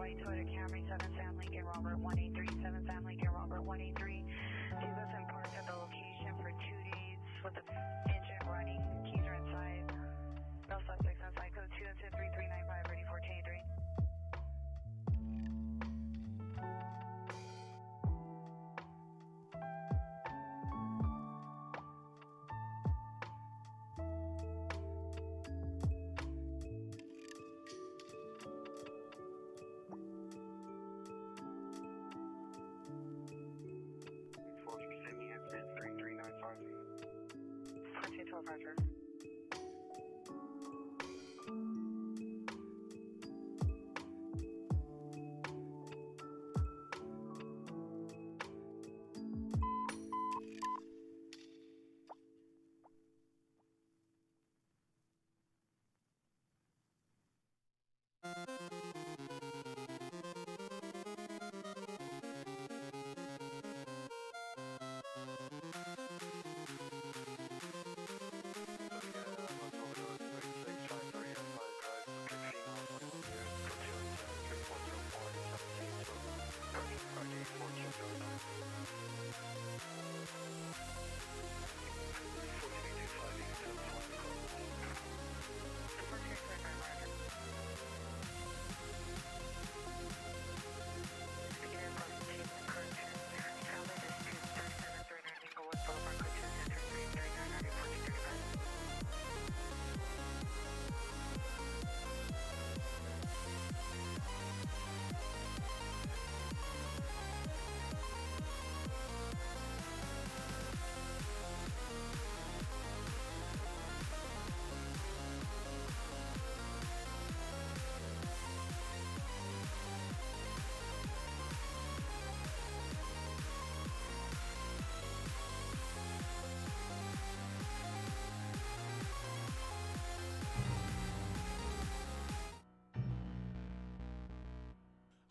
white Toyota Camry, 7 Sam Lincoln, Robert 183, 7 Sam Lincoln, Robert 183. Vehicles and parked at the location for 2 days with the engine running. Keys are inside. No suspects inside. Code 2-3395, ready for 1083. Roger.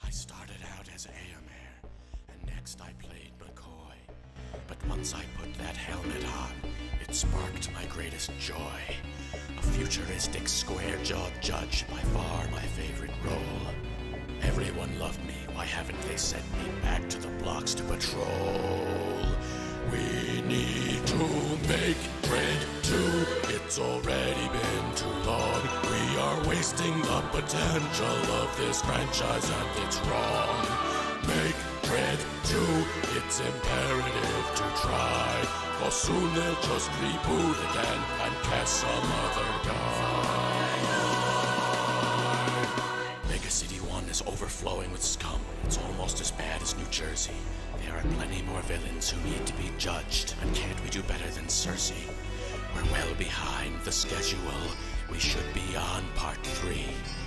I started out as Aomir, and next I played McCoy. But once I put that helmet on, it sparked my greatest joy. A futuristic square-jawed judge, by far my favorite role. Everyone loved me, why haven't they sent me back to the blocks to patrol? We need to make Dread 2. It's already been too long. We are wasting the potential of this franchise and it's wrong. Make Dread 2. It's imperative to try. Or soon they'll just reboot again and cast some other guy. Mega City 1 is overflowing with scum. It's almost as bad as New Jersey. There are plenty more villains who need to be judged, and can't we do better than Cersei? We're well behind the schedule. We should be on part 3.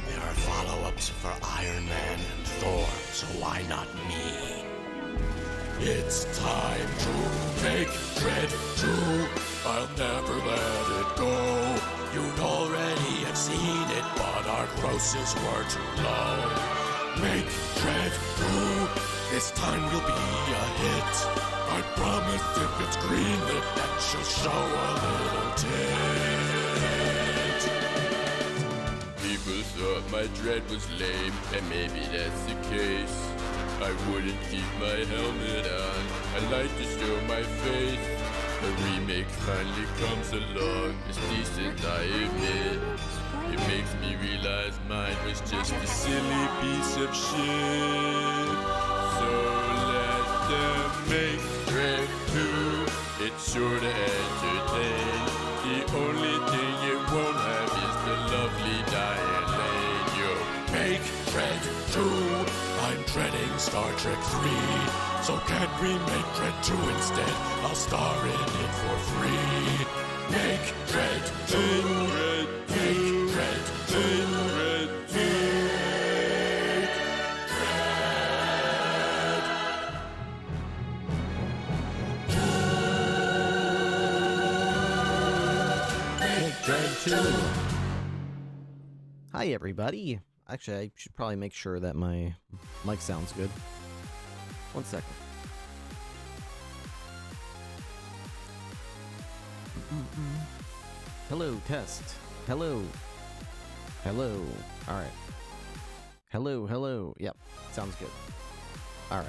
There are follow-ups for Iron Man and Thor, so why not me? It's time to make Dread 2. I'll never let it go. You'd already have seen it, but our grosses were too low. Make Dread 2. This time will be a hit. I promise if it's greenlit, that she'll show a little tit. People thought my dread was lame, and maybe that's the case. I wouldn't keep my helmet on. I like to show my face. The remake finally comes along. It's decent, I admit. It makes me realize mine was just a silly piece of shit. So let them make Dread 2. It's sure to entertain. The only thing it won't have is the lovely Diane Lane. Yo, Make Dread 2. I'm dreading Star Trek 3. So can't we make Dread 2 instead? I'll star in it for free. Make Dread 2. Make Dread 2. Hi everybody. Actually, I should probably make sure that my mic sounds good. 1 second. Hello, test. Hello. Hello. Alright. Hello, hello. Yep, sounds good. All right.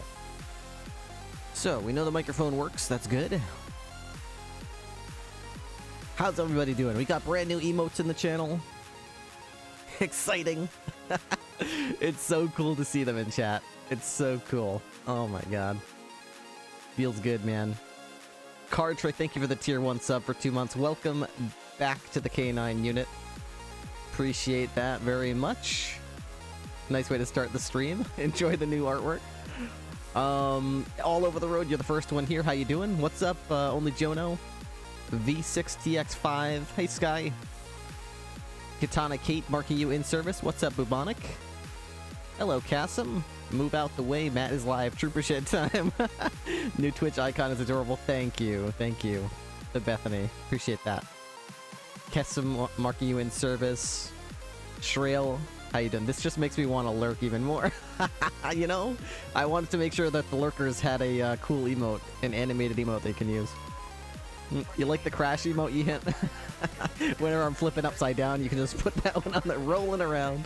So, we know the microphone works. That's good. How's everybody doing? We got brand new emotes in the channel. Exciting. It's so cool to see them in chat. It's so cool. Oh my god. Feels good, man. Card Trick, thank you for the tier 1 sub for 2 months. Welcome back to the K9 unit. Appreciate that very much. Nice way to start the stream. Enjoy the new artwork. All over the road, you're the first one here. How you doing? What's up, Only Jono? V6TX5. Hey, Sky. Katana Kate marking you in service. What's up, Bubonic? Hello, Kasim. Move out the way. Matt is live. Trooper shed time. New Twitch icon is adorable. Thank you. Thank you. The Bethany. Appreciate that. Kasim marking you in service. Shrail. How you doing? This just makes me want to lurk even more. You know? I wanted to make sure that the lurkers had a cool emote. An animated emote they can use. You like the crash emote you hit? Whenever I'm flipping upside down, you can just put that one on there, rolling around.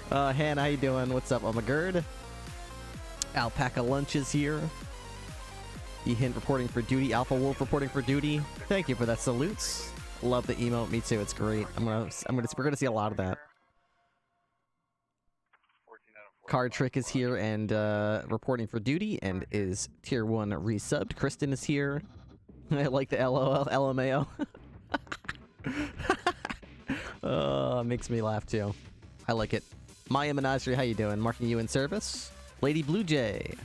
Hannah, how you doing? What's up, Omagerd? Alpaca Lunch is here. E-Hint reporting for duty. Alpha Wolf reporting for duty. Thank you for that salutes. Love the emote. Me too. It's great. we're gonna see a lot of that. Card Trick is here and reporting for duty and is tier 1 resubbed. Kristen is here. I like the LOL, LMAO. Makes me laugh too. I like it. Maya Menagerie, how you doing? Marking you in service. Lady Blue Jay.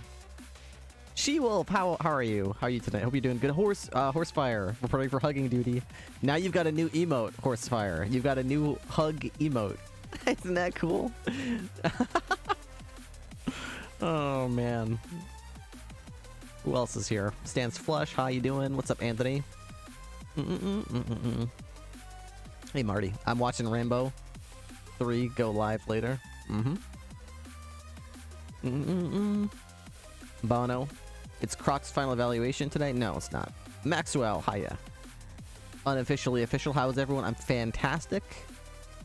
She-Wolf, how are you? How are you tonight? Hope you're doing good. Horsefire, reporting for hugging duty. Now you've got a new emote, Horsefire. You've got a new hug emote. Isn't that cool? Oh, man. Who else is here? Stands Flush, how you doing? What's up, Anthony? Hey, Marty. I'm watching Rambo 3 go live later. Bono. It's Croc's final evaluation today? No, it's not. Maxwell, hiya. Unofficially official. How is everyone? I'm fantastic.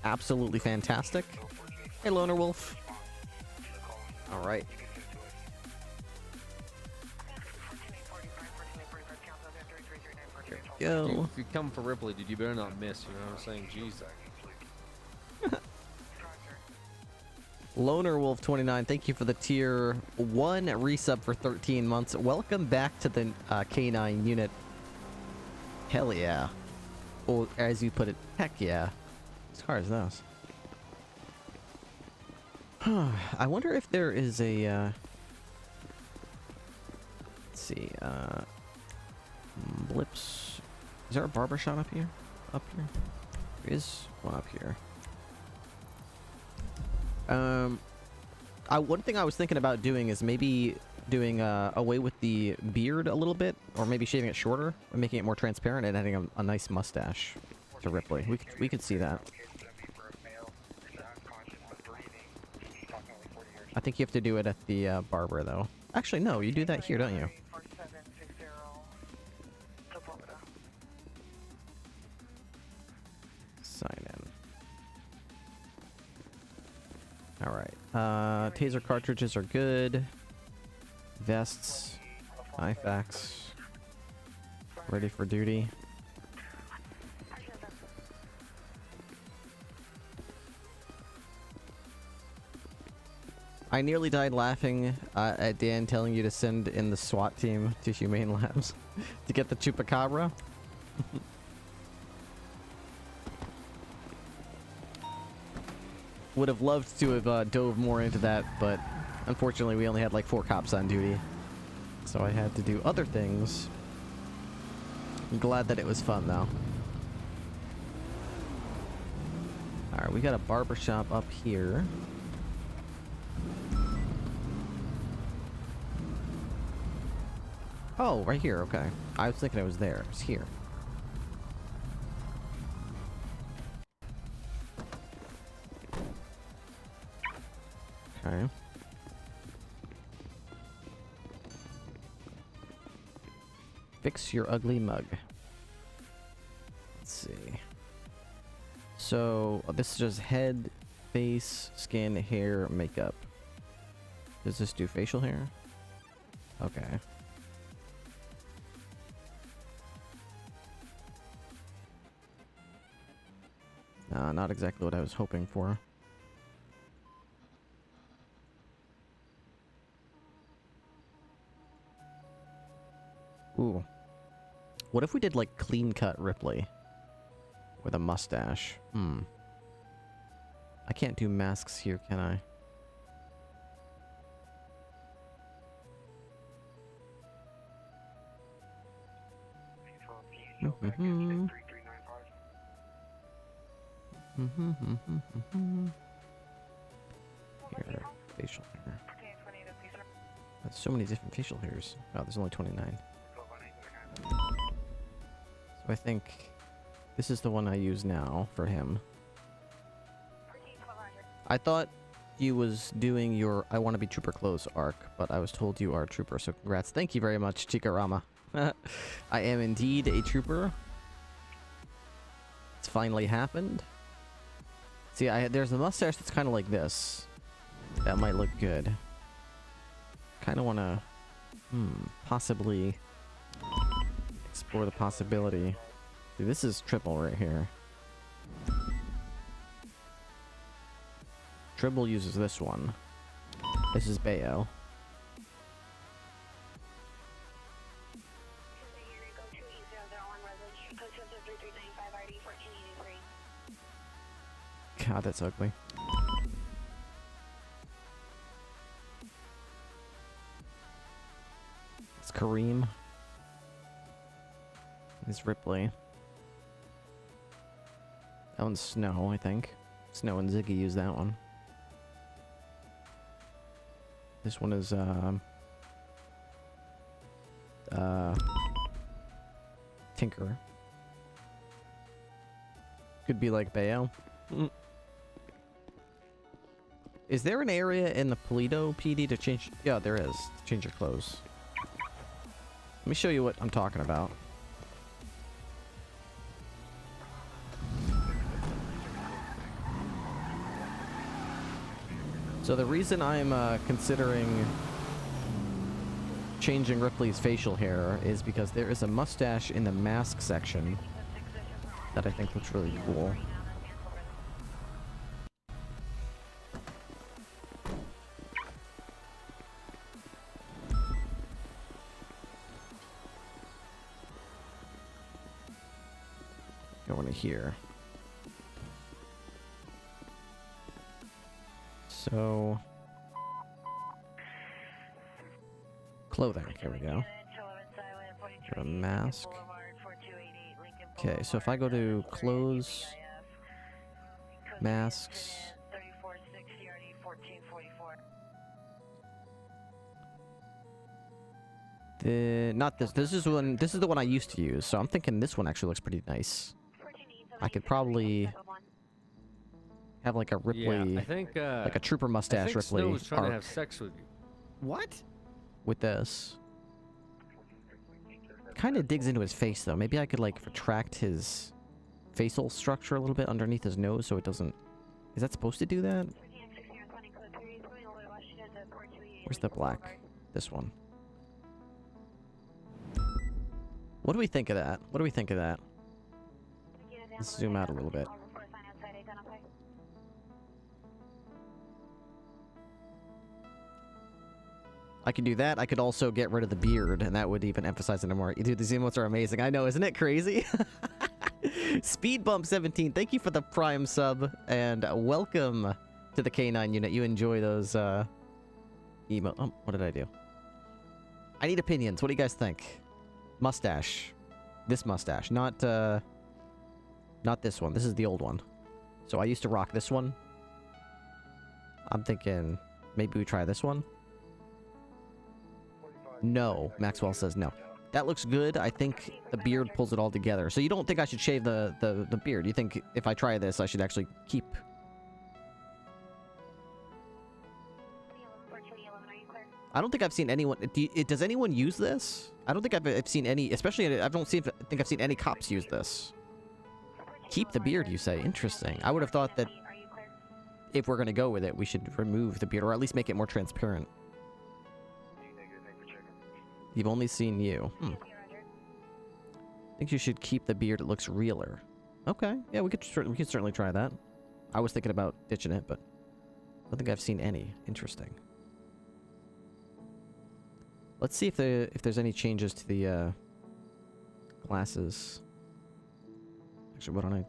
Absolutely fantastic. Hey, Loner Wolf. Alright. Yo. If you come for Ripley, dude, you better not miss. You know what I'm saying? Jesus. Loner Wolf 29, thank you for the tier 1 resub for 13 months. Welcome back to the K9 unit. Hell yeah. Or as you put it, heck yeah. As far as those. I wonder if there is a let's see, Blips. Is there a barbershop up here? Up here? There is one up here. One thing I was thinking about doing is maybe doing away with the beard a little bit, or maybe shaving it shorter and making it more transparent and adding a nice mustache to Ripley. We could see that. I think you have to do it at the barber though. Actually, no, you do that here, don't you? Sign in. Alright. Taser cartridges are good. Vests. IFAX. Ready for duty. I nearly died laughing at Dan telling you to send in the SWAT team to Humane Labs to get the Chupacabra. Would have loved to have dove more into that, but unfortunately we only had like 4 cops on duty. So I had to do other things. I'm glad that it was fun though. Alright, we got a barbershop up here. Oh, right here, okay. I was thinking it was there. It's here. Okay. Fix your ugly mug. Let's see. So, this is just head face, skin, hair, makeup. Does this do facial hair? Okay. Not exactly what I was hoping for. Ooh. What if we did, like, clean cut Ripley? With a mustache. I can't do masks here, can I? Here, facial hair. There's so many different facial hairs. Oh, there's only 29. So I think this is the one I use now for him. I thought you was doing your I Want to Be Trooper clothes arc, but I was told you are a trooper, so congrats. Thank you very much, Chikarama. I am indeed a trooper. It's finally happened. See, there's a mustache that's kind of like this. That might look good. Kind of want to, possibly explore the possibility. Dude, this is triple right here. Tribble uses this one. This is Bayo. God, that's ugly. It's Kareem. It's Ripley. That one's Snow, I think. Snow and Ziggy use that one. This one is, Tinker. Could be like Bayo. Is there an area in the Polito PD to change? Yeah, there is. To change your clothes. Let me show you what I'm talking about. So the reason I'm considering changing Ripley's facial hair is because there is a mustache in the mask section that I think looks really cool. Going to here. So, clothing, here we go. A mask. Okay, so if I go to clothes, masks, not this. This is the one I used to use. So I'm thinking this one actually looks pretty nice. I could probably have like a Ripley, yeah, I think, like a trooper mustache Ripley. Snow was trying arc. to have sex with you. What? With this. Kind of digs into his face though. Maybe I could like retract his facial structure a little bit underneath his nose so it doesn't... Is that supposed to do that? Where's the black? This one. What do we think of that? What do we think of that? Let's zoom out a little bit. I could do that. I could also get rid of the beard, and that would even emphasize it more. Dude, these emotes are amazing. I know, isn't it crazy? Speed Bump 17, thank you for the Prime sub, and welcome to the K9 unit. You enjoy those emotes. Oh, what did I do? I need opinions. What do you guys think? Mustache. This mustache, not this one. This is the old one. So I used to rock this one. I'm thinking maybe we try this one. No, Maxwell says no. That looks good. I think the beard pulls it all together. So you don't think I should shave the beard? You think if I try this, I should actually keep... I don't think I've seen anyone... does anyone use this? I don't think I've seen any... Especially, I don't think I've seen any cops use this. Keep the beard, you say? Interesting. I would have thought that... if we're gonna go with it, we should remove the beard, or at least make it more transparent. You've only seen you. I think you should keep the beard. It looks realer. Okay, yeah, we could certainly try that. I was thinking about ditching it, but I don't think I've seen any. Interesting. Let's see if there's any changes to the glasses. Actually, why don't I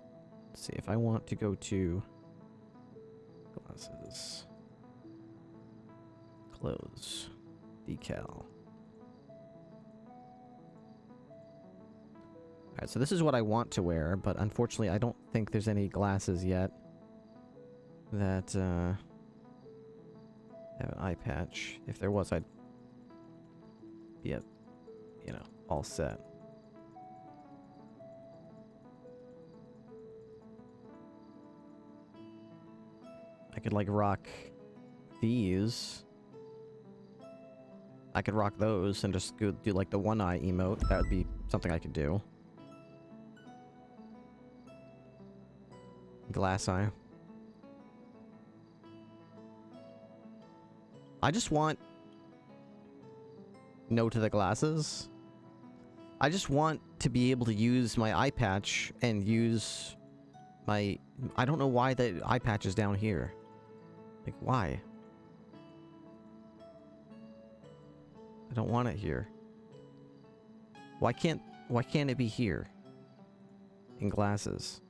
see if I want to go to glasses, clothes, decal. Alright, so this is what I want to wear, but unfortunately I don't think there's any glasses yet that have an eye patch. If there was, I'd be, you know, all set. I could, like, rock these. I could rock those and just go do, like, the one-eye emote. That would be something I could do. Glass eye. I just want no to the glasses. I just want to be able to use my eye patch and use my... I don't know why the eye patch is down here. Like, why? I don't want it here. Why can't it be here? In glasses.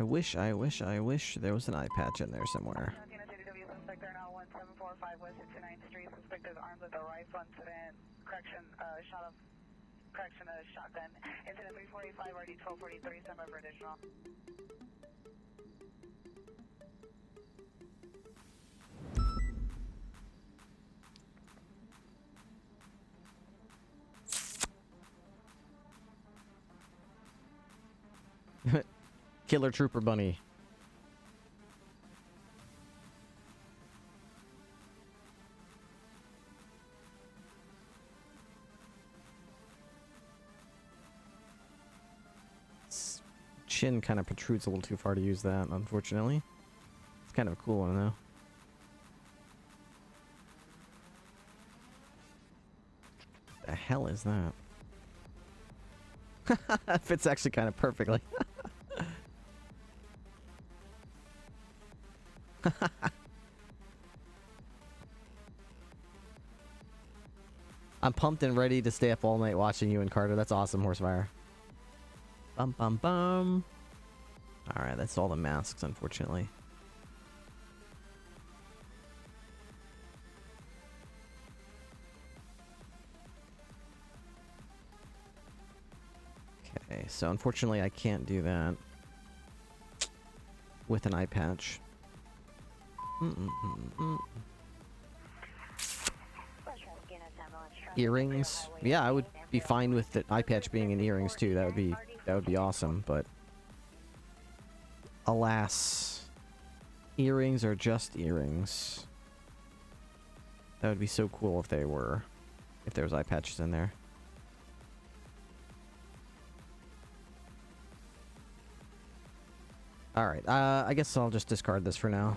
I wish there was an eye patch in there somewhere. Suspect is armed with a rifle incident. Correction, shotgun. Incident 345, RD 1243, send over additional. Killer Trooper Bunny. Chin kind of protrudes a little too far to use that, unfortunately. It's kind of a cool one, though. The hell is that? That fits actually kind of perfectly. I'm pumped and ready to stay up all night watching you and Carter. That's awesome, Horsefire. Bum bum bum. Alright, that's all the masks, unfortunately. Okay, so unfortunately I can't do that with an eye patch. Earrings? Yeah, I would be fine with the eye patch being in earrings too. That would be awesome, but alas, earrings are just earrings. That would be so cool if there was eye patches in there. Alright, I guess I'll just discard this for now.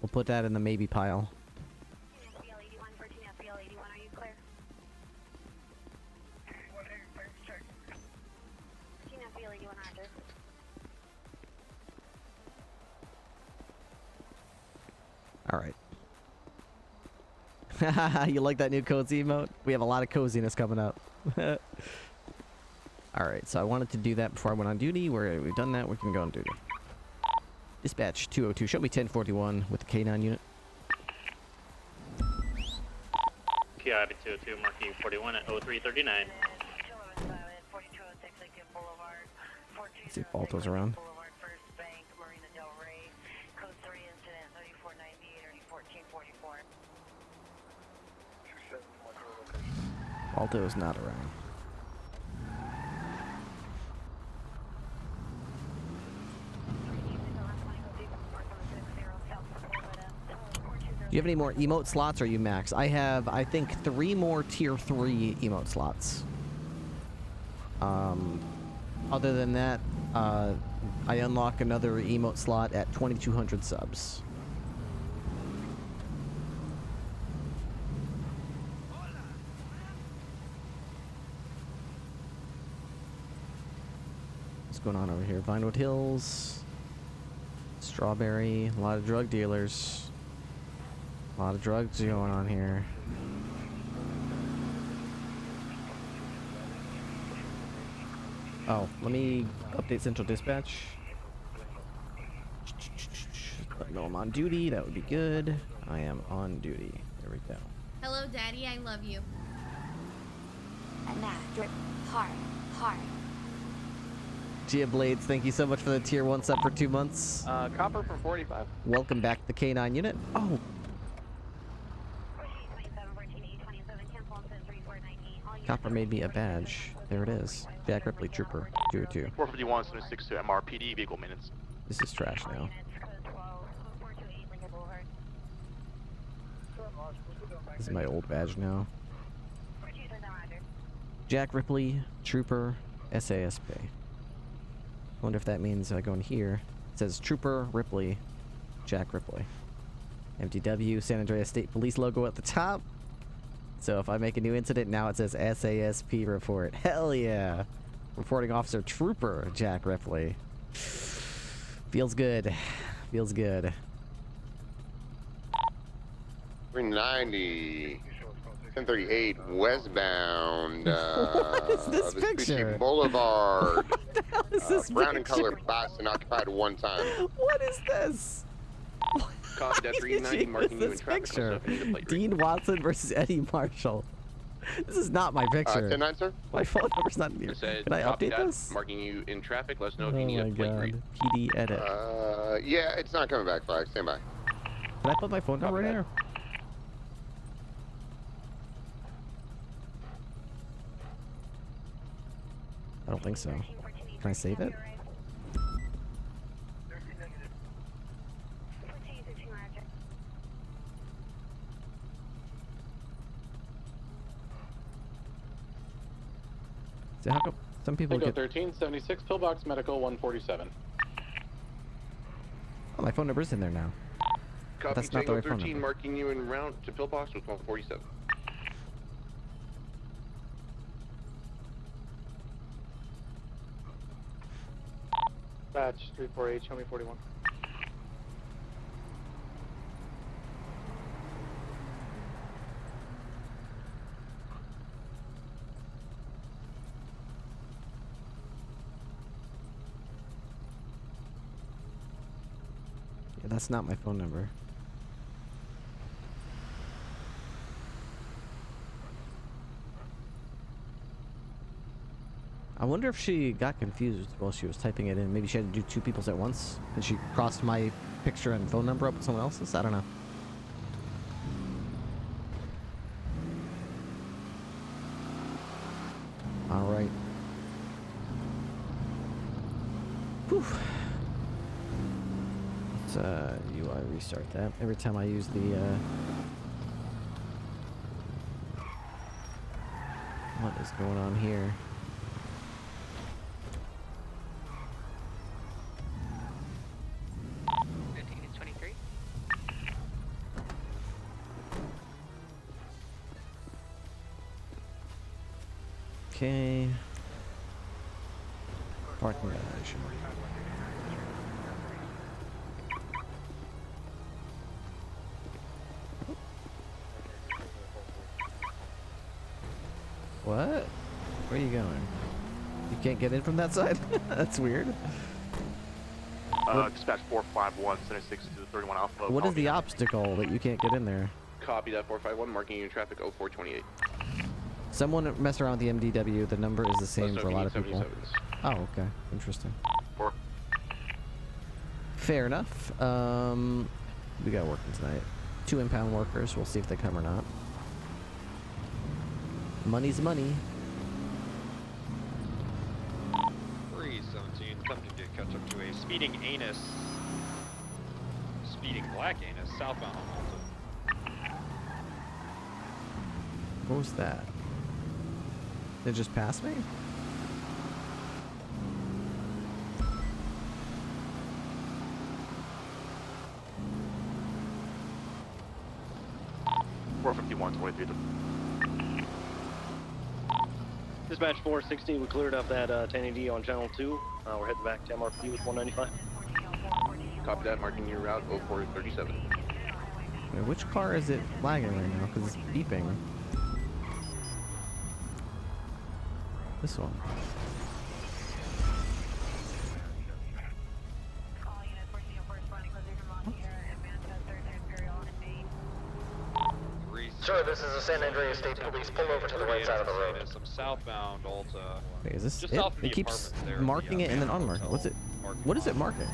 We'll put that in the maybe pile. Alright. You like that new cozy emote? We have a lot of coziness coming up. Alright, so I wanted to do that before I went on duty. We've done that, we can go on duty. Dispatch 202, show me 1041 with the K9 unit. PI 202, marking 41 at 0339. Let's see if Balto's around. Boulevard, First Bank, Marina Del Rey, code 3 incident 3498 or 1444. Balto's not around. Do you have any more emote slots, or are you max? I have, I think, 3 more tier 3 emote slots. Other than that, I unlock another emote slot at 2,200 subs. What's going on over here? Vinewood Hills, Strawberry, a lot of drug dealers. A lot of drugs going on here. Oh, let me update Central Dispatch. Let me know I'm on duty. That would be good. I am on duty. There we go. Hello, Daddy. I love you. And now, drip hard, hard. Gia Blades, thank you so much for the tier 1 sub for 2 months. Copper for 45. Welcome back to the K9 unit. Oh, Copper made me a badge. There it is. Jack Ripley, Trooper, 202. 451, 762 MRPD, vehicle maintenance. This is trash now. This is my old badge now. Jack Ripley, Trooper, SASP. Wonder if that means I go in here. It says Trooper Ripley, Jack Ripley. MTW, San Andreas State Police logo at the top. So if I make a new incident, now it says SASP report. Hell yeah. Reporting Officer Trooper Jack Ripley. Feels good. Feels good. 390, 1038 westbound. What is this Vespucci picture? Boulevard. What the hell is this Brown and picture? color Boston occupied 1 time. What is this? Copy that, Why did 390, you marking use you in this traffic. picture? Myself, I need a plate Dean Watson versus Eddie Marshall. This is not my picture. 10-9, sir? My phone number's not here. It said, Can I copy update that, this? marking you in traffic. Let us know Oh if you need my a plate read. god. PD edit. Yeah, it's not coming back, Flag. Stand by. Can I put my phone number in that. here? I don't think so. Can I save it? So how come some people Tango get... 1376, pillbox medical 147. Oh, my phone number's in there now. Copy That's not the Tango right phone 13, number. marking you en route to pillbox with 147. Batch 348, show me 41. Yeah, that's not my phone number. I wonder if she got confused while she was typing it in. Maybe she had to do 2 people's at once, and she crossed my picture and phone number up with someone else's? I don't know. Alright. Whew. Let's UI restart that. Every time I use the what is going on here? Okay. Parking violation. What? Where are you going? You can't get in from that side? That's weird. Dispatch 451, 762 31 Alpha. What is the obstacle that you can't get in there? Copy that 451, marking you in traffic 0428. Someone mess around with the MDW. The number is the same Let us for a know lot if of you need people. 77s. Oh, okay. Interesting. Fair enough. We got working tonight. 2 impound workers. We'll see if they come or not. Money's money. 317, attempting to catch up to a speeding anus. Speeding black anus, southbound on Alta. What was that? Did it just pass me? Dispatch 416, we cleared up that 1080 on channel 2. We're heading back to MRP with 195. Copy that, marking your route 0437. Wait, which car is it lagging right now? Because it's beeping. This one. Sure, this is the San Andreas State Police. Pull over to the right side of the road. Some southbound Alta. Wait, is this Just it? south of It the keeps apartments there, marking the, it and then unmarking. What's it? What is it marking?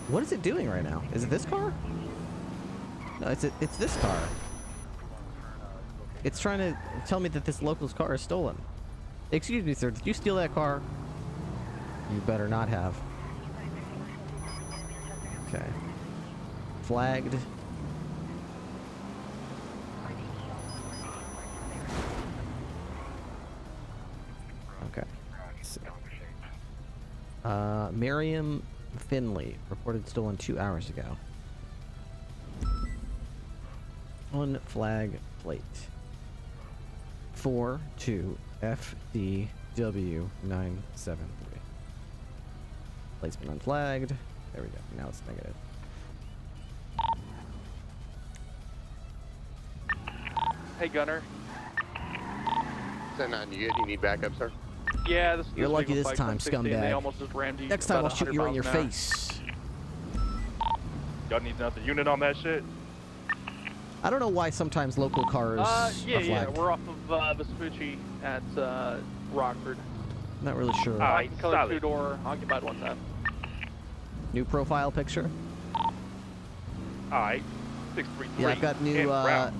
What is it doing right now? Is it this car? No, it's this car. It's trying to tell me that this local's car is stolen. Excuse me, sir. Did you steal that car? You better not have. Okay. Flagged. Okay. Let's see. Miriam Finley reported stolen 2 hours ago. On flag plate 42FDW973. Plate's been unflagged. There we go. Now it's negative. Hey, Gunner. 10-9, you good? You need backup, sir? Yeah, this You're lucky vehicle this spiked time, 160, and They scumbag. almost just rammed you Next time I'll about shoot you right in 100 your miles an hour. face. Y'all need another unit on that shit? I don't know why sometimes local cars are flagged. We're off of Vespucci at Rockford. Not really sure. Color 2-door, occupied one time. New profile picture. Alright, 633. Yeah, I've got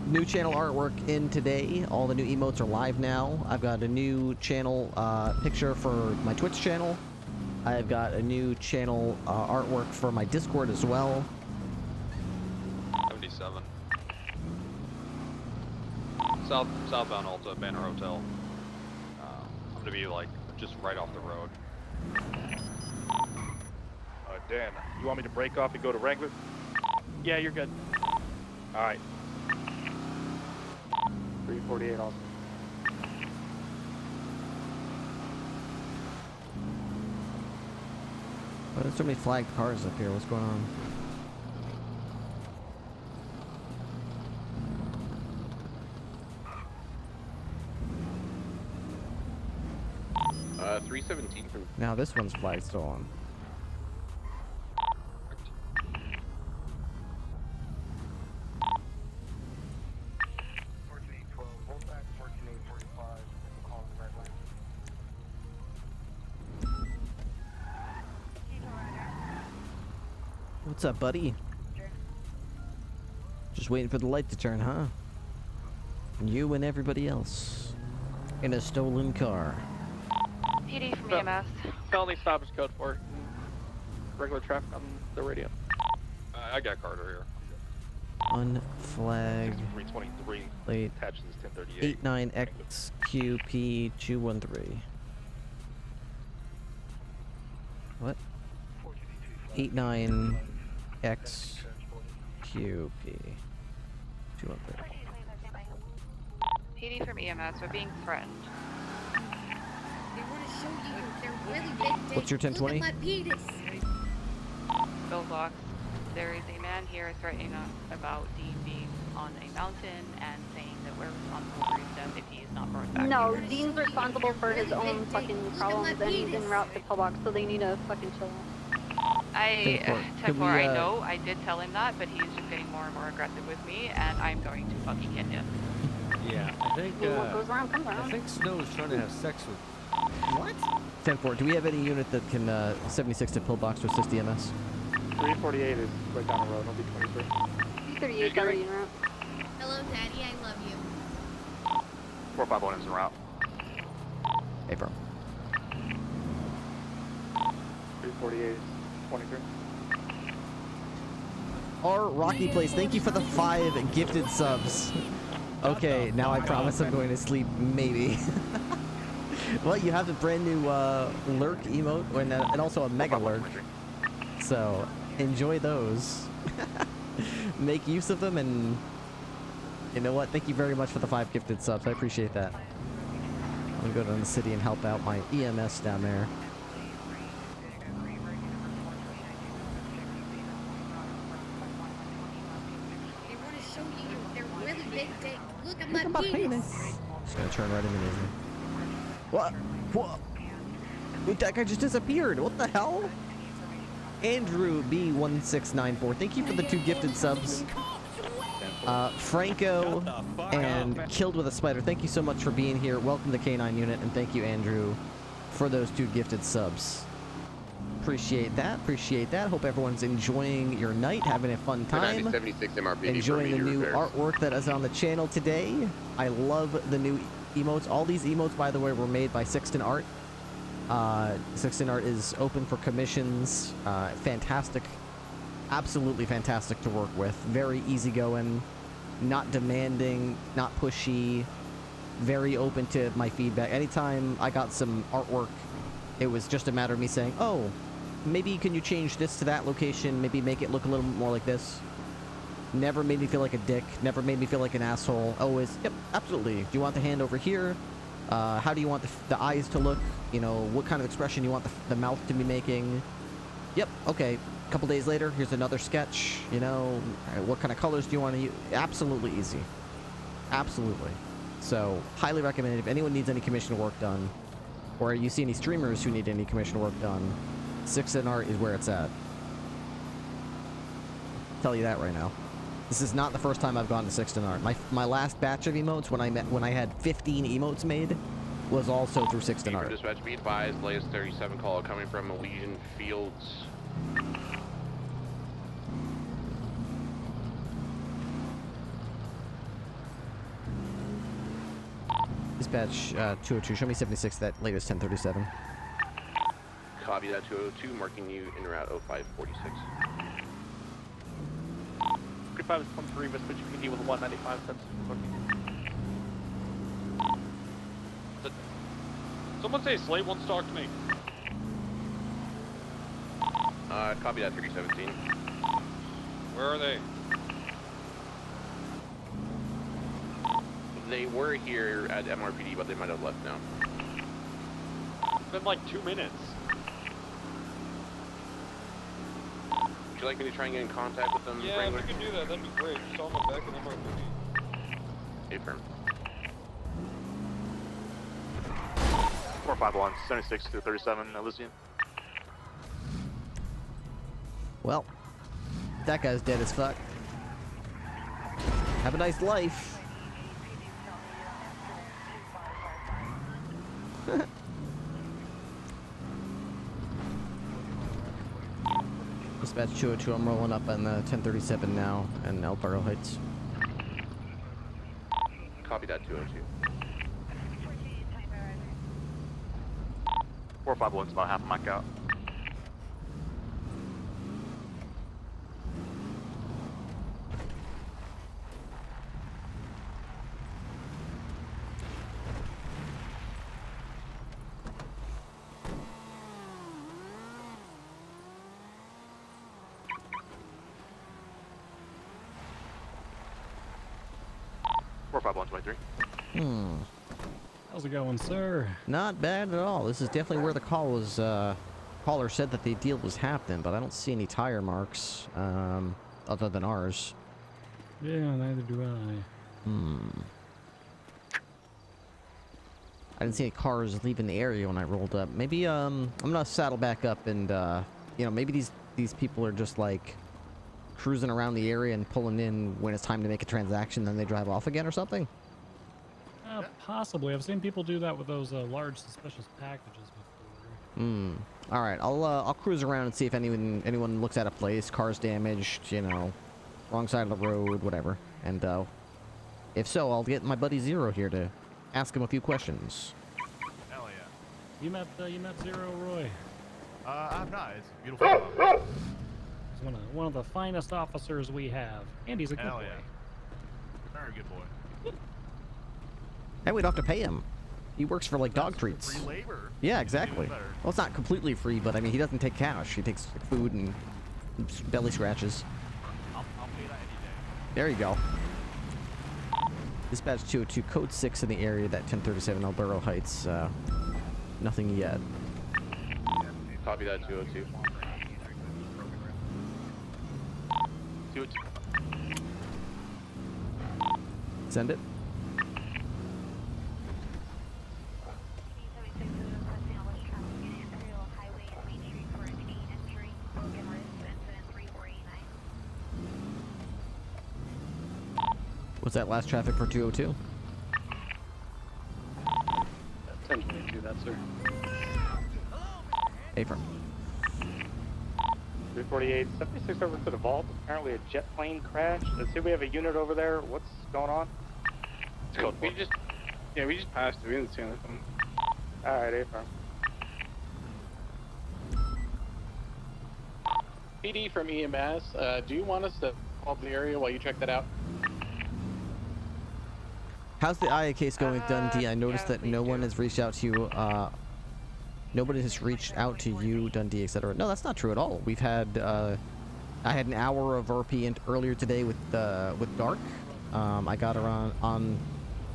new channel artwork in today. All the new emotes are live now. I've got a new channel picture for my Twitch channel. I've got a new channel artwork for my Discord as well. 77. Southbound Alta, Banner Hotel. I'm gonna be like just right off the road. Dan, you want me to break off and go to Wrangler? Yeah, you're good. Alright. 348 also. Oh, there's so many flagged cars up here. What's going on? Uh, 317 from... Now this one's flagged stolen. What's up, buddy? Just waiting for the light to turn, huh? You and everybody else in a stolen car. PD from EMS. Felony stoppage code for regular traffic on the radio. I got Carter here. Unflagged 323. plate Attaches 1038. 89XQP213. What? 89XQP213. PD from EMS, we're being threatened. They want to show you they're really big dicks. What's your 1020? Look at my penis. Bill Blocks, there is a man here threatening us about Dean being on a mountain and saying that we're responsible for his death if he is not brought back. No, Dean's responsible for his own fucking problems and he's en route to pillbox, so they need to fucking chill. Templar, I know, I did tell him that, but he's just getting more and more aggressive with me, and I'm going to fucking hit him. Yeah, I think, What goes around comes around. I think Snow is trying to have sex with... What? 10-4, do we have any unit that can 76 to pillbox to assist EMS? 348 is right down the road. It'll be 23. 38 already en route. Hello, Daddy. I love you. 451 is en route. Hey, bro. 348 is 23. Our Rocky Place, thank you for the 5 gifted subs. Okay, now I promise I'm going to sleep, maybe. Well, you have the brand new lurk emote, and also a mega lurk. So, enjoy those. Make use of them, and you know what? Thank you very much for the 5 gifted subs. I appreciate that. I'm going to go down to the city and help out my EMS down there. They want to show you their really big dick. Look at Look at my my penis. Just gonna turn right into me. What? What? Wait, that guy just disappeared. What the hell? Andrew B1694. Thank you for the 2 gifted subs. Franco and Killed with a Spider. Thank you so much for being here. Welcome to K9 Unit, and thank you, Andrew, for those 2 gifted subs. Appreciate that. Appreciate that. Hope everyone's enjoying your night, having a fun time. 76 MRPD Enjoying the new artwork that is on the channel today. I love the new emotes. All these emotes, by the way, were made by Sixton Art. Sixton Art is open for commissions. Fantastic. Absolutely fantastic to work with. Very easygoing. Not demanding. Not pushy. Very open to my feedback. Anytime I got some artwork, it was just a matter of me saying, oh, maybe can you change this to that location? Maybe make it look a little more like this. Never made me feel like a dick. Never made me feel like an asshole. Always, yep, absolutely. Do you want the hand over here? How do you want the eyes to look? You know, what kind of expression you want the mouth to be making? Yep, okay. A couple days later, here's another sketch. You know, what kind of colors do you want to use? Absolutely easy. Absolutely. So, highly recommended if anyone needs any commission work done, or you see any streamers who need any commission work done, Sixton Art is where it's at. Tell you that right now. This is not the first time I've gone to Sixton Art. My last batch of emotes, when I had 15 emotes made, was also through Sixton Art. Dispatch, be advised, latest 37 call coming from Elysian Fields. Dispatch 202, show me 76, that latest 1037. Copy that 202, marking you en route 0546. 35 is 23, but switch PD with 195 cents. Someone say Slate wants to talk to me. Copy that 317. Where are they? They were here at MRPD, but they might have left now. It's been like 2 minutes. Would you like me to try and get in contact with them? Yeah, if you can do that, that'd be great. Just tell them I'm back in MRPD. Hey, firm. 451, 76 to 37, Elysian. Well, that guy's dead as fuck. Have a nice life. Dispatch 202, I'm rolling up on the 1037 now in El Barrio Heights. Copy that 202. 451's about half a mic out. How's it going, sir? Not bad at all. This is definitely where the call was, caller said that the deal was happening, but I don't see any tire marks, other than ours. Yeah, neither do I. I didn't see any cars leaving the area when I rolled up. Maybe, I'm gonna saddle back up and, you know, maybe these people are just, like, cruising around the area and pulling in when it's time to make a transaction, then they drive off again or something? Possibly. I've seen people do that with those large suspicious packages before. All right, I'll cruise around and see if anyone looks at a place, cars damaged, you know, wrong side of the road, whatever. And if so, I'll get my buddy Zero here to ask him a few questions. Hell yeah. You met Zero, Roy. I'm not. It's beautiful. He's one of the finest officers we have, and he's a good boy. Very good boy. And we don't have to pay him. He works for like dog treats. Free labor. Yeah, exactly. Well, it's not completely free, but I mean, he doesn't take cash. He takes food and belly scratches. I'll pay that any day. There you go. Dispatch 202, code 6 in the area, that 1037 Albero Heights. Nothing yet. Copy that, 202. 202. Send it. What's that last traffic for 202? 1022, that's sir. Affirm. 348, 76 over to the vault. Apparently a jet plane crashed. Let's see if we have a unit over there. What's going on? It's called. We just passed it. We didn't see anything. Alright, affirm. PD from EMS. Do you want us to call the area while you check that out? How's the IA case going with Dundee? I noticed that no one has reached out to you. Nobody has reached out to you, Dundee, etc. No, that's not true at all. We've had, I had an hour of RP earlier today with Dark. I got her on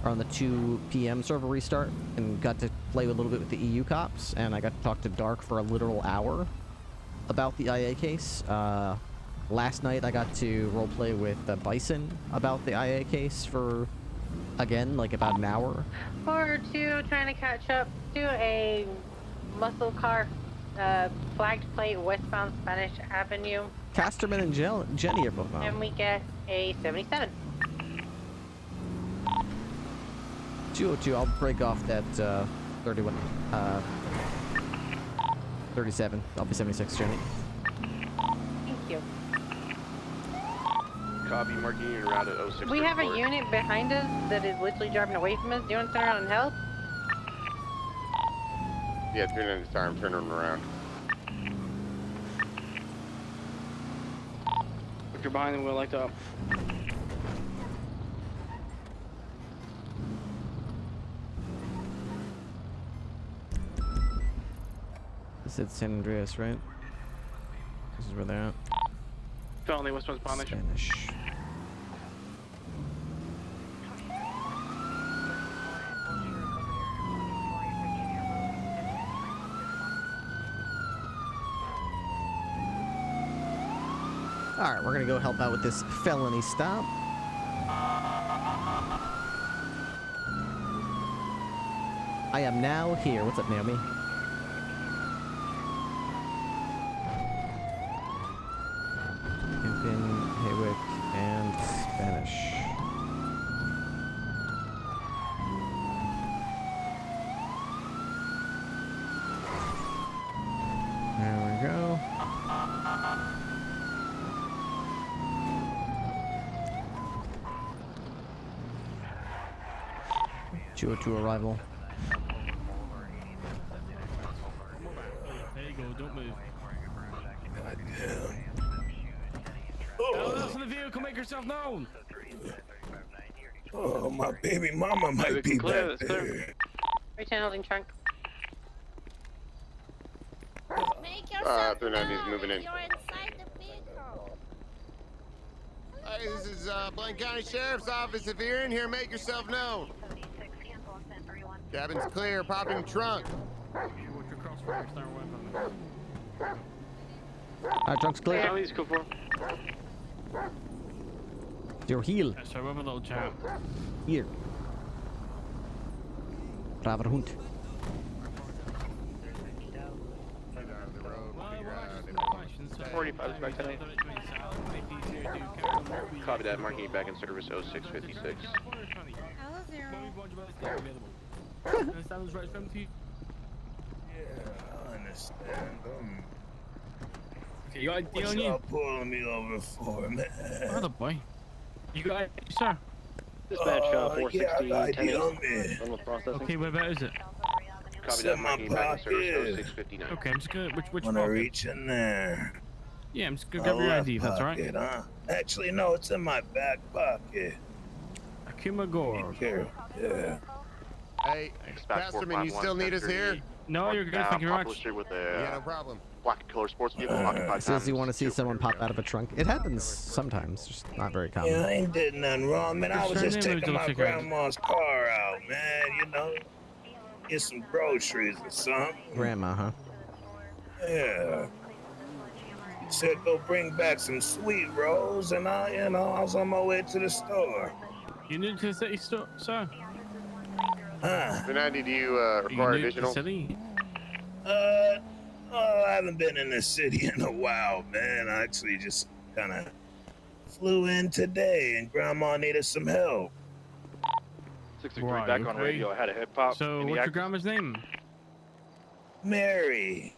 the 2 p.m. server restart and got to play a little bit with the EU cops, and I got to talk to Dark for a literal hour about the IA case. Last night I got to roleplay with Bison about the IA case for, again, like about an hour. 402 trying to catch up to a muscle car, flagged plate westbound Spanish Avenue. Casterman and Jenny are both on. And we get a 77. 202, I'll break off that 31, 37. I'll be 76, Jenny. Thank you. Copy, marking unit route at 06. We have a unit behind us that is literally driving away from us. Do you want to turn around and help? Yeah, 390 star, I'm turning around. If you're behind them, we'll like to. This is San Andreas, right? This is where they're at. Felony, westbound Spanish. Spanish. Alright, we're gonna go help out with this felony stop. I am now here. What's up, Naomi? Hampton, Haywick, and Spanish. There we go. To arrival. There you go, don't move. Oh, listen to the vehicle, make yourself known. Oh, my baby mama might be back there. Return holding trunk. Make yourself 390 is moving in. You're inside the vehicle. Hey, this is Blaine County Sheriff's Office. If you're in here, make yourself known. Cabin's clear. Pop in the trunk. Trunk's clear. Please go for. Your heel. So we have a little chat. Here. Braver Hund. Copy that, marking back in service 0656. Yeah, understand. Okay, you got ID What on y'all you? pulling me over for, man? Oh, boy. You got ID, sir? Dispatch, yeah, I got ID on me. Okay, what about is it? Copy It's that, in my marking back in service pocket. 0659. Okay, I'm just gonna. Which Wanna pocket? reach in there? Yeah, I'm just gonna My grab your left ID, if that's alright. pocket, huh? Actually, no, it's in my back pocket. Akuma Gore. Yeah. Hey, Casterman, you still need us here? No, you're good. Thank you very much. With Yeah, no problem. black and color sports vehicle occupied. Says you want to see someone pop out of a trunk. It happens sometimes, just not very common. Yeah, I ain't did nothing wrong, man. I was just Surname or taking my don't take grandma's car out, man. You know, get some groceries or something. Grandma, huh? Yeah. He said go bring back some sweet rolls, and I was on my way to the store. You new to the city, sir? Huh? Fernando, do you require additional? I haven't been in the city in a while, man. I actually just kind of flew in today, and Grandma needed some help. 663 back on radio. I had a hip hop. So, what's your grandma's name? Mary.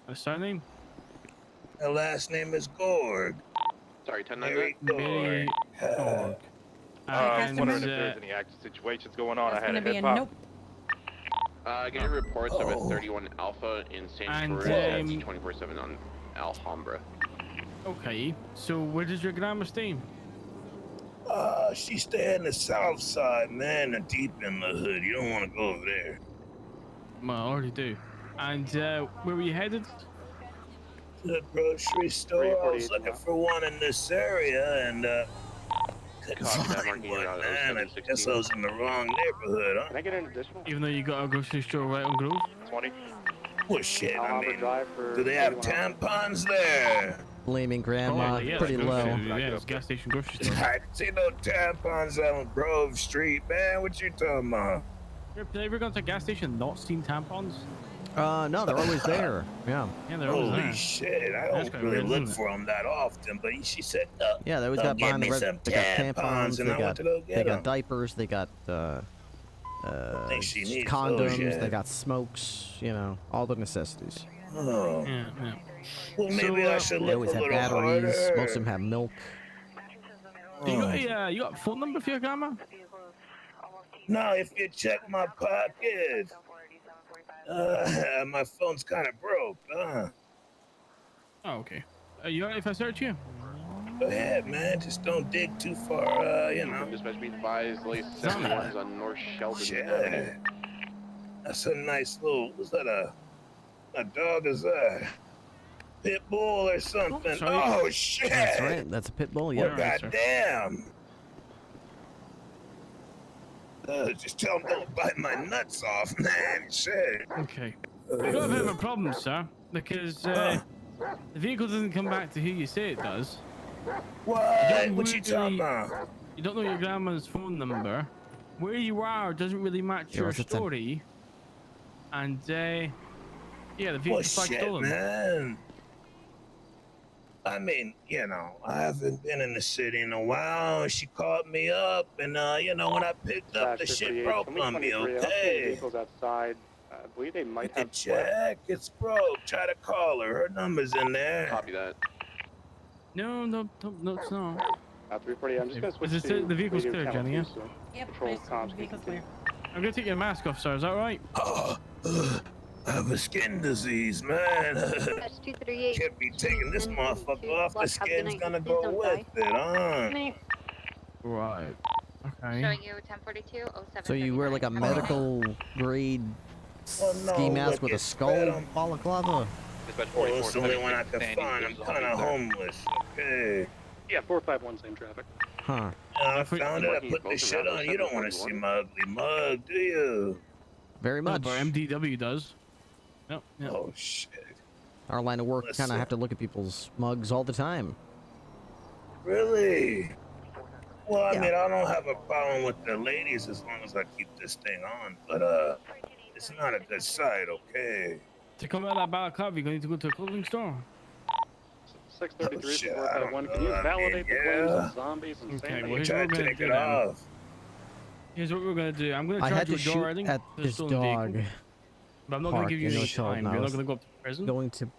A surname? Her last name is Gorg. Sorry, 10-9. Mary Mary Gorg. I'm wondering if there's any active situations going on. I had a hip hop. Get your reports of a 31 Alpha in San Cruz 24/7 on Alhambra. Okay, so where does your grandma stay? She stay in the south side, man, and deep in the hood. You don't want to go over there. Well, I already do. And where were you headed? To the grocery store. I was looking for one in this area, and couldn't find one, man. I guess I was in the wrong neighborhood, huh? Can I get an additional? Even though you got a grocery store right on Grove? 20. Well, shit, I mean, do they have tampons there? Blaming grandma, yeah, pretty low. Yeah, it's gas station grocery store. I didn't see no tampons on Grove Street, man. What you talking about? Have you ever gone to a gas station and not seen tampons? No, they're always there. Yeah. Yeah, they're always there. Holy shit, I don't really look for them that often, but she said, Yeah, they always got behind the red. They got tampons, they got diapers, they got condoms, they got smokes, you know, all the necessities. Oh. Yeah. Well, maybe I should They look always a have little batteries, harder. most of them have milk. You got a phone number for your grandma? No, if you check my pocket, my phone's kind of broke, huh? Oh, okay. You got it if I search you? Go ahead, man. Just don't dig too far, you know. Dispatch be advised, late 71s on North Sheldon Avenue. Yeah. That's a nice little, what's that, a dog is that? Pit bull or something. Oh, shit. That's right. That's a pit bull. Yeah. Oh, goddamn. Just tell them don't bite my nuts off, man. Shit. Okay. We've got a bit of a problem, sir, because the vehicle doesn't come back to who you say it does. What? What you talking about? You don't know your grandma's phone number. Where you are doesn't really match your story. And, yeah, the vehicle's flagged stolen. Man. I mean, you know, I haven't been in the city in a while. She called me up, and, you know, when I picked up, the shit broke on me, okay? Vehicles outside. I believe they might have check. It's broke. Try to call her. Her number's in there. Copy that. No, it's not. 340. I'm just going to switch to the vehicle's clear, Jenny, yeah? Yep, Patrol comms. vehicle's clear. I'm gonna take your mask off, sir. Is that right? I have a skin disease, man. Can't be taking this motherfucker off. The skin's gonna go with it, huh? Right. Okay. Showing you 1042, 07. So you wear like a medical grade ski mask with a skull balaclava? Well, it's the only one I can find. I'm kind of homeless. Okay. Yeah, 451, same traffic. Huh. I found it. I put this shit on. You don't want to see my ugly mug, do you? Very much. But MDW does. No. Oh, shit. Our line of work kind of have to look at people's mugs all the time. Really? Well, I mean, I don't have a problem with the ladies as long as I keep this thing on, but it's not a good sight, okay? To come out of that balaclava, you're going to go to a clothing store. 633 451. Can you validate the claims of zombies and okay, insanity? well, here's what we're going to do then. Here's what we're going to do. I'm going to charge you a door, I think, at this dog. But I'm not going to give you any child time. now You're not is going to go up to prison. Going to.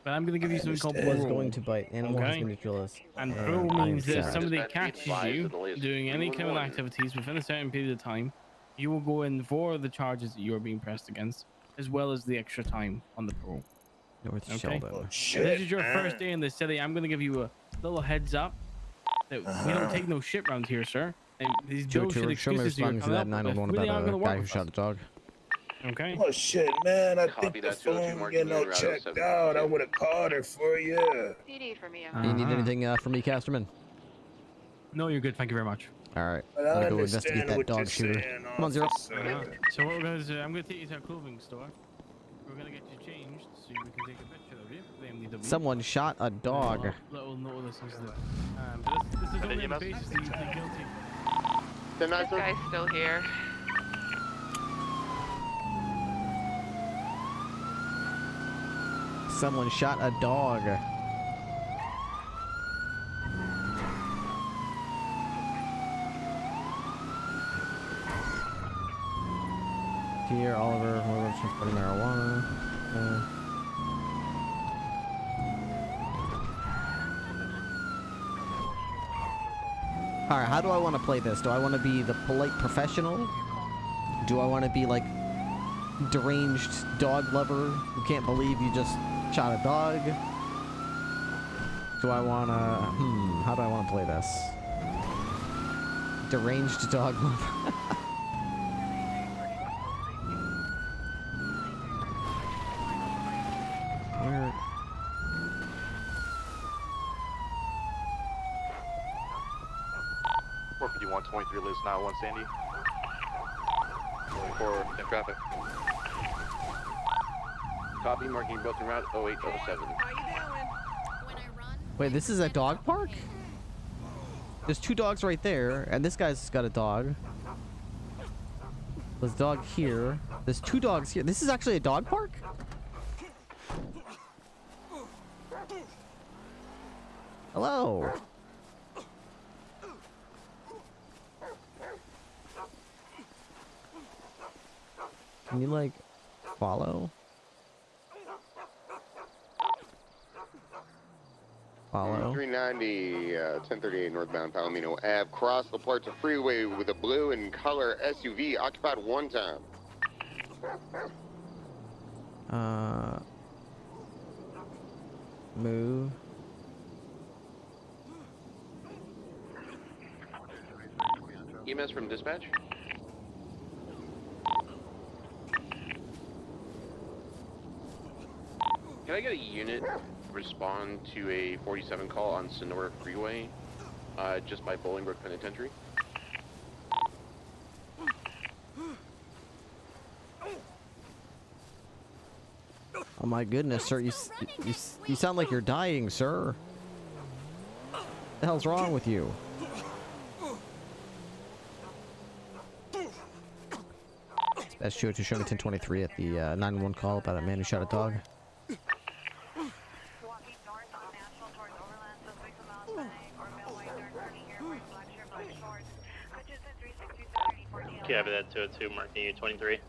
But I'm going to give you something called parole. Is going to bite. Animal has Okay? been neutralized. And parole means that if sad. somebody catches you doing any criminal activities within a certain period of time, you will go in for the charges that you are being pressed against, as well as the extra time on the parole. North Okay? Sheldon. Oh, If shit, this is your man. first day in the city, I'm going to give you a little heads up that we don't take no shit around here, sir. And these bullshit Show me excuses you're responding to coming that up with 911 really about aren't going a to guy work who with shot us. a dog. Okay? Oh shit, man! I Copy think the that, 202 phone, Mark, you know, Route checked 07. out. I would have called her for you. PD for me. You need anything from me, Casterman? No, you're good. Thank you very much. All right. But I'm I gonna go understand investigate that what dog you're shooter. saying, Come on, Zero. officer. So what we're going to do, I'm going to take you to a clothing store. We're going to get you changed so we can take a picture of you for the MDW. Someone shot a dog. Little notice is that. But this is only on the basis that you plead guilty. This guy's still here. Someone shot a dog. Here, Oliver, whoever transporting marijuana. Alright, how do I want to play this? Do I want to be the polite professional? Do I want to be like deranged dog lover who can't believe you just shot a dog? Do I want to... how do I want to play this? Deranged dog lover. Where... 451-23 Liz 901 Sandy. 4 in traffic. Copy, marking broken route 0807. Wait, this is a dog park? There's two dogs right there, and this guy's got a dog. There's a dog here. There's two dogs here. This is actually a dog park? Hello. Can you, like, follow? Follow. 390, 1038 northbound Palomino Ave. Cross the Plaza Freeway with a blue and color SUV occupied one time. Move. EMS from dispatch. Can I get a unit respond to a 47 call on Sonora Freeway, just by Bolingbrook Penitentiary? Oh my goodness, sir, you sound like you're dying, sir. What the hell's wrong with you? That's true to show me 1023 at the 911 call about a man who shot a dog. Copy that 202, marking you 23.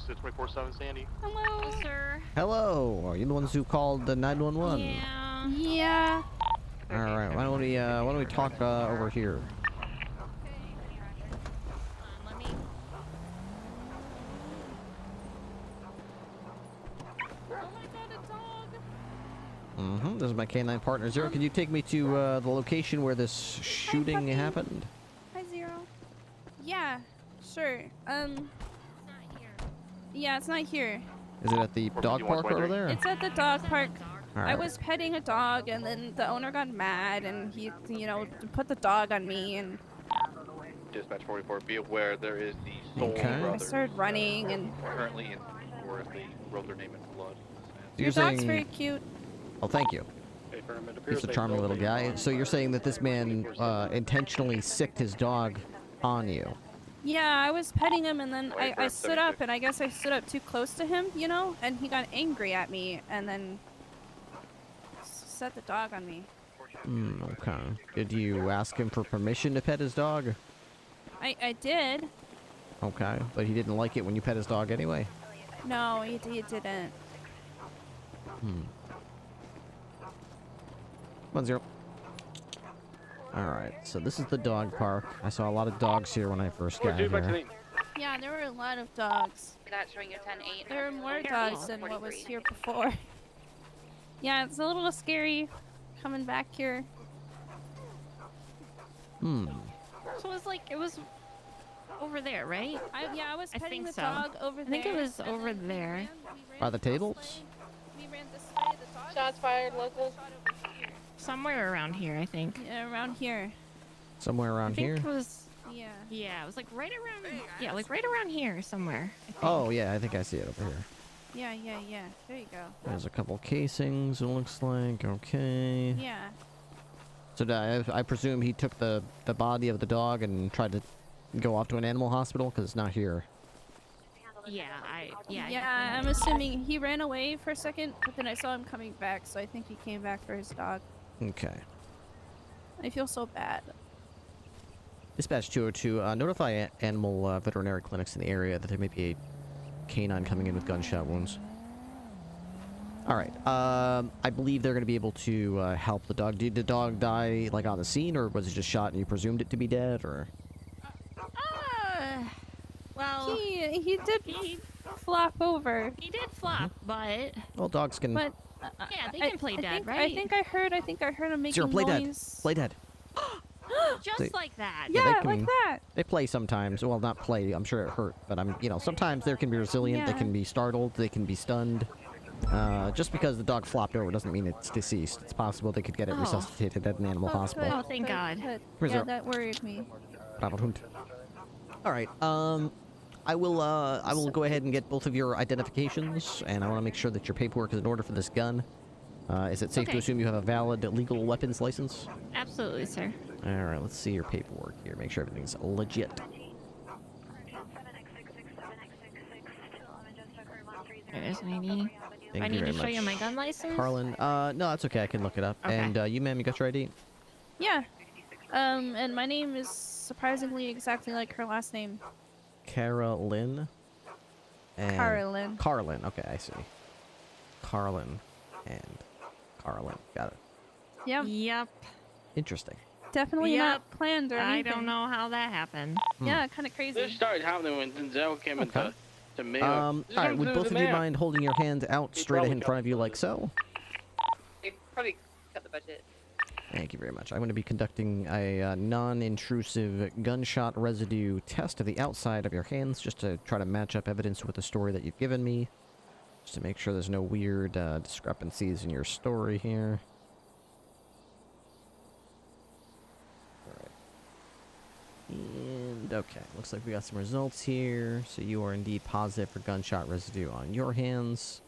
to 24/7 Sandy. Hello, sir. Hello. Are you the ones who called the 911? Yeah. Yeah. All right. Why don't we talk over here? This is my canine partner Zero. Can you take me to the location where this shooting happened? Hi, Zero. Yeah, sure. Yeah, it's not here. Is it at the dog park over there? It's at the dog park. All I right. was petting a dog, and then the owner got mad, and he, you know, put the dog on me, and Dispatch 44, be aware there is the Soul Okay. I Brothers started running, and currently in, or if they wrote their name in blood. So your dog's very cute. Oh, thank you. Affirmative. He's a charming little guy. So you're saying that this man intentionally sicked his dog on you? Yeah, I was petting him, and then I stood up, and I guess I stood up too close to him, you know? And he got angry at me, and then set the dog on me. Okay. Did you ask him for permission to pet his dog? I did. Okay, but he didn't like it when you pet his dog anyway? No, he didn't. 1-0. Alright, so this is the dog park. I saw a lot of dogs here when I first got here. Yeah, there were a lot of dogs. Not showing your 10-8. There were more dogs than what was here before. Yeah, it's a little scary coming back here. So it was over there, right? I was petting the so. dog over there. I think it was over there. By the tables? We ran this way, the dog. Shots fired, locals. Somewhere around here, I think. Yeah, around here. Somewhere around here? I think it was... Yeah. Yeah, it was like right around... Yeah, like right around here somewhere. Oh, yeah, I think I see it over here. Yeah. There you go. There's a couple casings, it looks like. Okay. Yeah. So I presume he took the body of the dog and tried to go off to an animal hospital because it's not here. Yeah, I'm assuming he ran away for a second, but then I saw him coming back, so I think he came back for his dog. Okay. I feel so bad. Dispatch 202, notify animal veterinary clinics in the area that there may be a canine coming in with gunshot wounds. Alright, I believe they're going to be able to help the dog. Did the dog die, like, on the scene, or was it just shot and you presumed it to be dead, or...? Well... He did flop over. He did flop, but... Well, dogs can... But... yeah, they can play dead, right? I think I heard him making Zero, play noise. dead. Play dead. Just like that. Yeah, like that. They play sometimes. Well, not play. I'm sure it hurt, but sometimes they can be resilient. They can be startled. They can be stunned. Just because the dog flopped over doesn't mean it's deceased. It's possible they could get it resuscitated at an animal hospital. Oh, thank God. Yeah, that worried me. All right. I will go ahead and get both of your identifications, and I want to make sure that your paperwork is in order for this gun. Is it safe to assume you have a valid legal weapons license? Absolutely, sir. All right, let's see your paperwork here. Make sure everything's legit. There's an ID. Thank I you need very to show much. you my gun license? Carlin, no, that's okay. I can look it up. Okay. And you, ma'am, you got your ID? Yeah. And my name is surprisingly exactly like her last name. Carolyn. And Carlin. Carlin. Okay, I see. Carlin and Carlin. Got it. Yep. Interesting. Definitely not planned or anything. I don't know how that happened. Yeah, kind of crazy. This started happening when Denzel came into mail. All right, would both of you mind holding your hands out straight in front of you like so? They probably cut the budget. Thank you very much. I'm going to be conducting a non-intrusive gunshot residue test of the outside of your hands just to try to match up evidence with the story that you've given me. Just to make sure there's no weird discrepancies in your story here. Alright. And, okay. Looks like we got some results here. So you are indeed positive for gunshot residue on your hands.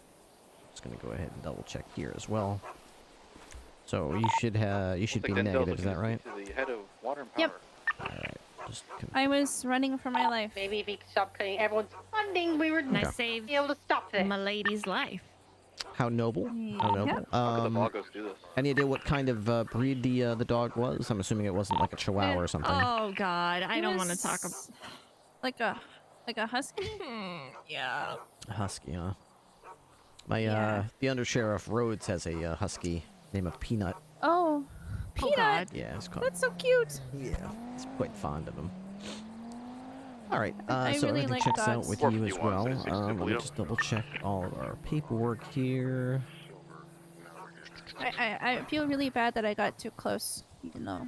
Just going to go ahead and double check here as well. So you should be negative, is that right? The head of water and power. Yep. Alright. I was running for my life. Maybe if you could stop cutting everyone's funding, we were And I saved able to stop this. my lady's life. How noble. How noble. How could the Vagos do this? Any idea what kind of breed the dog was? I'm assuming it wasn't like a Chihuahua or something. Oh God, I don't want to talk about. Like a husky. Yeah. A husky, huh? My the undersheriff Rhodes has a husky named Peanut. Oh, Peanut. Yeah, it's called. That's so cute. Yeah, he's quite fond of him. All right, I so really everything like checks out dogs. with you as well. Let me just double check all of our paperwork here. I feel really bad that I got too close, even though.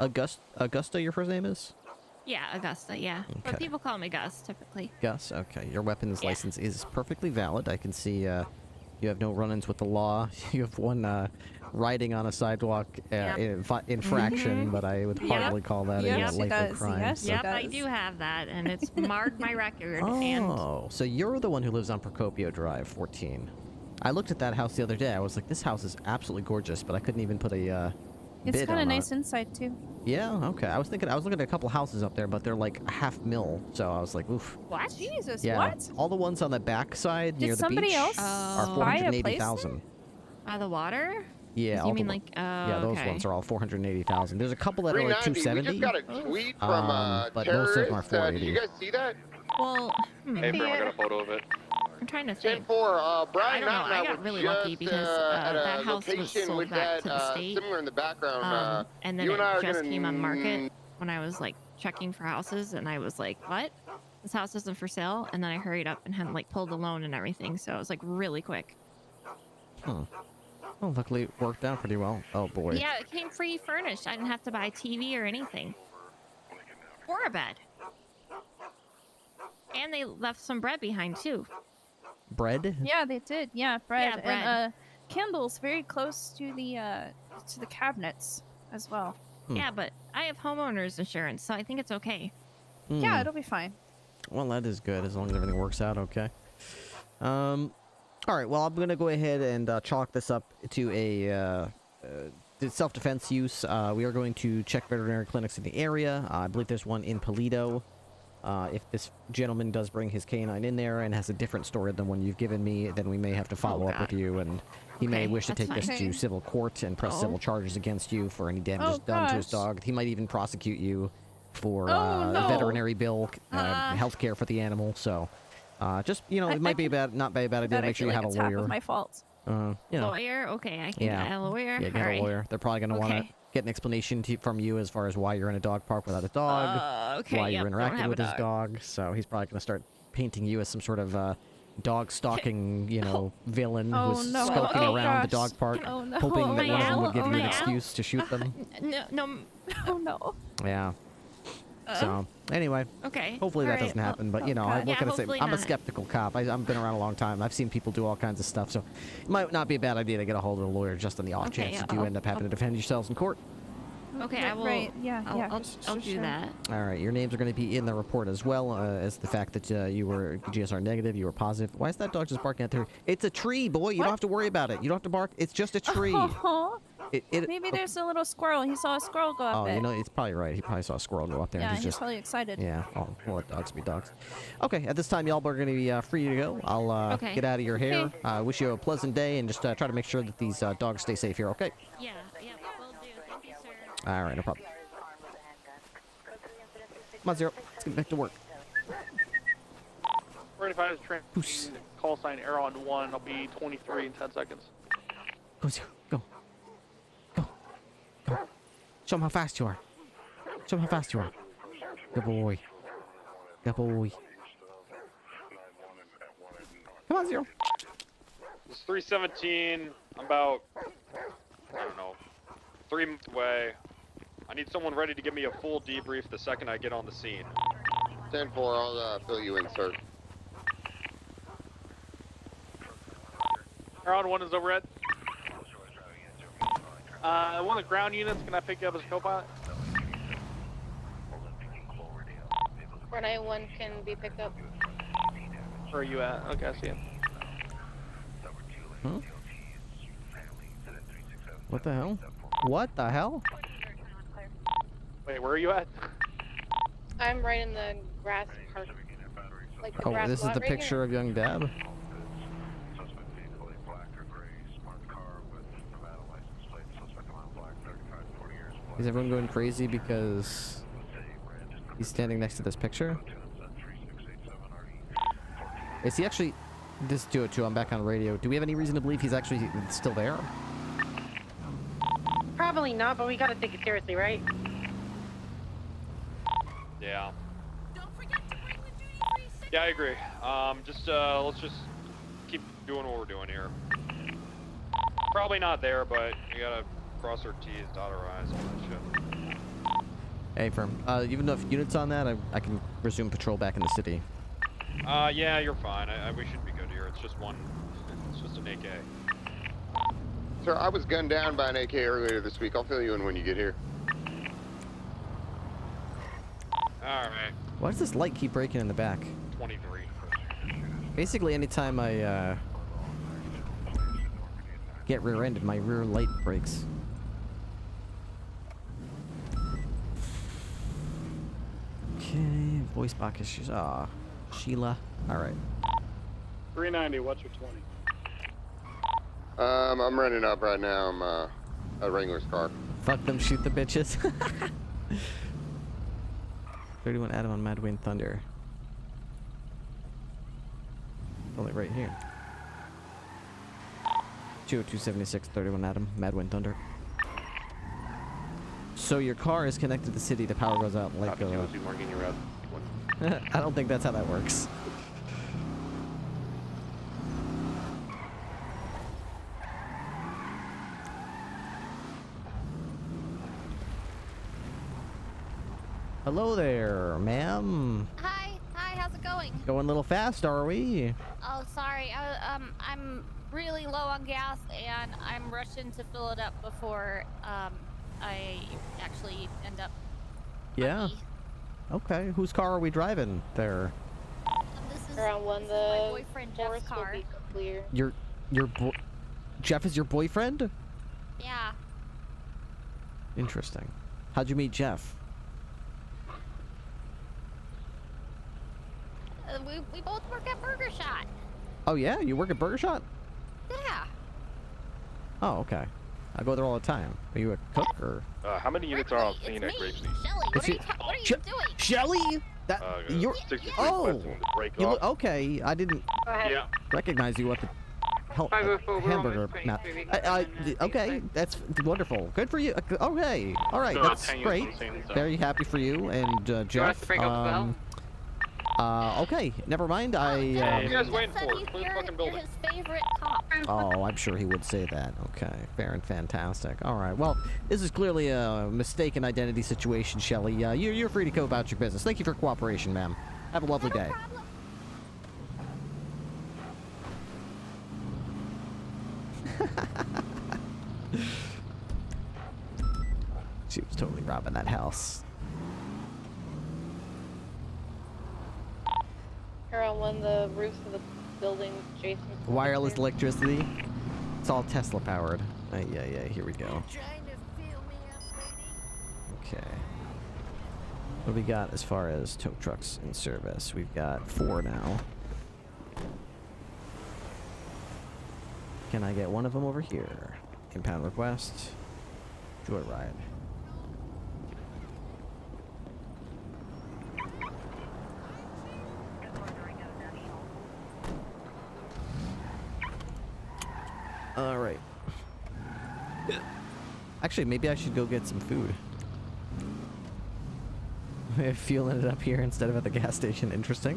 Augusta, your first name is? Yeah, Augusta. Yeah, but Okay. people call me Gus typically. Gus, okay. Your weapons Yeah. license is perfectly valid. I can see you have no run-ins with the law. You have one riding on a sidewalk infraction, but I would hardly call that a lethal crime. Yes, Yep, I do have that, and it's marred my record. Oh, so you're the one who lives on Procopio Drive, 14. I looked at that house the other day. I was like, this house is absolutely gorgeous, but I couldn't even put a It's bid kind of on nice it. inside too. Yeah, okay. I was looking at a couple houses up there, but they're like $500,000. So I was like, oof. What? Jesus, Yeah. what? All the ones on the back side near Did the somebody beach else are buy a place 480,000. By the water? Yeah, You all mean the, like, yeah, those okay. ones are all 480,000. There's a couple that are like 390. We 270. just got a tweet from but most of them are terrorist. 480. Did you guys see that? Well, Hey, Brim, I got a photo of it. I'm trying to think. 10-4, Brian I don't know. Matt and I I got were really just lucky because at a that house was location sold with back that to the state. similar in the background. And then you it and I are just gonna came on market when I was like checking for houses, and I was like, "What? This house isn't for sale." And then I hurried up and had like pulled the loan and everything, so it was like really quick. Huh. Well, luckily it worked out pretty well. Oh boy. Yeah, it came free furnished. I didn't have to buy TV or anything, or a bed. And they left some bread behind too. Bread? Yeah, they did. Yeah, bread. Yeah, bread. And candles very close to the cabinets as well. Yeah, but I have homeowners insurance, so I think it's okay. Yeah, it'll be fine. Well, that is good as long as everything works out okay. All right. Well, I'm gonna go ahead and chalk this up to a self-defense use. We are going to check veterinary clinics in the area. I believe there's one in Toledo. If this gentleman does bring his canine in there and has a different story than one you've given me, then we may have to follow up with you, and he may wish to take this to civil court and press civil charges against you for any damages done to his dog. He might even prosecute you for a veterinary bill, health care for the animal. So, just, you know, it might be not be a bad idea to make sure you have a lawyer. Half of my fault. You know. Lawyer? Okay, I can get a lawyer. Yeah, get a lawyer. They're probably going to want to get an explanation from you as far as why you're in a dog park without a dog, why you're interacting with his dog. So he's probably going to start painting you as some sort of dog stalking, you know, villain who's skulking around the dog park, hoping that one of them would give you an excuse to shoot them. No. Oh no. Yeah. So, anyway. Okay. Hopefully that doesn't happen, but, you know, what can I say? I'm a not. skeptical cop. I've been around a long time. I've seen people do all kinds of stuff, so it might not be a bad idea to get a hold of a lawyer just on the off chance you do end up having to defend yourselves in court. Okay, I will. Right. Yeah. I'll do that. All right, your names are going to be in the report as well as the fact that you were GSR negative, you were positive. Why is that dog just barking at the tree? It's a tree, boy. You don't have to worry about it. You don't have to bark. It's just a tree. Maybe there's a little squirrel. He saw a squirrel go up Oh, it. you know, it's probably right. He probably saw a squirrel go up there. Yeah, and he's just probably excited. Yeah. Oh, we'll let dogs be dogs. Okay, at this time, y'all are going to be free to go. I'll get out of your hair. Wish you a pleasant day, and just try to make sure that these dogs stay safe here, okay? Yeah, will do. Thank you, sir. All right, no problem. Come on, Zero. Let's get back to work. 45 is train. Call sign error on 1. I'll be 23 in 10 seconds. Go, Zero. Go. Go. Go. Show him how fast you are. Show him how fast you are. Good boy. Good boy. Come on, Zero. It's 317. I'm about, I don't know, 3 minutes away. I need someone ready to give me a full debrief the second I get on the scene. 10-4, I'll fill you in, sir. Around 1 is overhead. One of the ground units, can I pick you up as a co-pilot? 491 can be picked up. Where are you at? Okay, I see him. Huh? What the hell? What the hell? Wait, where are you at? I'm right in the grass park. Like the Oh, grass this is lot the right picture of young Dad? Is everyone going crazy because he's standing next to this picture? Is he actually... This do it too, I'm back on radio. Do we have any reason to believe he's actually still there? Probably not, but we gotta take it seriously, right? Yeah. Yeah, I agree. Let's just keep doing what we're doing here. Probably not there, but we gotta cross our T's, dot our I's, all that shit. Hey, firm. Even enough units on that, I can resume patrol back in the city. Yeah, you're fine. We should be good here. It's just an AK. Sir, I was gunned down by an AK earlier this week. I'll fill you in when you get here. Alright. Why does this light keep breaking in the back? 23. Basically, anytime I get rear-ended. My rear light breaks. Okay, voice box issues. Ah, Sheila. All right. 390, what's your 20? I'm running up right now. I'm a Wrangler's car. Fuck them, shoot the bitches. 31 Adam on Mad Wind Thunder. Only right here. 20276, 31 Adam, Mad Wind Thunder. So your car is connected to the city, the power goes out like marking your route. I don't think that's how that works. Hello there, ma'am. Hi, how's it going? Going a little fast, are we? Oh, sorry. I'm really low on gas, and I'm rushing to fill it up before I actually end up. Yeah. Okay. Whose car are we driving there? This is my boyfriend Jeff's car. Jeff is your boyfriend? Yeah. Interesting. How'd you meet Jeff? We both work at Burger Shot. Oh yeah, you work at Burger Shot? Yeah. Oh, okay. I go there all the time. Are you a cook or? How many units are on scene at Grapeseed? Shelly, what are you doing? Shelly? That you're. Oh. You look, okay. I didn't recognize you at the hamburger. Okay, that's wonderful. Good for you. Okay. All right. That's great. Very happy for you and Jeff. Okay, never mind. What are you guys waiting for? Clear the fucking building. His favorite cop. Oh, I'm sure he would say that. Okay, fair and fantastic. All right, well, this is clearly a mistaken identity situation, Shelley. You're free to go about your business. Thank you for your cooperation, ma'am. Have a lovely day. She was totally robbing that house. On one of the roofs of the building, Jason. Wireless electricity. It's all Tesla powered. Yeah, here we go. Okay. What do we got as far as tow trucks in service? We've got 4 now. Can I get one of them over here? Impound request. Joyride. All right. Actually, maybe I should go get some food. Fuel ended up here instead of at the gas station. Interesting.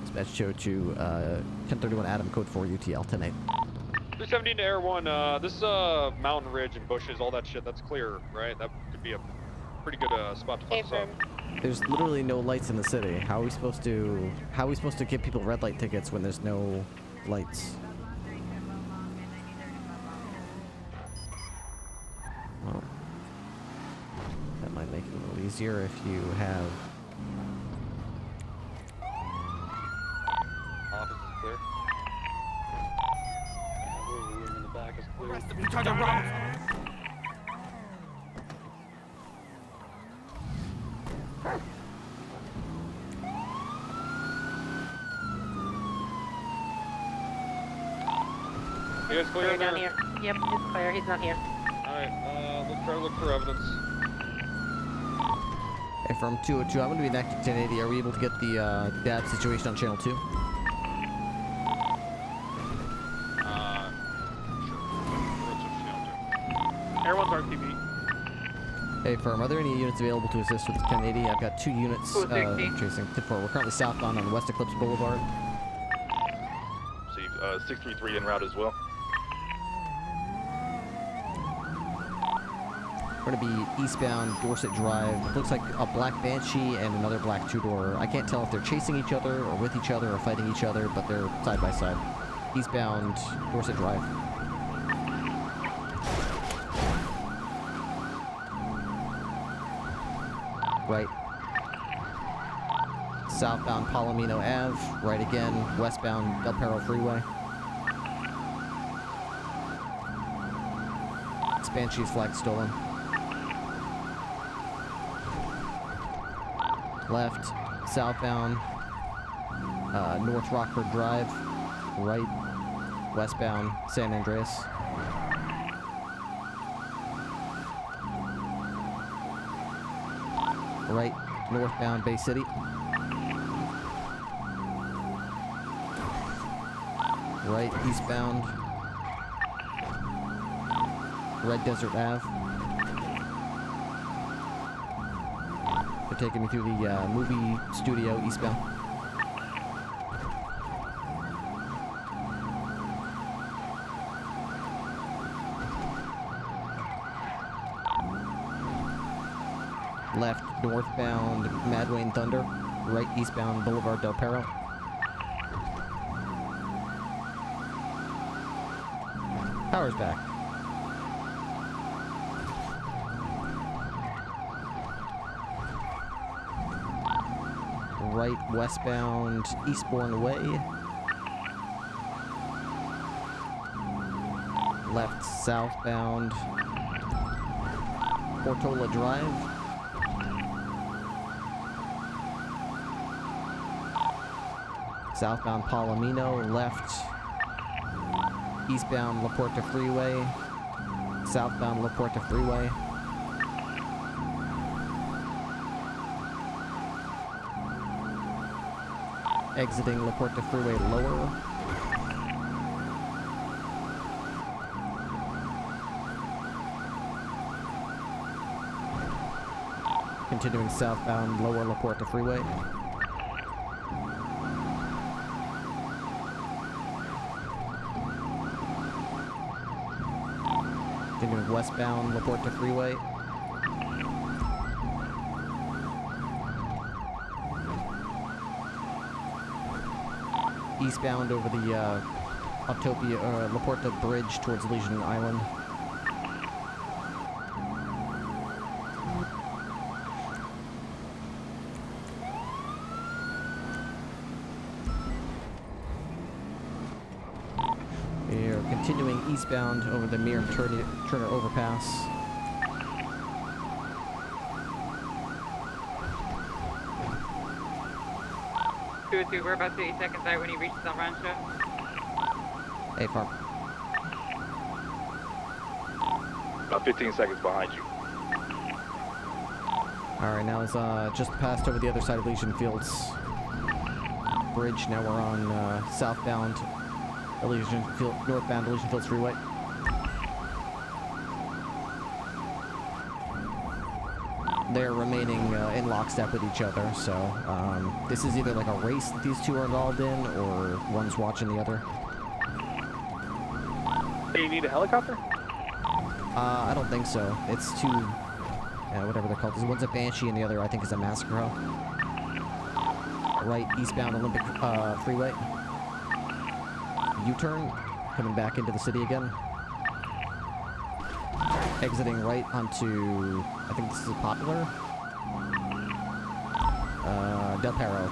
Dispatch show to 1031 Adam, code 4 UTL 108. 317 to Air 1. This mountain ridge and bushes, all that shit, that's clear, right? That could be a pretty good spot to fuck us up. There's literally no lights in the city. How are we supposed to give people red light tickets when there's no lights? Well, that might make it a little easier if you have. Office is clear. Room in the back is clear. Rest of each other, Rob. You guys clear in there? Here. Yep, it's clear. He's not here. Alright, let's try to look for evidence. Hey, from 202, I'm going to be in active 1080. Are we able to get the dab situation on channel 2? Sure. Everyone's RTV. Hey, firm, are there any units available to assist with the 1080? I've got 2 units chasing 10-4. We're currently southbound on West Eclipse Boulevard. See, 633 en route as well. We're going to be eastbound Dorset Drive. Looks like a black Banshee and another black 2-door. I can't tell if they're chasing each other or with each other or fighting each other, but they're side by side. Eastbound Dorset Drive. Right. Southbound Palomino Ave. Right again. Westbound Del Perro Freeway. Banshee's flag stolen. Left, southbound, North Rockford Drive. Right, westbound, San Andreas. Right, northbound, Bay City. Right, eastbound, Red Desert Ave. They're taking me through the movie studio eastbound. Left, northbound, Mad Wayne Thunder. Right, eastbound, Boulevard Del Perro. Power's back. Right, westbound, Eastbourne Way. Left, southbound, Portola Drive. Southbound Palomino, left, eastbound La Puerta Freeway, southbound La Puerta Freeway. Exiting La Puerta Freeway lower. Continuing southbound lower La Puerta Freeway. Continuing westbound La Puerta Freeway. Eastbound over the Autopia, La Puerta Bridge towards Legion Island. We are continuing eastbound over the Mir Turner Overpass. We're about 30 seconds out when he reaches El Rancho. Hey, Farm. About 15 seconds behind you. Alright, now it's just passed over the other side of Legion Fields Bridge. Now we're on southbound northbound Elysian Fields Freeway. They're remaining in lockstep with each other, so this is either like a race that these two are involved in, or one's watching the other. Hey, you need a helicopter? I don't think so. It's two, whatever they're called. One's a Banshee and the other, I think, is a Massacre. Right, eastbound Olympic Freeway. U-turn, coming back into the city again. Exiting right onto, I think this is Popular. Del Perro,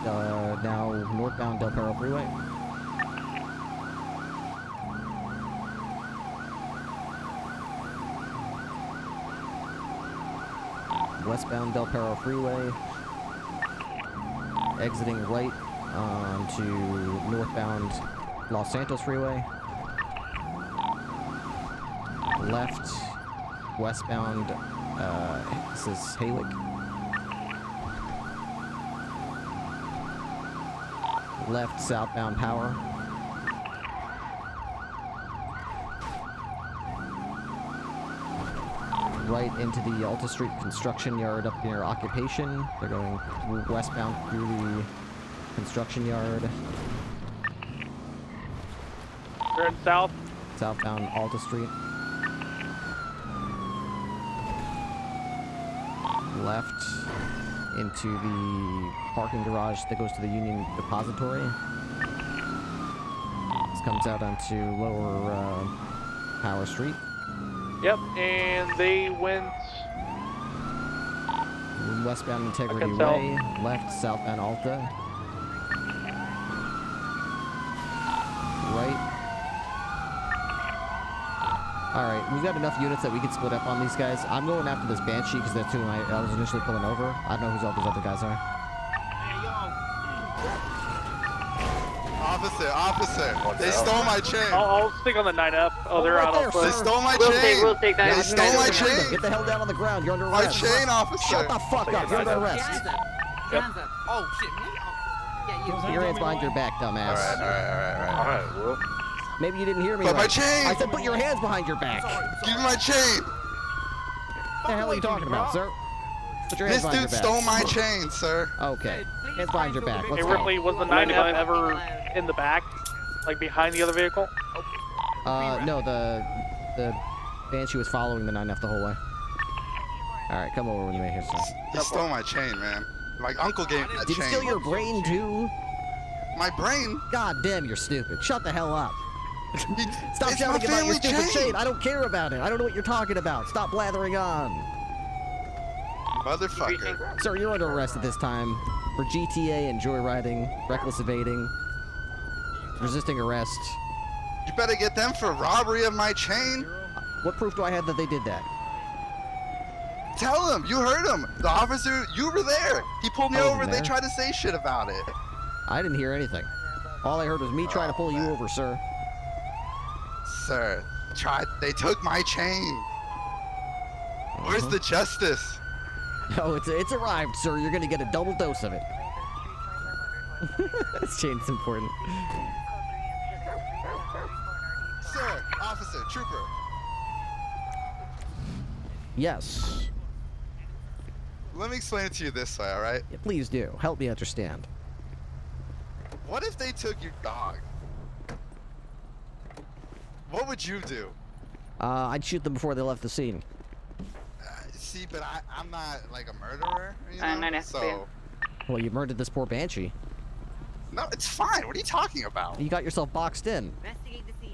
now northbound Del Perro Freeway. Westbound Del Perro Freeway. Exiting right onto northbound Los Santos Freeway. Left, westbound, this is Haywick. Left, southbound Power. Right into the Alta Street construction yard up near Occupation. They're going westbound through the construction yard. Turn south. Southbound Alta Street. Left into the parking garage that goes to the Union Depository. This comes out onto lower Power Street. Yep, and they went westbound Integrity Way, left southbound Alta. Right. Alright, we've got enough units that we can split up on these guys. I'm going after this Banshee because that's who I was initially pulling over. I don't know who all those other guys are. Officer, they stole my chain. I'll stick on the 9F. Oh, they're out on foot. They stole my chain. We'll take that. They stole my chain. Get the hell down on the ground. You're under My arrest. chain, officer. Shut the fuck up. You're under arrest. Oh, shit. Yeah, Your hands behind your back, dumbass. Alright, well. Maybe you didn't hear me Put right. my chain. I said put your hands behind your back. Give me my chain. What the hell are you talking about, sir? Put your hands This behind dude your back. stole my chain, sir. Okay. Hands behind your back. Let's Hey, go. Ripley, was the 9F ever in the back? Like behind the other vehicle? No, the Banshee was following the 9F the whole way. Alright, come over with me here, sir. He stole my chain, man. My uncle gave me that Did chain. he steal your brain, too? My brain? God damn, you're stupid. Shut the hell up. Stop It's shouting my about your family stupid chain. I don't care about it. I don't know what you're talking about. Stop blathering on. Motherfucker. Sir, you're under arrest at this time for GTA and joyriding, reckless evading, resisting arrest. You better get them for robbery of my chain. What proof do I have that they did that? Tell him. You heard him. The officer, you were there. He pulled me I wasn't over. They there. tried to say shit about it. I didn't hear anything. All I heard was me trying to pull you over, sir. Sir, they took my chain. Where's the justice? Oh, it's arrived, sir. You're gonna get a double dose of it. This chain's important. Sir, officer, trooper. Yes. Let me explain it to you this way, all right? Yeah, please do. Help me understand. What if they took your dog? What would you do? I'd shoot them before they left the scene. See, but I'm not like a murderer, you know? 9F, so, Well, you murdered this poor Banshee. no, it's fine. What are you talking about? You got yourself boxed in.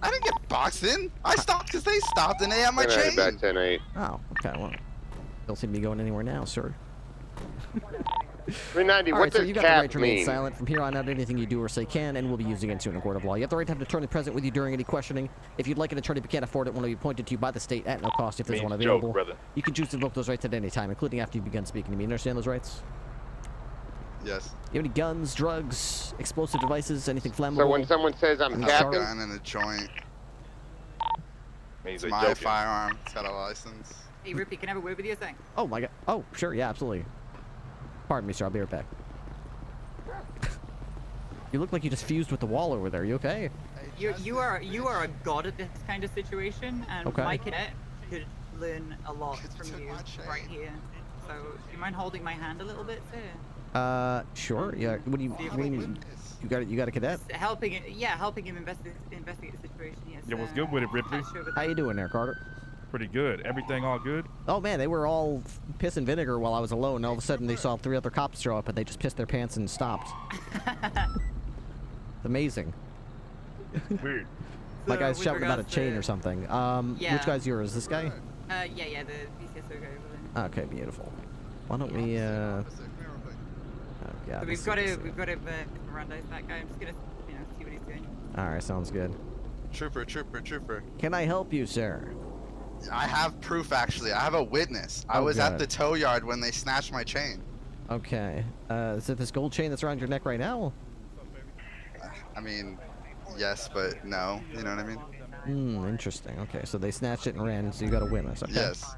I didn't get boxed in. I stopped because they stopped and they had my chain. Back 10-8. Oh, okay, well. Don't seem to be going anywhere now, sir. 390, All what right, sir, does you got the cap right to remain mean? silent. From here on out, anything you do or say can and will be used against you in a court of law. You have the right to have an attorney present with you during any questioning. If you'd like an attorney but can't afford it, one will be appointed to you by the state at no cost if there's one Means available. joke, brother. You can choose to invoke those rights at any time, including after you've begun speaking to me. You understand those rights? Yes. You have any guns, drugs, explosive devices, anything flammable? So when someone says I'm A captain, gun and a joint. Means It's they my joking. firearm. It's got a license. Hey, Ripley, can I have a word with you, thing? Oh my god. Oh, sure, yeah, absolutely. Pardon me, sir. I'll be right back. You look like you just fused with the wall over there. You okay? You are a god at this kind of situation, and Okay. my cadet could learn a lot from you right here. So, do you mind holding my hand a little bit, sir? Sure. Yeah. What do you mean? You got a cadet? Helping him investigate the situation. Yes. Yeah, what's good with it, Ripley? How you doing there, Carter? Pretty good. Everything all good? Oh man, they were all piss and vinegar while I was alone. All of a sudden, they saw 3 other cops show up, and they just pissed their pants and stopped. It's amazing. Weird. My guy's with shouting about a regards chain to- or something. Yeah. Which guy's yours? This guy? Yeah, the BCSO guy over there. Okay, beautiful. Why don't we? Oh god. So this we've got is- to Mirandize that guy. I'm just gonna see what he's doing. All right, sounds good. Trooper. Can I help you, sir? I have proof, actually. I have a witness. I Oh, was at good. the tow yard when they snatched my chain. Okay. Is it this gold chain that's around your neck right now? I mean, yes, but no. You know what I mean? Interesting. Okay, so they snatched it and ran, so you got a witness. Okay. Yes.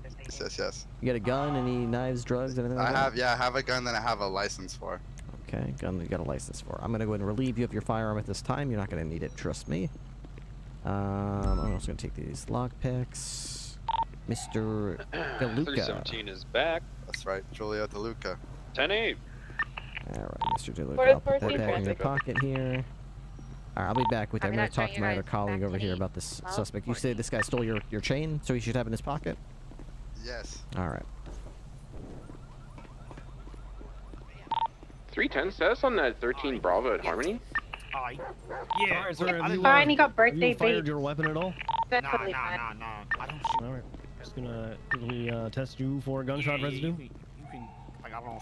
You got a gun, any knives, drugs, anything like I that? have, I have a gun that I have a license for. Okay, gun you got a license for. I'm gonna go ahead and relieve you of your firearm at this time. You're not gonna need it, trust me. I'm also gonna take these lockpicks. Mr. DeLuca. 317 is back. That's right, Julia DeLuca. 10-8. Alright, Mr. DeLuca. What I'll is put that first back in your name? pocket here. Alright, I'll be back with you. I'm I'm gonna not talk showing to my you other guys colleague back over to here me. about this Oh, suspect. You say this guy stole your chain, so he should have it in his pocket? Yes. Alright. 310 status on that 13 Bravo at Harmony? Yeah. Alright, sir, have you, Fine, he got have birthday you fired bait. your weapon at all? That's totally fine. I don't shoot. Alright. Just gonna quickly test you for gunshot residue.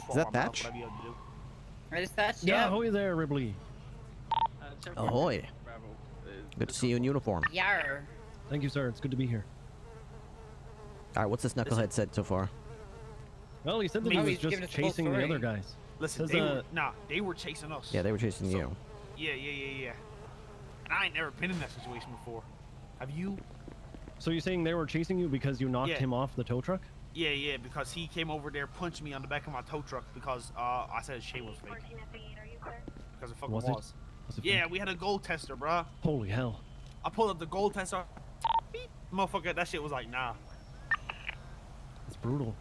Is that Thatch? Right, is that? Yeah, ahoy there, Ripley. Ahoy. Good to see you in uniform. Yar. Thank you, sir. It's good to be here. All right, what's this knucklehead said so far? Well, he said that he was just chasing the other guys. Listen, Says, they were chasing us. Yeah, they were chasing you. Yeah. And I ain't never been in that situation before. Have you? So you're saying they were chasing you because you knocked him off the tow truck? Yeah, because he came over there, punched me on the back of my tow truck because I said his chain was fake. Because it fucking was. Yeah, we had a gold tester, bruh. Holy hell. I pulled up the gold tester. Beep. Motherfucker, that shit was like, nah. It's brutal.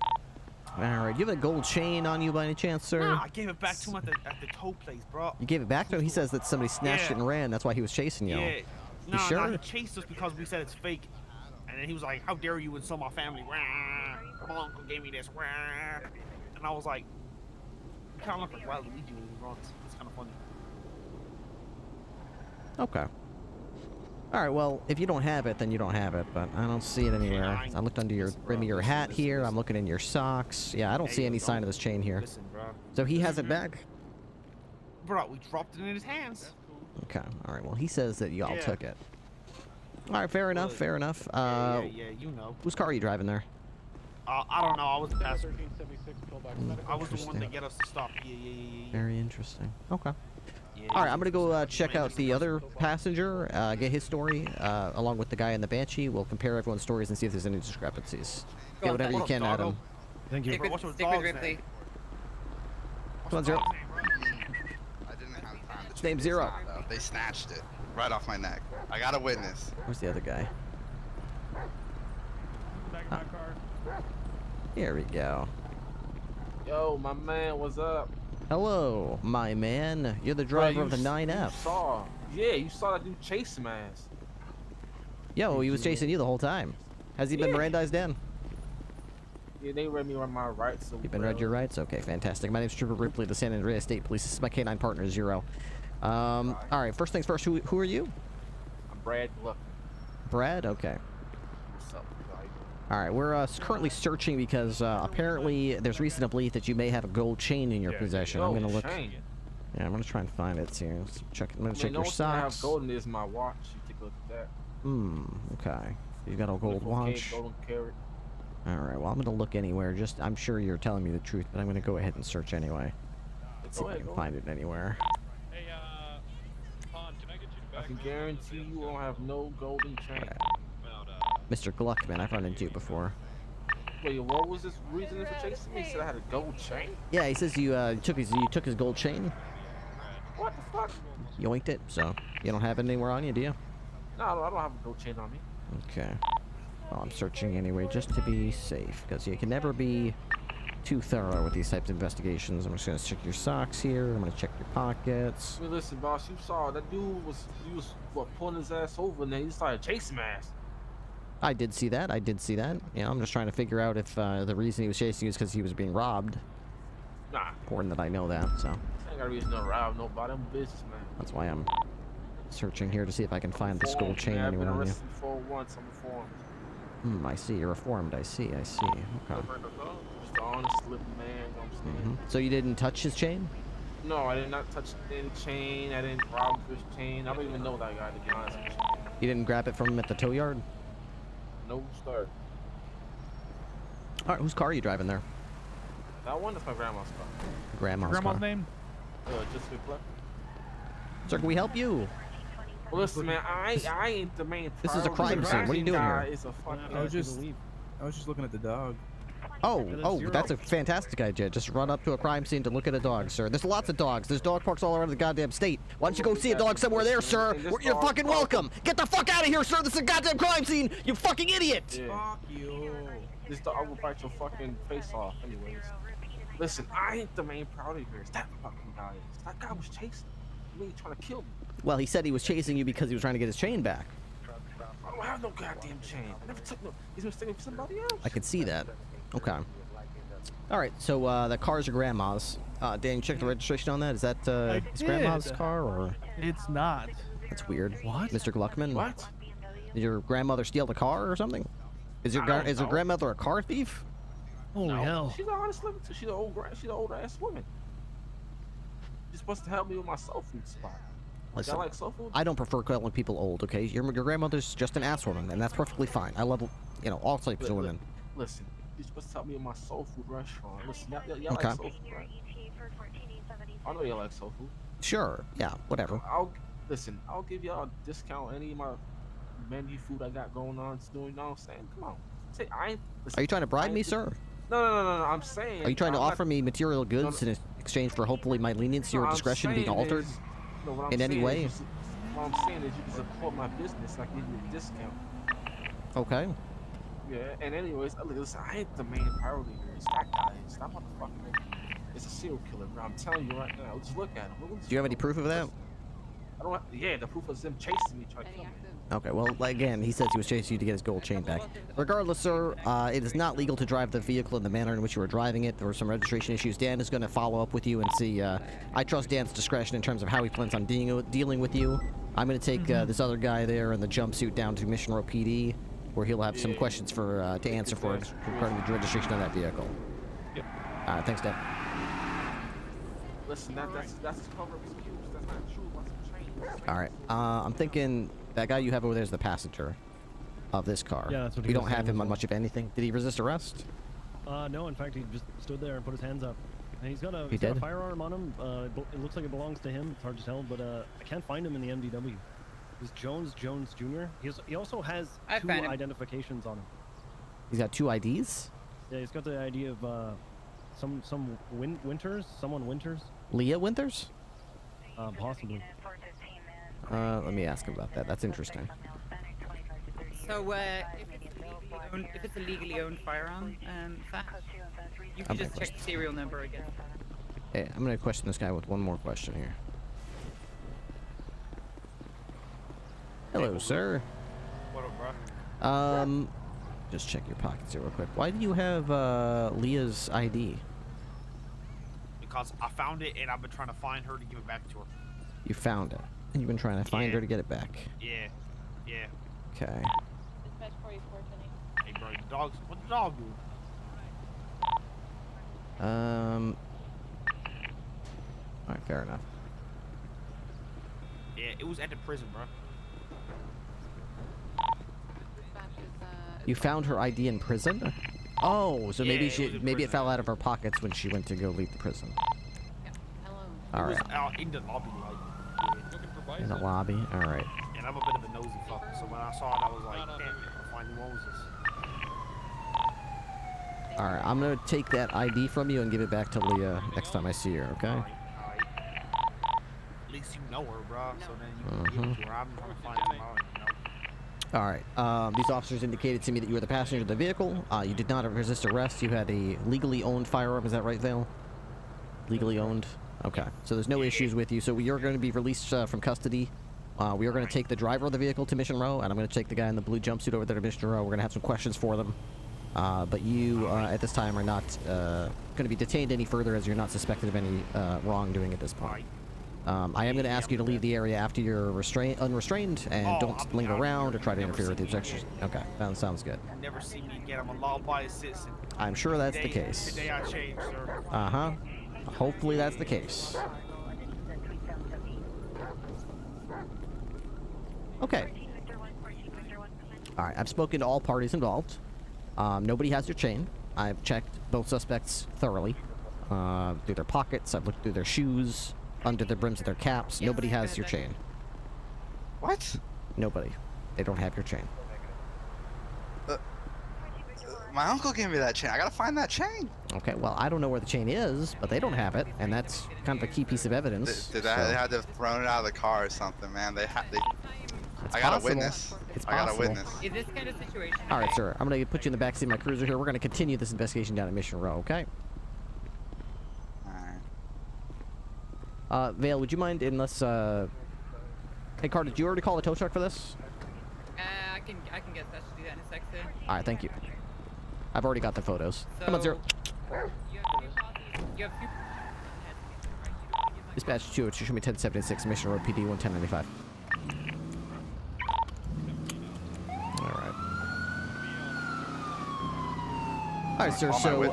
All right, you have a gold chain on you by any chance, sir? Nah, I gave it back to him at the tow place, bro. You gave it back to him? He says that somebody snatched it and ran. That's why he was chasing you. Yeah. You sure? Nah, he chased us because we said it's fake. And then he was like, how dare you insult my family? Rah. My uncle gave me this. Rah. And I was like, you kind of look like Wild Luigi when he runs. It's kind of funny. Okay. All right, well, if you don't have it, then you don't have it, but I don't see it anywhere. I looked under your rim of your hat here. I'm looking in your socks. Yeah, I don't see any sign of this chain here. Listen, bro. So he has it back? Bro, we dropped it in his hands. Okay, all right, well, he says that y'all took it. All right, fair enough, fair enough. Yeah, you know. Whose car are you driving there? I don't know. I was the passenger. I was the one to get us to stop. Yeah. Very interesting. Okay. All right, I'm gonna go check out the other passenger, get his story, along with the guy in the Banshee. We'll compare everyone's stories and see if there's any discrepancies. Get whatever you can, Adam. Thank you. Stick with Ripley. Come on, Zero. I didn't have time. It's name Zero. They snatched it right off my neck. I got a witness. Where's the other guy? Back in my car. Here we go. Yo, my man, what's up? Hello, my man. You're the driver of the 9F. You saw that dude chasing my ass. Yo, he was chasing you the whole time. Has he been Mirandized in? Yeah, they read me on my rights. So You've been read your rights? Okay, fantastic. My name's Trooper Ripley, the San Andreas State Police. This is my K9 partner, Zero. All right, first things first, who are you? I'm Brad Gluck. Brad? Okay. What's up, guys? All right, we're currently searching because apparently there's reason to believe that you may have a gold chain in your possession. I'm gonna look. Chain. Yeah, I'm gonna try and find it here. Let's check. I'm gonna check your I socks. have gold in this my watch. You take a look at that. Okay. You got a gold watch. Golden carrot. All right. Well, I'm gonna look anywhere. I'm sure you're telling me the truth, but I'm gonna go ahead and search anyway. Let's see if I can find it anywhere. Hey, Pond, can I get you back? I can guarantee you won't have no golden chain. Mr. Gluckman, I've run into you before. Wait, what was this reason for chasing me? He said I had a gold chain. Yeah, he says you took his gold chain. What the fuck? Yoinked it, so you don't have it anywhere on you, do you? No, I don't have a gold chain on me. Okay. Well, I'm searching anyway, just to be safe, because you can never be too thorough with these types of investigations. I'm just gonna check your socks here. I'm gonna check your pockets. I mean, listen, boss, you saw that dude was pulling his ass over, and then he started chasing my ass. I did see that. Yeah, I'm just trying to figure out if the reason he was chasing you is because he was being robbed. Nah. Important that I know that, so. I ain't got a reason to rob nobody. I'm a businessman. That's why I'm searching here to see if I can find this gold chain anywhere on you. I've been arrested for once. I'm reformed. I see. You're reformed. I see. Okay. Just an honest living man. You know what I'm saying? So you didn't touch his chain? No, I did not touch any chain. I didn't rob his chain. I don't even know that guy, to be honest with you. You didn't grab it from him at the tow yard? No, sir. All right, whose car are you driving there? That one is my grandma's car. Grandma's car. name? Just Ripley. Sir, can we help you? Well, listen, man, I ain't the main. This is a crime scene. What are you doing here? I was just looking at the dog. Oh, that's a fantastic idea. Just run up to a crime scene to look at a dog, sir. There's lots of dogs. There's dog parks all around the goddamn state. Why don't you go see a dog somewhere there, sir? You're fucking welcome. Get the fuck out of here, sir. This is a goddamn crime scene. You fucking idiot. Fuck you. This dog will bite your fucking face off, anyways. Listen, I ain't the main priority here. It's that fucking guy. That guy was chasing me, trying to kill me. Well, he said he was chasing you because he was trying to get his chain back. I don't have no goddamn chain. I never took no. He's mistaken for somebody else. I can see that. Okay. All right, so the car's your grandma's. Dan, you check the registration on that? Is that his grandma's car or? It's not. That's weird. What? Mr. Gluckman? What? Did your grandmother steal the car or something? Is your grandmother a car thief? Holy hell! She's an honest living too. She's an old ass woman. She's supposed to help me with my soul food spot. Listen, I like soul food. I don't prefer calling people old. Okay, your grandmother's just an ass woman, and that's perfectly fine. I love all types of women. Listen, you're supposed to tell me in my soul food restaurant. Listen, y'all Okay. like soul food, right? I know y'all like soul food. Sure. Yeah. Whatever. I'll give y'all a discount on any of my menu food I got going on. You know what I'm saying? Come on. Say, listen, Are you trying to bribe me, sir? No. I'm saying. Are you trying to offer me material goods in exchange for hopefully my leniency or discretion being altered in any way? What I'm saying is you can support my business. I give you a discount. Okay. Yeah. And anyways, listen, I ain't the main priority here. It's that guy. It's that motherfucker. It's a serial killer, bro. I'm telling you right now. Just look at him. Do you have any proof of that? I don't. Yeah, the proof is him chasing me, trying to kill me. Okay, well, again, he says he was chasing you to get his gold chain back. Regardless, sir, it is not legal to drive the vehicle in the manner in which you were driving it. There were some registration issues. Dan is going to follow up with you and see. I trust Dan's discretion in terms of how he plans on dealing with you. I'm going to take this other guy there in the jumpsuit down to Mission Row PD, where he'll have some questions for to answer for regarding the registration of that vehicle. Yep. All right, thanks, Dan. Listen, that's his cover of excuse. That's not true. All right, I'm thinking that guy you have over there is the passenger of this car. Yeah, that's what we don't have him on much of anything. Did he resist arrest? No, in fact, he just stood there and put his hands up. And he's got a firearm on him. It looks like it belongs to him. It's hard to tell, but I can't find him in the MDW. It's Jones Jr. He also has two identifications on him. He's got two IDs? Yeah, he's got the ID of someone Winters. Leah Winters? Possibly. Let me ask him about that. That's interesting. So, if it's a legally owned firearm, you can just check the serial number again. Hey, I'm gonna question this guy with one more question here. Hello, sir. What up, bro? Just check your pockets here real quick. Why do you have Leah's ID? Because I found it and I've been trying to find her to give it back to her. You found it, and you've been trying to find her to get it back. Yeah. Okay. Hey, bro, what the dog do? All right, fair enough. Yeah, it was at the prison, bro. You found her ID in prison? Oh, so maybe it fell out of her pockets when she went to go leave the prison. All right. It was out in the lobby, like. In the lobby. All right. And I'm a bit of a nosy fucker, so when I saw it, I was like, damn, I'm finding what was this? All right, I'm gonna take that ID from you and give it back to Leah next time I see her. Okay. All right. At least you know her, bro. So then you can give it to her. I'm trying to find her out. All right. These officers indicated to me that you were the passenger of the vehicle. You did not resist arrest. You had a legally owned firearm. Is that right, Vale? Legally owned. Okay. So there's no issues with you. So you're going to be released from custody. We are going to take the driver of the vehicle to Mission Row, and I'm going to take the guy in the blue jumpsuit over there to Mission Row. We're going to have some questions for them. But you, at this time, are not going to be detained any further, as you're not suspected of any wrongdoing at this point. I am going to ask you to leave the area after you're unrestrained, and don't linger around or try to interfere with the execution. Okay, that sounds good. Never see me again. I'm a law-abiding citizen. I'm sure that's the case. Today I changed, sir. Uh-huh. Hopefully that's the case. Okay. All right, I've spoken to all parties involved. Nobody has your chain. I've checked both suspects thoroughly. Through their pockets, I've looked through their shoes, under the brims of their caps. Nobody has your chain. What? Nobody. They don't have your chain. My uncle gave me that chain. I gotta find that chain. Okay, well, I don't know where the chain is, but they don't have it, and that's kind of a key piece of evidence. They had to have thrown it out of the car or something, man. I got a witness. It's I got a possible. witness. In this kind of situation. All right, sir. I'm going to put you in the backseat of my cruiser here. We're going to continue this investigation down at Mission Row, okay? Alright. Vale, would you mind, unless, Hey, Carter, did you already call the tow truck for this? I can get that. Should do that in a sec, sir. All right, thank you. I've already got the photos. Come on, Zero. You have two. Dispatch 2, it should show me 1076, Mission Road, PD 11095. Alright. Alright, sir, so,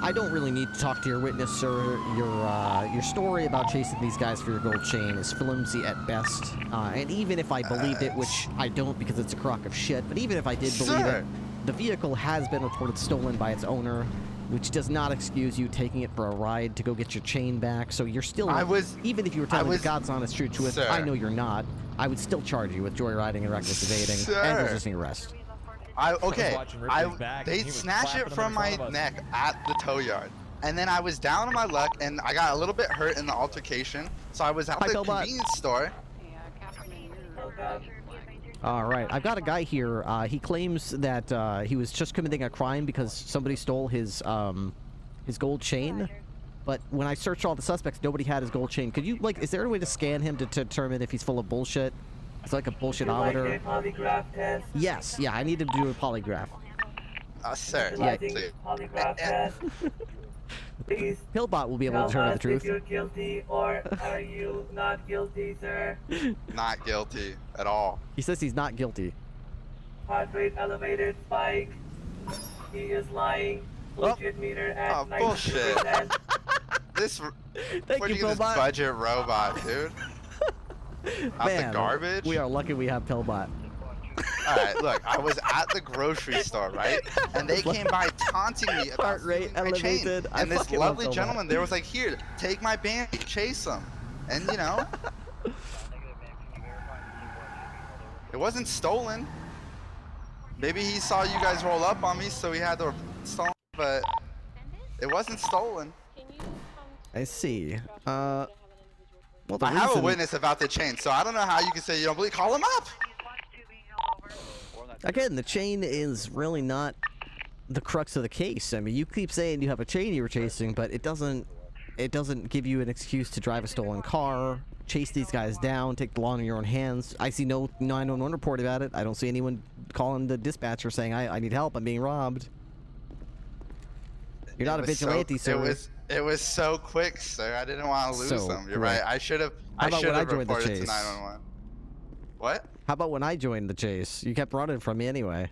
I don't really need to talk to your witness, sir. Your story about chasing these guys for your gold chain is flimsy at best. And even if I believed it, which I don't because it's a crock of shit, but even if I did believe it, the vehicle has been reported stolen by its owner, which does not excuse you taking it for a ride to go get your chain back. So you're still, even if you were telling the God's honest truth, which I know you're not, I would still charge you with joyriding and reckless evading and resisting arrest. They snatched it from my neck at the tow yard. And then I was down on my luck, and I got a little bit hurt in the altercation. So I was at the convenience store. All right, I've got a guy here. He claims that he was just committing a crime because somebody stole his gold chain. But when I searched all the suspects, nobody had his gold chain. Could you, like, is there a way to scan him to determine if he's full of bullshit? It's like a bullshit-ometer. Polygraph test? Yes, yeah, I need him to do a polygraph. Sir. Yeah. Polygraph test. Please. Pillbot will be able to determine the truth. If you're guilty or are you not guilty, sir? Not guilty at all. He says he's not guilty. Heart rate elevated spike. He is lying. Bullshit meter at 90%. Bullshit. This. Thank you, this budget robot, dude. Out the garbage. We are lucky we have Pillbot. Alright, look, I was at the grocery store, right? And they came by taunting me about heart rate elevated. And this lovely gentleman there was like, here, take my band, chase him. And you know, it wasn't stolen. Maybe he saw you guys roll up on me, so he had to stole, but it wasn't stolen. I see. Well, I have a witness about the chain, so I don't know how you can say you don't believe. Call him up. Again, the chain is really not the crux of the case. I mean, you keep saying you have a chain you were chasing, but it doesn't give you an excuse to drive a stolen car, chase these guys down, take the law in your own hands. I see no 911 report about it. I don't see anyone calling the dispatcher saying, I need help, I'm being robbed. You're not a vigilante, sir. It was so quick, sir. I didn't want to lose them. You're right. I should have reported to 911. What? How about when I joined the chase? You kept running from me anyway.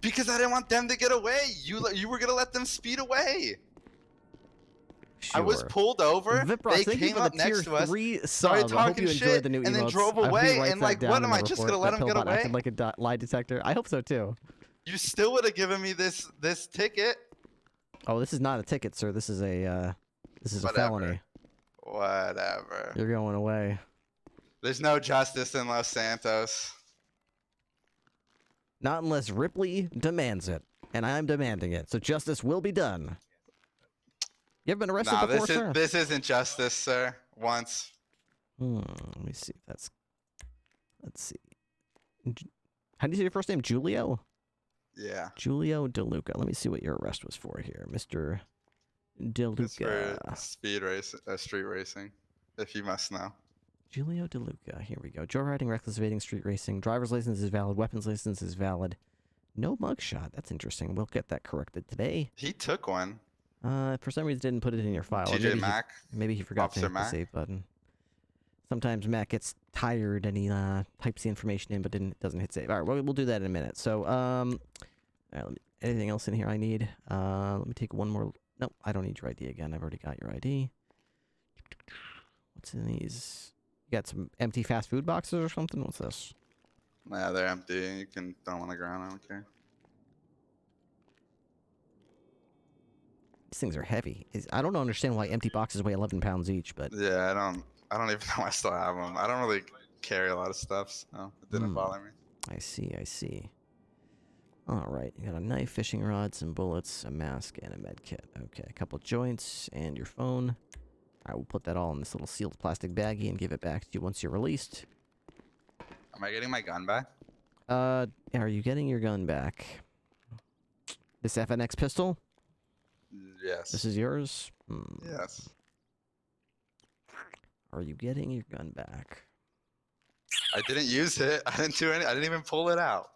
Because I didn't want them to get away. You were gonna let them speed away. Sure. I was pulled over. Vipros, they came up next to us, started talking shit, and then drove away. And like, what am I just gonna let them get away? Like a lie detector. I hope so too. You still would have given me this ticket. Oh, this is not a ticket, sir. This is a felony. Whatever. You're going away. There's no justice in Los Santos. Not unless Ripley demands it, and I'm demanding it. So justice will be done. You ever been arrested before, sir? This isn't justice, sir. Once. Let me see if that's. Let's see. How do you say your first name? Julio? Yeah. Julio DeLuca. Let me see what your arrest was for here, Mr. DeLuca. It's for speed race, street racing, if you must know. Julio DeLuca. Here we go. Joyriding, reckless evading, street racing. Driver's license is valid. Weapons license is valid. No mugshot. That's interesting. We'll get that corrected today. He took one. For some reason, didn't put it in your file. TJ Mac. Maybe he forgot to hit the save button. Sometimes Mac gets tired and he types the information in, but doesn't hit save. All right, we'll do that in a minute. So, all right, anything else in here I need? Let me take one more. Nope, I don't need your ID again. I've already got your ID. What's in these? You got some empty fast food boxes or something? What's this? Yeah, they're empty. You can throw them on the ground. I don't care. These things are heavy. I don't understand why empty boxes weigh 11 pounds each, but... Yeah, I don't even know I still have them. I don't really carry a lot of stuff, so it didn't bother me. I see. All right, you got a knife, fishing rod, some bullets, a mask, and a med kit. Okay, a couple joints, and your phone. All right, we'll put that all in this little sealed plastic baggie and give it back to you once you're released. Am I getting my gun back? Are you getting your gun back? This FNX pistol? Yes. This is yours? Yes. Are you getting your gun back? I didn't use it. I didn't do any. I didn't even pull it out.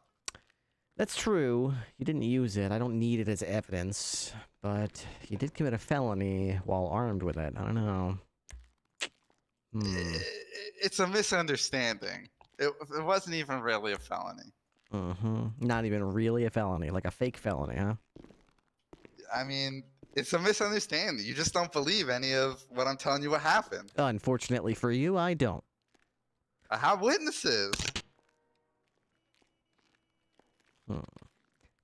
That's true. You didn't use it. I don't need it as evidence. But you did commit a felony while armed with it. I don't know. It's a misunderstanding. It wasn't even really a felony. Not even really a felony. Like a fake felony, huh? I mean, it's a misunderstanding. You just don't believe any of what I'm telling you what happened. Unfortunately for you, I don't. I have witnesses.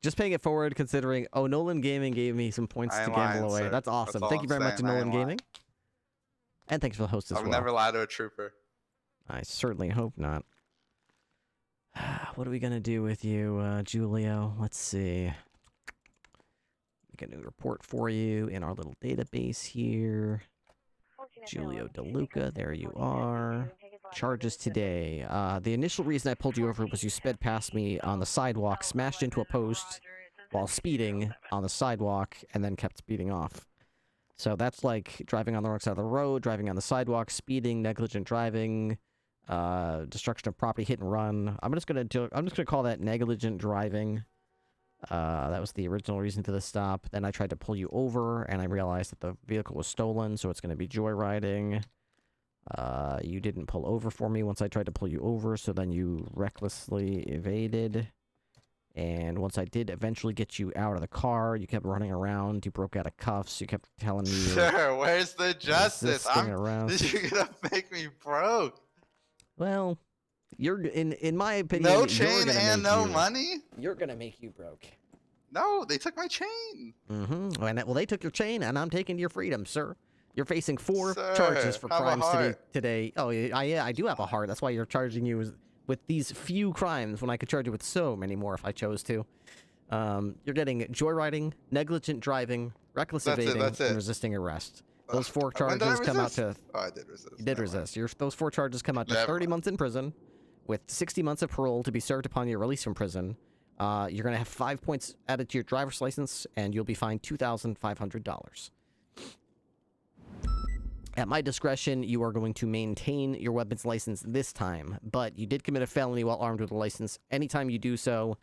just paying it forward, considering. Oh, Nolan Gaming gave me some points to gamble away. Sir. That's awesome. That's Thank you very much to Nolan Gaming. And thanks for the host as well. I'll never lie to a trooper. I certainly hope not. What are we gonna do with you, Julio? Let's see. Make a new report for you in our little database here. Julio DeLuca, there you are. Charges today. The initial reason I pulled you over was you sped past me on the sidewalk, smashed into a post while speeding on the sidewalk, and then kept speeding off. So that's like driving on the wrong side of the road, driving on the sidewalk, speeding, negligent driving, destruction of property, hit and run. I'm just gonna call that negligent driving. That was the original reason for the stop. Then I tried to pull you over, and I realized that the vehicle was stolen, so it's going to be joyriding. You didn't pull over for me once I tried to pull you over, so then you recklessly evaded. And once I did eventually get you out of the car, you kept running around. You broke out of cuffs. You kept telling me, Sir, where's the justice? Around. You're gonna make me broke. Well, you're in my opinion. No chain and no money. You're gonna make you broke. No, they took my chain. Mm-hmm. Well, they took your chain, and I'm taking your freedom, sir. You're facing 4 Sir, charges for have a crimes heart. today. Oh, yeah, I do have a heart. That's why you're charging you with these few crimes when I could charge you with so many more if I chose to. You're getting joyriding, negligent driving, reckless evading, and resisting arrest. Those 4 charges come out to... Oh, I did resist. You did resist. Those 4 charges come out to 30 months in prison, with 60 months of parole to be served upon your release from prison. You're going to have 5 points added to your driver's license, and you'll be fined $2,500. At my discretion, you are going to maintain your weapons license this time, but you did commit a felony while armed with a license. Anytime you do so,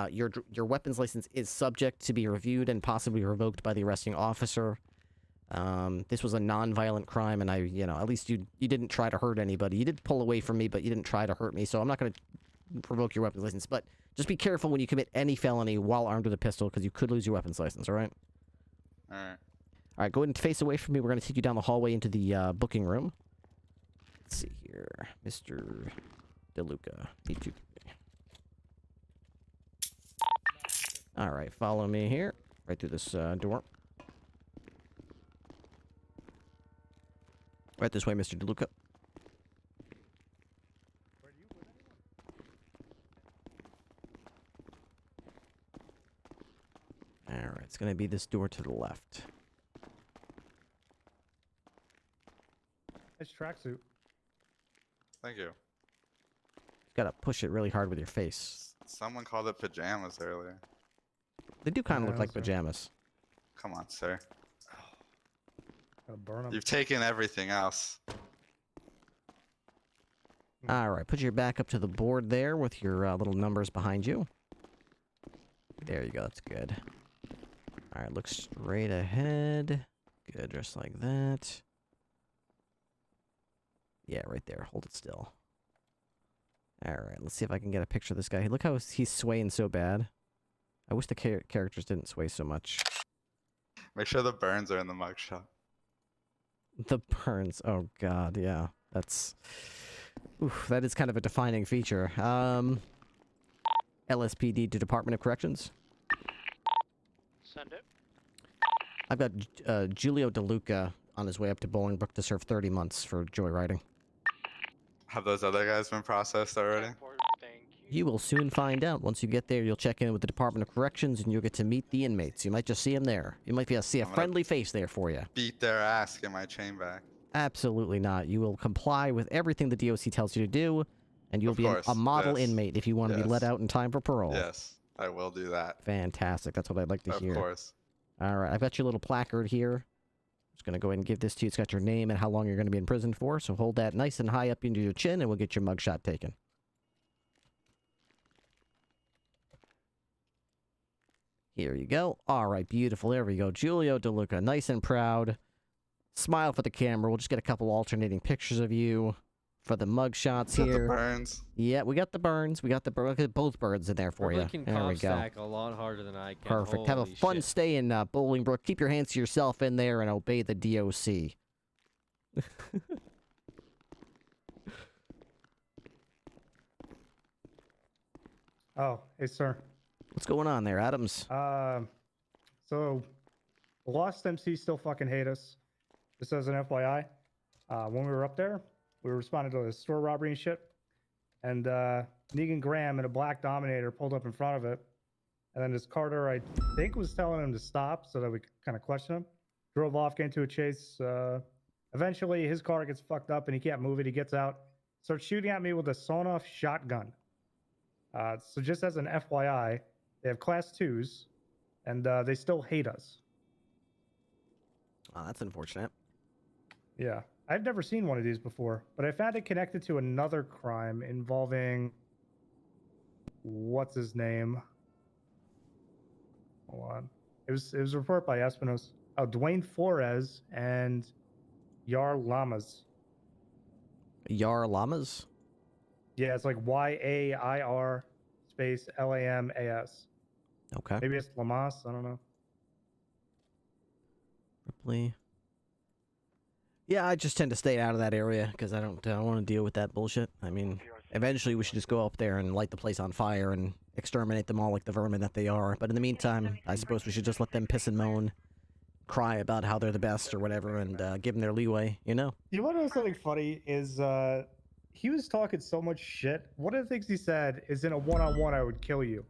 your weapons license is subject to be reviewed and possibly revoked by the arresting officer. This was a non-violent crime, and at least you didn't try to hurt anybody. You did pull away from me, but you didn't try to hurt me, so I'm not going to revoke your weapons license. But just be careful when you commit any felony while armed with a pistol, because you could lose your weapons license, all right? All right. All right, go ahead and face away from me. We're going to take you down the hallway into the booking room. Let's see here. Mr. DeLuca. All right, follow me here. Right through this door. Right this way, Mr. DeLuca. All right, it's going to be this door to the left. Nice tracksuit. Thank you. Gotta push it really hard with your face. Someone called it pajamas earlier. They do kind of look like pajamas. Come on, sir. Burn 'em. You've taken everything else. All right, put your back up to the board there with your little numbers behind you. There you go, that's good. All right, look straight ahead. Good, just like that. Yeah, right there. Hold it still. All right, let's see if I can get a picture of this guy. Look how he's swaying so bad. I wish the characters didn't sway so much. Make sure the burns are in the mugshot. The burns. Oh, God, yeah. That's... Oof, that is kind of a defining feature. LSPD to Department of Corrections. Send it. I've got Julio DeLuca on his way up to Bolingbrook to serve 30 months for joyriding. Have those other guys been processed already? You will soon find out. Once you get there, you'll check in with the Department of Corrections, and you'll get to meet the inmates. You might just see them there. You might see a friendly face there for you. Beat their ass, get my chain back. Absolutely not. You will comply with everything the DOC tells you to do, and you'll be a model inmate if you want to be let out in time for parole. Yes, I will do that. Fantastic. That's what I'd like to hear. Of course. All right, I've got your little placard here. Just going to go ahead and give this to you. It's got your name and how long you're going to be in prison for, so hold that nice and high up into your chin, and we'll get your mugshot taken. Here you go. All right, beautiful. There we go. Julio DeLuca, nice and proud. Smile for the camera. We'll just get a couple alternating pictures of you for the mug shots here. The burns. Yeah, we got the burns. We got both birds in there for you. There we go. A lot harder than I can. Perfect. Have a fun stay in Bolingbrook. Keep your hands to yourself in there and obey the DOC. Oh, hey, sir. What's going on there, Adams? So, Lost MC still fucking hate us. Just as an FYI, when we were up there, we were responding to the store robbery and shit. And Negan Graham in a black Dominator pulled up in front of it. And then this Carter, I think, was telling him to stop so that we could kind of question him. Drove off, get into a chase. Eventually, his car gets fucked up and he can't move it. He gets out, starts shooting at me with a sawn-off shotgun. So just as an FYI, they have class 2s, and they still hate us. Oh, that's unfortunate. Yeah. I've never seen one of these before, but I found it connected to another crime involving... What's his name? Hold on. It was a report by Espinosa. Oh, Dwayne Flores and Yar Lamas. Yar Lamas? Yeah, it's like Y-A-I-R space L-A-M-A-S. Okay. Maybe it's Lamas. I don't know. Ripley. Yeah, I just tend to stay out of that area because I don't want to deal with that bullshit. I mean, eventually we should just go up there and light the place on fire and exterminate them all like the vermin that they are. But in the meantime, I suppose we should just let them piss and moan, cry about how they're the best or whatever, and give them their leeway, you know? You want to know something funny is he was talking so much shit. One of the things he said is in a one-on-one I would kill you.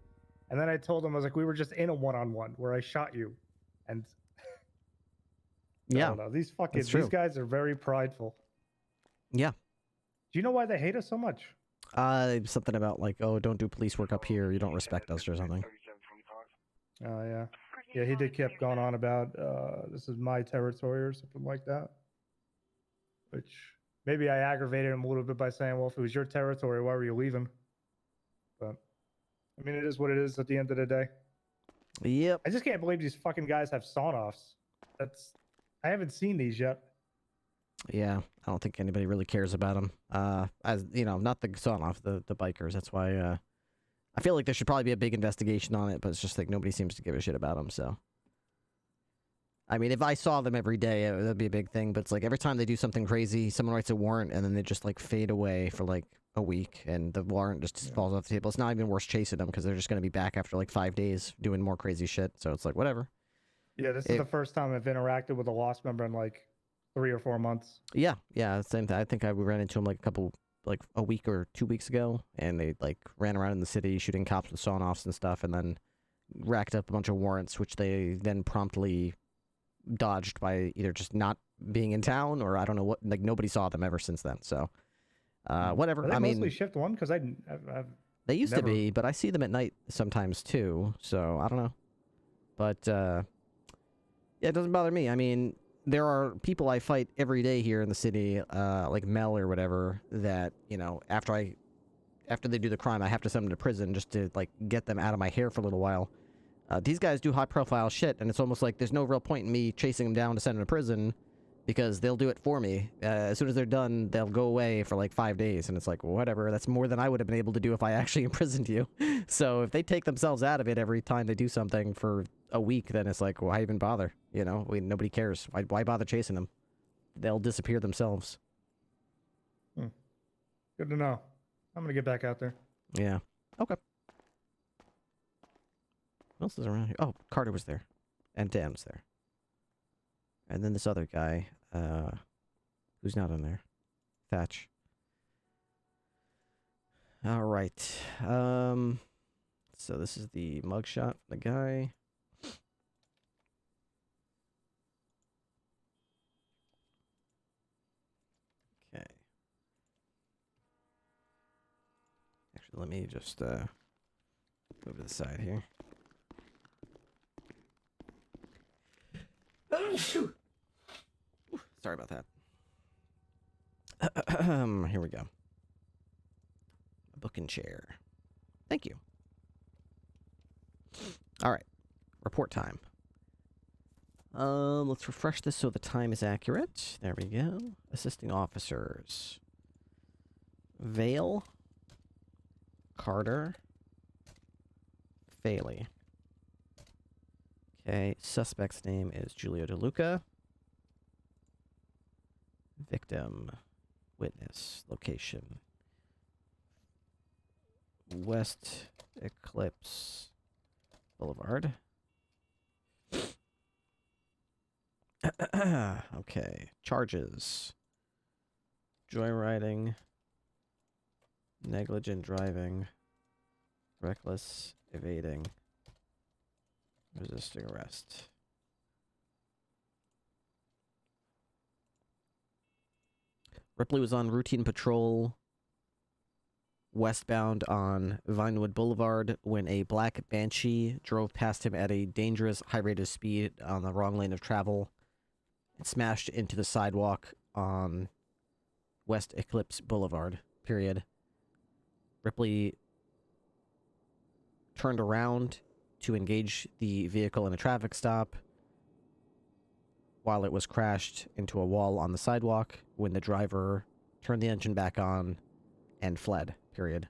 And then I told him, I was like, we were just in a one-on-one where I shot you. And yeah, I don't know. These guys are very prideful. Yeah. Do you know why they hate us so much? Something about like, oh, don't do police work up here. You don't respect us or something. Oh, yeah. Yeah, he did keep going on about this is my territory or something like that. Which maybe I aggravated him a little bit by saying, well, if it was your territory, why were you leaving? But I mean, it is what it is at the end of the day. Yep. I just can't believe these fucking guys have sawn-offs. I haven't seen these yet. Yeah, I don't think anybody really cares about them. As you know, not the sawn-off, the bikers. That's why I feel like there should probably be a big investigation on it, but it's just like nobody seems to give a shit about them. So, I mean, if I saw them every day, that'd be a big thing. But it's like every time they do something crazy, someone writes a warrant, and then they just like fade away for like a week, and the warrant just falls off the table. It's not even worth chasing them because they're just going to be back after like 5 days doing more crazy shit. So it's like whatever. Yeah, this is the first time I've interacted with a lost member in like 3 or 4 months. Yeah, same thing. I think I ran into him like a week or 2 weeks ago, and they like ran around in the city shooting cops with sawn-offs and stuff, and then racked up a bunch of warrants, which they then promptly dodged by either just not being in town or I don't know what. Like nobody saw them ever since then. So whatever. Are they I mean, mostly shift one because I've they used to be, but I see them at night sometimes too. So I don't know, but. Yeah, it doesn't bother me. I mean, there are people I fight every day here in the city, like Mel or whatever, that, you know, after they do the crime, I have to send them to prison just to, like, get them out of my hair for a little while. These guys do high-profile shit, and it's almost like there's no real point in me chasing them down to send them to prison because they'll do it for me. As soon as they're done, they'll go away for, like, 5 days, and it's like, well, whatever. That's more than I would have been able to do if I actually imprisoned you. So if they take themselves out of it every time they do something for a week, then it's like, why even bother? You know, nobody cares. Why bother chasing them? They'll disappear themselves. Good to know. I'm gonna get back out there. Yeah. Okay. What else is around here? Oh, Carter was there. And Dan was there. And then this other guy, who's not in there. Thatch. All right. So this is the mugshot, the guy. Okay. Actually, let me just go to the side here. Sorry about that. Here we go. A book and chair. Thank you. All right. Report time. Let's refresh this so the time is accurate. There we go. Assisting officers. Vale. Carter. Faley. Okay, suspect's name is Giulio DeLuca. Victim. Witness. Location. West Eclipse Boulevard. Okay, charges. Joyriding, negligent driving, reckless evading, resisting arrest. Ripley was on routine patrol westbound on Vinewood Boulevard when a black Banshee drove past him at a dangerous high rate of speed on the wrong lane of travel and smashed into the sidewalk on West Eclipse Boulevard, period. Ripley turned around to engage the vehicle in a traffic stop while it was crashed into a wall on the sidewalk when the driver turned the engine back on and fled, period.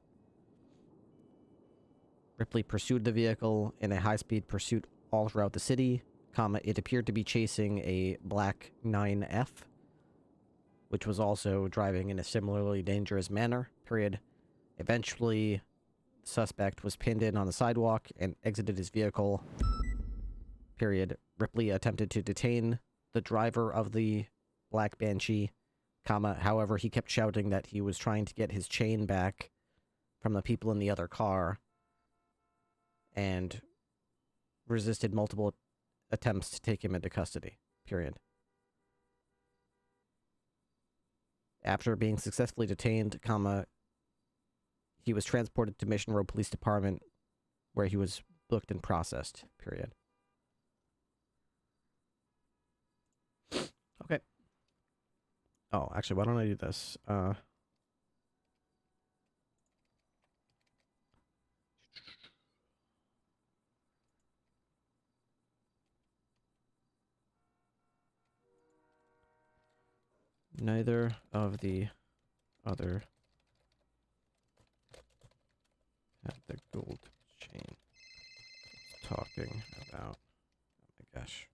Ripley pursued the vehicle in a high-speed pursuit all throughout the city, it appeared to be chasing a black 9F, which was also driving in a similarly dangerous manner, period. Eventually, the suspect was pinned in on the sidewalk and exited his vehicle, period. Ripley attempted to detain the driver of the black Banshee, however, he kept shouting that he was trying to get his chain back from the people in the other car and resisted multiple attempts to take him into custody, period. After being successfully detained, he was transported to Mission Road Police Department, where he was booked and processed, period. Okay. Oh, actually, why don't I do this? Neither of the other had the gold chain. Talking about, oh my gosh.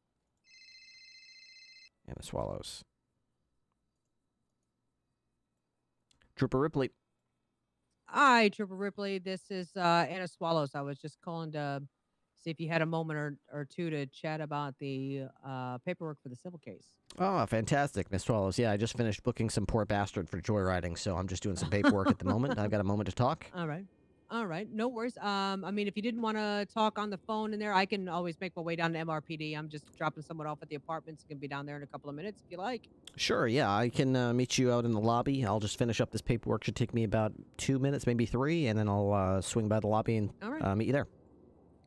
And the swallows. Trooper Ripley. Hi, Trooper Ripley. This is Anna Swallows. I was just calling to see if you had a moment or two to chat about the paperwork for the civil case. Oh, fantastic, Miss Swallows. Yeah, I just finished booking some poor bastard for joyriding, so I'm just doing some paperwork at the moment. I've got a moment to talk. All right. All right. No worries. I mean, if you didn't want to talk on the phone in there, I can always make my way down to MRPD. I'm just dropping someone off at the apartments. Going to be down there in a couple of minutes if you like. Sure, yeah, I can meet you out in the lobby. I'll just finish up this paperwork. Should take me about 2 minutes, maybe 3, and then I'll swing by the lobby and meet you there.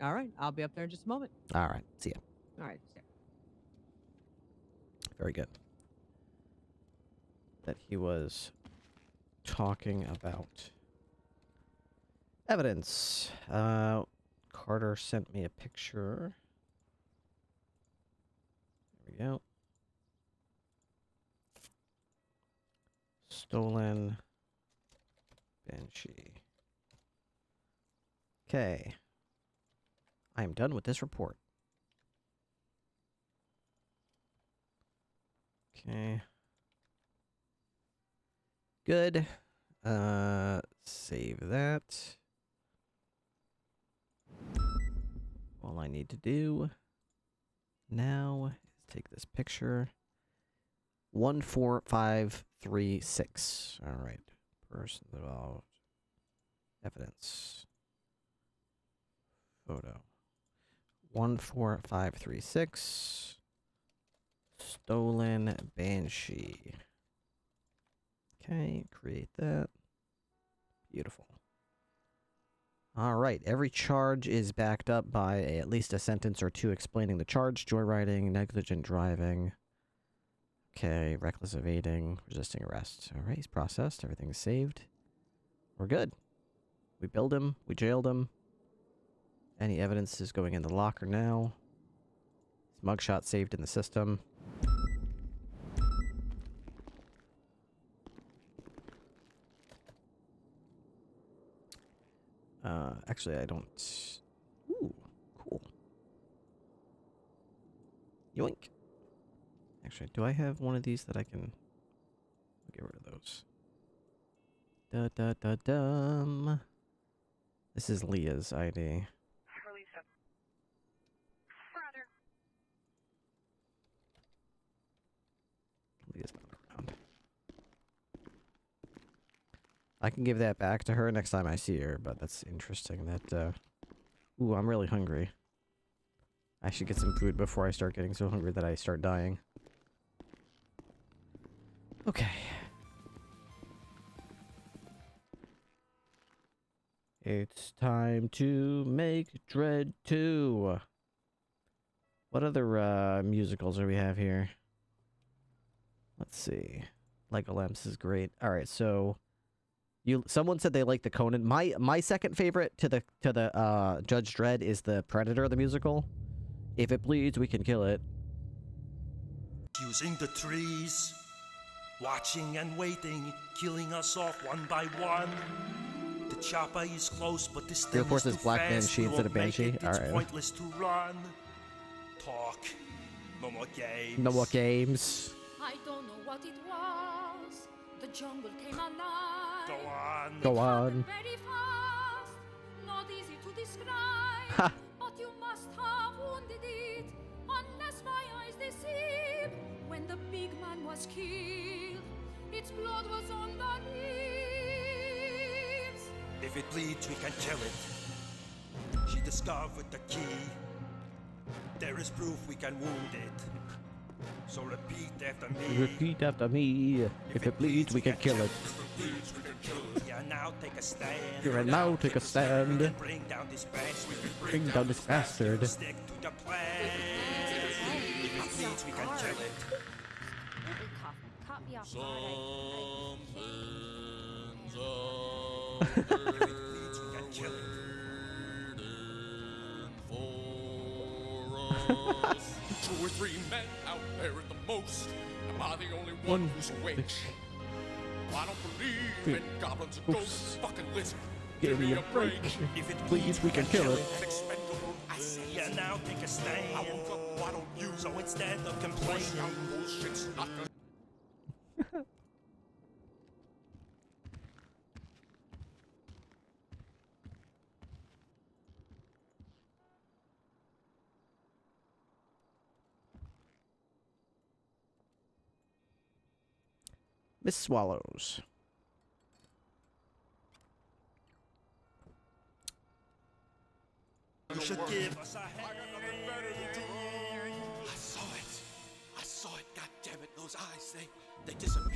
All right. I'll be up there in just a moment. All right. See ya. All right. See ya. Very good. That he was talking about evidence. Carter sent me a picture. There we go. Stolen Banshee. Okay. I am done with this report. Okay. Good. Save that. All I need to do now is take this picture. 14536. All right. Person involved. Evidence. Photo. 14536. Stolen Banshee. Okay, create that. Beautiful. All right, every charge is backed up by at least a sentence or two explaining the charge. Joyriding, negligent driving. Okay, reckless evading, resisting arrest. All right, he's processed. Everything's saved. We're good. We billed him. We jailed him. Any evidence is going in the locker now. His mugshot saved in the system. Actually, I don't... Ooh, cool. Yoink. Actually, do I have one of these that I can... I'll get rid of those. Da-da-da-dum. This is Leah's ID. I can give that back to her next time I see her, but that's interesting that, ooh, I'm really hungry. I should get some food before I start getting so hungry that I start dying. Okay. It's time to make Dread 2. What other musicals do we have here? Let's see. Legolamps is great. All right, so someone said they like the Conan. My second favorite to the Judge Dredd is the Predator the musical. If it bleeds, we can kill it. Using the trees, watching and waiting, killing us off one by one. The chopper is close, but this thing of course, is it's too Black fast. Banshee We instead won't of make Banshee. it. All It's right. pointless to run. Talk. No more games. No more games. I don't know what it was. The jungle came alive. Go on. Go on. Very fast. Not easy to describe. Ha. But you must have wounded it. Unless my eyes deceive. When the big man was killed, its blood was on the leaves. If it bleeds, we can kill it. She discovered the key. There is proof we can wound it. So repeat after me. Repeat after me. If it bleeds, we can kill it. Yeah, now take a stand. Here and now, take a stand. Bring down this bastard. Bring down this bastard. Stick to the plan. If it bleeds, we can kill it. Caught me off guard. If it bleeds, we can kill it. 2 or 3 men out there at the most. Am I the only one who's awake? I don't believe in goblins and ghosts. Fucking listen. Give me a break. If it bleeds, we can kill it. Expendable assets. Yeah, now take a stand. I woke up, why don't you? So instead of complaining, bullshit's not gonna. Miss Swallows. You should give us a hand. I saw it. I saw it. God damn it. Those eyes, they disappeared.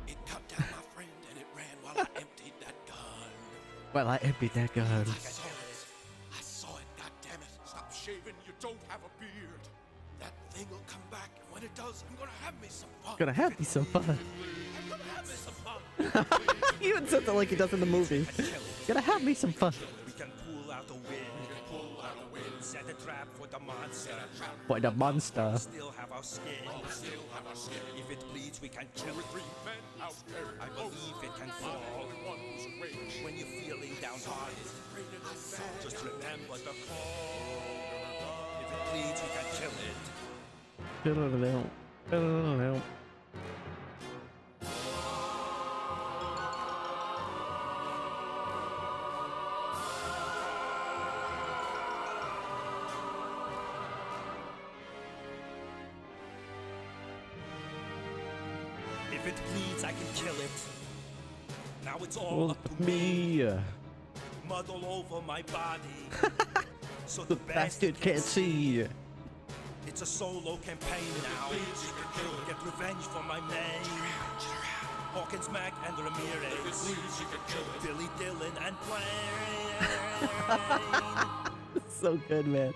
It cut down my friend and it ran while I emptied that gun. Well, I emptied that gun. I saw it. God damn it. Stop shaving. You don't have a beard. That thing will come back, and when it does, I'm gonna have me some fun. Gonna have me some fun. I'm gonna have me some fun. He even said that like he does in the movie. Gonna have me some fun. We can pull out the wind. Set a trap for the monster. Boy, the monster. Still have our skin. If it bleeds, we can kill it. I believe it can fall. When you're feeling downhearted, just remember the call. If it bleeds, we can kill it. If it bleeds, I can kill it. Now it's all up to me. Muddle over my body. So The bastard can't see. It's a solo campaign now. Get revenge for my name. Hawkins, Mac, and Ramirez. Billy Dillon and Blaine. So good, man.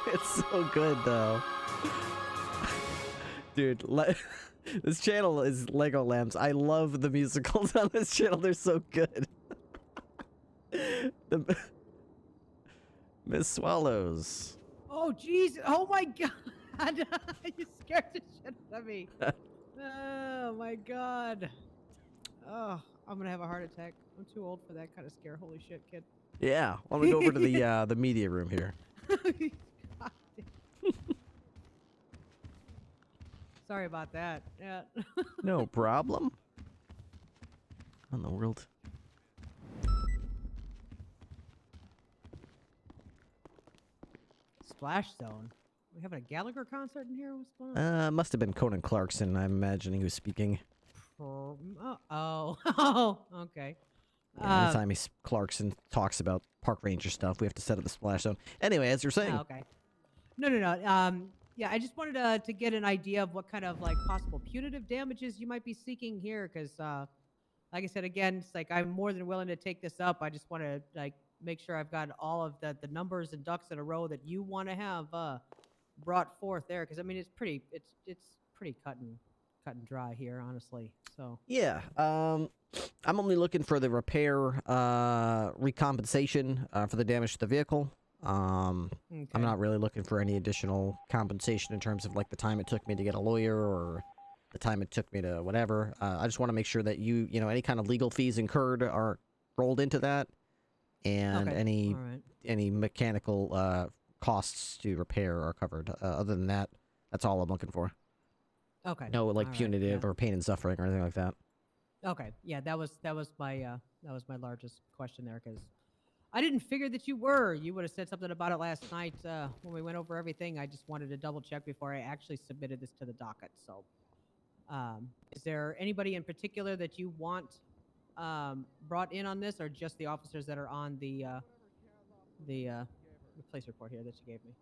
It's so good, though. Dude, this channel is Lego Lamps. I love the musicals on this channel. They're so good. Miss Swallows. Oh, jeez. Oh, my God. You scared the shit out of me. Oh, my God. Oh, I'm going to have a heart attack. I'm too old for that kind of scare. Holy shit, kid. Yeah, why don't we go over to the media room here? Sorry about that. Yeah. No problem. What in the world? splash zone. We having a Gallagher concert in here? What's going on? Must have been Conan Clarkson. I'm imagining he was speaking. Oh, okay. Yeah, anytime Clarkson talks about park ranger stuff, we have to set up the splash zone. Anyway, as you're saying. Okay. No. Yeah, I just wanted to get an idea of what kind of like possible punitive damages you might be seeking here, because, like I said again, it's like I'm more than willing to take this up. I just want to like make sure I've got all of the numbers and ducks in a row that you want to have brought forth there, because I mean it's pretty cut and dry here, honestly. So yeah, I'm only looking for the repair recompensation for the damage to the vehicle. I'm not really looking for any additional compensation in terms of like the time it took me to get a lawyer or the time it took me to whatever. I just want to make sure that you know any kind of legal fees incurred are rolled into that, and any mechanical costs to repair are covered. Other than that, that's all I'm looking for. Okay. No like punitive or pain and suffering or anything like that. Okay. Yeah, that was my largest question there, because I didn't figure that you were. You would have said something about it last night when we went over everything. I just wanted to double check before I actually submitted this to the docket. So, is there anybody in particular that you want brought in on this, or just the officers that are on the police report here that you gave me?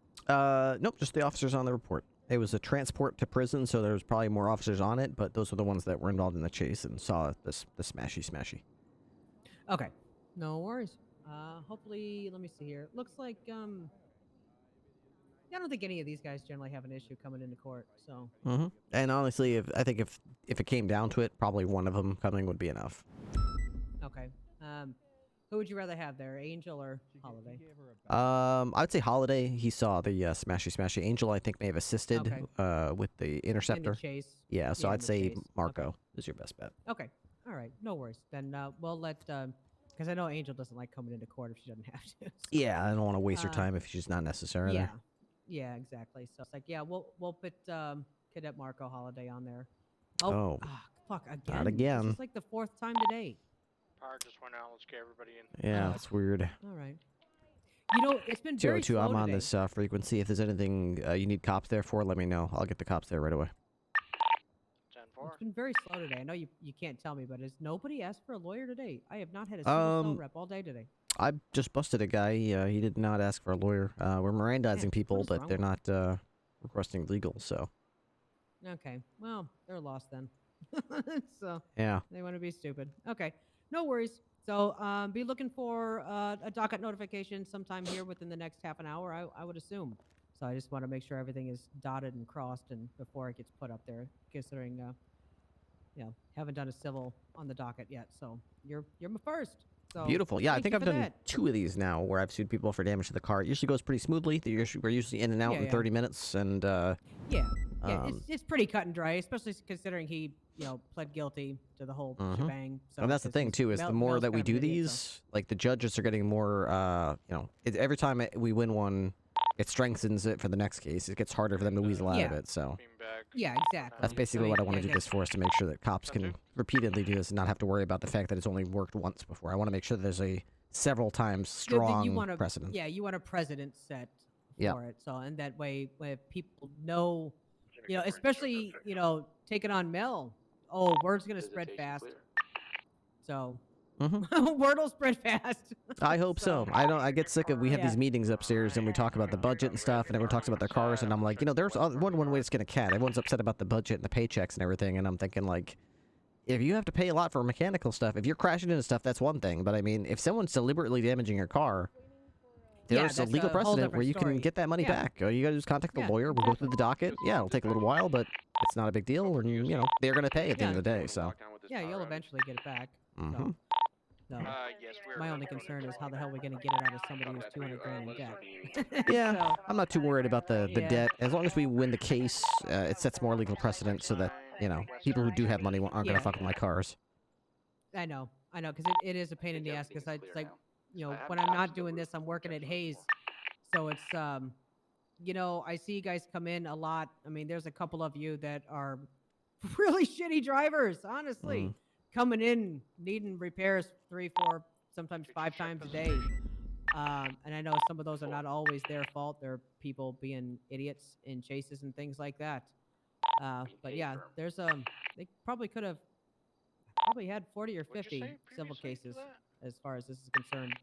Nope, just the officers on the report. It was a transport to prison, so there was probably more officers on it, but those were the ones that were involved in the chase and saw the smashy. Okay, no worries. Hopefully, let me see here. Looks like I don't think any of these guys generally have an issue coming into court. So. And honestly, I think if it came down to it, probably one of them coming would be enough. Okay. Who would you rather have there, Angel or Holiday? I'd say Holiday. He saw the smashy. Angel, I think, may have assisted with the interceptor. In the chase. Yeah, so I'd say Marco is your best bet. Okay. All right. No worries. Then we'll let because I know Angel doesn't like coming into court if she doesn't have to. So. Yeah, I don't want to waste her time if she's not necessary. Yeah. There. Yeah, exactly. So it's like, yeah, we'll put Cadet Marco Holiday on there. Fuck again. Not again. This is like the 4th time today. Power just went out. Let's get everybody in. Yeah, that's weird. All right. You know, it's been very 202, slow I'm on today. this frequency. If there's anything you need cops there for, let me know. I'll get the cops there right away. It's been very slow today. I know you can't tell me, but has nobody asked for a lawyer today? I have not had a single cell rep all day today. I just busted a guy. He did not ask for a lawyer. We're Mirandizing people, but they're not requesting legal, so. Okay. Well, they're lost then. So. Yeah. They want to be stupid. Okay. No worries. So be looking for a docket notification sometime here within the next half an hour, I would assume. So I just want to make sure everything is dotted and crossed and before it gets put up there, considering, haven't done a civil on the docket yet. So you're my first. So beautiful. Yeah, I think I've done 2 of these now where I've sued people for damage to the car. It usually goes pretty smoothly. We're usually in and out in 30 minutes, and it's pretty cut and dry, especially considering he pled guilty to the whole shebang. So and that's the thing too, is the more that we do these, like the judges are getting more. Every time we win one, it strengthens it for the next case. It gets harder for them to weasel out of it. So. Yeah, exactly. That's basically what I want to do this for, is to make sure that cops can repeatedly do this and not have to worry about the fact that it's only worked once before. I want to make sure that there's a several times strong precedent. Yeah, you want a precedent set for it. So, and that way, when people know, especially, taking on Mel, word's going to spread fast. So, word will spread fast. I hope so. I get sick of, we have these meetings upstairs and we talk about the budget and stuff, and everyone talks about their cars, and I'm like, there's one way to skin a cat. Everyone's upset about the budget and the paychecks and everything, and I'm thinking, like, if you have to pay a lot for mechanical stuff, if you're crashing into stuff, that's one thing. But I mean, if someone's deliberately damaging your car, there's a legal precedent where you can get that money back. You gotta just contact the lawyer. We'll go through the docket. Yeah, it'll take a little while, but it's not a big deal. And they're gonna pay at the end of the day. So. Yeah, you'll eventually get it back. So, my only concern is how the hell are we going to get it out of somebody who's 200 grand in debt. Yeah, So, I'm not too worried about the debt. As long as we win the case, it sets more legal precedent so that, people who do have money aren't going to fuck with my cars. I know, because it is a pain in the ass, because it's like, when I'm not doing this, I'm working at Hayes. So it's, I see you guys come in a lot. I mean, there's a couple of you that are really shitty drivers, honestly. Coming in, needing repairs 3, 4, sometimes 5 times a day. And I know some of those are not always their fault. They're people being idiots in chases and things like that. But yeah, there's they probably could have had 40 or 50 civil cases as far as this is concerned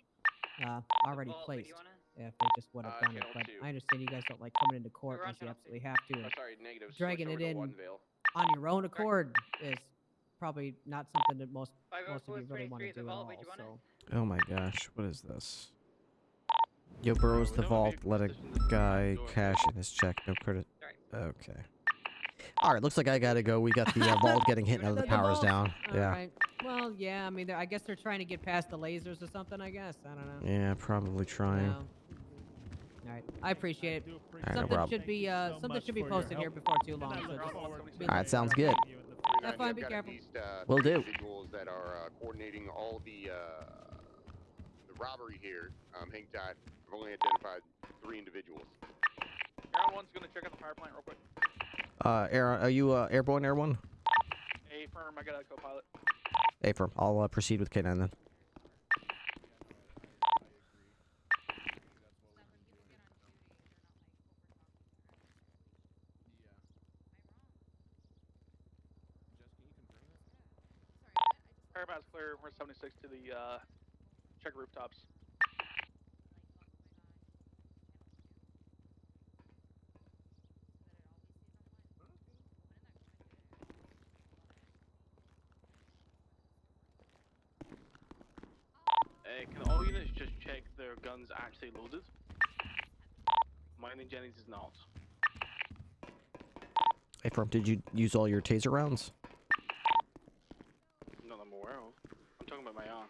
already placed if they just would have done it. But I understand you guys don't like coming into court unless you absolutely have to. And dragging it in on your own accord is probably not something that most of you really want to do at all. So. Oh my gosh, what is this? Yo, Burrows the vault. Let a guy cash in his check. No credit. Okay. All right, looks like I gotta go. We got the vault getting hit now that the power's down. Yeah. Right. Well, yeah. I mean, I guess they're trying to get past the lasers or something. I guess. I don't know. Yeah, probably trying. All right. I appreciate it. Right, no something problem. should be posted here before too long. So All right, sounds good. Have fun. Be careful. Will do. Individuals that are coordinating all the robbery here. Hang tight. I've only identified 3 individuals. Air 1's gonna check out the power plant real quick. Aaron, are you airborne, Air 1? A firm, I got a co-pilot. A firm. I'll proceed with K9 then. Parabat's clear. We're 76 to the check rooftops. Can all units just check their guns actually loaded? Mine and Jenny's is not. A firm, did you use all your taser rounds? Not that I'm aware of. I'm talking about my own.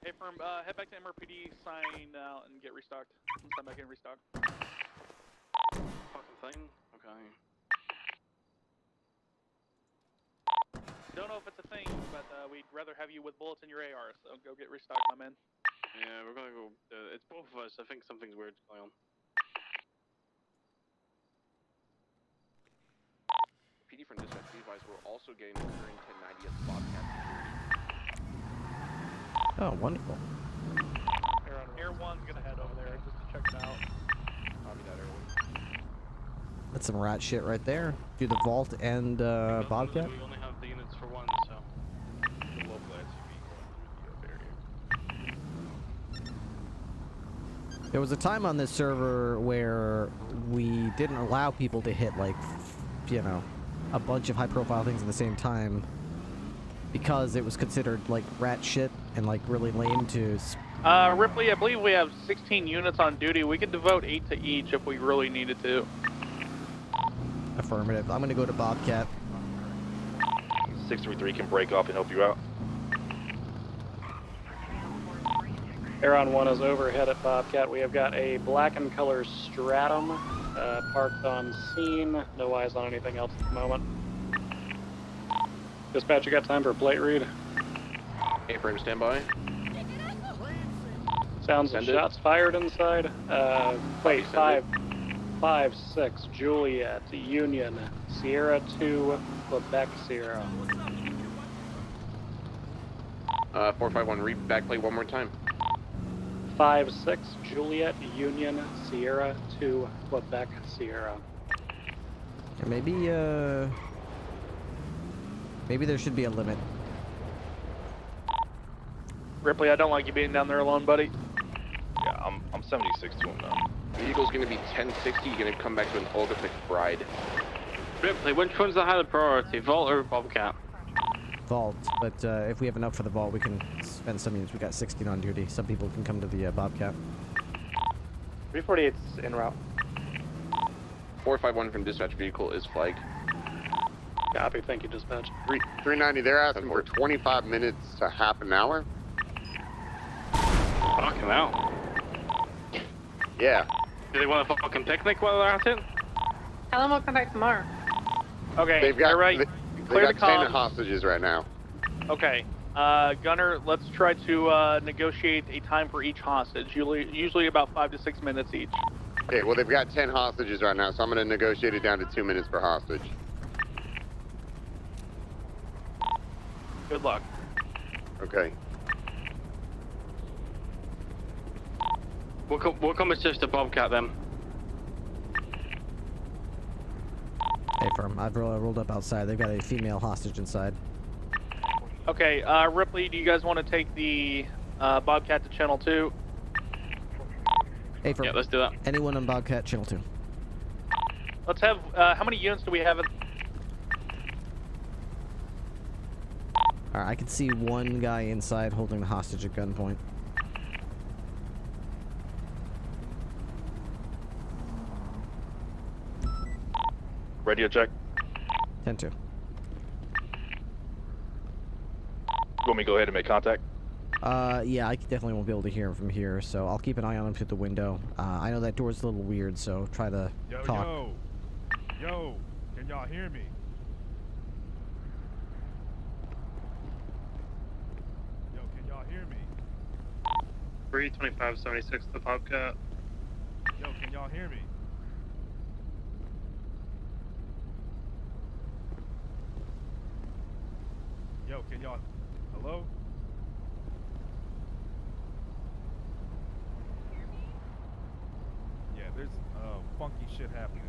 Hey firm, head back to MRPD, sign out, and get restocked. Sign back in, restock. Fucking thing? Okay. Don't know if it's a thing, but we'd rather have you with bullets in your AR, so go get restocked, my man. Yeah, we're gonna go. It's both of us. I think something's weird's going on. PD from dispatch, be advised, we're also getting the current 1090 at the Bobcat security. Oh, wonderful. Air 1's gonna head over there just to check it out. Copy that, Air 1. That's some rat shit right there. Do the vault and Bobcat. We only have the units for one, so the local SUV going through the barrier. There was a time on this server where we didn't allow people to hit, like, you know, a bunch of high-profile things at the same time because it was considered, like, rat shit and, like, really lame to... Ripley, I believe we have 16 units on duty. We could devote 8 to each if we really needed to. Affirmative. I'm gonna go to Bobcat. 633 can break off and help you out. Aeron 1 is overhead at Bobcat. We have got a black and color Stratum parked on scene. No eyes on anything else at the moment. Dispatch, you got time for a plate read? A-frame standby. Sounds of shots fired inside. Plate 556 Juliet Union Sierra 2 Quebec Sierra. 451, read back plate one more time. 5-6 Juliet Union Sierra 2 Quebec Sierra. Yeah, maybe there should be a limit. Ripley, I don't like you being down there alone, buddy. Yeah, I'm 76 to him now. Vehicle's gonna be 1060, you're gonna come back to an Olga McBride. Ripley, which one's the higher priority, Vault or Bobcat? Vault, but if we have enough for the vault, we can spend some units. We got 16 on duty. Some people can come to the Bobcat. 348's en route. 451 from dispatch, vehicle is flagged. Copy, thank you, dispatch. 390, they're asking for 25 minutes to half an hour. Fucking hell. Yeah. Do they want a fucking picnic while they're at it? Tell them we'll come back tomorrow. Okay, They've got, you're right. They've Clear the got 10 comms. hostages right now. Okay, Gunner, let's try to negotiate a time for each hostage, usually about 5 to 6 minutes each. Okay, well, they've got 10 hostages right now, so I'm going to negotiate it down to 2 minutes per hostage. Good luck. Okay. We'll come assist the Bobcat then. Hey, firm. I've rolled up outside. They've got a female hostage inside. Okay, Ripley, do you guys want to take the Bobcat to Channel 2? Hey, firm. Yeah, let's do that. Anyone on Bobcat, Channel 2. Let's have, how many units do we have? Alright, I can see one guy inside holding the hostage at gunpoint. Radio check. 10-2. You want me to go ahead and make contact? Yeah, I definitely won't be able to hear him from here, so I'll keep an eye on him through the window. I know that door's a little weird, so try to talk. Yo, can y'all hear me? Yo, can y'all hear me? 32576, the Bobcat. Yo, can y'all hear me? Yo, can y'all... Hello? Yeah, there's funky shit happening.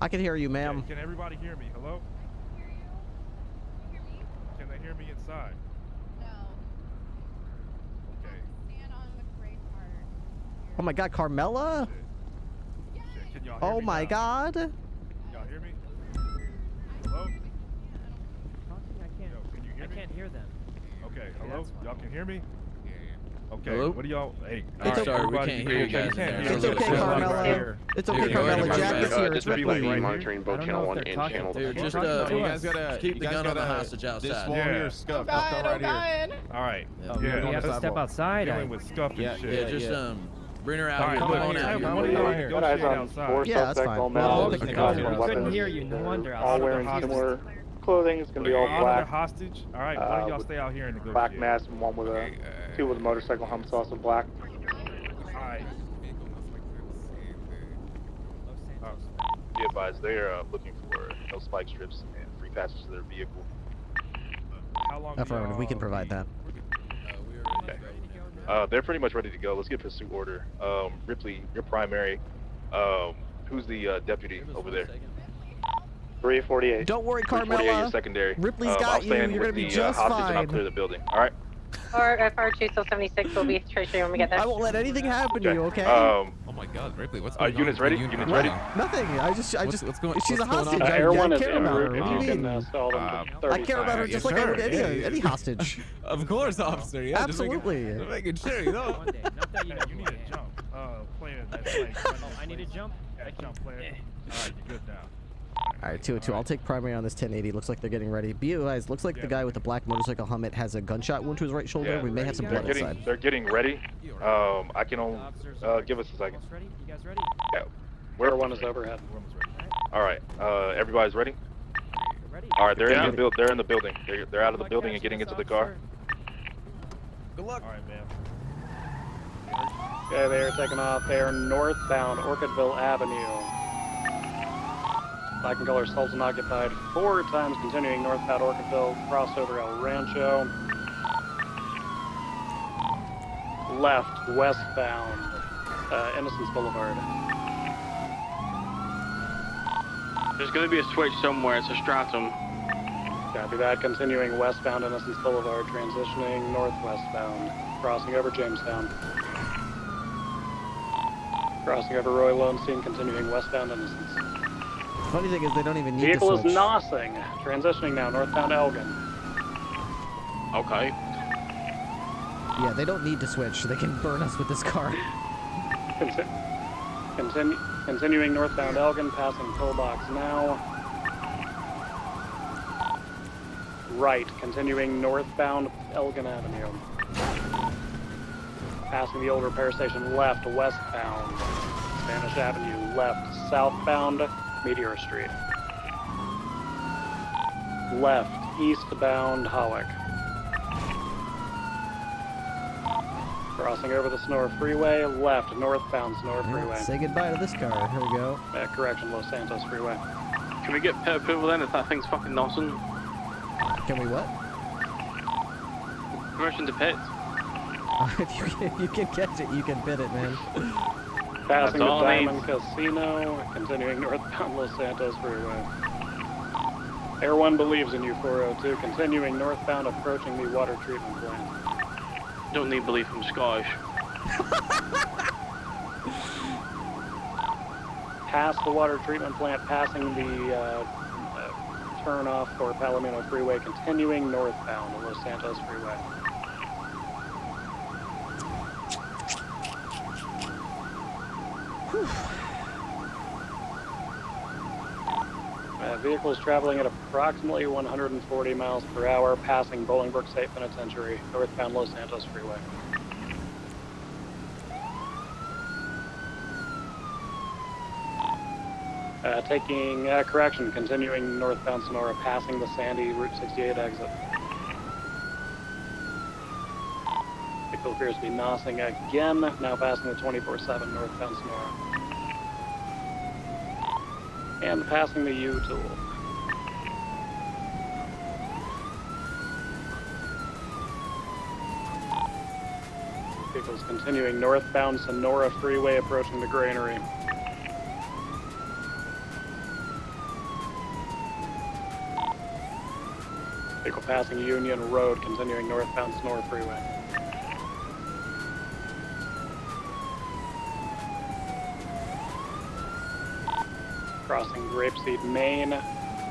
I can hear you, ma'am. Can everybody hear me? Hello? I can hear you. Can they hear me inside? No. Okay. Stand on the gray part. Oh my god, Carmela? Shit, can y'all hear Oh me my now? god. Y'all hear me? Hello? I can't hear them. Okay, hello? Y'all can hear me? Okay, Hello? what do y'all... Hey, It's alright, sorry, we everybody can't be hear you cool. guys. can't hear It's me. okay, Carmela. It's okay, Carmela. Jack is here. It's Ripley. Be monitoring both Channel 1 and Channel 2. Dude, just, you guys gotta keep the gun on the hostage outside. This wall here is scuffed. Let's go right here. Alright. Yeah, we have to step outside. Dealing with scuff and shit. Yeah, just, bring her out Alright, here. look, Come on out here. one of y'all negotiate outside. Yeah, that's fine. Couldn't hear you, no wonder. All wearing similar clothing. It's gonna be all Honor black. the hostage. Alright, one of y'all stay out here and negotiate. Black mask and one with a two with a motorcycle helmets also black. Alright. Be advised, they're looking for no spike strips and free passage to their vehicle. How long Affirmative, we can provide that. Okay. They're pretty much ready to go. Let's get pursuit order. Ripley, your primary. Who's the deputy over there? 348. Don't worry, 348, Carmela. your secondary. Ripley's I'll got you. stand You're with gonna be the, just hostage and I'll fine. clear the building. All right. Or FR276 will be tertiary when we get there. I won't let anything happen to you, okay? Oh my god, Ripley, what's going on? Units ready? Units ready? Nothing. What's going She's a hostage. Air I one is care en about her. route. What do You you can mean? stall them to I care about her just like I would any hostage. Of course, officer. Yeah, Absolutely. Just making sure, you know. You need a jump. Player that's like... I need a jump. Yeah, jump player. Alright, you're good now. Alright, 202. I'll take primary on this 1080. Looks like they're getting ready. Be advised, looks like the guy with the black motorcycle helmet has a gunshot wound to his right shoulder. Yeah, We may have some blood inside. They're getting ready. I can only give us a second. Ready? You guys ready? Yeah. Where one is overhead. All right. Everybody's ready. Ready? All right. They're in the They're in the building. They're out of the building and getting into the car. Good luck. All right, man. Okay, they are taking off. They are northbound Orchidville Avenue. Black and color Sultan occupied 4 times, continuing northbound Orchidville, crossover El Rancho. Left, westbound, Innocence Boulevard. There's going to be a switch somewhere. It's a stratum. Copy that. Continuing westbound Innocence Boulevard, transitioning northwestbound, crossing over Jamestown. Crossing over Roy Lowenstein, continuing westbound Innocence. Funny thing is, they don't even need Vehicle to is switch. nossing, transitioning now northbound Elgin. Okay. Yeah, they don't need to switch. They can burn us with this car. Continuing northbound Elgin, passing Pillbox now. Right, continuing northbound Elgin Avenue. Passing the old repair station left, westbound Spanish Avenue, left, southbound Meteor Street. Left, eastbound Hawick. Crossing over the Sonora Freeway, left, northbound Sonora Freeway. Say goodbye to this car. Here we go. Correction, Los Santos Freeway. Can we get pit approval then if that thing's fucking nossing? Can we what? Permission to pit. If you can catch it, you can bid it, man. Passing the all I need. Diamond Casino, continuing northbound Los Santos Freeway. Air 1 believes in you, 402, continuing northbound, approaching the water treatment plant. Don't need belief from Scottish. Past the water treatment plant, passing the turn off for Palomino Freeway, continuing northbound Los Santos Freeway. Vehicles traveling at approximately 140 miles per hour, passing Bolingbrook State Penitentiary, northbound Los Santos Freeway. Correction, continuing northbound Sonora, passing the Sandy Route 68 exit. Vehicle appears to be nosing again, now passing the 24/7 northbound Sonora. And passing the U-Tool. Vehicles continuing northbound Sonora Freeway, approaching the granary. Vehicle passing Union Road, continuing northbound Sonora Freeway. Crossing Grapeseed, Maine,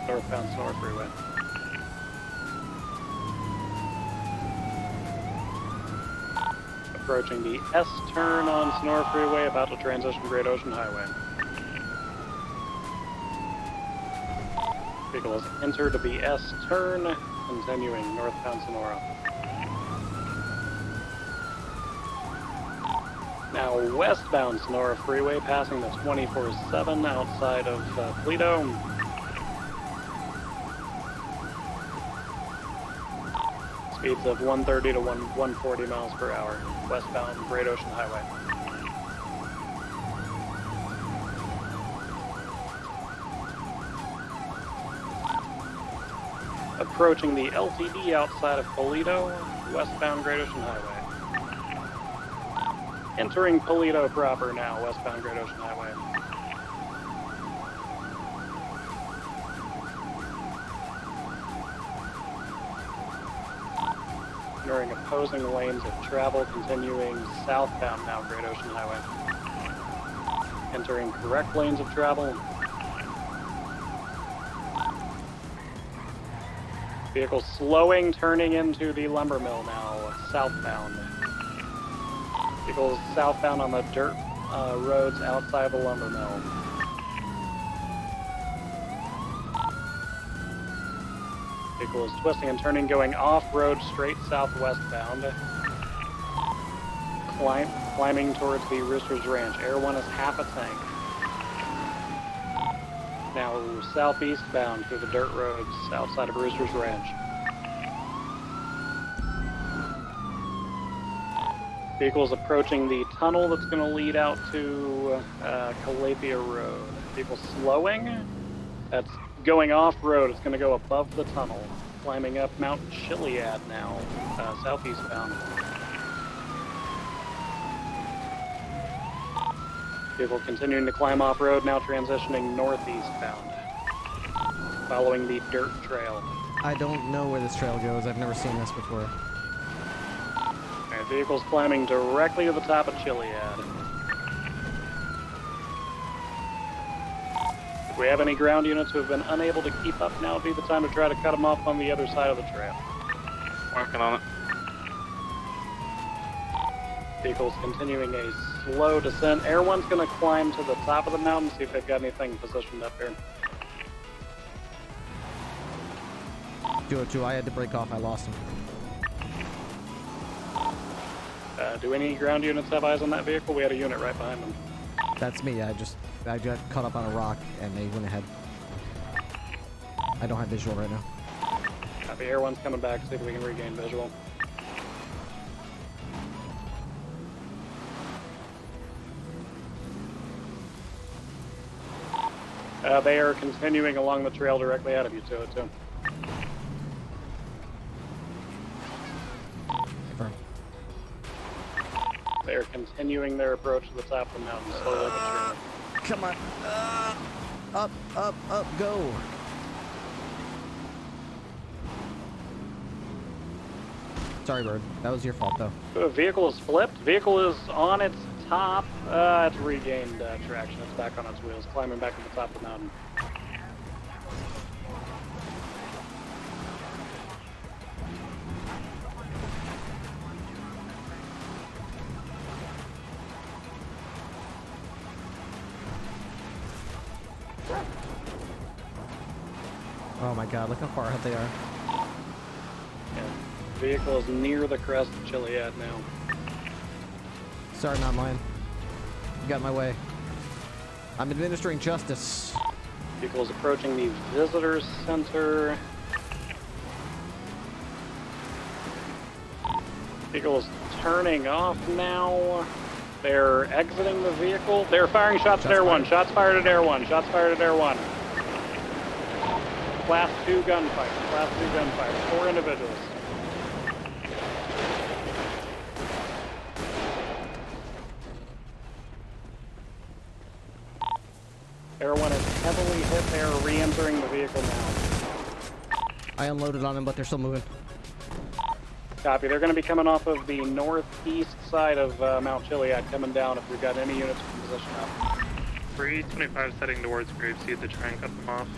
northbound Sonora Freeway. Approaching the S-turn on Sonora Freeway, about to transition Great Ocean Highway. Vehicle has entered the S-turn, continuing northbound Sonora. Now westbound Sonora Freeway, passing the 24/7 outside of Toledo. Speeds of 130 to 140 miles per hour, westbound Great Ocean Highway. Approaching the LTD outside of Toledo, westbound Great Ocean Highway. Entering Toledo proper now, westbound Great Ocean Highway. Entering opposing lanes of travel, continuing southbound now, Great Ocean Highway. Entering correct lanes of travel. Vehicle slowing, turning into the lumber mill now, southbound. Vehicles southbound on the dirt roads outside the lumber mill. Vehicle is twisting and turning, going off-road straight southwestbound. Climbing towards the Roosters Ranch. Air 1 is half a tank. Now southeastbound through the dirt roads outside of Roosters Ranch. Vehicles approaching the tunnel that's going to lead out to Calapia Road. Vehicle slowing. That's going off-road. It's going to go above the tunnel. Climbing up Mount Chiliad now, southeastbound. Vehicle continuing to climb off-road, now transitioning northeastbound. Following the dirt trail. I don't know where this trail goes. I've never seen this before. Vehicles climbing directly to the top of Chiliad. If we have any ground units who have been unable to keep up, now would be the time to try to cut them off on the other side of the trail. Working on it. Vehicles continuing a slow descent. Air 1's going to climb to the top of the mountain, see if they've got anything positioned up here. Do I had to break off. I lost him. Do any ground units have eyes on that vehicle? We had a unit right behind them. That's me. I got caught up on a rock and they went ahead. I don't have visual right now. Copy. Air 1's coming back, see if we can regain visual. They are continuing along the trail directly out of you, 202. Confirm. They're continuing their approach to the top of the mountain, slowly but surely. Come on. Up, up, up, go. Sorry, Bird. That was your fault, though. The vehicle is flipped. Vehicle is on its top. It's regained traction. It's back on its wheels, climbing back to the top of the mountain. Oh my god, look how far ahead they are. Yeah. Vehicle is near the crest of Chiliad now. Sorry, not mine. You got in my way. I'm administering justice. Vehicle is approaching the visitor center. Vehicle is turning off now. They're exiting the vehicle. They're firing shots at Air 1. Shots fired at Air 1. Shots fired at Air 1. Class 2 gunfire. Class 2 gunfire. 4 individuals. Air 1 is heavily hit. They are re-entering the vehicle now. I unloaded on them, but they're still moving. Copy. They're going to be coming off of the northeast side of Mount Chiliad, coming down if we've got any units in position up. 325 heading towards Grapeseed to try and cut them off.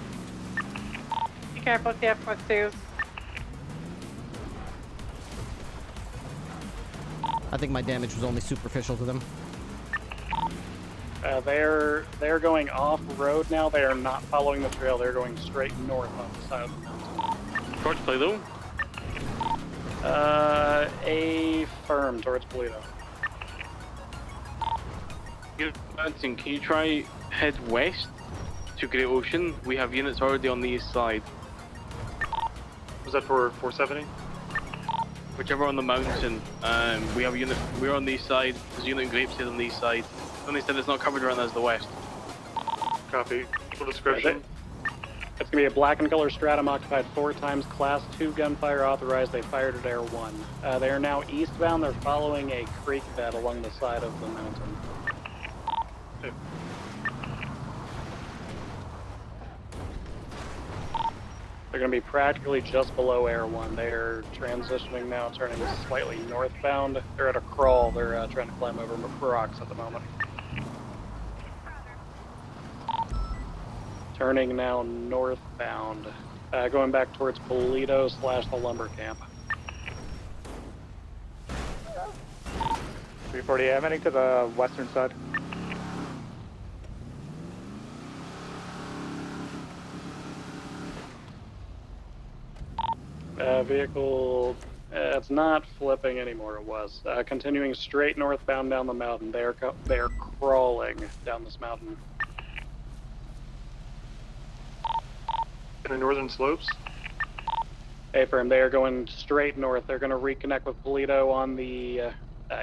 Be careful with the F-12s. I think my damage was only superficial to them. They're going off-road now. They are not following the trail. They're going straight north on the side of the mountain. Towards Toledo? Affirm towards Toledo. Can you try head west to Great Ocean? We have units already on the east side. Was that for 470? Whichever on the mountain. We have a unit. We're on the east side. There's a unit in Grapeseed on the east side. And they said it's not covered around as the west. Copy. Full description. It's going to be a black and color Stratum occupied 4 times. Class 2 gunfire authorized. They fired at Air 1. They are now eastbound. They're following a creek bed along the side of the mountain. Okay. They're going to be practically just below Air 1. They are transitioning now, turning slightly northbound. They're at a crawl. They're trying to climb over rocks at the moment. Turning now northbound, going back towards Polito / the lumber camp. 340, I'm heading to the western side. Vehicle, it's not flipping anymore. It was continuing straight northbound down the mountain. They are crawling down this mountain. In the northern slopes? Affirm, they are going straight north. They're going to reconnect with Polito on the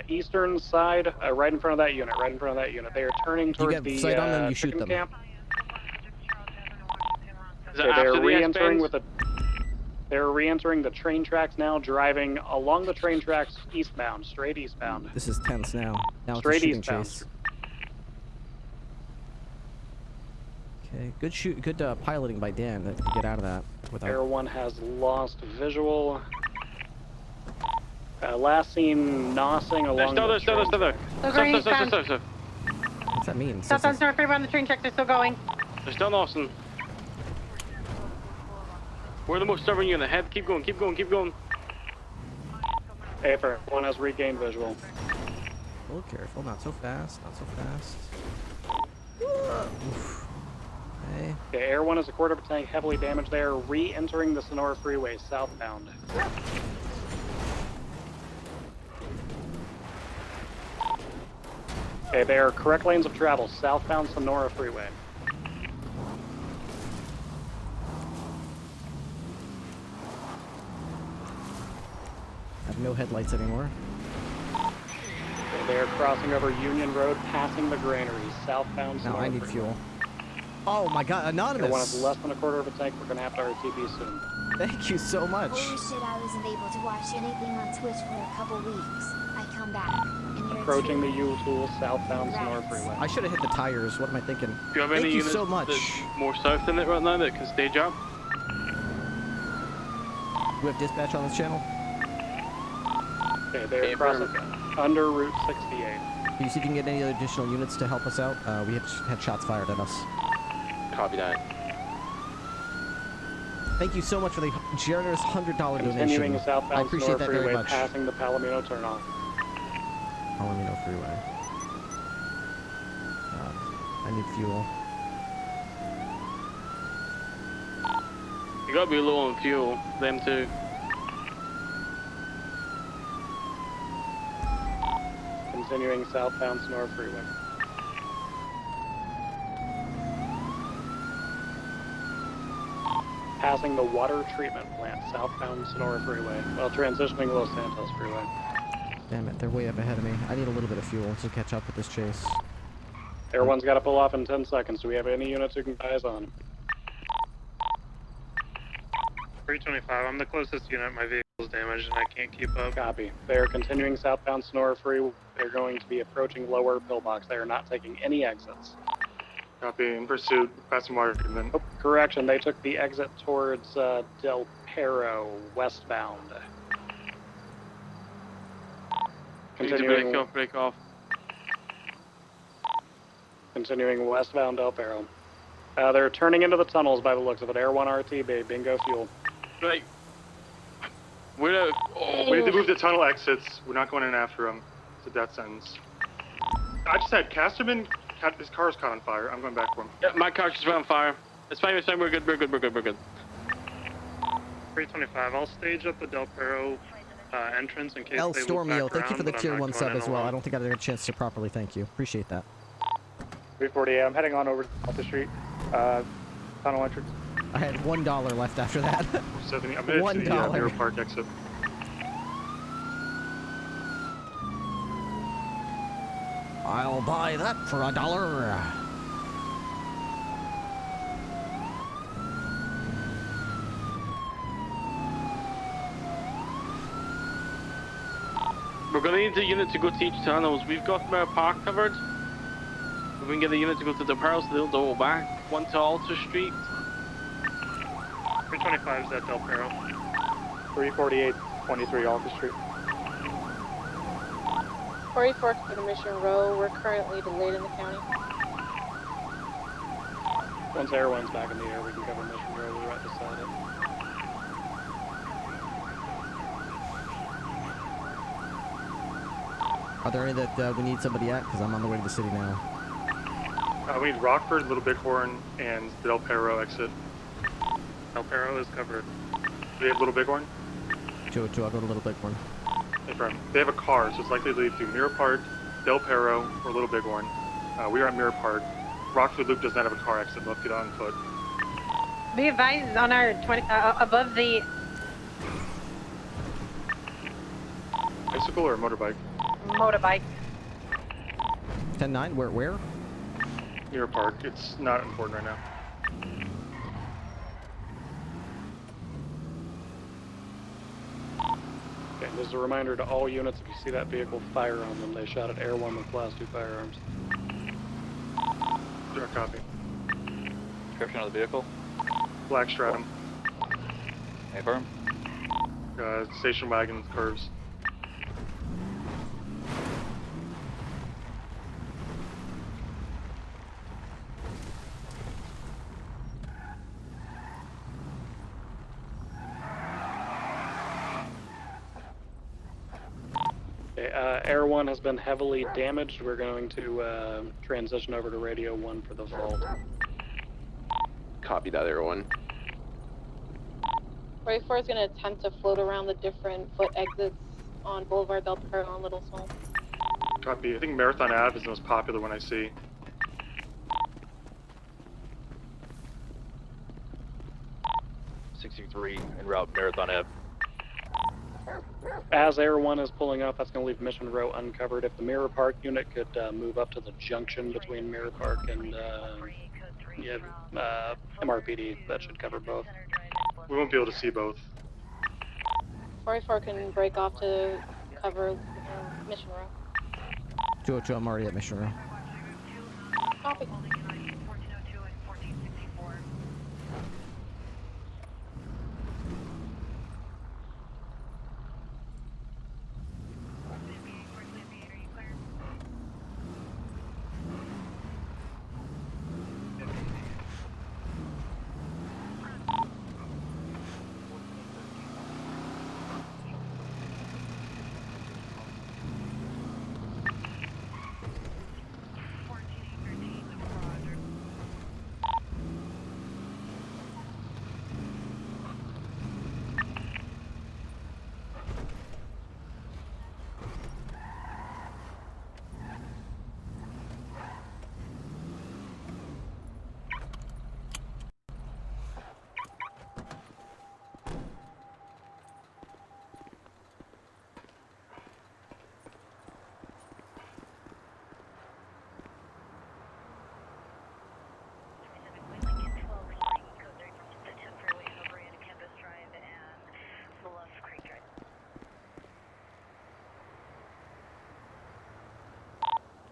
eastern side, right in front of that unit. Right in front of that unit. They are turning towards the sight on them, you shoot chicken them. camp. Is that Okay, after they're the re-entering S-bends? with a. They're re-entering the train tracks now, driving along the train tracks eastbound, straight eastbound. This is tense now. Now Straight it's a shooting eastbound. chase. Okay, good piloting by Dan to get out of that without. Air 1 has lost visual. Last seen nossing along They're still there. They're going eastbound. Stop. What's that mean? Southbound North River on the train tracks. They're still going. They're still nossing. We're the most stubborn unit. Head, keep going. Air 1 has regained visual. A little careful, not so fast, not so fast. Oof. Okay. Okay, Air 1 is a quarter of a tank, heavily damaged. They are re-entering the Sonora Freeway southbound. Okay, they are correct lanes of travel, southbound Sonora Freeway. I have no headlights anymore. Okay, they are crossing over Union Road, passing the granaries, southbound Now Sonora I need Freeway. fuel. Oh my god, Anonymous! Air 1 is less than a quarter of a tank. We're going to have to RTB soon. Thank you so much. Holy shit, I wasn't able to watch anything on Twitch for a couple weeks. I come back, and approaching the U-Tool southbound Sonora Freeway. I should have hit the tires. What am I thinking? Do you have any Thank you units so much. that's more south than it right now that can stage up? We have dispatch on this channel. Okay, they're crossing under Route 68. Can you see if you can get any other additional units to help us out? We have had shots fired at us. Copy that. Thank you so much for the generous $100 donation. Continuing southbound I appreciate Sonora that very Freeway, much. passing the Palomino turnoff. Palomino Freeway. I need fuel. You gotta be low on fuel. Them too. Continuing southbound Sonora Freeway. Passing the water treatment plant, southbound Sonora Freeway, while transitioning Los Santos Freeway. Damn it, they're way up ahead of me. I need a little bit of fuel to catch up with this chase. Everyone's got to pull off in 10 seconds. Do we have any units who can guys on? 325, I'm the closest unit. My vehicle's damaged and I can't keep up. Copy. They are continuing southbound Sonora Freeway. They're going to be approaching lower pillbox. They are not taking any exits. Copy. In pursuit. Passing water treatment. Oh, correction. They took the exit towards Del Perro westbound. Continuing, break off. Continuing westbound Del Perro. They're turning into the tunnels by the looks of it. Air 1 RT, babe. Bingo fuel. Right. We're We need to move the tunnel exits. We're not going in after them. It's a death sentence. I just had Casterman. His car's caught on fire. I'm going back for him. Yeah, my car's just on fire. It's fine, it's fine. We're good. 325, I'll stage up the Del Perro entrance in case El they loop Stormio, back thank you for the around, tier but I'm 1 not sub going as in well. I alone. don't think I had a chance to properly thank you. Appreciate that. 340, I'm heading on over off the street. Tunnel entrance. I had $1 left after that. 70. I'm headed to the Mirror Park exit. I'll buy that for $1. We're gonna need the unit to go to each tunnels. We've got Mirror Park covered. If we can get the unit to go to the Pearl, so they'll double back. One to Alta Street. 325 is at Del Perro. 348, 23 Alta Street. 44 to Mission Row. We're currently delayed in the county. Once Air 1's back in the air, we can cover Mission Row. We're right beside it. Are there any that we need somebody at? Because I'm on the way to the city now. We need Rockford, Little Bighorn, and the Del Perro exit. Del Perro is covered. Do they have Little Bighorn? I'll go to Little Bighorn. Affirm. They have a car, so it's likely to lead through Mirror Park, Del Perro, or Little Bighorn. We are at Mirror Park. Rockford Loop does not have a car exit. Let's get on foot. Be advised on our 20 above the Bicycle or motorbike? motorbike. 10-9, where? Mirror Park. It's not important right now. Okay, this is a reminder to all units, if you see that vehicle, fire on them. They shot at Air 1 with Class 2 firearms. Direct copy. Description of the vehicle. Black Stratum. Affirm. Station wagon with curves. Air 1 has been heavily damaged. We're going to transition over to Radio 1 for the vault. Copy that, everyone. 44 is going to attempt to float around the different foot exits on Boulevard Del Perro and Little Swamp. Copy. I think Marathon Ave is the most popular one I see. .63 en route Marathon Ave. As Air 1 is pulling up, that's going to leave Mission Row uncovered. If the Mirror Park unit could move up to the junction between Mirror Park and MRPD, that should cover both. We won't be able to see both. 44 can break off to cover Mission Row. 202, I'm already at mission room. Copy.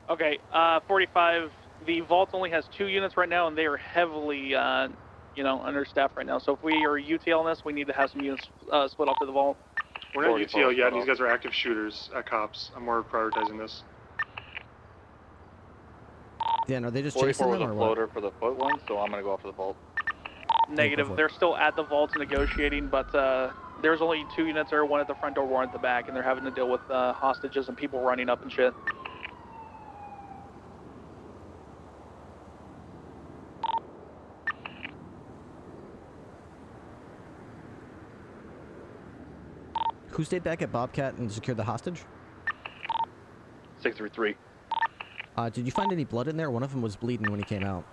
Okay, 45. The vault only has 2 units right now, and they are heavily, understaffed right now. So if we are UTL this, we need to have some units split off to the vault. We're not UTL yet. These guys are active shooters at cops. I'm more prioritizing this. Dan, are they just chasing them or what? 44 was a floater for the foot one, so I'm gonna go off to the vault. Negative. They're still at the vault negotiating, but there's only 2 units there, one at the front door, one at the back, and they're having to deal with hostages and people running up and shit. Who stayed back at Bobcat and secured the hostage? 633. Did you find any blood in there? One of them was bleeding when he came out.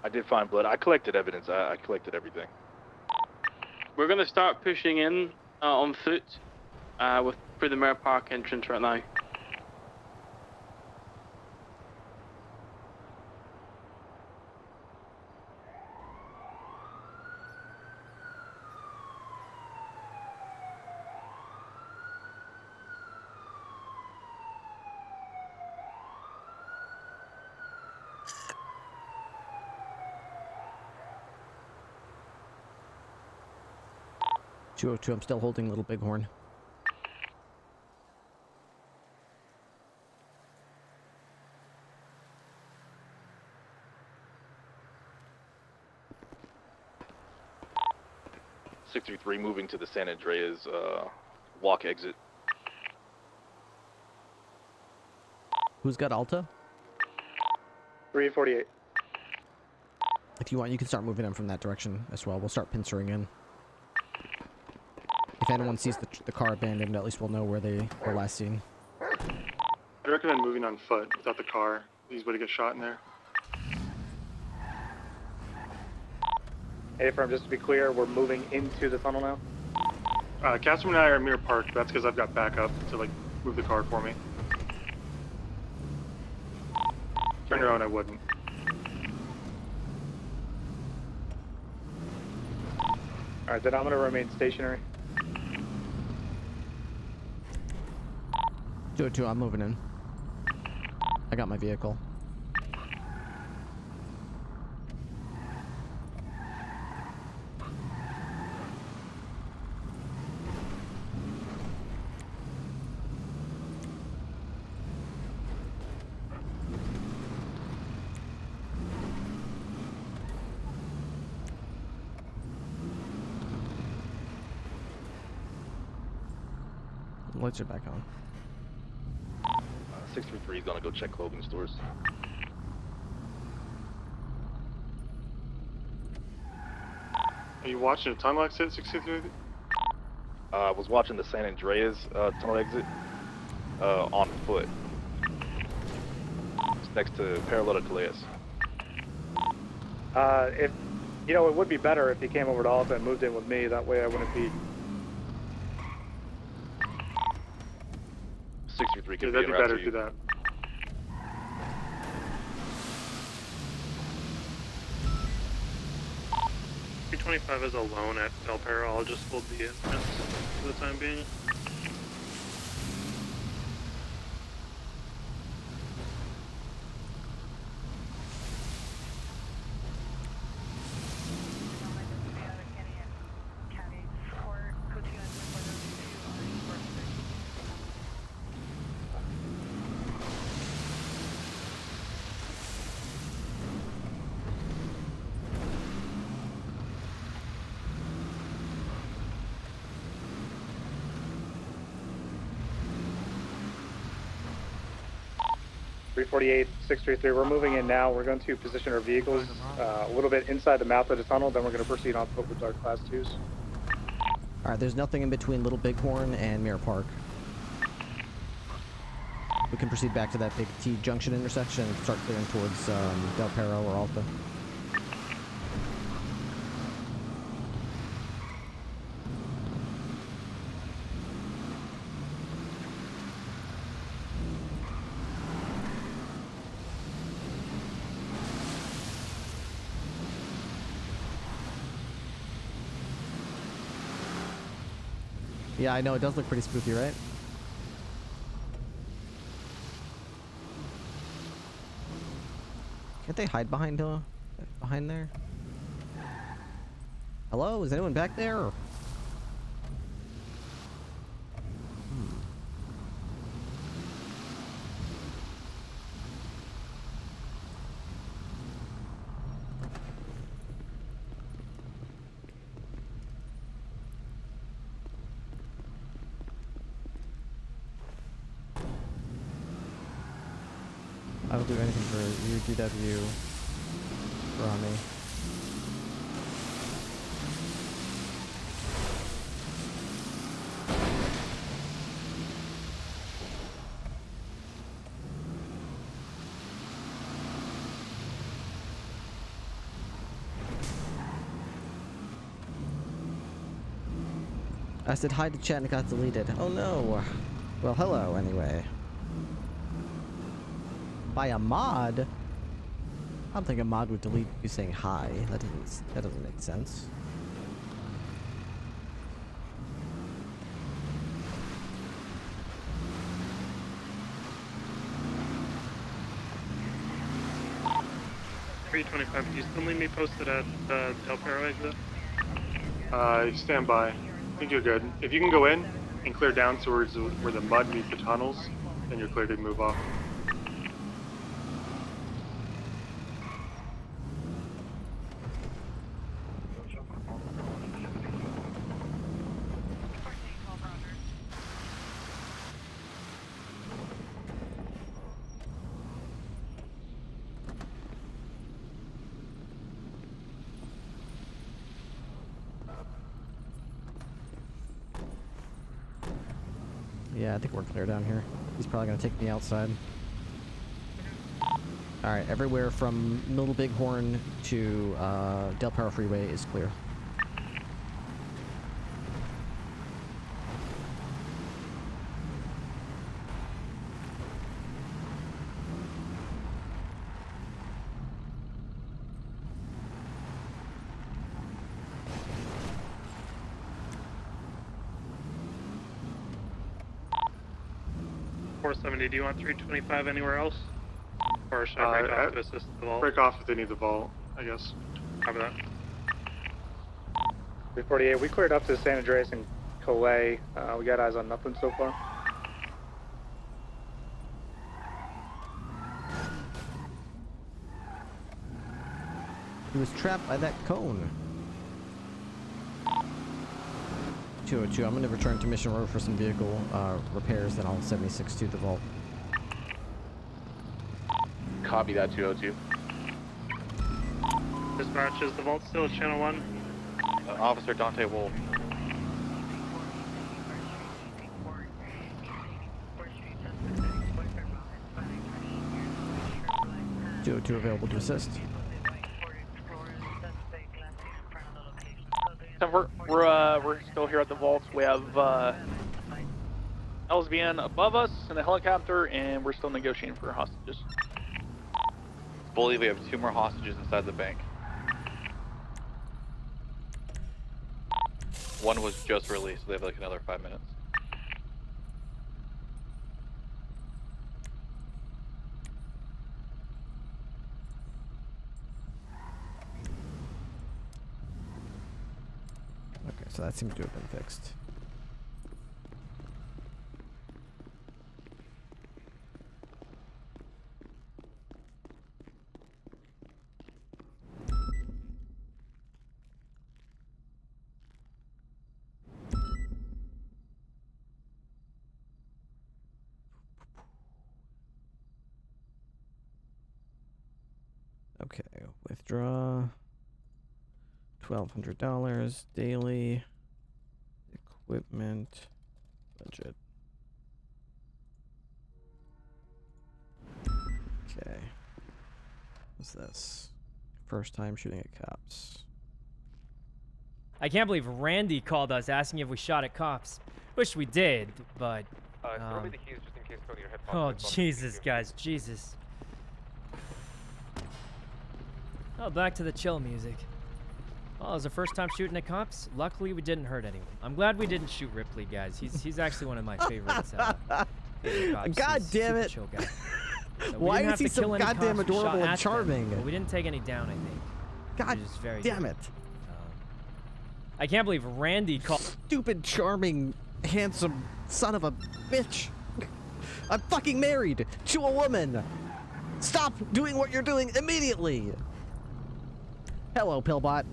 I did find blood. I collected evidence. I collected everything. We're gonna start pushing in on foot through the Mirror Park entrance right now. I'm still holding Little Bighorn. .633 moving to the San Andreas walk exit. Who's got Alta? 348. If you want, you can start moving them from that direction as well. We'll start pincering in. If anyone sees the car abandoned, at least we'll know where they were last seen. I recommend moving on foot without the car. Easy way to get shot in there. Hey, firm, just to be clear, we're moving into the tunnel now? Casper and I are in Mirror Park. That's because I've got backup to, move the car for me. On your own, I wouldn't. Alright, then I'm going to remain stationary. 202, I'm moving in. I got my vehicle. Lights are back on. 633 is gonna go check clothing stores. Are you watching a tunnel exit, 633? I was watching the San Andreas tunnel exit on foot. It's next to parallel to Calais. If it would be better if he came over to Alta and moved in with me. That way I wouldn't be. 633 could that'd be be better to do that. .325 is alone at Del Perro. I'll just hold the entrance for the time being. 348, 633, we're moving in now. We're going to position our vehicles a little bit inside the mouth of the tunnel, then we're going to proceed on foot with our Class 2s. Alright, there's nothing in between Little Bighorn and Mirror Park. We can proceed back to that big T junction intersection and start clearing towards Del Perro or Alta. Yeah, I know, it does look pretty spooky, right? Can't they hide behind there? Hello? Is anyone back there? I will do anything for you, DW, Rami. I said hi to chat and it got deleted. Oh no. Well, hello anyway. By a mod? I don't think a mod would delete you saying hi. That doesn't make sense. $325. Do you still need me posted at Del Perro exit? Stand by. I think you're good. If you can go in and clear down towards where the mud meets the tunnels, then you're clear to move off. Yeah, I think we're clear down here. He's probably gonna take me outside. Alright, everywhere from Little Bighorn to Del Perro Freeway is clear. $470. Do you want 325 anywhere else? Or should I break off to assist the vault? Break off if they need the vault, I guess. Copy that. 348, we cleared up to San Andreas and Calais. We got eyes on nothing so far. He was trapped by that cone. 202, I'm gonna return to Mission Road for some vehicle repairs, then I'll 76 to the vault. Copy that, 202. Dispatch, is the vault still channel 1? Officer Dante Wolf. $202 available to assist. So we're still here at the vaults. We have LSBN above us in the helicopter, and we're still negotiating for hostages. I believe we have 2 more hostages inside the bank. One was just released, so they have like another 5 minutes. Okay, so that seems to have been fixed. Okay, withdraw. $1,200 daily. Equipment budget. Okay. What's this? First time shooting at cops. I can't believe Randy called us asking if we shot at cops. Wish we did, but. Throw me the keys just in case go to your headphones. Oh, Jesus, guys, Jesus. Oh, back to the chill music. Well, it was the first time shooting at cops. Luckily, we didn't hurt anyone. I'm glad we didn't shoot Ripley, guys. He's actually one of my favorites. Favorite cops. God He's damn super it! chill guy. So Why didn't is have he to kill so any goddamn cops, we shot adorable and at them, charming? but we didn't take any down, I think. God which is very damn good. it! I can't believe Randy called. Stupid, charming, handsome son of a bitch. I'm fucking married to a woman. Stop doing what you're doing immediately. Hello, Pillbot.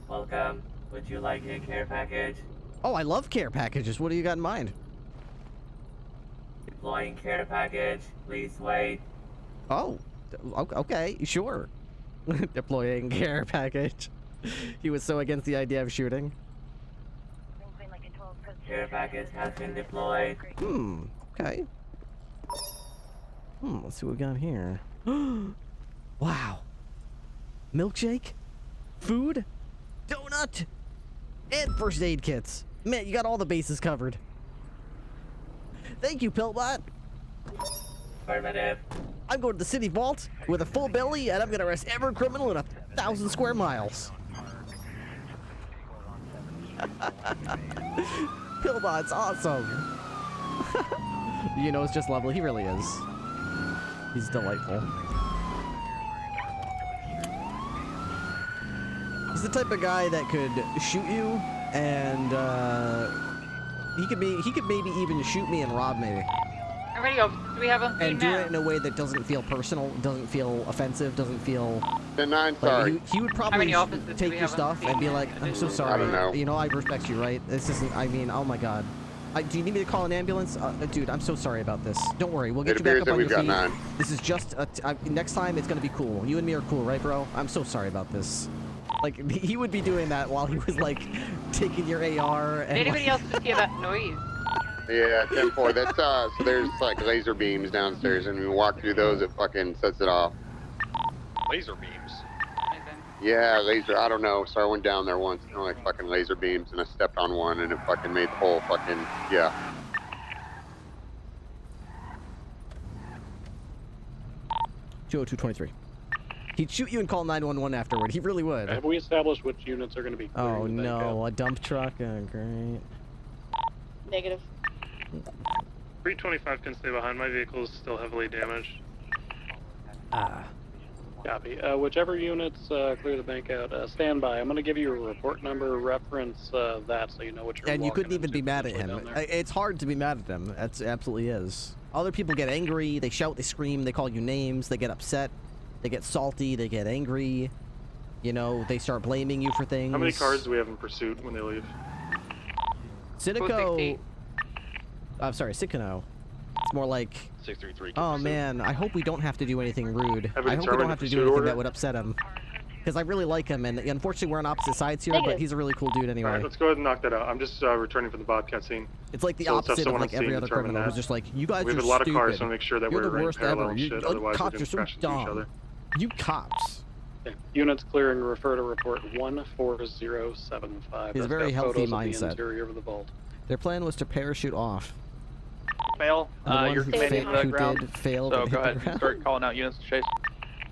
Welcome. Would you like a care package? Oh, I love care packages. What do you got in mind? Deploying care package. Please wait. Oh, okay, sure. Deploying care package. He was so against the idea of shooting. Care package has been deployed. Okay. Let's see what we got here. Wow. Milkshake? Food? Donut? And first aid kits. Man, you got all the bases covered. Thank you, Pillbot. Affirmative. I'm going to the city vault with a full belly, and I'm going to arrest every criminal in 1,000 square miles. Pillbot's awesome. You know, it's just lovely. He really is. He's delightful. He's the type of guy that could shoot you, and he could maybe even shoot me and rob me. How many officers do we have on scene And do now? it in a way that doesn't feel personal, doesn't feel offensive, doesn't feel... 10-9, like, sorry. he would probably take your stuff and be like, I'm so sorry. I don't know. You know, I respect you, right? This isn't, I mean, oh my god. Do you need me to call an ambulance? Dude, I'm so sorry about this. Don't worry, we'll get you back up on your feet. This is just, next time it's gonna be cool. You and me are cool, right, bro? I'm so sorry about this. Like, he would be doing that while he was, like, taking your AR and... Did anybody else just hear that noise? Yeah, 10-4. That's, so there's, like, laser beams downstairs, and when we walk through those, it fucking sets it off. Laser beams? Yeah, laser, I don't know. So I went down there once, you know, like, fucking laser beams, and I stepped on one, and it fucking made the whole fucking, yeah. $202-23. He'd shoot you and call 911 afterward. He really would. Have we established which units are going to be clearing Oh the bank no, a dump truck? Great. Negative. 325 can stay behind. My vehicle is still heavily damaged. Copy. Whichever units clear the bank out, stand by. I'm going to give you a report number, reference that so you know what you're And you walking couldn't even be mad at him. It's hard to be mad at him. It absolutely is. Other people get angry, they shout, they scream, they call you names, they get upset, they get salty, they get angry. You know, they start blaming you for things. How many cars do we have in pursuit when they leave? Sitico... I'm sorry, Sicano. It's more like... 633. Oh man, I hope we don't have to do anything rude. Have we I hope we determined don't have to the do pursuit anything order? that would upset him. Because I really like him, and unfortunately we're on opposite sides here, but Negative. he's a really cool dude anyway. Alright, let's go ahead and knock that out. I'm just returning from the Bobcat scene. It's like the So let's have opposite of someone like on scene every other determine criminal who's that. just like, you guys We are have a lot stupid. of cars, so make sure that You're we're the in worst parallel ever. and You shit, otherwise we're cops gonna are so crash into each dumb. other. You cops. Okay. Units clearing, refer to report 14075. He's a That's very got healthy photos of mindset. the interior of the vault. Their plan was to parachute off. Fail. And the one You're who commanding the who ground. did failed So and go hit the ahead and ground. start calling out units to chase.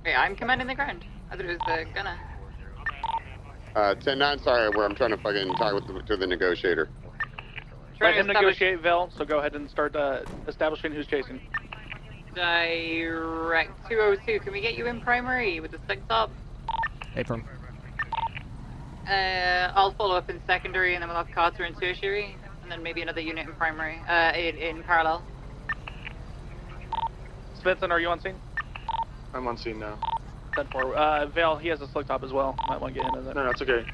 Hey, I'm commanding the ground. I thought it was the gunner. 10-9, sorry, where I'm trying to fucking talk to the negotiator. Let him negotiate, Vel, so go ahead and start establishing who's chasing. Direct 202. Can we get you in primary with the 6 up? Hey, Perm. I'll follow up in secondary, and then we'll have Carter in tertiary, and then maybe another unit in primary, in parallel. Svensson, are you on scene? I'm on scene now. 10-4. Val, he has a slick top as well. Might want to get him in there. No, that's okay.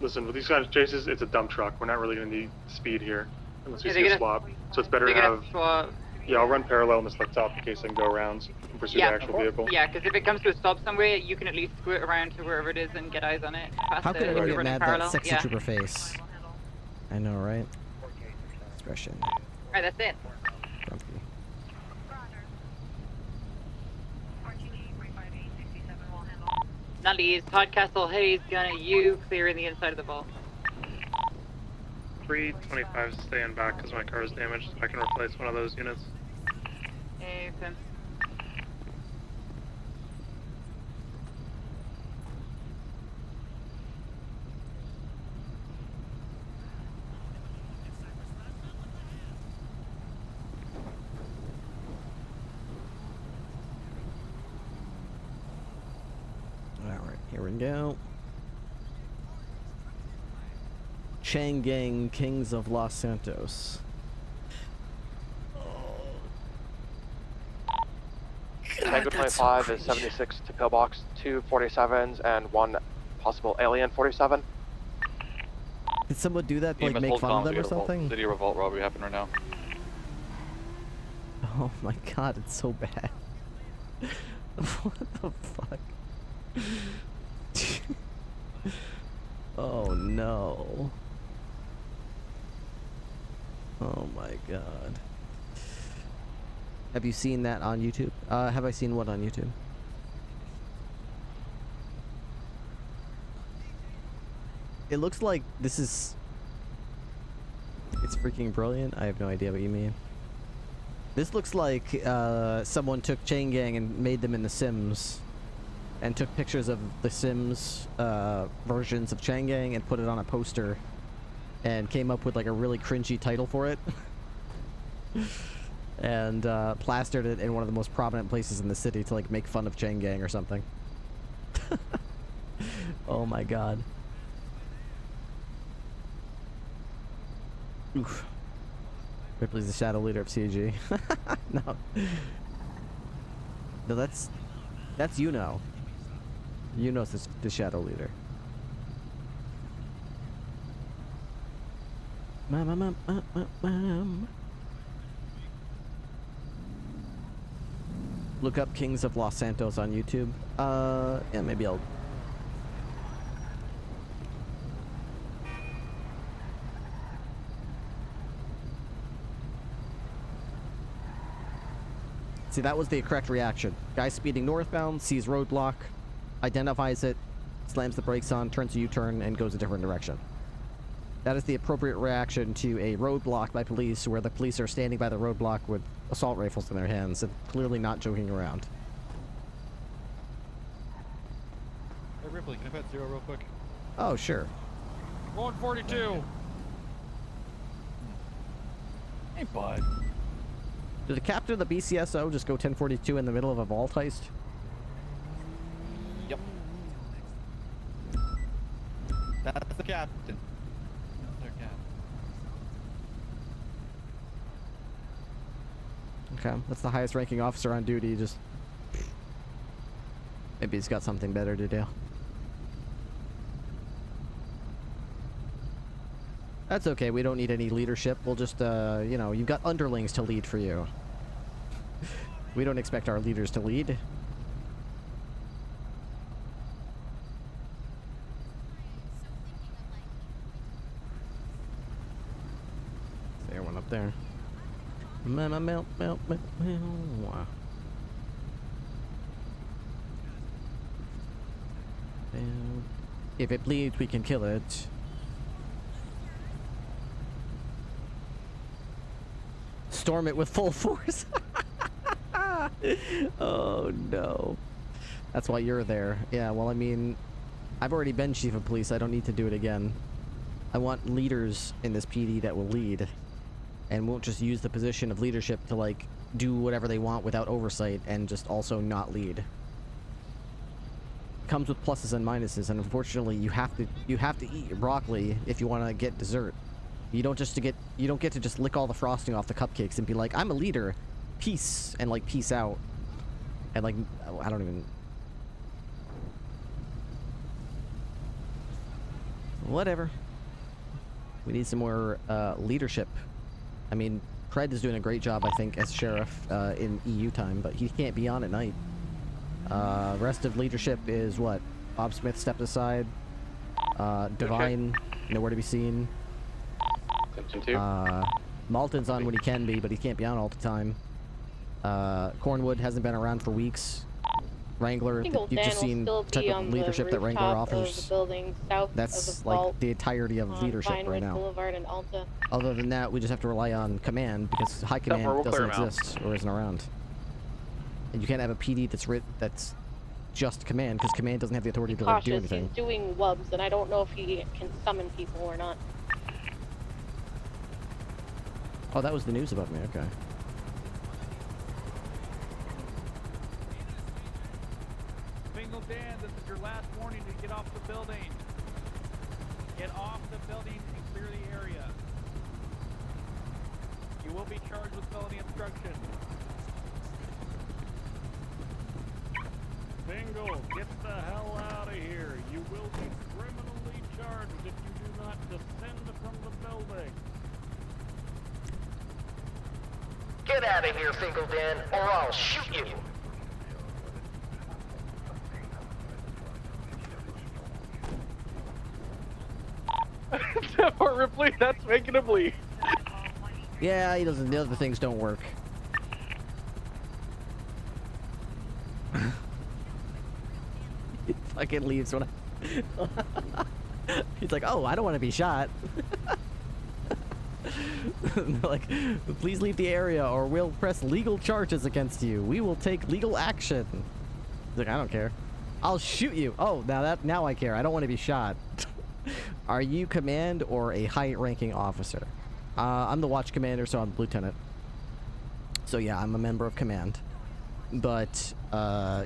Listen, with these kind of chases, it's a dump truck. We're not really going to need speed here unless we Yeah, see they're a swap. So it's better to they're gonna have... swap. Yeah, I'll run parallel in this laptop in case I can go around. pursue the actual vehicle. Yeah, because if it comes to a stop somewhere, you can at least squirt around to wherever it is and get eyes on it. How could anyone get running mad parallel. that sexy Yeah. trooper face? I know, right? Expression. Alright, that's it. Grumpy. Nullies, Hardcastle, Hayes, Gunner, you, clearing the inside of the vault. 325 staying back because my car is damaged. I can replace one of those units. Ethan. Alright, here we go. Chang Gang, Kings of Los Santos. Tango 25 is 76 to pillbox, 2 47s, and 1 possible alien 47. Did someone do that, like, make fun of them or something? City revolt robbery happening right now. Oh my god, it's so bad. What the fuck? Oh no. Oh my god. Have you seen that on YouTube? Have I seen what on YouTube? It looks like this is... It's freaking brilliant. I have no idea what you mean. This looks like someone took Chain Gang and made them in The Sims. And took pictures of The Sims versions of Chain Gang and put it on a poster. And came up with like a really cringy title for it. And plastered it in one of the most prominent places in the city to like make fun of Chain Gang or something. Oh my god. Oof. Ripley's the shadow leader of CG. No. No, that's Yuno. Yuno's the shadow leader. Look up Kings of Los Santos on YouTube. Yeah, maybe I'll... See, that was the correct reaction. Guy speeding northbound, sees roadblock, identifies it, slams the brakes on, turns a U-turn, and goes a different direction. That is the appropriate reaction to a roadblock by police, where the police are standing by the roadblock with assault rifles in their hands and clearly not joking around. Hey Ripley, can I pet zero real quick? Oh, sure. 142. Hey, bud. Did the captain of the BCSO just go 1042 in the middle of a vault heist? Yep. That's the captain. That's their captain. Okay, that's the highest ranking officer on duty, just... Maybe he's got something better to do. That's okay, we don't need any leadership. We'll just, you know, you've got underlings to lead for you. We don't expect our leaders to lead. There, one up there. If it bleeds, we can kill it. Storm it with full force. Oh no. That's why you're there. Yeah, well, I mean, I've already been chief of police. I don't need to do it again. I want leaders in this PD that will lead and won't just use the position of leadership to like do whatever they want without oversight and just also not lead. Comes with pluses and minuses, and unfortunately you have to eat your broccoli if you want to get dessert. You don't get to just lick all the frosting off the cupcakes and be like, I'm a leader, peace, and like peace out. And like, I don't even... Whatever. We need some more leadership. I mean, Cred is doing a great job, I think, as sheriff in EU time, but he can't be on at night. Rest of leadership is what? Bob Smith stepped aside. Divine, nowhere to be seen. Malton's on when he can be, but he can't be on all the time. Cornwood hasn't been around for weeks. Wrangler, you've just seen the type of leadership that Wrangler offers. That's like the entirety of leadership right now. And Alta. Other than that, we just have to rely on command because high command doesn't exist or isn't around. And you can't have a PD that's just command because command doesn't have the authority to like, do anything. He's doing wubs, and I don't know if he can summon people or not. Oh, that was the news about me. Okay. Dan, this is your last warning to get off the building. Get off the building and clear the area. You will be charged with felony obstruction. Bingo, get the hell out of here. You will be criminally charged if you do not descend from the building. Get out of here, Fingal Dan, or I'll shoot you. Or Ripley, that's making him bleed. Yeah, he doesn't. The other things don't work. He fucking leaves when I... He's like, oh, I don't want to be shot. They're like, please leave the area or we'll press legal charges against you. We will take legal action. He's like, I don't care. I'll shoot you. Oh, now I care. I don't want to be shot. Are you command or a high-ranking officer? I'm the watch commander, so I'm lieutenant. So yeah, I'm a member of command. But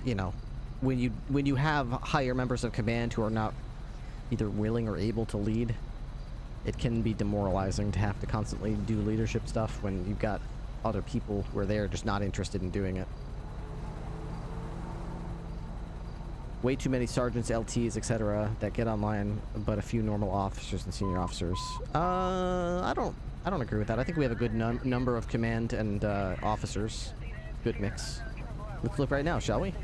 you know, when you have higher members of command who are not either willing or able to lead, it can be demoralizing to have to constantly do leadership stuff when you've got other people who are there just not interested in doing it. Way too many sergeants, LTs, etc. that get online, but a few normal officers and senior officers. I don't agree with that. I think we have a good number of command and officers. Good mix. Let's look right now, shall we?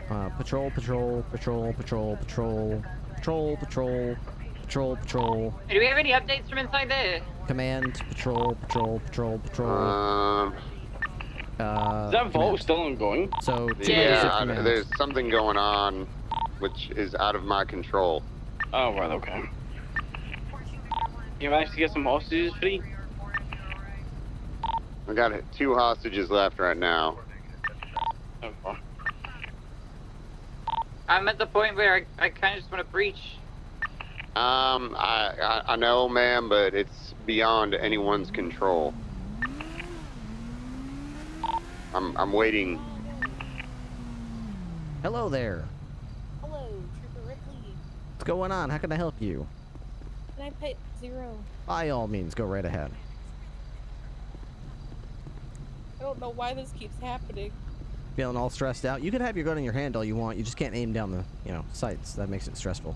Patrol, patrol, patrol, patrol, patrol, patrol, patrol, patrol, patrol. Hey, do we have any updates from inside there? Command, patrol, patrol, patrol, patrol. Is that vote still ongoing? So yeah, there's something going on, which is out of my control. Oh right, okay. You managed to get some hostages free? I got 2 hostages left right now. Okay. I'm at the point where I kind of just want to breach. I know, ma'am, but it's beyond anyone's control. I'm waiting. Hello there. Hello, Trooper Ripley. What's going on? How can I help you? Can I put 0? By all means, go right ahead. I don't know why this keeps happening. Feeling all stressed out? You can have your gun in your hand all you want. You just can't aim down the, sights. That makes it stressful.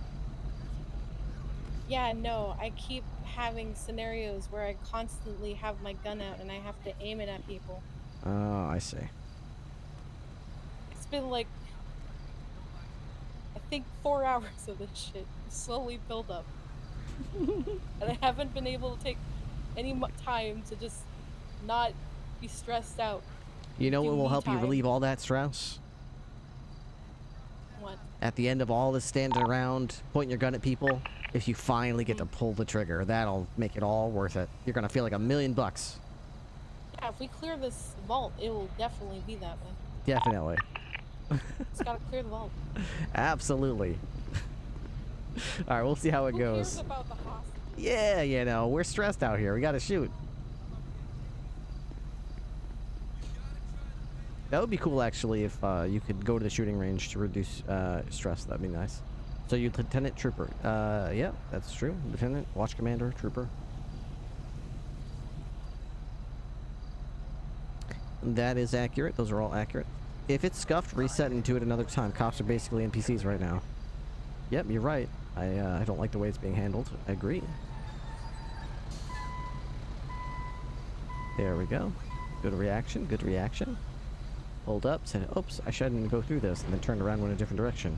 Yeah, no, I keep having scenarios where I constantly have my gun out and I have to aim it at people. Oh, I see. It's been like, I think 4 hours of this shit slowly build up. And I haven't been able to take any time to just not be stressed out. You know what will help you relieve all that stress? What? At the end of all this standing around, pointing your gun at people, if you finally get to pull the trigger, that'll make it all worth it. You're gonna feel like $1 million. Yeah, if we clear this vault, it will definitely be that way. Definitely. Just gotta clear the vault. Absolutely. Alright, we'll see how it goes. Who cares about the hostage? Yeah, we're stressed out here. We gotta shoot. That would be cool, actually, if you could go to the shooting range to reduce stress. That'd be nice. So you Lieutenant Trooper. Yeah, that's true. Lieutenant, Watch Commander, Trooper. That is accurate. Those are all accurate. If it's scuffed, reset and do it another time. Cops are basically NPCs right now. Yep, you're right. I don't like the way it's being handled. I agree. There we go. Good reaction, good reaction. Pulled up, said, oops, I shouldn't go through this, and then turned around, went a different direction.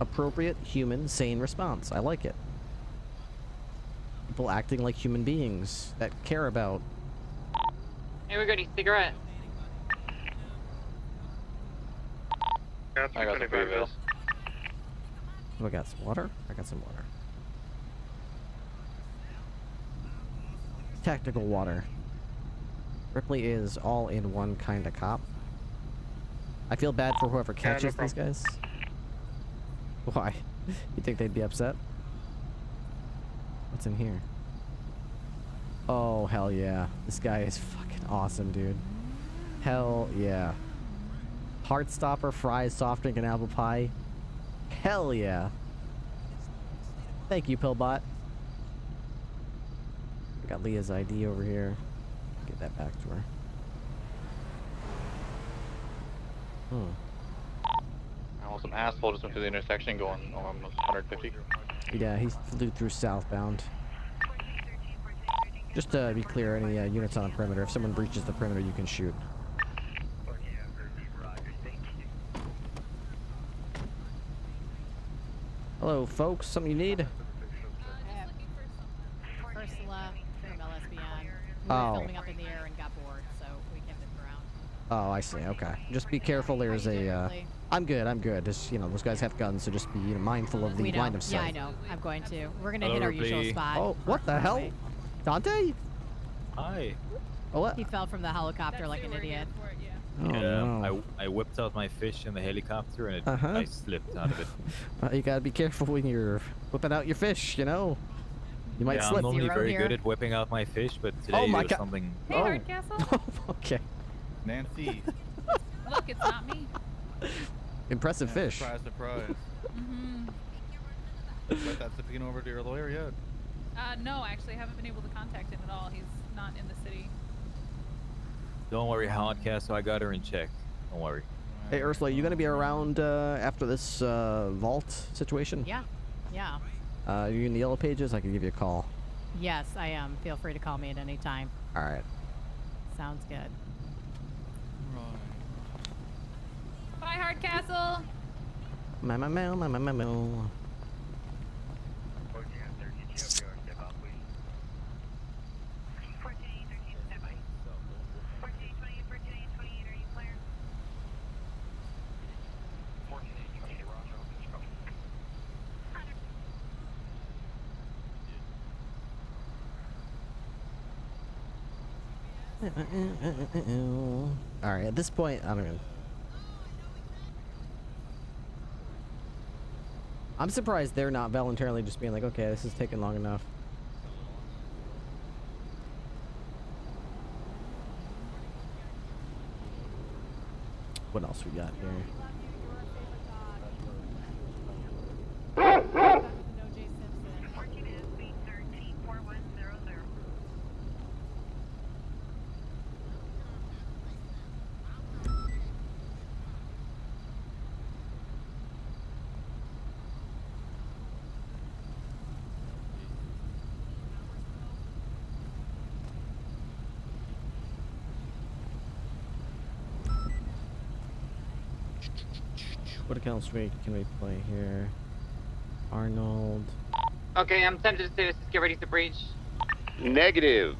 Appropriate, human, sane response. I like it. People acting like human beings that care about. Hey, we got any cigarette? I got some pre-avails. Oh, I got some water? I got some water. Tactical water. Ripley is all in one kind of cop. I feel bad for whoever catches these guys. Why? You think they'd be upset? What's in here? Oh, hell yeah. This guy is fucking awesome, dude. Hell yeah. Heartstopper, fries, soft drink, and apple pie. Hell yeah. Thank you, Pillbot. I got Leah's ID over here. Get that back to her. Oh, some asshole just went through the intersection going on 150. Yeah, he flew through southbound. Just to be clear, any units on the perimeter, if someone breaches the perimeter, you can shoot. Hello, folks. Something you need? Ursula from LSBN. We Oh. were filming up in the air and got bored, so we kept it around. Oh, I see. Okay. Just be careful. There's a. I'm good. I'm good. Just those guys have guns, so just be mindful of the We know. line of sight. Yeah, I know. I'm going to. We're gonna hit our usual spot. Oh, what the hell? Dante? Hi. Oh, what? He fell from the helicopter like an idiot. Oh, no. I whipped out my fish in the helicopter and Uh-huh. I slipped out of it. You gotta be careful when you're whipping out your fish. You might yeah, slip. I'm normally very good at whipping out my fish, but today my was God. something. Hey, Hardcastle. Okay. Nancy. Look, it's not me. Impressive fish. Surprise, surprise. Mm-hmm. But that's looking over to your lawyer yet? No, actually, I haven't been able to contact him at all. He's not in the city. Don't worry, Hardcastle, I got her in check. Don't worry. Hey, Ursula, you gonna be around after this vault situation? Yeah. Yeah. Are you in the yellow pages? I can give you a call. Yes, I am. Feel free to call me at any time. All right. Sounds good. Bye, Hardcastle. Meow. Alright, at this point, I don't know. I'm surprised they're not voluntarily just being like, okay, this is taking long enough. What else we got here? What else can we play here? Arnold. Okay, I'm tempted to say let's just get ready to breach. Negative.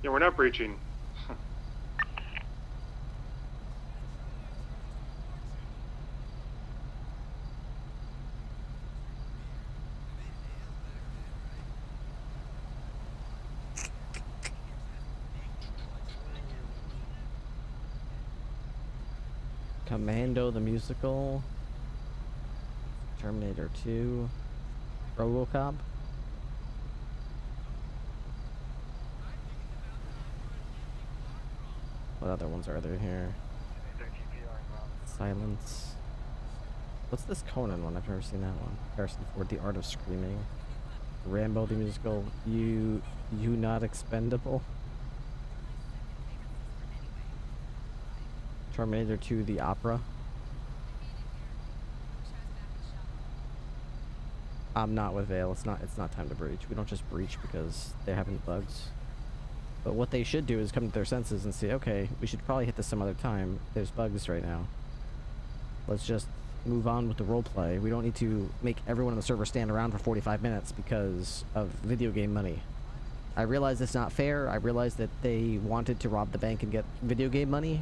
Yeah, we're not breaching. Commando the Musical, Terminator 2, RoboCop. What other ones are there here? Silence. What's this Conan one? I've never seen that one. Harrison Ford, The Art of Screaming. Rambo the Musical, You Not Expendable. Terminator 2, The Opera. I'm not with Vale. It's not time to breach. We don't just breach because they're having bugs. But what they should do is come to their senses and say, okay, we should probably hit this some other time. There's bugs right now. Let's just move on with the roleplay. We don't need to make everyone on the server stand around for 45 minutes because of video game money. I realize it's not fair. I realize that they wanted to rob the bank and get video game money.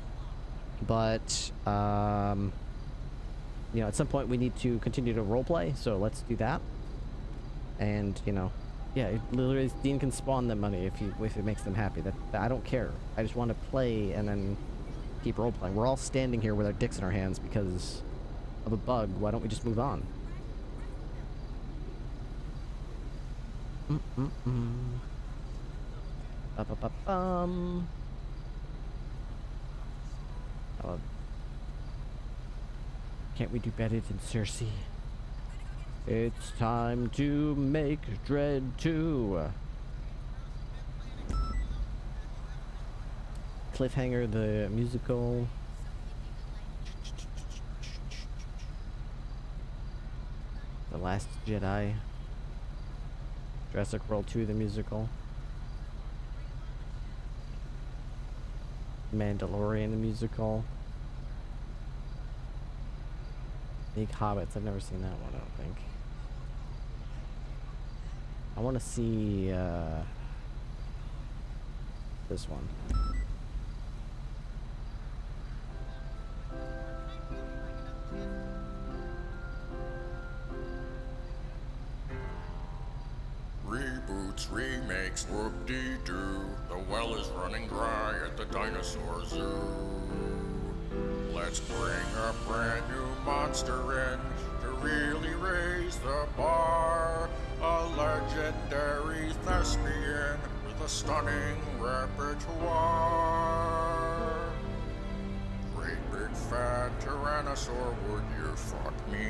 But, you know, at some point we need to continue to roleplay, so let's do that. And, you know, yeah, it literally, Dean can spawn them money if it makes them happy. That I don't care. I just want to play and then keep roleplaying. We're all standing here with our dicks in our hands because of a bug. Why don't we just move on? Can't we do better than Cersei? It's time to make Dread 2. Cliffhanger the musical. The Last Jedi. Jurassic World 2 the musical. Mandalorian the musical. Big Hobbits. I've never seen that one, I don't think. I want to see this one. Reboots, remakes, whoop-dee-doo. The well is running dry at the dinosaur zoo. Let's bring a brand new monster in to really raise the bar. A legendary thespian with a stunning repertoire. Great big fat tyrannosaur, would you fuck me?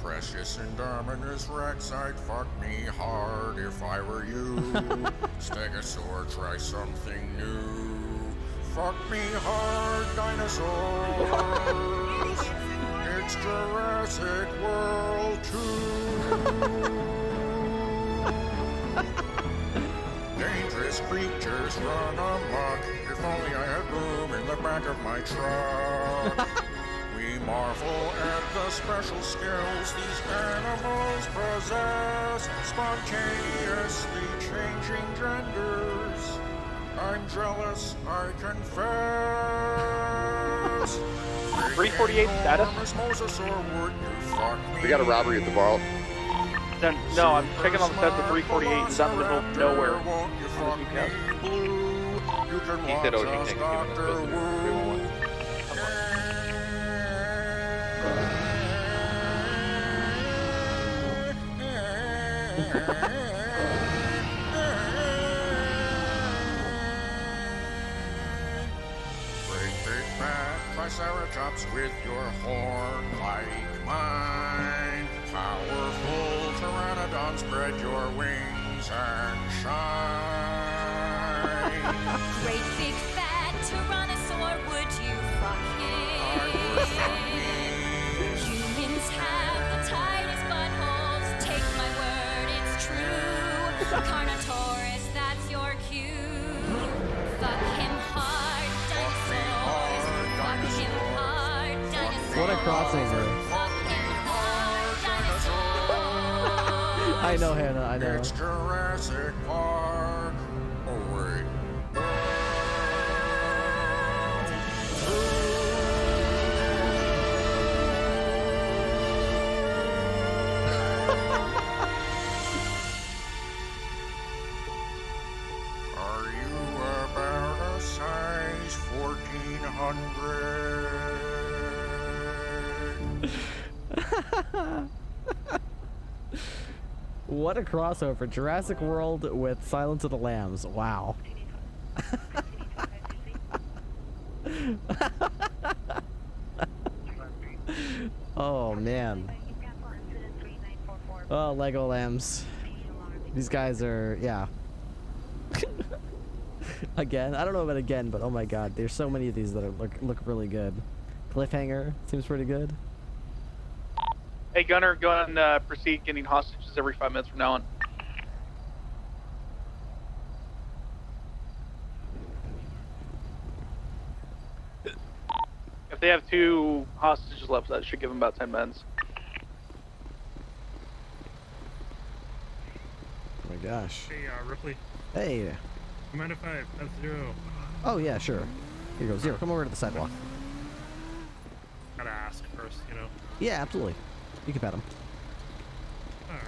Precious and Dominus Rex, I'd fuck me hard if I were you. Stegosaur, try something new. Fuck me hard, dinosaurs. It's Jurassic World 2. Dangerous creatures run amok. If only I had room in the back of my truck. We marvel at the special skills these animals possess, spontaneously changing genders. I'm jealous, I confess. 348 status? We got a robbery at the vault. No, I'm checking on the status of 348. It's out in the middle of nowhere. He said Ocean King's giving us visitor 311. Triceratops with your horn like mine. Powerful pteranodon, spread your wings and shine. Great big fat tyrannosaur, would you fuck him? I would fuck me. Humans have the tightest buttholes, take my word, it's true. Carnotaurus, that's your cue. Fuck him hard, dinosaur. What a crossover. I know, Hannah, I know. It's Jurassic Park. Oh, wait. Are you about a size 1400? What a crossover. Jurassic World with Silence of the Lambs. Wow. Oh, man. Oh, Lego Lambs. These guys are, yeah. Again? I don't know about again, but oh my god. There's so many of these that are, look really good. Cliffhanger seems pretty good. Hey, Gunner, go and proceed getting hostages every 5 minutes from now on. If they have 2 hostages left, that should give them about 10 minutes. Oh my gosh. Hey, Ripley. Hey. You mind if I pass 0? Oh yeah, sure. Here you go, Zero. Come over to the sidewalk. Gotta ask first, you know. Yeah, absolutely. You can pet him. Alrighty.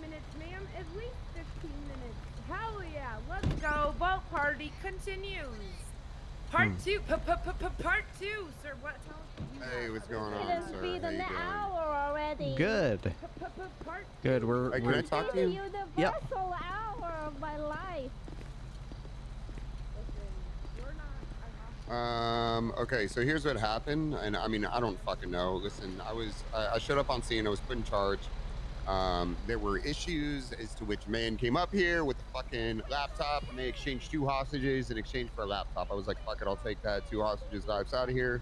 Minutes, ma'am. At least 15 minutes. Hell yeah. Let's go. Boat party continues. Part 2. Part 2. Sir, what? Hey, what's going on, It has sir? been How an you doing? hour already. Good. Good. We're. Hey, can I talk to you? The universal hour of my life. Okay, so here's what happened, and I mean, I don't fucking know. Listen, I showed up on scene, I was put in charge. There were issues as to which man came up here with the fucking laptop, and they exchanged 2 hostages in exchange for a laptop. I was like, fuck it, I'll take that. 2 hostages lives out of here.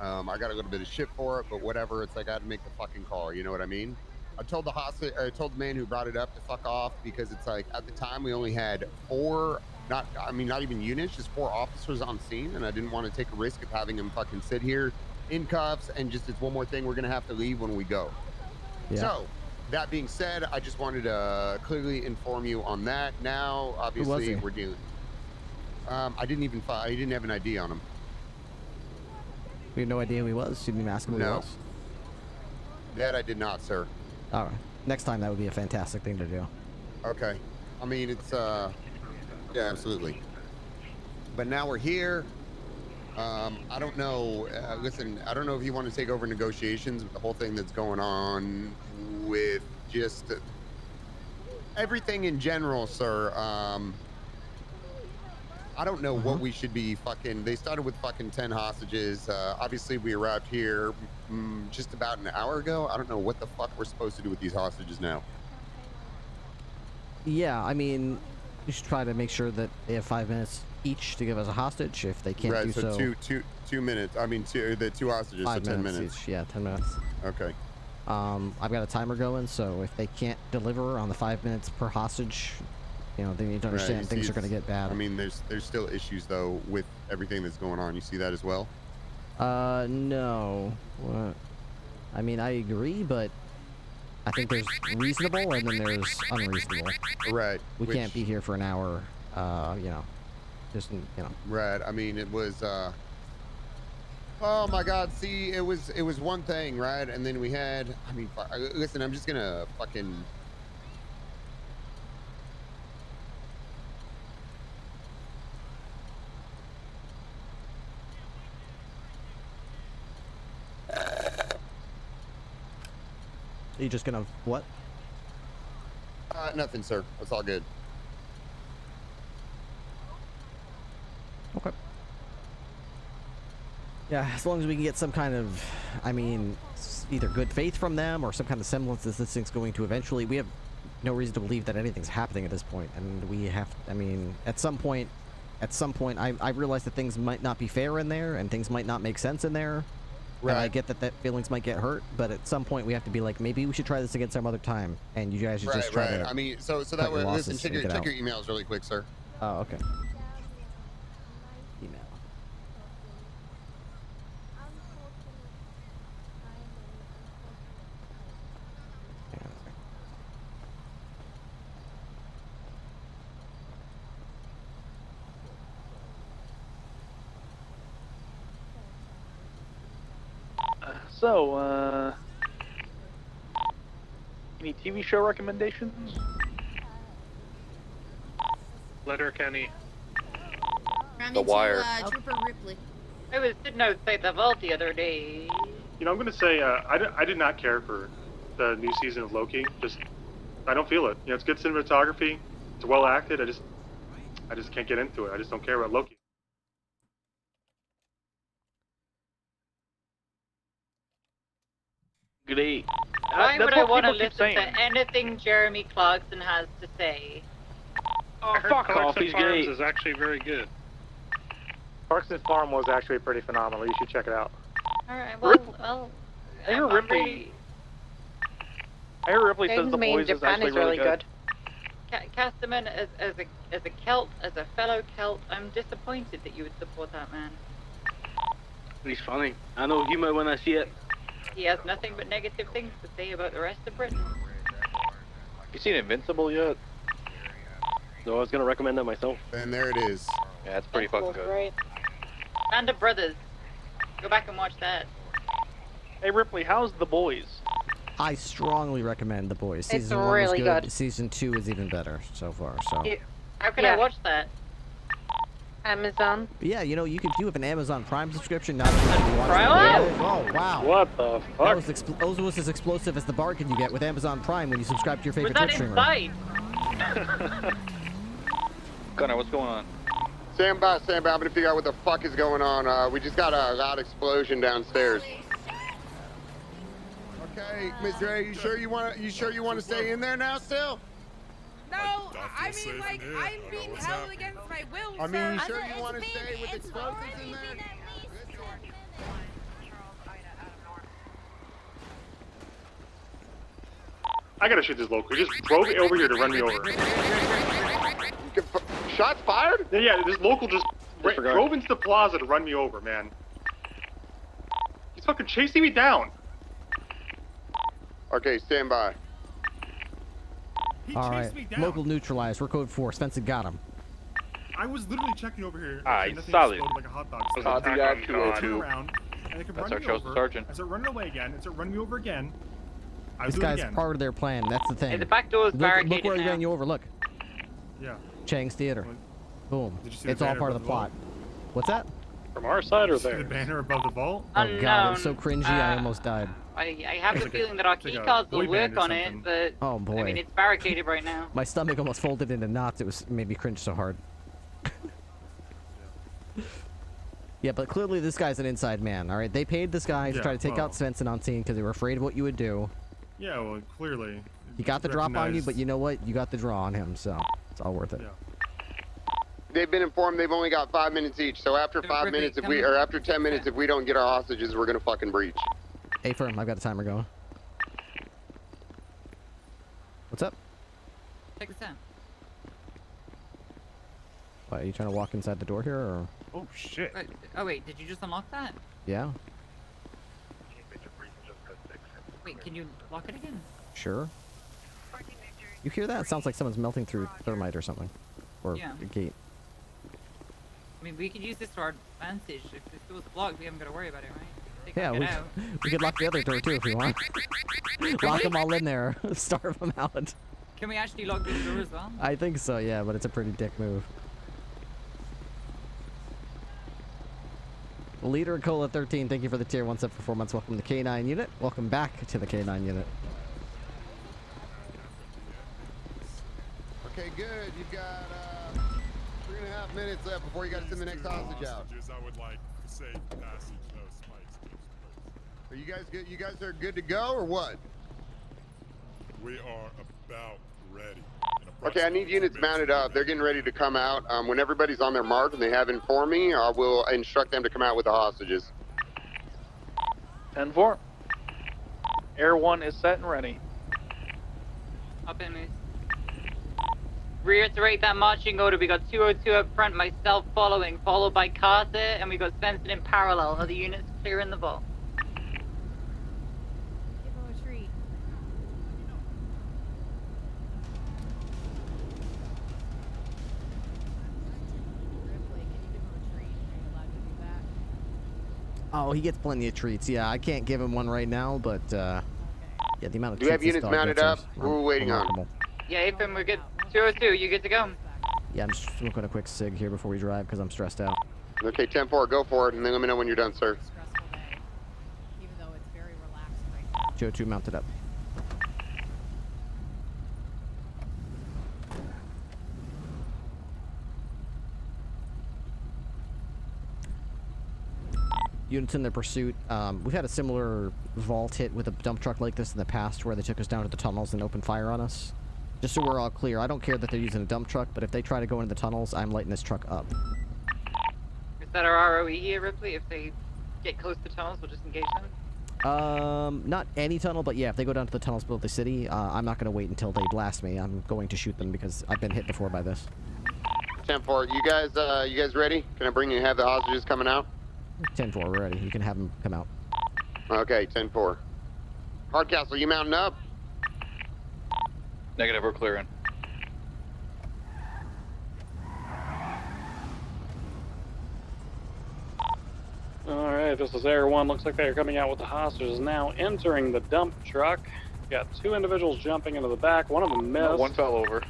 I got a little bit of shit for it, but whatever. It's like I had to make the fucking call. You know what I mean? I told the man who brought it up to fuck off, because it's like at the time we only had 4, not even units, just 4 officers on scene, and I didn't want to take a risk of having him fucking sit here in cuffs, and just it's one more thing we're gonna have to leave when we go. Yeah. So that being said, I just wanted to clearly inform you on that. Now, obviously, we're dealing. I didn't have an ID on him. We had no idea who he was. You didn't even ask him who he was. That I did not, sir. All right. Next time, that would be a fantastic thing to do. Okay. I mean, it's yeah, absolutely. But now we're here. I don't know. Listen, I don't know if you want to take over negotiations with the whole thing that's going on with just everything in general, sir. I don't know what we should be fucking. They started with fucking 10 hostages. Obviously, we arrived here just about an hour ago. I don't know what the fuck we're supposed to do with these hostages now. Yeah, I mean, you should try to make sure that they have 5 minutes each to give us a hostage. If they can't do so, two minutes. I mean, the 2 hostages, 5 so 10 minutes minutes. each. Yeah, 10 minutes. Okay. I've got a timer going, so if they can't deliver on the 5 minutes per hostage, you know, they need to understand things are going to get bad. I mean, there's still issues though with everything that's going on. You see that as well? No. What? I mean, I agree, but I think there's reasonable and then there's unreasonable. Right. We can't be here for an hour. You know, just you know. Right. I mean, it was. Oh my God! See, it was one thing, right? And then we had. I mean, listen, I'm just gonna fucking. Are you just gonna what? Nothing, sir. That's all good. Okay. Yeah, as long as we can get some kind of, I mean, either good faith from them or some kind of semblance that this thing's going to eventually. We have no reason to believe that anything's happening at this point, and we have. I mean, at some point, I realize that things might not be fair in there, and things might not make sense in there. Right. And I get that feelings might get hurt, but at some point we have to be like, maybe we should try this again some other time, and you guys should just try to. I mean, so that way, listen, check your emails really quick, sir. Oh, okay. Email. So, any TV show recommendations? Letterkenny. The Wire. Trooper Ripley. I was sitting outside the vault the other day. You know, I'm gonna say I did not care for the new season of Loki. I don't feel it. You know, it's good cinematography. It's well acted. I just can't get into it. I just don't care about Loki. Great. Why That's would I what want to people keep listen saying. to anything Jeremy Clarkson has to say? Oh, I heard fuck off, Clarkson he's Farms gay. is actually very good. Clarkson's Farm was actually pretty phenomenal. You should check it out. Alright, well, I hear I'm Ripley. really... I hear Ripley says James the Main boys is Japan actually is really really good. Casterman, as a Celt, as a fellow Celt, I'm disappointed that you would support that man. He's funny. I know humor when I see it. He has nothing but negative things to say about the rest of Britain. You seen Invincible yet? No, I was gonna recommend that myself. And there it is. Yeah, it's pretty fucking good. Right. Band of Brothers. Go back and watch that. Hey Ripley, how's the boys? I strongly recommend The Boys. It's Season 1 really was good. good. Season 2 is even better so far. So. How can I watch that? Amazon. Yeah, you know, you have an Amazon Prime subscription. Not you can watch Prime? it. Oh, wow. What the fuck? That was almost as explosive as the bargain you get with Amazon Prime when you subscribe to your favorite Was that Twitch streamer. inside? Gunnar, what's going on? Stand by. I'm gonna figure out what the fuck is going on. We just got a loud explosion downstairs. Okay, Miss Dre, you sure you wanna stay in there now still? No, I mean, like, I'm being held against my will, I mean, you sir. sure you wanna stay with explosives in there? I gotta shoot this local. He just drove over here to run me over. Shots fired? Yeah, this local just drove into the plaza to run me over, man. He's fucking chasing me down. Okay, stand by. He All chased right, me down. local neutralized. We're code 4. Spencer got him. I was literally checking over here. Alright, and nothing solid. exploded like a hot dog. So Copy I that, turned 202. around, and it could That's run our me chosen over. sergeant. I started running away again. It started running me over again. I was This doing it guy's again. part of their plan. That's the thing. Hey, the back door is Look barricaded where he now. ran you over. Look. Yeah. Chang's Theater. Boom. Did you see the It's all banner part of above the plot. What's that? From our side or See the there? banner above the vault? Oh god, it was so cringy. I almost died. I have the feeling that our key like a cards boy will work band or on it, something. but Oh boy. I mean it's barricaded right now. My stomach almost folded into knots. It made me cringe so hard. Yeah, but clearly this guy's an inside man. All right, they paid this guy to Yeah, try to take well. out Svensson on scene because they were afraid of what you would do. Yeah, well, clearly. He got the drop on you, Recognized- but you know what? You got the draw on him, so it's all worth it. Yeah. They've been informed they've only got 5 minutes each. So after 5 Ripley, minutes, come on. after 10 minutes, if we don't get our hostages, we're gonna fucking breach. Hey, firm, I've got a timer going. What's up? Check this out. What, are you trying to walk inside the door here, or? Oh shit. Oh wait, did you just unlock that? Yeah, Wait, can you lock it again? sure. You hear that? It sounds like someone's melting through thermite or something. Or Yeah. a gate. I mean, we could use this to our advantage. If this door's blocked, we haven't got to worry about it, right? They Yeah, can we, get out. we could lock the other door too if we want. Lock them all in there. Starve them out. Can we actually lock this door as well? I think so, yeah, but it's a pretty dick move. Leader Cola 13, thank you for the tier 1 sub for 4 months. Welcome to K9 unit. Welcome back to the K9 unit. Okay, good. You've got 3.5 minutes left before you got to send the next hostage out. I would like safe passage, no spikes, please. Are you guys good? You guys are good to go, or what? We are about ready. Okay, I need units mounted up. They're getting ready to come out. When everybody's on their mark and they have informed me, I will instruct them to come out with the hostages. 10-4. Air 1 is set and ready. Up in moose. Reiterate that marching order. We got 202 up front, myself following, followed by Carter, and we got Svensson in parallel. Other units clearing the vault. Give him a treat. Ripley, can you give him a treat? Are you allowed to do that? Oh, he gets plenty of treats. Yeah, I can't give him one right now, but yeah, the amount of Do we have treats this units dog mounted gets up? is Who are we waiting on? remarkable. Yeah, Ethan, we're good. 202, you good to go? Yeah, I'm just smoking a quick cig here before we drive because I'm stressed out. Okay, 10-4, go for it, and then let me know when you're done, sir. Stressful day. Even though it's very relaxed right now. Joe 2 mounted up. units in their pursuit. We've had a similar vault hit with a dump truck like this in the past where they took us down to the tunnels and opened fire on us. Just so we're all clear, I don't care that they're using a dump truck, but if they try to go into the tunnels, I'm lighting this truck up. Is that our ROE here, Ripley? If they get close to tunnels, we'll just engage them? Not any tunnel, but yeah, if they go down to the tunnels below the city, I'm not going to wait until they blast me. I'm going to shoot them because I've been hit before by this. 10-4, you guys ready? Can I have the hostages coming out? 10-4, we're ready. You can have them come out. Okay, 10-4. Hardcastle, you mounting up? Negative, we're clearing. Alright, this is Air 1. Looks like they are coming out with the hostages now entering the dump truck. Got 2 individuals jumping into the back. One of them missed. One fell over.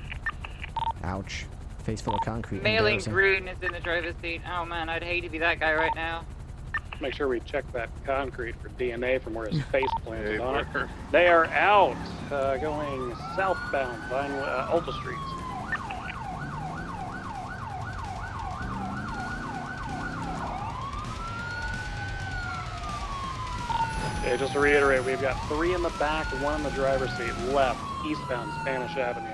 Ouch. Face full of concrete. Mailing Green is in the driver's seat. Oh man, I'd hate to be that guy right now. Make sure we check that concrete for DNA from where his face planted on it. They are out, going southbound, Alta Street. Okay, just to reiterate, we've got 3 in the back, 1 in the driver's seat, left, eastbound Spanish Avenue.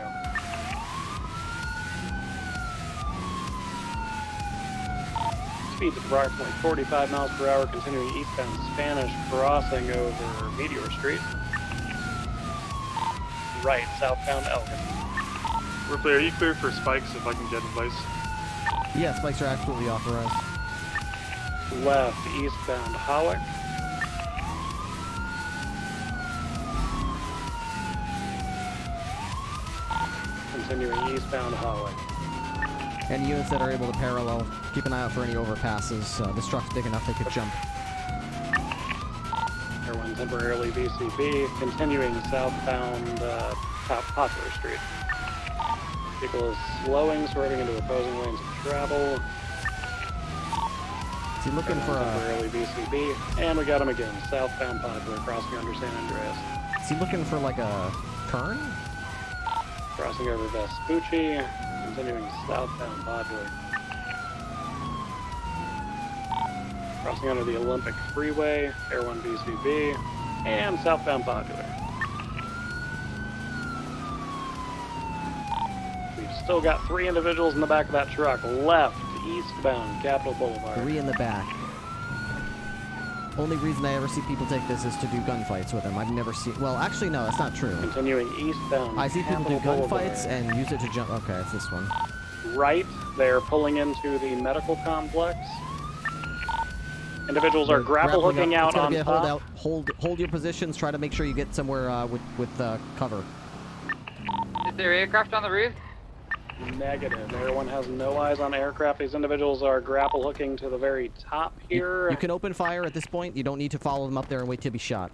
Speeds approximately 45 miles per hour, continuing eastbound Spanish, crossing over Meteor Street. Right, southbound Elgin. Ripley, are you clear for spikes if I can get in place? Yeah, spikes are absolutely authorized. Left, eastbound Hawick. Continuing eastbound Hawick. Any units that are able to parallel, keep an eye out for any overpasses. This truck's big enough they could jump. Everyone temporarily VCB, continuing southbound Popular Street. Vehicle is slowing, swerving into opposing lanes of travel. Is he looking for a... Temporarily VCB, and we got him again, southbound Popular, crossing under San Andreas. Is he looking for like a turn? Crossing over Vespucci, continuing southbound Popular. Crossing under the Olympic Freeway, Air 1 VCB, and southbound Popular. We've still got 3 individuals in the back of that truck, left, eastbound Capitol Boulevard. 3 in the back. Only reason I ever see people take this is to do gunfights with them. I've never seen... Well, actually, no, that's not true. Continuing eastbound I see people do Capitol gunfights Boulevard. and use it to jump... Okay, it's this one. Right, they're pulling into the medical complex. Individuals are grapple hooking out on top. Hold your positions. Try to make sure you get somewhere with cover. Is there aircraft on the roof? Negative. Everyone has no eyes on aircraft. These individuals are grapple hooking to the very top here. You can open fire at this point. You don't need to follow them up there and wait to be shot.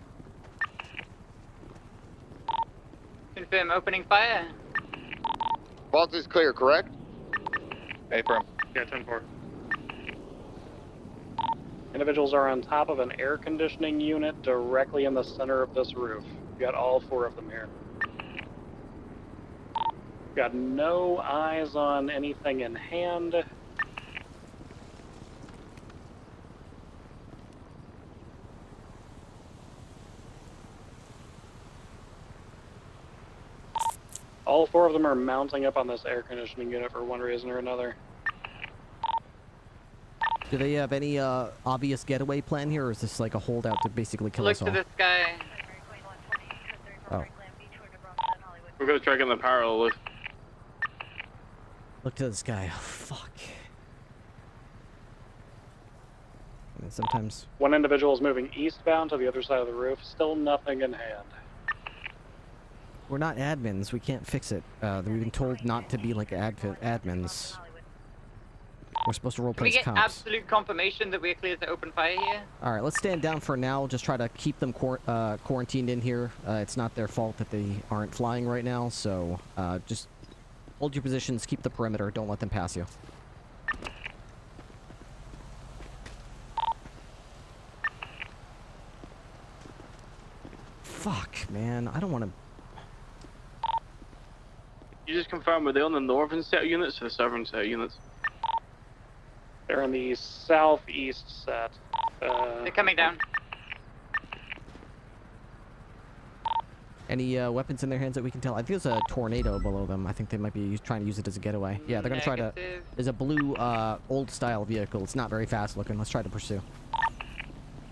Confirm opening fire. Vault is clear, correct? Affirm. Yeah, 10-4. Individuals are on top of an air conditioning unit directly in the center of this roof. We've got all 4 of them here. Got no eyes on anything in hand. All 4 of them are mounting up on this air conditioning unit for one reason or another. Do they have any obvious getaway plan here, or is this like a holdout to basically kill us all? Look to this guy. Oh. We're gonna try getting the parallel lift. Look to this guy. Oh, fuck. I mean, sometimes... One individual is moving eastbound to the other side of the roof. Still nothing in hand. We're not admins. We can't fix it. We've been told not to be like admins. We're supposed to Can we roleplay as get cops. absolute confirmation that we're clear to open fire here? Alright, let's stand down for now. Just try to keep them quarantined in here. It's not their fault that they aren't flying right now, so just hold your positions, keep the perimeter, don't let them pass you. Fuck, man. I don't want to... You just confirm, were they on the northern set of units or the southern set of units? They're in the southeast set. They're coming down. Any weapons in their hands that we can tell? I think there's a tornado below them. I think they might be trying to use it as a getaway. Yeah, they're gonna try to. There's a blue, old-style vehicle. It's not very fast-looking. Let's try to pursue.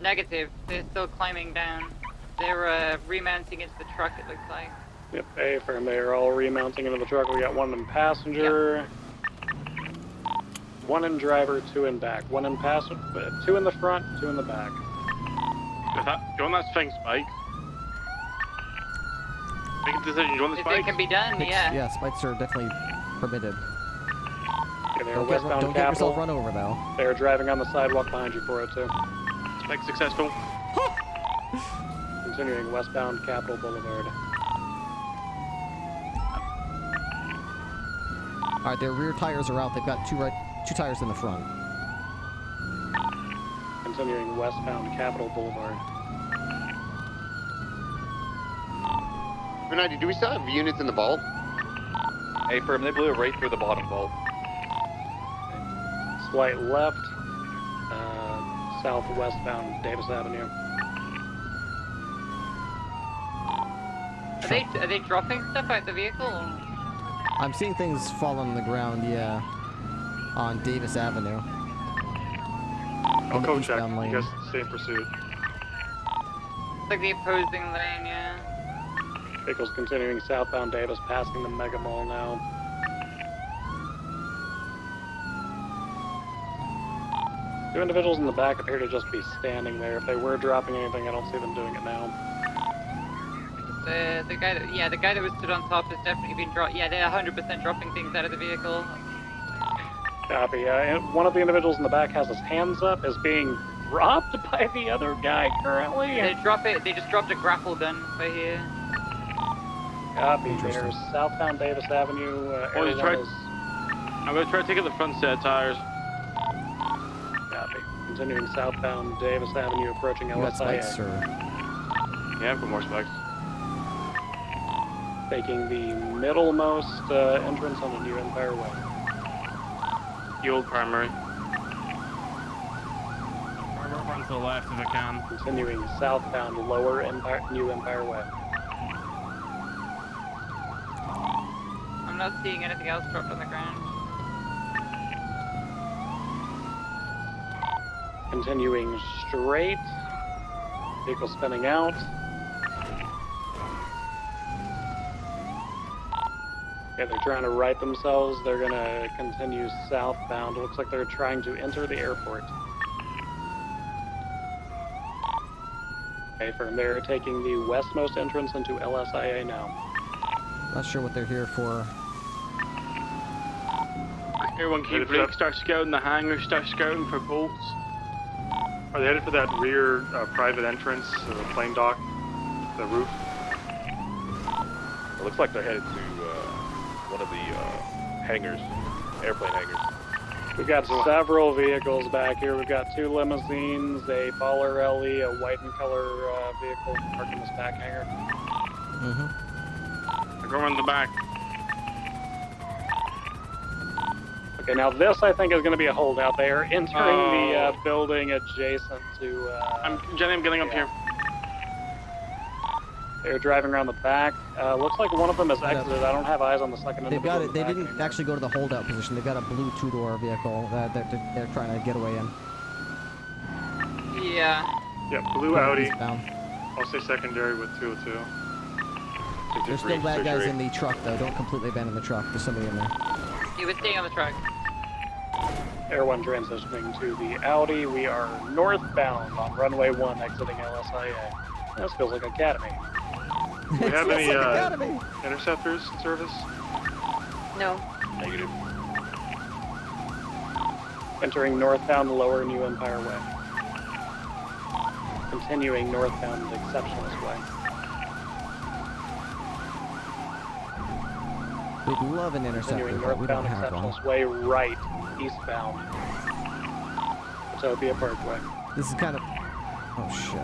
Negative. They're still climbing down. They're remounting into the truck, it looks like. Yep, affirm. They're all remounting into the truck. We got one in passenger, one in driver, two in back. One in passenger, two in the front, two in the back. Do you want that thing spiked? Make a decision. You want the If spikes? it can be done, yeah. Yeah, spikes are definitely permitted. Okay, they're Don't westbound get Capitol. yourself run over, though. They're driving on the sidewalk behind you, 402. Spike successful. Continuing westbound Capitol Boulevard. All right, their rear tires are out. They've got two tires in the front. Continuing westbound Capitol Boulevard. 90, do we still have units in the vault? Hey, firm, they blew it right through the bottom vault. Slight left, southwestbound Davis Avenue. Are they dropping stuff out the vehicle? I'm seeing things fall on the ground, yeah, on Davis Avenue. I'll code check. eastbound lane. You guys stay in pursuit. It's like the opposing lane, yeah. Vehicles continuing southbound Davis, passing the Mega Mall now. Two individuals in the back appear to just be standing there. If they were dropping anything, I don't see them doing it now. The guy that was stood on top has definitely been dropped. Yeah, they're 100% dropping things out of the vehicle. Copy. One of the individuals in the back has his hands up, is being robbed by the other guy currently. They just dropped a grapple gun by here. Copy. There's southbound Davis Avenue. I'm gonna try to take out the front set of tires. Copy. Continuing southbound Davis Avenue, approaching You got LSIA. spikes, or... Yeah, I've got more spikes. Taking the middlemost entrance on the New Empire Way. The old primary. Run to the left if I can. Continuing southbound Lower Empire, New Empire Way. I'm not seeing anything else dropped on the ground. Continuing straight. Vehicle spinning out. Yeah, they're trying to right themselves. They're going to continue southbound. It looks like they're trying to enter the airport. Okay, from there, taking the westmost entrance into LSIA now. Not sure what they're here for. Everyone keep break, start scouting the hangar, start scouting for bolts. Are they headed for that rear private entrance, the plane dock, the roof? It looks like they're headed to one of the hangars, airplane hangars. We've got several vehicles back here. We've got two limousines, a Baller LE, a white and color vehicle parked in this back hangar. Mm-hmm. Go around the back. Okay, now this I think is going to be a holdout. They are entering the building adjacent to. Jenny, I'm getting up here. They're driving around the back. Looks like one of them has exited. I don't have eyes on the second They've individual. got it. They didn't actually go to the holdout position. They've got a blue two-door vehicle that they're trying to get away in. Yeah. Yeah, blue Audi. Eastbound. I'll say secondary with 202. There's still bad guys in the truck, though. Don't completely abandon the truck. There's somebody in there. He was staying on the truck. Air 1 transitioning to the Audi. We are northbound on runway 1 exiting LSIA. This feels like Academy. Do we have any interceptors in service? No. Negative. Entering northbound Lower New Empire Way. Continuing northbound Exceptionalist Way. We'd love an interceptor, Continuing but we don't northbound have one. Exceptionalist Way right, eastbound. Utopia Parkway. This is kind of... Oh, shit.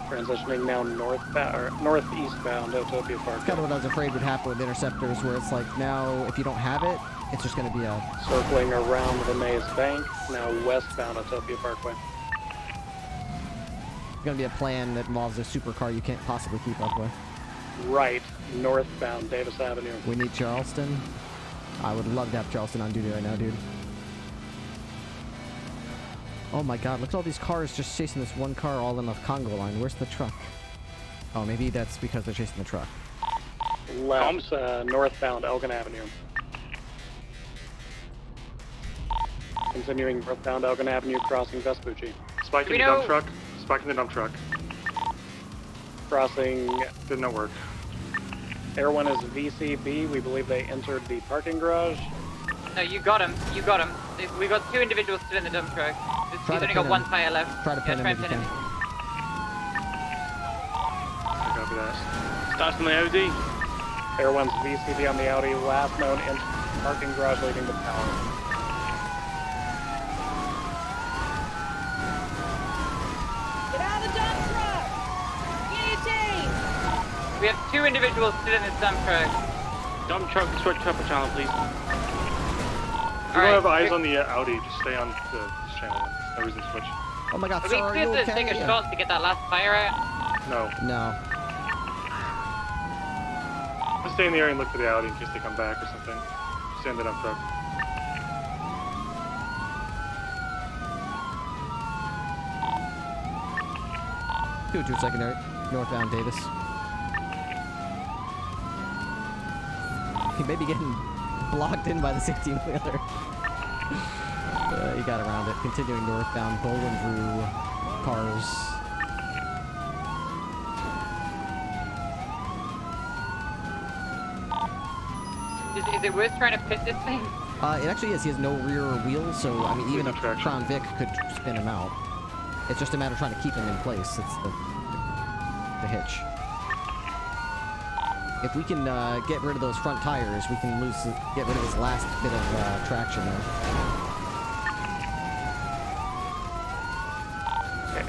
Transitioning now northbound, or northeastbound Utopia Parkway. That's kind of what I was afraid would happen with interceptors, where it's like, now, if you don't have it, it's just going to be a... Circling around the Maze Bank, now westbound Utopia Parkway. gonna be a plan that involves a supercar you can't possibly keep up with. Right, northbound Davis Avenue. We need Charleston. I would love to have Charleston on duty right now, dude. Oh my god, look at all these cars just chasing this one car all in the Congo line. Where's the truck? Oh, maybe that's because they're chasing the truck. Left, northbound Elgin Avenue. Continuing northbound Elgin Avenue, crossing Vespucci. Spiking the dump truck. Spiking the dump truck. Crossing. Did not work. Air 1 is VCB. We believe they entered the parking garage. No, you got him. You got him. We got 2 individuals still in the dump truck. He's only got 1 tire left. Try to pin him if you can. Copy that. Starts on the Audi. Air 1's VCB on the Audi. Last known parking garage leading to power. Get out of the dump truck! Guillotine! We have 2 individuals still in this dump truck. Dump truck, switch up a channel, please. If you don't have eyes on the Audi, just stay on the channel. No reason to switch. Oh my god, Are sir, we are clear you to okay? take a shot to get that last fire out? No. No. Just stay in the area and look for the Audi in case they come back or something. Stay in the dump truck. Two secondary, northbound Davis. He may be getting blocked in by the 16-wheeler. He got around it. Continuing northbound, bowling through cars. Is it worth trying to pit this thing? It actually is. He has no rear wheels, so I mean, even a Crown Vic could spin him out. It's just a matter of trying to keep him in place. It's the hitch. If we can get rid of those front tires, we can get rid of his last bit of traction there.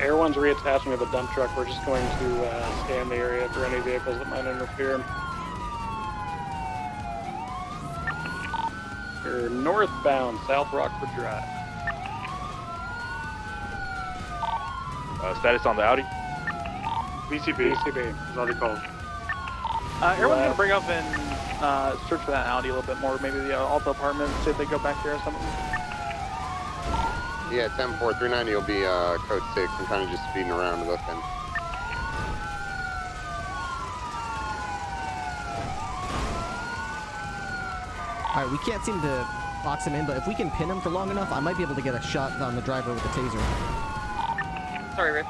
Air 1's reattaching to the dump truck. We're just going to scan the area for any vehicles that might interfere. You're northbound, South Rockford Drive. Status on the Audi? VCB. VCB. Is all they called. Everyone's gonna bring up and search for that Audi a little bit more. Maybe the Alta apartment, see if they go back there or something. Yeah, 10-4-390 will be code 6. I'm kind of just speeding around looking. All right, we can't seem to box him in, but if we can pin him for long enough, I might be able to get a shot on the driver with the taser. Sorry, Rick.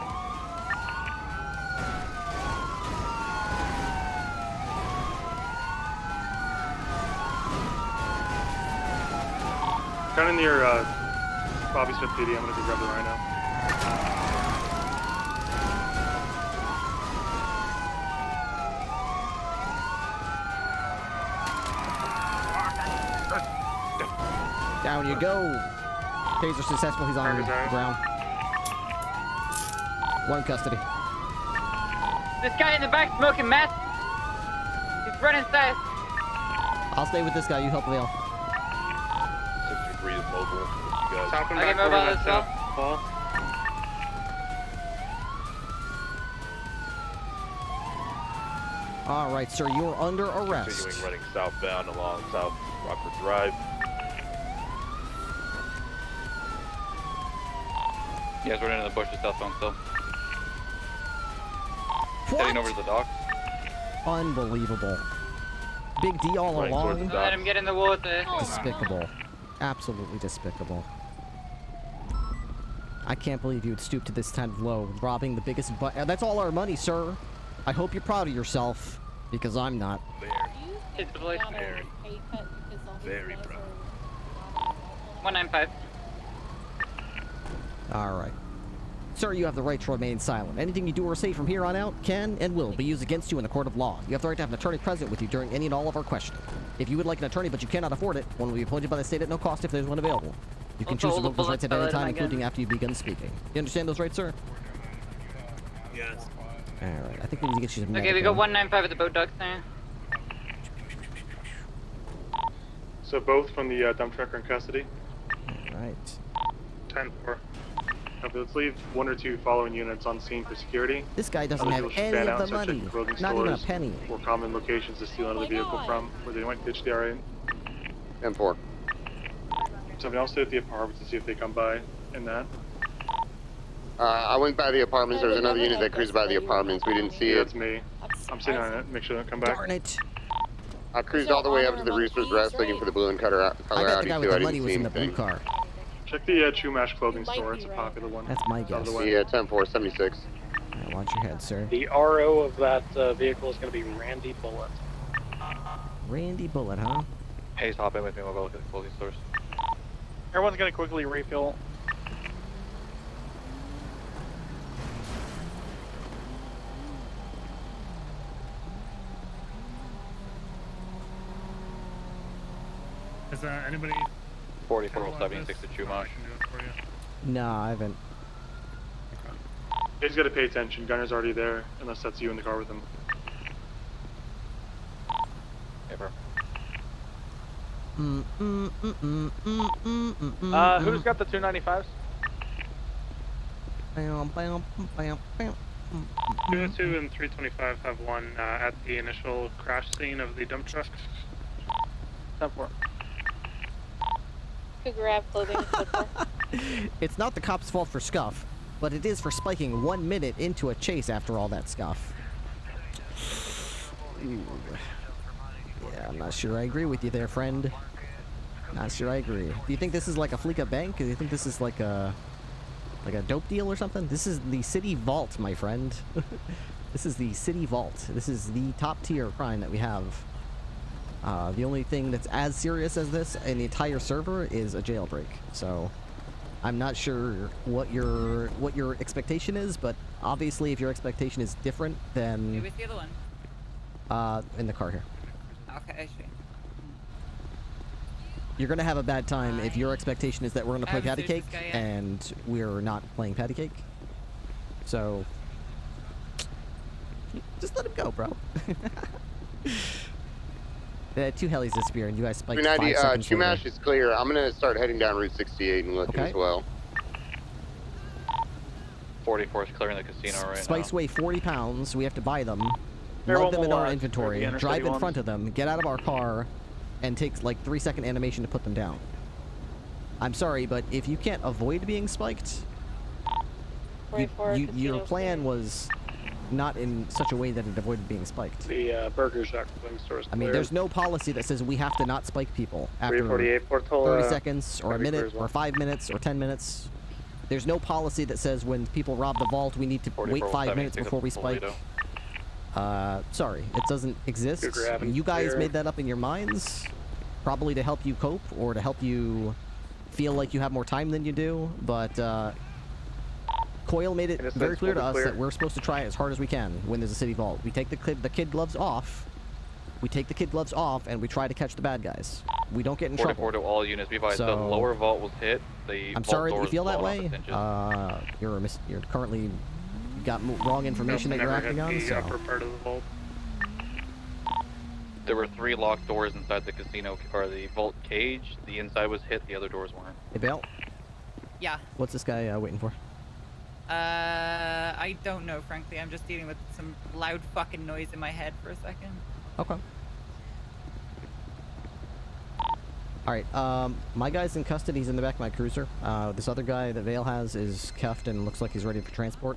Kind of near Bobby Smith PD. I'm gonna go grab the Rhino. Down you go. Taser successful. He's on the ground. 1 custody. This guy in the back smoking meth. He's running south. I'll stay with this guy. You help Vale. 63 is mobile. You guys. Talking Okay, back mobile over as that well. south wall. All right, sir. You're under arrest. Continuing running southbound along South Rockford Drive. You guys running in the bushes southbound still. Heading over to the dock. Unbelievable. Big D all Running towards along. the Let him get in the water. Despicable. Absolutely despicable. I can't believe you would stoop to this kind of low, robbing the biggest that's all our money, sir. I hope you're proud of yourself, because I'm not. Hit the voice. Very proud. 195. All right. Sir, you have the right to remain silent. Anything you do or say from here on out can and will be used against you in the court of law. You have the right to have an attorney present with you during any and all of our questioning. If you would like an attorney but you cannot afford it, one will be appointed by the state at no cost if there's one available. You can choose to revoke those rights at any time, including after you begin speaking. You understand those rights, sir? Yes. All right. I think we need to get you some Okay, we got 195 at the boat docks now. So both from the dump truck are in custody. All right. 10-4. Okay, let's leave 1 or 2 following units on scene for security. This guy doesn't Other have people should any fan of out the and start money. checking clothing Not even a stores penny. or common locations to steal another vehicle from, where they might ditch the RA. M4. Somebody else stay at the apartments and see if they come by in that. I went by the apartments. There was another unit that cruised by the apartments. We didn't see Yeah, it. that's me. I'm sitting on it. Make sure they don't come back. Darn it. I cruised all the way up to the Rooster's Rest looking for the blue and color I bet the Audi guy too. with I the money didn't was see in the blue anything. car. Check the Chumash clothing store. It's a popular one. That's my Out of guess. the way. Yeah, 10-4-76. Watch your head, sir. The RO of that vehicle is going to be Randy Bullet. Randy Bullet, huh? Hey, hop in with me. We'll go look at the clothing stores. Everyone's gonna quickly refuel. Is anybody? 4476 to Chumash. No, I haven't. You just gotta pay attention. Gunner's already there, unless that's you in the car with him. Ever. Who's got the 295s? 202 and 325 have one at the initial crash scene of the dump truck. 10-4. Could grab clothing. It's not the cop's fault for scuff, but it is for spiking 1 minute into a chase after all that scuff. Ooh. Yeah, I'm not sure I agree with you there, friend. Not sure I agree. Do you think this is like a Fleeka bank? Do you think this is like a dope deal or something? This is the city vault, my friend. This is the city vault. This is the top tier crime that we have. The only thing that's as serious as this in the entire server is a jailbreak. So I'm not sure what your expectation is, but obviously if your expectation is different, then Who was the other one? in the car here. Okay, I see. You're gonna have a bad time if your expectation is that we're gonna play I haven't patty cake searched this guy yet. and we're not playing patty cake. So just let him go, bro. The 2 helis disappear and you guys spiked 5 seconds Chumash later. is clear. I'm gonna start heading down Route 68 and looking as well. 44 is clearing the casino right Spikes now. weigh 40 pounds. We have to buy them, Everyone load them in will, our for inventory, the Inter drive City in ones. front of them, get out of our car, and takes like 3-second animation to put them down. I'm sorry, but if you can't avoid being spiked, your plan was not in such a way that it avoided being spiked. The Burger Shack clothing store is I mean, clear. there's no policy that says we have to not spike people after 348 Portola, 30 seconds or a heavy minute clears or one. 5 minutes or 10 minutes. There's no policy that says when people rob the vault, we need to wait 5 minutes before we spike. Sorry, it doesn't exist. Good grab and You guys clear. made that up in your minds, probably to help you cope or to help you feel like you have more time than you do, but Coyle made it very clear to us that we're supposed to try as hard as we can when there's a city vault. We take the kid gloves off. We take the kid gloves off and we try to catch the bad guys. We don't get in 44 trouble. to all units. Be advised, the So- lower vault was hit. The I'm vault sorry that you doors feel that blown way. off the hinges. You're currently got wrong information that you're Never hit acting on. the So upper part of the vault. There were 3 locked doors inside the casino, or the vault cage. The inside was hit, the other doors weren't. hey, Bale, Yeah. what's this guy waiting for? I don't know, frankly. I'm just dealing with some loud fucking noise in my head for a second. Okay. All right. My guy's in custody. He's in the back of my cruiser. This other guy that Vale has is cuffed and looks like he's ready for transport.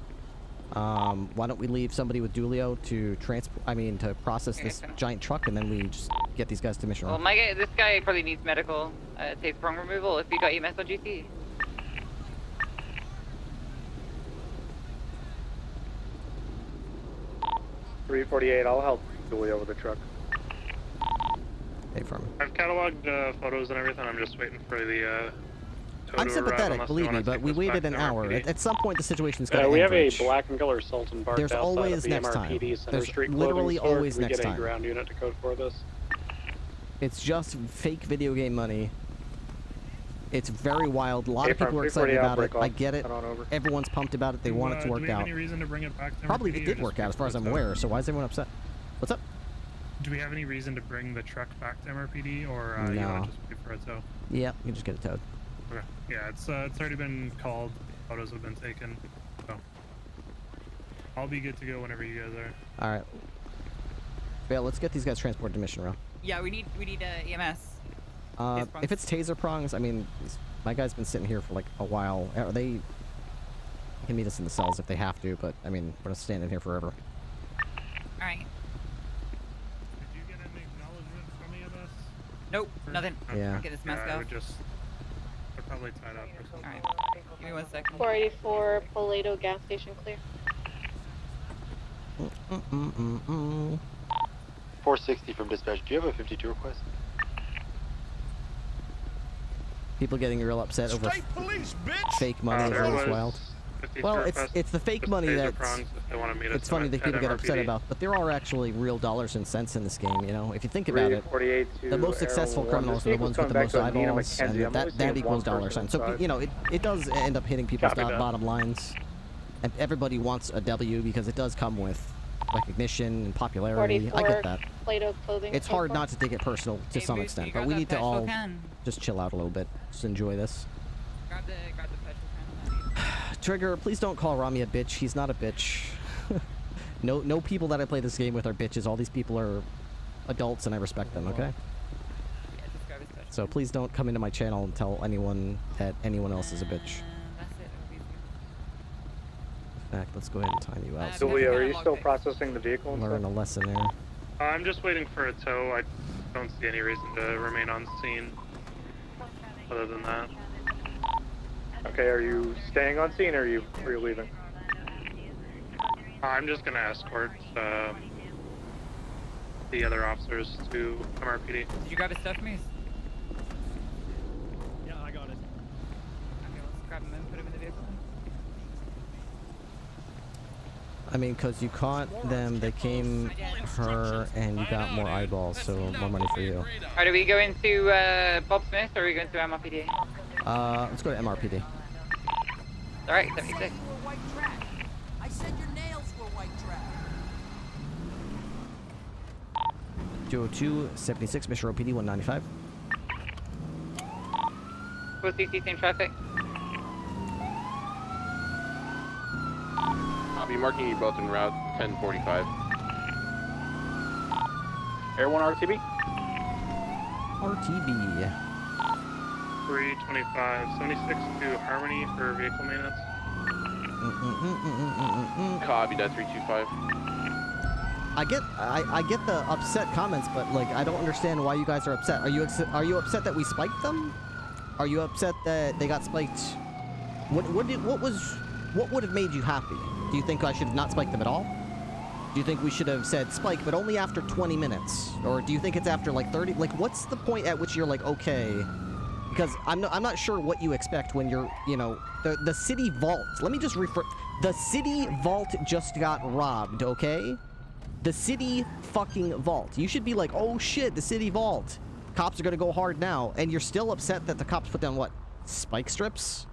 Why don't we leave somebody with Dulio to to process this giant truck, and then we just get these guys to mission. Well, this guy probably needs medical tape prong removal if you got EMS on GC. .348, I'll help Julie over the truck. Hey, from. I've cataloged photos and everything. I'm just waiting for the tow I'm to arrive, sympathetic, unless they believe me, wanna but take we this waited back an to hour. MRPD. At some point, the situation's going to We end. have a Rich. black and color Sultan parked There's outside always of the next time. MRPD Center There's Street literally clothing store. always Can we next get time. a ground unit to code for this? It's just fake video game money. It's very wild. A lot of Hey, people are 340 excited about it. outbreak I off. get it. Head on over. Everyone's pumped about it. They want it to Do work we have out. any reason to bring it back to Probably MRPD, it or did just work out, as far as I'm wait for aware. So why is everyone upset? What's up? Do we have any reason to bring the truck back to MRPD, or you No. want to just wait for a tow? Yeah, you just get it towed. Okay. Yeah, it's already been called. photos have been taken. So I'll be good to go whenever you guys are. All right. Vale, let's get these guys transported to mission row. Yeah, we need EMS. If it's taser prongs, I mean, my guy's been sitting here for like a while. They can meet us in the cells if they have to, but I mean, we're not standing here forever. All right. Did you get any acknowledgement from EMS? Nope, nothing. Yeah. Get this mask I off. would just. They're probably tied up or something. Alright. Give me 1 second. 484 Paleto gas station clear. 460 from dispatch. Do you have a 52 request? People getting real upset over police, fake money is always wild. Well, it's the fake money that's it's funny that people get upset about, but there are actually real dollars and cents in this game. You know, if you think about it, the most successful criminals are the ones with the most eyeballs, and that equals dollar signs. So you know, it does end up hitting people's bottom lines, and everybody wants a W because it does come with recognition and popularity. I get that. Play-Doh clothing. It's hard not to take it personal to some extent, but we need to all just chill out a little bit, just enjoy this. Grab the petrol can. Trigger, please don't call Rami a bitch. He's not a bitch. No people that I play this game with are bitches. All these people are adults, and I respect them. Okay. So please don't come into my channel and tell anyone that anyone else is a bitch. In fact, let's go ahead and time you out. Julia, are you still processing the vehicle? Learn a lesson there. I'm just waiting for a tow. I don't see any reason to remain on scene. Other than that. Okay, are you staying on scene or are you leaving? I'm just gonna escort the other officers to MRPD. Did you grab his stuff, Mace? Yeah, I got it. Okay, let's grab him and put him in the vehicle. I mean, because you caught them, they came her, and you got more eyeballs, so more money for you. Alright, are we going to Bob Smith or are we going to MRPD? Let's go to MRPD. Alright, 76. I said your nails were white trash. 202, 76, Mission Row PD, 195. Full CC, same traffic. I'll be marking you both en route 1045. Air 1 RTB? RTB. 325, 76 to Harmony for vehicle maintenance. Copy that 325. I get the upset comments, but like I don't understand why you guys are upset. Are you upset that we spiked them? Are you upset that they got spiked? What would have made you happy? Do you think I should have not spiked them at all? Do you think we should have said spike, but only after 20 minutes? Or do you think it's after like 30? Like, what's the point at which you're like, okay? Because I'm not sure what you expect when you're, you know, the city vault. Let me just refer. The city vault just got robbed, okay? The city fucking vault. You should be like, oh shit, the city vault. Cops are gonna go hard now. And you're still upset that the cops put down what? Spike strips?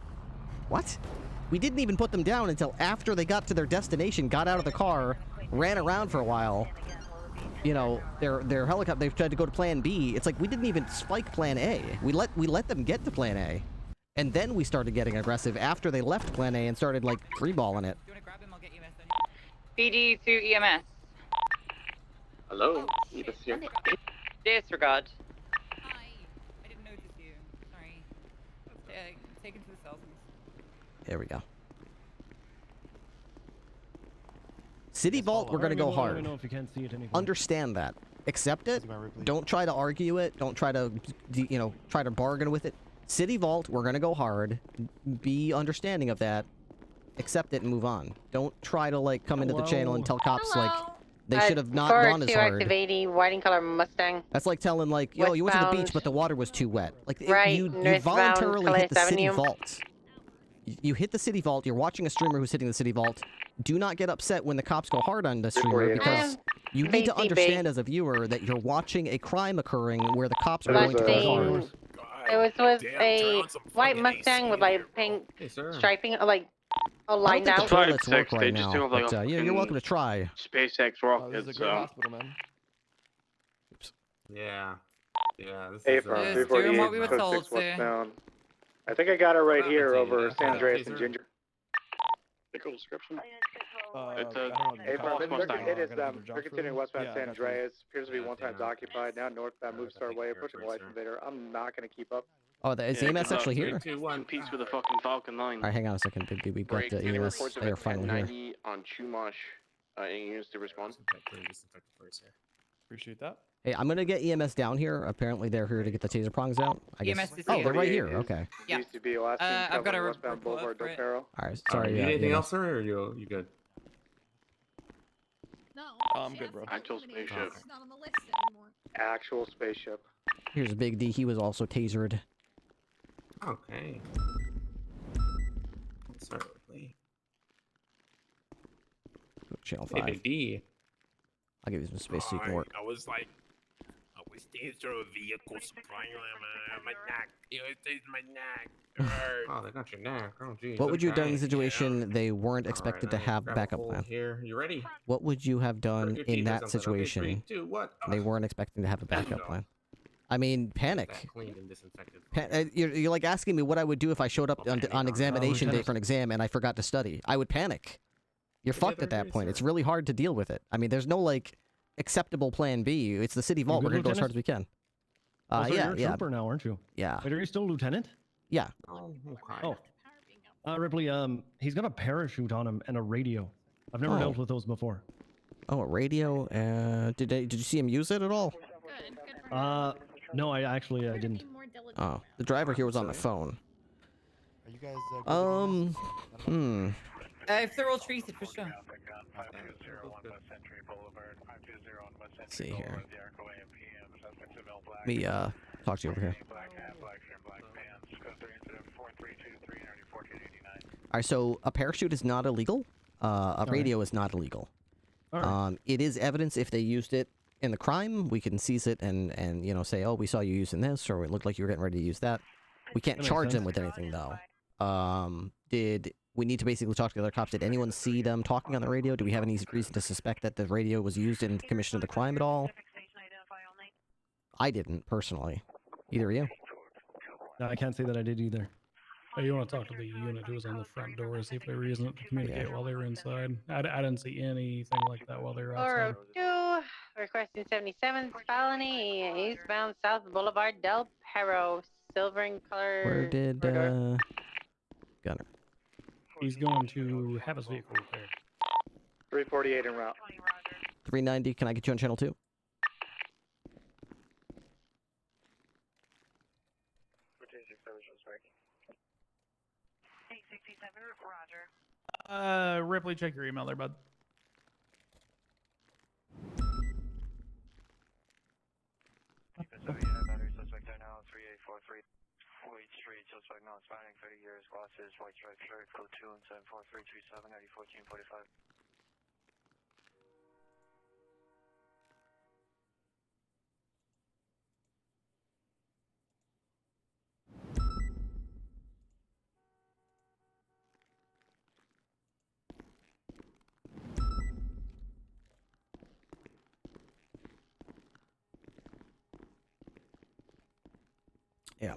What? We didn't even put them down until after they got to their destination, got out of the car, ran around for a while. You know, their helicopter, they've tried to go to plan B. It's like we didn't even spike plan A. We let them get to plan A. And then we started getting aggressive after they left plan A and started like freeballing it. PD to EMS. Hello, EMS here. Disregard. Hi. I didn't notice you. Sorry. Taken to the cells. There we go. City Vault, we're gonna go hard. Understand that. Accept it. Don't try to argue it. Don't try to, you know, try to bargain with it. City Vault, we're gonna go hard. Be understanding of that. Accept it and move on. Don't try to like come into the channel and tell cops like they should have not gone as hard. Active 80, white and color Mustang. That's like telling like, yo, you went to the beach, but the water was too wet. Like you voluntarily hit the city vault. You hit the city vault. You're watching a streamer who's hitting the city vault. Do not get upset when the cops go hard on the streamer because you need to understand as a viewer that you're watching a crime occurring where the cops are going to go hard. It was with a white Mustang with like pink striping, like all lined out. I don't think the toilets work right now, but you're welcome to try. SpaceX rockets. This is a good hospital, man. Yeah. Yeah. This April, Just doing what we were told to. I think I got it right here over San Andreas and Ginger. Vehicle description? It's a Hey, boss Mustang. it is them. They're continuing westbound San Andreas. Appears to be one times occupied. Now northbound moves our way, approaching the life invader. I'm not going to keep up. Oh, is EMS actually here? Competes with the fucking Falcon 9. Alright, hang on a second, Big D. We've got the EMS. They are finally here. 1090 on Chumash. Any units to respond? Appreciate that. Hey, I'm gonna get EMS down here. Apparently, they're here to get the taser prongs out. I guess. EMS is Oh, here. they're right here. Okay. Yeah. Used to be last I've got a westbound Boulevard Del Perro. All right. Sorry. Need anything EMS. else, sir, or you good? No. I'm good, bro. Actual spaceship. It's not on the list anymore. Actual spaceship. Here's Big D. He was also tasered. Okay. Certainly. Channel Hey, 5. Big D. I'll give you some space so you can work. I was like, I was taser a vehicle supplier. My neck. It tased my neck. Oh, they got your neck. Oh, geez. What would you have done in the Okay. situation they weren't expected to have Grab a backup hold plan? Here, you ready? What would you have done Your in teeth or that something. Okay, situation? 3, 2, 1. They weren't expecting to have a backup plan. I mean, panic. Cleaned and disinfected. You're like asking me what I would do if I showed up on examination day for an exam and I forgot to study. I would panic. You're fucked at that point. It's really hard to deal with it. I mean, there's no like acceptable plan B. It's the city vault. We're gonna go as hard as we can. So Yeah, you're a trooper now, aren't you? Yeah. Wait, are you still a lieutenant? Yeah. Oh, okay. Oh. Ripley, he's got a parachute on him and a radio. I've never dealt with those before. Oh, a radio. Did you see him use it at all? No, I didn't. Oh, the driver here was on the phone. Are you guys? If they're all treated, for sure. Let's see here. Let me talk to you over here. Alright, so a parachute is not illegal. A radio is not illegal. It is evidence if they used it in the crime. We can seize it and you know say, oh, we saw you using this, or it looked like you were getting ready to use that. We can't charge them with anything though. Did we need to basically talk to the other cops? Did anyone see them talking on the radio? Do we have any reason to suspect that the radio was used in the commission of the crime at all? I didn't, personally. Either of you? No, I can't say that I did either. Hey, you want to talk to the unit who was on the front door, see if they were using it to communicate while they were inside. I didn't see anything like that while they were outside. 402, requesting 77th felony, eastbound South Boulevard Del Perro, silver in color. Where did, Gunner? He's going to have his vehicle repaired. 348 en route. 390, can I get you on channel 2? Ripley, check your email there, bud. So yeah, battery suspect there now, 3843 Floyd Street, suspect now Hispanic, 30 years, glasses, white striped shirt, code 2 and 74337, 1445. Yeah.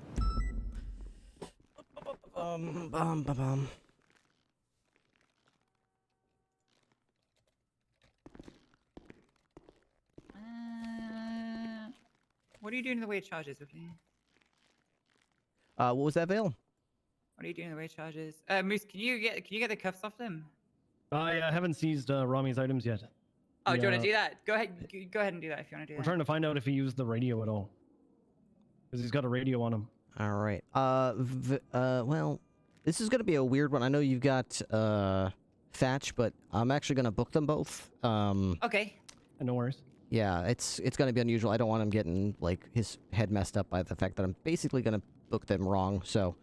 What are you doing in the way of charges, Ripley? What was that, Vale? What are you doing in the way of charges? Moose, can you get the cuffs off them? I haven't seized Rami's items yet. Oh, do you want to do that? Go ahead and do that if you want to do We're that. trying to find out if he used the radio at all. Because he's got a radio on him. All right. Well, this is going to be a weird one. I know you've got Thatch, but I'm actually going to book them both. Okay. No worries. Yeah, it's going to be unusual. I don't want him getting like his head messed up by the fact that I'm basically going to book them wrong. So,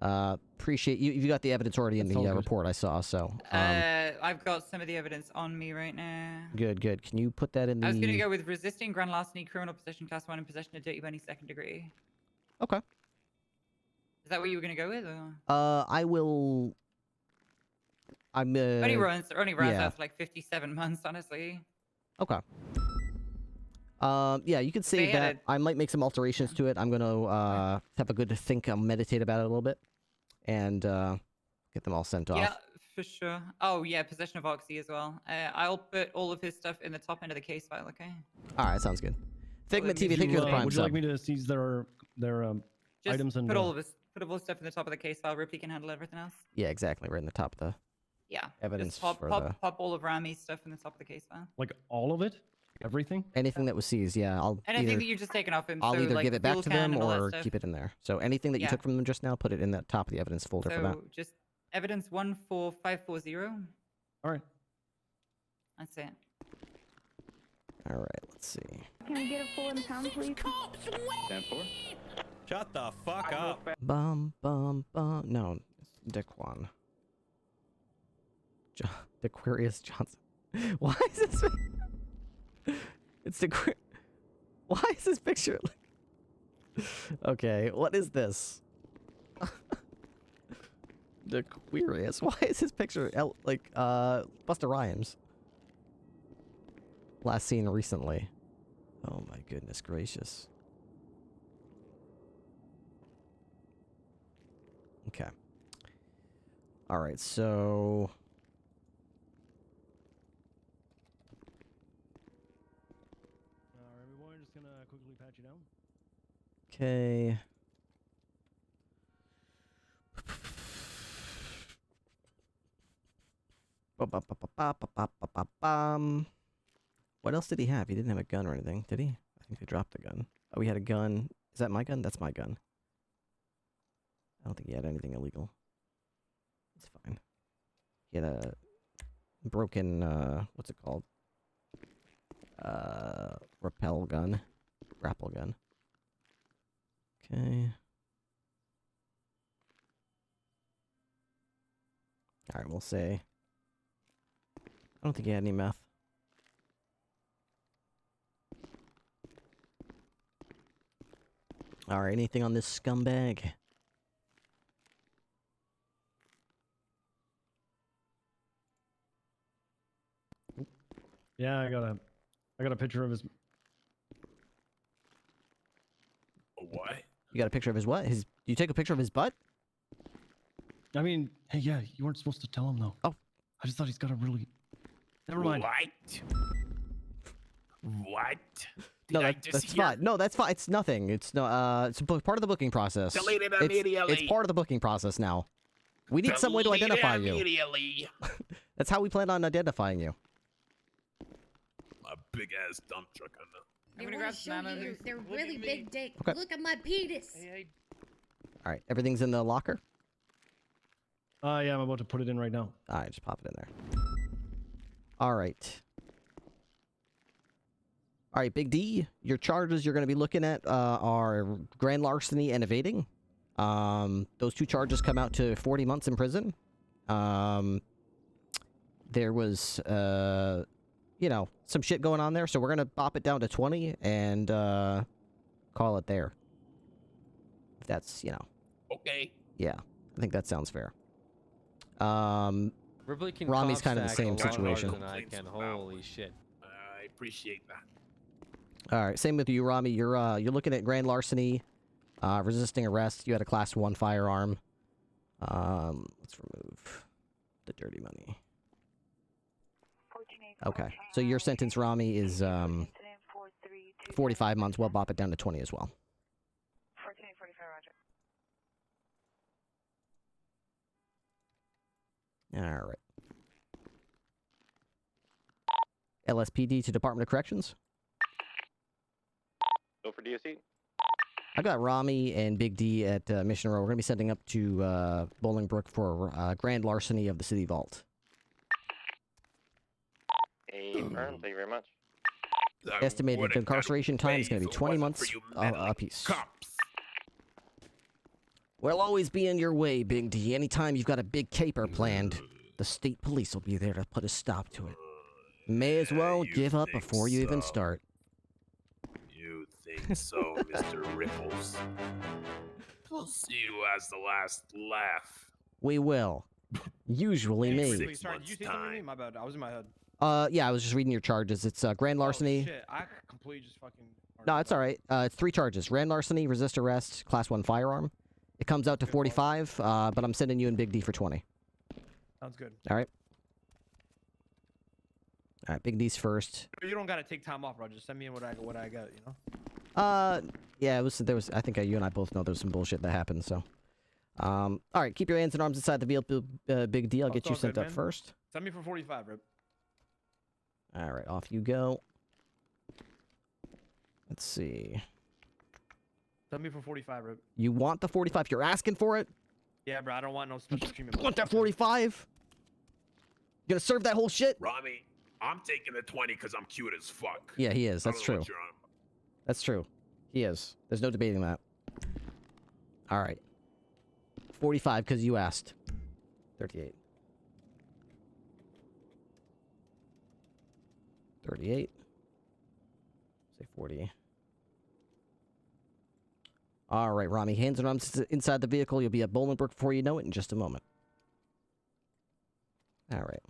appreciate you. You got the evidence already in the report I saw. So, I've got some of the evidence on me right now. good. Can you put that in the? I was going to go with resisting grand larceny, criminal possession class 1, and possession of dirty money 2nd degree. Okay. Is that what you were going to go with? Or? I will. Only runs yeah. out for like 57 months, honestly. Okay. Yeah, you can save that. I might make some alterations to it. I'm gonna have a good think, meditate about it a little bit, and get them all sent off. Yeah, for sure. Oh yeah, possession of Oxy as well. I'll put all of his stuff in the top end of the case file. Okay. All right, sounds good. Figment Would TV, thank you for the prime Would you sub. like me to seize their Just items and put all of stuff in the top of the case file. Ripley can handle everything else. Yeah, exactly. Right in the top of the Yeah. evidence Just pop, for pop all of Rami's stuff in the top of the case file. like all of it, everything. anything that was seized. Yeah, Anything that you've just taken off him. I'll so, either like, give the it back fuel to can them and all that or stuff. keep it in there. So anything that you Yeah. took from them just now, put it in that top of the evidence folder for that. So just evidence 14540. All right. That's it. All right, let's see. Can we get a full impound, please? 10-4. Shut the fuck up. Bum bum bum. No, it's Daquan. Daquarius Johnson. Why is this? It's Daquarius. Why is this picture? Okay, what is this? Daquarius. Why is his picture like Busta Rhymes? Last seen recently. Oh my goodness gracious. Okay. All right, so Everyone, just gonna quickly patch you down. okay. What else did he have? He didn't have a gun or anything, did he? I think they dropped the gun. Oh, he had a gun. Is that my gun? That's my gun. I don't think he had anything illegal. It's fine. He had a broken, what's it called? Rappel gun. Grapple gun. Okay. Alright, we'll say. I don't think he had any meth. Alright, anything on this scumbag? Yeah, I got a picture of his. What? You got a picture of his what? You take a picture of his butt? I mean, hey, yeah, you weren't supposed to tell him though. Oh, I just thought he's got a really. Never mind. What? No, that's fine. No, that's fine. It's nothing. It's no. It's part of the booking process. Delete it It's immediately. part of the booking process now. We need some way to Delete it identify you. immediately. That's how we plan on identifying you. A big ass dump truck on the. I'm gonna wanna grab show some ammo. you their really big dick. Okay. Look at my penis. All right, everything's in the locker. Yeah, I'm about to put it in right now. All right, just pop it in there. All right. All right, Big D, your charges you're going to be looking at are grand larceny and evading. Those two charges come out to 40 months in prison. There was, you know, some shit going on there, so we're going to bop it down to 20 and call it there. If that's, you know. Okay. Yeah, I think that sounds fair. Ripley can Rami's kind of the comp same stack a lot harder situation. than I can. Holy shit. I appreciate that. All right, same with you, Rami. You're looking at grand larceny, resisting arrest. You had a class 1 firearm. Let's remove the dirty money. Okay, so your sentence, Rami, is 45 months. We'll bop it down to 20 as well. 1445, Roger. All right. LSPD to Department of Corrections. Go for DOC. I've got Rami and Big D at Mission Row. We're going to be sending up to Bolingbrook for grand larceny of the city vault. Thank you very much. Estimated incarceration time is going to be 20 months apiece. We'll always be in your way, Big D. Anytime you've got a big caper planned, the state police will be there to put a stop to it. May as well give up before you even start. You think so, Mr. Ripples? We'll see who has the last laugh. We will. Usually me. Sorry, did you say something to me? My bad. I was in my head. Yeah, I was just reading your charges. It's grand larceny. Oh, shit. I completely just fucking... No, it's all right. It's 3 charges. Grand larceny, resist arrest, class 1 firearm. It comes out to 45, but I'm sending you in Big D for 20. Sounds good. All right. All right, Big D's first. You don't gotta take time off, bro. Just send me in what I got. You know. Yeah, there was. I think you and I both know there was some bullshit that happened. So, all right, keep your hands and arms inside the vehicle, Big D. I'll get you sent up first. Send me for 45, Rip. All right, off you go. Let's see. Send me for 45, Rip. You want the 45? You're asking for it? Yeah, bro. I don't want no special treatment. You want that 45? You gonna serve that whole shit? Rami, I'm taking the 20 because I'm cute as fuck. Yeah, he is. I That's don't know true. what you're on. That's true. He is. There's no debating that. All right. 45 because you asked. 38. 38. Say 40. All right, Rami. Hands and arms inside the vehicle. You'll be at Bolingbrook before you know it in just a moment. All right.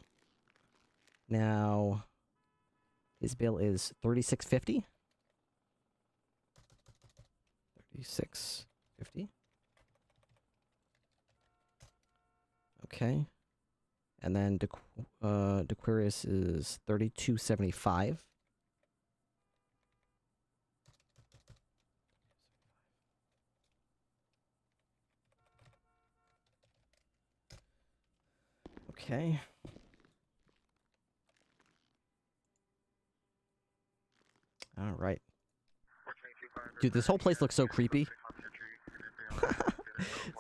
Now, his bill is $36.50. $36.50. Okay. And then Dequarius is $32.75. Okay. All right. Dude, this whole place looks so creepy.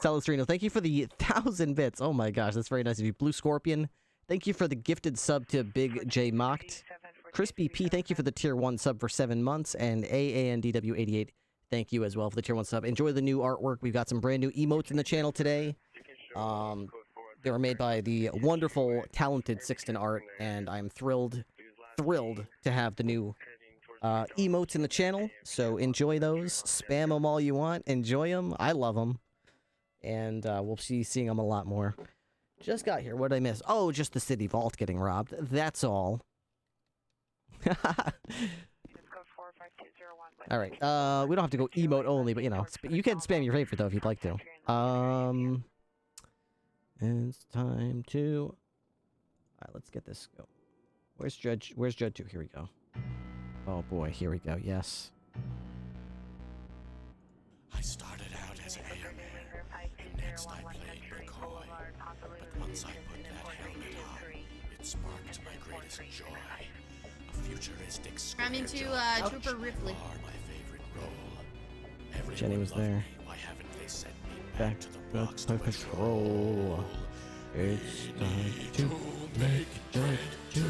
Celestrino, thank you for the 1,000 bits. Oh my gosh, that's very nice of you. Blue Scorpion, thank you for the gifted sub to Big J Mocked. Crispy P, thank you for the tier 1 sub for 7 months. And AANDW88, thank you as well for the tier 1 sub. Enjoy the new artwork. We've got some brand new emotes in the channel today. They were made by the wonderful, talented Sixten Art, and I'm thrilled to have the new emotes in the channel. So enjoy those. Spam them all you want. Enjoy them. I love them. And we'll be seeing them a lot more. Just got here. What did I miss? Oh, just the city vault getting robbed. That's all. All right. We don't have to go emote only, but you know, you can spam your favorite though if you'd like to. It's time to. All right, let's get this go. Where's Judge 2? Here we go. Oh boy, here we go. Yes. I started out as an airman, and next I played McCoy. But once I put that helmet on, it sparked my greatest joy. A futuristic Coming to Trooper Ripley. my favorite role. Jenny was there. Why haven't they sent me Back to patrol. It's time to make Judge 2.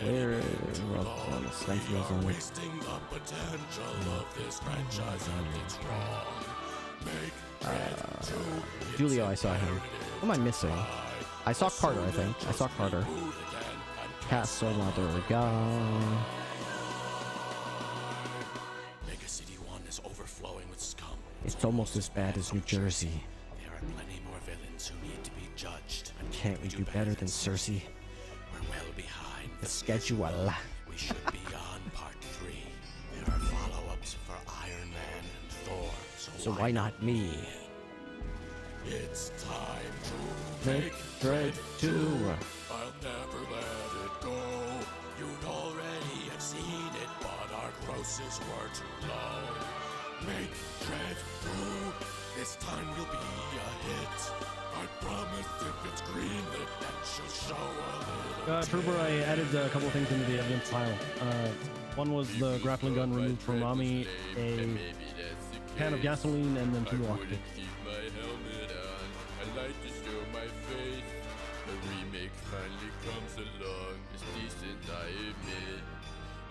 Where is on the Sentinels on Wasting the potential of this franchise and it's wrong. Julio, I saw him. What am I missing? I saw Carter, I think. I saw Carter. Castle, there we go. Mega City 1 is overflowing with scum. It's almost as bad as New Jersey. There are plenty more villains who need to be judged. Can't we do better than Cersei? We're well behind The schedule. We should be on part 3. There are follow-ups for Iron Man and Thor. So why not me? It's time to Make Dread 2. I'll never let it go. You'd already have seen it, but our grosses were too low. Make Dread 2. This time will be a hit. I promise if it's greenlit, that she'll show a little. Trooper, I added a couple of things into the evidence file. One was the grappling gun removed from Rami, a can of gasoline, and then 2 lockpicks. I like to show my face. The remake finally comes along. It's decent, I admit.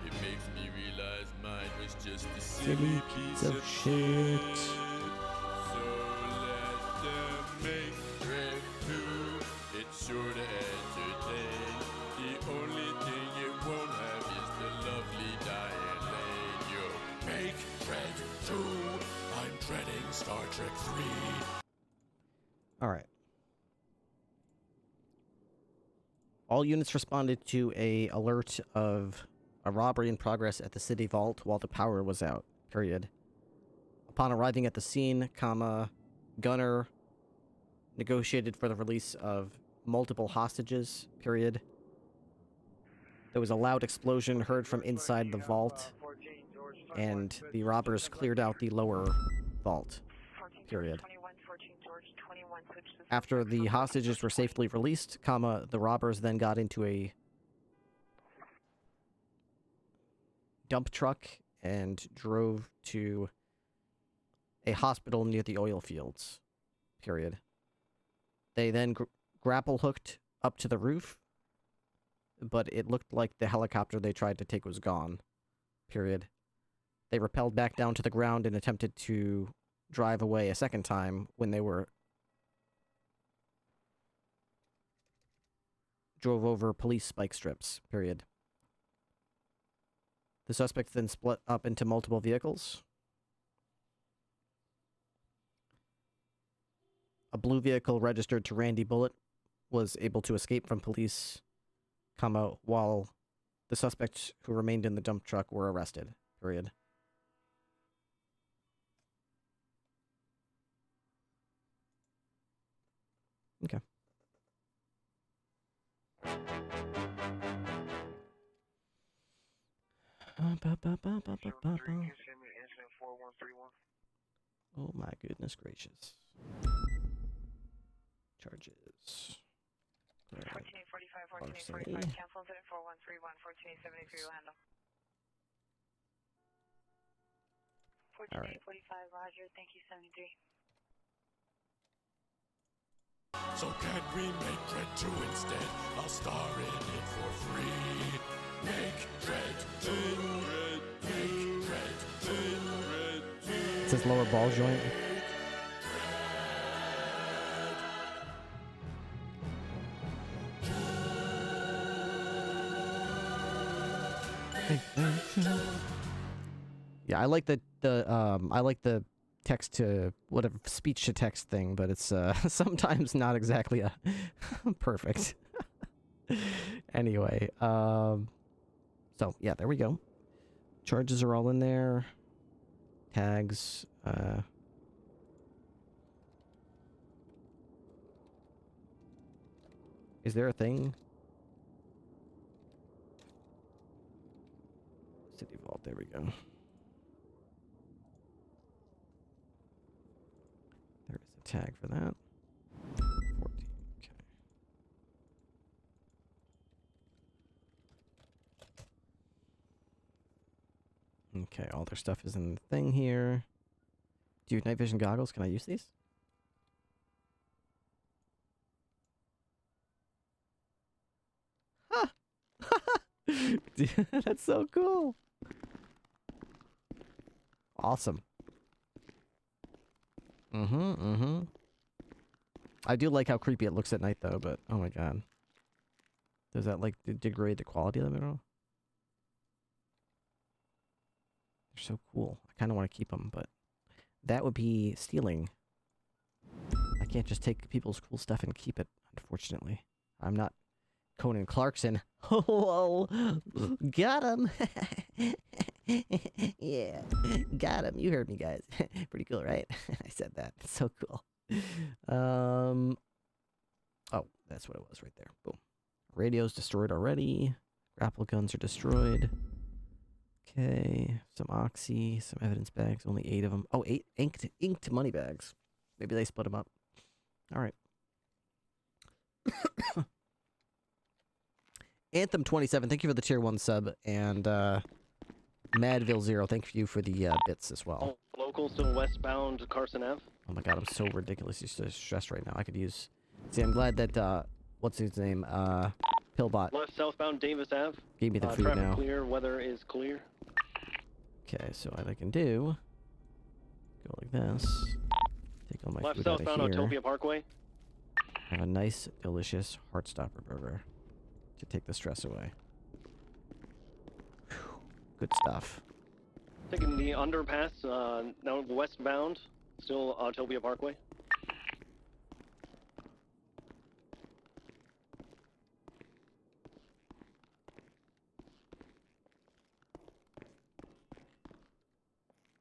It makes me realize mine was just a silly piece of shit. So let them make Dread 2. It's sure to entertain. The only thing it won't have is the lovely Diane Lane. Yo, Make Dread 2. I'm dreading Star Trek 3. All right. All units responded to a alert of a robbery in progress at the city vault while the power was out. Period. Upon arriving at the scene, Gunner negotiated for the release of multiple hostages, period. There was a loud explosion heard from inside the vault, and the robbers cleared out the lower vault, period. After the hostages were safely released, the robbers then got into a dump truck and drove to a hospital near the oil fields, period. They then grapple hooked up to the roof, but it looked like the helicopter they tried to take was gone, period. They rappelled back down to the ground and attempted to drive away a second time when they drove over police spike strips, period. The suspects then split up into multiple vehicles. A blue vehicle registered to Randy Bullitt was able to escape from police, while the suspects who remained in the dump truck were arrested, period. Okay. Oh my goodness gracious. Charges. 1445, 1445, cancels it, 4131, 1473, handle. 1445, roger, thank you, 73. So can we make Dread 2 instead? I'll star in it for free. Make Dread 2. Make Dread 2. It's his lower ball joint. Yeah, I like the text to whatever speech to text thing, but it's sometimes not exactly a perfect. Anyway, so yeah, there we go. Charges are all in there. Tags, is there a thing? City Vault, there we go. There is a tag for that. 14, okay. Okay, all their stuff is in the thing here. Do you have night vision goggles? Can I use these? Huh! Dude, that's so cool. Awesome. I do like how creepy it looks at night, though, but oh my god. Does that, like, degrade the quality of them at all? They're so cool. I kind of want to keep them, but that would be stealing. I can't just take people's cool stuff and keep it, unfortunately. I'm not Conan Clarkson. Oh, got him. Yeah, got him. You heard me, guys. Pretty cool, right? I said that. It's so cool. Oh, that's what it was right there. Boom. Radio's destroyed already. Grapple guns are destroyed. Okay, some oxy, some evidence bags. Only 8 of them. Oh, 8 inked money bags. Maybe they split them up. All right. Anthem27, thank you for the tier 1 sub, and Madville0, thank you for the bits as well. Local still westbound Carson Ave. Oh my god, I'm so ridiculously stressed right now. I could use... See, I'm glad that, what's his name, Pillbot. Left southbound Davis Ave. Gave me the food traffic now. Clear, weather is clear. Okay, so what I can do... Go like this. Take all my Left food out of southbound here. Autopia Parkway. Have a nice, delicious Heartstopper burger to take the stress away. Whew. Good stuff. Taking the underpass, now westbound, still Autopia Parkway.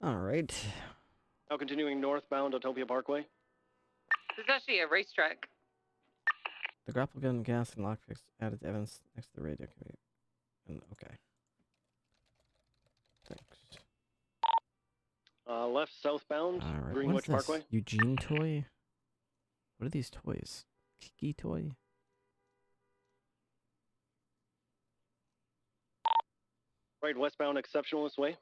All right. Now continuing northbound Autopia Parkway. There's actually a racetrack. The grapple gun, gas, and lockpicks added to evidence next to the radio can be. And okay. Thanks. Left southbound, All right. Greenwich What is this? Parkway. Eugene toy. What are these toys? Kiki toy. Right westbound Exceptionalist Way.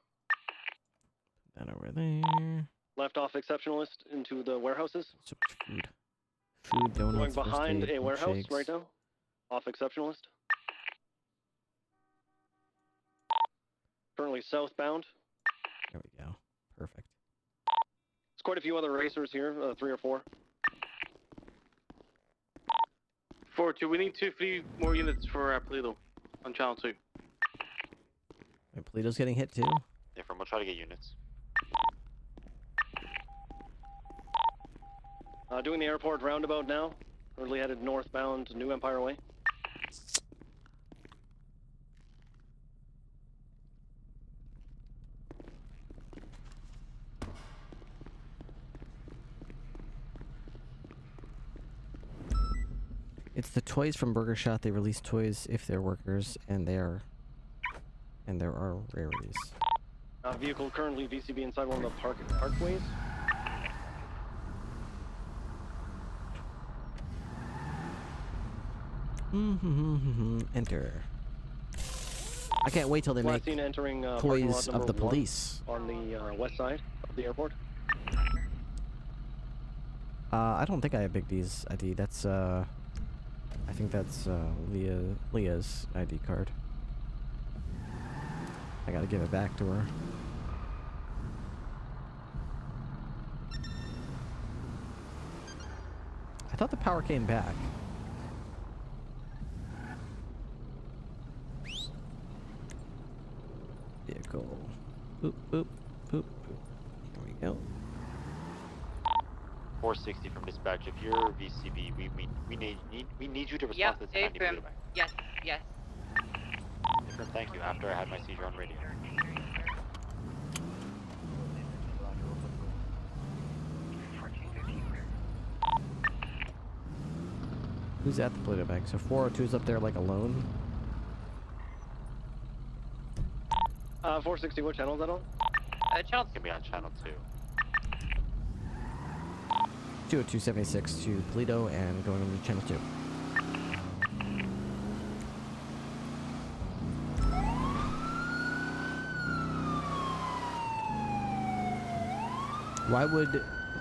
That over there. Left off Exceptionalist into the warehouses. So much food. Food, donuts, Going behind first aid, a warehouse milkshakes. right now. Off Exceptionalist. Currently southbound. There we go. Perfect. There's quite a few other racers here, 3 or 4. 4-2, we need 2-3 more units for Polito on channel 2. Wait, Polito's getting hit too? Yeah, from we'll try to get units. Doing the airport roundabout now. Currently headed northbound to New Empire Way. It's the toys from Burger Shot. They release toys if they're workers, and there are rarities. Vehicle currently VCB inside one of the parkways. Enter. I can't wait till they Last make seen entering toys parking lot of the number 1 police. on the west side of the airport. I don't think I have Big D's ID. That's I think that's Leah's ID card. I gotta give it back to her. I thought the power came back. Vehicle. Boop, boop, boop, boop. There we go. 460 from dispatch. If you're VCB, we need you to respond to this 90 affirm. Yes, yes. Affirm, thank you. After I had my seizure on radio. Who's at the Polito bank? So 402's up there like alone. 460, what channel is that on? Channel can be on channel 2. 20276 to Polito and going into channel 2.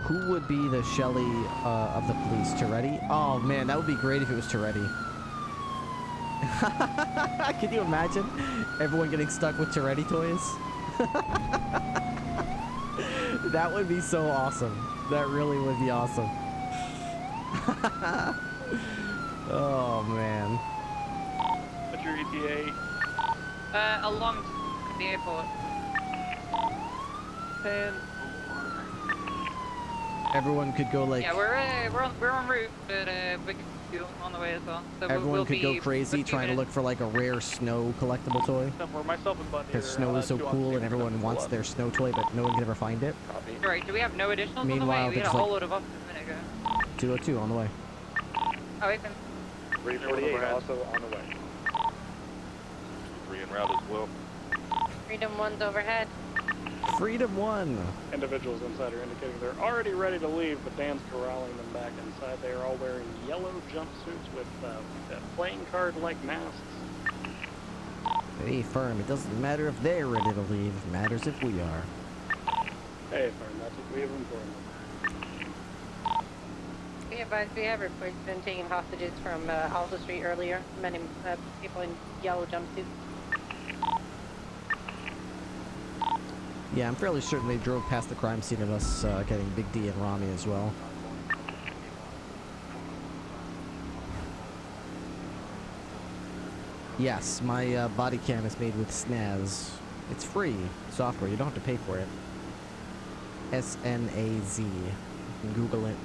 Who would be the Shelly of the police? Toretti? Oh man, that would be great if it was Toretti. Can you imagine everyone getting stuck with Toretti toys? That would be so awesome. That really would be awesome. Oh man. What's your ETA? Along the airport. 10. Everyone could go like. Yeah, we're en route, but we could go on the way as well. So everyone could go crazy trying to look for like a rare snow collectible toy. For myself and Bundy. Because snow is so cool and everyone wants their snow toy, but no one can ever find it. Right, do we have no additionals on the way? Meanwhile, We had a there's whole like- load of us a minute ago. 202 on the way. Oh, wait, then. 348 also on the way. 3 en route as well. Freedom 1's overhead. Freedom 1. Individuals inside are indicating they're already ready to leave, but Dan's corralling them back inside. They are all wearing yellow jumpsuits with playing card-like masks. Hey, firm, it doesn't matter if they're ready to leave. It matters if we are. Hey, firm, that's what we have room for. We have reports been taking hostages from Alpha Street earlier. Many people in yellow jumpsuits. Yeah, I'm fairly certain they drove past the crime scene of us getting Big D and Rami as well. Yes, my body cam is made with Snaz. It's free software. You don't have to pay for it. S-N-A-Z. You can Google it.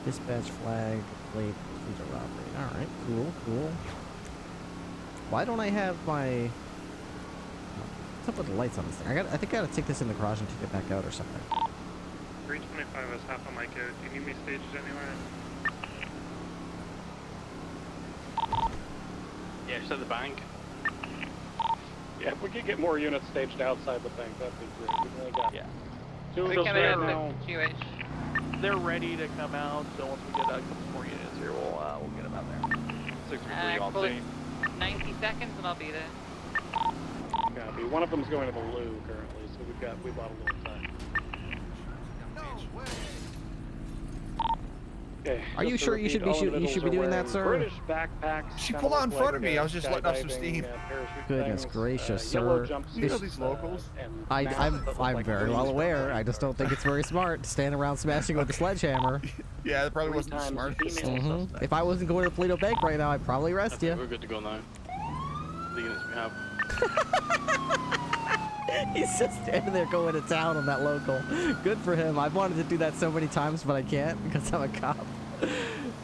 Dispatch flag, plate, these are robbery. Alright, cool, cool. Why don't I have my... What's up with the lights on this thing? I think I gotta take this in the garage and take it back out or something. 325 is half on my code. Do you need me staged anywhere? Yeah, just at the bank. Yeah, if we could get more units staged outside the bank, that'd be great. We've only got two of We those can there have now. the QH. They're ready to come out, so once we get a couple more units here, we'll get them out there. 633 on Call it scene. 90 seconds and I'll be there. Copy. One of them's going to the loo currently, so we bought a little time. Okay. Are you just to sure you repeat, should be all you should individuals be are doing that, wearing sir? British backpacks. She kinda pulled out in look front like, of me. I was just letting off some skydiving, steam. parachute Goodness things, gracious, yellow sir. jumpsuits, You know these locals. and I'm masks that look like very well trees. aware. I just don't think it's very smart to stand around smashing with a sledgehammer. Yeah, that probably 3 wasn't the times smartest. female If I wasn't going to the Toledo Bank right now, I'd probably I arrest think you. we're good to go now. The units we have. He's just standing there going to town on that local. Good for him. I've wanted to do that so many times, but I can't because I'm a cop.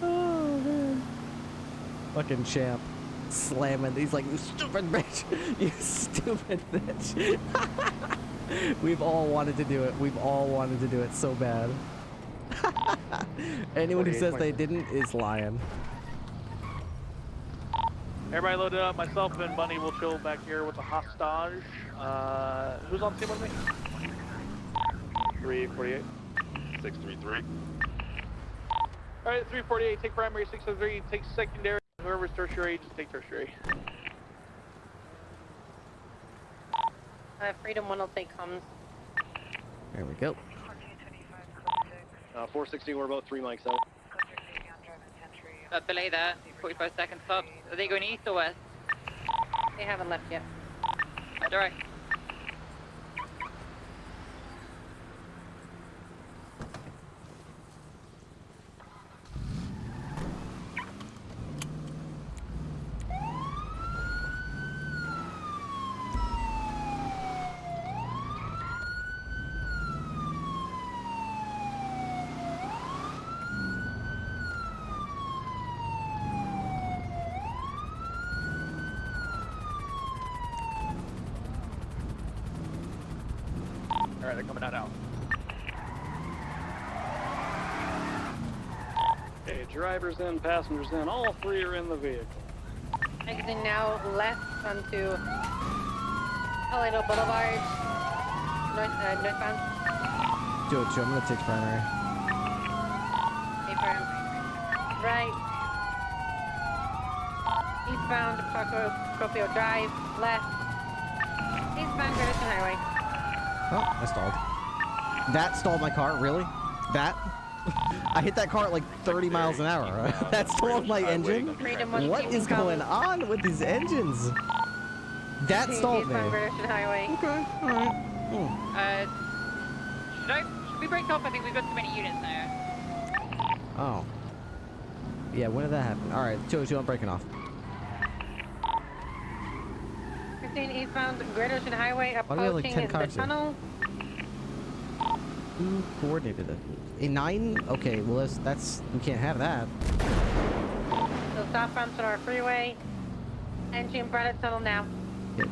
Oh, man. Fucking champ. Slamming. He's like, you stupid bitch. You stupid bitch. We've all wanted to do it. We've all wanted to do it so bad. Anyone who says they didn't is lying. Everybody loaded up. Myself and Bunny will chill back here with the hostage. Who's on scene with me? 348. 633. Alright, 348, take primary, 603, take secondary. Whoever's tertiary, just take tertiary. Freedom 1 will take comms. There we go. 460, we're about 3 mics out. Belay that. 45 seconds stops. Are they going east or west? They haven't left yet. Alright. Alright, they're coming out. Okay, drivers in, passengers in. All 3 are in the vehicle. Exiting now left onto Toledo Boulevard. Northbound. Joe, I'm gonna take primary. Affirm. Right. Eastbound Procopio Drive. Left. Eastbound Greenwich Highway. Oh, I stalled. That stalled my car, really? That? I hit that car at like 30 miles an hour. That stalled my engine? What is going on with these engines? That stalled me. Greenwich Highway. Okay, alright. Should we break off? I think we've got too many units now. Oh. Yeah, when did that happen? Alright, 202, I'm breaking off. 15 eastbound Great Ocean Highway Why do we have, like, 10 approaching the cars here? tunnel. Who coordinated it? A 9? Okay, well that's we can't have that. So southbound Sonora Freeway. Entering Braddock Tunnel now. Yeah,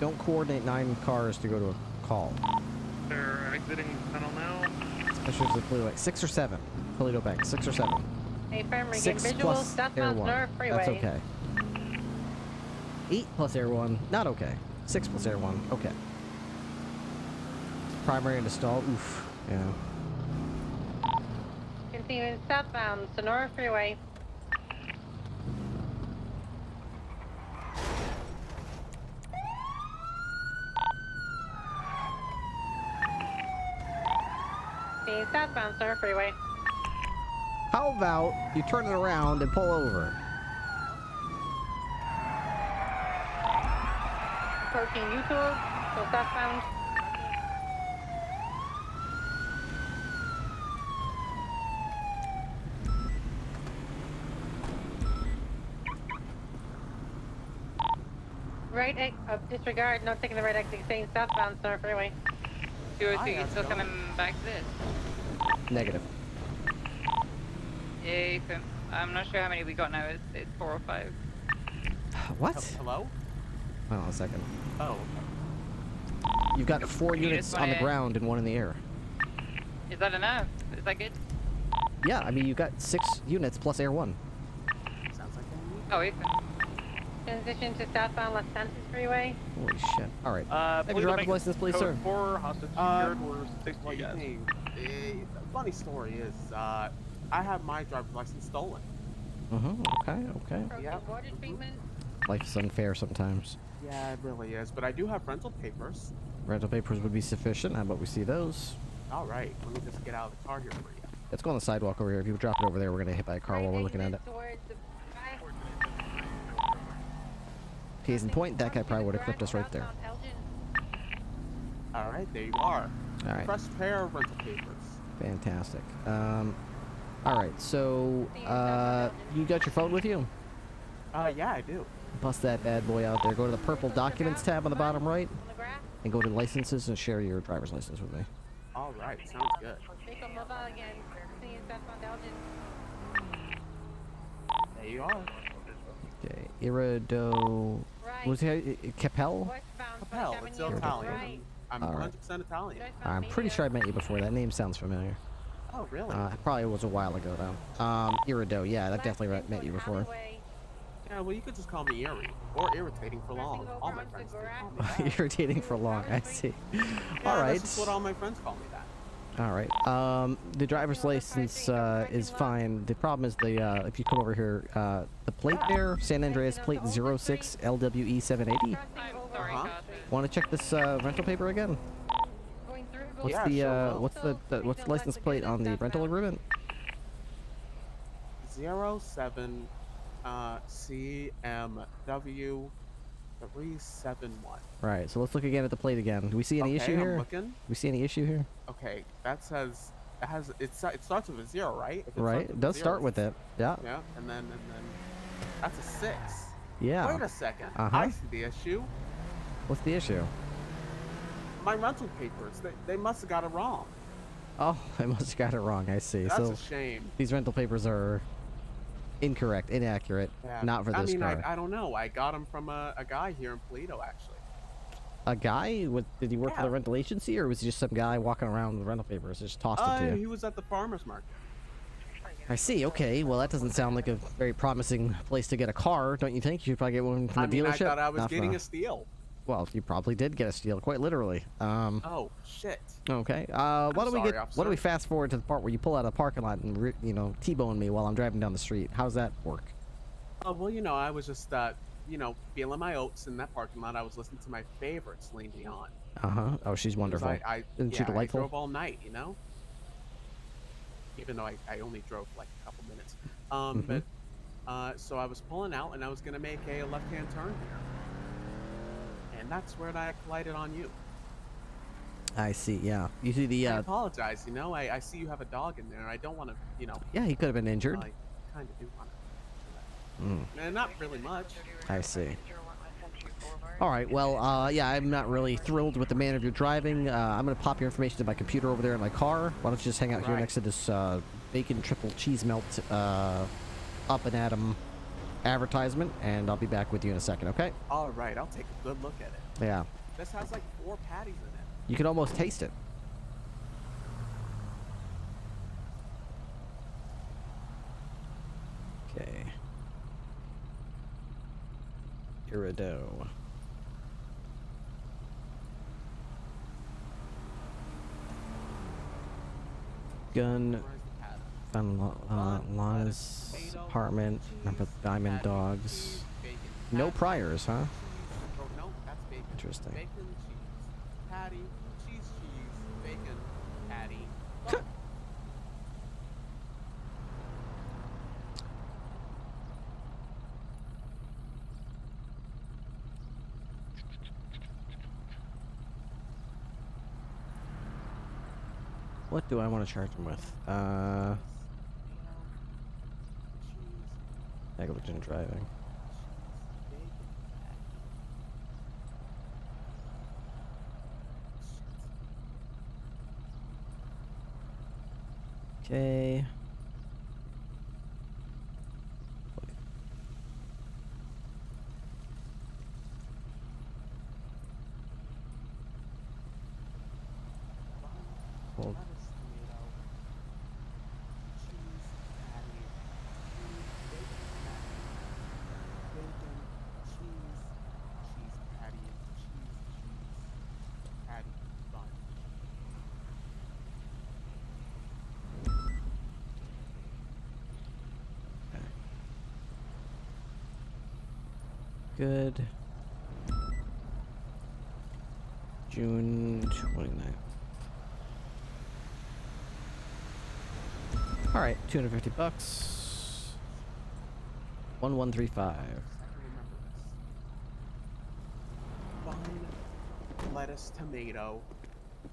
don't coordinate 9 cars to go to a call. They're exiting the tunnel now. Especially if it's like 6 or 7. Toledo Bank, 6 or 7. Affirm, regain 6 visual, plus Air southbound 1. Sonora Freeway. That's okay. 8 plus Air 1, not okay. 6 plus Air 1, okay. Primary into stall, oof. Yeah. Continuing southbound Sonora Freeway. Continuing southbound Sonora Freeway. How about you turn it around and pull over? Approaching U-Tool, so southbound. Right, disregard, not taking the right exit, staying southbound Sonora Freeway. 202, you still coming back to this? Negative. Yeah, I'm not sure how many we got now. It's 4 or 5. What? Hello? Hold on a second. Oh. You've got 4 units on the ground and 1 in the air. Is that enough? Is that good? Yeah, I mean, you've got 6 units plus Air 1. Sounds like Oh, Ethan. Transition to southbound Los Santos Freeway. Holy shit. All right. Have your Please driver's make license, please, sir. 4, hostage secured, we're 60 What do you guys. mean? The funny story is, I had my driver's license stolen. Okay, okay. Yep. Water treatment. Life's unfair sometimes. Yeah, it really is. But I do have rental papers. Rental papers would be sufficient. How about we see those? All right. Let me just get out of the car here for you. Let's go on the sidewalk over here. If you drop it over there, we're gonna hit by a car while we're looking at it. Case in point, that guy probably would have clipped us right there. All right, there you are. All right. Fresh pair of rental papers. Fantastic. All right. So, you got your phone with you? Yeah, I do. Bust that bad boy out there. Go to the purple documents tab on the bottom right, and go to licenses and share your driver's license with me. All right, sounds good. There you are. Okay. Irido. Was it Capel? Capel. It's Italian. I'm All right. 100% Italian. I'm pretty sure I met you before. That name sounds familiar. Oh, really? Probably was a while ago though. Irido. Yeah, I've definitely met you before. Yeah, well, you could just call me Erie or irritating for long. All my friends do call me that. Irritating for long. I see. Yeah, All right. That's just what all my friends call me that. All right. The driver's license is fine. The problem is the if you come over here, the plate there, San Andreas plate 06 LWE 780. Want to check this rental paper again? What's Yeah, the sure will. what's the license plate on the rental agreement? 07 CMW 371. Right. So let's look again at the plate again. Do we see any issue I'm here? looking. Do we see any issue here? Okay, that says it starts with a 0, right? If it Right. starts It with does a 0, start with it. Yeah. Yeah, and then that's a 6. Yeah. Wait a second. Uh-huh. I see the issue. What's the issue? My rental papers. They must have got it wrong. Oh, I must have got it wrong. I see. That's so a shame. These rental papers are incorrect, inaccurate, Yeah. not for this car. I don't know. I got them from a guy here in Toledo, actually. A guy? Did he work for the rental agency, or was he just some guy walking around with rental papers? Just tossed it to you? He was at the farmer's market. I see. Okay. Well, that doesn't sound like a very promising place to get a car, don't you think? You should probably get one from the dealership. I thought I was Not from getting a steal. Well, you probably did get a steal, quite literally. Oh shit. Okay. Why don't we sorry, why don't we fast forward to the part where you pull out of the parking lot and T-bone me while I'm driving down the street? How's that work? Oh well, I was just feeling my oats in that parking lot. I was listening to my favorite Celine Dion. Oh, she's wonderful. Isn't she delightful? I drove all night, even though I only drove like a couple minutes. But so I was pulling out and I was gonna make a left-hand turn here, and that's where I collided on you. I see. Yeah. You see the. I apologize. I see you have a dog in there. I don't want to. Yeah, he could have been injured. I kind of do want to. Not really much. I see. All right. Well, yeah, I'm not really thrilled with the manner of your driving. I'm gonna pop your information to my computer over there in my car. Why don't you just hang out here next to this bacon triple cheese melt up and at 'em advertisement, and I'll be back with you in a second. Okay? All right. I'll take a good look at it. Yeah. This has like 4 patties in it. You can almost taste it. Okay. Irido. Gun. Found Lana's apartment. Number Diamond Dogs. No priors, huh? Oh, no, that's bacon. Interesting. Bacon, cheese, patty, cheese, bacon, patty. What do I want to charge him with? Negligent driving. Okay. Hold. good. June 29th. All right, $250. 1135. Bun, lettuce, tomato,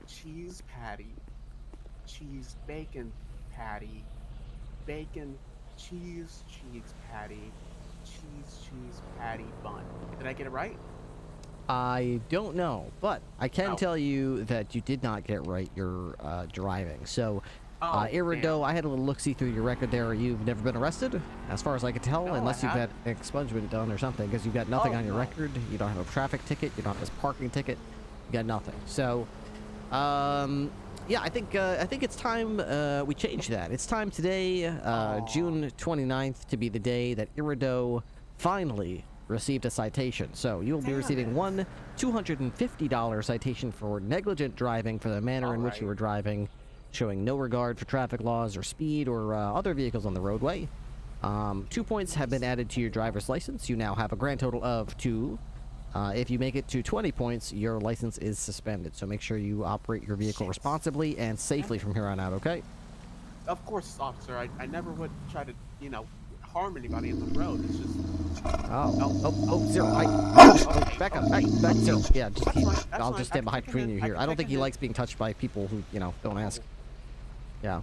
cheese patty, cheese bacon patty, bacon, cheese patty, cheese patty bun. Did I get it right? I don't know, but I can tell you that you did not get right your driving. So, Irido, I had a little look-see through your record there. You've never been arrested, as far as I could tell, unless you've had expungement done or something, because you've got nothing on your record. You don't have a traffic ticket. You don't have this parking ticket. You got nothing. So, yeah, I think it's time we change that. It's time today, June 29th, to be the day that Irido finally received a citation. So you will be receiving one $250 citation for negligent driving for the manner in which you were driving, showing no regard for traffic laws or speed or other vehicles on the roadway. 2 points have been added to your driver's license. You now have a grand total of 2. If you make it to 20 points, your license is suspended. So make sure you operate your vehicle responsibly and safely from here on out, okay? Of course, officer. I never would try to, you know, harm anybody on the road. It's just... Zero. Back up. Back, Zero. Yeah, I'll just stand behind between you here. I don't think he likes being touched by people who, you know, don't ask. Yeah.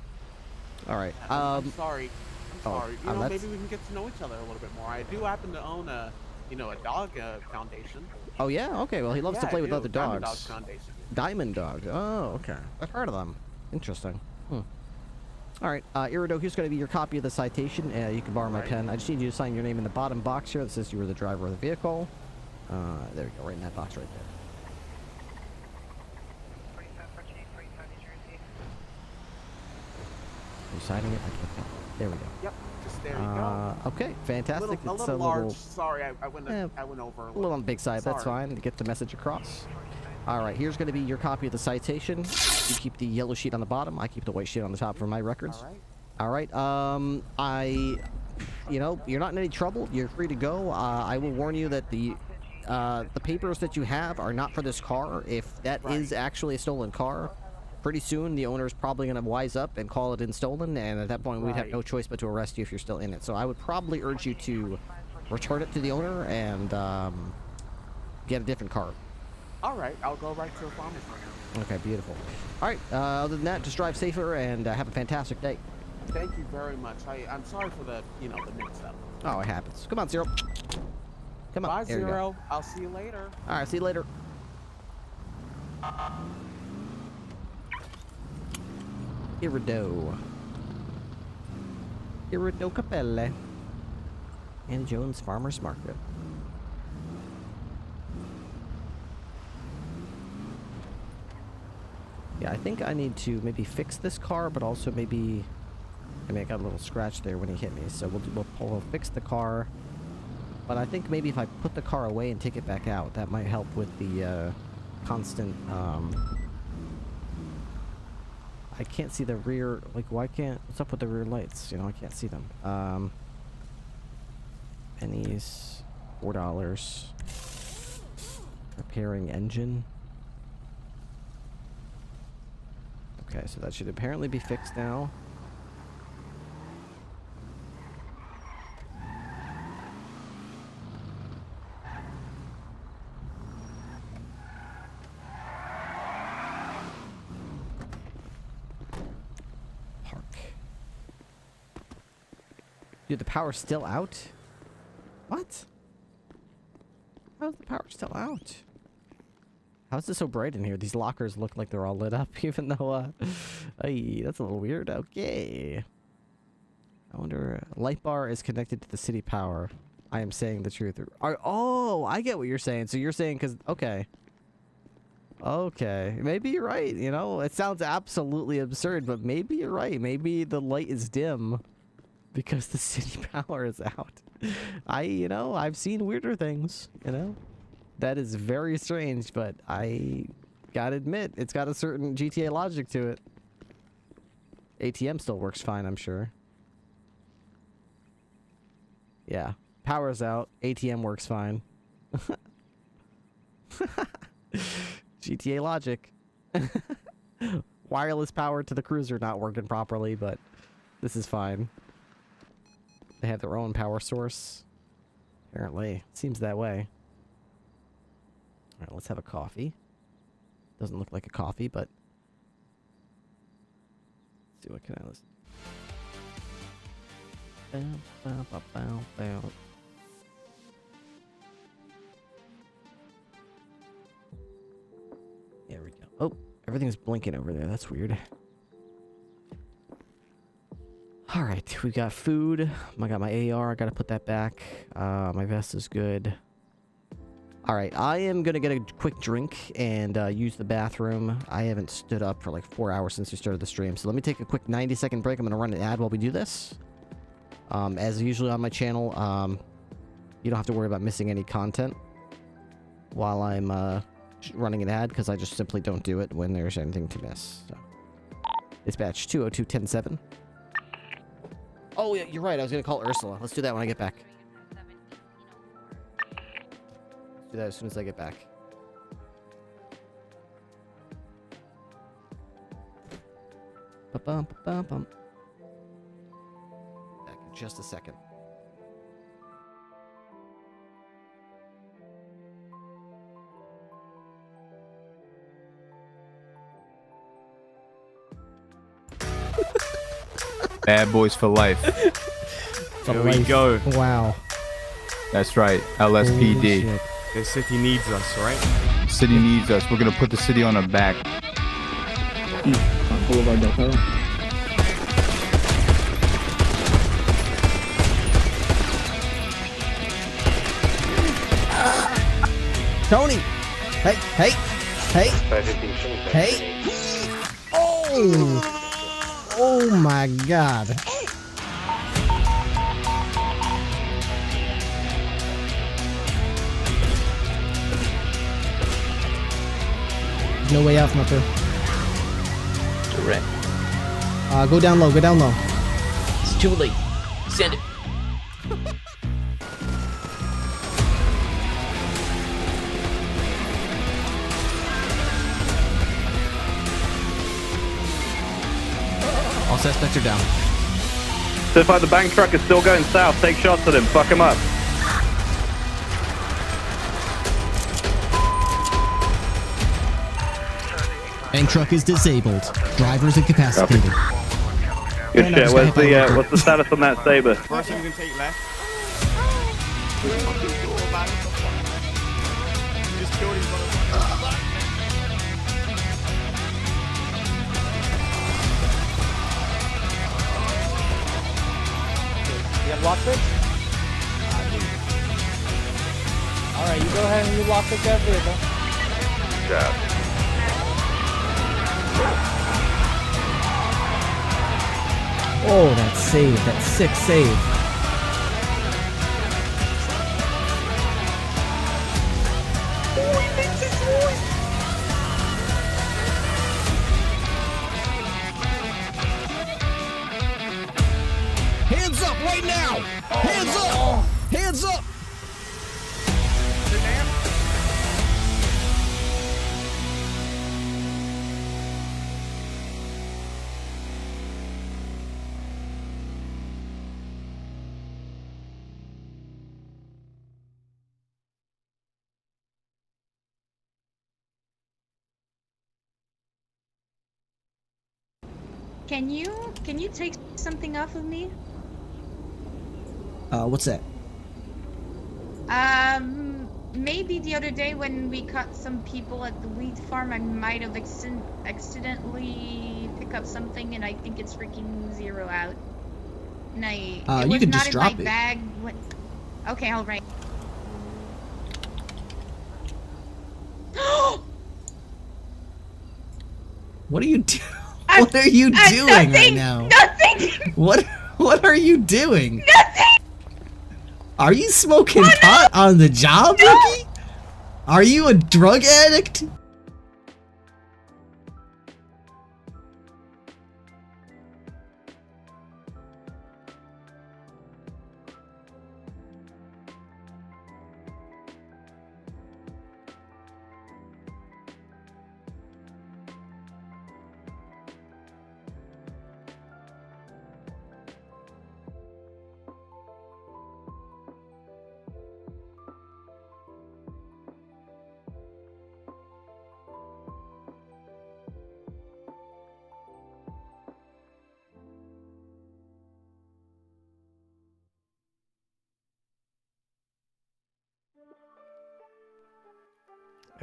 All right. I'm sorry. I'm sorry. You know, that's... maybe we can get to know each other a little bit more. I do happen to own a, you know, a dog foundation. Oh, yeah? Okay, well, he loves to play with other dogs. Diamond Dogs Foundation. Diamond Dog. Oh, okay. I've heard of them. Interesting. All right, Irido, here's going to be your copy of the citation. You can borrow my pen. I just need you to sign your name in the bottom box here that says you were the driver of the vehicle. There you go, right in that box right there. Are you signing it? I can't tell. There we go. Yep, just there you go. Okay, fantastic. A little large. Sorry, I went over. A little on the big side. That's fine to get the message across. All right, here's going to be your copy of the citation. You keep the yellow sheet on the bottom. I keep the white sheet on the top for my records. All right. You know, you're not in any trouble. You're free to go. I will warn you that the papers that you have are not for this car. If that is actually a stolen car, pretty soon the owner is probably going to wise up and call it in stolen, and at that point we'd have no choice but to arrest you if you're still in it. So I would probably urge you to return it to the owner and get a different car. All right, I'll go right to a farmer's market. Okay, beautiful. All right, other than that, just drive safer and have a fantastic day. Thank you very much. I'm sorry for the, you know, the mix-up. Oh, it happens. Come on, Zero. Come on. Bye, there Zero. I'll see you later. All right, see you later. Irido Capelle. And Jones Farmers Market. Yeah, I think I need to maybe fix this car, but also maybe... I mean, I got a little scratch there when he hit me, so we'll fix the car. But I think maybe if I put the car away and take it back out, that might help with the constant... I can't see the rear... Like, why can't... What's up with the rear lights? You know, I can't see them. Pennies. $4. Repairing engine. Okay, so that should apparently be fixed now. Park. Dude, the power's still out? What? How's the power still out? How's it so bright in here? These lockers look like they're all lit up, even though, hey, that's a little weird. Okay. I wonder, light bar is connected to the city power. I am saying the truth. Oh, I get what you're saying. So you're saying because, okay. Okay, maybe you're right. You know, it sounds absolutely absurd, but maybe you're right. Maybe the light is dim because the city power is out. You know, I've seen weirder things, you know. That is very strange, but I gotta admit, it's got a certain GTA logic to it. ATM still works fine, I'm sure. Yeah, power's out, ATM works fine. GTA logic. Wireless power to the cruiser not working properly, but this is fine. They have their own power source. Apparently. Seems that way. Alright, let's have a coffee. Doesn't look like a coffee, but... Let's see, what can I listen to? Bow, bow, bow, bow. There we go. Oh, everything's blinking over there. That's weird. Alright, we got food. I got my AR. I gotta put that back. My vest is good. Alright, I am gonna get a quick drink and use the bathroom. I haven't stood up for like 4 hours since we started the stream. So let me take a quick 90-second break. I'm gonna run an ad while we do this. As usually on my channel, you don't have to worry about missing any content while I'm running an ad, because I just simply don't do it when there's anything to miss. So. Dispatch 202-107. Oh, yeah, you're right. I was going to call Ursula. Let's do that when I get back. Let's do that as soon as I get back. Ba-bum, ba-bum. Back in just a second. Bad boys for life. There we go. Wow. That's right. LSPD. The city needs us, right? City needs us. We're gonna put the city on our back. Tony! Hey, hey, hey! Hey! Oh! Oh my god. No way out from up there. Correct. Go down low, go down low. It's too late. Send it. All suspects are down. So if the bank truck is still going south, take shots at him. Fuck him up. Bank truck is disabled. Driver's incapacitated. Good shit. What's the status on that Saber? First thing we can take left. Just kill these motherfuckers. You have lockpick? Alright, you go ahead and you lockpick that vehicle. Yeah. Oh, that save. That sick save. Hands up right now! Hands up! Hands up! Can you take something off of me? What's that? Maybe the other day when we caught some people at the wheat farm, I might have accidentally picked up something, and I think it's freaking zero out. And it you was can not just in drop my it. bag. Okay, all right. What are you doing? What are you doing right now? Nothing! What are you doing? Nothing! Are you smoking pot on the job, Rookie? Are you a drug addict?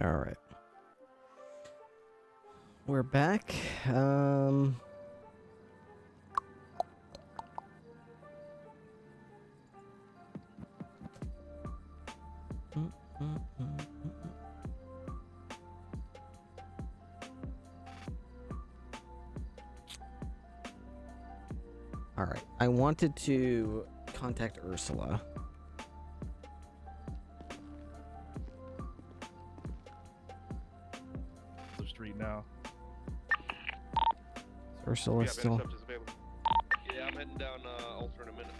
All right. We're back. All right. I wanted to contact Ursula. The street now. Is Ursula still? Yeah, I'm heading down Ultra in a minute.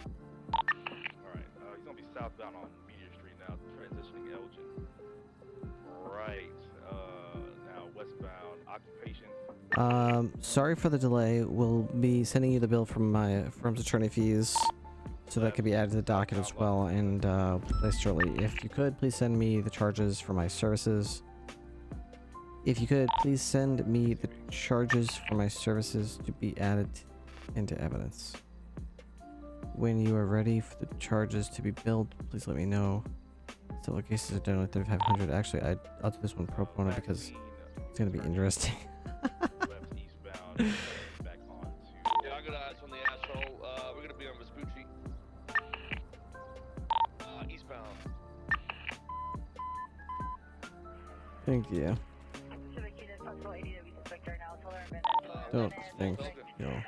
Alright, he's gonna be southbound on Meteor Street now, transitioning Elgin. Right, now westbound, occupation. Sorry for the delay. We'll be sending you the bill from my firm's attorney fees, so that could be added to the docket as well, and placed shortly. If you could, please send me the charges for my services. If you could, please send me the charges for my services to be added into evidence. When you are ready for the charges to be billed, please let me know. Civil cases are done with 3500. Actually, I'll do this one pro bono because it's gonna be interesting. Yeah, I got eyes on the asshole. We're gonna be on Vespucci. Eastbound. Thank you. Don't think you'll. Yeah.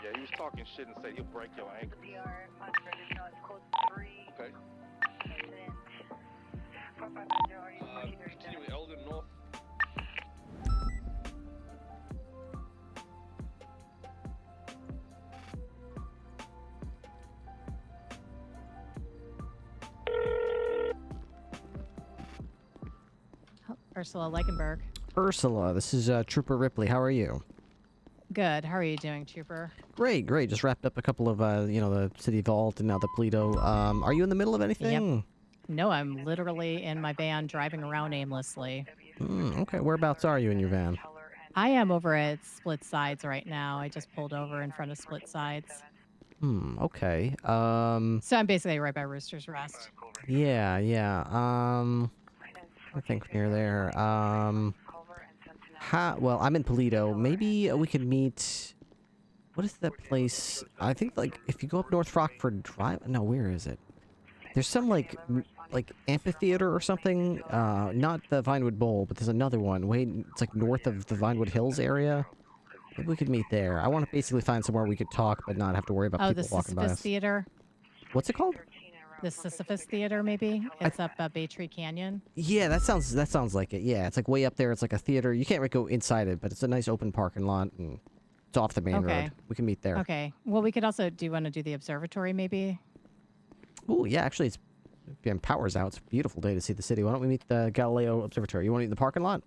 Yeah, he was talking shit and said he'll break your ankle. Okay. Continuing Elgin North. Ursula Leichenberg. Ursula, this is Trooper Ripley. How are you? Good. How are you doing, Trooper? Great, great. Just wrapped up a couple of, the City Vault and now the Polito. Are you in the middle of anything? Yep. No, I'm literally in my van driving around aimlessly. Okay, whereabouts are you in your van? I am over at Split Sides right now. I just pulled over in front of Split Sides. Okay. So I'm basically right by Rooster's Rest. Yeah. I think near there. Well, I'm in Polito. Maybe we could meet. What is that place? I think if you go up North Rockford Drive. No, where is it? There's some like amphitheater or something. Not the Vinewood Bowl, but there's another one. It's like north of the Vinewood Hills area. Maybe we could meet there. I want to basically find somewhere we could talk, but not have to worry about people walking by us. Oh, the Sisyphus Theater. What's it called? The Sisyphus Theater, maybe. It's up Bay Tree Canyon. Yeah, that sounds like it. Yeah, it's like way up there. It's like a theater. You can't really go inside it, but it's a nice open parking lot, and it's off the main road. We can meet there. Okay. Well, we could also. Do you want to do the observatory, maybe? Oh, yeah. Actually, it's power's out. It's a beautiful day to see the city. Why don't we meet the Galileo Observatory? You want to meet in the parking lot?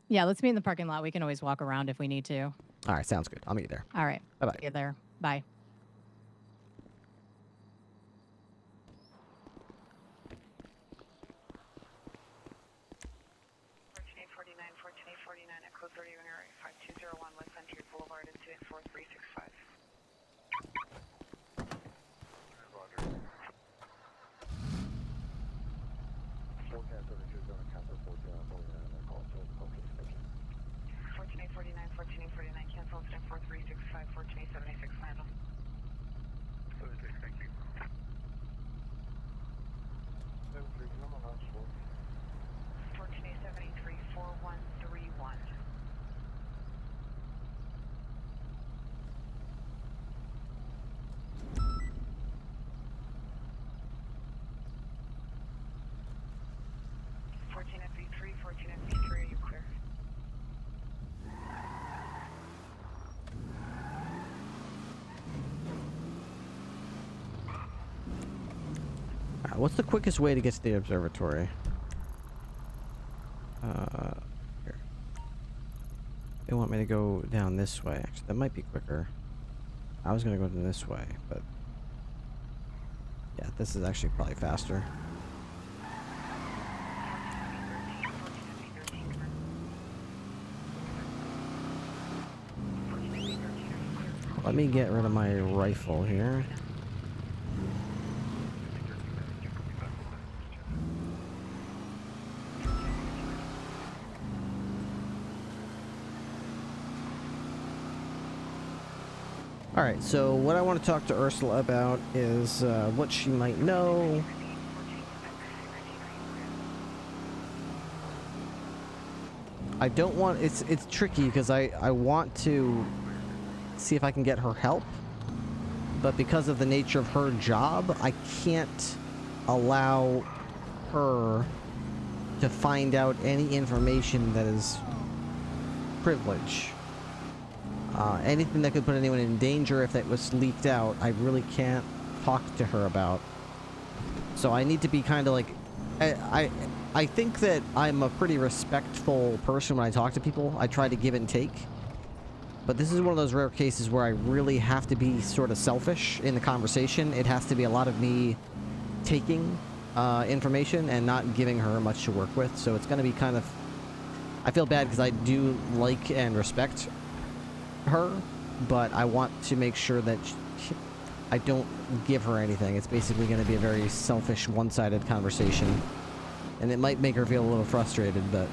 Yeah, let's meet in the parking lot. We can always walk around if we need to. All right, sounds good. I'll meet you there. All right. Bye-bye. See you there. Bye. What's the quickest way to get to the observatory? Here. They want me to go down this way. Actually, that might be quicker. I was gonna go this way, but yeah, this is actually probably faster. Let me get rid of my rifle here. Alright, so what I want to talk to Ursula about is what she might know. I don't want... It's tricky because I want to see if I can get her help. But because of the nature of her job, I can't allow her to find out any information that is privilege. Anything that could put anyone in danger if that was leaked out, I really can't talk to her about. So I need to be kind of like... I think that I'm a pretty respectful person when I talk to people. I try to give and take. But this is one of those rare cases where I really have to be sort of selfish in the conversation. It has to be a lot of me taking information and not giving her much to work with. So it's going to be kind of... I feel bad because I do like and respect her, but I want to make sure that I don't give her anything. It's basically going to be a very selfish, one-sided conversation. And it might make her feel a little frustrated, but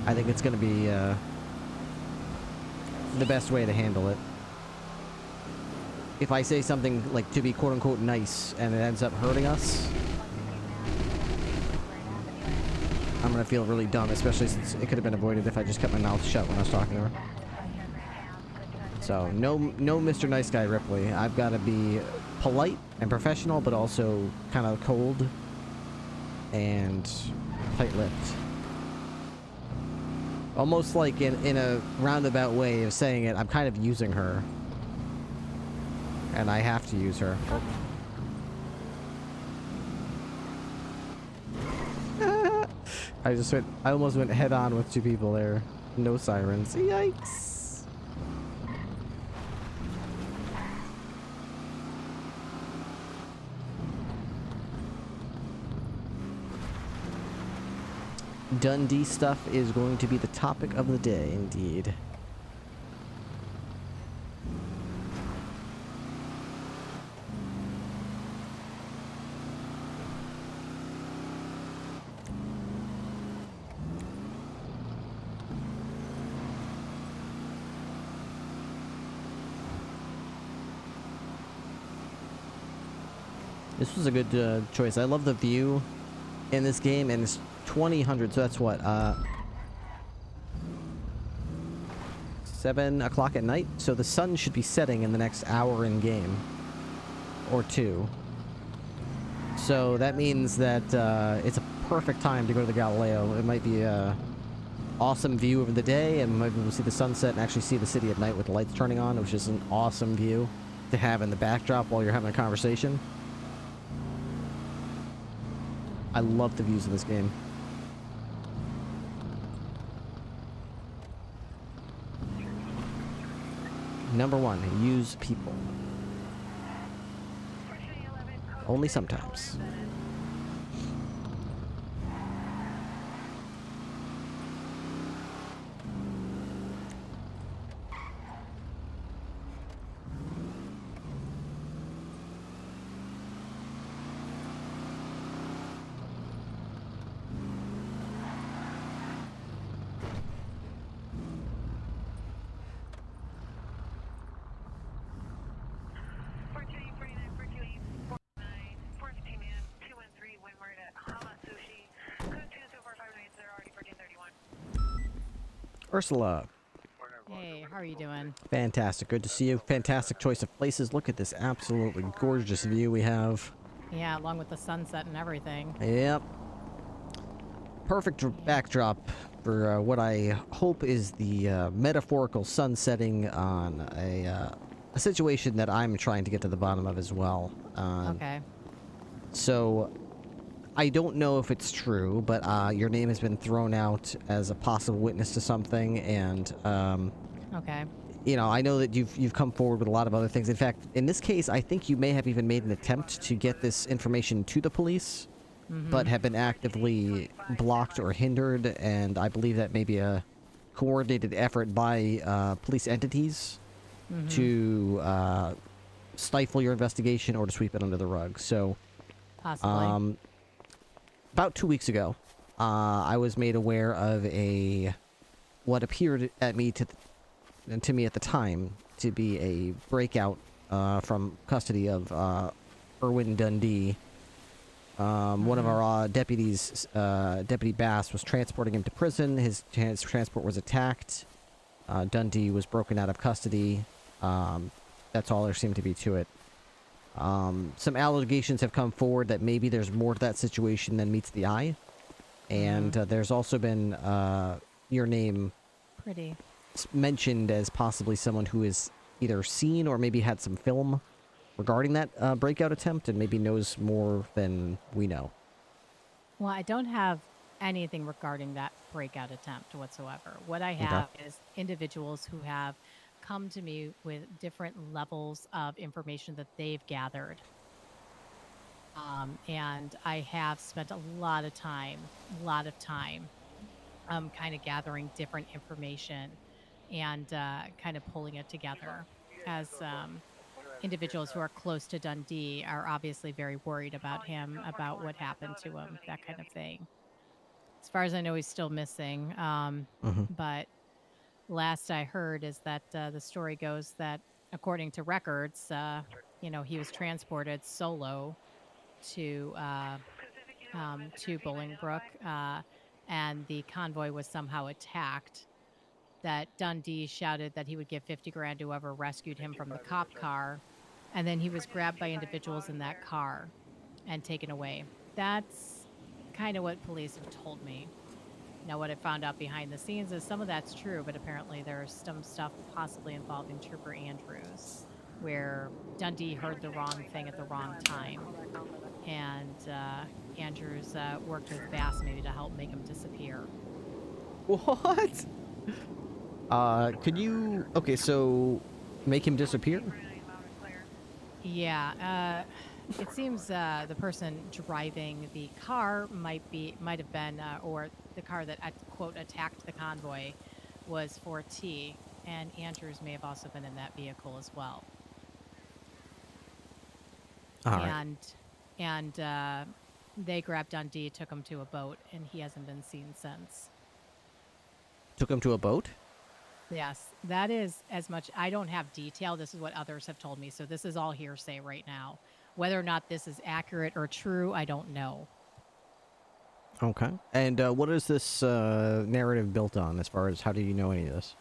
I think it's going to be the best way to handle it. If I say something like to be quote-unquote nice and it ends up hurting us, I'm going to feel really dumb, especially since it could have been avoided if I just kept my mouth shut when I was talking to her. So, no Mr. Nice Guy Ripley. I've got to be polite and professional, but also kind of cold and tight-lipped. Almost like in a roundabout way of saying it, I'm kind of using her. And I have to use her. I almost went head-on with two people there. No sirens. Yikes! Dundee stuff is going to be the topic of the day, indeed. This was a good choice. I love the view in this game, and it's 2000, so that's what, 7 o'clock at night? So the sun should be setting in the next hour in game. Or two. So that means that it's a perfect time to go to the Galileo. It might be a awesome view over the day, and we might be able to see the sunset and actually see the city at night with the lights turning on, which is an awesome view to have in the backdrop while you're having a conversation. I love the views of this game. Number one, use people. Only sometimes. Ursula. Hey, how are you doing? Fantastic. Good to see you. Fantastic choice of places. Look at this absolutely gorgeous view we have. Yeah, along with the sunset and everything. Yep. Perfect backdrop for what I hope is the metaphorical sun setting on a situation that I'm trying to get to the bottom of as well. Okay. So, I don't know if it's true, but your name has been thrown out as a possible witness to something, and okay. You know, I know that you've come forward with a lot of other things. In fact, in this case, I think you may have even made an attempt to get this information to the police, but have been actively blocked or hindered, and I believe that may be a coordinated effort by police entities to stifle your investigation or to sweep it under the rug. So, possibly. About 2 weeks ago, I was made aware of what appeared to me at the time to be a breakout from custody of Erwin Dundee. One of our deputies, Deputy Bass, was transporting him to prison. His transport was attacked. Dundee was broken out of custody. That's all there seemed to be to it. Some allegations have come forward that maybe there's more to that situation than meets the eye. And there's also been your name mentioned as possibly someone who is either seen or maybe had some film regarding that breakout attempt and maybe knows more than we know. Well, I don't have anything regarding that breakout attempt whatsoever. What I have is individuals who have come to me with different levels of information that they've gathered. And I have spent a lot of time kind of gathering different information and kind of pulling it together, as individuals who are close to Dundee are obviously very worried about him, about what happened to him, that kind of thing. As far as I know, he's still missing. But last I heard is that the story goes that, according to records, he was transported solo to Bolingbrook, and the convoy was somehow attacked. That Dundee shouted that he would give 50 grand to whoever rescued him from the cop car, and then he was grabbed by individuals in that car and taken away. That's kind of what police have told me. Now, what I found out behind the scenes is some of that's true, but apparently there's some stuff possibly involving Trooper Andrews, where Dundee heard the wrong thing at the wrong time, and Andrews worked with Bass maybe to help make him disappear. What? Could you... Okay, so make him disappear? Yeah, it seems the person driving the car might have been, or the car that, quote, attacked the convoy was 4T, and Andrews may have also been in that vehicle as well. And they grabbed Dundee, took him to a boat, and he hasn't been seen since. Took him to a boat? Yes, that is as much. I don't have detail. This is what others have told me. So this is all hearsay right now. Whether or not this is accurate or true, I don't know. Okay. And what is this narrative built on, as far as how do you know any of this?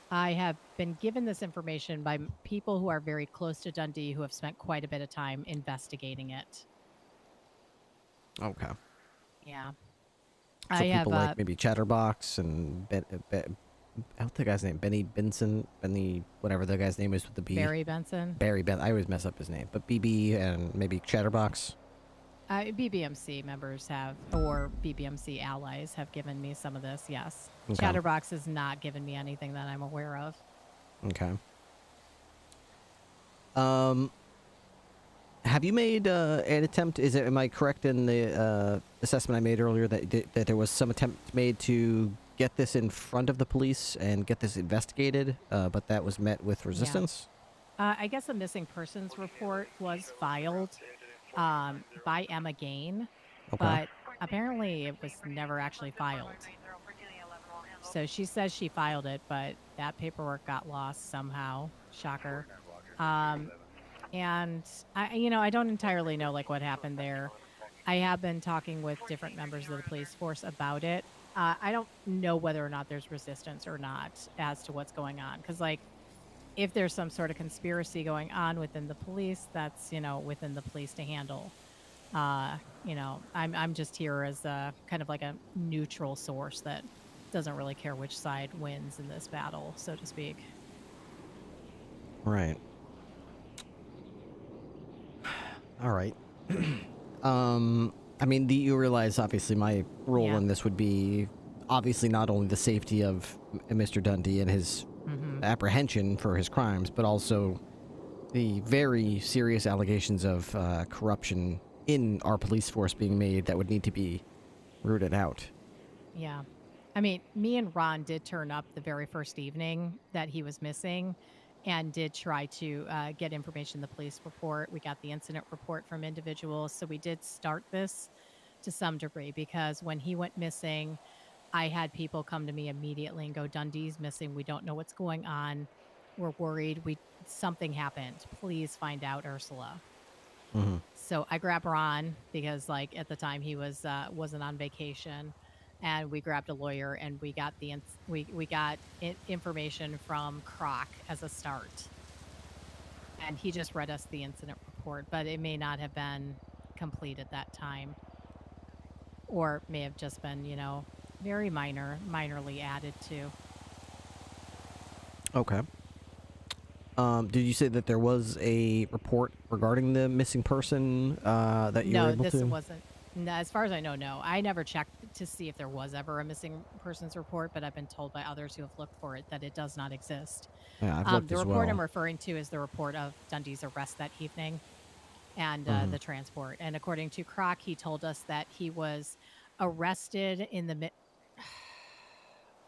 I have been given this information by people who are very close to Dundee, who have spent quite a bit of time investigating it. Okay. Yeah. So I people have like maybe Chatterbox and I don't think the guy's name, Benny, whatever the guy's name is with the B. Barry Benson. I always mess up his name, but BB and maybe Chatterbox. BBMC members have, or BBMC allies have given me some of this, yes. Okay. Chatterbox has not given me anything that I'm aware of. Okay. Have you made an attempt? Am I correct in the assessment I made earlier that there was some attempt made to get this in front of the police and get this investigated, but that was met with resistance? Yeah. I guess a missing persons report was filed by Emma Gain, but apparently it was never actually filed. So she says she filed it, but that paperwork got lost somehow. Shocker. And I don't entirely know what happened there. I have been talking with different members of the police force about it. I don't know whether or not there's resistance or not as to what's going on. Because, if there's some sort of conspiracy going on within the police, that's, within the police to handle. I'm just here as kind of like a neutral source that doesn't really care which side wins in this battle, so to speak. Right. All right. I mean, you realize, obviously, my role in this would be, obviously, not only the safety of Mr. Dundee and his apprehension for his crimes, but also the very serious allegations of corruption in our police force being made that would need to be rooted out. Yeah. I mean, me and Ron did turn up the very first evening that he was missing and did try to get information in the police report. We got the incident report from individuals. So we did start this to some degree, because when he went missing, I had people come to me immediately and go, Dundee's missing. We don't know what's going on. we're worried. Something happened. Please find out, Ursula. Mm-hmm. So I grabbed Ron because, like, at the time he wasn't on vacation, and we grabbed a lawyer and we got information from Croc as a start, and he just read us the incident report, but it may not have been complete at that time, or may have just been, very minorly added to. Okay. Did you say that there was a report regarding the missing person that you were able to? No, this wasn't. No, as far as I know, no. I never checked to see if there was ever a missing persons report, but I've been told by others who have looked for it that it does not exist. Yeah, I've looked the as report well. I'm referring to is the report of Dundee's arrest that evening and the transport. And according to Croc, he told us that he was arrested in the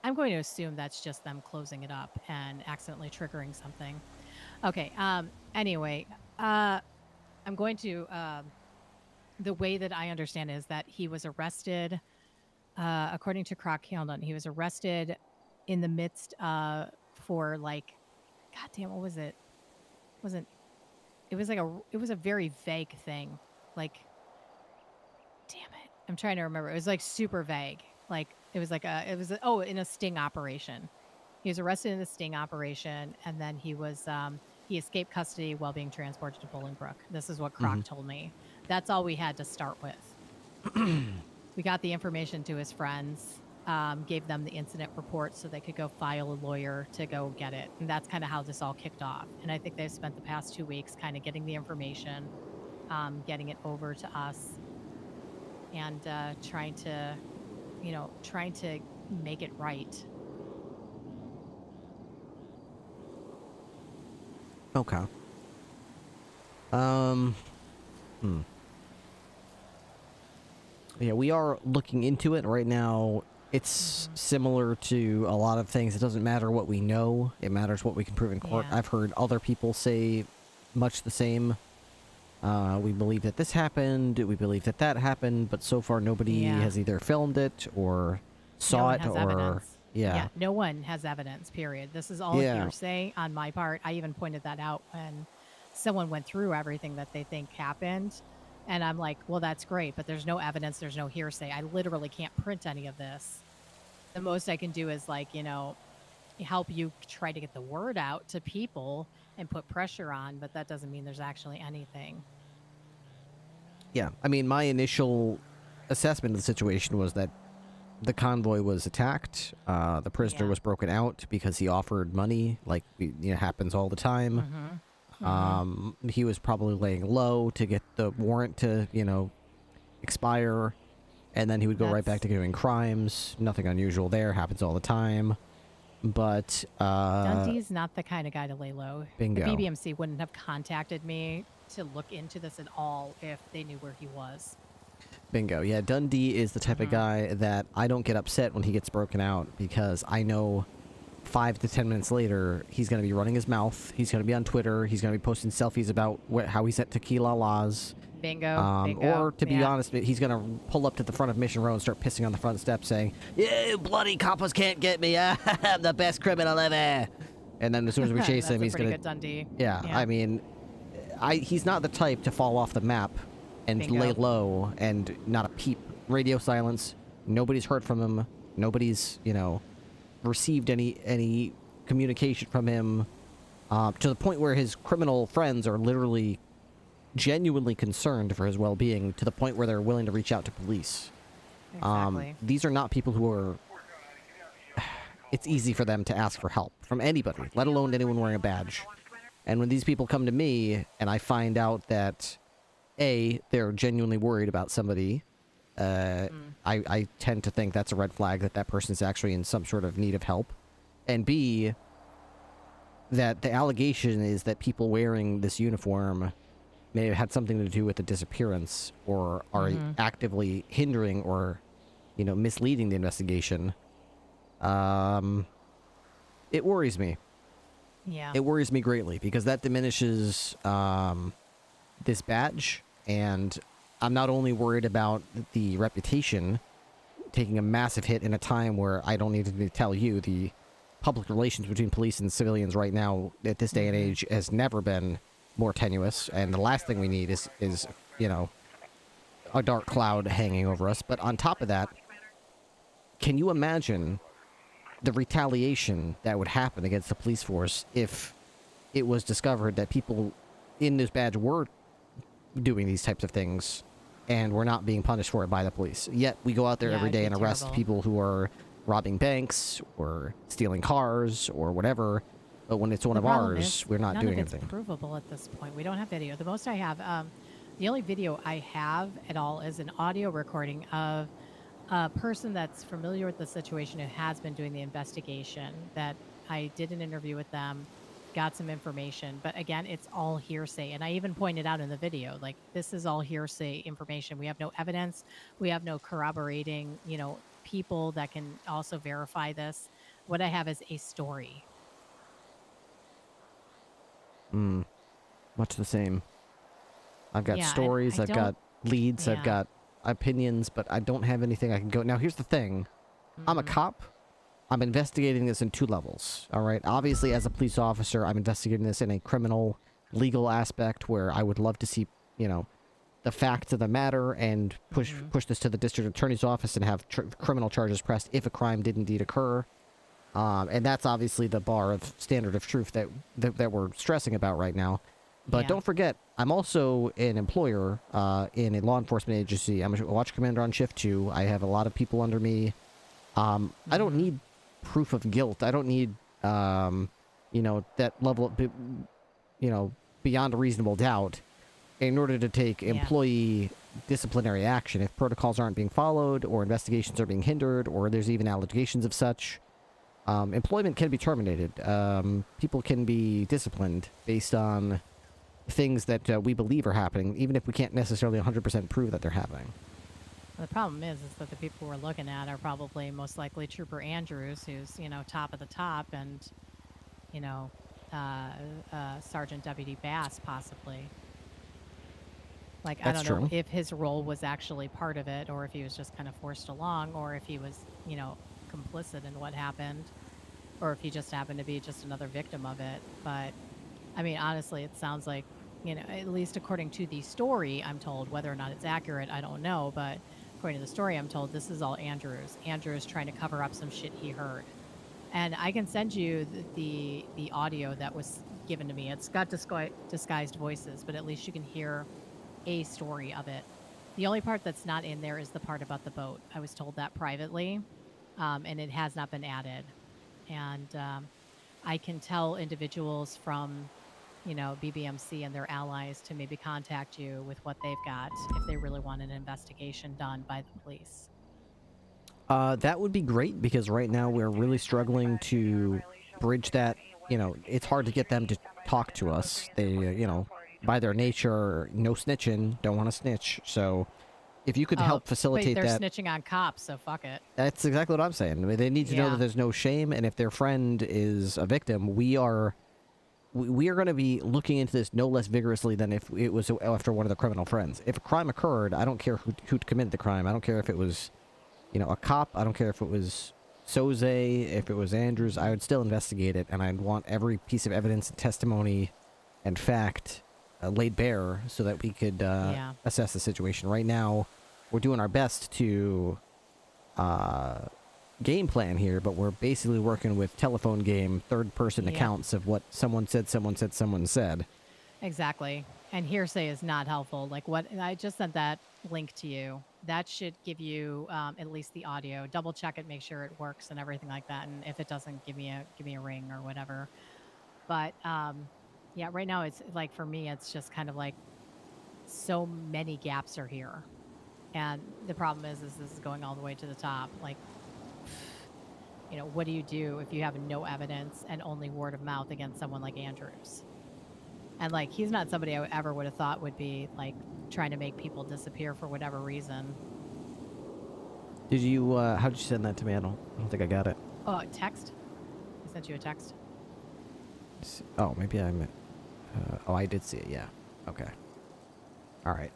I'm going to assume that's just them closing it up and accidentally triggering something. Okay. Anyway, I'm going to. The way that I understand is that he was arrested. According to Croc, hold on, he was arrested in the midst for like, goddamn, what was it? It was a very vague thing. Like, damn it, I'm trying to remember. It was like super vague. Like in a sting operation. He was arrested in the sting operation, and then he escaped custody while being transported to Bolingbrook. This is what Croc told me. That's all we had to start with. We got the information to his friends, gave them the incident report so they could go file a lawyer to go get it. And that's kind of how this all kicked off. And I think they've spent the past 2 weeks kind of getting the information, getting it over to us, and trying to make it right. Okay. Yeah, we are looking into it right now. It's similar to a lot of things. It doesn't matter what we know. It matters what we can prove in court. Yeah. I've heard other people say much the same. We believe that this happened. We believe that that happened. But so far, nobody has either filmed it or saw it or... Evidence. Yeah. No one has evidence, period. This is all hearsay on my part. I even pointed that out when someone went through everything that they think happened. And I'm like, well, that's great, but there's no evidence. There's no hearsay. I literally can't print any of this. The most I can do is, like, help you try to get the word out to people and put pressure on, but that doesn't mean there's actually anything. Yeah. I mean, my initial assessment of the situation was that the convoy was attacked. The prisoner was broken out because he offered money, like happens all the time. He was probably laying low to get the warrant to, expire, and then he would go right back to doing crimes. Nothing unusual there. Happens all the time. But Dundee's not the kind of guy to lay low. Bingo. The BBMC wouldn't have contacted me to look into this at all if they knew where he was. Bingo. Yeah, Dundee is the type of guy that I don't get upset when he gets broken out, because I know 5 to 10 minutes later he's going to be running his mouth. He's going to be on Twitter. He's going to be posting selfies about how he's at Tequila Laws. Bingo. Or, to be honest, he's going to pull up to the front of Mission Road and start pissing on the front steps saying, "Yeah, bloody coppers can't get me. I'm the best criminal ever." And then as soon as we chase him, he's going to... Dundee. Yeah, I mean, he's not the type to fall off the map and lay low and not a peep. Radio silence. Nobody's heard from him. Nobody's, received any communication from him, to the point where his criminal friends are literally genuinely concerned for his well-being, to the point where they're willing to reach out to police. Exactly. These are not people who are... It's easy for them to ask for help from anybody, let alone anyone wearing a badge. And when these people come to me and I find out that they're genuinely worried about somebody, I tend to think that's a red flag, that person's actually in some sort of need of help. And B, that the allegation is that people wearing this uniform may have had something to do with the disappearance, or are actively hindering or, misleading the investigation. It worries me. Yeah. It worries me greatly, because that diminishes this badge, and I'm not only worried about the reputation taking a massive hit in a time where I don't need to tell you, the public relations between police and civilians right now at this day and age has never been more tenuous, and the last thing we need is you know, a dark cloud hanging over us. But on top of that, can you imagine the retaliation that would happen against the police force if it was discovered that people in this badge were doing these types of things and were not being punished for it by the police? Yet we go out there every day and arrest people who are robbing banks or stealing cars or whatever, but when it's one of ours, we're not doing anything. None of it's provable at this point. We don't have video. The most I have, the only video I have at all is an audio recording of a person that's familiar with the situation and has been doing the investigation. That I did an interview with them, got some information, but again, it's all hearsay. And I even pointed out in the video, like, this is all hearsay information. We have no evidence. We have no corroborating, you know, people that can also verify this. What I have is a story. Much the same. I've got stories, I've got leads, I've got opinions, but I don't have anything I can go. Now, here's the thing. I'm a cop. I'm investigating this in 2 levels, all right? Obviously, as a police officer, I'm investigating this in a criminal, legal aspect where I would love to see, you know, the facts of the matter and push this to the district attorney's office and have criminal charges pressed if a crime did indeed occur. And that's obviously the bar of standard of truth that we're stressing about right now. But don't forget, I'm also an employer in a law enforcement agency. I'm a watch commander on shift 2. I have a lot of people under me. I don't need proof of guilt. I don't need, you know, that level of, you know, beyond a reasonable doubt in order to take employee disciplinary action. If protocols aren't being followed or investigations are being hindered or there's even allegations of such, employment can be terminated. People can be disciplined based on things that we believe are happening, even if we can't necessarily 100% prove that they're happening. The problem is that the people we're looking at are probably most likely Trooper Andrews, who's, you know, top of the top, and, you know, Sergeant Deputy Bass, possibly. Like, I don't know if his role was actually part of it, or if he was just kind of forced along, or if he was, you know, complicit in what happened, or if he just happened to be just another victim of it. But, I mean, honestly, it sounds like, you know, at least according to the story, I'm told, whether or not it's accurate, I don't know, but according to the story, I'm told this is all Andrews. Andrews trying to cover up some shit he heard. And I can send you the audio that was given to me. It's got disguised voices, but at least you can hear a story of it. The only part that's not in there is the part about the boat. I was told that privately, and it has not been added. And I can tell individuals from, you know, BBMC and their allies to maybe contact you with what they've got if they really want an investigation done by the police. That would be great, because right now we're really struggling to bridge that. You know, it's hard to get them to talk to us. They, you know, by their nature, no snitching, don't want to snitch. So if you could help facilitate they're that. They're snitching on cops, so fuck it. That's exactly what I'm saying. I mean, they need to know that there's no shame, and if their friend is a victim, we are going to be looking into this no less vigorously than if it was after one of the criminal friends. If a crime occurred, I don't care who committed the crime. I don't care if it was, you know, a cop. I don't care if it was Soze, if it was Andrews. I would still investigate it, and I'd want every piece of evidence and testimony and fact laid bare so that we could assess the situation. Right now, we're doing our best to game plan here, but we're basically working with telephone game third-person accounts of what someone said, someone said. Exactly. And hearsay is not helpful. Like, what I just sent that link to you. That should give you at least the audio. Double check it, make sure it works and everything like that. And if it doesn't, give me a ring or whatever. But yeah, right now it's like, for me, it's just kind of like so many gaps are here. And the problem is this is going all the way to the top. Like, you know, what do you do if you have no evidence and only word of mouth against someone like Andrews? And, like, he's not somebody I ever would have thought would be, like, trying to make people disappear for whatever reason. Did you, how did you send that to me? I don't think I got it. Oh, text? I sent you a text. Oh, maybe I meant, oh, I did see it, yeah. Okay. All right.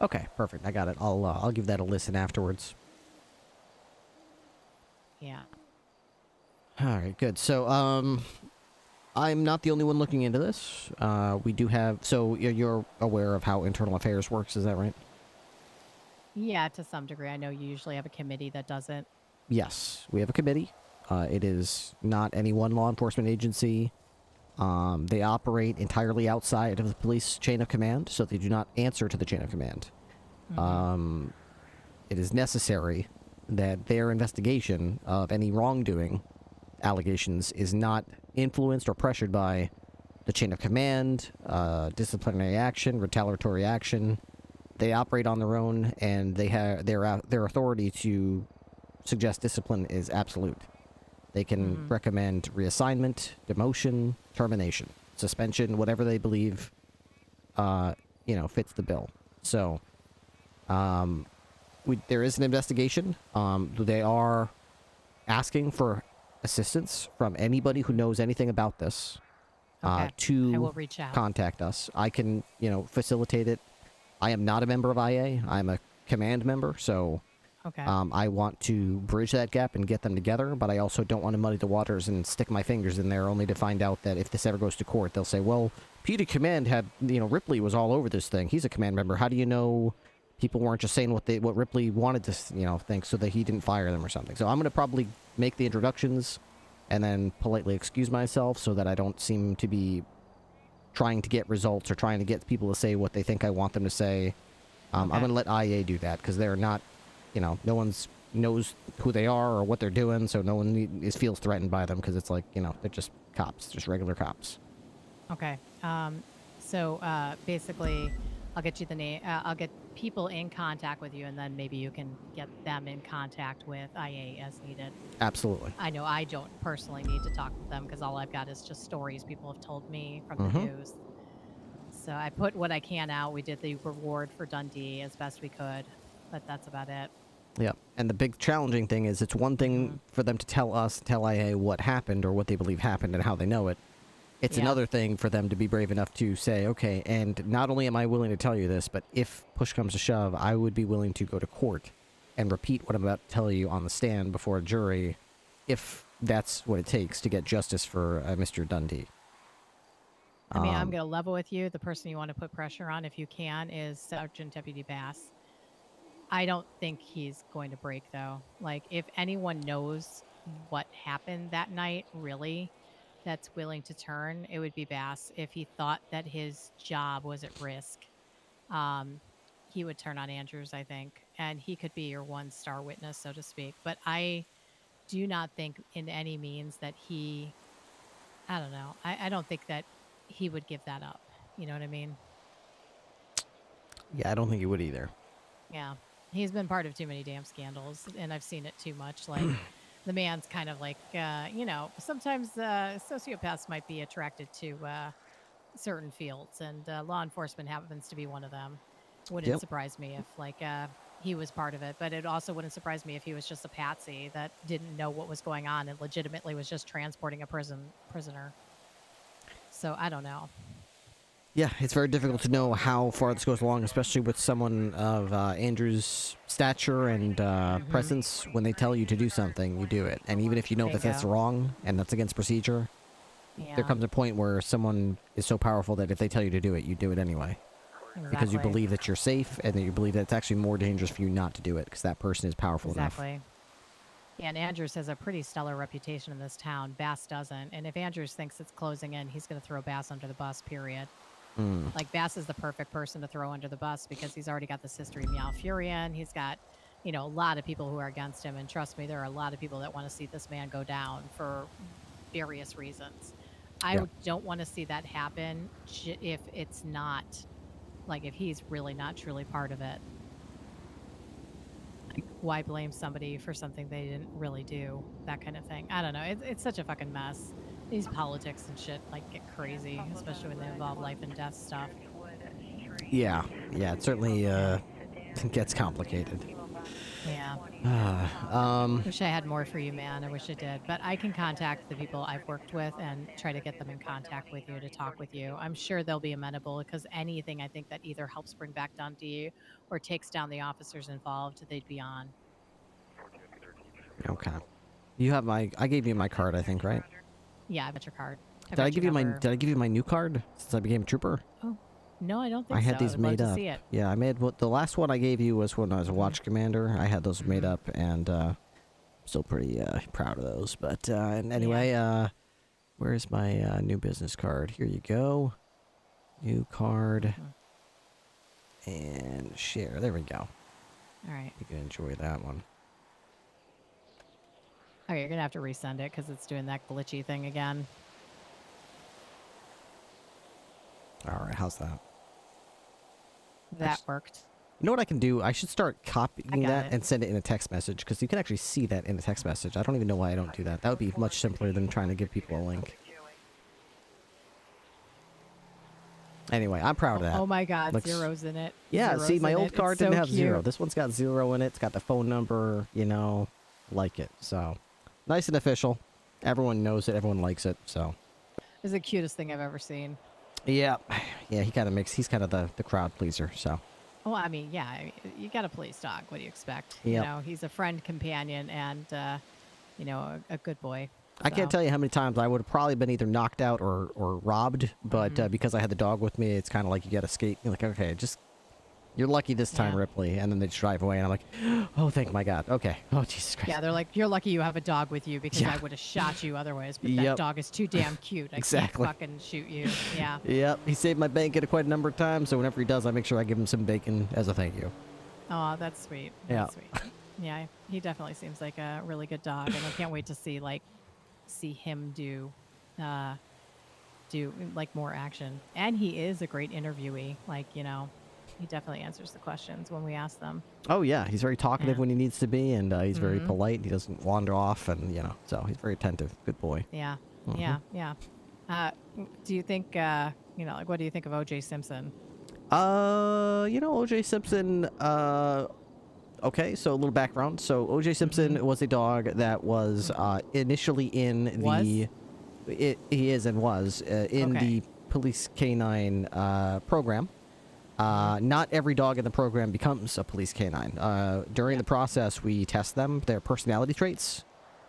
Okay, perfect. I got it. I'll give that a listen afterwards. Yeah. All right, good. So, I'm not the only one looking into this. We do have... So, you're aware of how internal affairs works, is that right? Yeah, to some degree. I know you usually have a committee that does it. Yes, we have a committee. It is not any one law enforcement agency. They operate entirely outside of the police chain of command, so they do not answer to the chain of command. It is necessary that their investigation of any wrongdoing allegations is not influenced or pressured by the chain of command, disciplinary action, retaliatory action. They operate on their own, and they have their authority to suggest discipline is absolute. They can recommend reassignment, demotion, termination, suspension, whatever they believe, fits the bill. So, there is an investigation. They are asking for assistance from anybody who knows anything about this to I will reach out. contact us. I can, facilitate it. I am not a member of IA. I'm a command member, so I want to bridge that gap and get them together, but I also don't want to muddy the waters and stick my fingers in there only to find out that if this ever goes to court, they'll say, well, PD Command had, Ripley was all over this thing. He's a command member. How do you know people weren't just saying what Ripley wanted to, think so that he didn't fire them or something? So I'm going to probably make the introductions and then politely excuse myself so that I don't seem to be trying to get results or trying to get people to say what they think I want them to say. I'm going to let IA do that because they're not, no one's knows who they are or what they're doing, so no one feels threatened by them because it's like, they're just cops, just regular cops. Okay. So basically, I'll get you the name. I'll get people in contact with you, and then maybe you can get them in contact with IA as needed. Absolutely. I know I don't personally need to talk with them because all I've got is just stories people have told me from the news. So I put what I can out. We did the reward for Dundee as best we could, but that's about it. Yeah, and the big challenging thing is it's one thing for them to tell IA what happened or what they believe happened and how they know it. It's another thing for them to be brave enough to say, okay, and not only am I willing to tell you this, but if push comes to shove, I would be willing to go to court and repeat what I'm about to tell you on the stand before a jury if that's what it takes to get justice for Mr. Dundee. I mean, I'm going to level with you. The person you want to put pressure on, if you can, is Sergeant Deputy Bass. I don't think he's going to break, though. Like, if anyone knows what happened that night, really, that's willing to turn, it would be Bass. If he thought that his job was at risk, he would turn on Andrews, I think. And he could be your one-star witness, so to speak. But I do not think in any means that he... I don't know. I don't think that he would give that up. You know what I mean? Yeah, I don't think he would either. Yeah. He's been part of too many damn scandals, and I've seen it too much. Like, the man's kind of like, sometimes sociopaths might be attracted to certain fields, and law enforcement happens to be one of them. Wouldn't surprise me if, he was part of it, but it also wouldn't surprise me if he was just a patsy that didn't know what was going on and legitimately was just transporting a prisoner. So, I don't know. Yeah, it's very difficult to know how far this goes along, especially with someone of Andrew's stature and presence. When they tell you to do something, you do it. And even if you know that that's wrong and that's against procedure, there comes a point where someone is so powerful that if they tell you to do it, you do it anyway. Exactly. Because you believe that you're safe and that you believe that it's actually more dangerous for you not to do it because that person is powerful enough. Exactly. Yeah, and Andrews has a pretty stellar reputation in this town. Bass doesn't. And if Andrews thinks it's closing in, he's going to throw Bass under the bus, period. Like, Bass is the perfect person to throw under the bus because he's already got this history of Meowfurian. He's got, a lot of people who are against him. And trust me, there are a lot of people that want to see this man go down for various reasons. I don't want to see that happen if it's not, if he's really not truly part of it. Like, why blame somebody for something they didn't really do? That kind of thing. I don't know. It's such a fucking mess. These politics and shit, get crazy, especially when they involve life and death stuff. Yeah, it certainly gets complicated. Yeah. Wish I had more for you, man. I wish I did. But I can contact the people I've worked with and try to get them in contact with you to talk with you. I'm sure they'll be amenable because anything I think that either helps bring back Dundee or takes down the officers involved, they'd be on. Okay. You have my. I gave you my card, I think, right? Yeah, I got your card. Did I give you my? Did I give you my new card since I became a trooper? Oh, no, I don't think I so. had these I would love made to up. see it. Yeah, I made what the last one I gave you was when I was a watch commander. I had those made up, and still pretty proud of those. But and anyway, where's my new business card? Here you go. New card. And share. There we go. All right. You can enjoy that one. Okay, you're gonna have to resend it because it's doing that glitchy thing again. All right, how's that? That worked. You know what I can do? I should start copying that it. and send it in a text message because you can actually see that in a text message. I don't even know why I don't do that. That would be much simpler than trying to give people a link. Anyway, I'm proud of that. Oh my God, Looks... zeros in it. Yeah, Zeros see, my in old it. card It's didn't so have 0. cute. This one's got 0 in it. It's got the phone number, you know, like it. So, nice and official. Everyone knows it. Everyone likes it. So, It's the cutest thing I've ever seen. yeah. Yeah, he kind of he's kind of the crowd pleaser, so. Well, I mean, yeah, you got to please dog. What do you expect? Yep. You know, he's a friend, companion, and, you know, a good boy. I can't tell you how many times I would have probably been either knocked out or robbed, but because I had the dog with me, it's kind of like you got to skate. You're like, okay, just you're lucky this time, Ripley, and then they just drive away, and I'm like, oh, thank my God. Okay. Oh, Jesus Christ. Yeah, they're like, you're lucky you have a dog with you because I would have shot you otherwise, but that dog is too damn cute. I Exactly. can't fucking shoot you. Yeah. Yep. He saved my bacon quite a number of times, so whenever he does, I make sure I give him some bacon as a thank you. Oh, that's sweet. That's sweet. Yeah, he definitely seems like a really good dog, and I can't wait to see him do like more action. And he is a great interviewee. Like, you know, he definitely answers the questions when we ask them. Oh, yeah. He's very talkative when he needs to be, and he's very polite. He doesn't wander off, and, you know, so he's very attentive. Good boy. Yeah. Yeah. Do you think, you know, like, what do you think of O.J. Simpson? You know, O.J. Simpson, okay, so a little background. So O.J. Simpson was a dog that was initially in the... He is and was in the police canine program. Not every dog in the program becomes a police canine. During the process, we test them, their personality traits.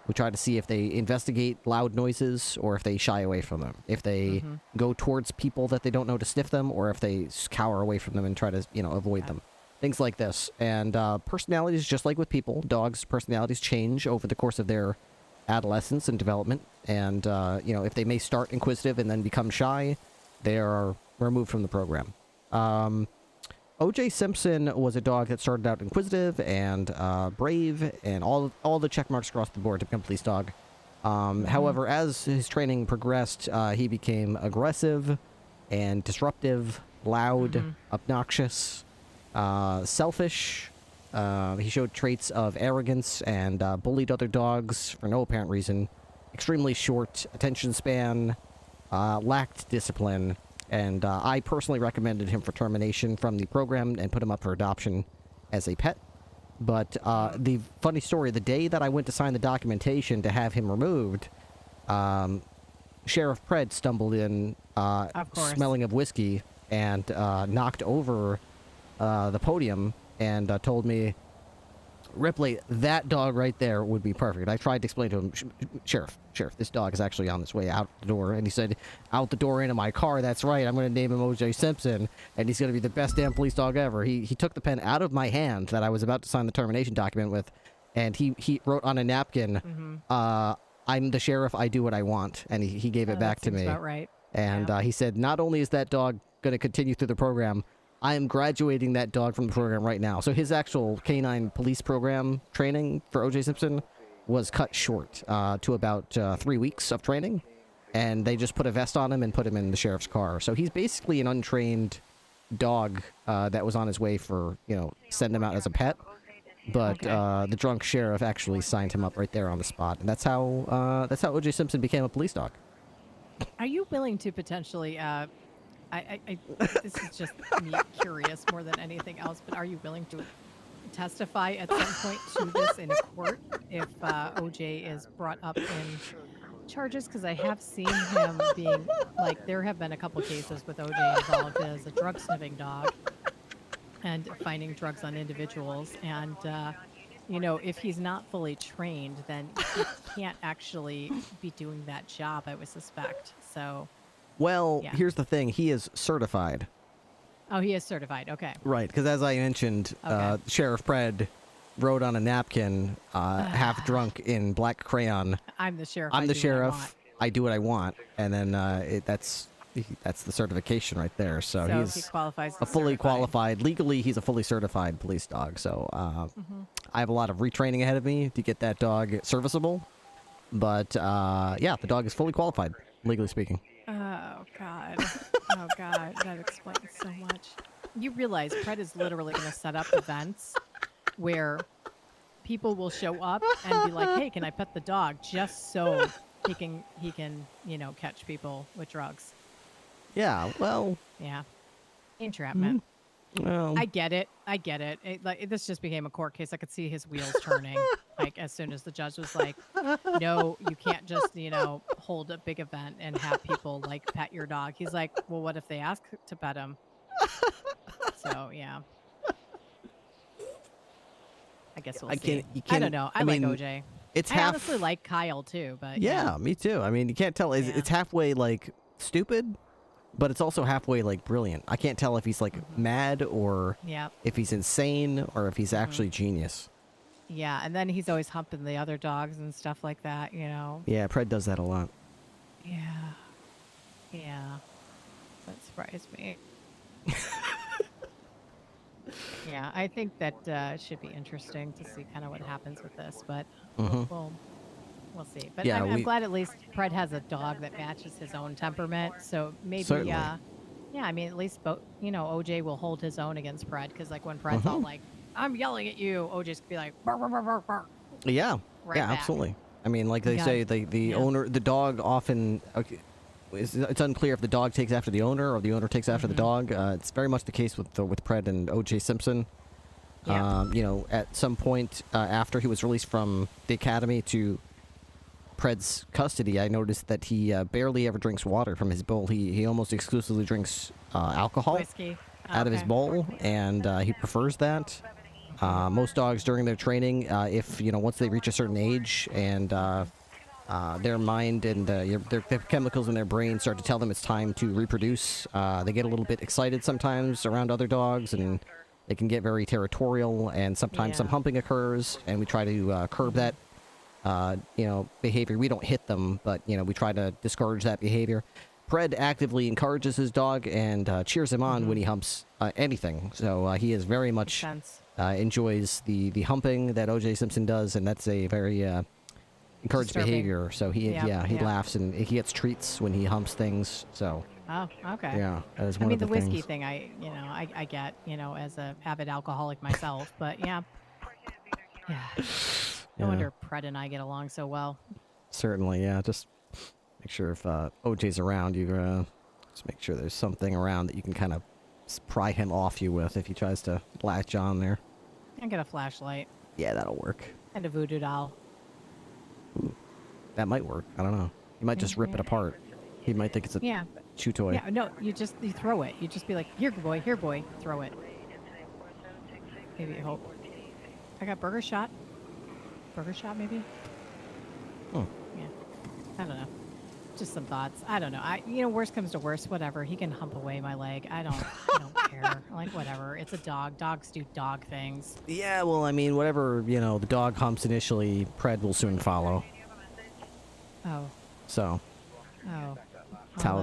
We try to see if they investigate loud noises or if they shy away from them. If they go towards people that they don't know to sniff them, or if they cower away from them and try to, you know, avoid them. Things like this. And personalities, just like with people, dogs' personalities change over the course of their adolescence and development. And, you know, if they may start inquisitive and then become shy, they are removed from the program. O.J. Simpson was a dog that started out inquisitive and brave and all the check marks across the board to become a police dog. However, as his training progressed, he became aggressive and disruptive, loud, obnoxious, selfish. He showed traits of arrogance and bullied other dogs for no apparent reason. Extremely short attention span, lacked discipline, and I personally recommended him for termination from the program and put him up for adoption as a pet. But the funny story, the day that I went to sign the documentation to have him removed, Sheriff Pred stumbled in, smelling of whiskey, and knocked over the podium and told me, Ripley, that dog right there would be perfect. I tried to explain to him, Sheriff, this dog is actually on this way out the door. And he said, out the door into my car, that's right. I'm going to name him O.J. Simpson, and he's going to be the best damn police dog ever. He took the pen out of my hand that I was about to sign the termination document with, and he wrote on a napkin, I'm the sheriff, I do what I want. And he gave it back to me. About right. And he said, not only is that dog going to continue through the program, I am graduating that dog from the program right now. So his actual canine police program training for O.J. Simpson was cut short to about 3 weeks of training. And they just put a vest on him and put him in the sheriff's car. So he's basically an untrained dog that was on his way for, you know, send him out as a pet. But the drunk sheriff actually signed him up right there on the spot. And that's how O.J. Simpson became a police dog. Are you willing to potentially... this is just me curious more than anything else, but are you willing to testify at some point to this in a court if OJ is brought up in charges, because I have seen him being like, there have been a couple cases with OJ involved as a drug sniffing dog and finding drugs on individuals. And, you know, if he's not fully trained, then he can't actually be doing that job, I would suspect. So, Well, yeah. here's the thing. He is certified. Oh, he is certified. Okay. Right, because as I mentioned, Sheriff Pred wrote on a napkin, half drunk in black crayon. I'm the sheriff. I'm I the do what I sheriff. want." I do what I want, and then that's the certification right there. So, So he's he qualifies a as fully certified. qualified. Legally, he's a fully certified police dog. So I have a lot of retraining ahead of me to get that dog serviceable. But yeah, the dog is fully qualified, legally speaking. Oh, God. Oh, God. That explains so much. You realize Pred is literally going to set up events where people will show up and be like, hey, can I pet the dog? Just so he can, you know, catch people with drugs. Yeah, well. Yeah. Entrapment. Well. I get it. This just became a court case. I could see his wheels turning. Like, as soon as the judge was like, no, you can't just, you know, hold a big event and have people, like, pet your dog. He's like, well, what if they ask to pet him? So, yeah. I guess we'll see. I don't know. I mean, like OJ. It's I half. honestly like Kyle, too, but Yeah, me too. I mean, you can't tell. It's halfway, like, stupid, but it's also halfway, like, brilliant. I can't tell if he's, like, mad or if he's insane or if he's actually genius. Yeah, and then he's always humping the other dogs and stuff like that, you know. Yeah, Pred does that a lot. Yeah. Yeah. That surprised me. Yeah, I think that should be interesting to see kind of what happens with this, but we'll see. But Yeah, I'm glad at least Pred has a dog that matches his own temperament, so maybe, Certainly. yeah, I mean, at least, you know, OJ will hold his own against Pred, because, like, when Pred's all like, I'm yelling at you, OJ's gonna be like, bark, bark, bark, bark, bark. Yeah, Right yeah, back. absolutely. I mean, like they Yeah. say, the owner, the dog often. Okay, it's unclear if the dog takes after the owner or the owner takes after the dog. It's very much the case with Pred and O.J. Simpson. Yeah. You know, at some point after he was released from the academy to Pred's custody, I noticed that he barely ever drinks water from his bowl. He almost exclusively drinks alcohol Whiskey. out of his Okay. bowl, and he prefers that. Most dogs during their training, if, you know, once they reach a certain age and their mind and their chemicals in their brain start to tell them it's time to reproduce, they get a little bit excited sometimes around other dogs, and they can get very territorial, and sometimes some humping occurs, and we try to curb that you know, behavior. We don't hit them, but, you know, we try to discourage that behavior. Pred actively encourages his dog and cheers him on when he humps anything. So he is very much enjoys the humping that O.J. Simpson does, and that's a very encouraged Disturbing. behavior. So he he Yeah. laughs, and he gets treats when he humps things. So Oh, okay. yeah, that is I one mean, of the whiskey things. thing, I get, you know, as a avid alcoholic myself, but yeah. Yeah. No Yeah. wonder Pred and I get along so well. Certainly, yeah. Just make sure if OJ's around, you just make sure there's something around that you can kind of pry him off you with if he tries to latch on there. I get a flashlight Yeah, that'll work. and a voodoo doll. That might work. I don't know. He might just rip it apart. He might think it's a Yeah. chew toy. Yeah, no, you throw it. You just be like, here, boy, throw it. Maybe hope. I got burger shot. Burger shot, maybe? Oh. Yeah. I don't know. Just some thoughts. I don't know. You know, worst comes to worst, whatever. He can hump away my leg. I don't care. Like, whatever. It's a dog. Dogs do dog things. Yeah, well, I mean, whatever, you know, the dog humps initially, Pred will soon follow. Oh. So, Oh.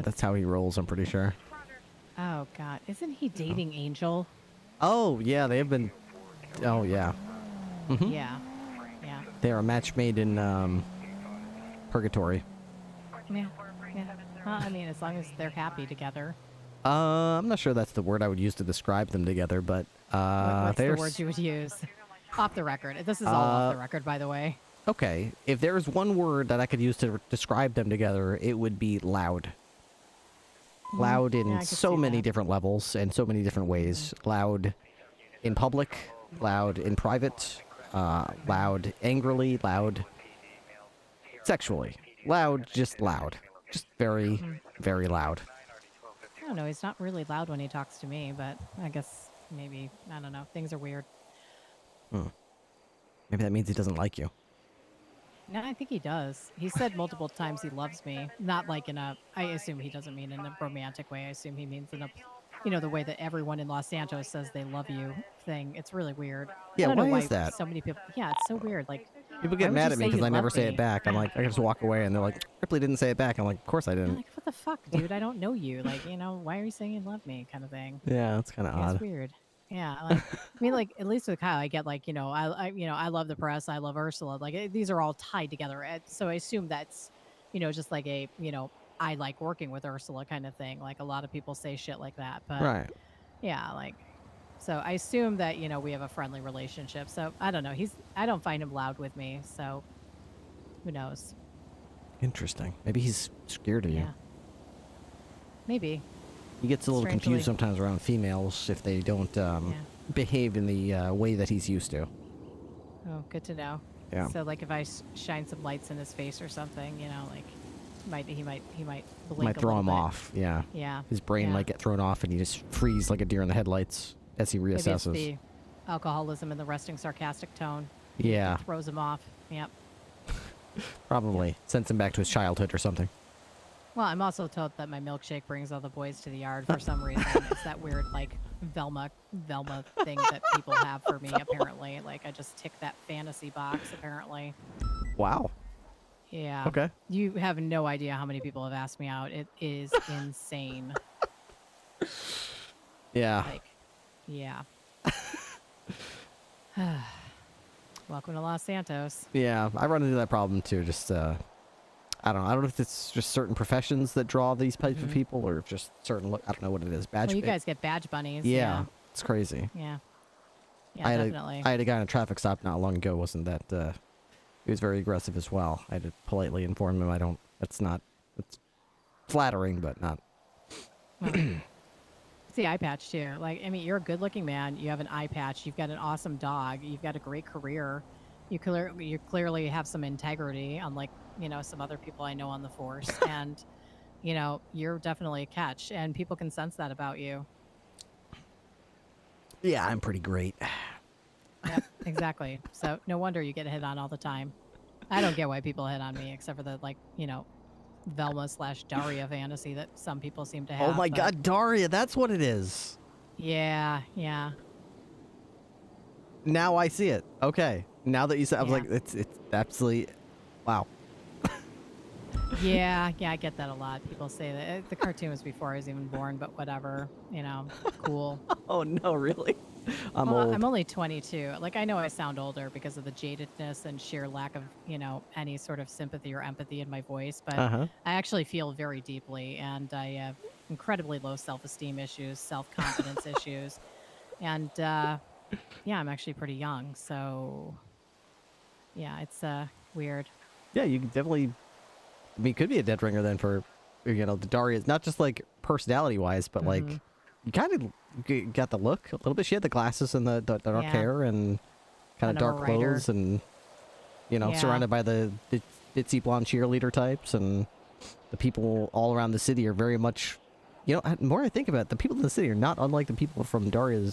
that's how he rolls, I'm pretty sure. Oh, God. Isn't he dating Angel? Oh, yeah, they have been... Oh, yeah. Mhm. Yeah. Yeah. They are a match made in, Purgatory. Yeah. Yeah. Well, I mean, as long as they're happy together. I'm not sure that's the word I would use to describe them together, but, What's the there's... word you would use? Off the record. This is all off the record, by the way. Okay, if there's one word that I could use to describe them together, it would be loud. Loud Yeah, I in could so see many that. different levels and so many different ways. Loud in public, loud in private, loud angrily, loud sexually, loud, just very, very loud. I don't know. He's not really loud when he talks to me, but I guess maybe, I don't know. Things are weird. Maybe that means he doesn't like you. No, I think he does. He said multiple times he loves me. Not like in a, I assume he doesn't mean in a romantic way. I assume he means in a, you know, the way that everyone in Los Santos says they love you thing. It's really weird. Yeah, I don't know why why is that? so many people, yeah, it's so weird. Like, People why get would mad you at me say because you I never love say me? it back. I'm like, I just walk away, and they're like, Ripley didn't say it back. I'm like, of course I I'm didn't. like, what the fuck, dude? I don't know you. Like, you know, why are you saying you love me kind of thing? Yeah, that's kind of Yeah, odd. it's weird. Yeah, like, I mean, like at least with Kyle, I get like, you know, you know, I love the press, I love Ursula. Like these are all tied together. So I assume that's, you know, just like a, you know, I like working with Ursula kind of thing. Like a lot of people say shit like that, but Right. yeah, like, so I assume that, you know, we have a friendly relationship. So I don't know. I don't find him loud with me. So who knows? Interesting. Maybe he's scared of you. Yeah. Maybe. He gets a little Strangely. confused sometimes around females if they don't behave in the way that he's used to. Oh, good to know. Yeah. So like if I shine some lights in his face or something, you know, like he might blink Might a throw little him bit. off. Yeah. Yeah. His brain Yeah. might get thrown off, and he just freeze like a deer in the headlights as he Maybe it's reassesses. the alcoholism and the resting sarcastic tone. Yeah. That throws him off. Yep. Probably sends him back to his childhood or something. Well, I'm also told that my milkshake brings all the boys to the yard for some reason. It's that weird like Velma thing that people have for me apparently. Like I just tick that fantasy box apparently. Wow. Yeah. Okay. You have no idea how many people have asked me out. It is insane. Yeah. Like, yeah. Welcome to Los Santos. Yeah, I run into that problem too. Just I don't know. I don't know if it's just certain professions that draw these types of people, or if just certain. I don't know what it is. Badge. Well, you guys get badge bunnies. Yeah, it's crazy. Yeah. Yeah, I had definitely. I had a guy on a traffic stop not long ago. Wasn't that? He was very aggressive as well. I had to politely inform him. I don't. That's not. It's flattering, but not. It's the eye patch too. Like, I mean, you're a good-looking man. You have an eye patch. You've got an awesome dog. You've got a great career. You clearly have some integrity, unlike, you know, some other people I know on the force. And, you know, you're definitely a catch, and people can sense that about you. Yeah, I'm pretty great. Yep, exactly. So no wonder you get hit on all the time. I don't get why people hit on me, except for the, like, you know, Velma/Daria fantasy that some people seem to have. Oh my but- God, Daria! That's what it is. Yeah, yeah. Now I see it. Okay. Now that you said, I was Yeah. like, it's absolutely, wow. Yeah, I get that a lot. People say that the cartoon was before I was even born, but whatever, you know, cool. Oh no, really? I'm Well, old. I'm only 22. Like, I know I sound older because of the jadedness and sheer lack of, you know, any sort of sympathy or empathy in my voice, but Uh-huh. I actually feel very deeply, and I have incredibly low self-esteem issues, self-confidence issues, and yeah, I'm actually pretty young, so yeah, it's weird. Yeah, you could definitely. I mean, could be a dead ringer then for, you know, the Daria. Not just like personality wise, but like you kind of got the look a little bit. She had the glasses and the dark Yeah. hair and kind of Kind of a dark writer. clothes, and you know, Yeah. surrounded by the ditzy blonde cheerleader types, and the people all around the city are very much, you know, the more I think about it, the people in the city are not unlike the people from Daria.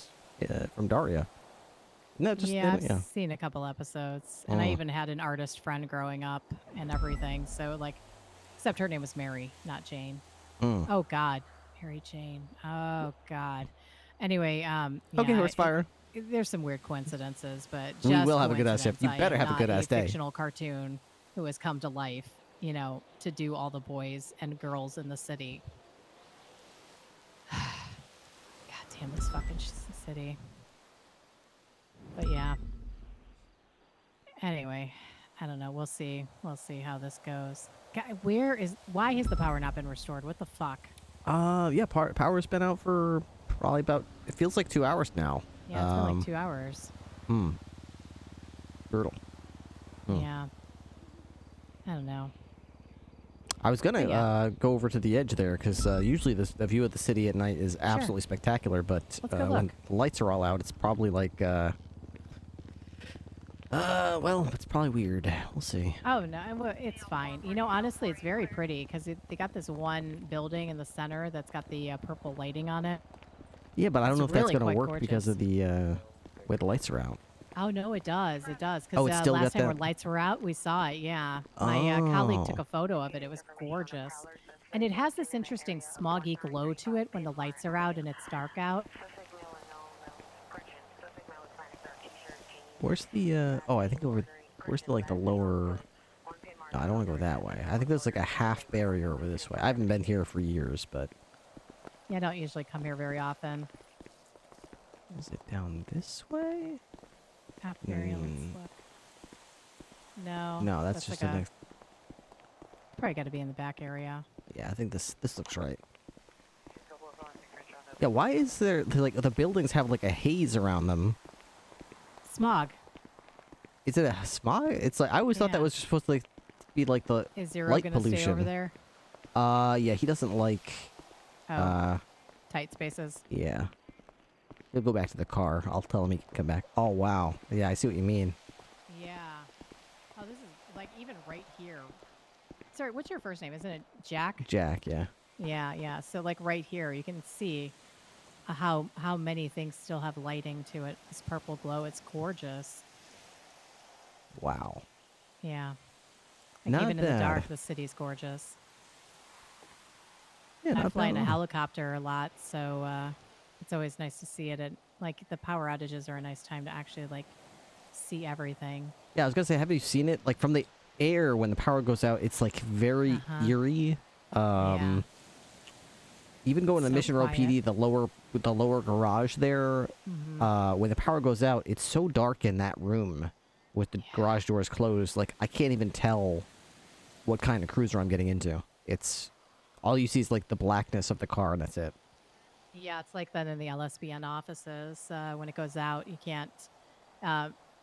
No, just Yeah, they- I've seen a couple episodes, and I Oh. even had an artist friend growing up and everything. So like, except her name was Mary, not Jane. Mm. Oh God, Mary Jane. Oh God. Anyway, Okay, yeah, horse fire. there's some weird coincidences, but We just will have a good ass day. coincidence. You better I am have a not good ass day. Fictional cartoon who has come to life, you know, to do all the boys and girls in the city. God damn this fucking city. But yeah. Anyway, I don't know. We'll see. We'll see how this goes. Why has the power not been restored? What the fuck? Yeah, power's been out for probably about, it feels like 2 hours now. Yeah, it's been like 2 hours. Brutal. Yeah. I don't know. I was gonna But yeah. go over to the edge there because usually the view of the city at night is absolutely spectacular. But Let's go when look. the lights are all out, it's probably like Well, it's probably weird. We'll see. Oh no, it's fine. You know, honestly, it's very pretty because they got this one building in the center that's got the purple lighting on it. Yeah, but I don't It's know if that's really gonna quite work because of the way the lights are out. Oh no, it does. It does. Oh, Because it's still last got time that- when lights were out, we saw it. Yeah, my colleague took Oh. a photo of it. It was gorgeous, and it has this interesting smoggy glow to it when the lights are out and it's dark out. Where's the oh, I think over where's the like the lower no, I don't want to go that way. I think there's like a half barrier over this way. I haven't been here for years, but Yeah, I don't usually come here very often. is it down this way? Half area, let's look. No. No, that's just like the next. Probably got to be in the back area. Yeah, I think this looks right. Yeah, why is there like the buildings have like a haze around them? Smog. Is it a smog? It's like I always thought that Yeah. was supposed to like be like the Is Zero light gonna pollution. stay over there? Yeah, he doesn't like. Oh. Tight spaces. Yeah. He'll go back to the car. I'll tell him he can come back. Oh wow. Yeah, I see what you mean. Yeah. Oh, this is like even right here. Sorry, what's your first name? Isn't it Jack? Jack, yeah. Yeah, yeah. So like right here, you can see how many things still have lighting to it. This purple glow, it's gorgeous. Wow. Yeah. Like Not even in the bad. dark, the city's gorgeous. Yeah, I not fly bad in a at all. helicopter a lot, so it's always nice to see it. And like the power outages are a nice time to actually like see everything. Yeah, I was gonna say, have you seen it? Like from the air when the power goes out, it's like very eerie. Yeah. Even going to So Mission Row quiet. PD, the lower garage there, when the power goes out, it's so dark in that room with the garage doors closed. Like I can't even tell what kind of cruiser I'm getting into. It's all you see is like the blackness of the car, and that's it. Yeah, it's like that in the LSBN offices. When it goes out, you can't.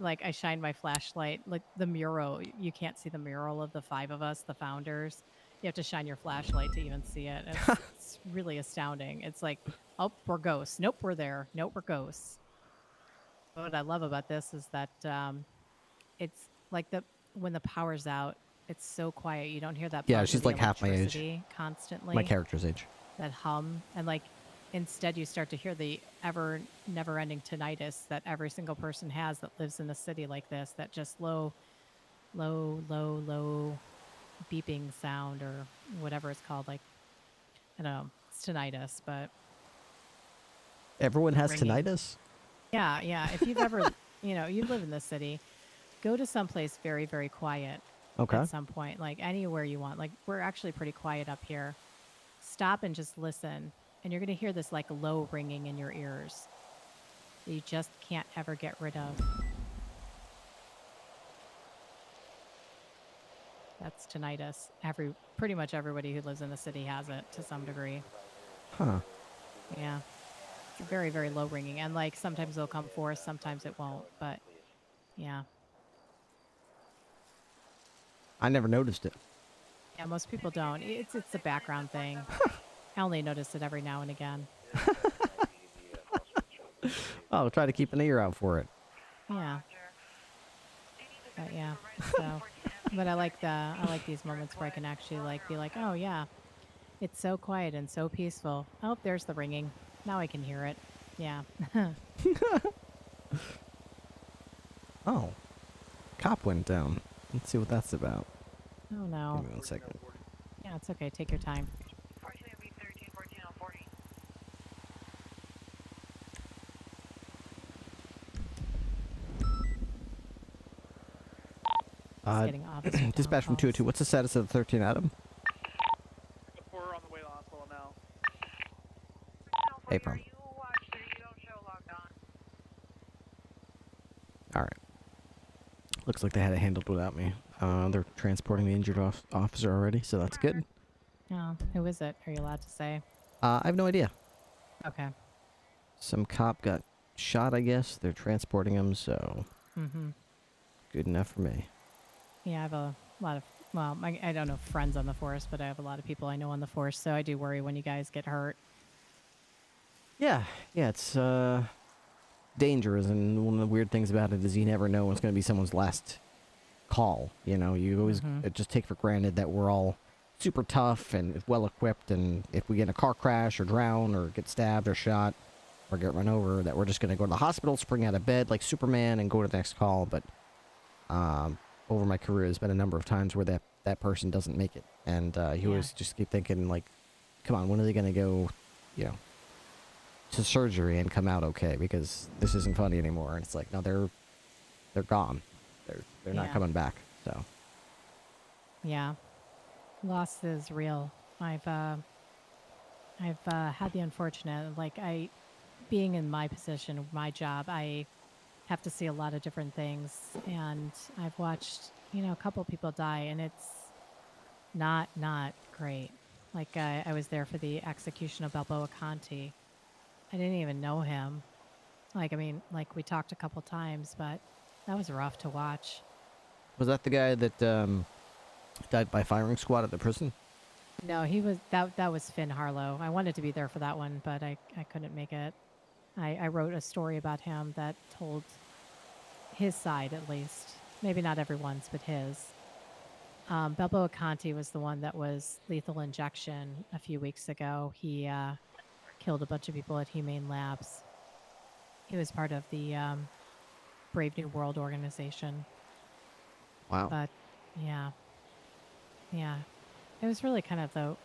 Like I shine my flashlight, like the mural. You can't see the mural of the 5 of us, the founders. You have to shine your flashlight to even see it. It's really astounding. It's like, oh, we're ghosts. Nope, we're there. Nope, we're ghosts. What I love about this is that it's like when the power's out, it's so quiet. You don't hear that. Yeah, buzz of she's the like half my age. electricity constantly. My character's age. That hum, and like instead you start to hear the never-ending tinnitus that every single person has that lives in a city like this. That just low beeping sound or whatever it's called. Like I don't know, it's tinnitus, but Everyone has ringing. tinnitus. Yeah. If you've ever, you live in this city, go to someplace very, very quiet. Okay. At some point, like anywhere you want. Like we're actually pretty quiet up here. Stop and just listen, and you're gonna hear this like low ringing in your ears that you just can't ever get rid of. That's tinnitus. Pretty much everybody who lives in the city has it to some degree. Huh. Yeah. It's very, very low ringing, and like sometimes they'll come forth, sometimes it won't. But yeah. I never noticed it. Yeah, most people don't. It's a background thing. I only notice it every now and again. Oh, try to keep an ear out for it. Yeah. But yeah. So, but I like these moments where I can actually like be like, oh yeah, it's so quiet and so peaceful. Oh, there's the ringing. Now I can hear it. Yeah. Oh, cop went down. Let's see what that's about. Oh no. Give me 1 second. Yeah, it's okay. Take your time. Just getting officer Dispatch from 202. What's the status of the 13 Adam? We're on the way to the hospital now. April. Alright. Looks like they had it handled without me. They're transporting the injured officer already, so that's good. Oh, who is it? Are you allowed to say? I have no idea. Okay. Some cop got shot, I guess. They're transporting him, so Mm-hmm. good enough for me. Yeah, I have a lot of, well, I don't know friends on the force, but I have a lot of people I know on the force, so I do worry when you guys get hurt. Yeah, it's dangerous, and one of the weird things about it is you never know when it's going to be someone's last call. You know, you always just take for granted that we're all super tough and well equipped, and if we get in a car crash or drown or get stabbed or shot or get run over, that we're just going to go to the hospital, spring out of bed like Superman, and go to the next call. But over my career, there's been a number of times where that person doesn't make it, and you always just keep thinking, like, come on, when are they going to go, you know, to surgery and come out okay? Because this isn't funny anymore. And it's like, no, they're gone. They're not coming back. So yeah, loss is real. I've had the unfortunate, like, being in my position, my job, I have to see a lot of different things, and I've watched, you know, a couple people die, and it's not great. Like, I was there for the execution of Balboa Conti. I didn't even know him. Like, I mean, like, we talked a couple times, but that was rough to watch. was that the guy that died by firing squad at the prison? No, he was that was Finn Harlow. I wanted to be there for that one, but I couldn't make it. I wrote a story about him that told his side, at least. Maybe not everyone's, but his. Balboa Conti was the one that was lethal injection a few weeks ago. He killed a bunch of people at Humane Labs. He was part of the Brave New World organization. Wow. But, yeah. Yeah. It was really kind of, though,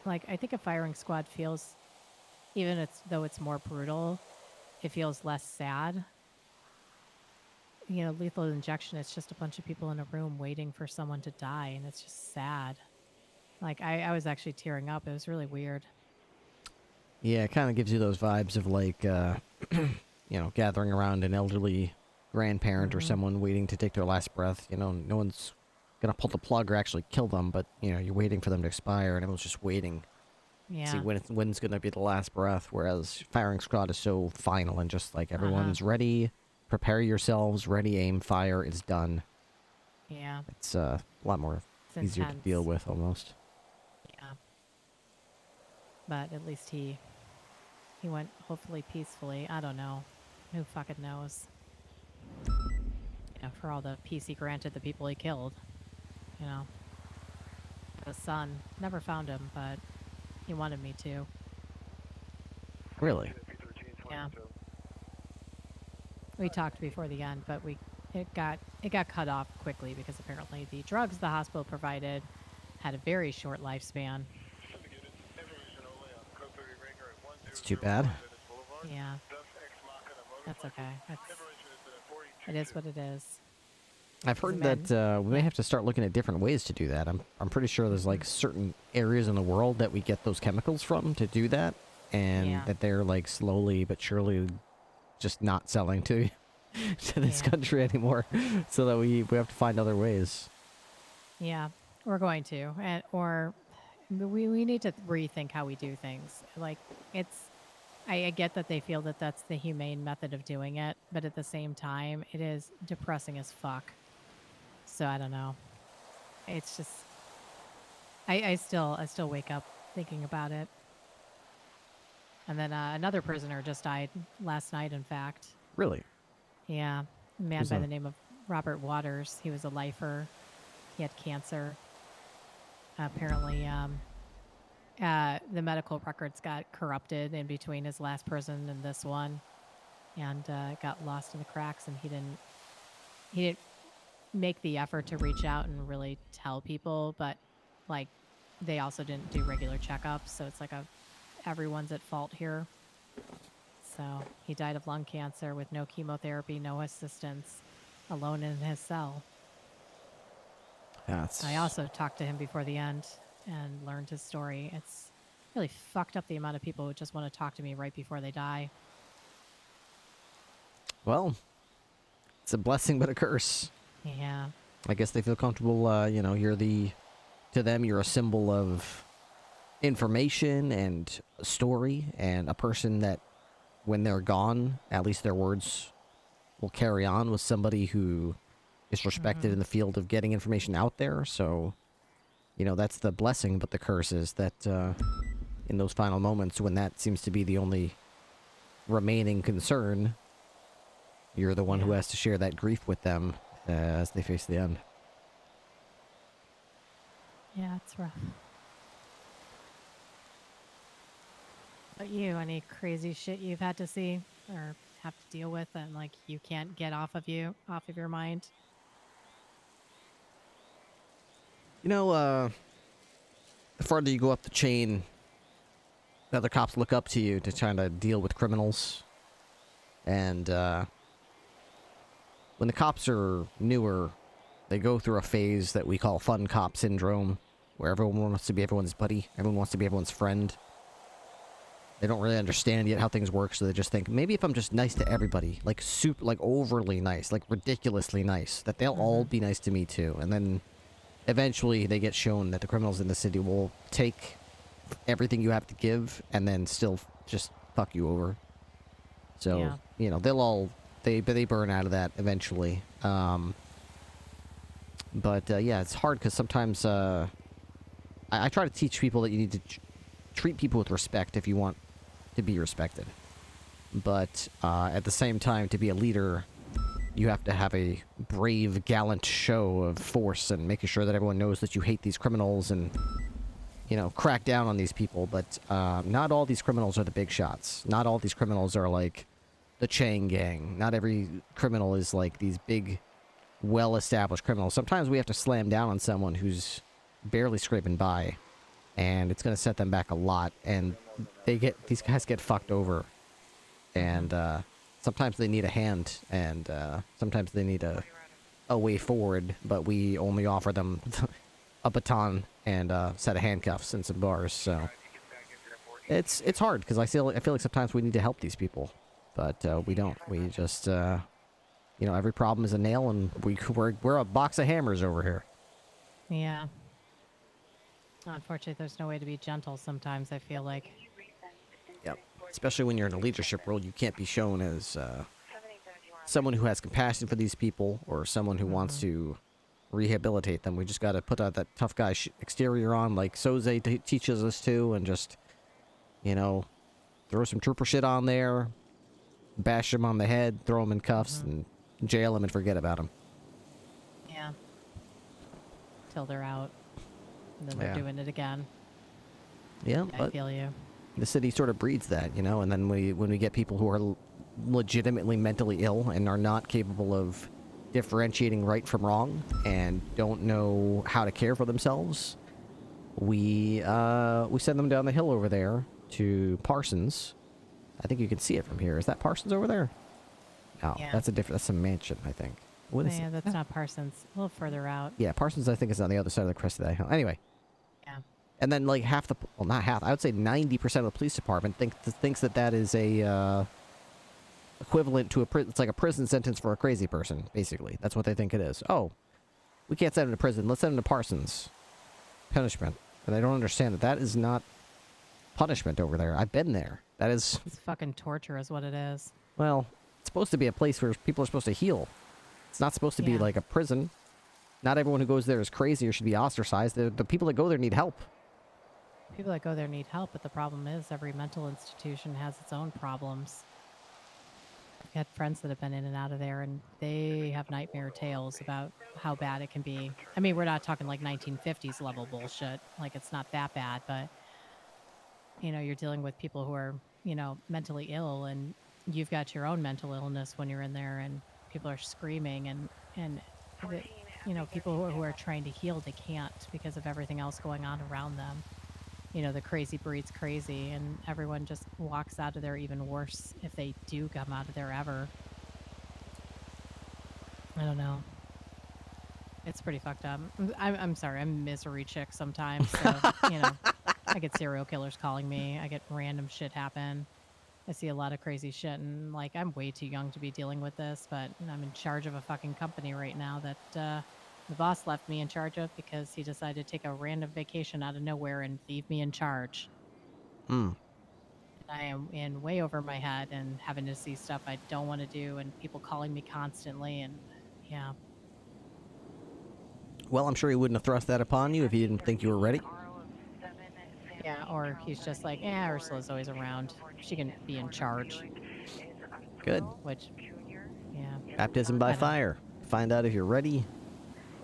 like, I think a firing squad feels, even though it's more brutal, it feels less sad. You know, lethal injection, it's just a bunch of people in a room waiting for someone to die, and it's just sad. Like, I was actually tearing up. It was really weird. Yeah, it kind of gives you those vibes of, like, you know, gathering around an elderly grandparent or someone waiting to take their last breath. You know, no one's going to pull the plug or actually kill them, but, you know, you're waiting for them to expire, and everyone's just waiting. Yeah. See when's going to be the last breath, whereas firing squad is so final and just, like, everyone's ready, prepare yourselves, ready, aim, fire, it's done. Yeah. It's a lot more easier to deal with, almost. Yeah. But at least he went hopefully peacefully. I don't know. Who fucking knows? You know, for all the peace he granted the people he killed. You know. The son. Never found him, but he wanted me to. Really? Yeah. We talked before the end, but it got cut off quickly because apparently the drugs the hospital provided had a very short lifespan. It's too bad. Yeah. That's okay. It is what it is. I've heard that we may have to start looking at different ways to do that. I'm pretty sure there's, like, certain areas in the world that we get those chemicals from to do that, and that they're, like, slowly but surely just not selling to this country anymore, so that we have to find other ways. Yeah, we're going to, or we need to rethink how we do things. Like, I get that they feel that that's the humane method of doing it, but at the same time, it is depressing as fuck. So I don't know. It's just, I still wake up thinking about it. And then another prisoner just died last night, in fact. Really? Yeah. A man by the name of Robert Waters. He was a lifer. He had cancer. Apparently, the medical records got corrupted in between his last prison and this one. And got lost in the cracks, and he didn't make the effort to reach out and really tell people, but, like, they also didn't do regular checkups, so it's like everyone's at fault here. So he died of lung cancer with no chemotherapy, no assistance, alone in his cell. I also talked to him before the end and learned his story. It's really fucked up the amount of people who just want to talk to me right before they die. Well, it's a blessing but a curse. Yeah. I guess they feel comfortable, you know, to them, you're a symbol of information and a story and a person that, when they're gone, at least their words will carry on with somebody who is respected in the field of getting information out there. So, you know, that's the blessing, but the curse is that in those final moments when that seems to be the only remaining concern, you're the one who has to share that grief with them as they face the end. Yeah, it's rough. But you, any crazy shit you've had to see or have to deal with and like you can't get off of your mind? You know, the farther you go up the chain, the other cops look up to you to try to deal with criminals. And when the cops are newer, they go through a phase that we call fun cop syndrome, where everyone wants to be everyone's buddy, everyone wants to be everyone's friend. They don't really understand yet how things work, so they just think, maybe if I'm just nice to everybody, like overly nice, like ridiculously nice, that they'll all be nice to me too. And then eventually they get shown that the criminals in the city will take everything you have to give and then still just fuck you over. So, you know, they burn out of that eventually. But yeah, it's hard because sometimes I try to teach people that you need to treat people with respect if you want to be respected. But at the same time, to be a leader, you have to have a brave, gallant show of force and making sure that everyone knows that you hate these criminals and, you know, crack down on these people. But not all these criminals are the big shots. Not all these criminals are like the Chang gang. Not every criminal is like these big, well-established criminals. Sometimes we have to slam down on someone who's barely scraping by, and it's going to set them back a lot, and these guys get fucked over. And sometimes they need a hand, and sometimes they need a way forward, but we only offer them a baton and a set of handcuffs and some bars. So it's hard because I feel like sometimes we need to help these people, but we don't. We just you know, every problem is a nail, and we're a box of hammers over here. Yeah. Unfortunately, there's no way to be gentle sometimes, I feel like. Yep. Especially when you're in a leadership role, you can't be shown as someone who has compassion for these people or someone who wants to rehabilitate them. We just got to put out that tough guy exterior on, like Soze teaches us to, and just, you know, throw some trooper shit on there, bash him on the head, throw him in cuffs, and jail him and forget about him. Yeah. Till they're out. And then they're doing it again. Yeah, I but feel you. the city sort of breeds that, you know, and then when we get people who are legitimately mentally ill and are not capable of differentiating right from wrong and don't know how to care for themselves, we send them down the hill over there to Parsons. I think you can see it from here. Is that Parsons over there? No, Yeah. that's a mansion, I think. What is Yeah, it? that's not Parsons. A little further out. Yeah, Parsons, I think, is on the other side of the crest of that hill. Anyway. Yeah. And then, like, not half, I would say 90% of the police department thinks that is a, equivalent to it's like a prison sentence for a crazy person, basically. That's what they think it is. Oh, we can't send him to prison. Let's send him to Parsons. Punishment. But I don't understand that is not punishment over there. I've been there. That is... It's fucking torture is what it is. Well, it's supposed to be a place where people are supposed to heal. It's not supposed to be like a prison. Not everyone who goes there is crazy or should be ostracized. The people that go there need help. People that go there need help, but the problem is every mental institution has its own problems. I've had friends that have been in and out of there, and they have nightmare tales about how bad it can be. I mean, we're not talking like 1950s level bullshit. Like, it's not that bad, but, you know, you're dealing with people who are, you know, mentally ill, and you've got your own mental illness when you're in there, and people are screaming, and you know, people who are trying to heal, they can't because of everything else going on around them. You know, the crazy breeds crazy, and everyone just walks out of there even worse if they do come out of there ever. I don't know. It's pretty fucked up. I'm sorry, I'm a misery chick sometimes, so, you know, I get serial killers calling me, I get random shit happen. I see a lot of crazy shit, and, like, I'm way too young to be dealing with this, but I'm in charge of a fucking company right now that, the boss left me in charge of because he decided to take a random vacation out of nowhere and leave me in charge. And I am in way over my head and having to see stuff I don't want to do and people calling me constantly, and yeah. Well, I'm sure he wouldn't have thrust that upon you if he didn't think you were ready. Yeah, or he's just like, yeah, Ursula's always around. She can be in charge. Good. Which, yeah. Baptism by fire. Find out if you're ready.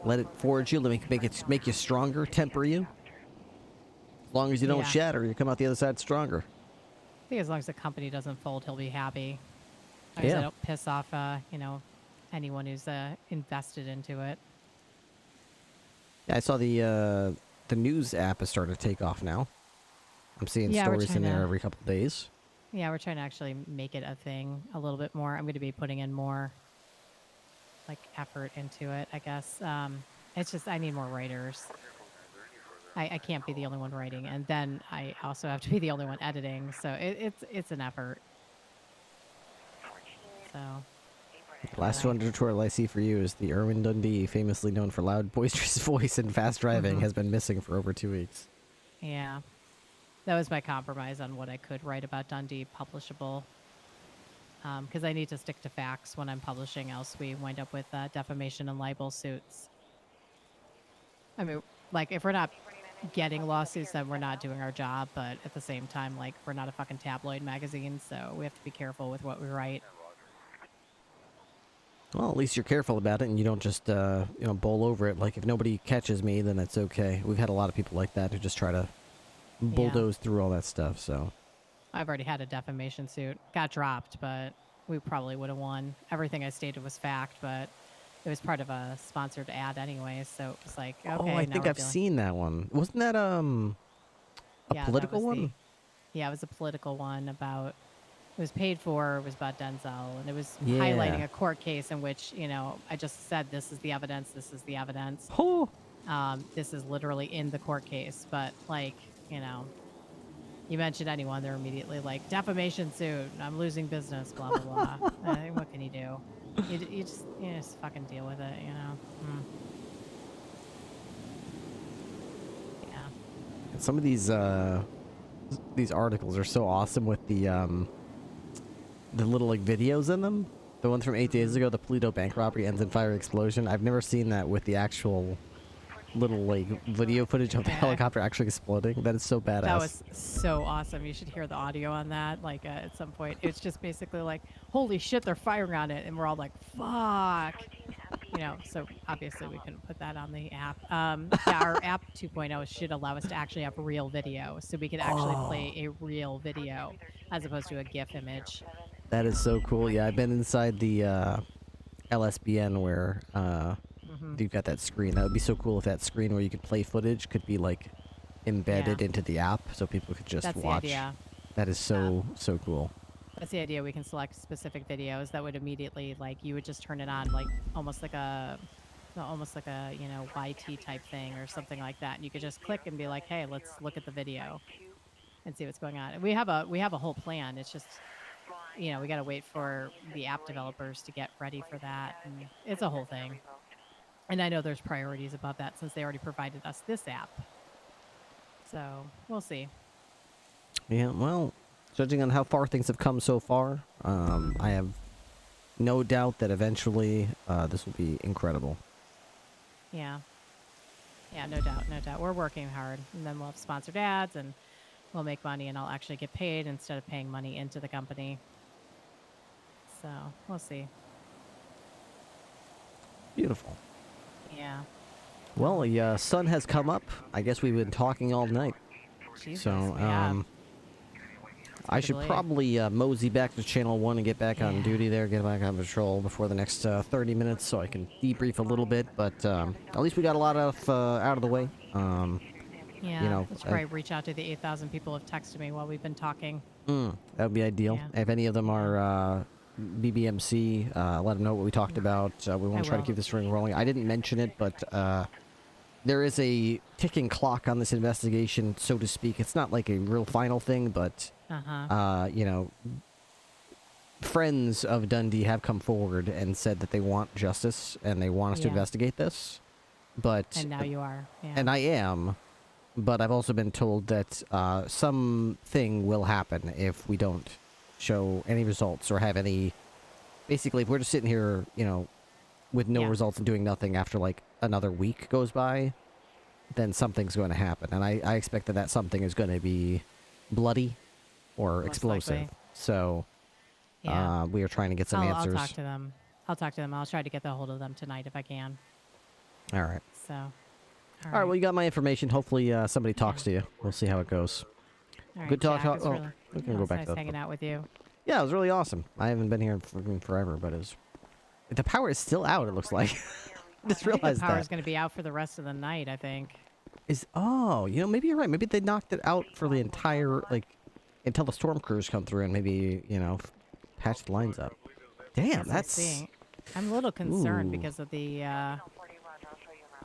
Let it forge you. Make you stronger. Temper you. As long as you don't Yeah. shatter, you come out the other side stronger. I think as long as the company doesn't fold, he'll be happy. As long as I don't piss off, you know, anyone who's invested into it. Yeah, I saw the news app has started to take off now. I'm seeing stories in there every couple of days. Yeah, we're trying to actually make it a thing a little bit more. I'm going to be putting in more, like, effort into it, I guess. It's just I need more writers. I can't be the only one writing, and then I also have to be the only one editing. So it's an effort. So. Last one tutorial I see for you is the Irwin Dundee, famously known for loud, boisterous voice and fast driving, has been missing for over 2 weeks. Yeah. That was my compromise on what I could write about Dundee publishable. Because I need to stick to facts when I'm publishing, else we wind up with defamation and libel suits. I mean, like, if we're not getting lawsuits, then we're not doing our job. But at the same time, like, we're not a fucking tabloid magazine, so we have to be careful with what we write. Well, at least you're careful about it and you don't just, you know, bowl over it. Like, if nobody catches me, then it's okay. We've had a lot of people like that who just try to bulldoze through all that stuff, so. I've already had a defamation suit. Got dropped, but we probably would have won. Everything I stated was fact, but it was part of a sponsored ad anyway, so it was like, okay. Oh, I think I've seen that one. Wasn't that, a political one? Yeah, it was a political one about... It was paid for, it was about Denzel, and it was Yeah. highlighting a court case in which, you know, I just said, this is the evidence, this is the evidence. Oh. This is literally in the court case, but, like, you know, you mention anyone, they're immediately like, defamation suit, I'm losing business, blah, blah, blah. What can you do? You just fucking deal with it, you know? Yeah. And some of these articles are so awesome with the little, like, videos in them. The one from 8 days ago, the Pluto bank robbery ends in fire explosion. I've never seen that with the actual little, like, video footage of the helicopter actually exploding. That is so badass. That was so awesome. You should hear the audio on that, like, at some point. It's just basically like, holy shit, they're firing on it. And we're all like, fuck. You know, so obviously we couldn't put that on the app. Yeah, our app 2.0 should allow us to actually have real video. So we could actually play a real video as opposed to a GIF image. That is so cool. Yeah, I've been inside the LSBN where you've got that screen. That would be so cool if that screen where you could play footage could be, like, embedded into the app so people could just watch. The idea. That is so cool. That's the idea. We can select specific videos that would immediately, like, you would just turn it on, like, almost like a, you know, YT type thing or something like that. And you could just click and be like, hey, let's look at the video and see what's going on. And we have a whole plan. It's just, you know, we got to wait for the app developers to get ready for that. And it's a whole thing. And I know there's priorities above that since they already provided us this app. So we'll see. Yeah, well, judging on how far things have come so far, I have no doubt that eventually this will be incredible. Yeah. Yeah, no doubt, no doubt. We're working hard. And then we'll have sponsored ads and we'll make money and I'll actually get paid instead of paying money into the company. So we'll see. Beautiful. Yeah. Well, the sun has come up. I guess we've been talking all night. Jesus, So, I should probably mosey back to Channel 1 and get back on duty there, get back on patrol before the next 30 minutes so I can debrief a little bit. But at least we got a lot of out of the way. Yeah, you know, let's probably reach out to the 8,000 people who have texted me while we've been talking. That would be ideal. Yeah. If any of them are BBMC, let them know what we talked about. We want to try to keep this ring rolling. I didn't mention it, but there is a ticking clock on this investigation, so to speak. It's not like a real final thing, but, you know, friends of Dundee have come forward and said that they want justice and they want us to investigate this. But And now you are. Yeah. And I am. But I've also been told that something will happen if we don't show any results or have any... Basically, if we're just sitting here, you know, with no results and doing nothing after, like, another week goes by, then something's going to happen. And I expect that that something is going to be bloody or explosive. likely. So we are trying to get some answers. I'll talk to them. I'll talk to them. I'll try to get the hold of them tonight if I can. All right. So. All right. Well, you got my information. Hopefully, somebody talks to you. We'll see how it goes. All right, Good talk. Jack, it's Oh, really, we can go back nice to hanging out with you. Yeah, it was really awesome. I haven't been here forever, but the power is still out. It looks like. Just realized the power's that. going to be out for the rest of the night, I think. Maybe you're right. Maybe they knocked it out for the entire until the storm crews come through and maybe patch the lines up. Damn, that's. I'm a little concerned Ooh. because of the.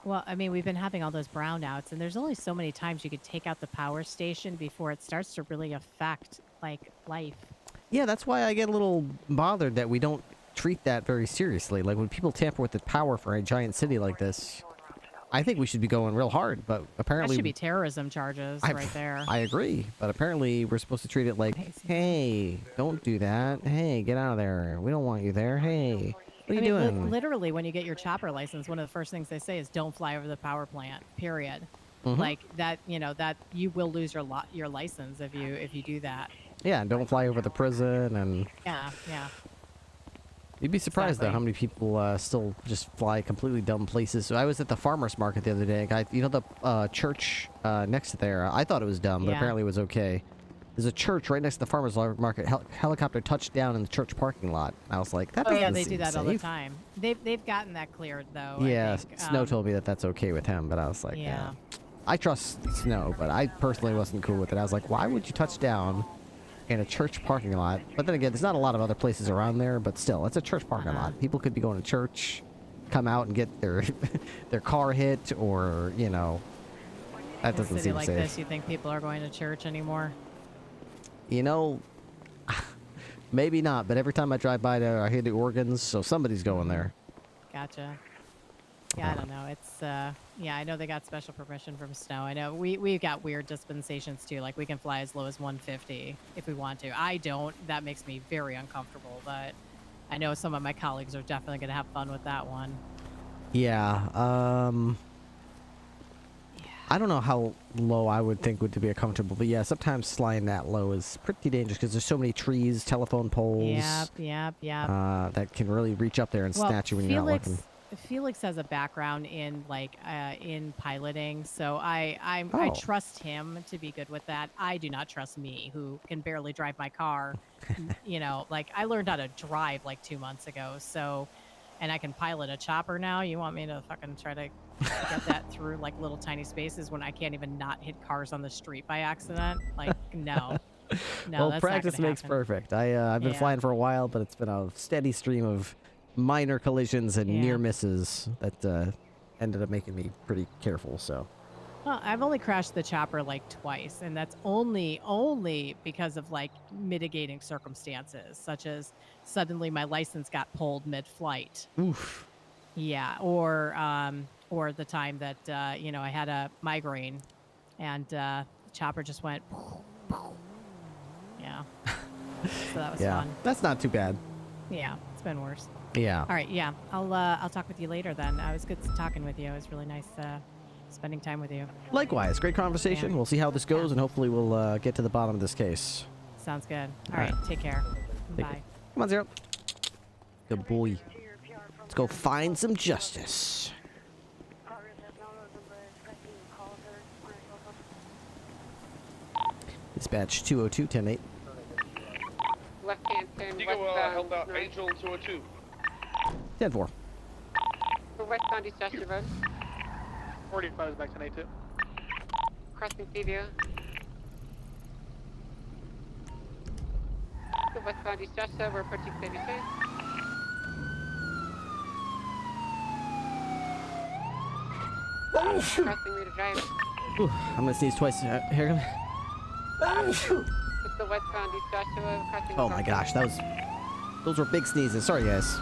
Well, I mean, we've been having all those brownouts, and there's only so many times you could take out the power station before it starts to really affect life. Yeah, that's why I get a little bothered that we don't treat that very seriously. Like when people tamper with the power for a giant city like this, I think we should be going real hard. But apparently, that should be terrorism charges right there. I agree, but apparently we're supposed to treat it like, hey, don't do that. Hey, get out of there. We don't want you there. Hey. What are you doing? Literally, when you get your chopper license, one of the first things they say is don't fly over the power plant, period. Mhm. Like that, that you will lose your license if you do that. Yeah, and don't fly over the prison. And Yeah. you'd be surprised, though, Exactly. how many people still just fly completely dumb places. So I was at the farmer's market the other day. The church next to there, I thought it was dumb, but Yeah. apparently it was okay. There's a church right next to the farmer's market. Helicopter touched down in the church parking lot. I was like, that Oh doesn't yeah, they seem do that all the safe. time. They've gotten that cleared though. Yeah, I think. Snow told me that that's okay with him, but I was like, Yeah. I trust Snow, but I personally wasn't cool with it. I was like, why would you touch down in a church parking lot? But then again, there's not a lot of other places around there, but still, it's a church parking lot. People could be going to church, come out and get their their car hit, or that In a doesn't city seem like safe. this, you think people are going to church anymore? Maybe not, but every time I drive by there, I hear the organs, so somebody's going there. Gotcha. Yeah, I don't know. It's I know they got special permission from Snow. I know we got weird dispensations too. Like we can fly as low as 150 if we want to. I don't. That makes me very uncomfortable, but I know some of my colleagues are definitely going to have fun with that one. Yeah, I don't know how low I would think would be comfortable, but yeah, sometimes flying that low is pretty dangerous because there's so many trees, telephone poles. Yep. That can really reach up there and snatch you when you're not looking. Felix has a background in in piloting, so I Oh. trust him to be good with that. I do not trust me, who can barely drive my car. I learned how to drive 2 months ago, so, and I can pilot a chopper now. You want me to fucking try to get that through little tiny spaces when I can't even not hit cars on the street by accident? No. No, Well, that's practice not gonna makes happen. perfect. I've been Yeah. flying for a while, but it's been a steady stream of minor collisions and Yeah. near misses that ended up making me pretty careful. So. Well, I've only crashed the chopper twice, and that's only because of mitigating circumstances, such as suddenly my license got pulled mid-flight. Oof. Yeah, or the time that I had a migraine, and the chopper just went. Yeah. So that was Yeah, fun. that's not too bad. Yeah, it's been worse. Yeah. All right. Yeah, I'll talk with you later then. It was good talking with you. It was really nice spending time with you. Likewise, great conversation. Yeah. We'll see how this goes, and hopefully we'll get to the bottom of this case. Sounds good. All All right. right. Take care. Take Bye. care. Come on, Zero. Good boy. Let's go find some justice. Dispatch 202, 10-8. Left hand turn You go westbound. help out north. Angel 202. 10-4. For westbound East Chester Road. 45 is back to 82. Crossing Seaview. For westbound East Chester, we're approaching Xavier Chase. Crossing Rita Drive. Whew, I'm gonna sneeze twice. Here. It's the westbound East Joshua crossing. Oh my gosh, those were big sneezes. Sorry, guys.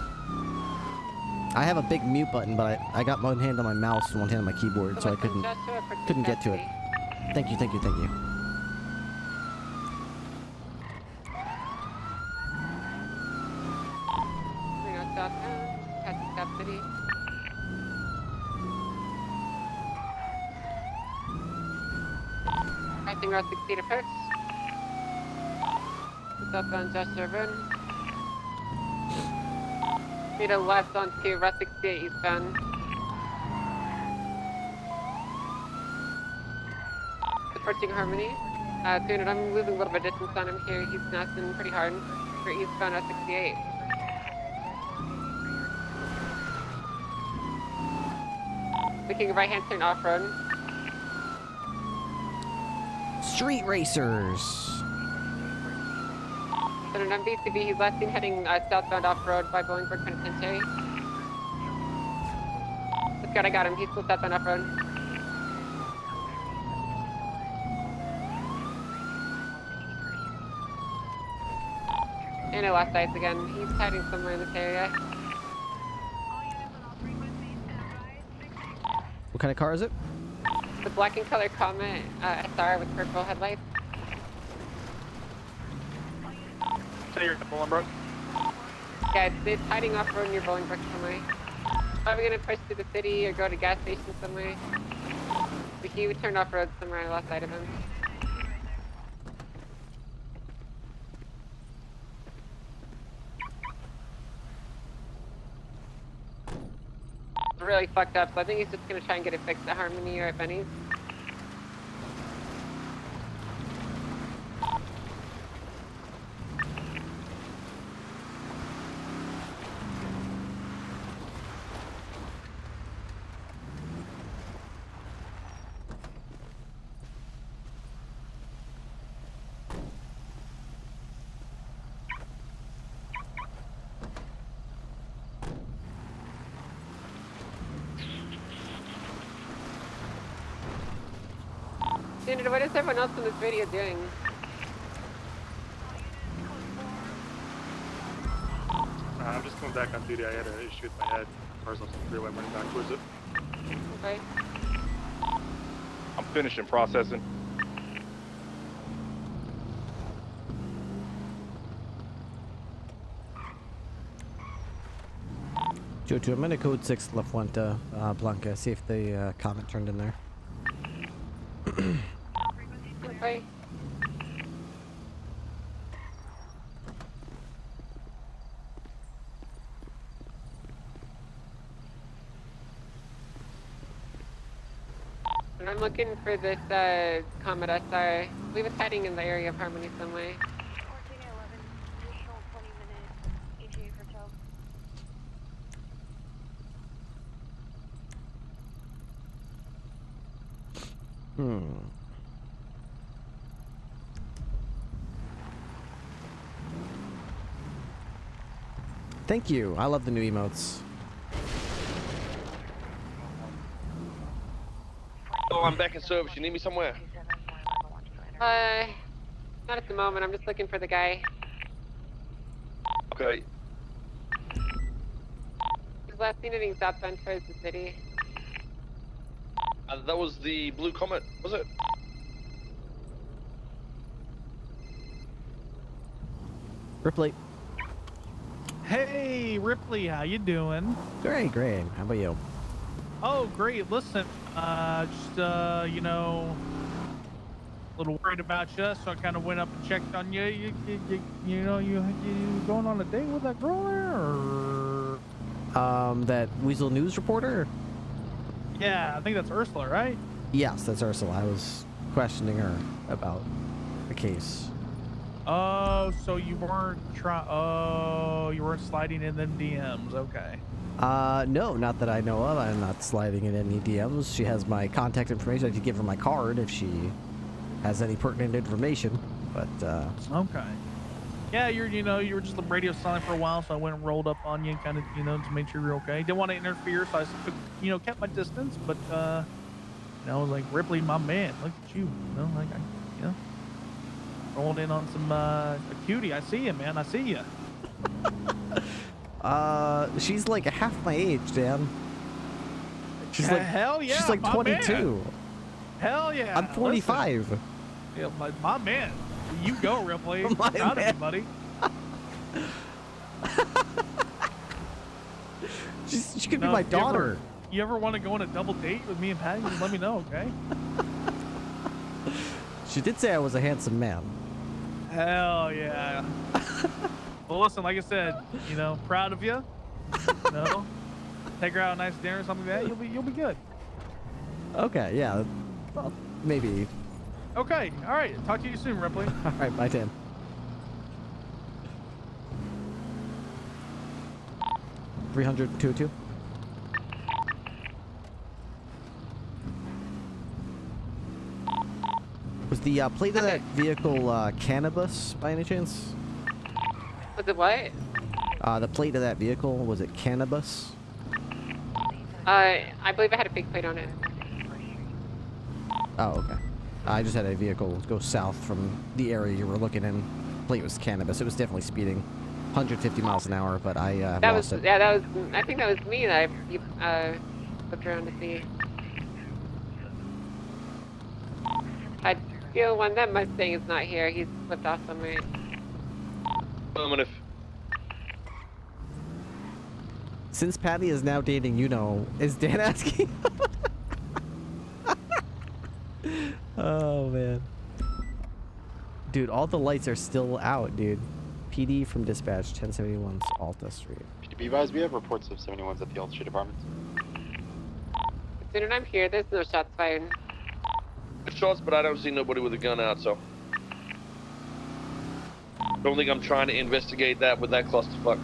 I have a big mute button, but I got one hand on my mouse and one hand on my keyboard, so I couldn't get to it. Thank you. Moving on southbound, passing South City. Crossing Route 16 approach. Southbound Joshua Road. Need a left onto Route 68 eastbound. Approaching Harmony. 200, I'm losing a little bit of distance on him here. He's snapping pretty hard for eastbound Route 68. Making a right-hand turn off-road. Street racers. So on BCB, he's last seen heading southbound off-road by Bolingbrook Penitentiary. That's good, I got him. He's still southbound off-road. And I lost sights again. He's hiding somewhere in this area. What kind of car is it? The black and color Comet SR with purple headlights. Say you're at Bolingbrook. Yeah, it's hiding off-road near Bolingbrook somewhere. Probably gonna push to the city or go to a gas station somewhere. But he would turn off-road somewhere. I lost sight of him. Really fucked up, so I think he's just gonna try and get it fixed at Harmony or at Benny's. Dude, what is everyone else in this video doing? I'm just coming back on duty. I had an issue with my head. Cars off the freeway, I'm running back towards it. Okay. I'm finishing processing. Jojo, I'm gonna code 6 La Fuente, Blanca, see if the comment turned in there. Okay. And I'm looking for this Comet SR. I believe it's heading in the area of Harmony somewhere. 1411, additional 20 minute ETA for tow. Thank you. I love the new emotes. Oh, I'm back in service. You need me somewhere? Not at the moment. I'm just looking for the guy. Okay. His last seen heading southbound towards the city. That was the Blue Comet, was it? Ripley. Hey, Ripley, how you doing? Great, great. How about you? Oh, great. Listen, you know, a little worried about you, so I kind of went up and checked on you. You know, you going on a date with that girl there, or? That Weasel News reporter? Yeah, I think that's Ursula, right? Yes, that's Ursula. I was questioning her about the case. Oh, so you weren't you weren't sliding in them DMs, okay. No, not that I know of. I'm not sliding in any DMs. She has my contact information. I could give her my card if she has any pertinent information, but, Okay. Yeah, you were just radio silent for a while, so I went and rolled up on you, kind of, to make sure you're okay. Didn't want to interfere, so I, kept my distance, but, I was like, Ripley, my man, look at you, rolled in on some, a cutie. I see you, man, I see you. She's like half my age, Dan. She's like, hell yeah, she's like 22. Man. Hell yeah. I'm 45. Listen. Yeah, my man. You go, Ripley. My Proud of man. you, buddy. She could be my daughter. You ever want to go on a double date with me and Patty? Just let me know, okay? She did say I was a handsome man. Hell yeah. Well, listen, like I said, proud of you. No. Take her out a nice dinner or something like that. You'll be good. Okay, yeah. Well, maybe. Okay. All right. Talk to you soon, Ripley. All right, bye, Dan. 300 202. Was the plate of that vehicle cannabis by any chance? Was it what? The plate of that vehicle, was it cannabis? I believe I had a big plate on it. Oh, okay. I just had a vehicle go south from the area you were looking in. Plate was cannabis. It was definitely speeding 150 miles an hour, but I lost it. Yeah, that was, I think that was me that I looked around to see. I feel when that Mustang is not here, he's flipped off somewhere. Since Patty is now dating, you know, is Dan asking? Oh, man. Dude, all the lights are still out, dude. PD from dispatch, 1071 Alta Street. Be advised, we have reports of 71s at the Alta Street Apartments. Considering I'm here, there's no shots fired. Shots, but I don't see nobody with a gun out, so. Don't think I'm trying to investigate that with that clusterfuck.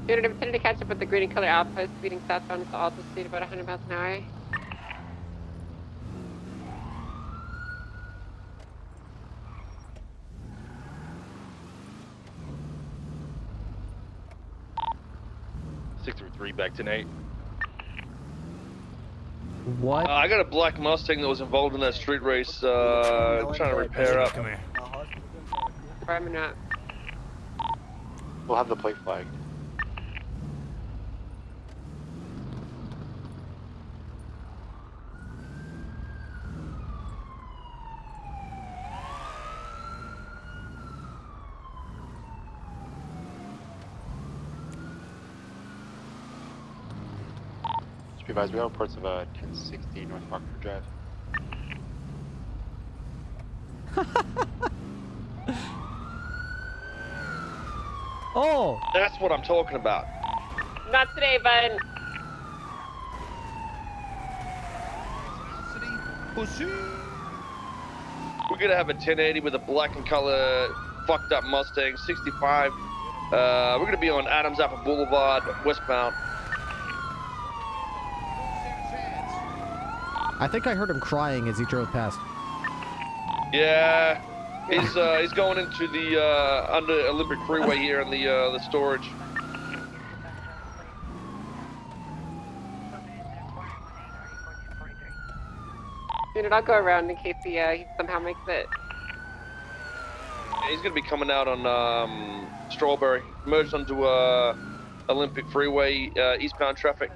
Unit intended to catch up with the green and color outpost speeding southbound to Alta Street about 100 miles an hour. Three back tonight. What? I got a black Mustang that was involved in that street race, trying to repair up. Come here. I'm not. We'll have the plate flagged. Be advised, we have reports of 1060 North Rockford Drive. Oh! That's what I'm talking about. Not today, bud. We're gonna have a 1080 with a black and color fucked up Mustang, 65. We're gonna be on Adams Apple Boulevard, westbound. I think I heard him crying as he drove past. Yeah, he's going into the under Olympic Freeway here in the storage. Unit, I'll go around in case he somehow makes it. Yeah, he's gonna be coming out on Strawberry, merged onto Olympic Freeway eastbound traffic.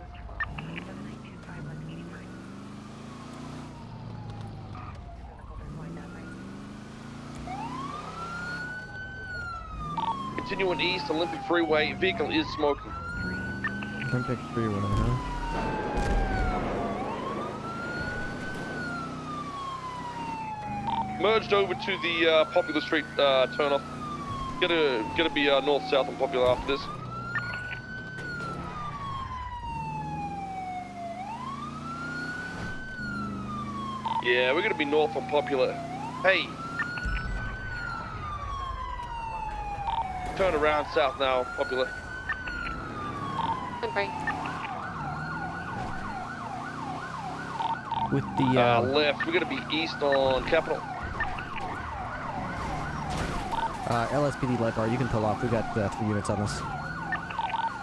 Continuing east, Olympic Freeway, vehicle is smoking. Olympic Freeway, huh? Merged over to the Popular Street turnoff. Gonna be north-south on Popular after this. Yeah, we're gonna be north on Popular. Hey! Turn around south now, Popular. Okay. With the left, we're gonna be east on Capitol. LSPD light bar, you can pull off. We got 3 units on us.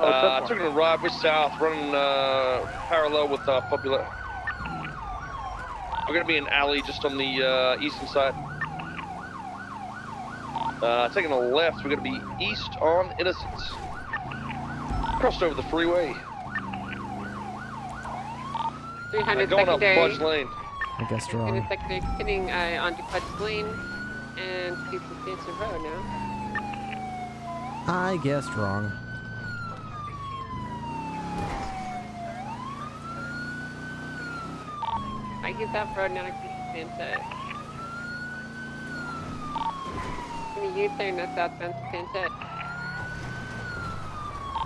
I took it a ride, we're south, running parallel with Popular. We're gonna be in alley just on the eastern side. Taking a left, we're gonna be east on Innocence. Crossed over the freeway. 300 going secondary. up Fudge Lane. I guess wrong. 300 secondary, continuing onto Fudge Lane and to Substantial Road now. I guessed wrong. taking South Road now to Santa. Gonna U-turn at southbound Santa.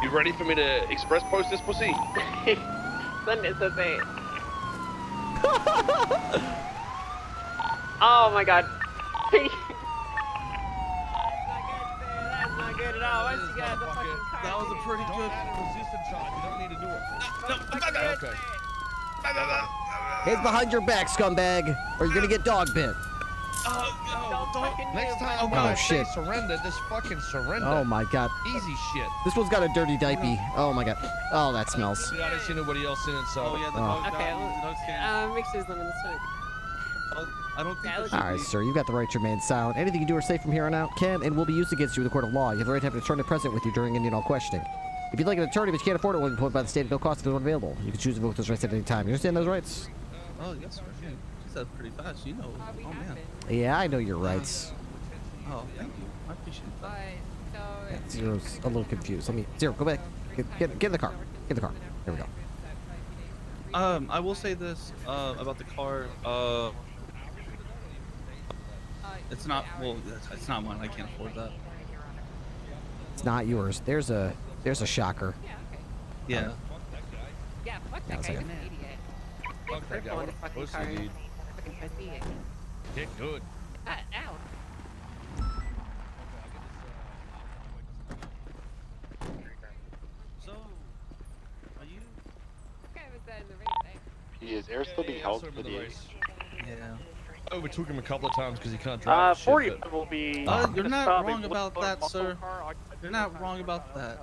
You ready for me to express post this pussy? Sunday says 8. Oh my god. That's not good at all. Once you got the fucking car. That was a pretty good resistance shot. You don't need to do it. Okay. Hands behind your back, scumbag, or you're gonna get dog bit. Next time, Oh, shit. Surrender. Just fucking surrender. Oh my god. Easy shit. This one's got a dirty diaper. Oh my god. Oh, that smells. See, I didn't see nobody else in it, so. Oh, yeah, the Oh. dog. Okay, The dog's scared. make sure there's none in the trunk. I don't think. All right, sir, you've got the right to remain silent. Anything you do or say from here on out can and will be used against you in the court of law. You have the right to have an attorney present with you during any and all questioning. If you'd like an attorney but you can't afford it, will be employed by the state at no cost if there's one available. You can choose to vote those rights at any time. You understand those rights? Oh, yes, sir. Yeah. She said pretty fast. You know. Oh, man. Yeah, I know your rights. Oh, thank you. I appreciate that. Zero's a little confused. Zero, go back. Get in the car. Get in the car. There we go. I will say this about the car. It's not. Well, it's not mine. I can't afford that. It's not yours. There's a shocker. Yeah. Yeah, fuck Yeah, that it's guy. okay. He's an idiot. Fuck that guy. On What the a fucking pussy, car. dude. Fucking pussy. Get good. Ow. So, are you? Okay, was that in the race, Is air still being held for the Yeah. Overtook him a couple of times because he can't drive. shit, 40 but- will be. You're not stop wrong a about that, muscle sir. car. You're not wrong about that.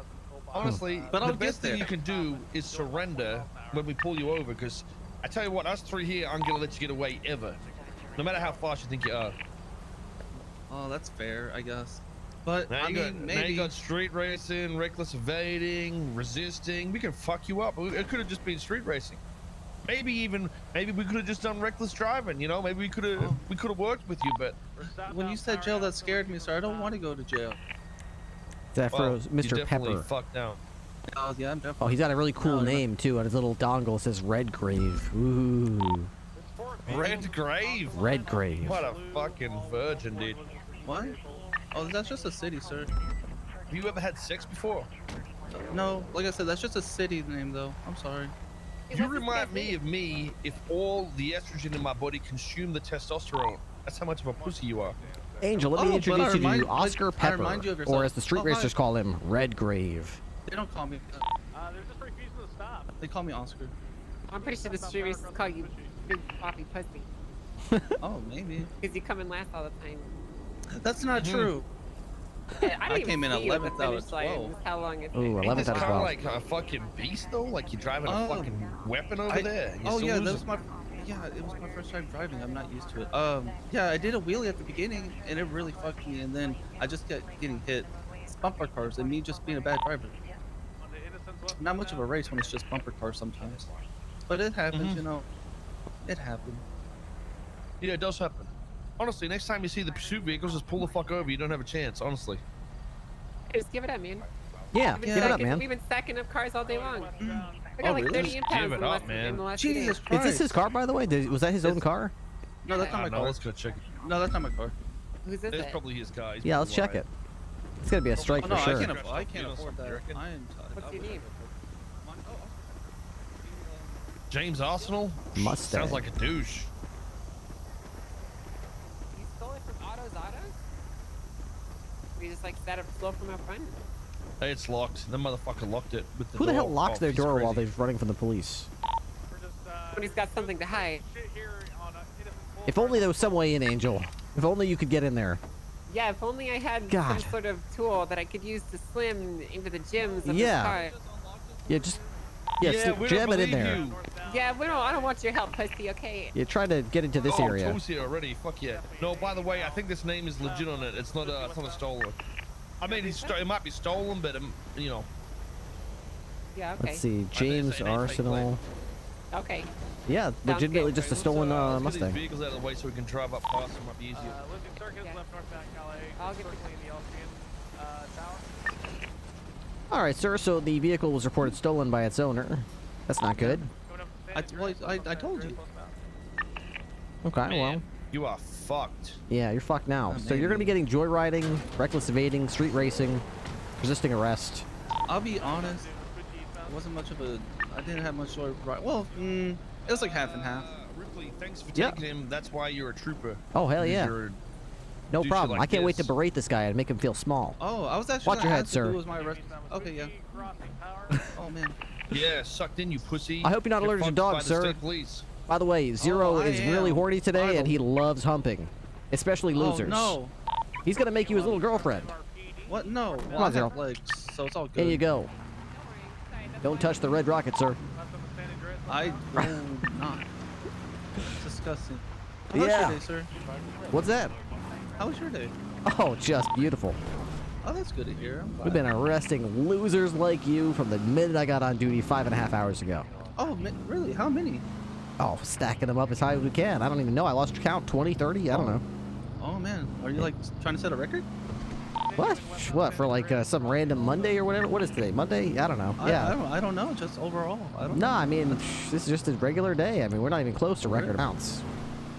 Honestly, But I'll the best get thing there. you can do is surrender when we pull you over, because I tell you what, us three here aren't gonna let you get away ever, no matter how fast you think you are. Oh, that's fair, I guess. But Now I you mean, got, now maybe. you got street racing, reckless evading, resisting. We can fuck you up. It could have just been street racing. Maybe we could have just done reckless driving. You know, maybe we could have worked with you, but When you said jail, that scared me, sir. I don't want to go to jail. Zafro's well, Mr. you're definitely Pepper. fucked down. Oh yeah, I'm definitely. Oh, he's got a really cool No, name too. On his little dongle it says Redgrave. Ooh. Redgrave. Redgrave. What a fucking virgin, dude. What? Oh, that's just a city, sir. Have you ever had sex before? No, like I said, that's just a city name, though. I'm sorry. You remind me of me if all the estrogen in my body consumed the testosterone. That's how much of a pussy you are. Angel, let me Oh, but introduce I you to remind- Oscar I Pepper, remind you of or yourself. as the street Oh, hi. racers call him, Redgrave. They don't call me. There's just refusing to stop. They call me Oscar. I'm pretty sure the street racers call you big floppy pussy. Oh, maybe. Because you come in last all the time. That's not true. Yeah, I don't even came in see you at the 11th out of finish line. 12. That's how long it's Ooh, been. 11th Ain't out this of kind 12. of like a fucking beast though? Like you're driving a Oh. fucking weapon over there. And you're Oh still yeah, that losing. was my. Yeah, it was my first time driving. I'm not used to it. Yeah, I did a wheelie at the beginning, and it really fucked me. And then I just kept getting hit. It's bumper cars, and me just being a bad driver. Not much of a race when it's just bumper cars sometimes. But it happens, you know. It happened. Yeah, it does happen. Honestly, next time you see the pursuit vehicles, just pull the fuck over. You don't have a chance, honestly. Just give it up, man. Yeah, We've been give it up, stacking- man. We've been stacking up cars all day long. We Oh, got like really? 30 Just impounds give it in the up, last, man. in the last 2 days. Jesus Is Christ. this his car, by the way? Was that his own car? No, that's not my No, car. let's go check it. No, that's not my car. Who's this? It's probably his car. He's Yeah, let's probably check it. It's gonna be a strike Oh, for no, sure. I can't afford that. I am. What's your name? James Arsenal? Mustang. Sounds like a douche. You stole it from Autos? We just like sat up slow from out front. Hey, it's locked. The motherfucker locked it with the Who the hell door. locks Oh, their he's door while crazy. they're running from the police? When he's got something to hide. If only there was some way in, Angel. If only you could get in there. Yeah, if only I had God. some sort of tool that I could use to slim into the gyms of Yeah. this car. Yeah, just jam it in there. Yeah, I don't want your help, pussy, okay? You try to get into this oh, area. Tools here already. Fuck yeah. No, by the way, I think this name is legit on it. It's not a stolen. I mean, it might be stolen, but you know. Yeah, okay. Let's see, James Arsenal. Okay. Yeah, legitimately just a stolen Let's get Mustang. these vehicles out of the way so we can drive up fast. It might be easier. Lizzie Circus, left northbound Calais. I'll get circling the Elsian Tower. All right, sir. So the vehicle was reported stolen by its owner. That's not good. I told you. Okay, well. You are fucked. Yeah, you're fucked now. Oh, So you're gonna be getting joyriding, reckless evading, street racing, resisting arrest. I'll be honest. It wasn't much of a. I didn't have much joy. Right. Well, it was like half and half. Ripley, thanks for taking him. That's why you're a trooper. Oh hell yeah. No do problem. shit like I can't wait to this. berate this guy and make him feel small. Oh, I was actually. Watch your gonna head, ask if sir. it was my arrest. Okay, yeah. Oh man. Yeah, sucked in, you pussy. I hope you're not Get allergic to fucked by dogs, the sir. state police. By the way, Zero is really horny today, and he loves humping, especially losers. No. He's gonna make you his little girlfriend. What? No. Come Well, on, I Zero. have legs, so it's all good. Here you go. Don't touch the red rocket, sir. I will not. It's disgusting. How was Yeah. your day, sir? What's that? How was your day? Oh, just beautiful. Oh, that's good to hear. I'm We've glad. been arresting losers like you from the minute I got on duty 5.5 hours ago. Oh, really? How many? Oh, stacking them up as high as we can. I don't even know. I lost count. 20, 30? I don't know. Oh man, are you like trying to set a record? What? What, for like some random Monday or whatever? What is today? Monday? I don't know. Yeah. I don't know. Just overall, I don't. No, I mean, this is just a regular day. I mean, we're not even close to record amounts.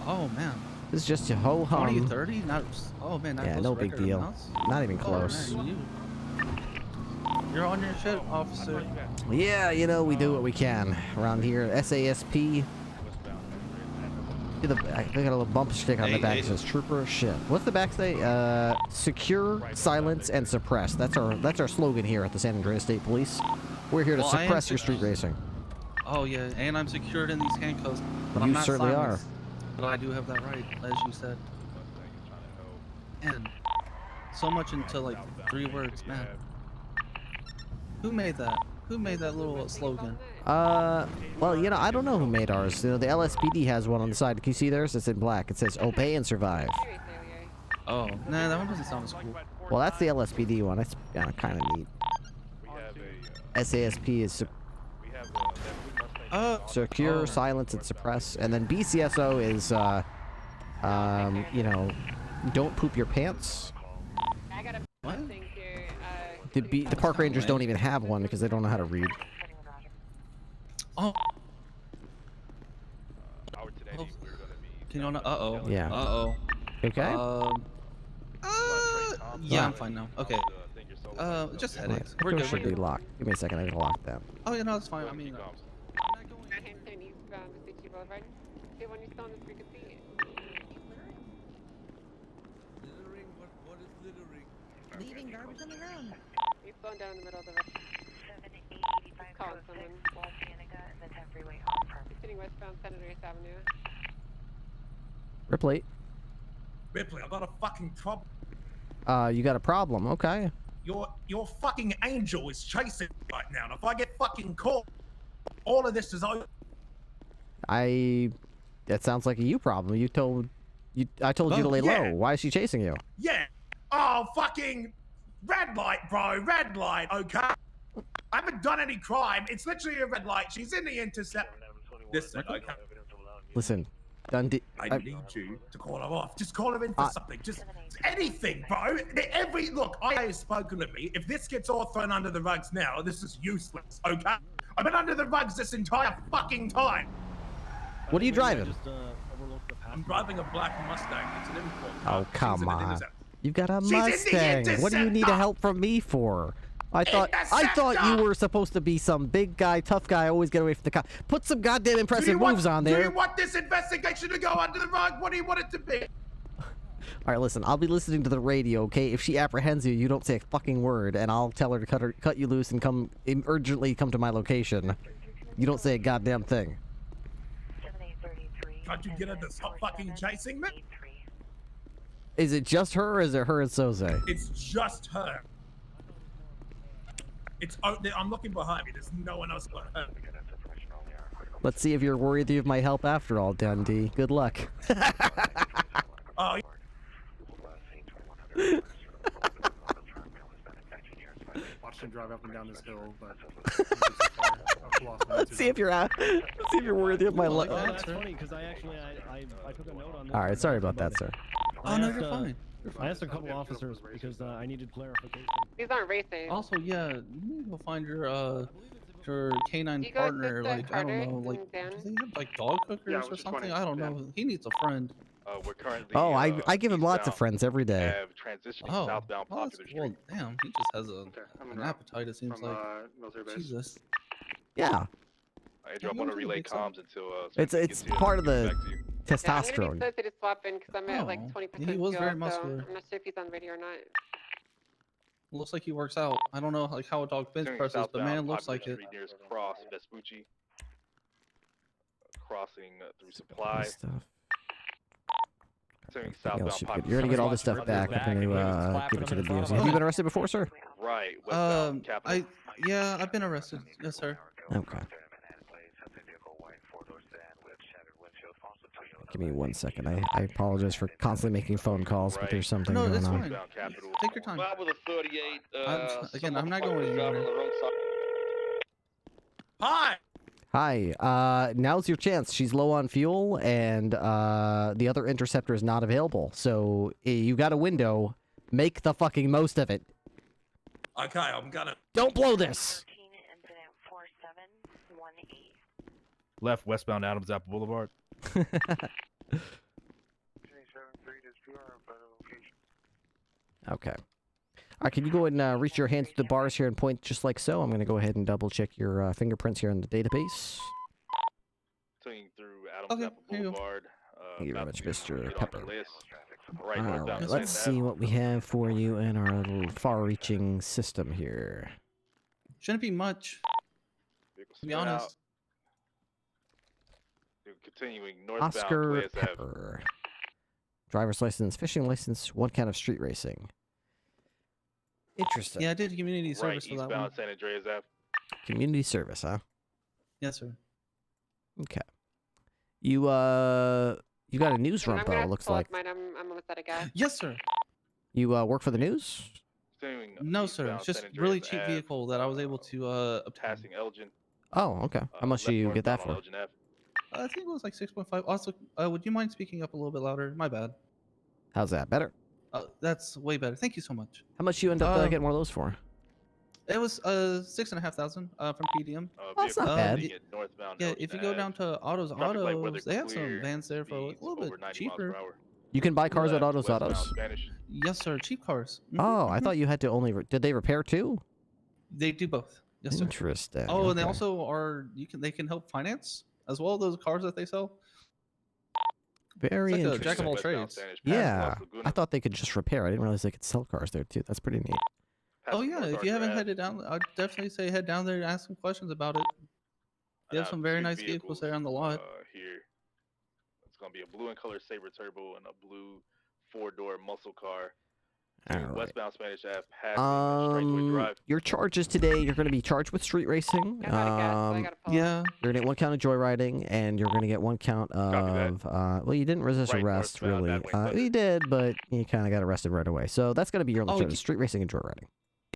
Oh man. This is just a ho-hum. 20, 30? Not. Oh man, not Yeah, close no to big record deal. amounts? Not even Oh, close. man, you're on your shit, officer. Yeah, you know, we do what we can around here. SASP. They got a little bump stick on the back that says Trooper shit. What's the back say? Secure, silence, and suppress. That's our slogan here at the San Andreas State Police. We're here to Well, I am suppress your street racing. Oh yeah, and I'm secured in these handcuffs. But I'm You not certainly silenced. But I do have that right, as you said. And so much into like 3 words, man. Who made that? Who made that little slogan? Well, you know, I don't know who made ours. You know, the LSPD has one on the side. Can you see theirs? It's in black. It says obey and survive. Oh, nah, that one doesn't sound as cool. Well, that's the LSPD one. That's kind of neat. SASP is secure, silence, and suppress. And then BCSO is, you know, don't poop your pants. What? The park rangers don't even have one because they don't know how to read. Oh. Can you know? Uh-oh. Yeah. Uh-oh. Okay? Yeah, I'm fine now. Okay. Just headaches. We're Door good. should be locked. Give me a second. I gotta lock that. Oh, yeah, no, that's fine. I mean, Leaving garbage on the ground. He's slowing down in the middle of the road. Calling someone. He's sitting westbound Senators Avenue. Ripley. Ripley, I got a fucking problem. You got a problem. Okay. Your fucking angel is chasing me right now, and if I get fucking caught, all of this is over. That sounds like a you problem. I told you to lay yeah. low. Why is she chasing you? Yeah. Oh, fucking red light, bro. Red light, okay? I haven't done any crime. It's literally a red light. She's in the intercept. Listen, okay? Listen, Dundee. I need you to call her off. Just call her in for something. Just anything, bro. Look, I have spoken to me. If this gets all thrown under the rugs now, this is useless, okay? I've been under the rugs this entire fucking time. What are you driving? I'm driving a black Mustang. It's an import car. Oh, She's come in an on. intercept. You've got a She's in the Mustang. What do you need interceptor. help from me for? I thought you were supposed to be some big guy, tough guy, always get away from the cop. Put some goddamn impressive moves on Do there. you want this investigation to go under the rug? What do you want it to be? All right, listen. I'll be listening to the radio, okay? If she apprehends you, you don't say a fucking word, and I'll tell her to cut you loose and urgently come to my location. You don't say a goddamn thing. Can't you get her to stop fucking chasing me? Is it just her, or is it her and Soze? It's just her. I'm looking behind me. There's no one else but her. Let's see if you're worthy of my help after all, Dundee. Good luck. Oh. Watched him drive up and down this hill, but Let's see if you're worthy of my luck. Oh, that's funny because I took a note on this. All right, sorry about that, sir. Oh, no, you're fine. I asked a couple officers because I needed clarification. These aren't racing. Also, yeah, you need to go find your your canine You go partner, assist like I don't Carter know, like and Dan. do they have like dog hookers or something? I don't know. He needs a friend. We're currently. Oh, I give him lots of friends every day. Transitioning Oh, southbound well, that's Popular cool. Street. Damn, he just has an appetite. It seems like. Jesus. Yeah. Andrew, I'm gonna relay comms until. It's part of the Yeah, I'm testosterone. gonna be closer to swap in because I'm at like 20% he was fuel, very so muscular. I'm not sure if he's on radio or not. Looks like he works out. I don't know like how a dog bench Turning presses, but southbound man, looks Popular like it. Street nearest Cross Vespucci. Crossing through Supply. Turning Everything else southbound should be good. Popular You're gonna get all this Street. stuff back. I'm gonna give it to the DOC. Have you been arrested before, sir? Right. Westbound Capitol. I've been arrested. Yes, sir. Okay. Give me 1 second. I apologize for constantly making phone calls, but there's something No, going it's on. fine. Take your time. Well, with a 38. Again, I'm not going anywhere. Hi. Hi. Now's your chance. She's low on fuel, and the other interceptor is not available. So you got a window. Make the fucking most of it. Okay, I'm gonna. Don't blow this. Left westbound Adams Apple Boulevard. Okay. All right, can you go ahead and reach your hands to the bars here and point just like so? I'm going to go ahead and double check your fingerprints here in the database. Swinging through Adams Apple Boulevard. Thank you very much, Mr. Pepper. Right, All northbound right, Sixth let's see what we have for you in our little far-reaching system here. Shouldn't be much. To be honest. Continuing northbound Oscar Playas Ave. Pepper. Driver's license, fishing license, 1 count of street racing. Interesting. Yeah, I did community service for that one. Eastbound San Andreas Ave. Community service, huh? Yes, sir. Okay. You got a news I'm run, gonna though, have to looks pull up like. mine. I'm almost out of gas. Yes, sir. You work for the news? No, sir. It's just really cheap vehicle that I was able to obtain. Passing Elgin. Oh, okay. How much do you get that for? Elgin Ave. I think it was like 6.5. Also, would you mind speaking up a little bit louder? My bad. How's that? Better? That's way better. Thank you so much. How much you end up getting more of those for? It was 6,500 from PDM. That's not bad. Yeah, if you go down to Autos, they have some vans there for a little bit cheaper. You can buy cars at Autos. Yes, sir. Cheap cars. Oh, I thought you had to only. Did they repair too? They do both. Yes, sir. Interesting. Oh, and they also are. They can help finance as well. Those cars that they sell. Very it's like interesting. a jack of all trades. Yeah, I thought they could just repair. I didn't realize they could sell cars there too. That's pretty neat. Oh yeah, if you haven't headed down, I'd definitely say head down there and ask some questions about it. They have some very nice vehicles there on the lot. Here, it's gonna be a blue and color Sabre Turbo and a blue 4-door muscle car. All right. Westbound Spanish Ave, passing Straightaway Drive. Your charges today, you're going to be charged with street racing. Yeah. You're going to get 1 count of joyriding, and you're going to get 1 count of, well, you didn't resist arrest, really. You did, but you kind of got arrested right away. So that's going to be your only charges, street racing and joyriding.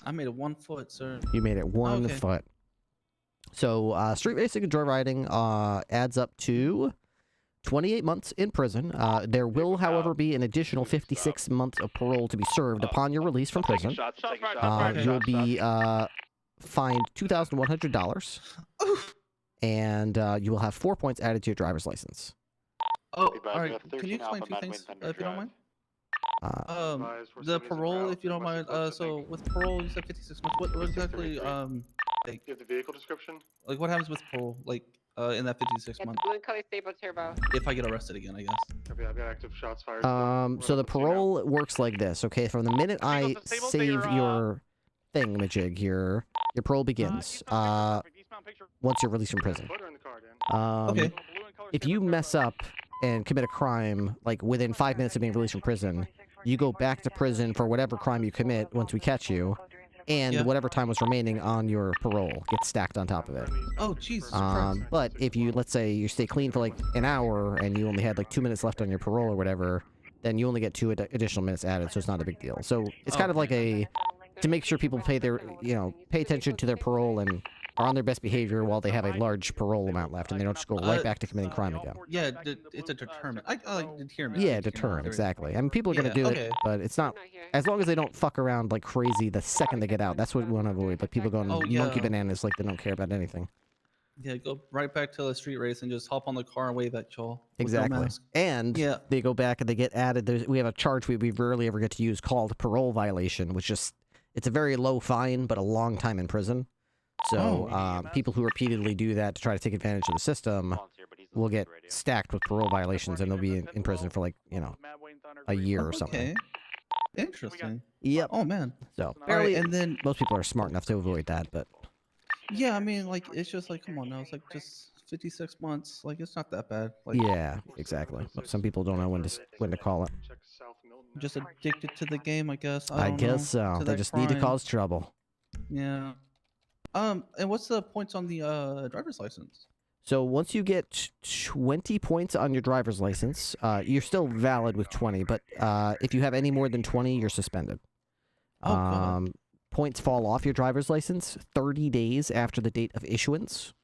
I made it 1 foot, sir. You made it 1 foot. So street racing and joyriding adds up to 28 months in prison. There will, however, be an additional 56 months of parole to be served upon your release from prison. You'll be fined $2,100, and you will have 4 points added to your driver's license. Oh, all right. Can you explain 2 things, if you don't mind? The parole, if you don't mind. So with parole, you said 56 months. What exactly? Like, you have the vehicle description? Like, what happens with parole? Like, in that 56 months? Blue and color Stable Turbo. If I get arrested again, I guess. Okay, I've got active shots fired. So the parole works like this, okay? From the minute I save your thingamajig here, your parole begins. Once you're released from prison. If you mess up and commit a crime, like within 5 minutes of being released from prison, you go back to prison for whatever crime you commit once we catch you, and whatever time was remaining on your parole gets stacked on top of it. Oh, Jesus But if you, let's say, you stay clean for like an hour and you only had like 2 minutes left on your parole or whatever, then you only get 2 additional minutes added, so it's not a big deal. So it's kind of like to make sure people pay their, pay attention to their parole and are on their best behavior while they have a large parole amount left, and they don't just go right back to committing crime again. Yeah, it's a deterrent. I like deterrent. Yeah, deterrent, exactly. I mean, people are going to do it, but it's not... As long as they don't fuck around like crazy the second they get out, that's what we want to avoid. Like, people going monkey bananas like they don't care about anything. Yeah, go right back to the street race and just hop on the car and wave at y'all. Exactly. And they go back and they get added. We have a charge we rarely ever get to use called parole violation, which just... It's a very low fine, but a long time in prison. So people who repeatedly do that to try to take advantage of the system will get stacked with parole violations, and they'll be in prison for like, you know, a year or something. Interesting. Yep. Oh man. So Alright, and then most people are smart enough to avoid that, but yeah, I mean, like it's just like, come on now, it's like just 56 months. Like it's not that bad. Like, yeah, exactly. But some people don't know when to call it. Just addicted to the game, I guess. I don't guess know, so. to They that just need to crime. cause trouble. Yeah. And what's the points on the driver's license? So once you get 20 points on your driver's license, you're still valid with 20, but if you have any more than 20, you're suspended. Points fall off your driver's license 30 days after the date of issuance.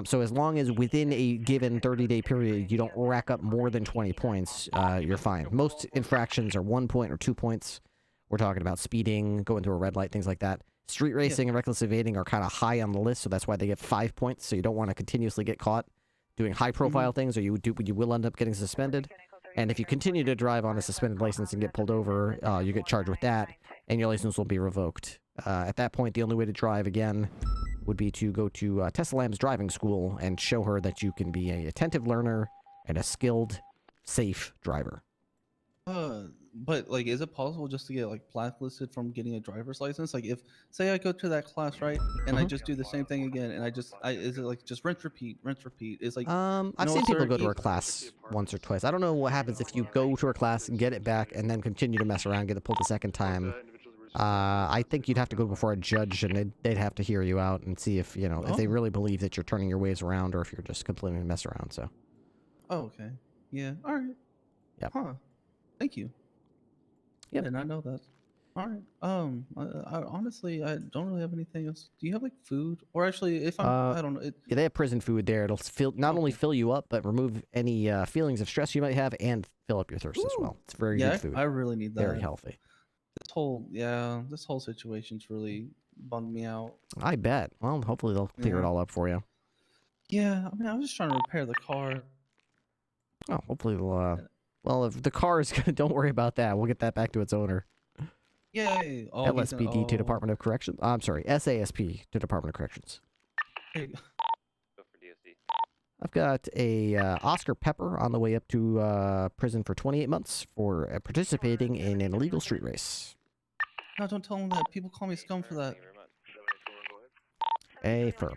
So as long as within a given 30-day period you don't rack up more than 20 points, you're fine. Most infractions are 1 point or 2 points. We're talking about speeding, going through a red light, things like that. Street racing and reckless evading are kind of high on the list, so that's why they get 5 points. So you don't want to continuously get caught doing high-profile things, or you will end up getting suspended. And if you continue to drive on a suspended license and get pulled over, you get charged with that, and your license will be revoked. At that point, the only way to drive again would be to go to Tessa Lamb's driving school and show her that you can be an attentive learner and a skilled, safe driver. But like, is it possible just to get like blacklisted from getting a driver's license? Like, if say I go to that class, right, and I just do the same thing again, and is it like just rinse repeat? It's like I've seen people go to her class once or twice. I don't know what happens if you go to her class and get it back and then continue to mess around, get it pulled the second time. I think you'd have to go before a judge, and they'd have to hear you out and see if, you know, if they really believe that you're turning your ways around or if you're just completely mess around. So. Oh, okay. Yeah. All right. Yep. Huh. Thank you. Yep. I did not know that. All right. I honestly, I don't really have anything else. Do you have like food, or actually, if I don't know. Yeah, they have prison food there. It'll not only fill you up, but remove any feelings of stress you might have, and fill up your thirst as well. It's very good food. I really need that. Very healthy. This whole situation's really bummed me out. I bet. Well, hopefully they'll clear it all up for you. Yeah, I mean, I was just trying to repair the car. Oh, hopefully they'll. Well, if the car is good, don't worry about that. We'll get that back to its owner. Yay! Oh, LSPD to Department of Corrections. I'm sorry, SASP to Department of Corrections. Hey. Go for DOC. I've got a Oscar Pepper on the way up to prison for 28 months for participating in an illegal street race. No, don't tell them that. People call me scum for that. A firm.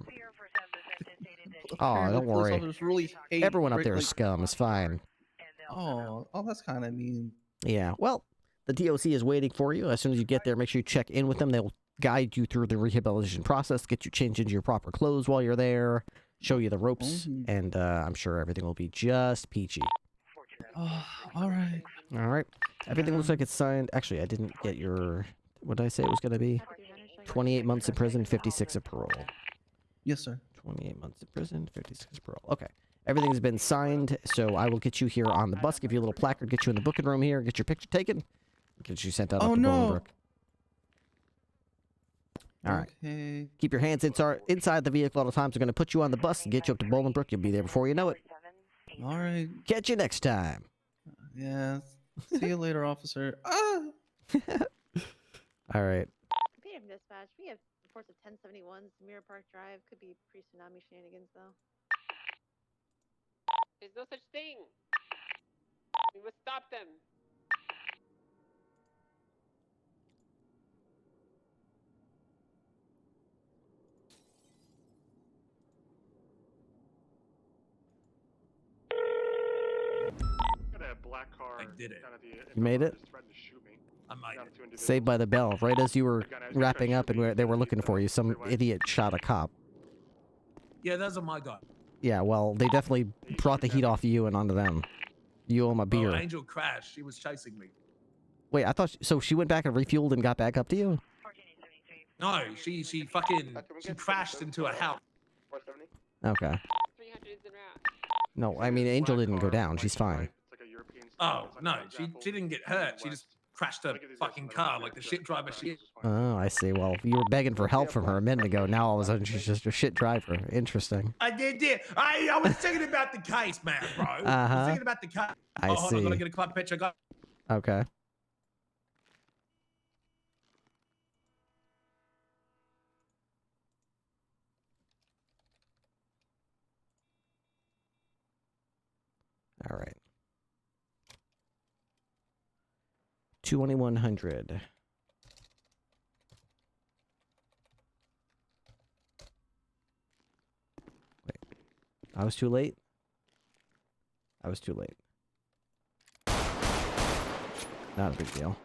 Oh, don't worry. Really Everyone up there is scum. It's fine. Oh, that's kind of mean. Yeah, well, the DOC is waiting for you. As soon as you get there, make sure you check in with them. They'll guide you through the rehabilitation process, get you changed into your proper clothes while you're there, show you the ropes, and I'm sure everything will be just peachy. Oh, all right. All right. Everything looks like it's signed. Actually, I didn't get your... What did I say it was going to be? 28 months in prison, 56 of parole. Yes, sir. 28 months in prison, 56 of parole. Okay. Everything's been signed, so I will get you here on the bus, give you a little placard, get you in the booking room here, get your picture taken, get you sent out up to Bolingbrook. All right. Okay. Keep your hands inside the vehicle at all times. We're going to put you on the bus and get you up to Bolingbrook. You'll be there before you know it. All right. Catch you next time. Yeah. See you later, officer. All right. Repeated dispatch. We have reports of 1071s, Mirror Park Drive. Could be pre-tsunami shenanigans, though. There's no such thing. We must stop them. Got a black car. I did it. You made it? I might have. Saved by the bell. Right as you were wrapping up and they were looking for you, some idiot shot a cop. Yeah, those are my guys. Yeah, well, they definitely brought the heat off you and onto them. You owe them a beer. Oh, Angel crashed. She was chasing me. Wait, I thought... So she went back and refueled and got back up to you? No, she crashed into a house. Okay. 300 is en route. No, I mean Angel didn't go down. She's fine. Oh no, she didn't get hurt. She just crashed a fucking car like the shit driver she is. Oh, I see. Well, you were begging for help from her a minute ago. Now all of a sudden she's just a shit driver. Interesting. I did. I was thinking about the case, man, bro. I was thinking about the case. I Hold on, see. I'm gonna get a club picture. Go. Okay. All right. 2100. Wait. I was too late? I was too late. Not a big deal.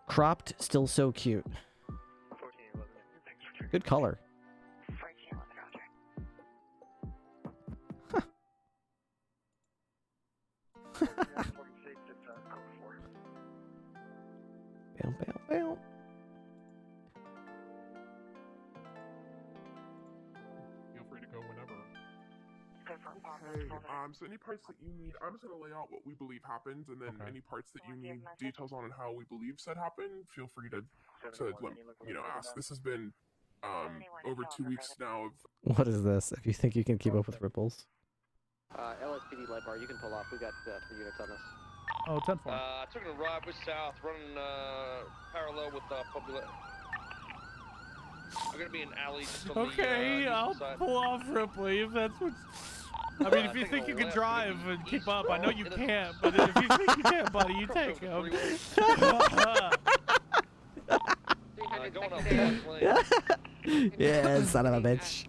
Cropped, still so cute. Good color. Bow, bow, bow. Feel free to go whenever. Okay, so any parts that you need, I'm just going to lay out what we believe happened, and then any parts that you need details on and how we believe said happened, feel free to ask. This has been over 2 weeks now of... What is this? If you think you can keep up with ripples. LSPD light bar, you can pull off. We got 3 units on us. Oh, 10-4. I took it right west south, running parallel with popular. I'm gonna be in alley. Just on Okay, the, I'll side. pull off Ripley if that's what. I mean, if you think you can drive and keep up, I know you can't, but if you think you can, buddy, you take him. Going up West Lane. Yeah, son of a bitch.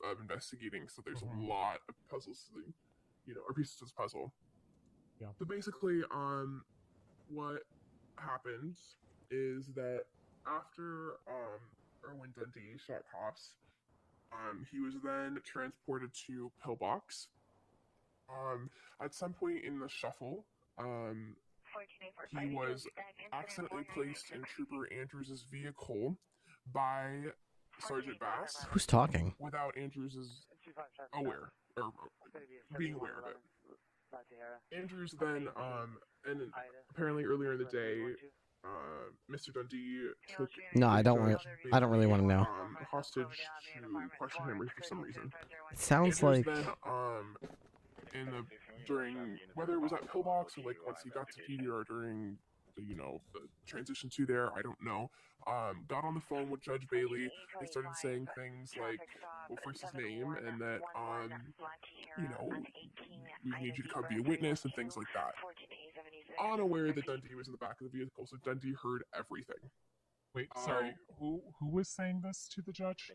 Of investigating, so there's a lot of puzzles, or pieces of this puzzle. Yeah. So basically, what happened is that after Erwin Dundee shot cops, he was then transported to Pillbox. At some point in the shuffle, he was accidentally placed in Trooper Andrews' vehicle by Sergeant Bass. Who's talking? Without Andrews' aware, or being aware of it. Andrews then, and apparently earlier in the day, Mr. Dundee took No, I don't really want to know. hostage to question him for some reason. It sounds Andrews like then, during whether it was at Pillbox or like once he got to PD or during the transition to there, I don't know. Got on the phone with Judge Bailey. They started saying things like, well, first his name, and that, we need you to come be a witness and things like that. Unaware that Dundee was in the back of the vehicle, so Dundee heard everything. Wait, sorry, who was saying this to the judge?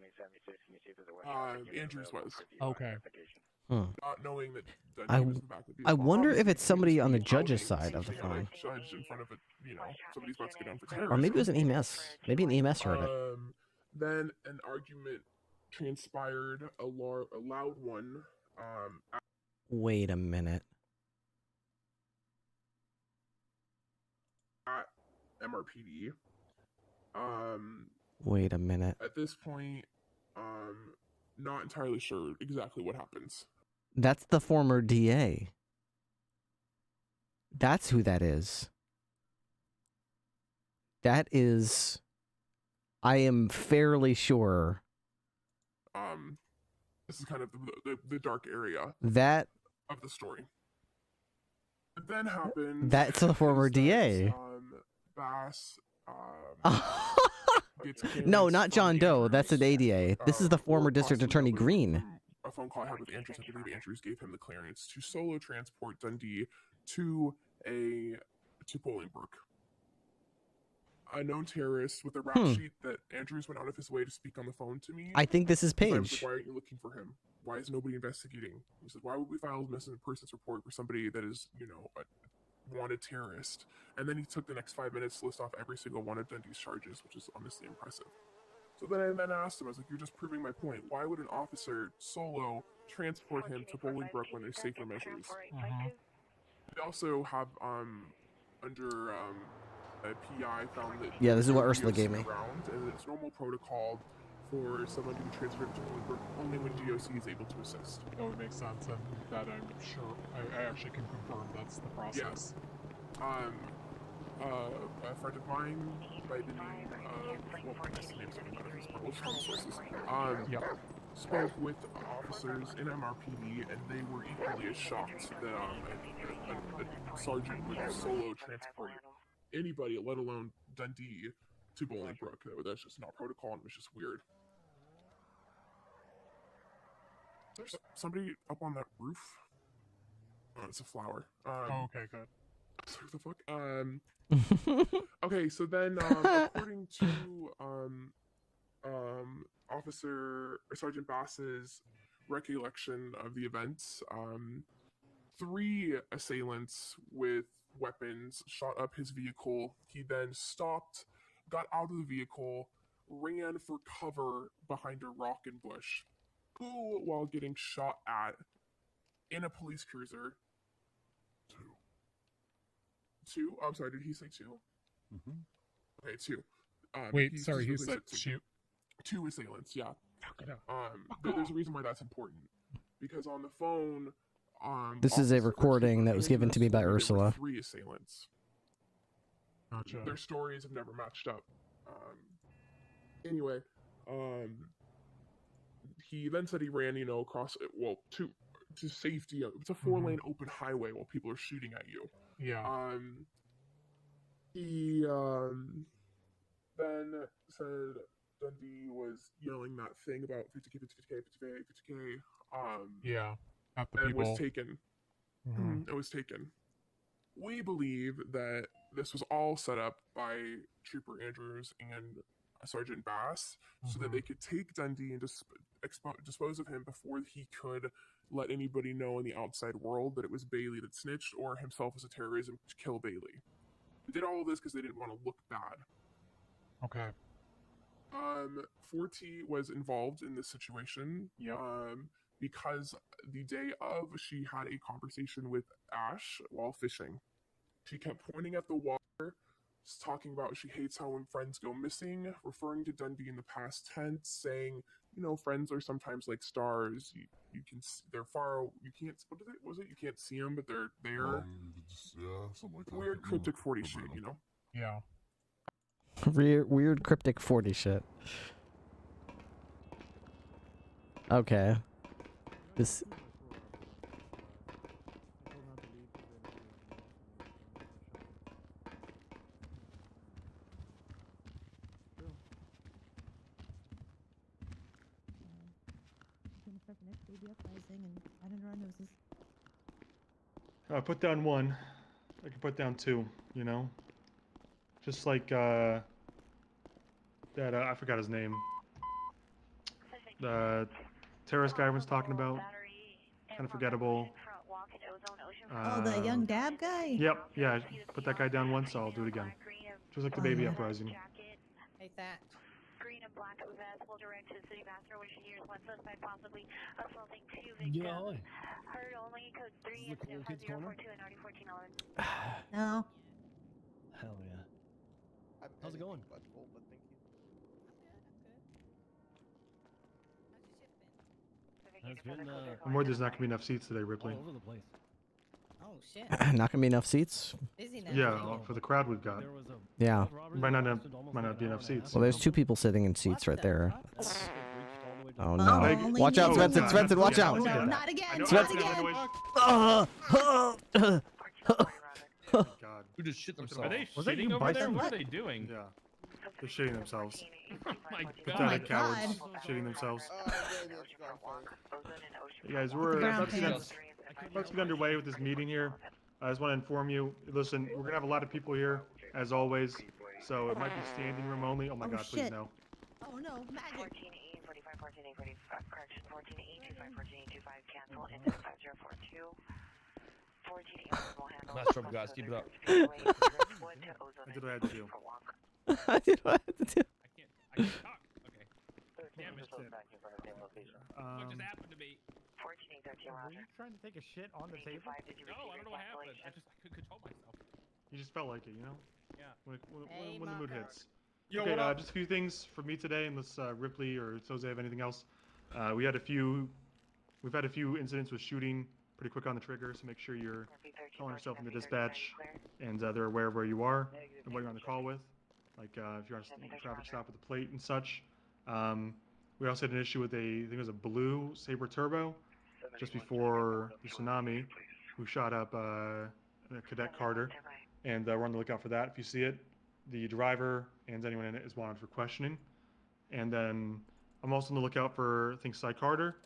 Andrews was. Okay. Not knowing that Dundee I was in the back of the vehicle. I wonder if it's somebody on the Obviously, judge's side of the phone. Judge in front of it, somebody's about to get down for terrorism. Or maybe it was an EMS. Maybe an EMS heard it. Then an argument transpired, a loud one. Wait a minute. At MRPD. Wait a minute. At this point, not entirely sure exactly what happens. That's the former DA. That's who that is. That is... I am fairly sure... This is kind of the dark area that... of the story. What then happened... That's the former DA. Bass... No, not John Doe. That's an ADA. This is the former District Attorney Green. A phone call I had with Andrews. I believe Andrews gave him the clearance to solo transport Dundee to Bolingbrook. A known terrorist with a rap sheet that Andrews went out of his way to speak on the phone to me. I think this is I was Paige. like, why aren't you looking for him? Why is nobody investigating? He said, why would we file a missing persons report for somebody that is, wanted terrorist. And then he took the next 5 minutes to list off every single one of Dundee's charges, which is honestly impressive. So then I asked him, I was like, you're just proving my point. Why would an officer solo transport him to Bolingbrook when there's safer measures? We also have, under a PI found that... Yeah, this is what there's Ursula DOC gave me. around, and it's normal protocol for someone to be transferred to Bolingbrook only when DOC is able to assist. That would make sense, and that I'm sure I actually can confirm that's the process. Yeah. A friend of mine by the name of, well, I guess the name's something out of his public sources, spoke with officers in MRPD, and they were equally as shocked that a sergeant would solo transport anybody, let alone Dundee, to Bolingbrook. That's just not protocol, and it was just weird. There's somebody up on that roof. Oh, it's a flower. Okay, good. What the fuck? Okay, so then, according to Sergeant Bass's recollection of the events, 3 assailants with weapons shot up his vehicle. He then stopped, got out of the vehicle, ran for cover behind a rock and bush, who, while getting shot at in a police cruiser. Two? I'm sorry, did he say 2? Okay, 2. Wait, sorry, he said 2. 2 assailants, yeah. There's a reason why that's important. Because on the phone... This is a recording that was given to me by Ursula. 3 assailants. Gotcha. Their stories have never matched up. Anyway, he then said he ran, across, to safety. It's a 4-lane open highway while people are shooting at you. Yeah. He then said Dundee was yelling that thing about 50K, 50K, 50K, 50K. Yeah. At the and people. was taken. It was taken. We believe that this was all set up by Trooper Andrews and Sergeant Bass so that they could take Dundee and dispose of him before he could let anybody know in the outside world that it was Bailey that snitched or himself as a terrorist and kill Bailey. They did all of this because they didn't want to look bad. Okay. Forty was involved in this situation. Because the day of, she had a conversation with Ash while fishing. She kept pointing at the water, talking about she hates how when friends go missing, referring to Dundee in the past tense, saying, friends are sometimes like stars. You can, they're far, you can't, what was it? You can't see them, but they're there. Something like that. Weird cryptic 40 shit, Yeah. Weird cryptic 40 shit. Okay. This... Put down 1. I can put down 2, Just like, that, I forgot his name. The terrorist guy everyone's talking about. Kind of forgettable. Oh, the young dab guy? Yep, yeah. Put that guy down once, so I'll do it again. Just like the baby uprising. Hate that. Green and black vest will direct to the city master, which years one suspect possibly assaulting 2 victims. Yeah. Heard only code 3 incident 5042 and 9014 No. Hell yeah. How's it going? It's been, I'm worried there's not gonna be enough seats today, Ripley. all over the place. Oh shit. Not gonna be enough seats? Busy now. Yeah, well, for the crowd we've got. Yeah. Might not be enough seats. Well, there's 2 people sitting in seats right there. Oh no. Like- Watch out, Oh, Svensson, God. Svensson, watch out! No, not again. I Not know, again. God. Who just shit themselves? Are they Was that shitting you, over there? Bison? What are they doing? Yeah. They're shitting themselves. Oh my Pathetic god. cowards shitting themselves. Hey guys, The we're brown about to get, pants. about to get underway with this meeting here. I just want to inform you, listen, we're gonna have a lot of people here, as always, so it might be standing room only. Oh my god, please shit. no. Oh no, magic. 14E 45 14E 45 correction 14E 25 14E 25 cancel into 5042 14 Nice job, guys. Keep it up. I did what I had to do. I did what I had to do. I can't talk. Okay. Damn it. What just happened to me? Were you trying to take a shit on the table? No, I don't know what happened. I couldn't control myself. You just felt like it, you know? Yeah. When the mood hits. Yo, Okay, what up? just a few things for me today, unless Ripley or Jose have anything else. We've had a few incidents with shooting pretty quick on the trigger, so make sure you're calling yourself into dispatch and they're aware of where you are and what you're on the call with. Like if you're on a traffic stop with a plate and such. We also had an issue with I think it was a blue Sabre Turbo just before the tsunami, who shot up Cadet Carter, and we're on the lookout for that. If you see it, the driver and anyone in it is wanted for questioning. And then I'm also on the lookout for, I think, Cy Carter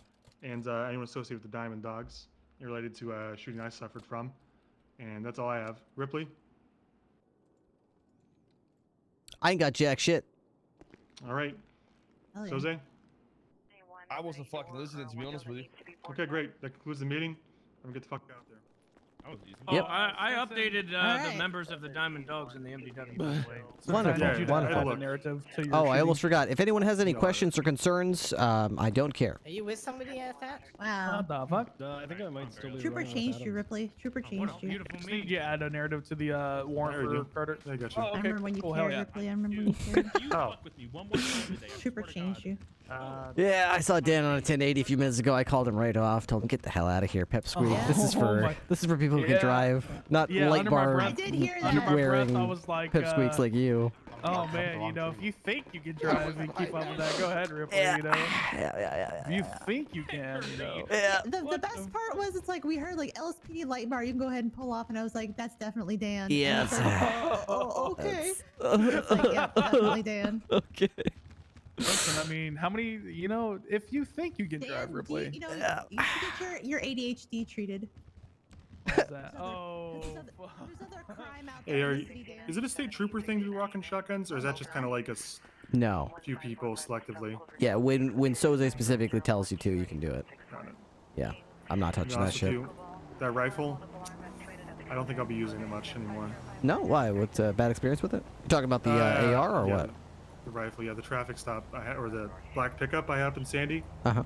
and anyone associated with the Diamond Dogs related to a shooting I suffered from. And that's all I have. Ripley? I ain't got jack shit. All right. Hell yeah. Jose? I wasn't fucking listening, to be honest with you. Okay, great. That concludes the meeting. I'm gonna get the fuck out there. Oh, Yep. I updated Alright. the members of the Diamond Dogs in the MDW. by the way. Wonderful, Yeah, wonderful. look. Narrative to your Oh, I shooting. almost forgot. If anyone has any questions or concerns, I don't care. Are you with somebody at that? What Wow. the fuck? I think I might still be Trooper running with changed you, Adams. Ripley. Trooper What changed a you. beautiful Just meeting. need you to add a narrative to the warrant There you for go. Carter. I got you. Oh, I okay, remember when you cool, hell cared, yeah. Ripley. I remember when you cared. You fuck with me one more time today. I Trooper swear to changed God. you. Yeah, I saw Dan on a 1080 a few minutes ago. I called him right off. Told him get the hell out of here, Pep Squeak. yeah? This is Oh for my- people who can Yeah. drive, not Yeah, light under my bar breath- I did hear Under that. my wearing breath, I was like, Pep Squeaks like you. oh man, you know, if you think you can drive and keep up with that, go ahead, Ripley. Yeah. You know, Yeah. if you think you can, you know. Yeah. The best part was it's like we heard like LSPD light bar, you can go ahead and pull off, and I was like, that's definitely Dan. And Yes. it's like, oh, okay. It's like, yeah, definitely Dan. Okay. Listen, I mean, how many, you know, if you think you can Dan, drive, do Ripley. you know, you should get your ADHD treated. What's that? Oh, There's other crime out Hey, there in the city, Dan. is it a state trooper thing to be rocking shotguns, or is that just kind of like a No. few people selectively? Yeah, when Soze specifically tells you to, you can do it. Got it. Yeah, I'm not To be touching that honest with shit. you, that rifle, I don't think I'll be using it much anymore. No, why? What's a bad experience with it? You talking about the AR or yeah, what? The rifle, yeah, the traffic stop I had, or the black pickup I had up in Sandy. Uh-huh.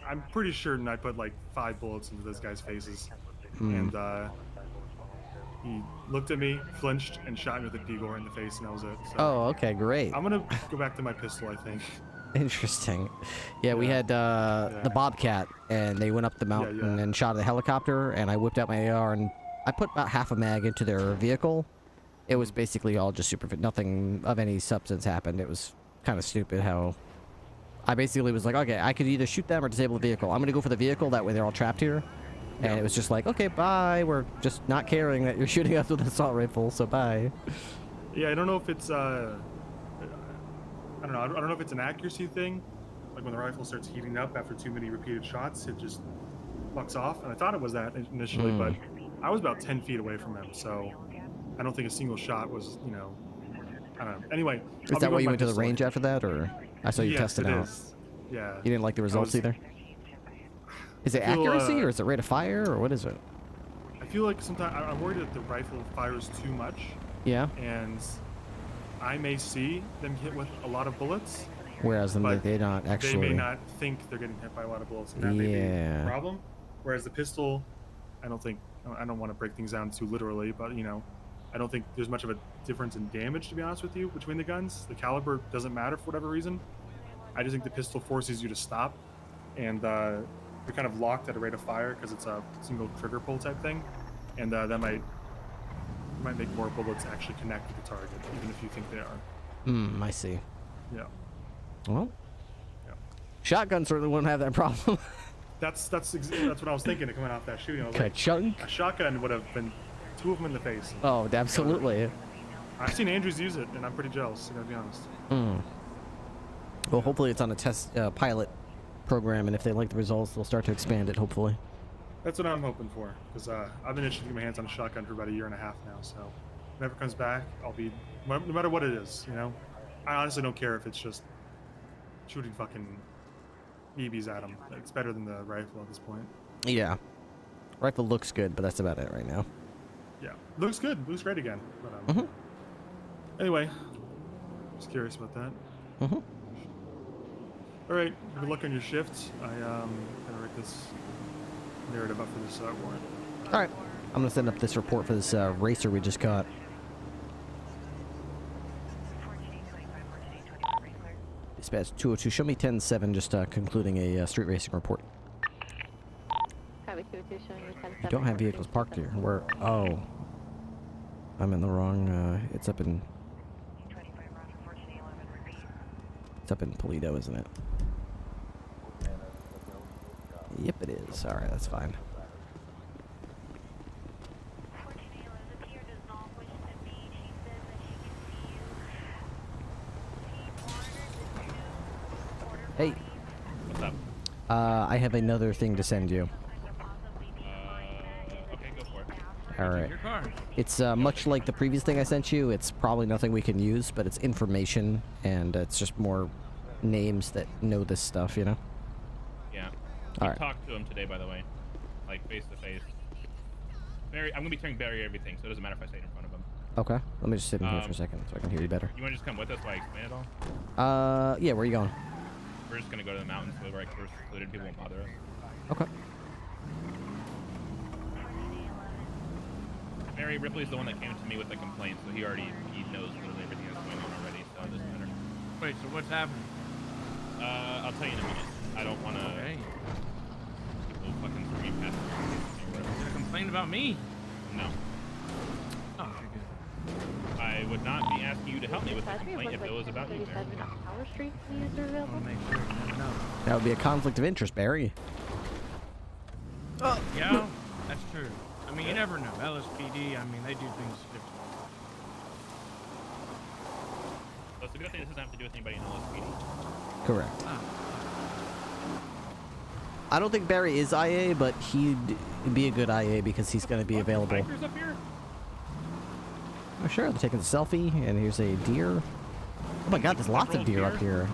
I'm pretty certain I put like 5 bullets into this guy's faces, Hmm. and he looked at me, flinched, and shot me with a deagle right in the face, and that was it. So Oh, okay, great. I'm gonna go back to my pistol, I think. Interesting. Yeah, we had the Bobcat, and they went up the mountain and shot at the helicopter, and I whipped out my AR, and I put about half a mag into their vehicle. It was basically all just nothing of any substance happened. It was kind of stupid how I basically was like, okay, I could either shoot them or disable the vehicle. I'm going to go for the vehicle, that way they're all trapped here. And it was just like, okay, bye. We're just not caring that you're shooting us with an assault rifle, so bye. Yeah, I don't know if it's I don't know. I don't know if it's an accuracy thing. Like when the rifle starts heating up after too many repeated shots, it just fucks off. And I thought it was that initially, Hmm. but I was about 10 feet away from him, so I don't think a single shot was, you know, I don't know. Anyway, Is that why you went to the range after that, or I saw you Yes, test it it out? is. Yeah. You didn't like the results was- either? Is it I feel, accuracy, or is it rate of fire, or what is it? I feel like sometimes I'm worried that the rifle fires too much. Yeah. And I may see them hit with a lot of bullets. Whereas but they're not actually. They may not think they're getting hit by a lot of bullets, and that may be Yeah. the problem. Whereas the pistol, I don't want to break things down too literally, but you know, I don't think there's much of a difference in damage, to be honest with you, between the guns. The caliber doesn't matter for whatever reason. I just think the pistol forces you to stop, and you're kind of locked at a rate of fire because it's a single trigger pull type thing, and that might make more bullets actually connect with the target, even if you think they are. I see. Yeah. Well, shotgun certainly wouldn't have that problem. That's what I was thinking coming off that shooting. I was like, Ka-chunk. a shotgun would have been 2 of them in the face. Oh, absolutely. I've seen Andrews use it, and I'm pretty jealous. I gotta be honest. Well, hopefully it's on a test pilot program, and if they like the results, they'll start to expand it, hopefully. That's what I'm hoping for, because I've been itching to get my hands on a shotgun for about 1.5 years now. So whenever it comes back, I'll be no matter what it is. You know, I honestly don't care if it's just shooting fucking BBs at them. It's better than the rifle at this point. Yeah. Rifle looks good, but that's about it right now. Yeah, looks good. Looks great again. But, anyway, just curious about that. All right, good luck on your shifts. Gonna write this narrative up for this warrant. All right, I'm gonna send up this report for this racer we just caught. Dispatch 202, show me 10-7, just concluding a street racing report. Copy 202, showing you 10-7. You don't have vehicles parked here. Where? Oh. I'm in the wrong, it's up in... It's up in Toledo, isn't it? Yep, it is. Alright, that's fine. Hey. What's up? I have another thing to send you. Okay, go for it. Alright. It's much like the previous thing I sent you. It's probably nothing we can use, but it's information, and it's just more names that know this stuff, you know? Yeah. All I right. talked to him today, by the way. Like, face to face. Barry, I'm going to be telling Barry everything, so it doesn't matter if I say it in front of him. Okay. Let me just sit in here for a second so I can hear you better. You want to just come with us while I explain it all? Yeah, where are you going? We're just going to go to the mountains where we're secluded. People won't bother us. Okay. Barry Ripley's the one that came to me with the complaint, so he knows literally everything that's going on already, so it doesn't matter. Wait, so what's happening? I'll tell you in a minute. I don't want to... Okay. People fucking scream past me or whatever. You're gonna complain about me? No. Oh, okay, good. I would not be asking you to help me with the complaint if it was about you, Barry. Power Street users are available. Make sure you never know. That would be a conflict of interest, Barry. Oh, yeah, that's true. I mean, you never know. LSPD, I mean, they do things different. Well, it's a good thing this doesn't have to do with anybody in LSPD. Correct. I don't think Barry is IA, but he'd be a good IA because he's going to be available. Bikers up here? Oh, sure. They're taking a selfie, and here's a deer. Oh my god, there's lots of deer up here.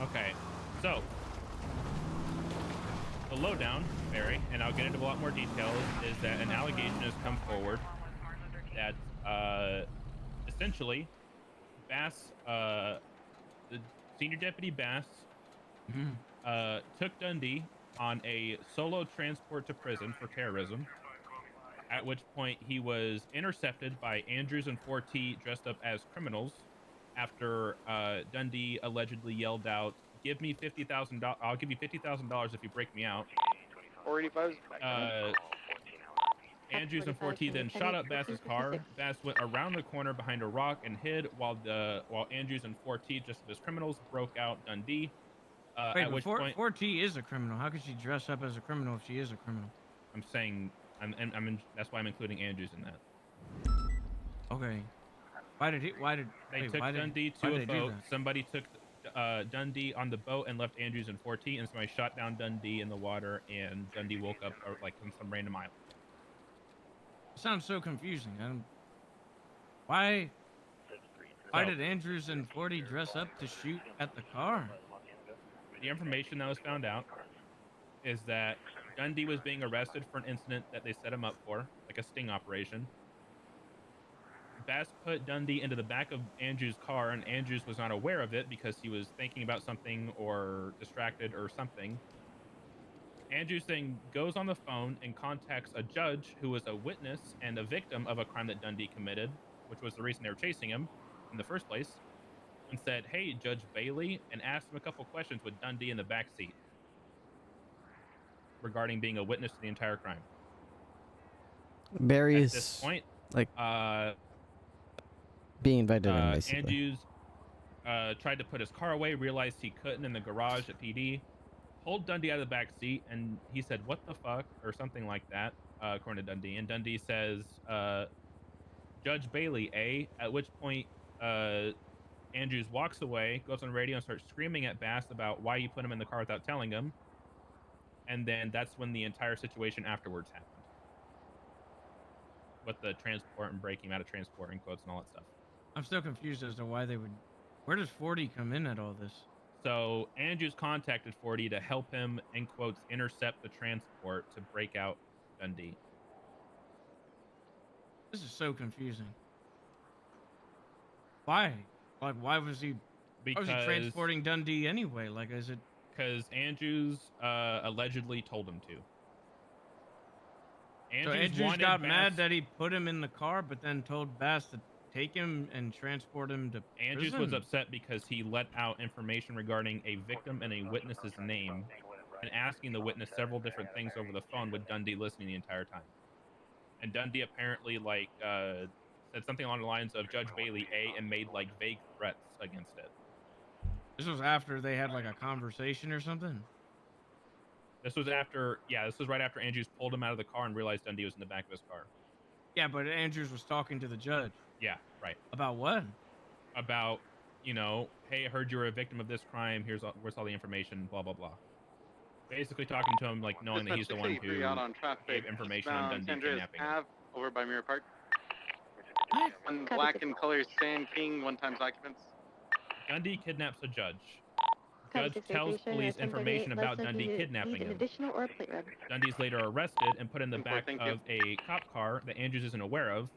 Okay, so the lowdown, Barry, and I'll get into a lot more details, is that an allegation has come forward that essentially Bass, the senior deputy Bass, took Dundee on a solo transport to prison for terrorism, at which point he was intercepted by Andrews and 4T dressed up as criminals after Dundee allegedly yelled out, "Give me $50,000. I'll give you $50,000 if you break me out." 485. Andrews and 4T then shot up Bass's car. Bass went around the corner behind a rock and hid while Andrews and 4T, just as criminals, broke out Dundee. Wait, at which point 4T is a criminal. How could she dress up as a criminal if she is a criminal? I'm saying, that's why I'm including Andrews in that. Okay. Why did They took Dundee to a boat. Somebody took Dundee on the boat and left Andrews and 4T, and somebody shot down Dundee in the water, and Dundee woke up like on some random island. Sounds so confusing. Why did Andrews and 40 dress up to shoot at the car? The information that was found out is that Dundee was being arrested for an incident that they set him up for, like a sting operation. Bass put Dundee into the back of Andrews' car, and Andrews was not aware of it because he was thinking about something or distracted or something. Andrews then goes on the phone and contacts a judge who was a witness and a victim of a crime that Dundee committed, which was the reason they were chasing him in the first place, and said, "Hey, Judge Bailey," and asked him a couple questions with Dundee in the back seat regarding being a witness to the entire crime. Barry At is this point, like being invited in, basically. Andrews tried to put his car away, realized he couldn't in the garage at PD, pulled Dundee out of the back seat, and he said, "What the fuck?" or something like that, according to Dundee. And Dundee says, "Judge Bailey, eh?" At which point Andrews walks away, goes on the radio and starts screaming at Bass about why you put him in the car without telling him. And then that's when the entire situation afterwards happened. With the transport and breaking him out of transport and quotes and all that stuff. I'm still confused as to why they would... Where does 40 come in at all this? So Andrews contacted 40 to help him, in quotes, intercept the transport to break out Dundee. This is so confusing. Why? Like, why was he transporting Dundee anyway? Like, is it... Because Andrews allegedly told him to. So Andrews got mad that he put him in the car, but then told Bass to take him and transport him to Andrews prison? was upset because he let out information regarding a victim and a witness's name, and asking the witness several different things over the phone with Dundee listening the entire time. And Dundee apparently said something along the lines of Judge Bailey A and made like vague threats against it. This was after they had like a conversation or something? This was after, this was right after Andrews pulled him out of the car and realized Dundee was in the back of his car. Yeah, but Andrews was talking to the judge. Yeah, right. About what? About, hey, I heard you were a victim of this crime. Where's all the information, blah, blah, blah. Basically talking to him, like, knowing that he's the one who gave information on Dundee kidnapping him. Over by Mirror Park. One black and color Sand King, one-time occupants. Dundee kidnaps a judge. Judge tells police information about Dundee kidnapping him. Dundee's later arrested and put in the back of a cop car that Andrews isn't aware of.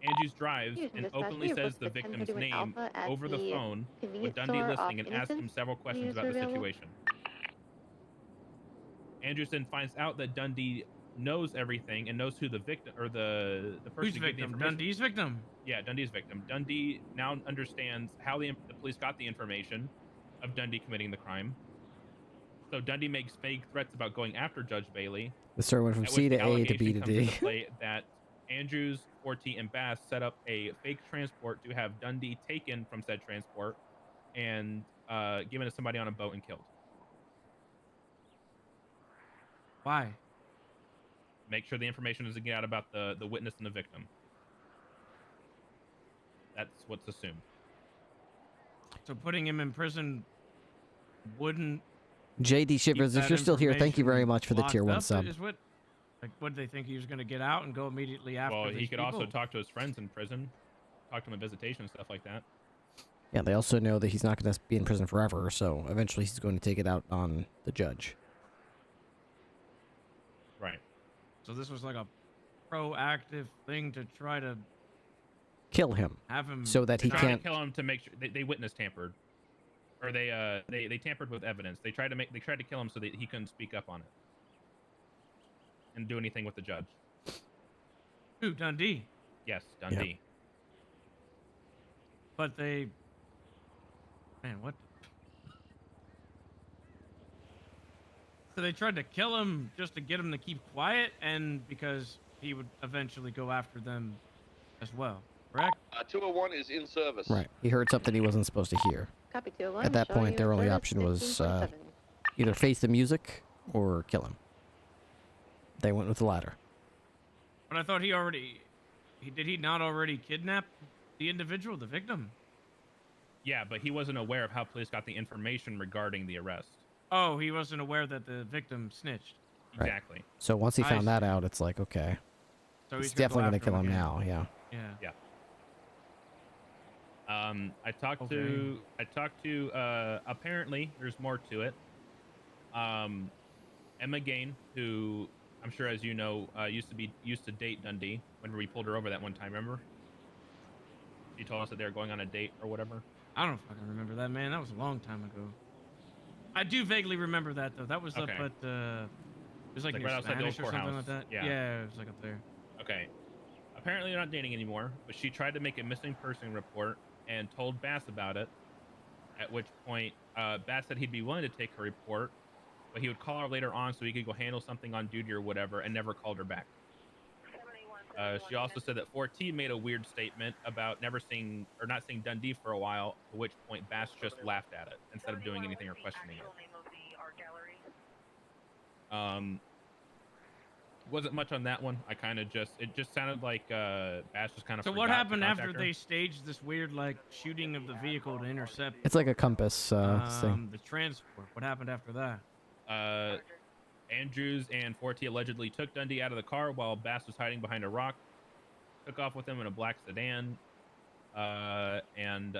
Andrews drives and openly says the victim's name over the phone with Dundee listening and asks him several questions about the situation. Andrews then finds out that Dundee knows everything and knows who the victim or the person who gave the information. Dundee's victim. Yeah, Dundee's victim. Dundee now understands how the police got the information of Dundee committing the crime. So Dundee makes vague threats about going after Judge Bailey. The story went from C to A to B to D. That Andrews, 40, and Bass set up a fake transport to have Dundee taken from said transport and given to somebody on a boat and killed. Why? Make sure the information doesn't get out about the witness and the victim. That's what's assumed. So putting him in prison wouldn't... JD Shivers, if you're still here, thank you very much for the tier 1 sub. What did they think he was going to get out and go immediately after? Well, he these could people? also talk to his friends in prison, talk to them at visitation and stuff like that. Yeah, they also know that he's not going to be in prison forever, so eventually he's going to take it out on the judge. Right. So this was like a proactive thing to try to kill him, have him so that he can't kill him to make sure they witness tampered, or they tampered with evidence. They tried to kill him so that he couldn't speak up on it and do anything with the judge. Who, Dundee? Yes, Dundee. Yep. But they, man, what? So they tried to kill him just to get him to keep quiet, and because he would eventually go after them as well. Correct? 201 is in service. Right. He heard something he wasn't supposed to hear. Copy 201. At that point, their only option was 15.7. either face the music or kill him. They went with the latter. But I thought did he not already kidnap the individual, the victim? Yeah, but he wasn't aware of how police got the information regarding the arrest. Oh, he wasn't aware that the victim snitched. Right. Exactly. So once he found that out, it's like, okay. So he's he's gonna definitely go going to after kill him him now, yeah. Yeah. I talked to apparently there's more to it. Emma Gain, who I'm sure, as you know, used to date Dundee when we pulled her over that one time, remember? She told us that they were going on a date or whatever. I don't fucking remember that, man. That was a long time ago. I do vaguely remember that, though. That was up at, it was like near right outside the old Spanish or something courthouse. like that. Yeah. It was like up there. Okay. Apparently they're not dating anymore, but she tried to make a missing person report and told Bass about it, at which point Bass said he'd be willing to take her report, but he would call her later on so he could go handle something on duty or whatever, and never called her back. She also said that 4T made a weird statement about not seeing Dundee for a while, at which point Bass just laughed at it instead of doing anything or questioning it. Wasn't much on that one. I kind of it just sounded like Bash just kind of. So what happened after they staged this weird like shooting of the vehicle to intercept? It's like a compass thing. The transport. What happened after that? Andrews and Forte allegedly took Dundee out of the car while Bass was hiding behind a rock. Took off with him in a black sedan, and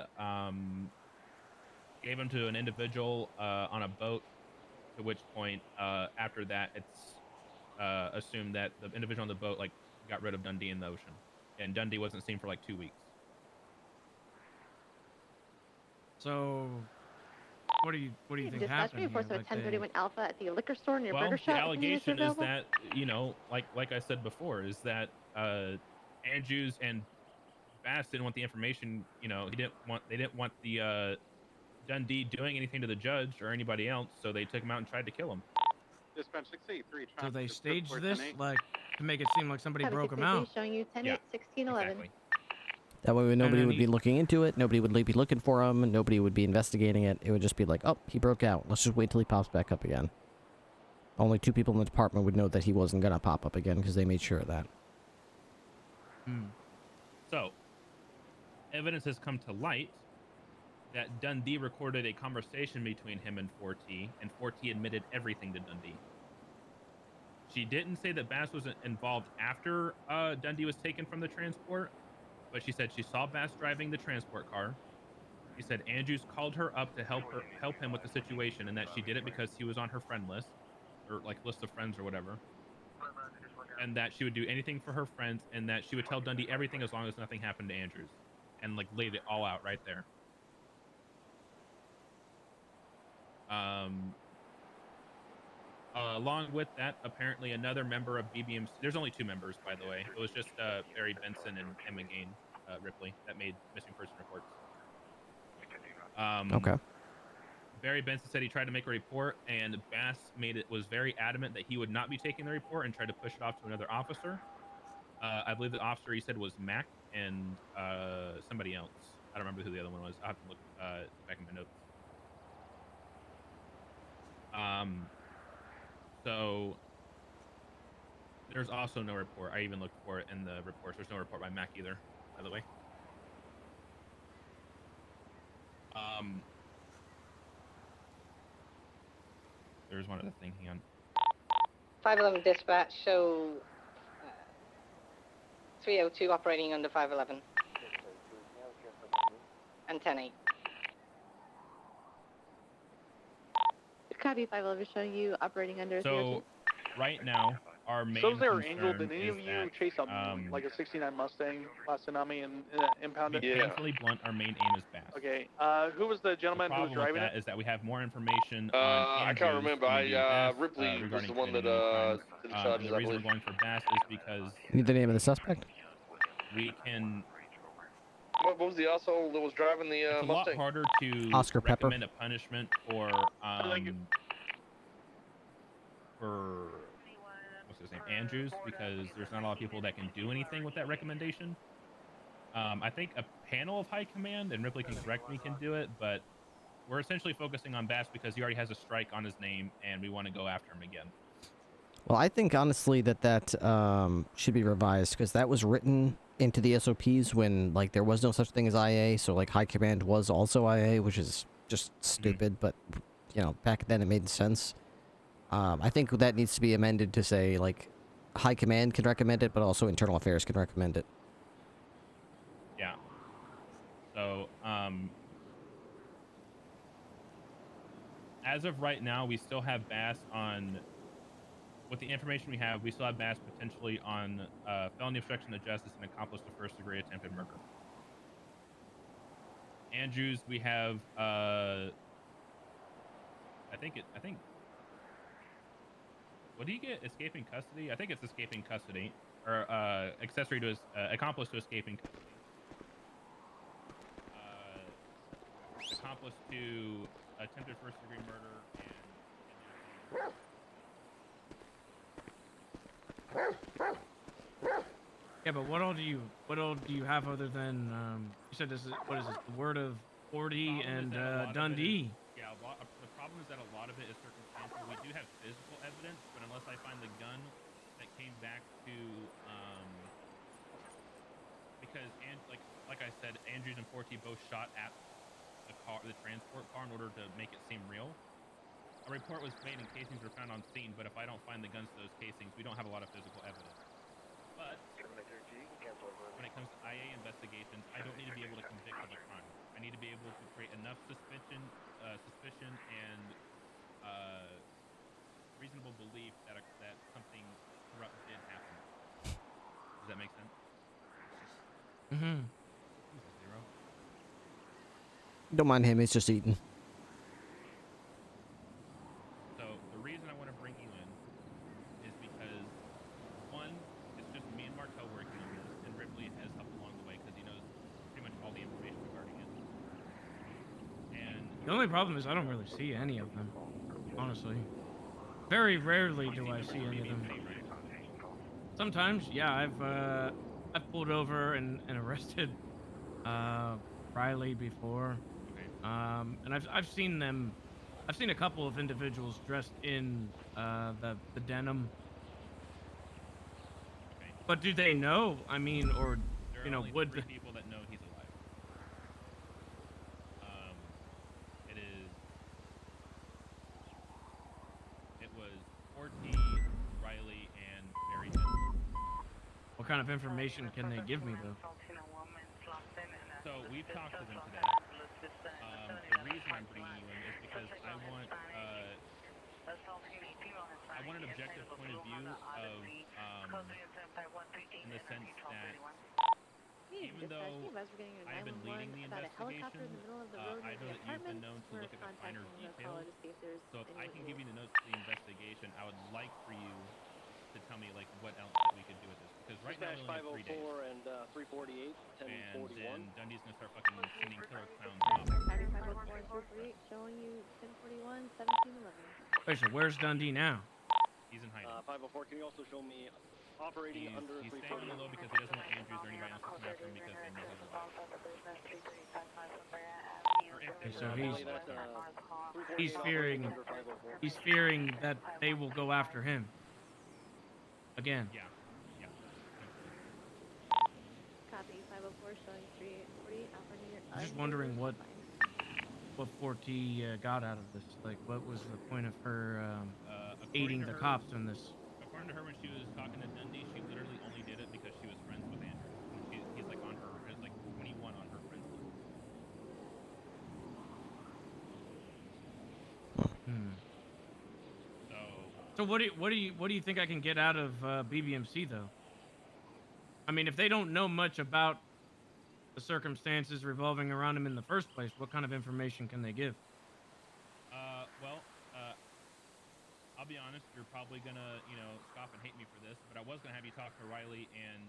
gave him to an individual on a boat. To which point, after that, it's assumed that the individual on the boat like got rid of Dundee in the ocean, and Dundee wasn't seen for like 2 weeks. So, what do you think Dispatch happened? me reports Here? of a 1031 Alpha at the liquor store near Well, Burger the Shop. allegation is that, you know, like I said before, is that Andrews and Bass didn't want the information. You know, they didn't want the Dundee doing anything to the judge or anybody else, so they took him out and tried to kill him. Dispatch 683. So they staged this like to make it seem like somebody broke him out. Showing you 10 8 16 11. Exactly. That way nobody would be looking into it. Nobody would be looking for him. Nobody would be investigating it. It would just be like, oh, he broke out. Let's just wait till he pops back up again. Only 2 people in the department would know that he wasn't going to pop up again because they made sure of that. So, evidence has come to light that Dundee recorded a conversation between him and Forte, and Forte admitted everything to Dundee. She didn't say that Bass was involved after Dundee was taken from the transport, but she said she saw Bass driving the transport car. She said Andrews called her up to help him with the situation, and that she did it because he was on her friend list, or like list of friends or whatever, and that she would do anything for her friends, and that she would tell Dundee everything as long as nothing happened to Andrews, and like laid it all out right there. Along with that, apparently another member of BBMC. There's only 2 members, by the way. It was just Barry Benson and Emma Gain Ripley that made missing person reports. Okay. Barry Benson said he tried to make a report, and Bass was very adamant that he would not be taking the report and tried to push it off to another officer. I believe the officer he said was Mac and somebody else. I don't remember who the other one was. I'll have to look back in my notes. So there's also no report. I even looked for it in the reports. There's no report by Mac either, by the way. There's one other thing. Hang on. 511 dispatch, show 302 operating under 511. And 10-8. Copy 511 showing you operating under. So right now, our main So there, concern Angel, did any is of you that, chase up like a 69 Mustang last tsunami and impound to it? be painfully blunt, our main aim is Bass. Okay, who was the gentleman who was driving that it? is that we have more information on I can't Andrews remember. than we do Bass, Ripley was the one that regarding did the crimes. charges, The I reason we're believe. going for Bass is because Need the name of the suspect? we can. What was the asshole that was driving the It's a Mustang? lot harder to Oscar Pepper. recommend a punishment for what's his name, Andrews, because there's not a lot of people that can do anything with that recommendation. I think a panel of high command, and Ripley can correct me, can do it, but we're essentially focusing on Bass because he already has a strike on his name, and we want to go after him again. Well, I think honestly that should be revised because that was written into the SOPs when like there was no such thing as IA, so like high command was also IA, which is just stupid, but you know, back then it made sense. I think that needs to be amended to say like high command can recommend it, but also internal affairs can recommend it. Yeah. So, as of right now, we still have Bass on. With the information we have, we still have Bass potentially on felony obstruction to justice and accomplice to first-degree attempted murder. Andrews, we have. I think. What do you get? Escaping custody? I think it's escaping custody, or accessory to accomplice to escaping. Accomplice to attempted first-degree murder Yeah, but what all do you have other than you said this is what is this, the word of Forte and Dundee? The problem is that a lot of it is circumstantial. We do have physical evidence, but unless I find the gun that came back to because like I said, Andrews and Forte both shot at the transport car in order to make it seem real. A report was made and casings were found on scene, but if I don't find the guns to those casings, we don't have a lot of physical evidence. But when it comes to IA investigations, I don't need to be able to convict of a crime. I need to be able to create enough suspicion and reasonable belief that something corrupt did happen. Does that make sense? Mm-hmm. Zero. Don't mind him, he's just eating. So the reason I want to bring you in is because, one, it's just me and Martel working on this, and Ripley has helped along the way because he knows pretty much all the information regarding it. And The only problem is I don't really see any of them, honestly. Very rarely do I see any of them. Sometimes, yeah, I've pulled over and arrested Riley before. And I've seen them. I've seen a couple of individuals dressed in the denim. But do they know? I mean, or there you are know, only would 3 people that know he's alive. It was Ortiz, Riley, and Barry Jensen. what kind of information can they give me though? So we've talked to them today. The reason I'm bringing you in is because I want an objective point of view of in the sense that even though I have been leading the investigation, I know that you've been known to look at the finer details. So if I can give you the notes to the investigation, I would like for you to tell me like what else that we could do with this, because right now we only have 3 days. and 348, 1041. And then Dundee's gonna start fucking sending killer clowns out. 504 and 248 showing you 1041, 1711. Wait, so where's Dundee now? He's in hiding. 504, can you also show me operating under He's staying on the low because he doesn't want Andrews or anybody else to come after him because they know he's alive. So he's fearing that they will go after him again. Yeah. Copy 504 showing 348 Alpha New York. I'm just wondering what Forte got out of this. Like, what was the point of her aiding the cops in this? According to her, when she was talking to Dundee, she literally only did it because she was friends with Andrew. He's like on her, there's like 21 on her friends list. So what do you think I can get out of BBMC though? I mean, if they don't know much about the circumstances revolving around him in the first place, what kind of information can they give? I'll be honest, you're probably gonna, scoff and hate me for this, but I was gonna have you talk to Riley and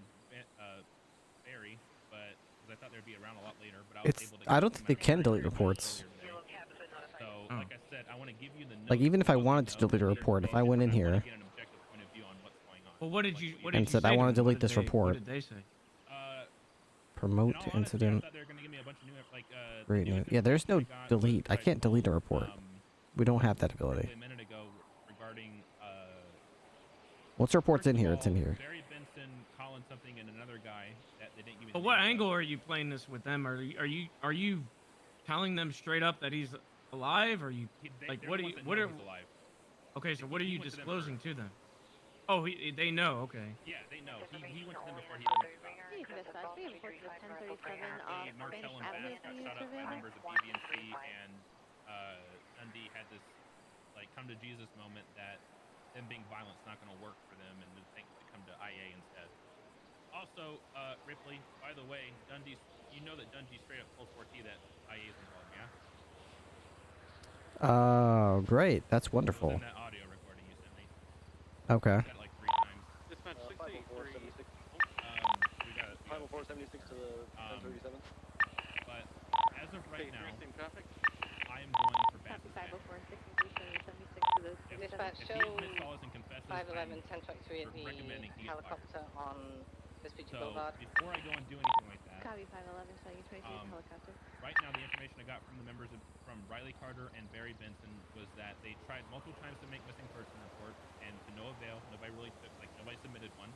Barry, but because I thought they'd be around a lot later, but I was able to. I don't think they can delete reports. So, like I said, I want to give you the Like, even if I wanted to delete a report, if I went in here Well, what did you and said I want to delete this report, What did they say? promote incident, great news. Yeah, there's no delete. I can't delete a report. We don't have that ability. A minute ago regarding Once the report's in here, it's in here. Barry Benson calling something and another guy that they didn't give me. But what angle are you playing this with them? Are you telling them straight up that he's alive? Or you alive. Okay, so what are you disclosing to them? Oh, they know. Okay. Yeah, they know. He went to them before he went. Hey, dispatch, we have reports of 1037 off Martel Spanish and Avenue Bass for you got shot up by surveillance. members of BBMC, and Dundee had this come to Jesus moment that them being violent's not going to work for them, and they think to come to IA instead. Also, Ripley, by the way, you know that Dundee straight up told Forte that IA is involved, yeah? Oh, great. That's wonderful. That audio recording you sent me. Okay. Got it like 3 times. Dispatch 683. 50476 to the 1037. But as of right now, traffic. I am going for bad Copy mistake. 504 and 676 to the Dispatch, If show he admits all his and confesses, 511 I'm 1023 at recommending the he gets fired. helicopter on Vespucci So Boulevard. before I go and do anything like that, Copy 511, showing you 22 helicopter. Right now, the information I got from the members from Riley Carter and Barry Benson was that they tried multiple times to make missing person reports, and to no avail. Nobody really took, nobody submitted one.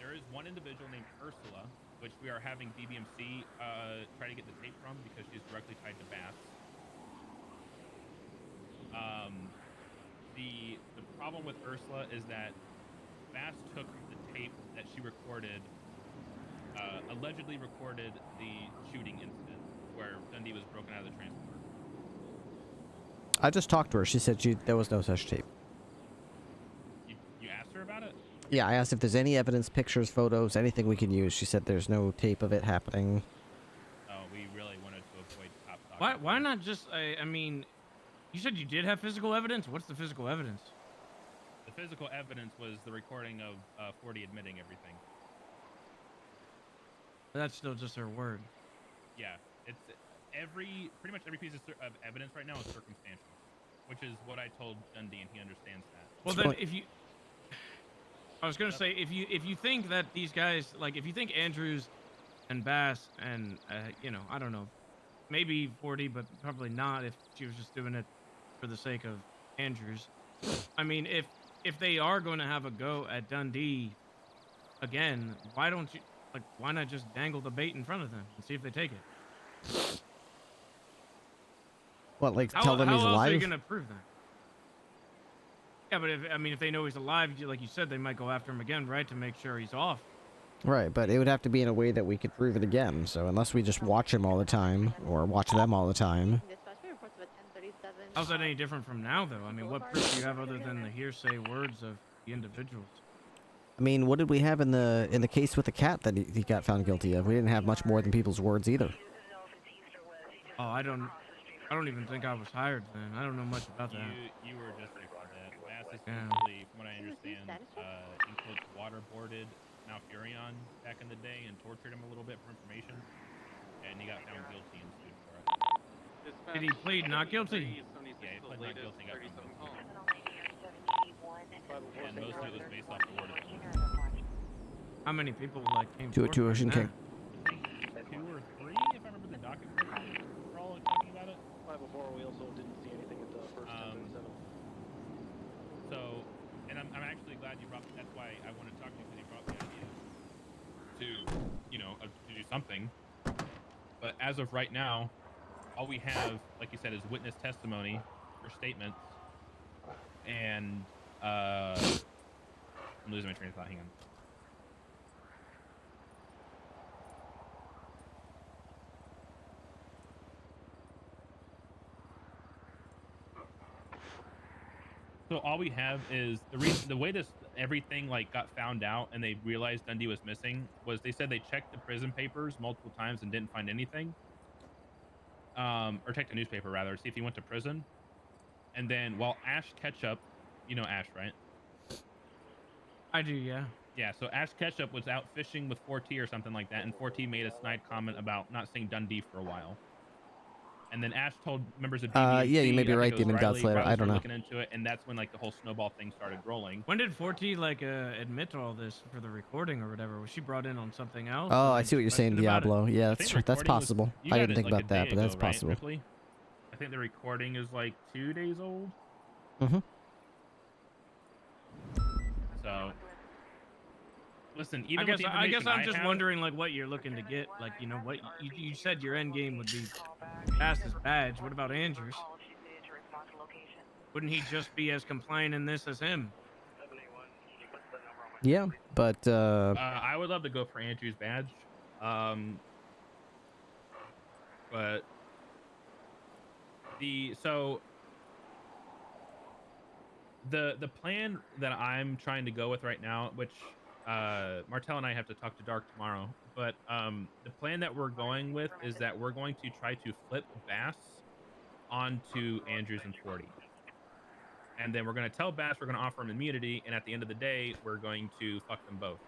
There is one individual named Ursula, which we are having DBMC try to get the tape from because she's directly tied to Bass. The problem with Ursula is that Bass took the tape that she recorded, allegedly recorded the shooting incident where Dundee was broken out of the transport. I just talked to her. She said there was no such tape. You asked her about it? Yeah, I asked if there's any evidence, pictures, photos, anything we can use. She said there's no tape of it happening. Oh, we really wanted to avoid top talk. Why not just? I mean, you said you did have physical evidence. What's the physical evidence? The physical evidence was the recording of 40 admitting everything. That's still just her word. Yeah, it's pretty much every piece of evidence right now is circumstantial, which is what I told Dundee, and he understands that. Well, then I was gonna say, if you think that these guys, if you think Andrews and Bass and I don't know, maybe 40, but probably not if she was just doing it for the sake of Andrews. I mean, if they are going to have a go at Dundee again, why not just dangle the bait in front of them and see if they take it? What, tell them he's alive? How else are you going to prove that? Yeah, but if they know he's alive, like you said, they might go after him again, right, to make sure he's off. Right, but it would have to be in a way that we could prove it again. So unless we just watch him all the time, or watch them all the time. How's that any different from now, though? I mean, what proof do you have other than the hearsay words of the individuals? I mean, what did we have in the case with the cat that he got found guilty of? We didn't have much more than people's words either. Oh, I don't even think I was hired then. I don't know much about that. You were just like that. Bass essentially, from what I understand, in quotes, waterboarded Malfurion back in the day and tortured him a little bit for information, and he got found guilty and sued for it. Did he plead not guilty? Yeah, he pled not guilty and got found guilty. And most of it was based off the word of the How many people came to Ocean King? 2 or 3, if I remember the docket correctly. We're all talking about it. 504. We also didn't see anything at the first 1037. So, and I'm actually glad you brought. That's why I want to talk to you, because you brought the idea to do something. But as of right now, all we have, like you said, is witness testimony or statements, and I'm losing my train of thought. Hang on. So all we have is the way everything got found out and they realized Dundee was missing was they said they checked the prison papers multiple times and didn't find anything. Or checked the newspaper rather, see if he went to prison. And then while Ash Ketchup, you know Ash, right? I do, yeah. Yeah, so Ash Ketchup was out fishing with 4T or something like that, and 4T made a snide comment about not seeing Dundee for a while. And then Ash told members of DBC, yeah, you may be right, Demon God Slayer. I don't know. Looking into it, and that's when the whole snowball thing started rolling. When did 4T admit to all this for the recording or whatever? Was she brought in on something else? Oh, I see what you're saying, Diablo. Yeah, that's possible. I didn't think about that, but that's possible. Ripley? I think the recording is 2 days old. Mm-hmm. So, listen, even I guess I'm just wondering what you're looking to get. What you said your end game would be fastest badge. What about Andrews? Wouldn't he just be as compliant in this as him? Yeah, but I would love to go for Andrews' badge. But the plan that I'm trying to go with right now, which Martel and I have to talk to Dark tomorrow, but the plan that we're going with is that we're going to try to flip Bass onto Andrews and 40. And then we're going to tell Bass we're going to offer him immunity, and at the end of the day, we're going to fuck them both.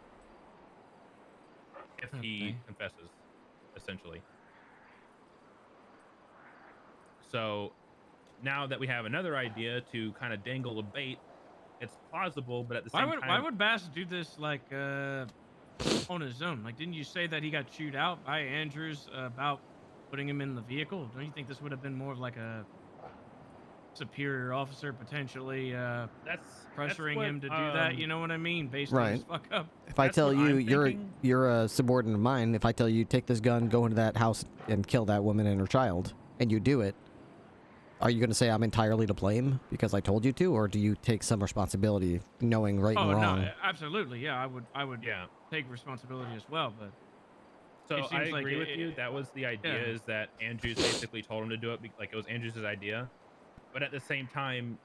If he confesses, essentially. So now that we have another idea to kind of dangle a bait, it's plausible, but at the same time... Why would Bass do this, on his own. Like, didn't you say that he got chewed out by Andrews about putting him in the vehicle? Don't you think this would have been more of like a superior officer potentially pressuring what, him to do that? You know what I mean? Based on his fuck up. If I tell you you're a subordinate of mine, if I tell you take this gun, go into that house and kill that woman and her child, and you do it, are you going to say I'm entirely to blame because I told you to, or do you take some responsibility knowing right and wrong? No, absolutely. Yeah, I would take responsibility as well, but So it I seems agree like with you. That was the idea, is that Andrews basically told him to do it, like it was Andrews' idea. But at the same time,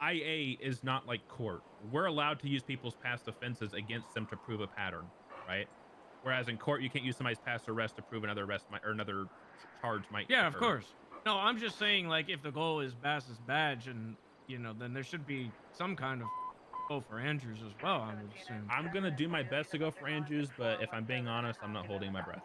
IA is not like court. We're allowed to use people's past offenses against them to prove a pattern, right? Whereas in court, you can't use somebody's past arrest to prove another arrest or another charge might. Yeah, of occur. course. No, I'm just saying, like, if the goal is Bass's badge, and then there should be some kind of goal for Andrews as well, I would assume. I'm gonna do my best to go for Andrews, but if I'm being honest, I'm not holding my breath.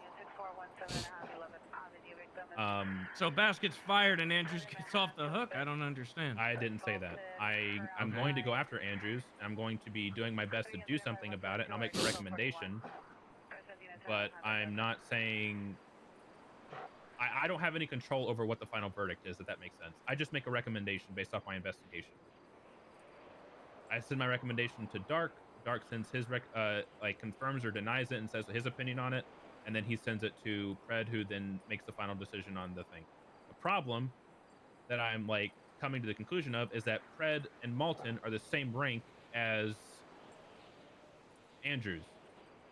So Bass gets fired and Andrews gets off the hook? I don't understand. I didn't say that. I'm going to go after Andrews. I'm going to be doing my best to do something about it, and I'll make a recommendation. But I'm not saying... I don't have any control over what the final verdict is, if that makes sense. I just make a recommendation based off my investigation. I send my recommendation to Dark. Dark sends his confirms or denies it and says his opinion on it, and then he sends it to Pred, who then makes the final decision on the thing. The problem that I'm coming to the conclusion of is that Pred and Malton are the same rank as Andrews.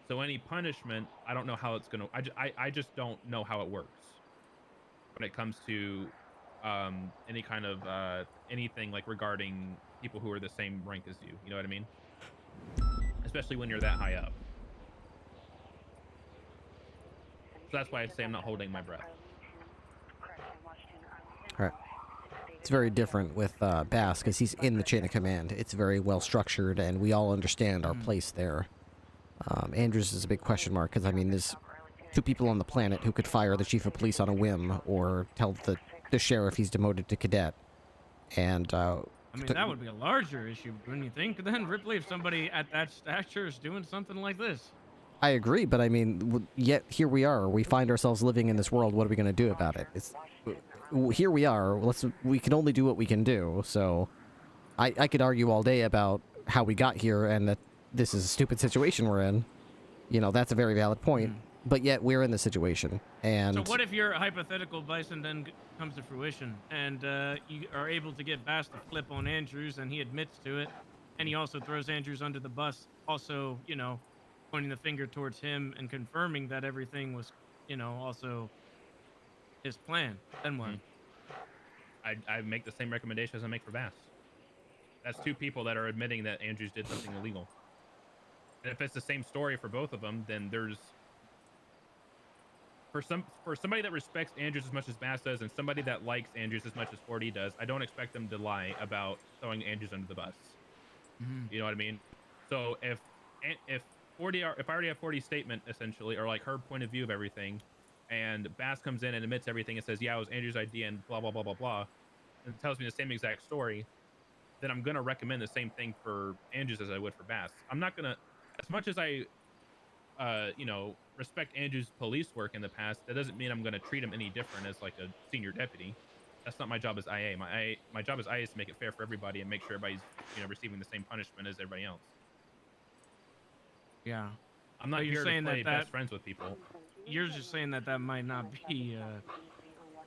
So any punishment, I don't know how it's gonna. I just don't know how it works when it comes to any kind of anything regarding people who are the same rank as you. You know what I mean? Especially when you're that high up. So that's why I say I'm not holding my breath. All right. It's very different with Bass because he's in the chain of command. It's very well structured, and we all understand our place there. Andrews is a big question mark because, I mean, there's two people on the planet who could fire the chief of police on a whim or tell the sheriff he's demoted to cadet. And I mean, that would be a larger issue, wouldn't you think? Then, Ripley, if somebody at that stature is doing something like this. I agree, but I mean, yet here we are. We find ourselves living in this world. What are we going to do about it? Here we are. We can only do what we can do. So I could argue all day about how we got here and that this is a stupid situation we're in. That's a very valid point. But yet we're in this situation. And so what if your hypothetical bison then comes to fruition and you are able to get Bass to flip on Andrews and he admits to it, and he also throws Andrews under the bus, also, pointing the finger towards him and confirming that everything was, also his plan. Then what? I make the same recommendation as I make for Bass. That's two people that are admitting that Andrews did something illegal. And if it's the same story for both of them, then there's... For somebody that respects Andrews as much as Bass does, and somebody that likes Andrews as much as 4D does, I don't expect them to lie about throwing Andrews under the bus. You know what I mean? So if I already have 40's statement, essentially, or her point of view of everything, and Bass comes in and admits everything and says, yeah, it was Andrews' idea and blah, blah, blah, blah, blah, and tells me the same exact story, then I'm going to recommend the same thing for Andrews as I would for Bass. I'm not going to, as much as I, respect Andrews' police work in the past, that doesn't mean I'm going to treat him any different as a senior deputy. That's not my job as IA. My job as IA is to make it fair for everybody and make sure everybody's, receiving the same punishment as everybody else. Yeah. I'm not here to play best friends with people. You're just saying that might not be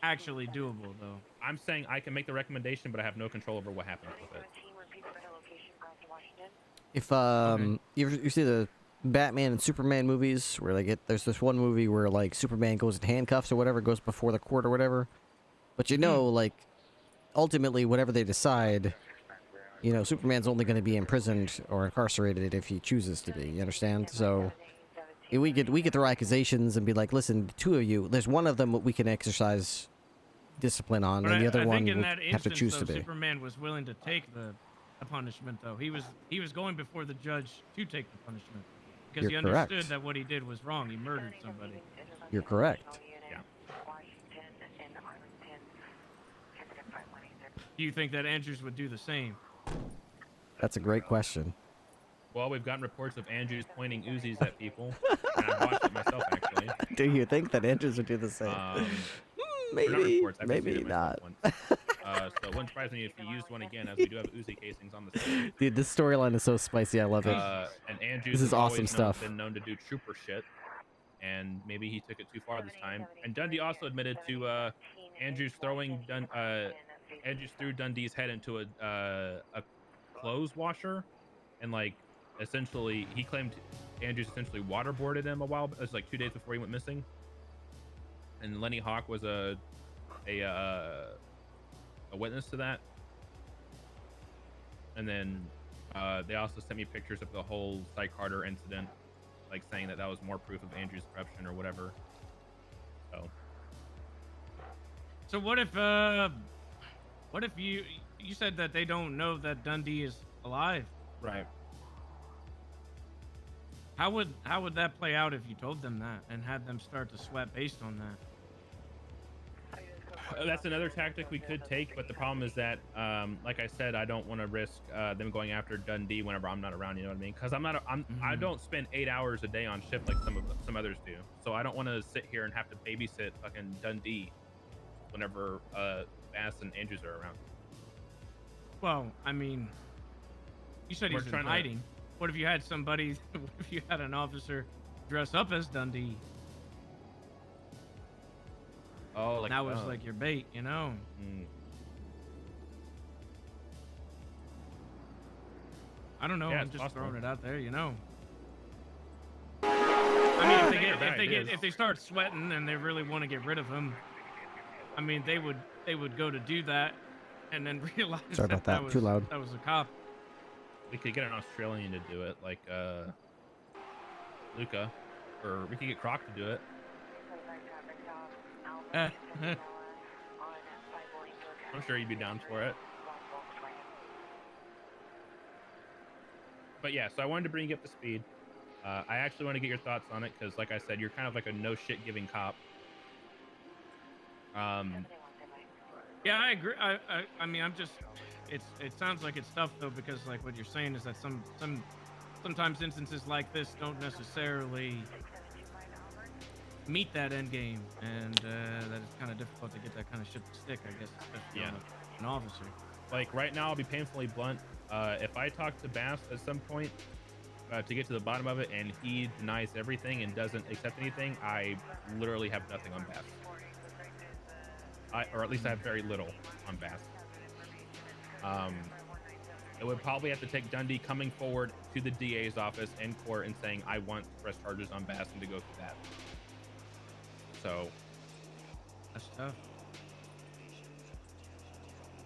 actually doable, though. I'm saying I can make the recommendation, but I have no control over what happens with it. If you see the Batman and Superman movies where there's this one movie where Superman goes in handcuffs or whatever, goes before the court or whatever, but ultimately whatever they decide, Superman's only going to be imprisoned or incarcerated if he chooses to be. You understand? So we could throw accusations and be like, listen, two of you, there's one of them we can exercise discipline on, and the other one would have to choose to be. Superman was willing to take the punishment, though. He was going before the judge to take the punishment because he understood that what he did was wrong. He murdered somebody. You're correct. Yeah. Do you think that Andrews would do the same? That's a great question. Well, we've gotten reports of Andrews pointing Uzis at people, and I've watched it myself, actually. Do you think that Andrews would do the same? Or not Maybe, reports, I've just seen maybe it myself not. once. So it wouldn't surprise me if he used one again, as we do have Uzi casings on the site. Dude, this storyline is so spicy. I love it. And Andrews This is has always awesome stuff. been known to do trooper shit, and maybe he took it too far this time. And Dundee also admitted to Andrews threw Dundee's head into a clothes washer, and like essentially he claimed Andrews essentially waterboarded him a while. It was like 2 days before he went missing. And Lenny Hawk was a witness to that. And then they also sent me pictures of the whole Psych Carter incident, like saying that was more proof of Andrew's corruption or whatever. So what if you said that they don't know that Dundee is alive? Right. How would that play out if you told them that and had them start to sweat based on that? That's another tactic we could take, but the problem is that, like I said, I don't want to risk them going after Dundee whenever I'm not around. You know what I mean? Because I don't spend 8 hours a day on shift like some others do. So I don't want to sit here and have to babysit fucking Dundee whenever Bass and Andrews are around. Well, I mean, you said he's in hiding. What if you had somebody? What if you had an officer dress up as Dundee? Oh, like that was like your bait, you know. I don't know. Yeah, I'm just possible. throwing it out there, you know. I mean, if they start sweating and they really want to get rid of him, I mean, they would go to do that, and then realize Sorry about that. was, Too loud. That was a cop. We could get an Australian to do it, like Luca, or we could get Croc to do it. I'm sure you'd be down for it. But yeah, so I wanted to bring you up to speed. I actually want to get your thoughts on it because, like I said, you're kind of like a no shit giving cop. Yeah, I agree. I mean, it sounds like it's tough though, because like what you're saying is that sometimes instances like this don't necessarily meet that end game, and that it's kind of difficult to get that kind of shit to stick, I guess, especially on an officer. Like right now, I'll be painfully blunt. If I talk to Bass at some point to get to the bottom of it, and he denies everything and doesn't accept anything, I literally have nothing on Bass. Or at least I have very little on Bass. It would probably have to take Dundee coming forward to the DA's office in court and saying, I want to press charges on Bass and to go through that. So that's tough.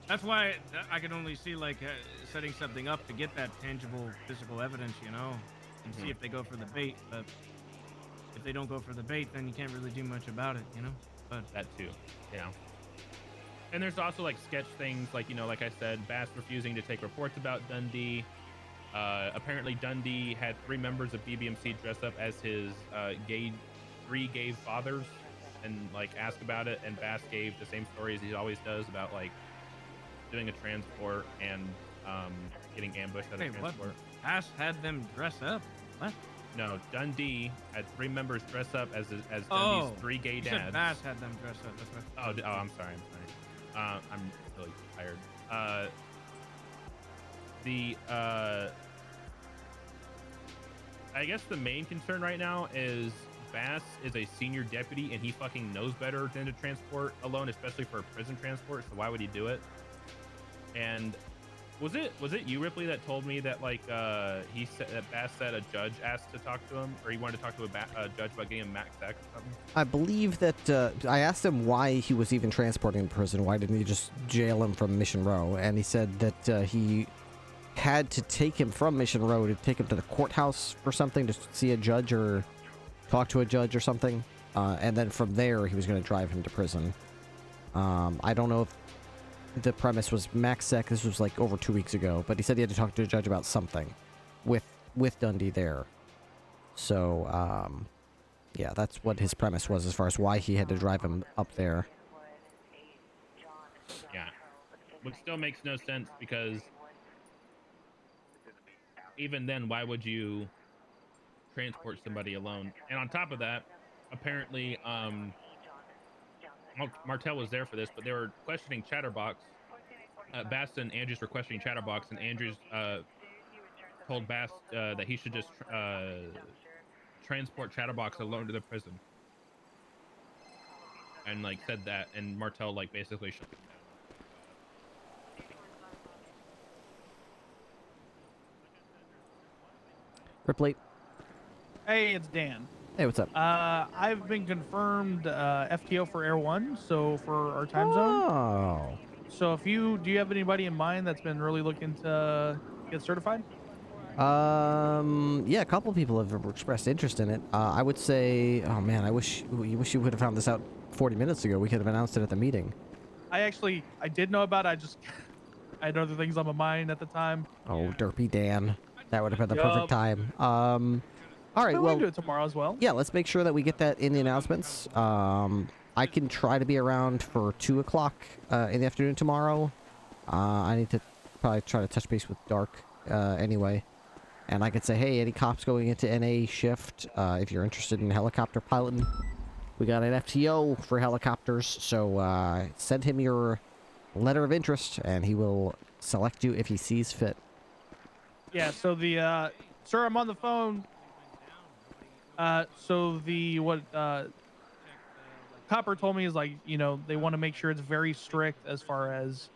That's why I can only see like setting something up to get that tangible physical evidence, you know, and see if they go for the bait. But if they don't go for the bait, then you can't really do much about it, you know. But that too, yeah. And there's also like sketch things, like, you know, like I said, Bass refusing to take reports about Dundee. Apparently Dundee had 3 members of BBMC dress up as his 3 gay fathers and like ask about it, and Bass gave the same story as he always does about like doing a transport and getting ambushed at a transport. What? Bass had them dress up? What? No, Dundee had 3 members dress up as Dundee's 3 gay you dads. Said Bass had them dress up. That's what I'm sorry. I'm really tired. I guess the main concern right now is Bass is a senior deputy and he fucking knows better than to transport alone, especially for prison transport. So why would he do it? And was it you, Ripley, that told me that like he said that Bass said a judge asked to talk to him, or he wanted to talk to a judge about getting him max X or something? I believe that I asked him why he was even transporting him to prison. Why didn't he just jail him from Mission Row? And he said that he had to take him from Mission Row to take him to the courthouse or something to see a judge or talk to a judge or something. And then from there, he was going to drive him to prison. I don't know if the premise was max sec. This was like over 2 weeks ago, but he said he had to talk to a judge about something with Dundee there. So, yeah, that's what his premise was as far as why he had to drive him up there. Yeah, which still makes no sense because even then, why would you transport somebody alone? And on top of that, apparently, Martel was there for this, but they were questioning Chatterbox. Bass and Andrews were questioning Chatterbox, and Andrews told Bass that he should just transport Chatterbox alone to the prison. And like said that, and Martel like basically shut him down. Ripley. Hey, it's Dan. Hey, what's up? I've been confirmed FTO for Air 1, so for our time zone. Oh. So do you have anybody in mind that's been really looking to get certified? Yeah, a couple of people have expressed interest in it. I would say, oh man, I wish you would have found this out 40 minutes ago. We could have announced it at the meeting. I did know about it. I had other things on my mind at the time. Oh, derpy Dan. That would have been the perfect time. All right, we well, can do it tomorrow as well. Yeah, let's make sure that we get that in the announcements. I can try to be around for 2 o'clock in the afternoon tomorrow. I need to probably try to touch base with Dark anyway. And I could say, hey, any cops going into NA shift, if you're interested in helicopter piloting, we got an FTO for helicopters, so send him your letter of interest, and he will select you if he sees fit. Yeah, so sir, I'm on the phone. What Copper told me is like, they want to make sure it's very strict as far as,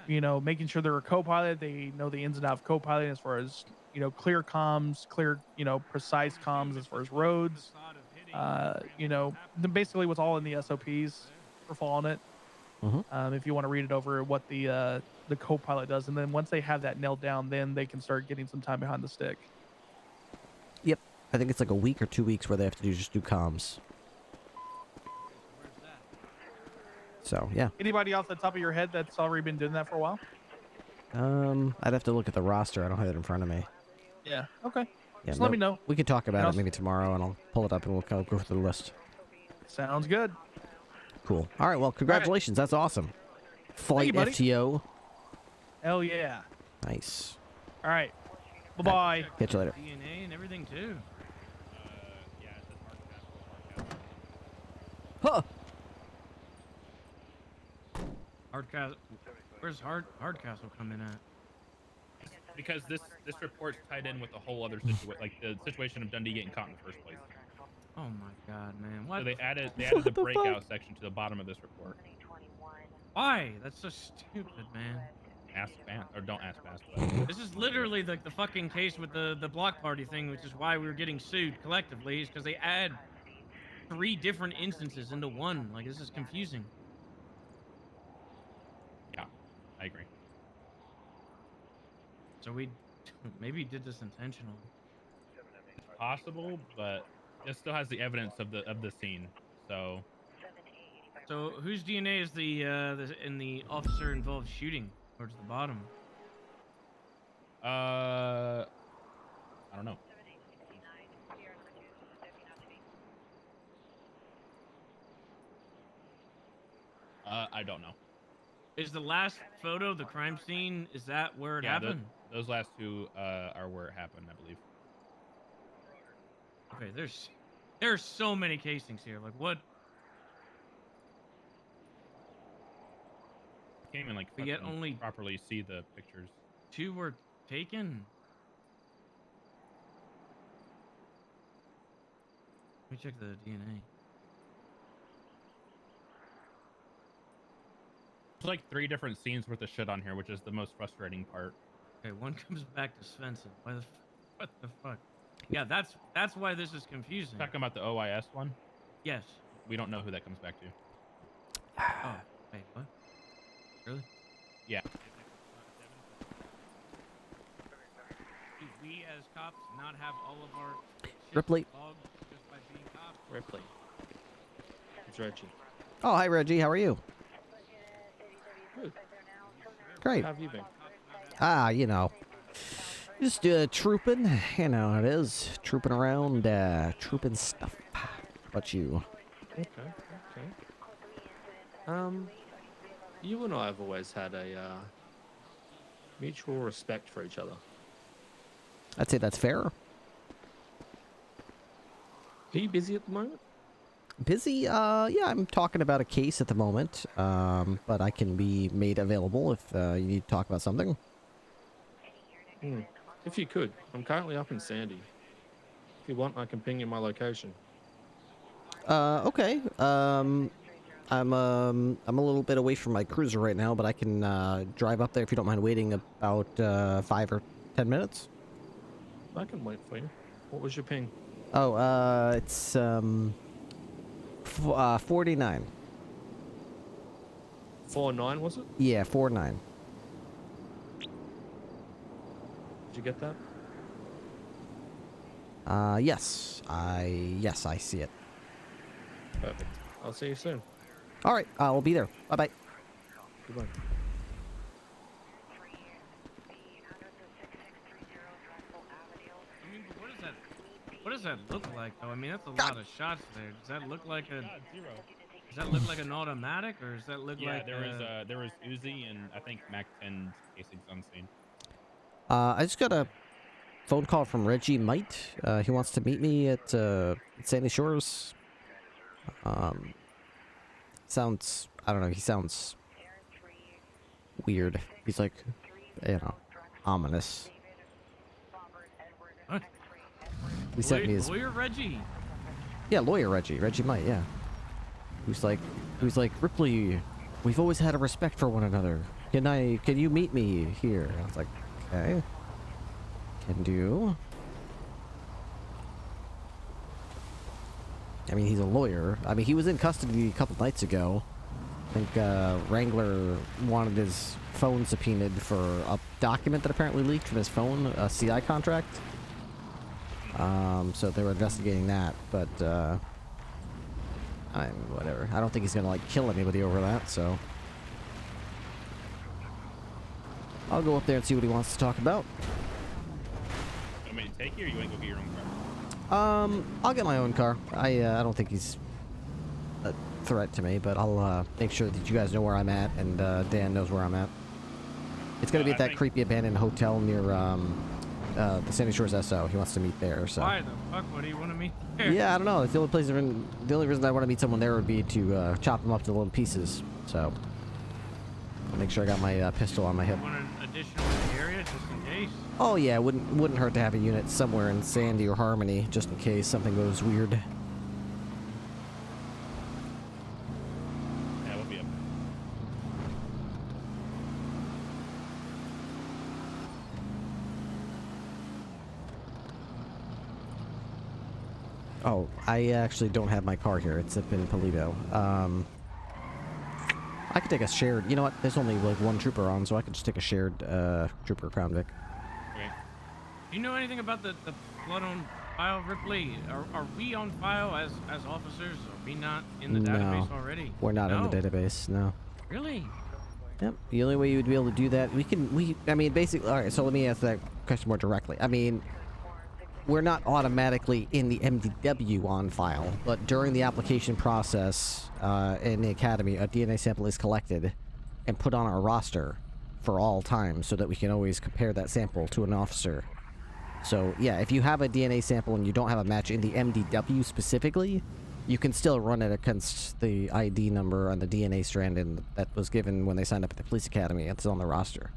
making sure they're a co-pilot. They know the ins and outs of co-piloting as far as, clear comms, precise comms as far as roads. Basically what's all in the SOPs for following it. If you want to read it over, what the co-pilot does, and then once they have that nailed down, then they can start getting some time behind the stick. Yep, I think it's like a week or 2 weeks where they have to just do comms. So yeah. Anybody off the top of your head that's already been doing that for a while? I'd have to look at the roster. I don't have it in front of me. Yeah. Okay. Yeah, Just let me know. We can talk about it maybe tomorrow, and I'll pull it up and we'll go through the list. Sounds good. Cool. All right. Well, congratulations. That's awesome. Flight FTO. Hell yeah. Nice. All right. Bye-bye. Catch you later. DNA and everything too. Huh. Hardcastle. Where's Hardcastle coming at? Because this report's tied in with the whole other situation, like the situation of Dundee getting caught in the first place. Oh my god, man! What? So they added the breakout section to the bottom of this report. Why? That's so stupid, man. Ask Bass, or don't ask Bass. This is literally like the fucking case with the block party thing, which is why we were getting sued collectively, is because they add 3 different instances into one. Like, this is confusing. Yeah, I agree. So we maybe did this intentionally. It's possible, but it still has the evidence of the scene. So whose DNA is in the officer involved shooting towards the bottom? I don't know. I don't know. Is the last photo the crime scene? Is that where it happened? Those last 2 are where it happened, I believe. Okay, there's so many casings here. Like, what? Can't even like yet only properly see the pictures. 2 were taken. Let me check the DNA. There's like 3 different scenes worth of shit on here, which is the most frustrating part. Okay, one comes back to Svensson. What the fuck? Yeah, that's why this is confusing. Talking about the OIS one? Yes. We don't know who that comes back to. Oh, wait, what? Really? Yeah. Do we as cops not have all of our Ripley. logged just by being cops? Ripley. It's Reggie. Oh, hi, Reggie. How are you? Good. Great. How have you been? Just trooping. You know how it is. Trooping around, trooping stuff. How about you? Okay. You and I have always had a mutual respect for each other. I'd say that's fair. Are you busy at the moment? Busy? Yeah, I'm talking about a case at the moment, but I can be made available if you need to talk about something. If you could. I'm currently up in Sandy. If you want, I can ping you my location. Okay. I'm a little bit away from my cruiser right now, but I can drive up there if you don't mind waiting about 5 or 10 minutes. I can wait for you. What was your ping? Oh, it's 49. 49 was it? Yeah, 49. Did you get that? Yes, I see it. Perfect. I'll see you soon. All right, I'll be there. Bye bye. Goodbye. I mean, but what does that look like, though? I mean, that's a lot of shots there. Does that look like a... Does that look like an automatic, or does that look like... Yeah, there was Uzi and I think Mac 10 casings on scene. I just got a phone call from Reggie Might. He wants to meet me at Sandy Shores. Sounds... I don't know, he sounds weird. He's like, you know, ominous. What? He sent me his... Lawyer Reggie? Yeah, lawyer Reggie. Reggie Might, yeah. Who's like, Ripley, we've always had a respect for one another. Can you meet me here? I was like, okay. Can do. I mean, he's a lawyer. I mean, he was in custody a couple nights ago. I think Wrangler wanted his phone subpoenaed for a document that apparently leaked from his phone, a CI contract. So they were investigating that, but whatever. I don't think he's gonna like kill anybody over that, so I'll go up there and see what he wants to talk about. You want me to take you, or you want to go get your own car? I'll get my own car. I don't think he's a threat to me, but I'll make sure that you guys know where I'm at, and Dan knows where I'm at. It's gonna be at that creepy abandoned hotel near the Sandy Shores SO. He wants to meet there. So. Why the fuck would he want to meet there? Yeah, I don't know. It's the only reason I want to meet someone there would be to chop him up to little pieces. So I'll make sure I got my pistol on my hip. Want an additional in the area just in case? Oh yeah, it wouldn't hurt to have a unit somewhere in Sandy or Harmony just in case something goes weird. Yeah, we'll be up there. Oh, I actually don't have my car here. It's up in Polito. I could take a shared... You know what? There's only like one trooper on, so I could just take a shared trooper Crown Vic. Okay. Do you know anything about the blood on file, Ripley? Are we on file as officers? Are we not in the database already? We're not in the database, no. Really? Yep. The only way you would be able to do that... I mean, basically... Alright, so let me ask that question more directly. I mean... We're not automatically in the MDW on file, but during the application process in the academy, a DNA sample is collected and put on our roster for all time so that we can always compare that sample to an officer. So, yeah, if you have a DNA sample and you don't have a match in the MDW specifically, you can still run it against the ID number on the DNA strand that was given when they signed up at the police academy. It's on the roster.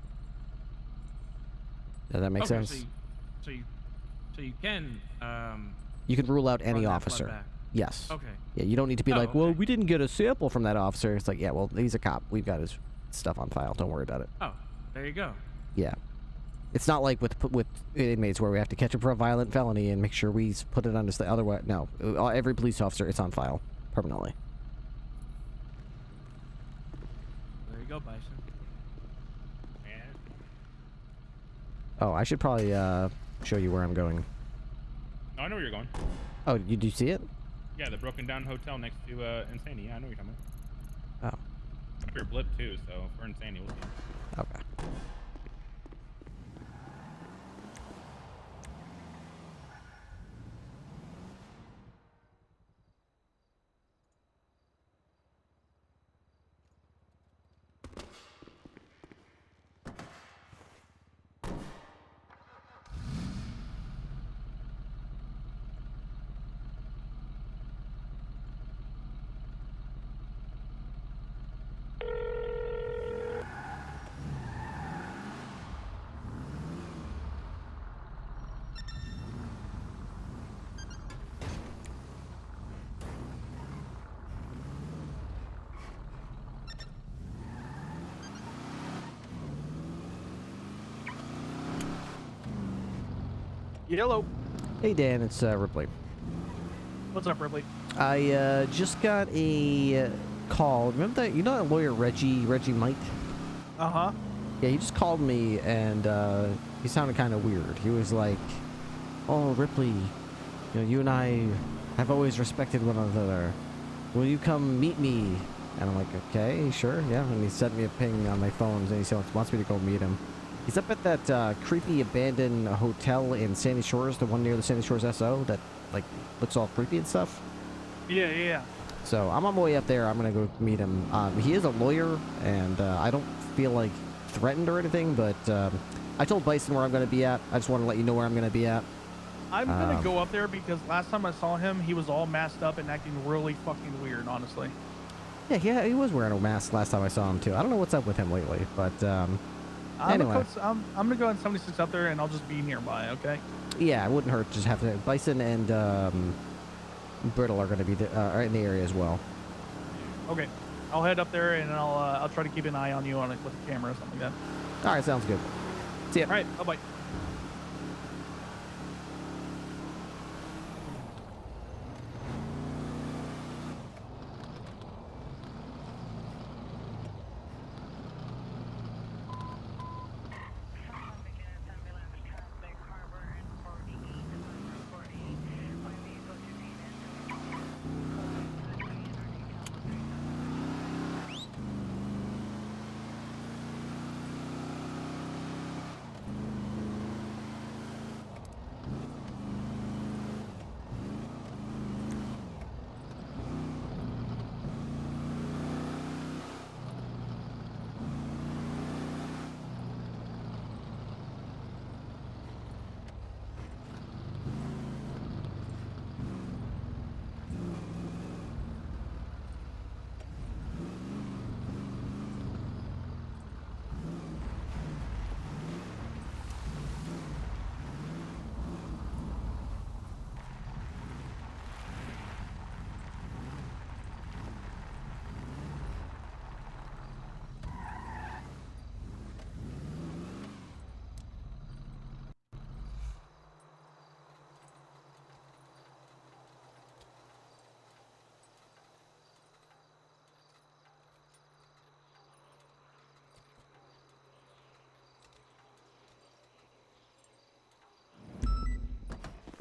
Does that make sense? So you can, you can rule out any officer. Yes. Okay. Yeah, you don't need to be like, well, we didn't get a sample from that officer. It's like, yeah, well, he's a cop. We've got his stuff on file. Don't worry about it. Oh, there you go. Yeah. It's not like with inmates where we have to catch him for a violent felony and make sure we put it on the other way. No, every police officer, it's on file permanently. There you go, Bison. Oh, I should probably show you where I'm going. No, I know where you're going. Oh, do you see it? Yeah, the broken down hotel next to Insanity. Yeah, I know what you're talking about. Oh. Up your blip too, so if we're Insanity, we'll see. Okay. Yellow. Hey Dan, it's Ripley. What's up, Ripley? I just got a call. Remember that? You know that lawyer Reggie Might? Uh-huh. Yeah, he just called me and he sounded kind of weird. He was like, "Oh, Ripley, you know, you and I have always respected one another. Will you come meet me?" And I'm like, "Okay, sure, yeah." And he sent me a ping on my phone and he wants me to go meet him. He's up at that creepy abandoned hotel in Sandy Shores, the one near the Sandy Shores SO that like looks all creepy and stuff. Yeah. So I'm on my way up there. I'm gonna go meet him. He is a lawyer, and I don't feel like threatened or anything, but I told Bison where I'm gonna be at. I just want to let you know where I'm gonna be at. I'm gonna go up there because last time I saw him, he was all masked up and acting really fucking weird, honestly. Yeah, he was wearing a mask last time I saw him too. I don't know what's up with him lately, but anyway. I'm gonna go on 76 up there and I'll just be nearby, okay? Yeah, it wouldn't hurt to just have to. Bison and Brittle are gonna be are in the area as well. Okay, I'll head up there and I'll try to keep an eye on you on it with a camera or something like that. All right, sounds good. See ya. All right, bye bye.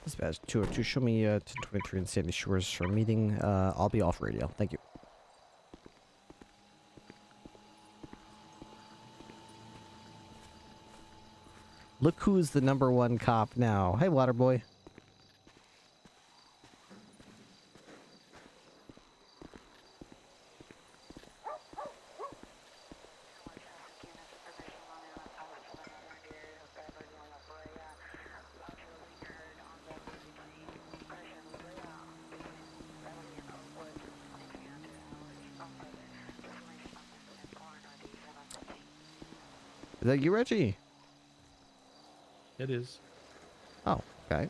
Dispatch 202, show me 1023 in Sandy Shores for a meeting. I'll be off radio. Thank you. Look who's the #1 cop now. Hey, Waterboy. Is that you, Reggie? It is. Oh, okay.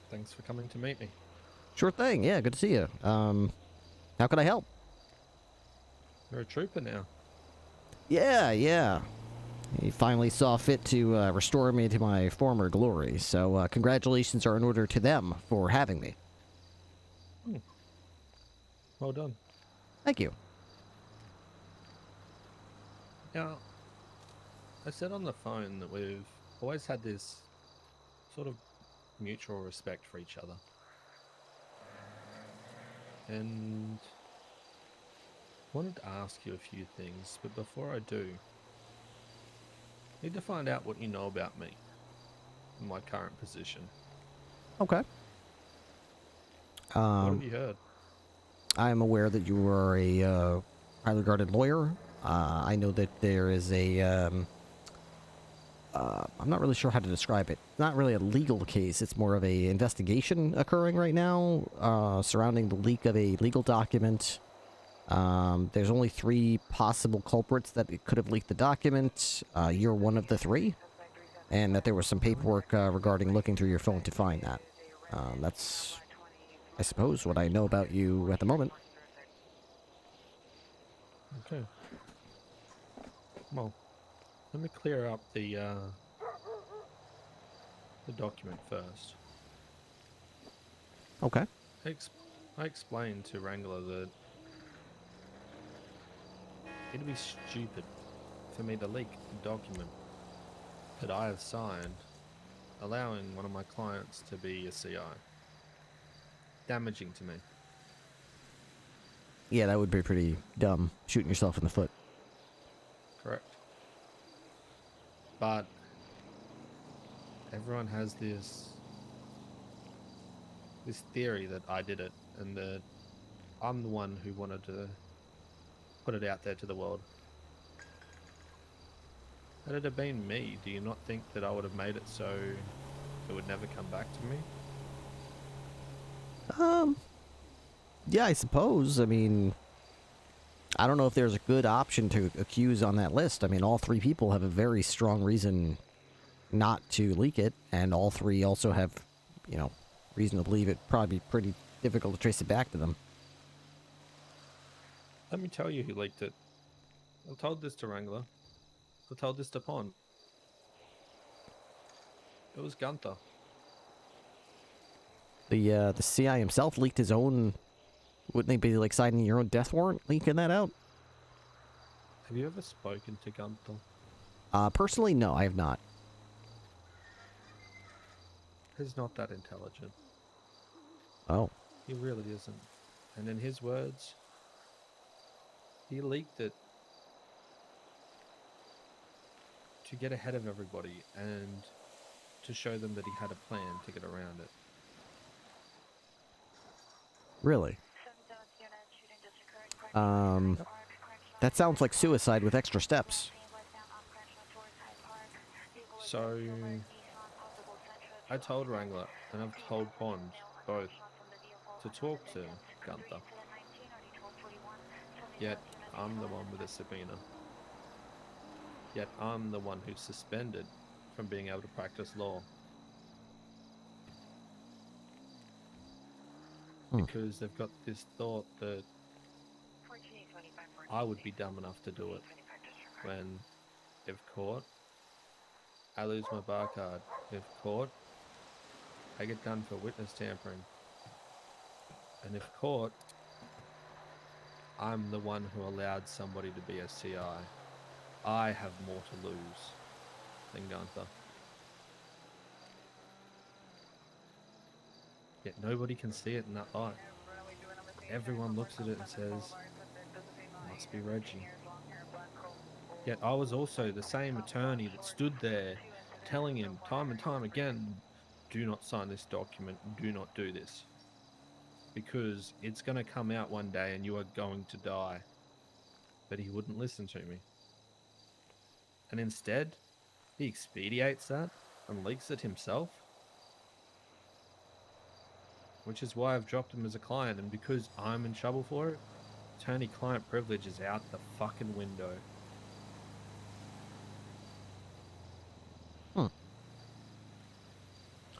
Thanks for coming to meet me. Sure thing. Yeah, good to see you. How can I help? You're a trooper now. Yeah. He finally saw fit to restore me to my former glory. So congratulations are in order to them for having me. Well done. Thank you. Now, I said on the phone that we've always had this sort of mutual respect for each other. And I wanted to ask you a few things, but before I do, I need to find out what you know about me and my current position. Okay. What have you heard? I am aware that you are a highly regarded lawyer. I know that there is a I'm not really sure how to describe it. Not really a legal case. It's more of a investigation occurring right now surrounding the leak of a legal document. There's only 3 possible culprits that could have leaked the document. You're one of the 3. And that there was some paperwork regarding looking through your phone to find that. That's, I suppose, what I know about you at the moment. Okay. Well, let me clear up the the document first. Okay. I explained to Wrangler that it'd be stupid for me to leak a document that I have signed allowing one of my clients to be a CI. Damaging to me. Yeah, that would be pretty dumb, shooting yourself in the foot. Correct. But everyone has this theory that I did it and that I'm the one who wanted to put it out there to the world. Had it have been me, do you not think that I would have made it so it would never come back to me? Yeah, I suppose. I mean, I don't know if there's a good option to accuse on that list. I mean, all three people have a very strong reason not to leak it, and all three also have, you know, reason to believe it probably be pretty difficult to trace it back to them. Let me tell you who leaked it. I told this to Wrangler. I told this to Pond. It was Gunther. The CI himself leaked his own. Wouldn't they be like signing your own death warrant, leaking that out? Have you ever spoken to Gunther? Personally, no, I have not. He's not that intelligent. Oh. He really isn't. And in his words, he leaked it to get ahead of everybody and to show them that he had a plan to get around it. Really? That sounds like suicide with extra steps. So, I told Wrangler, and I've told Pond, both, to talk to Gunther. Yet, I'm the one with a subpoena. Yet, I'm the one who's suspended from being able to practice law. Because they've got this thought that I would be dumb enough to do it. When, if caught, I lose my bar card. If caught, I get done for witness tampering. And if caught, I'm the one who allowed somebody to be a CI. I have more to lose than Gunther. Yet nobody can see it in that light. Everyone looks at it and says, must be Reggie. Yet I was also the same attorney that stood there telling him time and time again, do not sign this document, do not do this. Because it's going to come out one day and you are going to die. But he wouldn't listen to me. And instead, he expedites that and leaks it himself. Which is why I've dropped him as a client, and because I'm in trouble for it, attorney-client privilege is out the fucking window.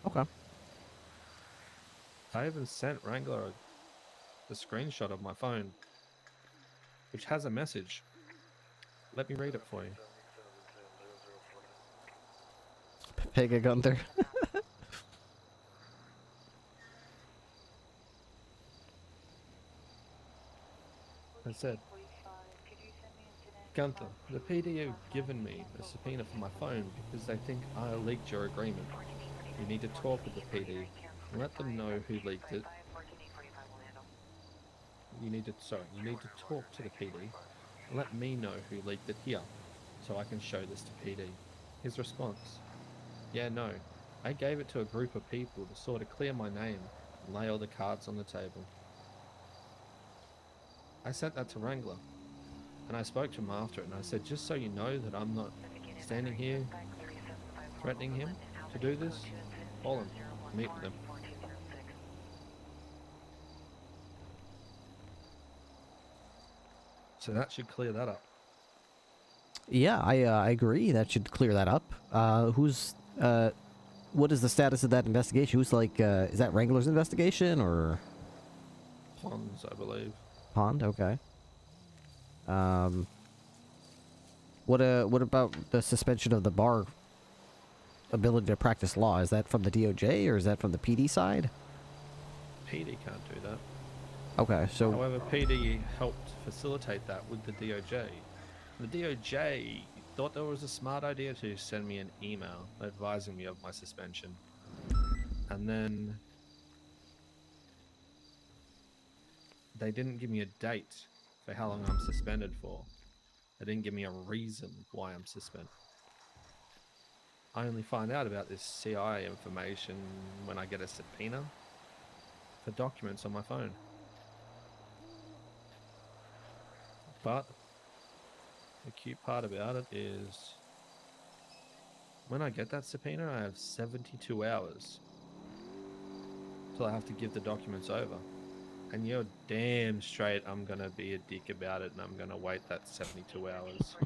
Okay. I even sent Wrangler a screenshot of my phone, which has a message. Let me read it for you. Pega Gunther. I said, Gunther, the PD have given me a subpoena for my phone because they think I leaked your agreement. You need to talk with the PD and let them know who leaked it. You need to talk to the PD and let me know who leaked it here so I can show this to PD. His response, yeah, no, I gave it to a group of people to sort of clear my name and lay all the cards on the table. I sent that to Wrangler, and I spoke to him after it, and I said, just so you know that I'm not standing here threatening him to do this, call him, meet with him. So that should clear that up. Yeah, I agree. That should clear that up. What is the status of that investigation? Who's like, is that Wrangler's investigation, or? Pons, I believe. Pond, okay. What about the suspension of the bar ability to practice law? Is that from the DOJ or is that from the PD side? PD can't do that. Okay, so... However, PD helped facilitate that with the DOJ. The DOJ thought there was a smart idea to send me an email advising me of my suspension. And then they didn't give me a date for how long I'm suspended for. They didn't give me a reason why I'm suspended. I only find out about this CI information when I get a subpoena for documents on my phone. But the cute part about it is when I get that subpoena, I have 72 hours till I have to give the documents over. And you're damn straight I'm going to be a dick about it and I'm going to wait that 72 hours.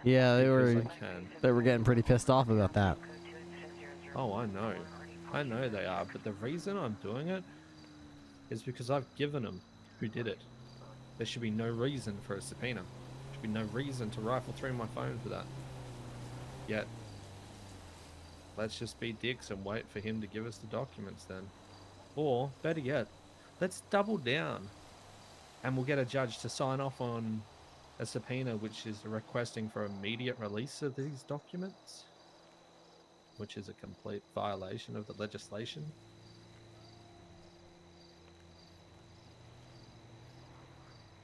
Yeah, they were getting pretty pissed off about that. Oh, I know. I know they are, but the reason I'm doing it is because I've given them who did it. There should be no reason for a subpoena. There should be no reason to rifle through my phone for that. Yet, let's just be dicks and wait for him to give us the documents then. Or, better yet, let's double down and we'll get a judge to sign off on a subpoena which is requesting for immediate release of these documents, which is a complete violation of the legislation.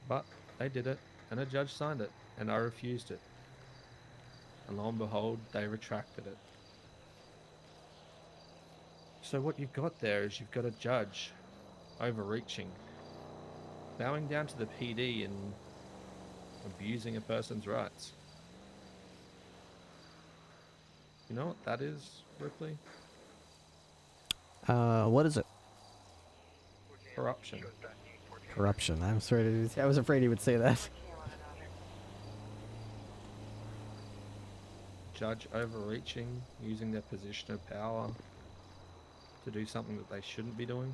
But they did it, and a judge signed it, and I refused it. And lo and behold, they retracted it. So what you've got there is you've got a judge overreaching, bowing down to the PD and abusing a person's rights. You know what that is, Ripley? What is it? Corruption. Corruption. I was afraid he would say that. Judge overreaching, using their position of power to do something that they shouldn't be doing.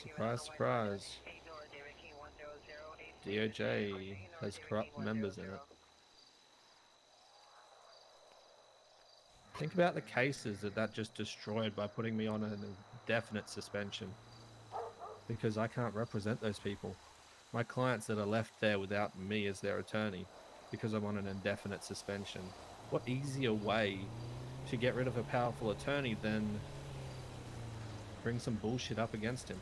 Surprise, surprise. DOJ has corrupt members in it. Think about the cases that just destroyed by putting me on an indefinite suspension. Because I can't represent those people. My clients that are left there without me as their attorney because I'm on an indefinite suspension. What easier way to get rid of a powerful attorney than bring some bullshit up against him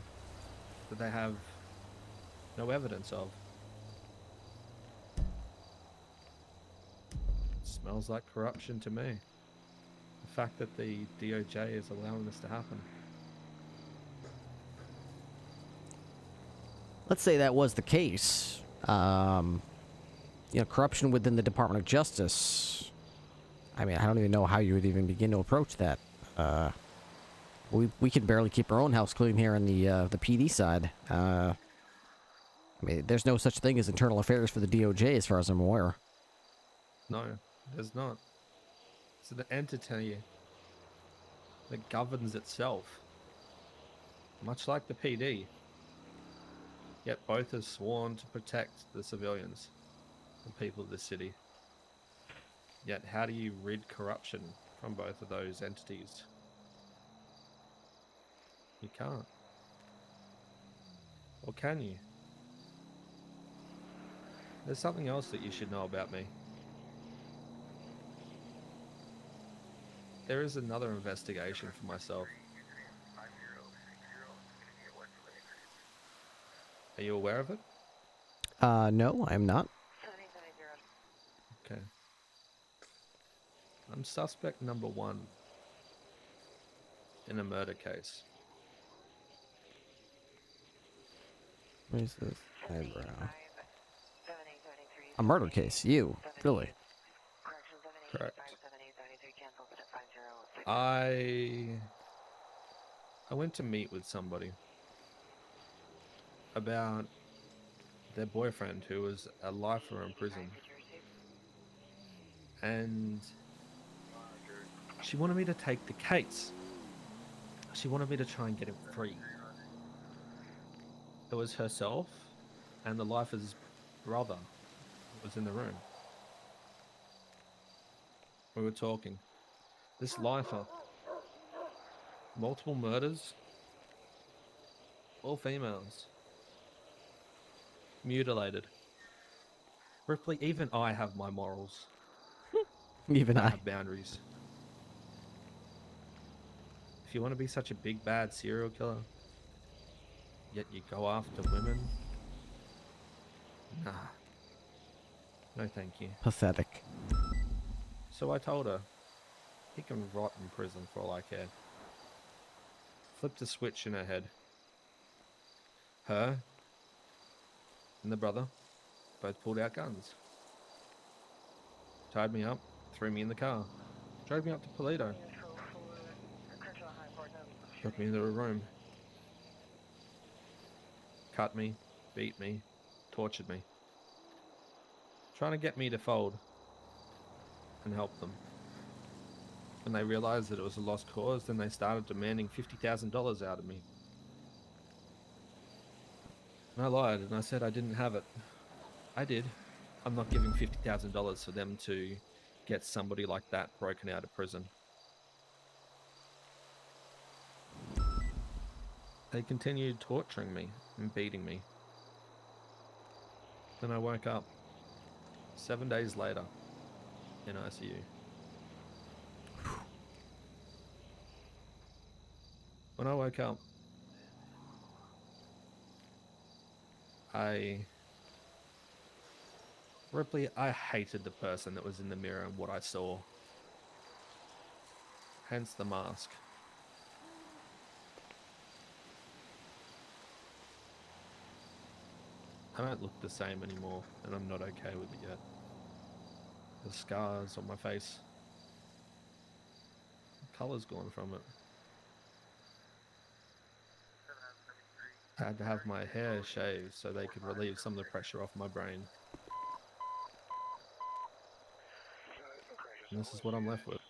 that they have no evidence of? It smells like corruption to me. The fact that the DOJ is allowing this to happen. Let's say that was the case. You know, corruption within the Department of Justice. I mean, I don't even know how you would even begin to approach that. We can barely keep our own house clean here on the PD side. I mean, there's no such thing as internal affairs for the DOJ, as far as I'm aware. No, there's not. It's an entity that governs itself, much like the PD. Yet both are sworn to protect the civilians, the people of the city. Yet how do you rid corruption from both of those entities? You can't. Or can you? There's something else that you should know about me. There is another investigation for myself. Are you aware of it? No, I'm not. Okay. I'm suspect number 1 in a murder case. What is this? Eyebrow. A murder case? You? Really? Correct. I went to meet with somebody about their boyfriend who was a lifer in prison. And she wanted me to take the case. She wanted me to try and get him free. It was herself and the lifer's brother was in the room. We were talking. This lifer. Multiple murders. All females. Mutilated. Ripley, even I have my morals. Even I have boundaries. If you want to be such a big bad serial killer, yet you go after women, nah. No thank you. Pathetic. So I told her, he can rot in prison for all I care. Flipped a switch in her head. Her and the brother both pulled out guns. Tied me up, threw me in the car, drove me up to Polito. Took me into a room. Cut me, beat me, tortured me. Trying to get me to fold and help them. When they realized that it was a lost cause, then they started demanding $50,000 out of me. And I lied and I said I didn't have it. I did. I'm not giving $50,000 for them to get somebody like that broken out of prison. They continued torturing me and beating me. Then I woke up 7 days later in ICU. When I woke up, Ripley, I hated the person that was in the mirror and what I saw. Hence the mask. I don't look the same anymore, and I'm not okay with it yet. The scars on my face. The color's gone from it. I had to have my hair shaved so they could relieve some of the pressure off my brain. And this is what I'm left with.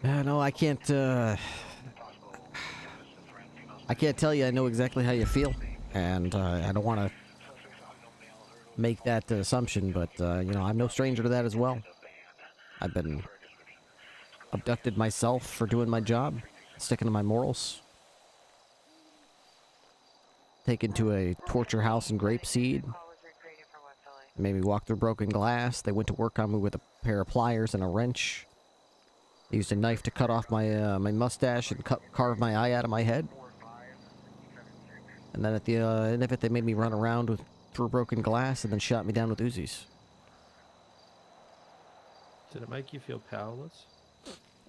No, I can't tell you I know exactly how you feel, and I don't want to make that assumption, but you know, I'm no stranger to that as well. I've been abducted myself for doing my job, sticking to my morals. Taken to a torture house in Grapeseed. Made me walk through broken glass. They went to work on me with a pair of pliers and a wrench. They used a knife to cut off my my mustache and carve my eye out of my head. And then at the end of it, they made me run around through broken glass and then shot me down with Uzis. Did it make you feel powerless?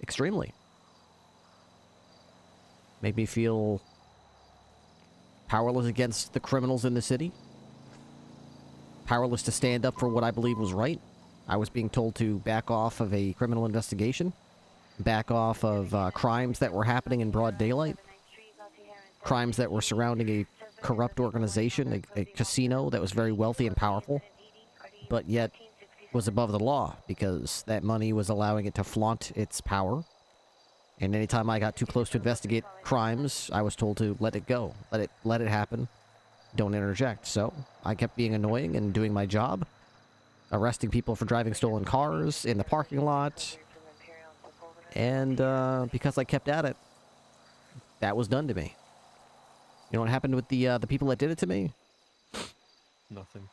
Extremely. Made me feel powerless against the criminals in the city. Powerless to stand up for what I believe was right. I was being told to back off of a criminal investigation. Back off of crimes that were happening in broad daylight. Crimes that were surrounding a corrupt organization, a casino that was very wealthy and powerful, but yet was above the law because that money was allowing it to flaunt its power. And anytime I got too close to investigate crimes, I was told to let it go. Let it happen. Don't interject. So I kept being annoying and doing my job. Arresting people for driving stolen cars in the parking lot. And because I kept at it, that was done to me. You know what happened with the people that did it to me? Nothing.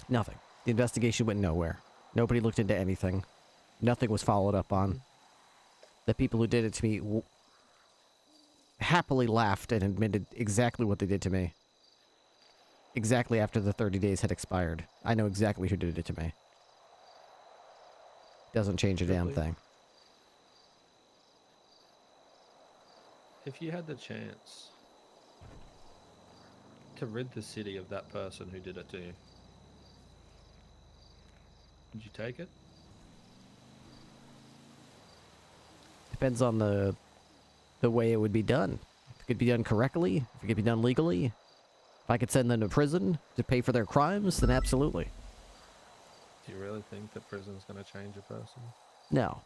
Nothing. The investigation went nowhere. Nobody looked into anything. Nothing was followed up on. The people who did it to me happily laughed and admitted exactly what they did to me. Exactly after the 30 days had expired. I know exactly who did it to me. Doesn't change a damn thing. If you had the chance to rid the city of that person who did it to you, would you take it? Depends on the way it would be done. If it could be done correctly, if it could be done legally, if I could send them to prison to pay for their crimes, then absolutely. Do you really think that prison's going to change a person? No,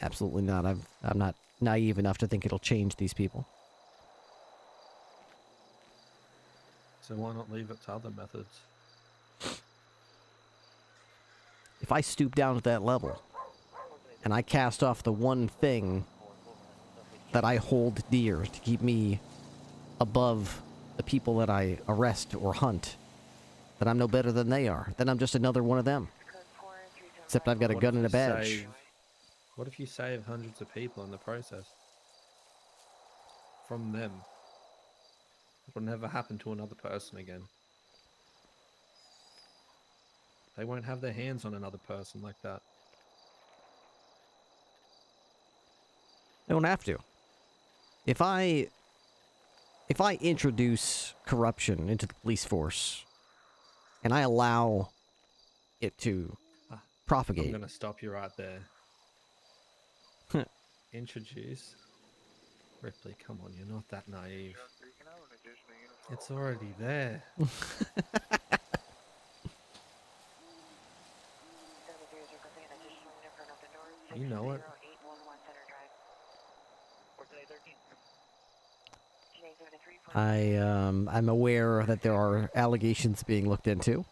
absolutely not. I'm not naive enough to think it'll change these people. So why not leave it to other methods? if I stoop down to that level and I cast off the one thing that I hold dear to keep me above the people that I arrest or hunt, then I'm no better than they are. Then I'm just another one of them. Except I've got a gun and a badge. What if you save hundreds of people in the process? From them. It will never happen to another person again. They won't have their hands on another person like that. They don't have to. If I introduce corruption into the police force, and I allow it to propagate... I'm going to stop you right there. Introduce... Ripley, come on, you're not that naive. It's already there. You know it. I'm aware that there are allegations being looked into,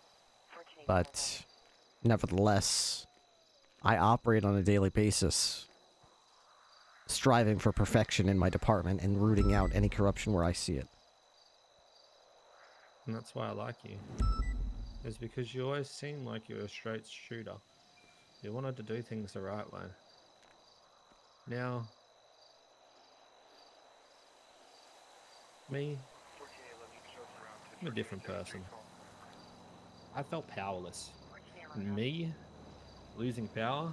but nevertheless, I operate on a daily basis, striving for perfection in my department and rooting out any corruption where I see it. And that's why I like you. It's because you always seemed like you were a straight shooter. You wanted to do things the right way. Now, me, I'm a different person. I felt powerless. And me, losing power,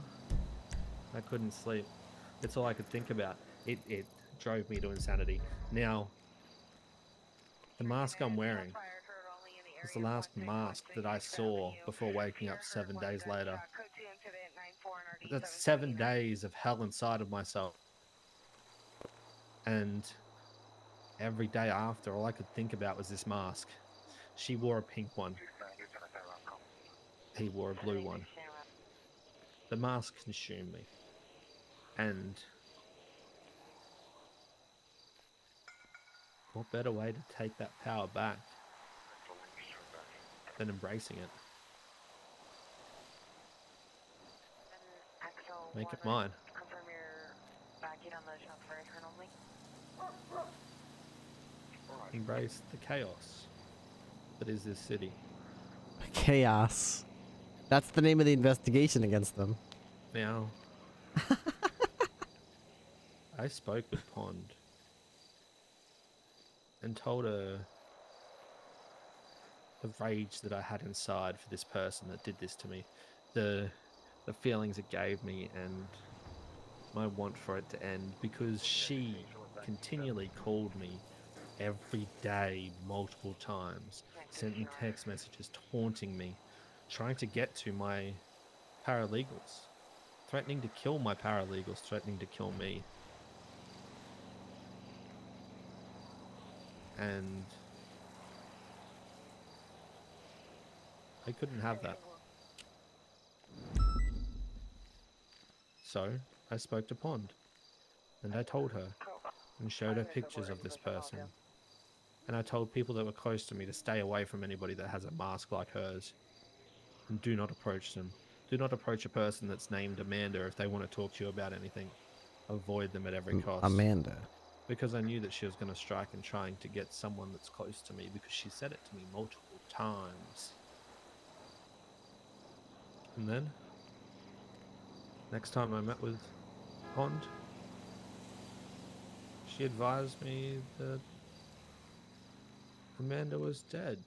I couldn't sleep. It's all I could think about. It drove me to insanity. Now, the mask I'm wearing is the last mask that I saw before waking up 7 days later. That's 7 days of hell inside of myself. And every day after, all I could think about was this mask. She wore a pink one. He wore a blue one. The mask consumed me. And what better way to take that power back than embracing it? Make it mine. Embrace the chaos that is this city. Chaos. That's the name of the investigation against them. Now, I spoke with Pond and told her the rage that I had inside for this person that did this to me, the feelings it gave me, and my want for it to end, because she continually called me every day, multiple times, sent me text messages taunting me, trying to get to my paralegals, threatening to kill my paralegals, threatening to kill me. And I couldn't have that. So I spoke to Pond, and I told her and showed her pictures of this person. And I told people that were close to me to stay away from anybody that has a mask like hers. And do not approach them. Do not approach a person that's named Amanda if they want to talk to you about anything. Avoid them at every cost. Amanda. Because I knew that she was going to strike and trying to get someone that's close to me, because she said it to me multiple times. And then, next time I met with Pond, she advised me that Amanda was dead.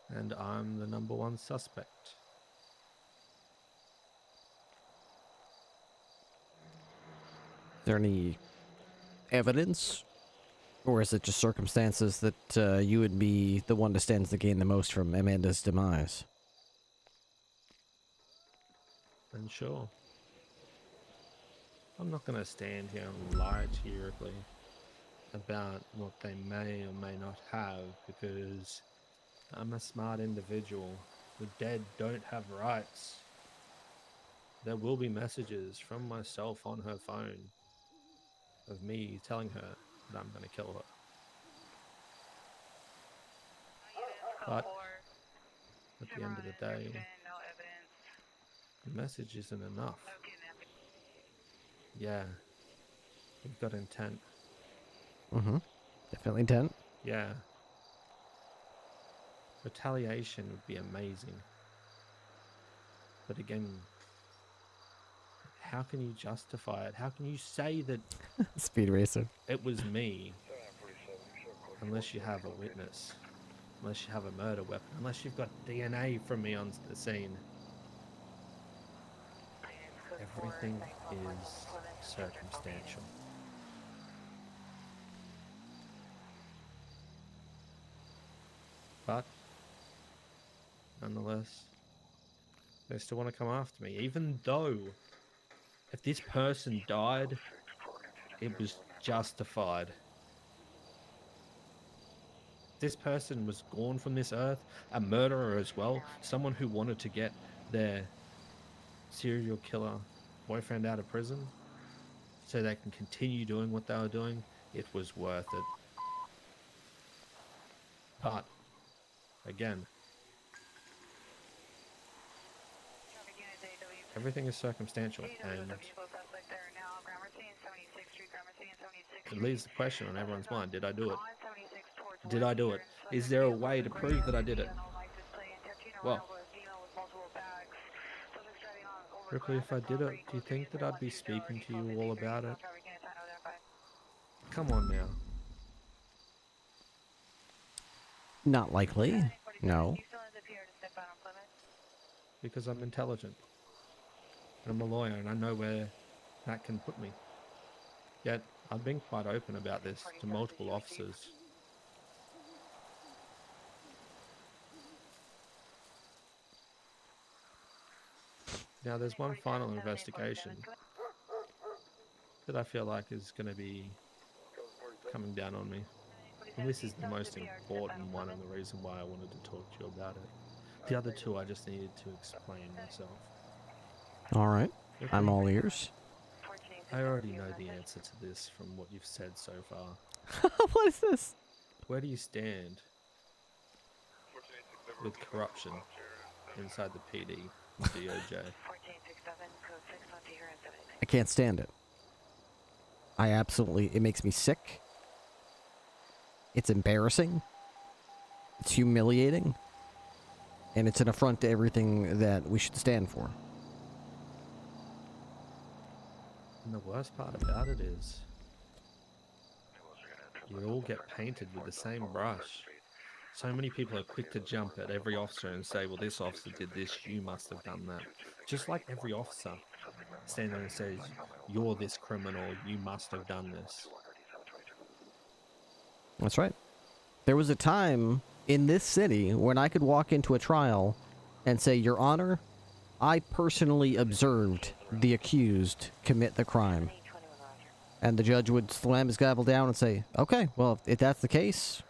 And I'm the #1 suspect. Is there any evidence? Or is it just circumstances that you would be the one to stand to gain the most from Amanda's demise? And sure, I'm not going to stand here and lie to you, Ripley, about what they may or may not have, because I'm a smart individual. The dead don't have rights. There will be messages from myself on her phone of me telling her that I'm going to kill her. But at the end of the day, the message isn't enough. Yeah, you've got intent. Mm-hmm. Definitely intent. Yeah. Retaliation would be amazing. But again, how can you justify it? How can you say that Speed racer. it was me unless you have a witness, unless you have a murder weapon, unless you've got DNA from me on the scene? Everything is circumstantial. But nonetheless, they still want to come after me, even though if this person died, it was justified. This person was gone from this earth, a murderer as well, someone who wanted to get their serial killer boyfriend out of prison so they can continue doing what they were doing. It was worth it. But again, everything is circumstantial, and it leaves the question on everyone's mind: did I do it? Did I do it? Is there a way to prove that I did it? Well, Ripley, if I did it, do you think that I'd be speaking to you all about it? Come on now. Not likely. No. Because I'm intelligent. I'm a lawyer and I know where that can put me. Yet, I've been quite open about this to multiple officers. Now, there's one final investigation that I feel like is going to be coming down on me. And this is the most important one and the reason why I wanted to talk to you about it. The other two, I just needed to explain myself. All right. I'm all ears. I already know the answer to this from what you've said so far. What is this? Where do you stand with corruption inside the PD and DOJ? I can't stand it. It makes me sick. It's embarrassing. It's humiliating. And it's an affront to everything that we should stand for. And the worst part about it is, you all get painted with the same brush. So many people are quick to jump at every officer and say, well, this officer did this, you must have done that. Just like every officer stands there and says, you're this criminal, you must have done this. That's right. There was a time in this city when I could walk into a trial and say, Your Honor, I personally observed the accused commit the crime. And the judge would slam his gavel down and say, okay, well, if that's the case,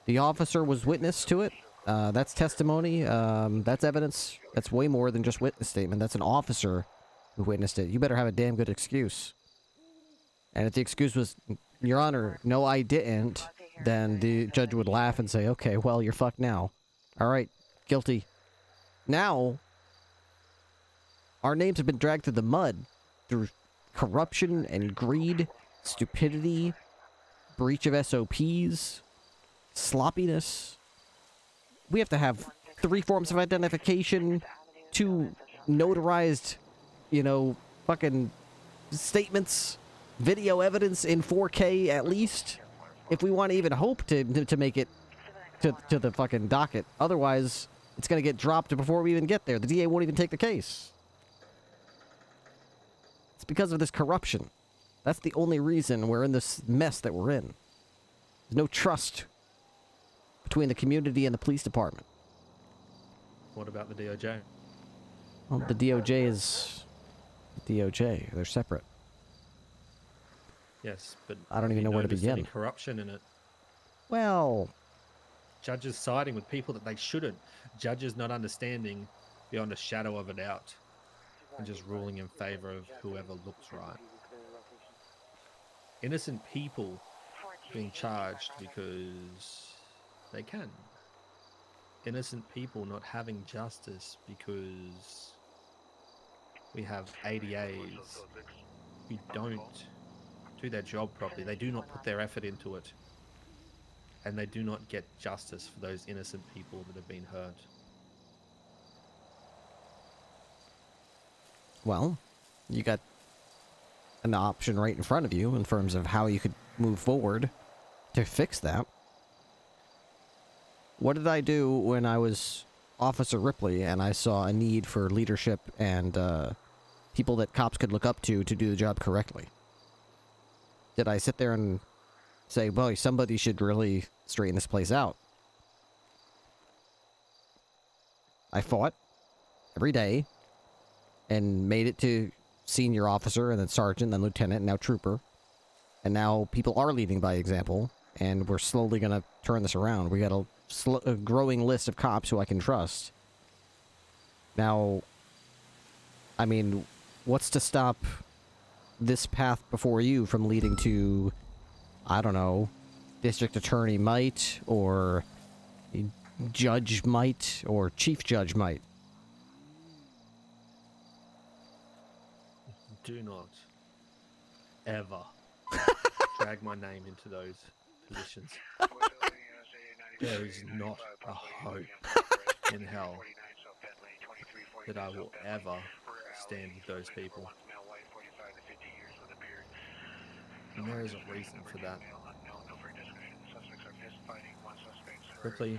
the officer was witness to it. That's testimony. That's evidence. That's way more than just witness statement. That's an officer who witnessed it. You better have a damn good excuse. And if the excuse was, Your Honor, no, I didn't, then the judge would laugh and say, okay, well, you're fucked now. All right, guilty. Now, our names have been dragged through the mud through corruption and greed, stupidity, breach of SOPs, sloppiness. We have to have 3 forms of identification, 2 notarized, fucking statements, video evidence in 4K at least, if we want to even hope to make it to the fucking docket. Otherwise, it's going to get dropped before we even get there. The DA won't even take the case. It's because of this corruption. That's the only reason we're in this mess that we're in. There's no trust between the community and the police department. What about the DOJ? Well, the DOJ is the DOJ. They're separate. Yes, but I don't even know where to begin. Any corruption in it. Well, judges siding with people that they shouldn't. Judges not understanding beyond a shadow of a doubt and just ruling in favor of whoever looks right. Innocent people being charged because they can. innocent people not having justice because we have ADAs who don't do their job properly. They do not put their effort into it. And they do not get justice for those innocent people that have been hurt. Well, you got an option right in front of you in terms of how you could move forward to fix that. What did I do when I was Officer Ripley and I saw a need for leadership and people that cops could look up to do the job correctly? Did I sit there and say, boy, somebody should really straighten this place out? I fought every day and made it to senior officer and then sergeant, then lieutenant, and now trooper. And now people are leading by example, and we're slowly going to turn this around. We got a growing list of cops who I can trust. Now, I mean, what's to stop this path before you from leading to, I don't know, district attorney might, or judge might, or chief judge might? Do not ever drag my name into those positions. There is not a hope in hell that I will ever stand with those people. And there is a reason for that. Ripley,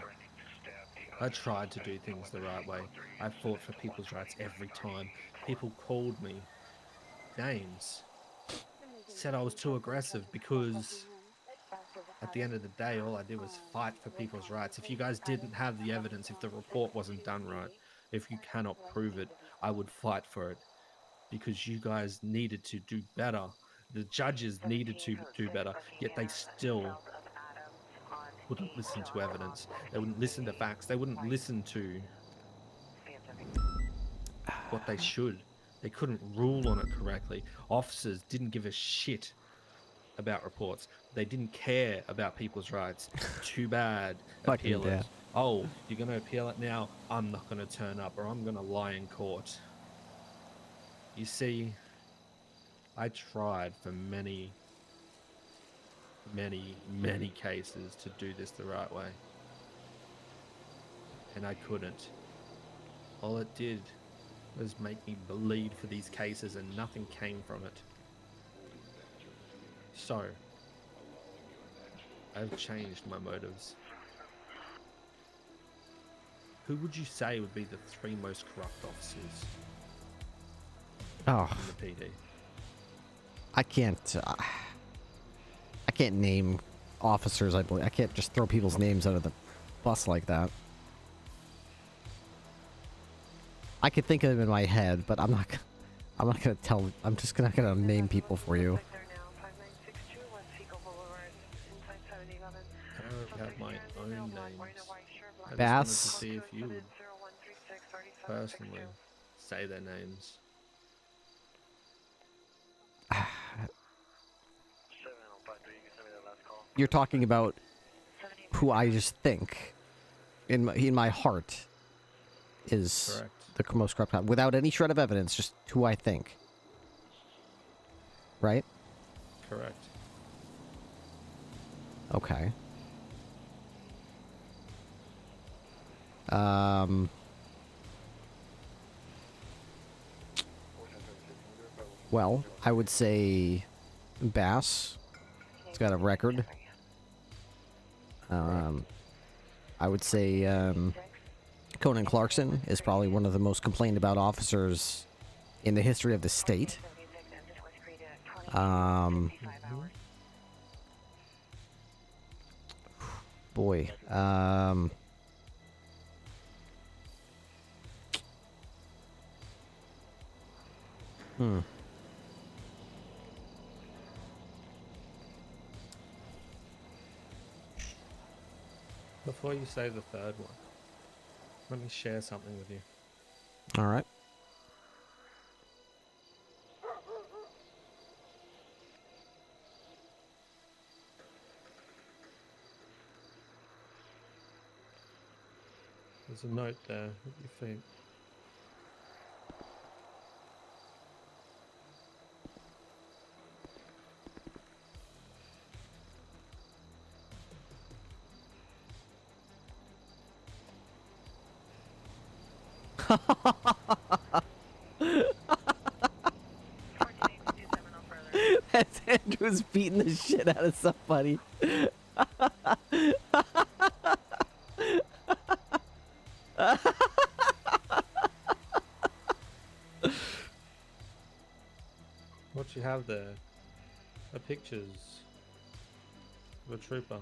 I tried to do things the right way. I fought for people's rights every time. People called me names, said I was too aggressive because at the end of the day, all I did was fight for people's rights. If you guys didn't have the evidence, if the report wasn't done right, if you cannot prove it, I would fight for it because you guys needed to do better. The judges needed to do better, yet they still wouldn't listen to evidence. They wouldn't listen to facts. They wouldn't listen to what they should. They couldn't rule on it correctly. Officers didn't give a shit about reports. They didn't care about people's rights. Too bad. Appeal it. Oh, you're going to appeal it now? I'm not going to turn up, or I'm going to lie in court. You see, I tried for many cases to do this the right way. And I couldn't. All it did was make me bleed for these cases and nothing came from it. So, I've changed my motives. Who would you say would be the 3 most corrupt officers in the PD? I can't name officers. I believe I can't just throw people's names out of the bus like that. I could think of them in my head, but I'm not gonna tell. I'm just not gonna name people for you. I have my own names. I Bass. just wanted to see if you would personally say their names. You're talking about who I just think in my heart is the most corrupt cop, without any shred of evidence, just who I think. Right? Correct. Okay. Well, I would say Bass. It's got a record. I would say Conan Clarkson is probably one of the most complained about officers in the history of the state. Boy. Before you say the third one, let me share something with you. All right. There's a note there at your feet. That's Andrew's beating the shit out of somebody. What you have there are pictures of a trooper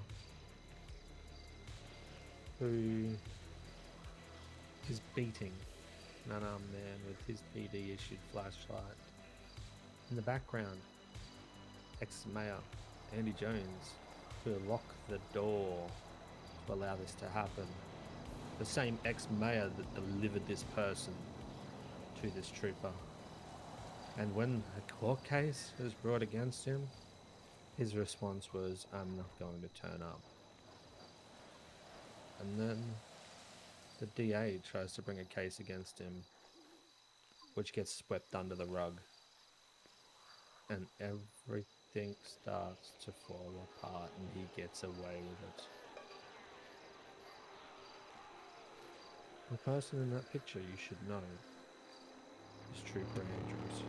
who is beating an unarmed man with his PD issued flashlight. In the background, ex-mayor Andy Jones, who locked the door to allow this to happen. The same ex-mayor that delivered this person to this trooper. And when a court case was brought against him, his response was, "I'm not going to turn up." And then the DA tries to bring a case against him, which gets swept under the rug. And everything starts to fall apart and he gets away with it. The person in that picture you should know is Trooper Andrews.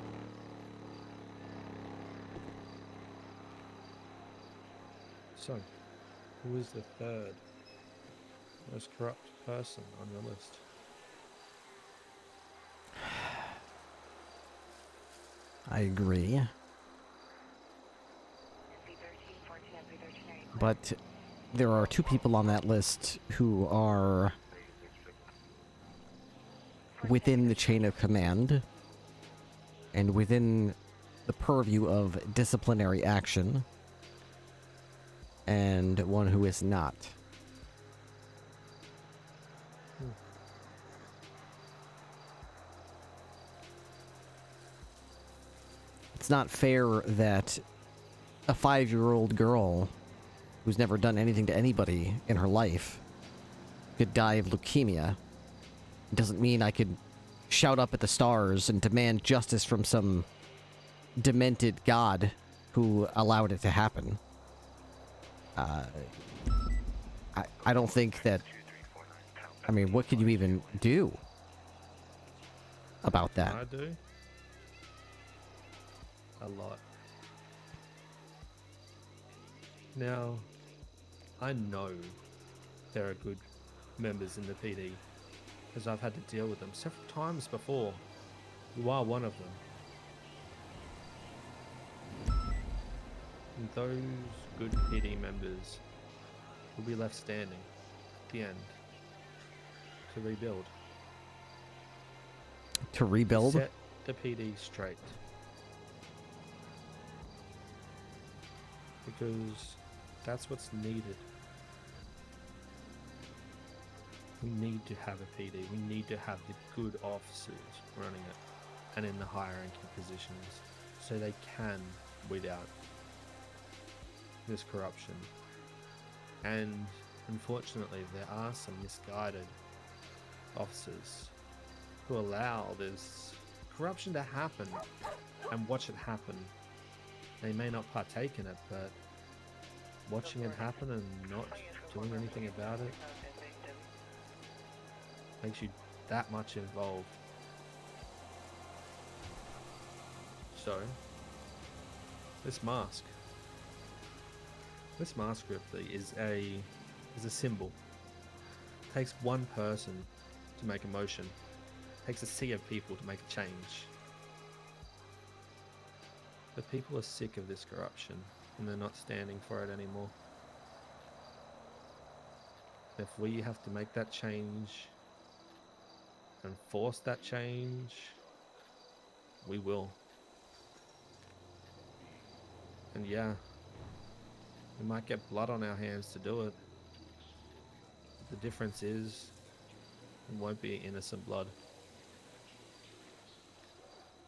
So, who is the third most corrupt person on your list? I agree. But there are two people on that list who are within the chain of command and within the purview of disciplinary action, and one who is not. It's not fair that a 5-year-old girl who's never done anything to anybody in her life could die of leukemia. It doesn't mean I could shout up at the stars and demand justice from some demented god who allowed it to happen. I don't think that... I mean, what could you even do about that? I do. A lot. Now, I know there are good members in the PD, because I've had to deal with them several times before. You are one of them. And those good PD members will be left standing at the end to rebuild. To rebuild? Set the PD straight. Because that's what's needed. We need to have a PD. We need to have the good officers running it and in the higher ranking positions so they can weed out this corruption. And unfortunately, there are some misguided officers who allow this corruption to happen and watch it happen. They may not partake in it, but watching it happen and not doing anything about it makes you that much involved. So, this mask Ripley is a symbol. It takes one person to make a motion. It takes a sea of people to make a change. The people are sick of this corruption and they're not standing for it anymore. If we have to make that change and force that change, we will. And yeah, we might get blood on our hands to do it. But the difference is, it won't be innocent blood.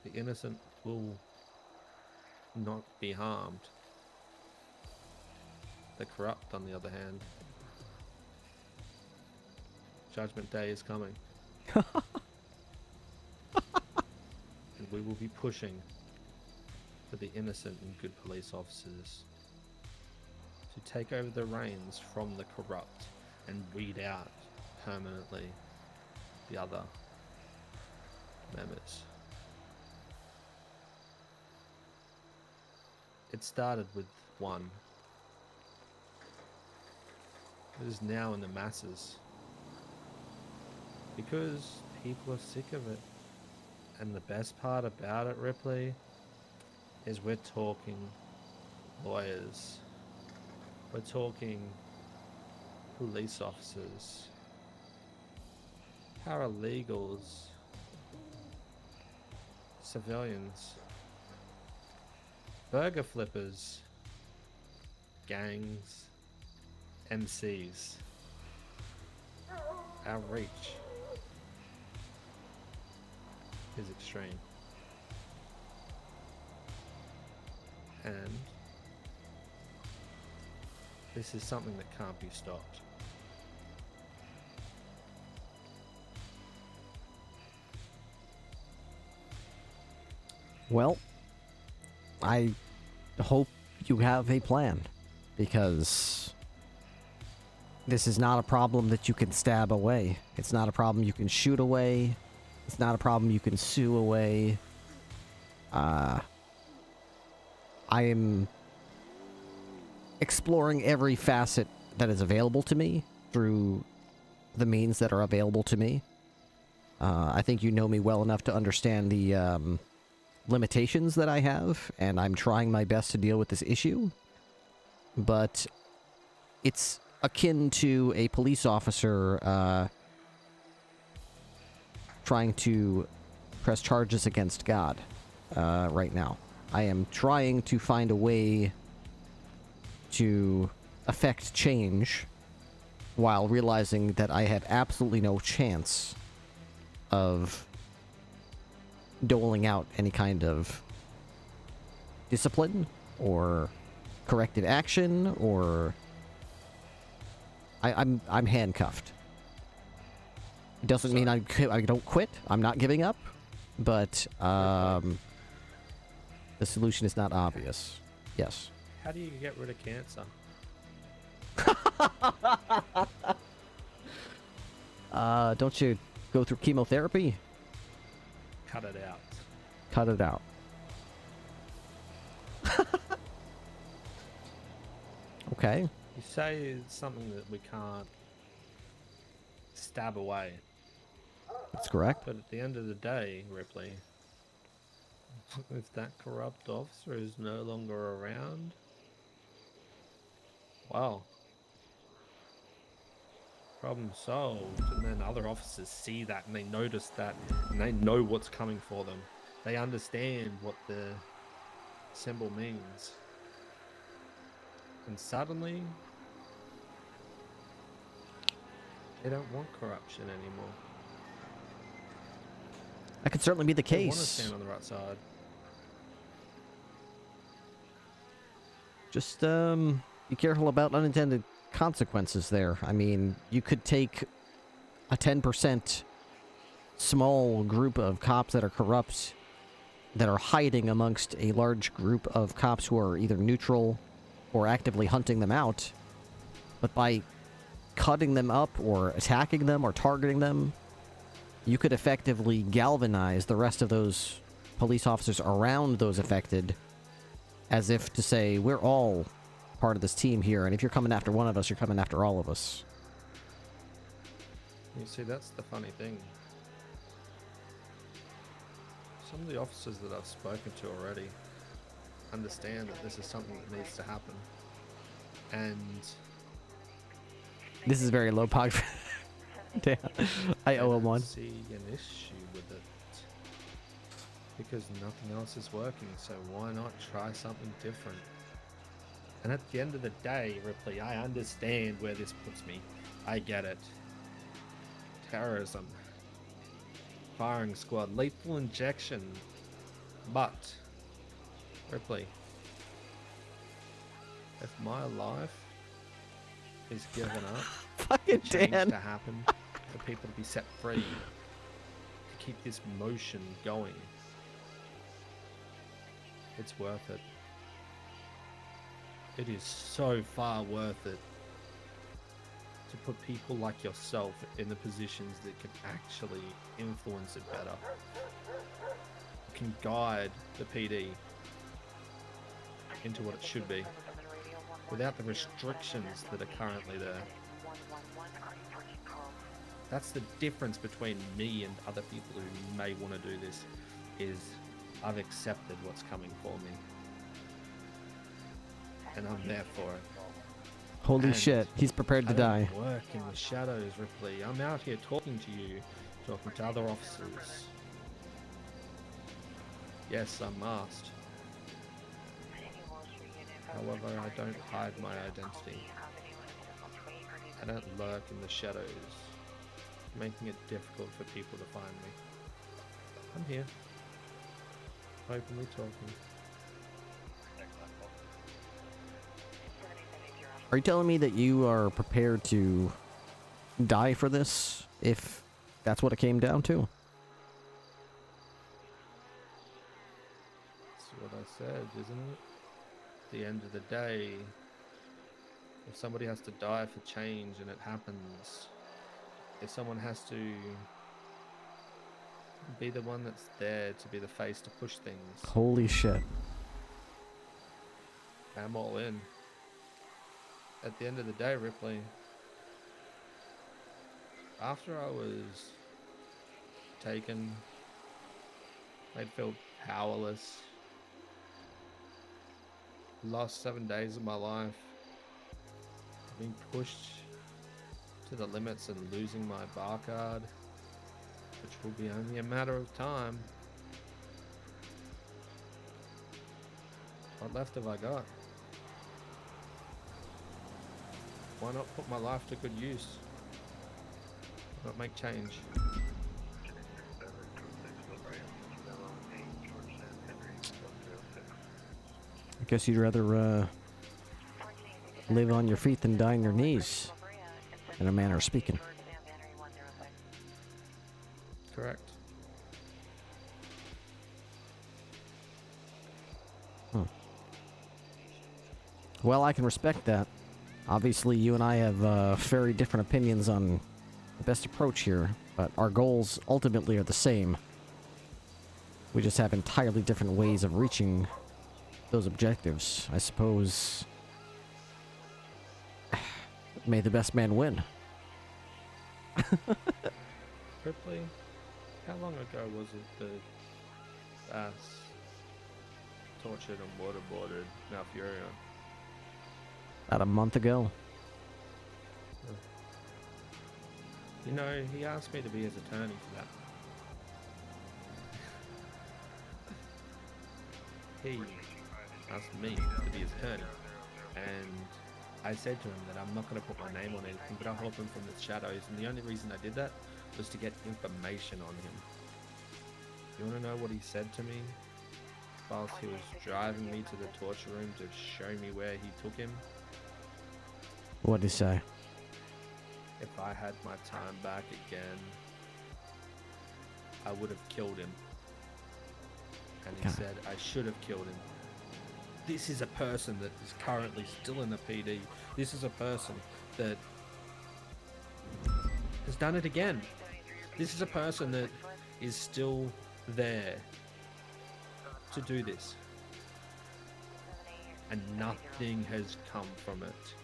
The innocent will not be harmed. The corrupt, on the other hand, Judgment Day is coming. And we will be pushing for the innocent and good police officers to take over the reins from the corrupt and weed out permanently the other members. It started with one. It is now in the masses. Because people are sick of it. And the best part about it, Ripley, is we're talking lawyers. We're talking police officers, paralegals, civilians, burger flippers, gangs, MCs. Our reach is extreme. And this is something that can't be stopped. Well, I hope you have a plan, because this is not a problem that you can stab away. It's not a problem you can shoot away. It's not a problem you can sue away. I am exploring every facet that is available to me through the means that are available to me. I think you know me well enough to understand the limitations that I have, and I'm trying my best to deal with this issue. But it's akin to a police officer trying to press charges against God right now. I am trying to find a way to affect change while realizing that I have absolutely no chance of doling out any kind of discipline or corrective action, or I'm handcuffed. It doesn't mean I don't quit. I'm not giving up, but the solution is not obvious. Yes. How do you get rid of cancer? Don't you go through chemotherapy? Cut it out. Cut it out. Okay. You say it's something that we can't stab away. That's correct. But at the end of the day, Ripley, if that corrupt officer is no longer around, well, problem solved. And then other officers see that and they notice that and they know what's coming for them. They understand what the symbol means. And suddenly, they don't want corruption anymore. That could certainly be the They want to case. stand on the right side. Just be careful about unintended consequences there. I mean, you could take a 10% small group of cops that are corrupt, that are hiding amongst a large group of cops who are either neutral or actively hunting them out, but by cutting them up or attacking them or targeting them, you could effectively galvanize the rest of those police officers around those affected, as if to say, we're all part of this team here, and if you're coming after one of us, you're coming after all of us. You see, that's the funny thing. Some of the officers that I've spoken to already understand that this is something that needs to happen. And This is very low pog. Damn. I owe him one. see an issue with it because nothing else is working, so why not try something different? And at the end of the day, Ripley, I understand where this puts me. I get it. Terrorism, firing squad, lethal injection, but Ripley, if my life is given up, fucking change Dan. to happen, for people to be set free, to keep this motion going. It's worth it. It is so far worth it to put people like yourself in the positions that can actually influence it better. Can guide the PD into what it should be without the restrictions that are currently there. That's the difference between me and other people who may want to do this, is I've accepted what's coming for me and I'm there for it. Holy And shit, he's prepared to I die. don't work in the shadows, Ripley. I'm out here talking to you, talking to other officers. Yes, I'm masked. However, I don't hide my identity. I don't lurk in the shadows, making it difficult for people to find me. I'm here, openly talking. Are you telling me that you are prepared to die for this, if that's what it came down to? That's what I said, isn't it? At the end of the day, if somebody has to die for change and it happens, if someone has to be the one that's there to be the face to push things, Holy shit. I'm all in. At the end of the day, Ripley, after I was taken, made feel powerless, lost 7 days of my life, being pushed to the limits and losing my bar card, which will be only a matter of time. What left have I got? Why not put my life to good use? Why not make change? I guess you'd rather live on your feet than die on your knees, in a manner of speaking. Correct. Well, I can respect that. Obviously, you and I have very different opinions on the best approach here, but our goals ultimately are the same. We just have entirely different ways of reaching those objectives. I suppose, may the best man win. Ripley, how long ago was it that Bass tortured and waterboarded Malfurion? About a month ago. You know, he asked me to be his attorney for that. He asked me to be his attorney, and I said to him that I'm not going to put my name on anything, but I'll help him from the shadows, and the only reason I did that was to get information on him. You want to know what he said to me whilst he was driving me to the torture room to show me where he took him? What did he say? If I had my time back again, I would have killed him. And he said I should have killed him. This is a person that is currently still in the PD. This is a person that has done it again. This is a person that is still there to do this. And nothing has come from it.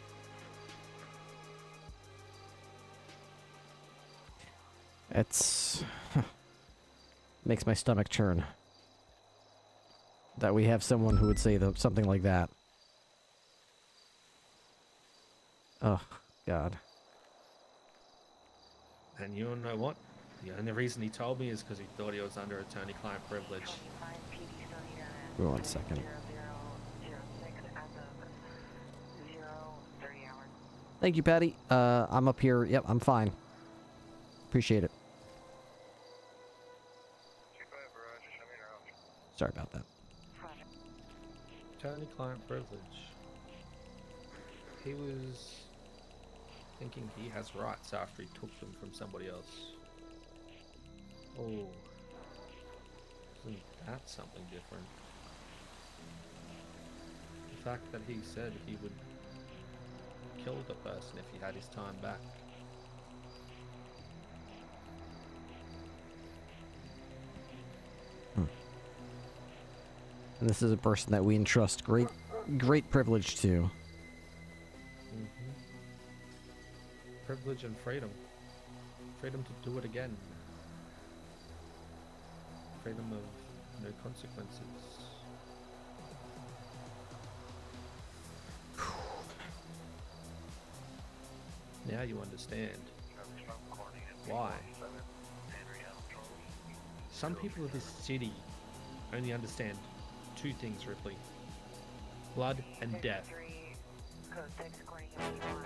It's makes my stomach churn that we have someone who would say something like that. Oh, God. And you know what? The only reason he told me is because he thought he was under attorney-client privilege. Wait 1 second. Thank you, Patty. I'm up here. Yep, I'm fine. Appreciate it. Sorry about that. Attorney-client privilege. He thinking he has rights after he took them from somebody else. Oh, isn't that something different? The fact that he said he would kill the person if he had his time back. And this is a person that we entrust great privilege to. Privilege and freedom. Freedom to do it again. Freedom of no consequences. Now you understand why some people of this city only understand two things, Ripley: blood and death.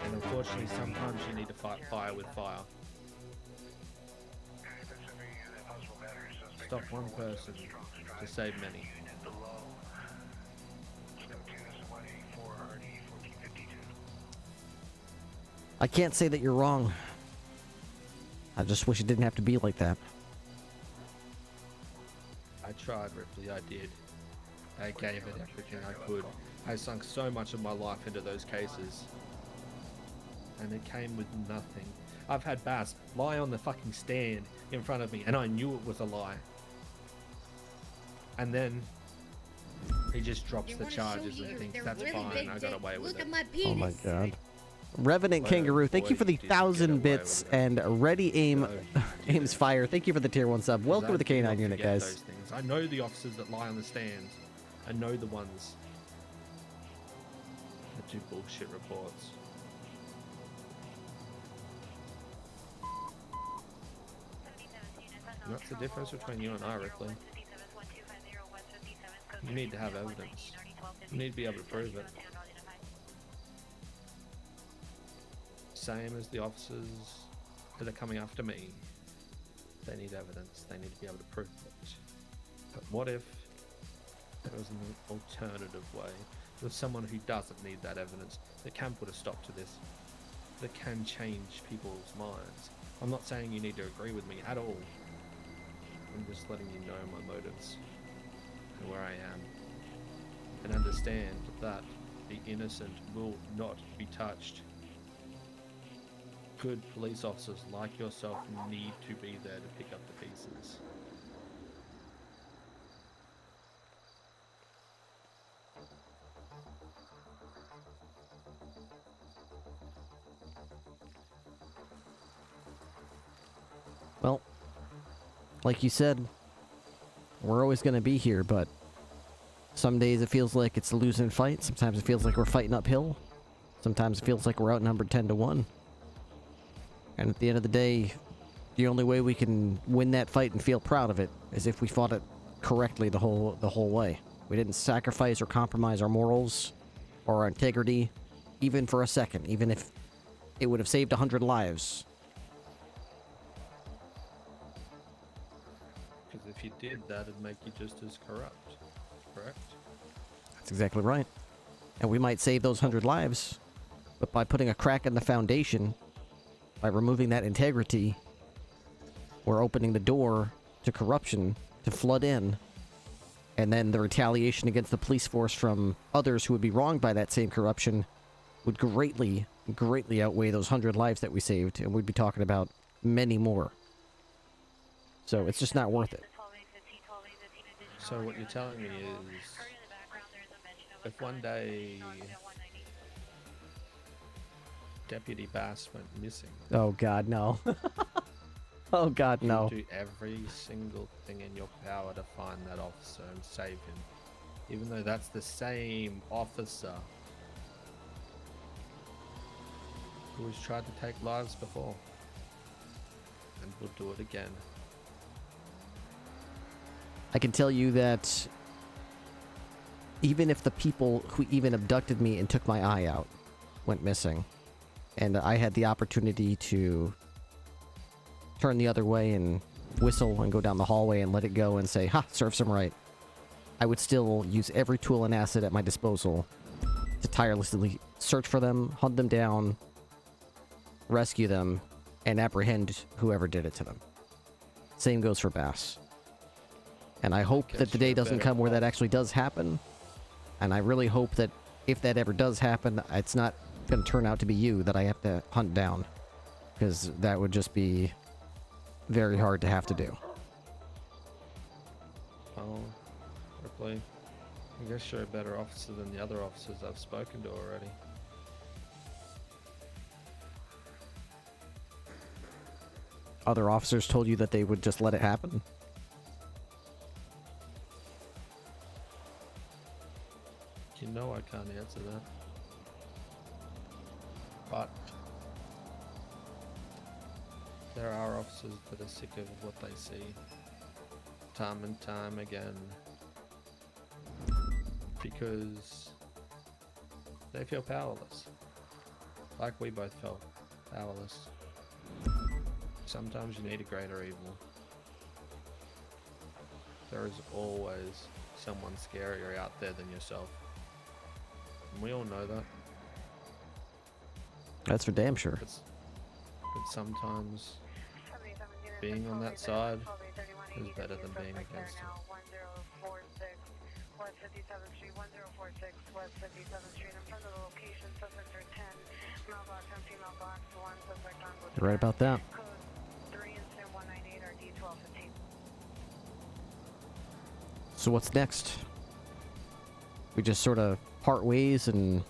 And unfortunately, sometimes you need to fight fire with fire. Stop one person to save many. I can't say that you're wrong. I just wish it didn't have to be like that. I tried, Ripley, I did. I gave it everything I could. I sunk so much of my life into those cases. And it came with nothing. I've had Bass lie on the fucking stand in front of me, and I knew it was a lie. And he just drops the charges and thinks that's fine, I got away with it. Oh my god. Revenant Kangaroo, thank you for the 1,000 bits, and Ready Aims Fire, thank you for the tier 1 sub. Welcome to the K9 unit, guys. Those things. I know the officers that lie on the stand. I know the ones that do bullshit reports. And that's the difference between you and I, Ripley. You need to have evidence. You need to be able to prove it. Same as the officers that are coming after me. They need evidence. They need to be able to prove it. But what if there was an alternative way with someone who doesn't need that evidence, that can put a stop to this, that can change people's minds? I'm not saying you need to agree with me at all. I'm just letting you know my motives and where I am, and understand that the innocent will not be touched. Good police officers like yourself need to be there to pick up the pieces. Well, like you said, we're always going to be here, but some days it feels like it's a losing fight. Sometimes it feels like we're fighting uphill. Sometimes it feels like we're outnumbered 10-1. And at the end of the day, the only way we can win that fight and feel proud of it is if we fought it correctly the whole way. We didn't sacrifice or compromise our morals or our integrity, even for a second, even if it would have saved 100 lives. Because if you did that, it'd make you just as corrupt, correct? That's exactly right. And we might save those 100 lives, but by putting a crack in the foundation, by removing that integrity, we're opening the door to corruption to flood in, and then the retaliation against the police force from others who would be wronged by that same corruption would greatly outweigh those 100 lives that we saved, and we'd be talking about many more. So it's just not worth it. So what you're telling me is, if one day Deputy Bass went missing. Oh god, no. Oh god, no. You do every single thing in your power to find that officer and save him, even though that's the same officer who has tried to take lives before, and will do it again. I can tell you that even if the people who even abducted me and took my eye out went missing, and I had the opportunity to turn the other way and whistle and go down the hallway and let it go and say, ha, serves him right, I would still use every tool and asset at my disposal to tirelessly search for them, hunt them down, rescue them and apprehend whoever did it to them. Same goes for Bass. And I hope that the day doesn't come where that actually does happen. And I really hope that if that ever does happen, it's not going to turn out to be you that I have to hunt down. Because that would just be very hard to have to do. Oh, Ripley, I guess you're a better officer than the other officers I've spoken to already. Other officers told you that they would just let it happen? You know I can't answer that. But there are officers that are sick of what they see time and time again because they feel powerless, like we both felt powerless. Sometimes you need a greater evil. There is always someone scarier out there than yourself. And we all know that. That's for damn sure. But sometimes being on that side is better than being against it. You're right about that. So what's next? We just sort of part ways and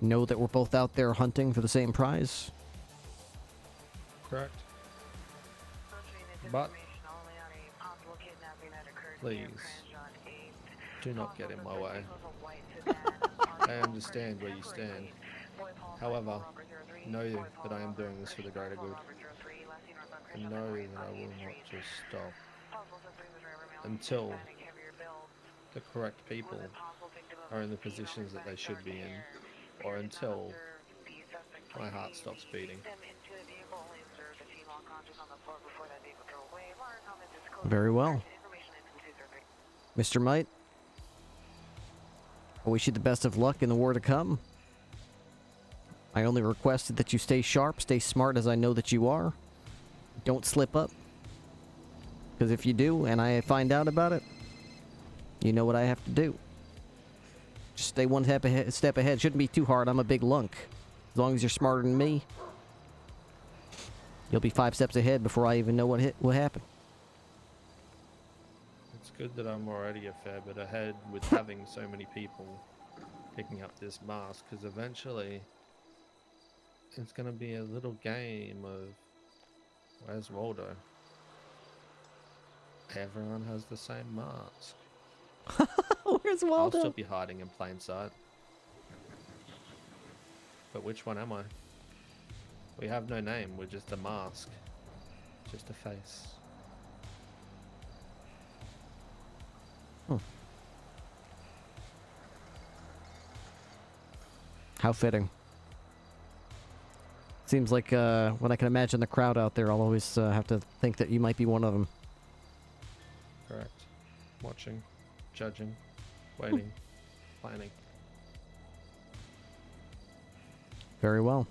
know that we're both out there hunting for the same prize? Correct. But please, do not get in my way. I understand where you stand. However, know that I am doing this for the greater good. And know that I will not just stop until the correct people are in the positions that they should be in, or until my heart stops beating. Very well. Mr. Might, I wish you the best of luck in the war to come. I only requested that you stay sharp, stay smart as I know that you are. Don't slip up. Because if you do, and I find out about it, you know what I have to do. Just stay one step ahead. Shouldn't be too hard. I'm a big lunk. As long as you're smarter than me, you'll be 5 steps ahead before I even know what happened. It's good that I'm already a fair bit ahead with having so many people picking up this mask, because eventually it's going to be a little game of where's Waldo? Everyone has the same mask. Where's Waldo? I'll still be hiding in plain sight. But which one am I? We have no name, we're just a mask. Just a face. How fitting. Seems like when I can imagine the crowd out there, I'll always have to think that you might be one of them. Correct. Watching, judging, waiting, planning. Very well.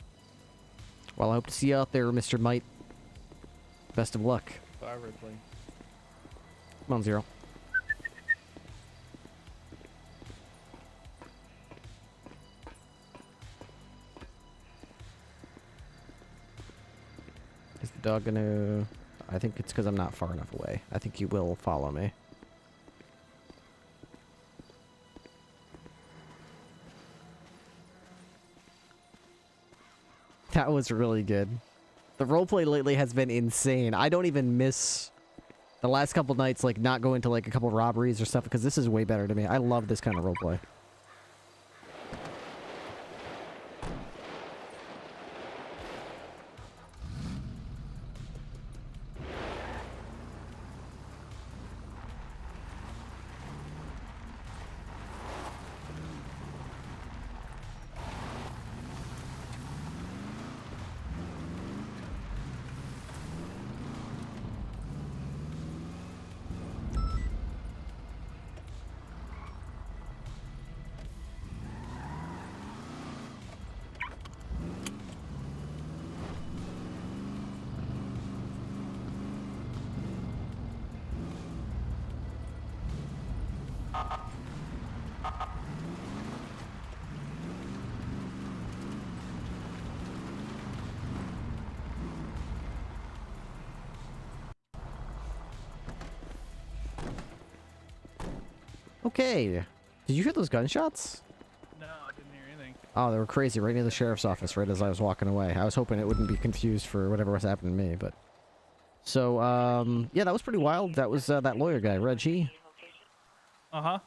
Well, I hope to see you out there, Mr. Might. Best of luck. Bye, Ripley. Come on, Zero. Is the dog gonna... I think it's because I'm not far enough away. I think he will follow me. That was really good. The roleplay lately has been insane. I don't even miss the last couple nights, like, not going to, like, a couple robberies or stuff, because this is way better to me. I love this kind of roleplay. Okay. Did you hear those gunshots? No, I didn't hear anything. Oh, they were crazy right near the sheriff's office right as I was walking away. I was hoping it wouldn't be confused for whatever was happening to me, but... So, yeah, that was pretty wild. That was, that lawyer guy, Reggie. Uh-huh.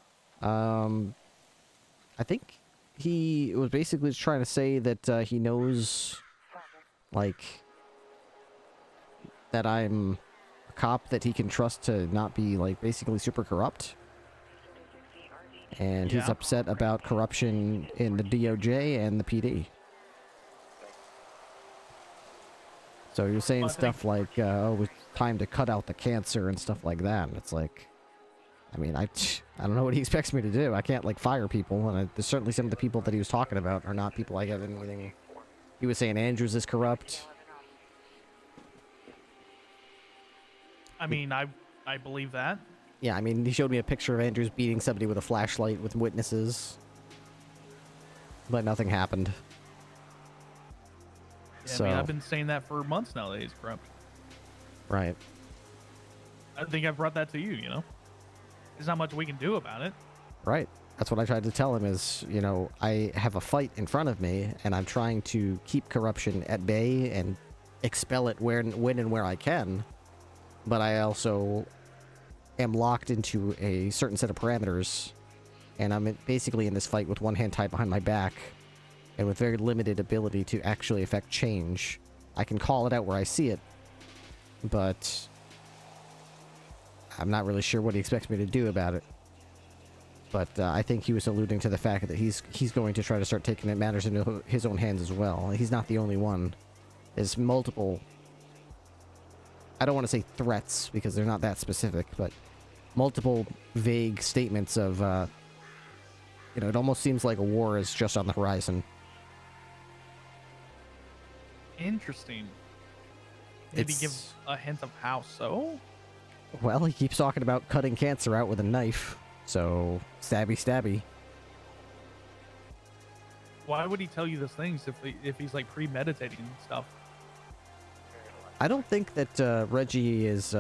I think he was basically just trying to say that, he knows, like, that I'm a cop that he can trust to not be, like, basically super corrupt. And he's upset about corruption in the DOJ and the PD. So he was saying stuff like, oh, it's time to cut out the cancer and stuff like that. And it's like, I mean, I don't know what he expects me to do. I can't, like, fire people. And there's certainly some of the people that he was talking about are not people I have anything... He was saying Andrews is corrupt. I mean, I believe that. Yeah, I mean, he showed me a picture of Andrews beating somebody with a flashlight with witnesses. But nothing happened. Yeah, So, I mean, I've been saying that for months now that he's corrupt. right. I think I've brought that to you, you know? There's not much we can do about it. Right. That's what I tried to tell him is, you know, I have a fight in front of me, and I'm trying to keep corruption at bay and expel it when and where I can. But I also am locked into a certain set of parameters, and I'm basically in this fight with one hand tied behind my back, and with very limited ability to actually affect change. I can call it out where I see it, but I'm not really sure what he expects me to do about it. But I think he was alluding to the fact that he's going to try to start taking matters into his own hands as well. He's not the only one. There's multiple... I don't want to say threats, because they're not that specific, but multiple vague statements of, you know, it almost seems like a war is just on the horizon. Interesting. Maybe give a hint of how so? Well, he keeps talking about cutting cancer out with a knife, so stabby stabby. Why would he tell you those things if he's like premeditating and stuff? I don't think that Reggie is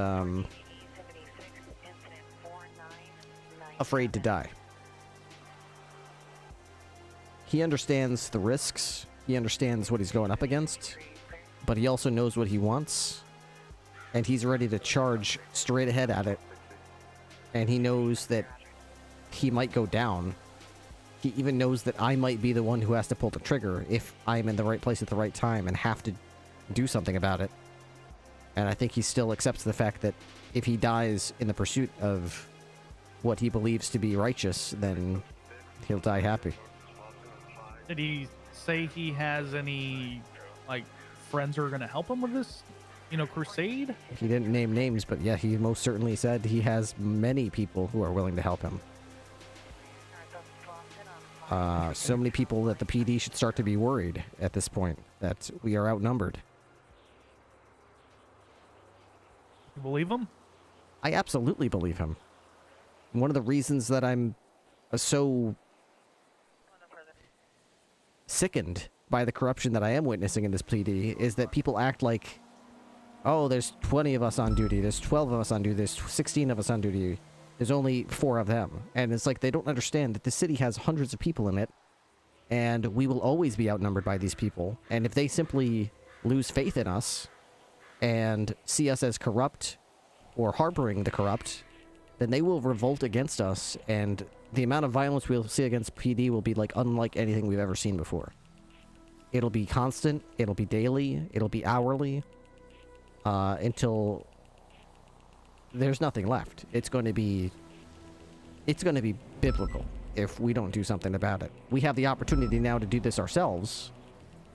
afraid to die. He understands the risks. He understands what he's going up against, but he also knows what he wants, and he's ready to charge straight ahead at it. And he knows that he might go down. He even knows that I might be the one who has to pull the trigger if I'm in the right place at the right time and have to do something about it. And I think he still accepts the fact that if he dies in the pursuit of what he believes to be righteous, then he'll die happy. Did he say he has any, like, friends who are going to help him with this, you know, crusade? He didn't name names, but yeah, he most certainly said he has many people who are willing to help him. So many people that the PD should start to be worried at this point that we are outnumbered. You believe him? I absolutely believe him. One of the reasons that I'm so sickened by the corruption that I am witnessing in this PD is that people act like, oh, there's 20 of us on duty, there's 12 of us on duty, there's 16 of us on duty, there's only 4 of them. And it's like they don't understand that the city has hundreds of people in it, and we will always be outnumbered by these people. And if they simply lose faith in us and see us as corrupt or harboring the corrupt, then they will revolt against us, and the amount of violence we'll see against PD will be like unlike anything we've ever seen before. It'll be constant, it'll be daily, it'll be hourly, until there's nothing left. It's going to be biblical if we don't do something about it. We have the opportunity now to do this ourselves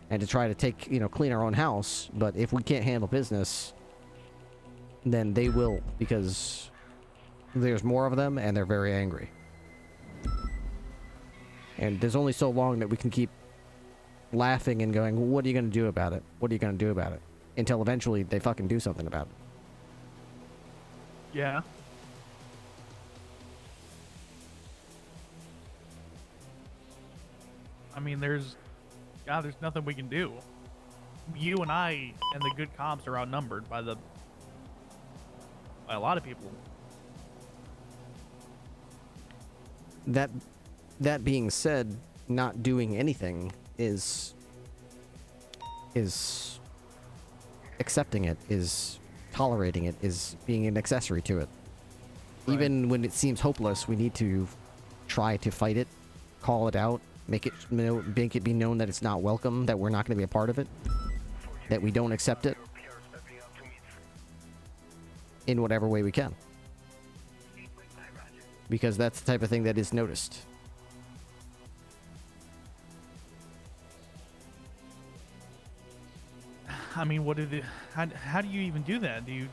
and to try to take, you know, clean our own house, but if we can't handle business, then they will, because there's more of them and they're very angry. And there's only so long that we can keep laughing and going, well, what are you going to do about it? What are you going to do about it? Until eventually they fucking do something about it. Yeah. I mean, there's nothing we can do. You and I and the good cops are outnumbered by a lot of people. that being said, not doing anything is accepting it, is tolerating it, is being an accessory to it. Right. Even when it seems hopeless, we need to try to fight it, call it out, make it be known that it's not welcome, that we're not going to be a part of it, that we don't accept it in whatever way we can. Because that's the type of thing that is noticed. I mean, how do you even do that? Do you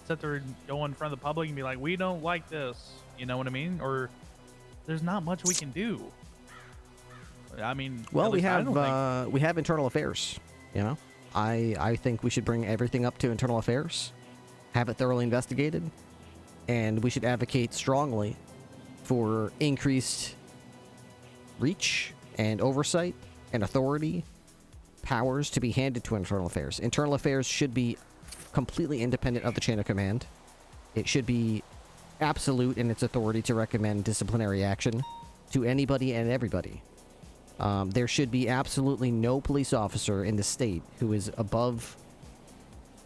sit there and go in front of the public and be like, we don't like this? You know what I mean? Or there's not much we can do. I mean, well, we have internal affairs, you know? I think we should bring everything up to internal affairs, have it thoroughly investigated, and we should advocate strongly for increased reach and oversight and authority, powers to be handed to internal affairs. Internal affairs should be completely independent of the chain of command. It should be absolute in its authority to recommend disciplinary action to anybody and everybody. There should be absolutely no police officer in the state who is above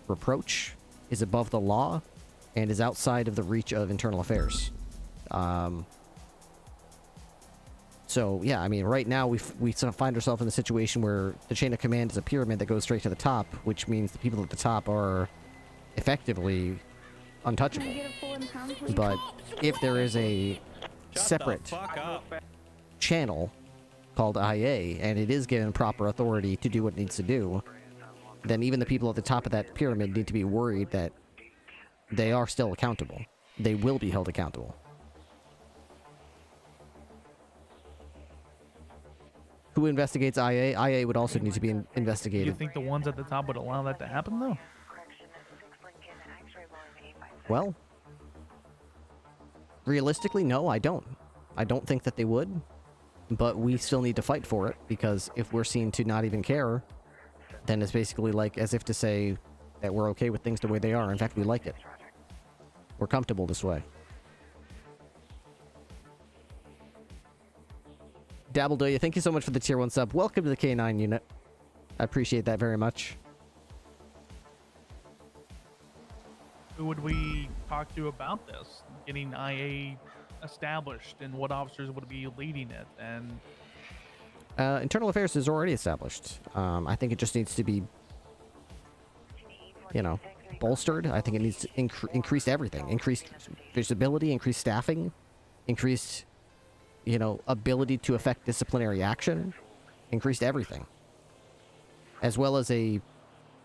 reproach, is above the law, and is outside of the reach of internal affairs. So, yeah, I mean, right now we find ourselves in a situation where the chain of command is a pyramid that goes straight to the top, which means the people at the top are effectively untouchable. But if there is a separate channel called IA, and it is given proper authority to do what it needs to do, then even the people at the top of that pyramid need to be worried that they are still accountable. They will be held accountable. Who investigates IA? IA would also need to be Do investigated. you think the ones at the top would allow that to happen, though? Well, realistically, no, I don't. I don't think that they would, but we still need to fight for it, because if we're seen to not even care, then it's basically like as if to say that we're okay with things the way they are. In fact, we like it. We're comfortable this way. Dabbledoya, thank you so much for the tier 1 sub. Welcome to the K9 unit. I appreciate that very much. Who would we talk to about this? Getting IA established, and what officers would be leading it? And Internal Affairs is already established. I think it just needs to be, you know, bolstered. I think it needs to increase everything. Increased visibility, increased staffing, increased, you know, ability to affect disciplinary action, increased everything. As well as a,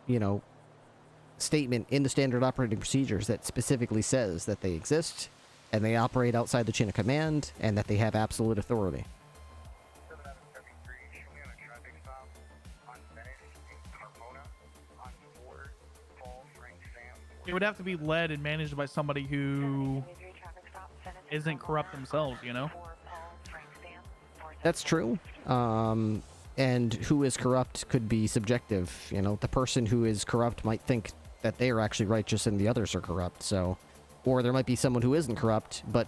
you know, statement in the standard operating procedures that specifically says that they exist and they operate outside the chain of command and that they have absolute authority. it would have to be led and managed by somebody who isn't corrupt themselves, you know? That's true. And who is corrupt could be subjective. You know, the person who is corrupt might think that they are actually righteous and the others are corrupt. So, or there might be someone who isn't corrupt, but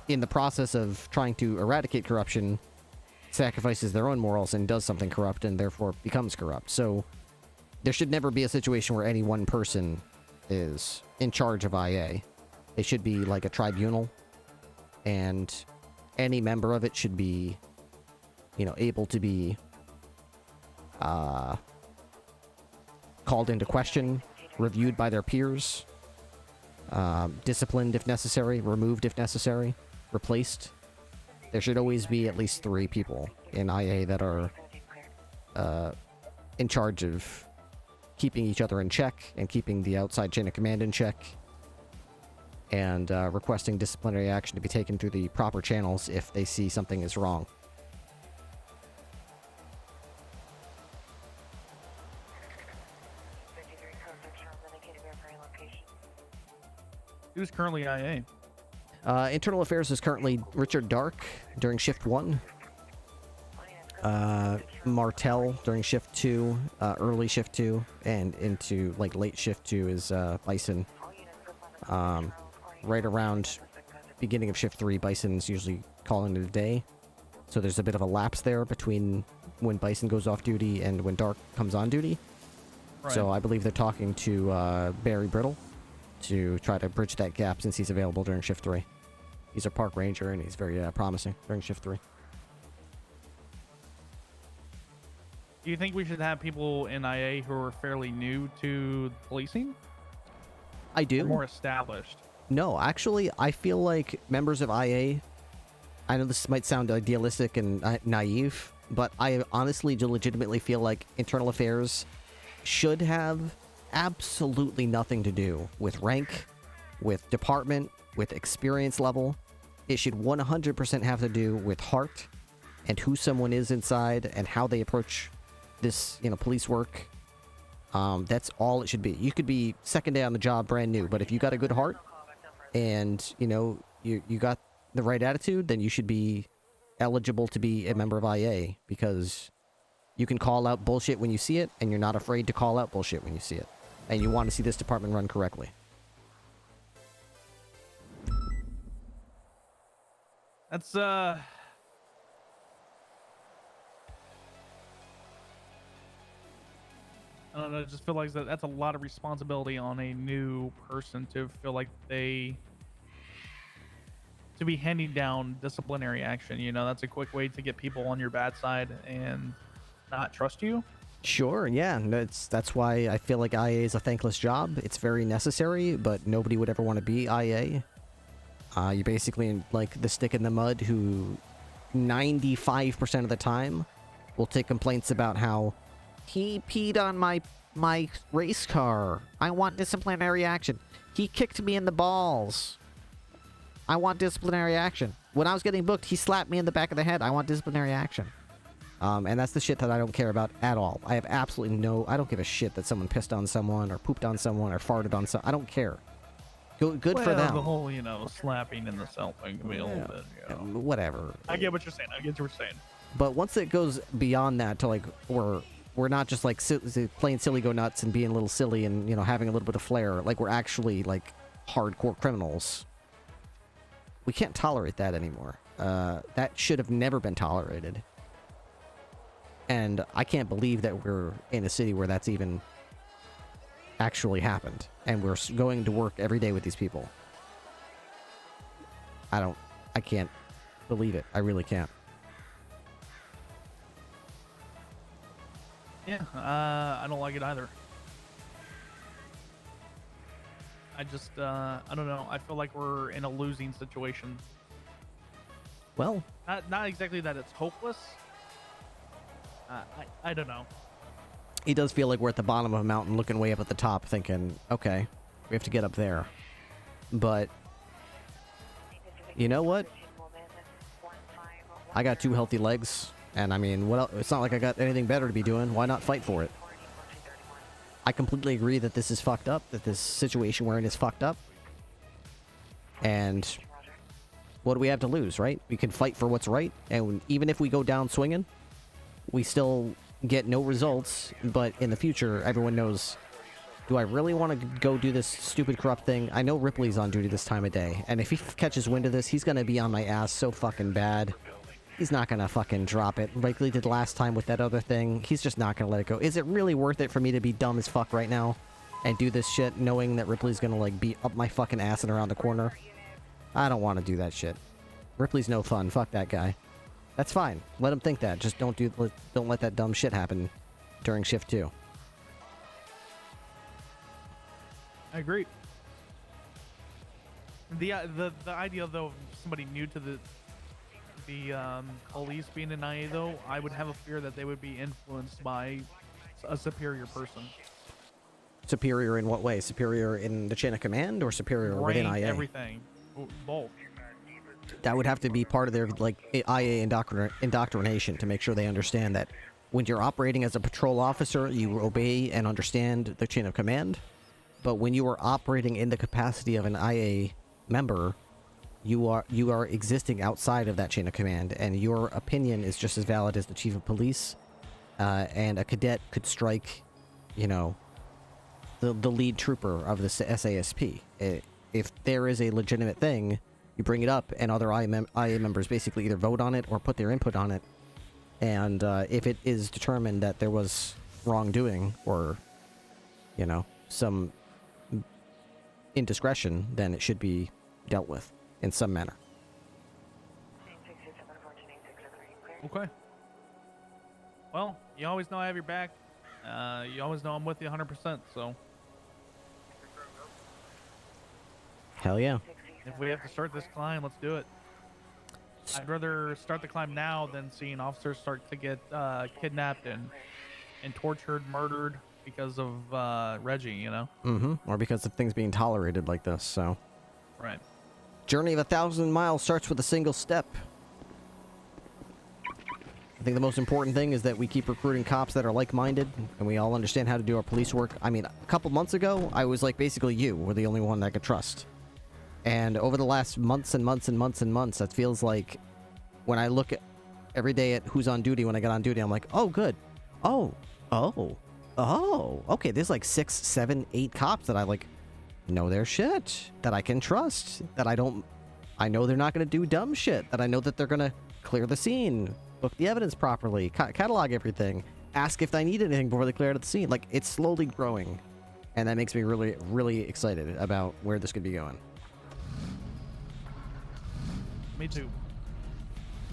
in the process of trying to eradicate corruption, sacrifices their own morals and does something corrupt and therefore becomes corrupt. So there should never be a situation where any one person is in charge of IA. It should be like a tribunal, and any member of it should be, you know, able to be called into question, reviewed by their peers, disciplined if necessary, removed if necessary, replaced. There should always be at least 3 people in IA that are in charge of keeping each other in check and keeping the outside chain of command in check, and requesting disciplinary action to be taken through the proper channels if they see something is wrong. Who's currently IA? Internal Affairs is currently Richard Dark during Shift 1. Martel during Shift 2, early Shift 2, and into like late Shift 2 is Bison. Right around beginning of shift 3, Bison's usually calling it a day. So there's a bit of a lapse there between when Bison goes off duty and when Dark comes on duty. Right. So I believe they're talking to Barry Brittle to try to bridge that gap since he's available during shift 3. He's a park ranger and he's very promising during shift 3. Do you think we should have people in IA who are fairly new to policing? I do. Or more established? No, actually, I feel like members of IA, I know this might sound idealistic and naive, but I honestly do legitimately feel like internal affairs should have absolutely nothing to do with rank, with department, with experience level. It should 100% have to do with heart and who someone is inside and how they approach this, police work. That's all it should be. You could be second day on the job, brand new, but if you got a good heart and, you got the right attitude, then you should be eligible to be a member of IA, because you can call out bullshit when you see it, and you're not afraid to call out bullshit when you see it. And you want to see this department run correctly. That's, I don't know, I just feel like that's a lot of responsibility on a new person to feel like to be handing down disciplinary action. That's a quick way to get people on your bad side and not trust you. Sure, yeah. That's why I feel like IA is a thankless job. It's very necessary, but nobody would ever want to be IA. You're basically like the stick in the mud who 95% of the time will take complaints about how he peed on my race car. I want disciplinary action. He kicked me in the balls. I want disciplinary action. When I was getting booked, he slapped me in the back of the head. I want disciplinary action. And that's the shit that I don't care about at all. I have absolutely I don't give a shit that someone pissed on someone or pooped on someone or farted on someone. I don't care. Good for them. The whole, slapping in the cell thing can be a little bit, Whatever. I get what you're saying. But once it goes beyond that to, like, we're not just, like, playing silly go nuts and being a little silly and, having a little bit of flair. Like, we're actually, like, hardcore criminals. We can't tolerate that anymore. That should have never been tolerated. And I can't believe that we're in a city where that's even actually happened. And we're going to work every day with these people. I can't believe it. I really can't. Yeah, I don't like it either. I don't know. I feel like we're in a losing situation. Well, not exactly that it's hopeless. I don't know. It does feel like we're at the bottom of a mountain looking way up at the top thinking, okay, we have to get up there. But, you know what? I got 2 healthy legs, and I mean, what else? It's not like I got anything better to be doing. Why not fight for it? I completely agree that this is fucked up, that this situation we're in is fucked up. And what do we have to lose, right? We can fight for what's right, and even if we go down swinging, we still get no results, but in the future, everyone knows, do I really want to go do this stupid corrupt thing? I know Ripley's on duty this time of day, and if he catches wind of this, he's going to be on my ass so fucking bad. He's not going to fucking drop it like he did last time with that other thing. He's just not going to let it go. Is it really worth it for me to be dumb as fuck right now and do this shit knowing that Ripley's going to, like, be up my fucking ass and around the corner? I don't want to do that shit. Ripley's no fun. Fuck that guy. That's fine. Let him think that. Just don't let that dumb shit happen during shift 2. I agree. The idea, though, of somebody new to the police being an IA, though, I would have a fear that they would be influenced by a superior person. Superior in what way? Superior in the chain of command or superior within IA? Everything. Both. That would have to be part of their, like, IA indoctrination to make sure they understand that when you're operating as a patrol officer, you obey and understand the chain of command. But when you are operating in the capacity of an IA member, you are existing outside of that chain of command, and your opinion is just as valid as the chief of police. And a cadet could strike, the lead trooper of the SASP. If there is a legitimate thing, you bring it up, and other IA members basically either vote on it or put their input on it. And if it is determined that there was wrongdoing or, you know, some indiscretion, then it should be dealt with in some manner. Okay. Well, you always know I have your back. You always know I'm with you 100%, so. Hell yeah. If we have to start this climb, let's do it. I'd rather start the climb now than seeing officers start to get kidnapped and tortured, murdered because of Reggie, you know? Mm-hmm. Or because of things being tolerated like this, so. Right. Journey of 1,000 miles starts with a single step. I think the most important thing is that we keep recruiting cops that are like-minded, and we all understand how to do our police work. I mean, a couple months ago, I was like, basically you were the only one that I could trust. And over the last months and months and months and months, it feels like when I look at every day at who's on duty, when I get on duty, I'm like, oh, good. Oh, okay, there's like 6, 7, 8 cops that I like know their shit, that I can trust, that I know they're not going to do dumb shit, that I know that they're going to clear the scene, book the evidence properly, catalog everything, ask if I need anything before they clear out the scene. Like, it's slowly growing, and that makes me really, really excited about where this could be going. Me too.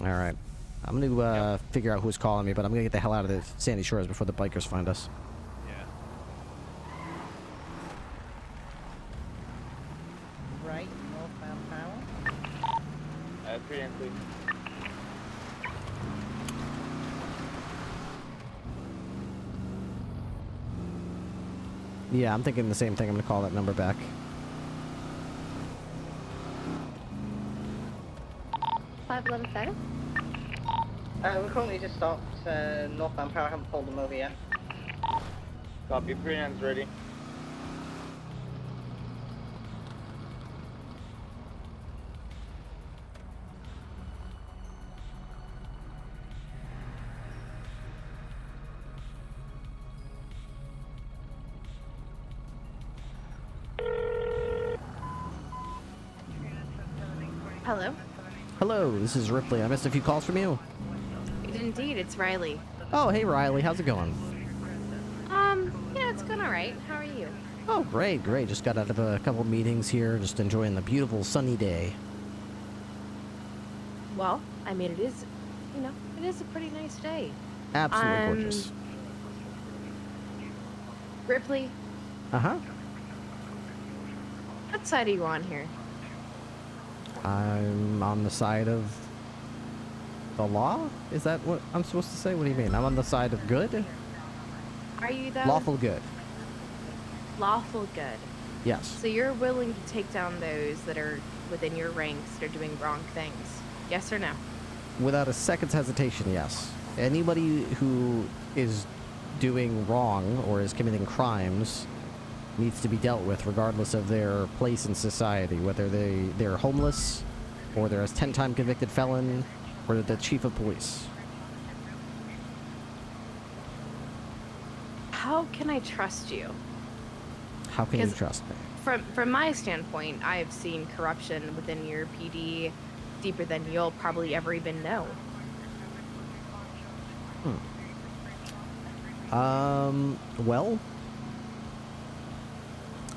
All right. I'm going to figure out who's calling me, but I'm going to get the hell out of the Sandy Shores before the bikers find us. Yeah. Right, northbound power. Preemptively. Yeah, I'm thinking the same thing. I'm going to call that number back. status? We're currently just stopped northbound power. Haven't pulled them over yet. Copy. Pre-hands ready. Hello? Hello, this is Ripley. I missed a few calls from you. Indeed, it's Riley. Oh, hey Riley, how's it going? Yeah, it's going alright. How are you? Oh, great, great. Just got out of a couple meetings here, just enjoying the beautiful sunny day. Well, I mean, it is, you know, it is a pretty nice day. Absolutely gorgeous. Ripley, Uh-huh. what side are you on here? I'm on the side of the law? Is that what I'm supposed to say? What do you mean? I'm on the side of good? Are you though? Lawful good. Lawful good. Yes. So you're willing to take down those that are within your ranks that are doing wrong things? Yes or no? Without a second's hesitation, yes. Anybody who is doing wrong or is committing crimes needs to be dealt with regardless of their place in society, whether they're homeless or they're a 10-time convicted felon or the chief of police. How can I trust you? How can you trust me? From my standpoint, I have seen corruption within your PD deeper than you'll probably ever even know. Well,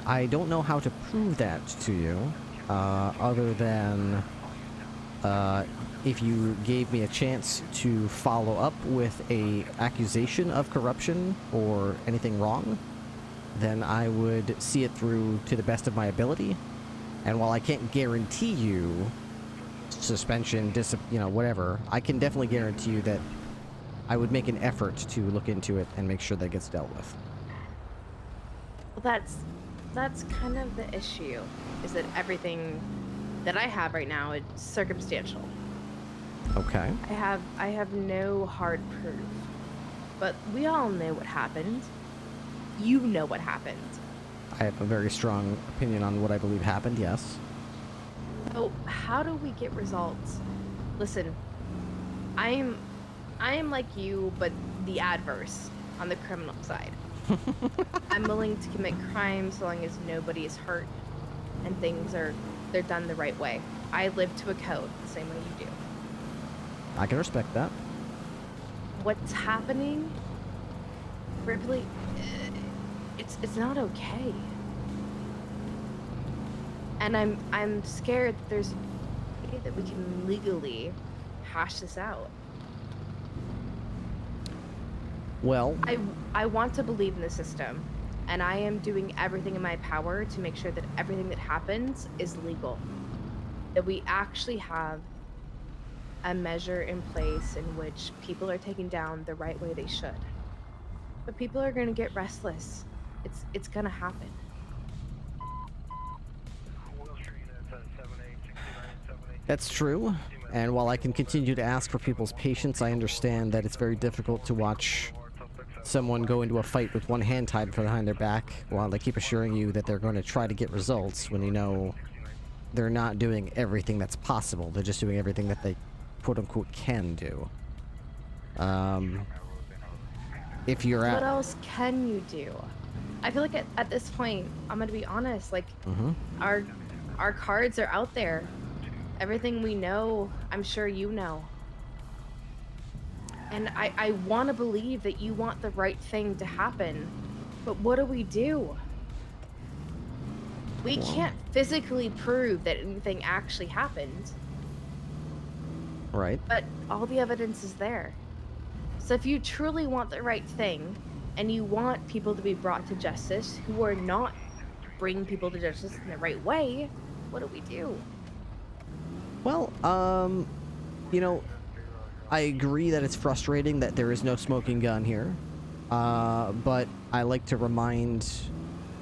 I don't know how to prove that to you, other than if you gave me a chance to follow up with a accusation of corruption or anything wrong, then I would see it through to the best of my ability. And while I can't guarantee you suspension, whatever, I can definitely guarantee you that I would make an effort to look into it and make sure that it gets dealt with. Well, that's kind of the issue, is that everything that I have right now is circumstantial. Okay. I have no hard proof, but we all know what happened. You know what happened. I have a very strong opinion on what I believe happened, yes. So how do we get results? Listen, I am like you, but the adverse, on the criminal side. I'm willing to commit crimes so long as nobody is hurt and things are they're done the right way. I live to a code the same way you do. I can respect that. What's happening, Ripley? It's not okay. And I'm scared that there's a way that we can legally hash this out. Well, I want to believe in the system, and I am doing everything in my power to make sure that everything that happens is legal. That we actually have a measure in place in which people are taken down the right way they should. But people are going to get restless. It's going to happen. That's true. And while I can continue to ask for people's patience, I understand that it's very difficult to watch someone go into a fight with one hand tied behind their back while they keep assuring you that they're going to try to get results when you know they're not doing everything that's possible. They're just doing everything that they quote-unquote can do. If you're at... What else can you do? I feel like at this point, I'm going to be honest, like, our cards are out there. Everything we know, I'm sure you know. And I want to believe that you want the right thing to happen. But what do? We can't physically prove that anything actually happened. Right. But all the evidence is there. So if you truly want the right thing, and you want people to be brought to justice who are not bringing people to justice in the right way, what do we do? Well, you know, I agree that it's frustrating that there is no smoking gun here, but I like to remind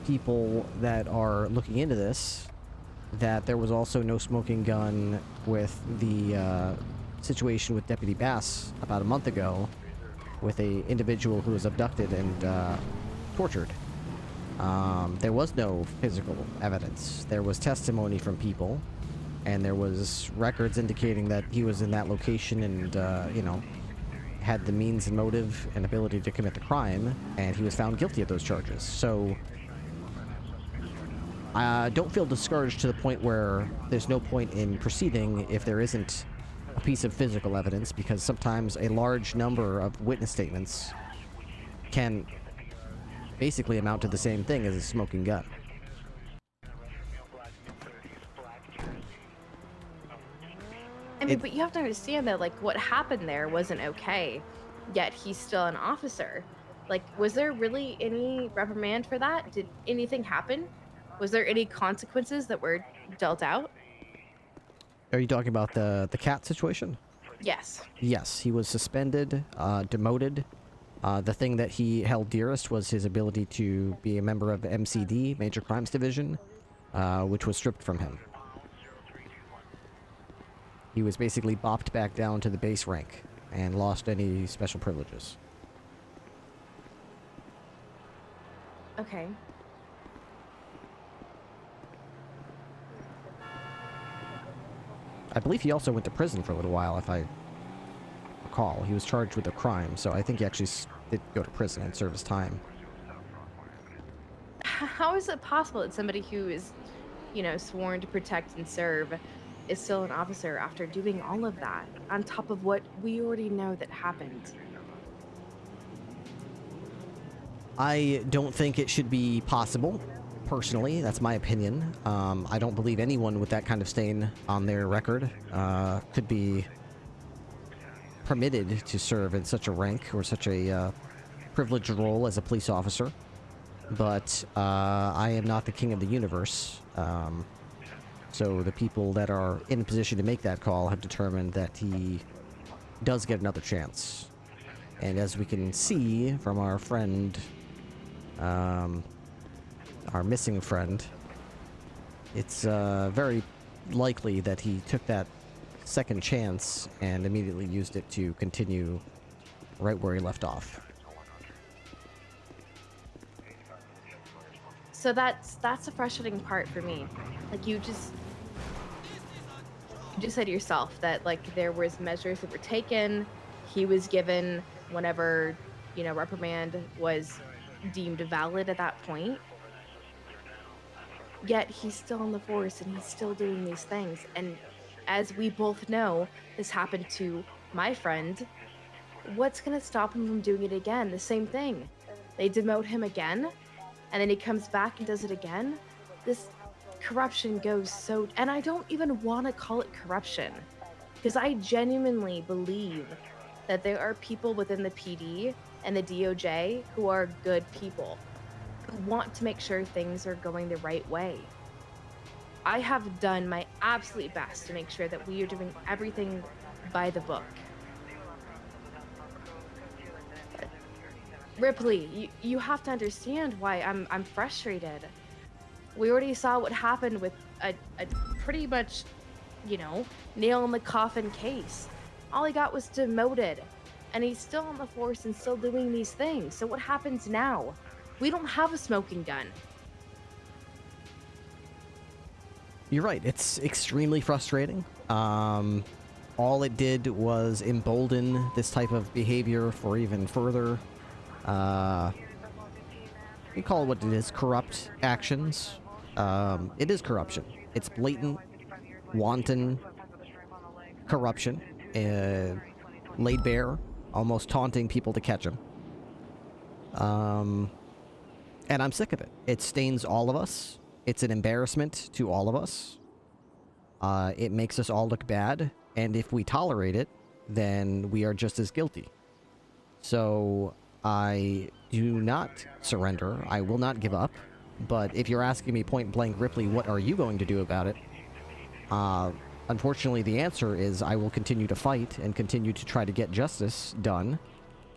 people that are looking into this that there was also no smoking gun with the situation with Deputy Bass about a month ago with a individual who was abducted and tortured. There was no physical evidence. There was testimony from people, and there was records indicating that he was in that location and, you know, had the means and motive and ability to commit the crime, and he was found guilty of those charges. So, don't feel discouraged to the point where there's no point in proceeding if there isn't a piece of physical evidence, because sometimes a large number of witness statements can basically amount to the same thing as a smoking gun. I mean, but you have to understand that, like, what happened there wasn't okay, yet he's still an officer. Like, was there really any reprimand for that? Did anything happen? Was there any consequences that were dealt out? Are you talking about the cat situation? Yes. Yes, he was suspended, demoted. The thing that he held dearest was his ability to be a member of MCD, Major Crimes Division, which was stripped from him. He was basically bopped back down to the base rank and lost any special privileges. Okay. I believe he also went to prison for a little while, if I recall. He was charged with a crime, so I think he actually did go to prison and serve his time. How is it possible that somebody who is, you know, sworn to protect and serve is still an officer after doing all of that, on top of what we already know that happened? I don't think it should be possible, personally. That's my opinion. I don't believe anyone with that kind of stain on their record could be permitted to serve in such a rank or such a privileged role as a police officer. But I am not the king of the universe. So the people that are in a position to make that call have determined that he does get another chance. And as we can see from our friend, our missing friend, it's very likely that he took that second chance and immediately used it to continue right where he left off. So that's the frustrating part for me. Like, you just said yourself that, like, there was measures that were taken. He was given whenever, you know, reprimand was deemed valid at that point. Yet he's still in the force and he's still doing these things. And as we both know, this happened to my friend. What's gonna stop him from doing it again? The same thing. They demote him again, and then he comes back and does it again. This corruption goes so... And I don't even want to call it corruption, because I genuinely believe that there are people within the PD and the DOJ who are good people, who want to make sure things are going the right way. I have done my absolute best to make sure that we are doing everything by the book. Ripley, you have to understand why I'm frustrated. We already saw what happened with a pretty much, you know, nail in the coffin case. All he got was demoted, and he's still on the force and still doing these things. So what happens now? We don't have a smoking gun. You're right. It's extremely frustrating. All it did was embolden this type of behavior for even further. You call it what it is, corrupt actions. It is corruption. It's blatant, wanton corruption, laid bare, almost taunting people to catch them. And I'm sick of it. It stains all of us. It's an embarrassment to all of us. It makes us all look bad, and if we tolerate it, then we are just as guilty. So I do not surrender. I will not give up. But if you're asking me point blank, Ripley, what are you going to do about it? Unfortunately, the answer is I will continue to fight and continue to try to get justice done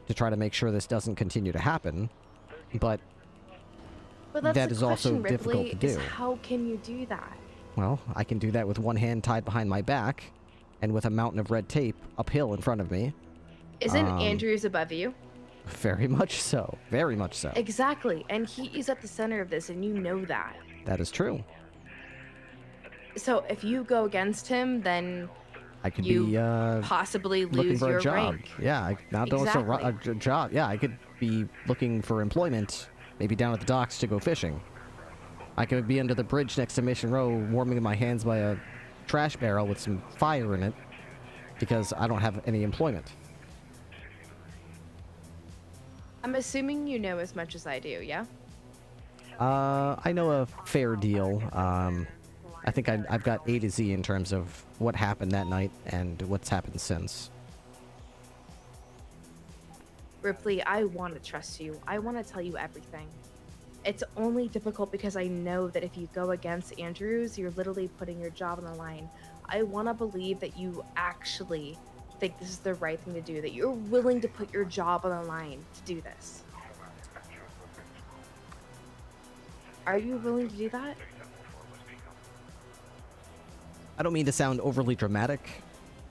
to try to make sure this doesn't continue to happen. But that's that the is also question, difficult Ripley, to do. is how can you do that? Well, I can do that with one hand tied behind my back and with a mountain of red tape uphill in front of me. Isn't Andrews above you? Very much so. Very much so. Exactly, and he is at the center of this, and you know that. That is true. So if you go against him, then I could you be possibly looking lose for your a job. rank. Yeah, not only a job. Yeah, I could be looking for employment, maybe down at the docks to go fishing. I could be under the bridge next to Mission Row, warming my hands by a trash barrel with some fire in it, because I don't have any employment. I'm assuming you know as much as I do, yeah? I know a fair deal. I think I've got A to Z in terms of what happened that night and what's happened since. Ripley, I want to trust you. I want to tell you everything. It's only difficult because I know that if you go against Andrews, you're literally putting your job on the line. I want to believe that you actually think this is the right thing to do, that you're willing to put your job on the line to do this. Are you willing to do that? I don't mean to sound overly dramatic,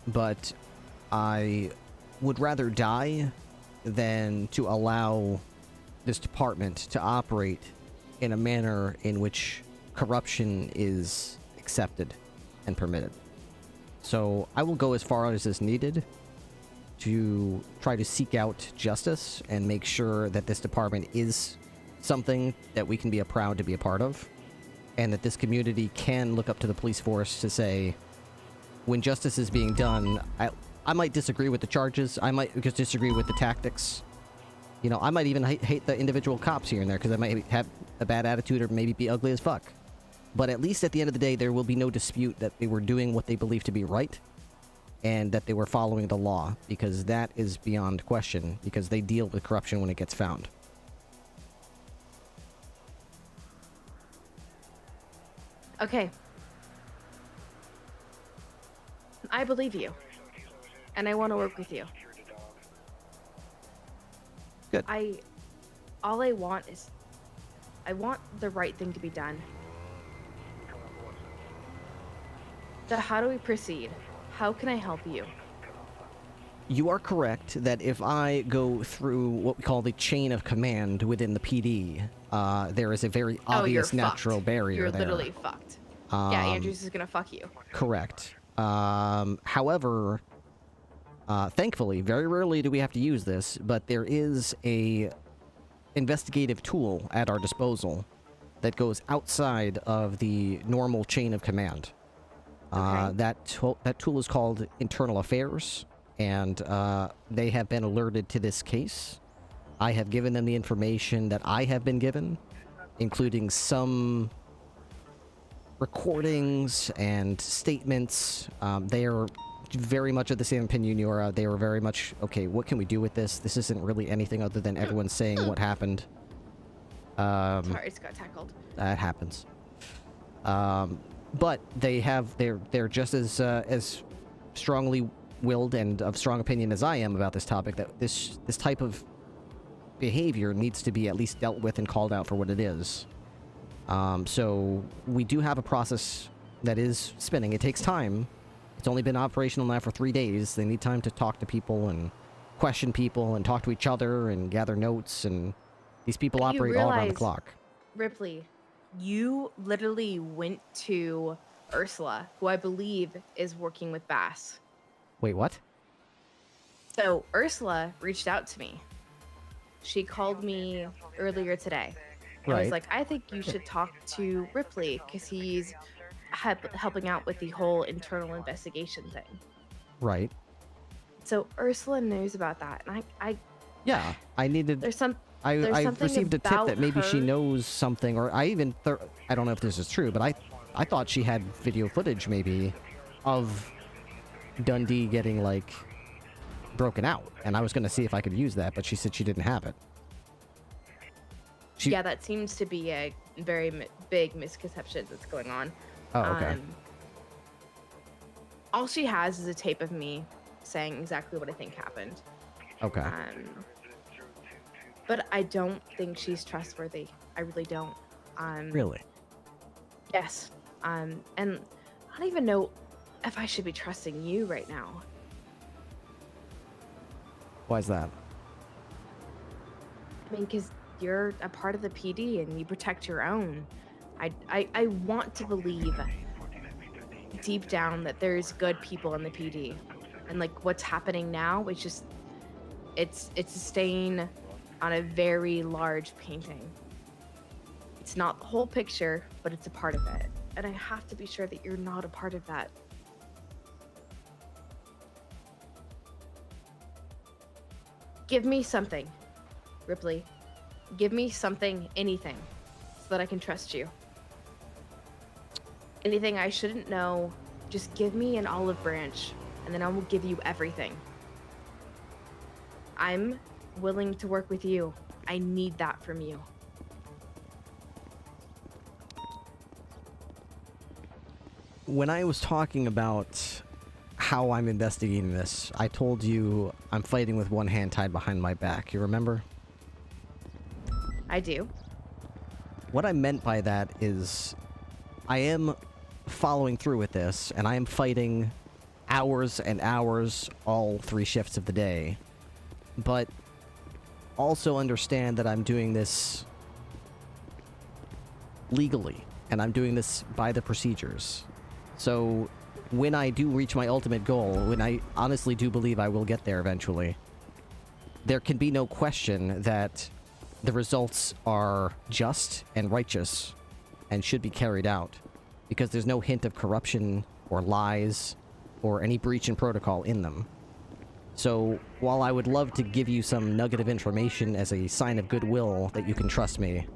but I would rather die than to allow this department to operate in a manner in which corruption is accepted and permitted. So I will go as far as is needed to try to seek out justice and make sure that this department is something that we can be proud to be a part of, and that this community can look up to the police force to say, when justice is being done, I might disagree with the charges, I might just disagree with the tactics. You know, I might even hate the individual cops here and there because I might have a bad attitude or maybe be ugly as fuck. But at least at the end of the day, there will be no dispute that they were doing what they believe to be right and that they were following the law, because that is beyond question, because they deal with corruption when it gets found. Okay. I believe you. And I want to work with you. Good. All I want is, I want the right thing to be done. So how do we proceed? How can I help you? You are correct that if I go through what we call the chain of command within the PD, there is a very obvious natural barrier You're there. literally fucked. Yeah, Andrews is gonna fuck you. Correct. However, thankfully, very rarely do we have to use this, but there is a investigative tool at our disposal that goes outside of the normal chain of command. That tool is called Internal Affairs, and they have been alerted to this case. I have given them the information that I have been given, including some recordings and statements. They are very much of the same opinion you are. They were very much, okay, what can we do with this? This isn't really anything other than everyone saying what happened. Sorry, it's got tackled. That happens. But they're just as strongly willed and of strong opinion as I am about this topic, that this type of behavior needs to be at least dealt with and called out for what it is. So we do have a process that is spinning. It takes time. It's only been operational now for 3 days. They need time to talk to people and question people and talk to each other and gather notes, and these people operate all around the clock. Ripley, you literally went to Ursula, who I believe is working with Bass. Wait, what? So Ursula reached out to me. She called me earlier today. I was like, I think you should talk to Ripley because he's helping out with the whole internal investigation thing. Right. So Ursula knows about that, and yeah, I needed. I received a tip that maybe she knows something, or I don't know if this is true, but I thought she had video footage maybe of Dundee getting like broken out, and I was going to see if I could use that, but she said she didn't have it. Yeah, that seems to be a very big misconception that's going on. Oh, okay. All she has is a tape of me saying exactly what I think happened. Okay. But I don't think she's trustworthy. I really don't. Really? Yes. And I don't even know if I should be trusting you right now. Why is that? I mean, because you're a part of the PD and you protect your own. I want to believe deep down that there's good people in the PD. And like what's happening now, it's a stain on a very large painting. It's not the whole picture, but it's a part of it. And I have to be sure that you're not a part of that. Give me something, Ripley. Give me something, anything, so that I can trust you. Anything I shouldn't know, just give me an olive branch, and then I will give you everything. I'm willing to work with you. I need that from you. When I was talking about how I'm investigating this, I told you I'm fighting with one hand tied behind my back. You remember? I do. What I meant by that is I am following through with this, and I am fighting hours and hours, all 3 shifts of the day. But also understand that I'm doing this legally, and I'm doing this by the procedures. So when I do reach my ultimate goal, when I honestly do believe I will get there eventually, there can be no question that the results are just and righteous and should be carried out, because there's no hint of corruption or lies or any breach in protocol in them. So while I would love to give you some nugget of information as a sign of goodwill that you can trust me,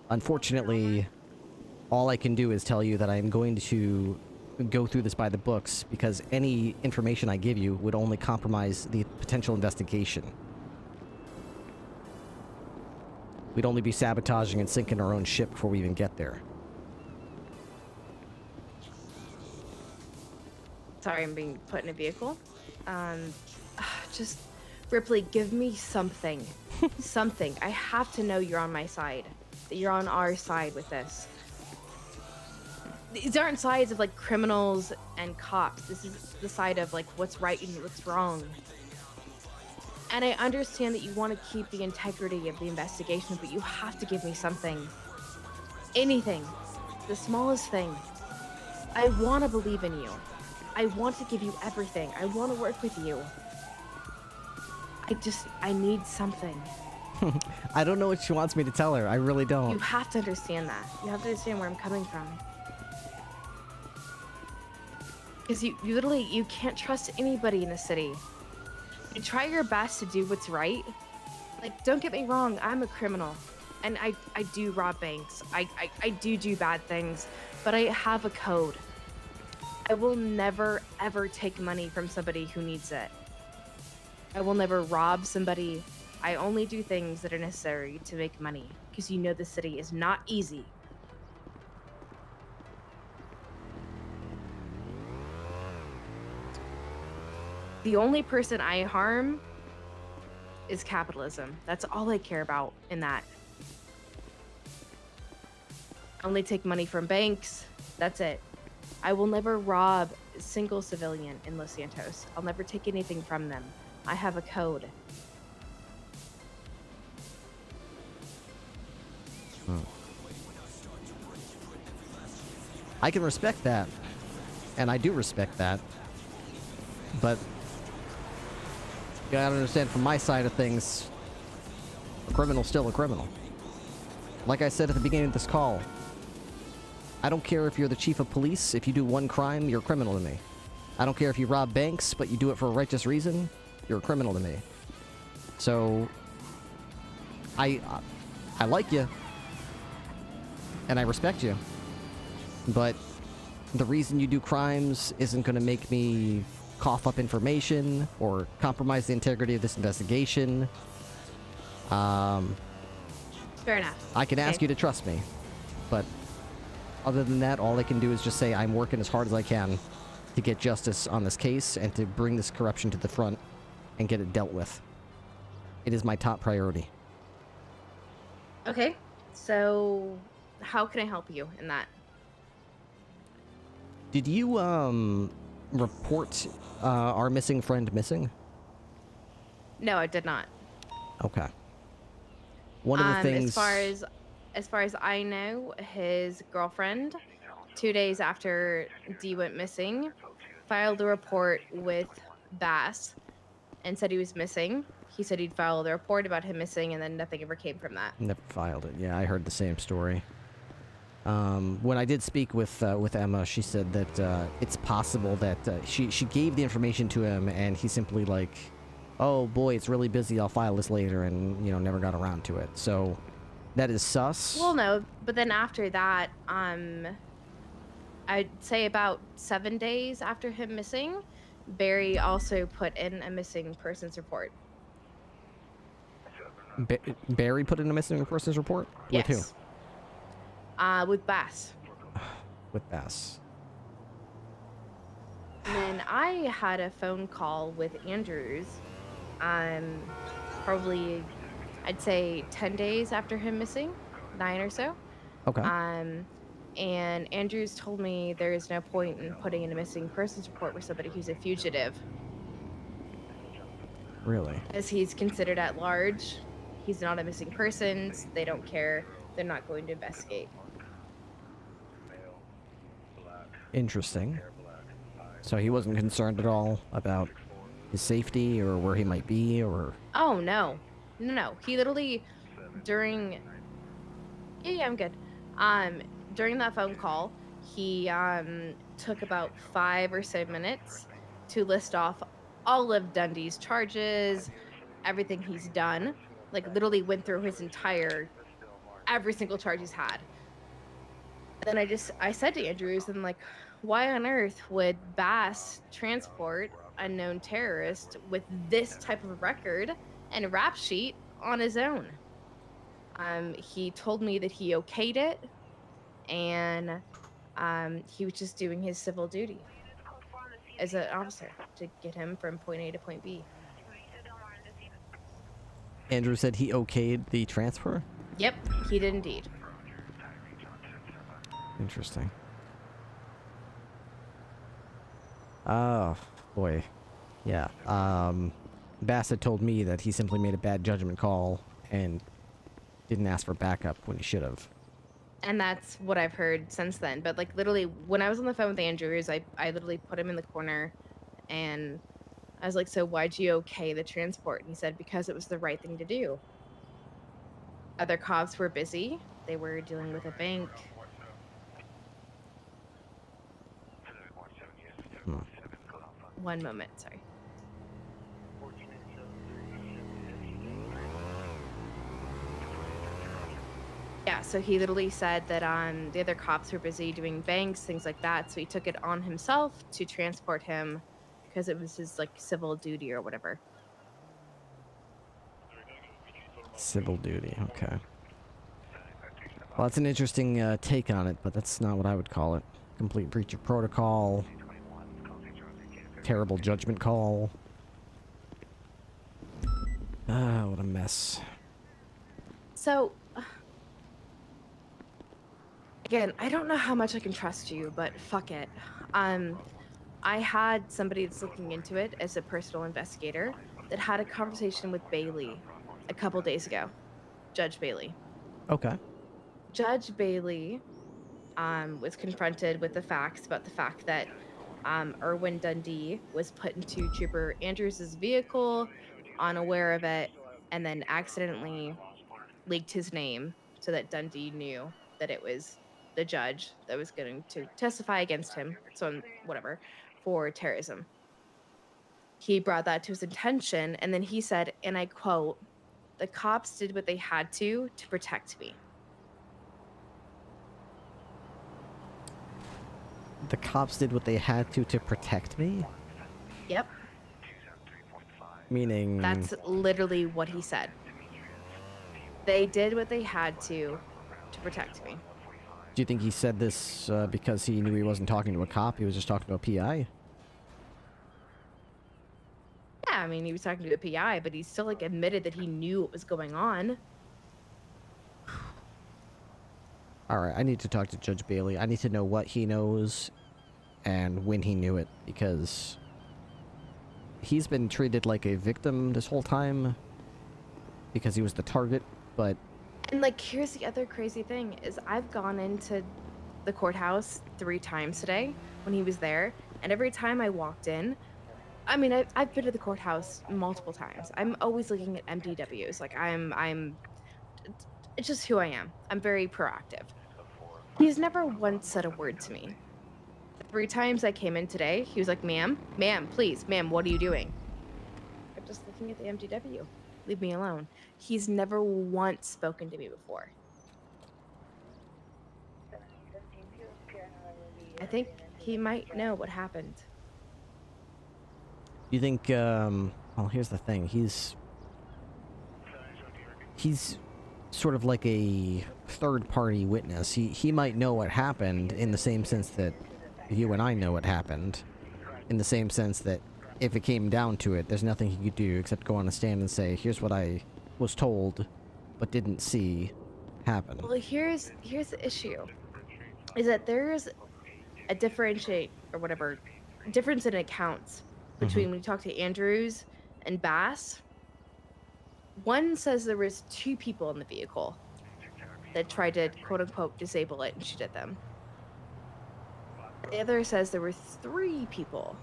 unfortunately, all I can do is tell you that I'm going to go through this by the books, because any information I give you would only compromise the potential investigation. We'd only be sabotaging and sinking our own ship before we even get there. Sorry, I'm being put in a vehicle. Just, Ripley, give me something. Something. I have to know you're on my side. That you're on our side with this. These aren't sides of, like, criminals and cops. This is the side of, like, what's right and what's wrong. And I understand that you want to keep the integrity of the investigation, but you have to give me something. Anything. The smallest thing. I want to believe in you. I want to give you everything. I want to work with you. I need something. I don't know what she wants me to tell her. I really You don't. have to understand that. You have to understand where I'm coming from. Because you literally, you can't trust anybody in the city. You try your best to do what's right. Like, don't get me wrong, I'm a criminal. And I do rob banks. I do bad things. But I have a code. I will never, ever take money from somebody who needs it. I will never rob somebody. I only do things that are necessary to make money. Because you know the city is not easy. The only person I harm is capitalism. That's all I care about in that. I only take money from banks. That's it. I will never rob a single civilian in Los Santos. I'll never take anything from them. I have a code. I can respect that. And I do respect that. But you gotta understand from my side of things, a criminal's still a criminal. Like I said at the beginning of this call, I don't care if you're the chief of police. If you do one crime, you're a criminal to me. I don't care if you rob banks, but you do it for a righteous reason, you're a criminal to me. So, I like you, and I respect you, but the reason you do crimes isn't going to make me cough up information or compromise the integrity of this investigation. Fair enough. I can ask you to trust me, but other than that, all I can do is just say I'm working as hard as I can to get justice on this case and to bring this corruption to the front and get it dealt with. It is my top priority. Okay, so how can I help you in that? Did you, report, our missing friend missing? No, I did not. Okay. One of the things... As far as I know, his girlfriend, 2 days after Dee went missing, filed a report with Bass and said he was missing. He said he'd file the report about him missing, and then nothing ever came from that. Never filed it. Yeah, I heard the same story. When I did speak with Emma, she said that it's possible that she gave the information to him, and he simply like, oh boy, it's really busy, I'll file this later, and, you know, never got around to it. So that is sus. Well, no, but then after that, I'd say about 7 days after him missing, Barry also put in a missing persons report. Barry put in a missing persons report? Yes. With who? With Bass. With Bass. And then I had a phone call with Andrews, probably, I'd say 10 days after him missing, 9 or so. Okay. And Andrews told me there is no point in putting in a missing persons report for somebody who's a fugitive. Really? As he's considered at large. He's not a missing person. They don't care. They're not going to investigate. Interesting. So he wasn't concerned at all about his safety or where he might be, or... Oh, no. No. He literally, during... Yeah, I'm good. During that phone call, he took about 5 or so minutes to list off all of Dundee's charges, everything he's done. Like, literally went through his every single charge he's had. And then I said to Andrews, I'm like, why on earth would Bass transport a known terrorist with this type of record and rap sheet on his own? He told me that he okayed it, and he was just doing his civil duty as an officer to get him from point A to point B. Andrew said he okayed the transfer? Yep, he did indeed. Interesting. Oh, boy. Yeah. Bass had told me that he simply made a bad judgment call and didn't ask for backup when he should have. And that's what I've heard since then. But, like, literally, when I was on the phone with Andrews, I literally put him in the corner, and I was like, so why'd you okay the transport? And he said, because it was the right thing to do. Other cops were busy. They were dealing with a bank. One moment, sorry. Yeah, so he literally said that the other cops were busy doing banks, things like that. So he took it on himself to transport him because it was his like civil duty or whatever. Civil duty, okay. Well, that's an interesting take on it, but that's not what I would call it. Complete breach of protocol. Terrible judgment call. Ah, what a mess. So, again, I don't know how much I can trust you, but fuck it. I had somebody that's looking into it as a personal investigator that had a conversation with Bailey a couple days ago. Judge Bailey. Okay. Judge Bailey was confronted with the facts about the fact that Erwin Dundee was put into Trooper Andrews' vehicle, unaware of it, and then accidentally leaked his name so that Dundee knew that it was the judge that was going to testify against him, so whatever, for terrorism. He brought that to his attention, and then he said, and I quote, "The cops did what they had to protect me." The cops did what they had to protect me? Yep. Meaning... That's literally what he said. They did what they had to protect me. Do you think he said this because he knew he wasn't talking to a cop? He was just talking to a PI? Yeah, I mean, he was talking to a PI, but he still, like, admitted that he knew what was going on. Alright, I need to talk to Judge Bailey. I need to know what he knows and when he knew it, because he's been treated like a victim this whole time because he was the target, but... And, like, here's the other crazy thing, is I've gone into the courthouse 3 times today when he was there, and every time I walked in, I mean, I've been to the courthouse multiple times. I'm always looking at MDWs. Like, it's just who I am. I'm very proactive. He's never once said a word to me. 3 times I came in today, he was like, ma'am, please, ma'am, what are you doing? I'm just looking at the MDW. Leave me alone. He's never once spoken to me before. I think he might know what happened. You think, well, here's the thing. He's sort of like a third-party witness. He might know what happened in the same sense that you and I know what happened. In the same sense that if it came down to it, there's nothing he could do except go on a stand and say, here's what I was told but didn't see happen. Well, here's the issue. Is that there's a difference in accounts between when you talk to Andrews and Bass. One says there was 2 people in the vehicle that tried to quote-unquote disable it and shoot at them. The other says there were 3 people.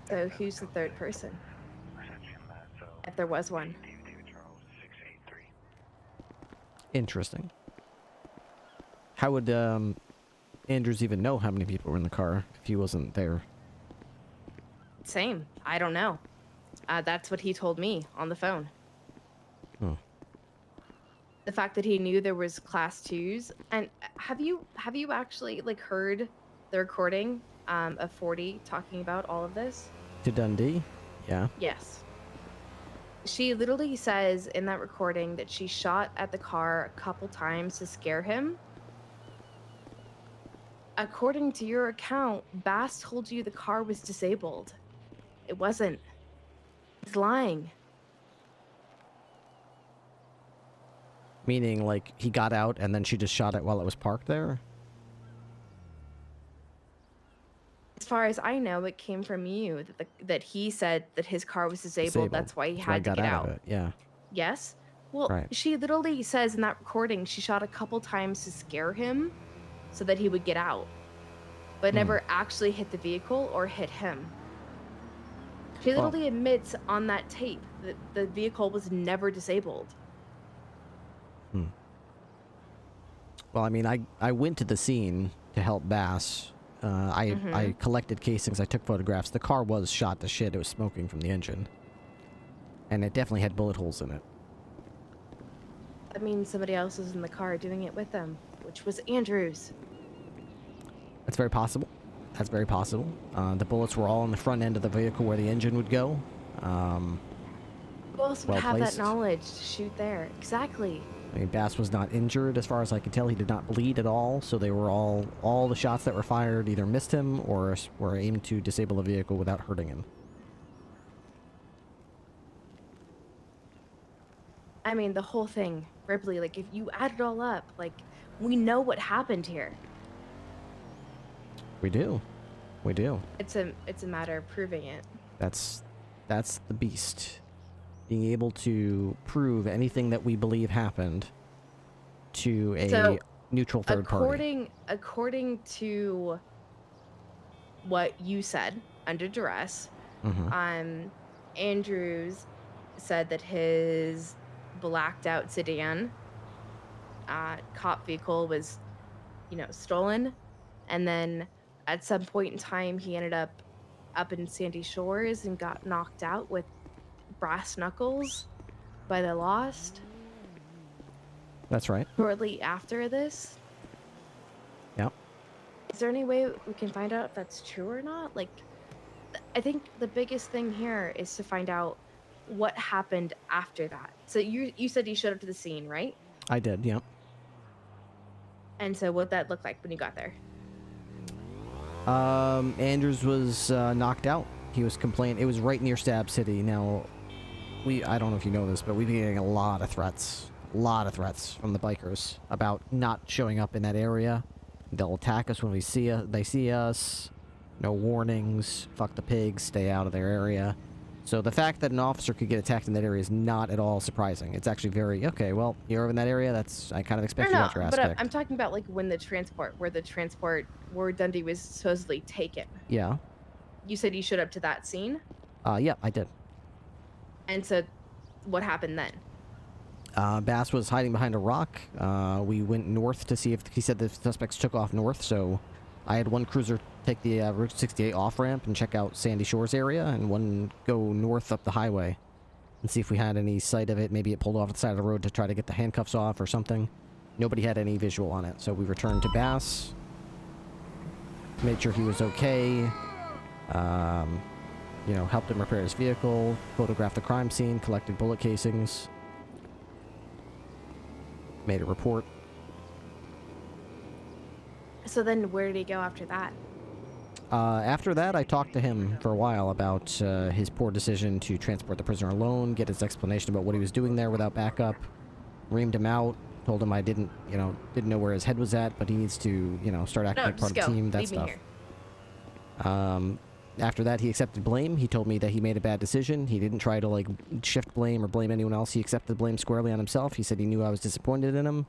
So who's the third person? If there was one. Interesting. How would Andrews even know how many people were in the car if he wasn't there? Same. I don't know. That's what he told me on the phone. Oh. The fact that he knew there was class 2s. And have you actually like heard the recording of 40 talking about all of this? To Dundee? Yeah. Yes. She literally says in that recording that she shot at the car a couple times to scare him. According to your account, Bass told you the car was disabled. It wasn't. He's lying. Meaning, like, he got out and then she just shot it while it was parked there? As far as I know, it came from you that he said that his car was disabled. That's why he had to get out. Of it. Yeah. Yes. Well, Right. She literally says in that recording she shot a couple times to scare him so that he would get out, but never actually hit the vehicle or hit him. She literally admits on that tape that the vehicle was never disabled. Well, I mean, I went to the scene to help Bass. I collected casings, I took photographs. The car was shot to shit. It was smoking from the engine. And it definitely had bullet holes in it. That means somebody else was in the car doing it with them, which was Andrews. That's very possible. That's very possible. The bullets were all on the front end of the vehicle where the engine would go. Who else would have that knowledge to shoot there? Exactly. I mean, Bass was not injured as far as I could tell. He did not bleed at all, so they were all the shots that were fired either missed him or were aimed to disable the vehicle without hurting him. I mean, the whole thing, Ripley, like, if you add it all up, like, we know what happened here. We do. We do. It's a matter of proving it. That's the beast. Being able to prove anything that we believe happened to a neutral third party. According to what you said under duress, Andrews said that his blacked out sedan cop vehicle was, stolen, and then at some point in time he ended up in Sandy Shores and got knocked out with brass knuckles by the Lost. That's right. Shortly after this. Yep. Is there any way we can find out if that's true or not? Like, I think the biggest thing here is to find out what happened after that. So you said you showed up to the scene, right? I did, yep. And so what'd that look like when you got there? Andrews was knocked out. He was complaining. It was right near Stab City. Now, I don't know if you know this, but we've been getting a lot of threats from the bikers about not showing up in that area. They'll attack us when they see us. No warnings. Fuck the pigs. Stay out of their area. So the fact that an officer could get attacked in that area is not at all surprising. It's actually very, okay, well, you're in that area, I kind of expect you got your ass kicked. But I'm talking about, like, where Dundee was supposedly taken. Yeah. You said you showed up to that scene? Yeah, I did. And so what happened then? Bass was hiding behind a rock. We went north to see if, he said the suspects took off north, so I had one cruiser take the Route 68 off-ramp and check out Sandy Shores area, and one go north up the highway and see if we had any sight of it. Maybe it pulled off the side of the road to try to get the handcuffs off or something. Nobody had any visual on it, so we returned to Bass, made sure he was okay, helped him repair his vehicle, photographed the crime scene, collected bullet casings, made a report. So then where did he go after that? After that, I talked to him for a while about his poor decision to transport the prisoner alone, get his explanation about what he was doing there without backup, reamed him out, told him I didn't know where his head was at, but he needs to, start acting like part of the team, that stuff. After that, he accepted blame. He told me that he made a bad decision. He didn't try to, shift blame or blame anyone else. He accepted blame squarely on himself. He said he knew I was disappointed in him.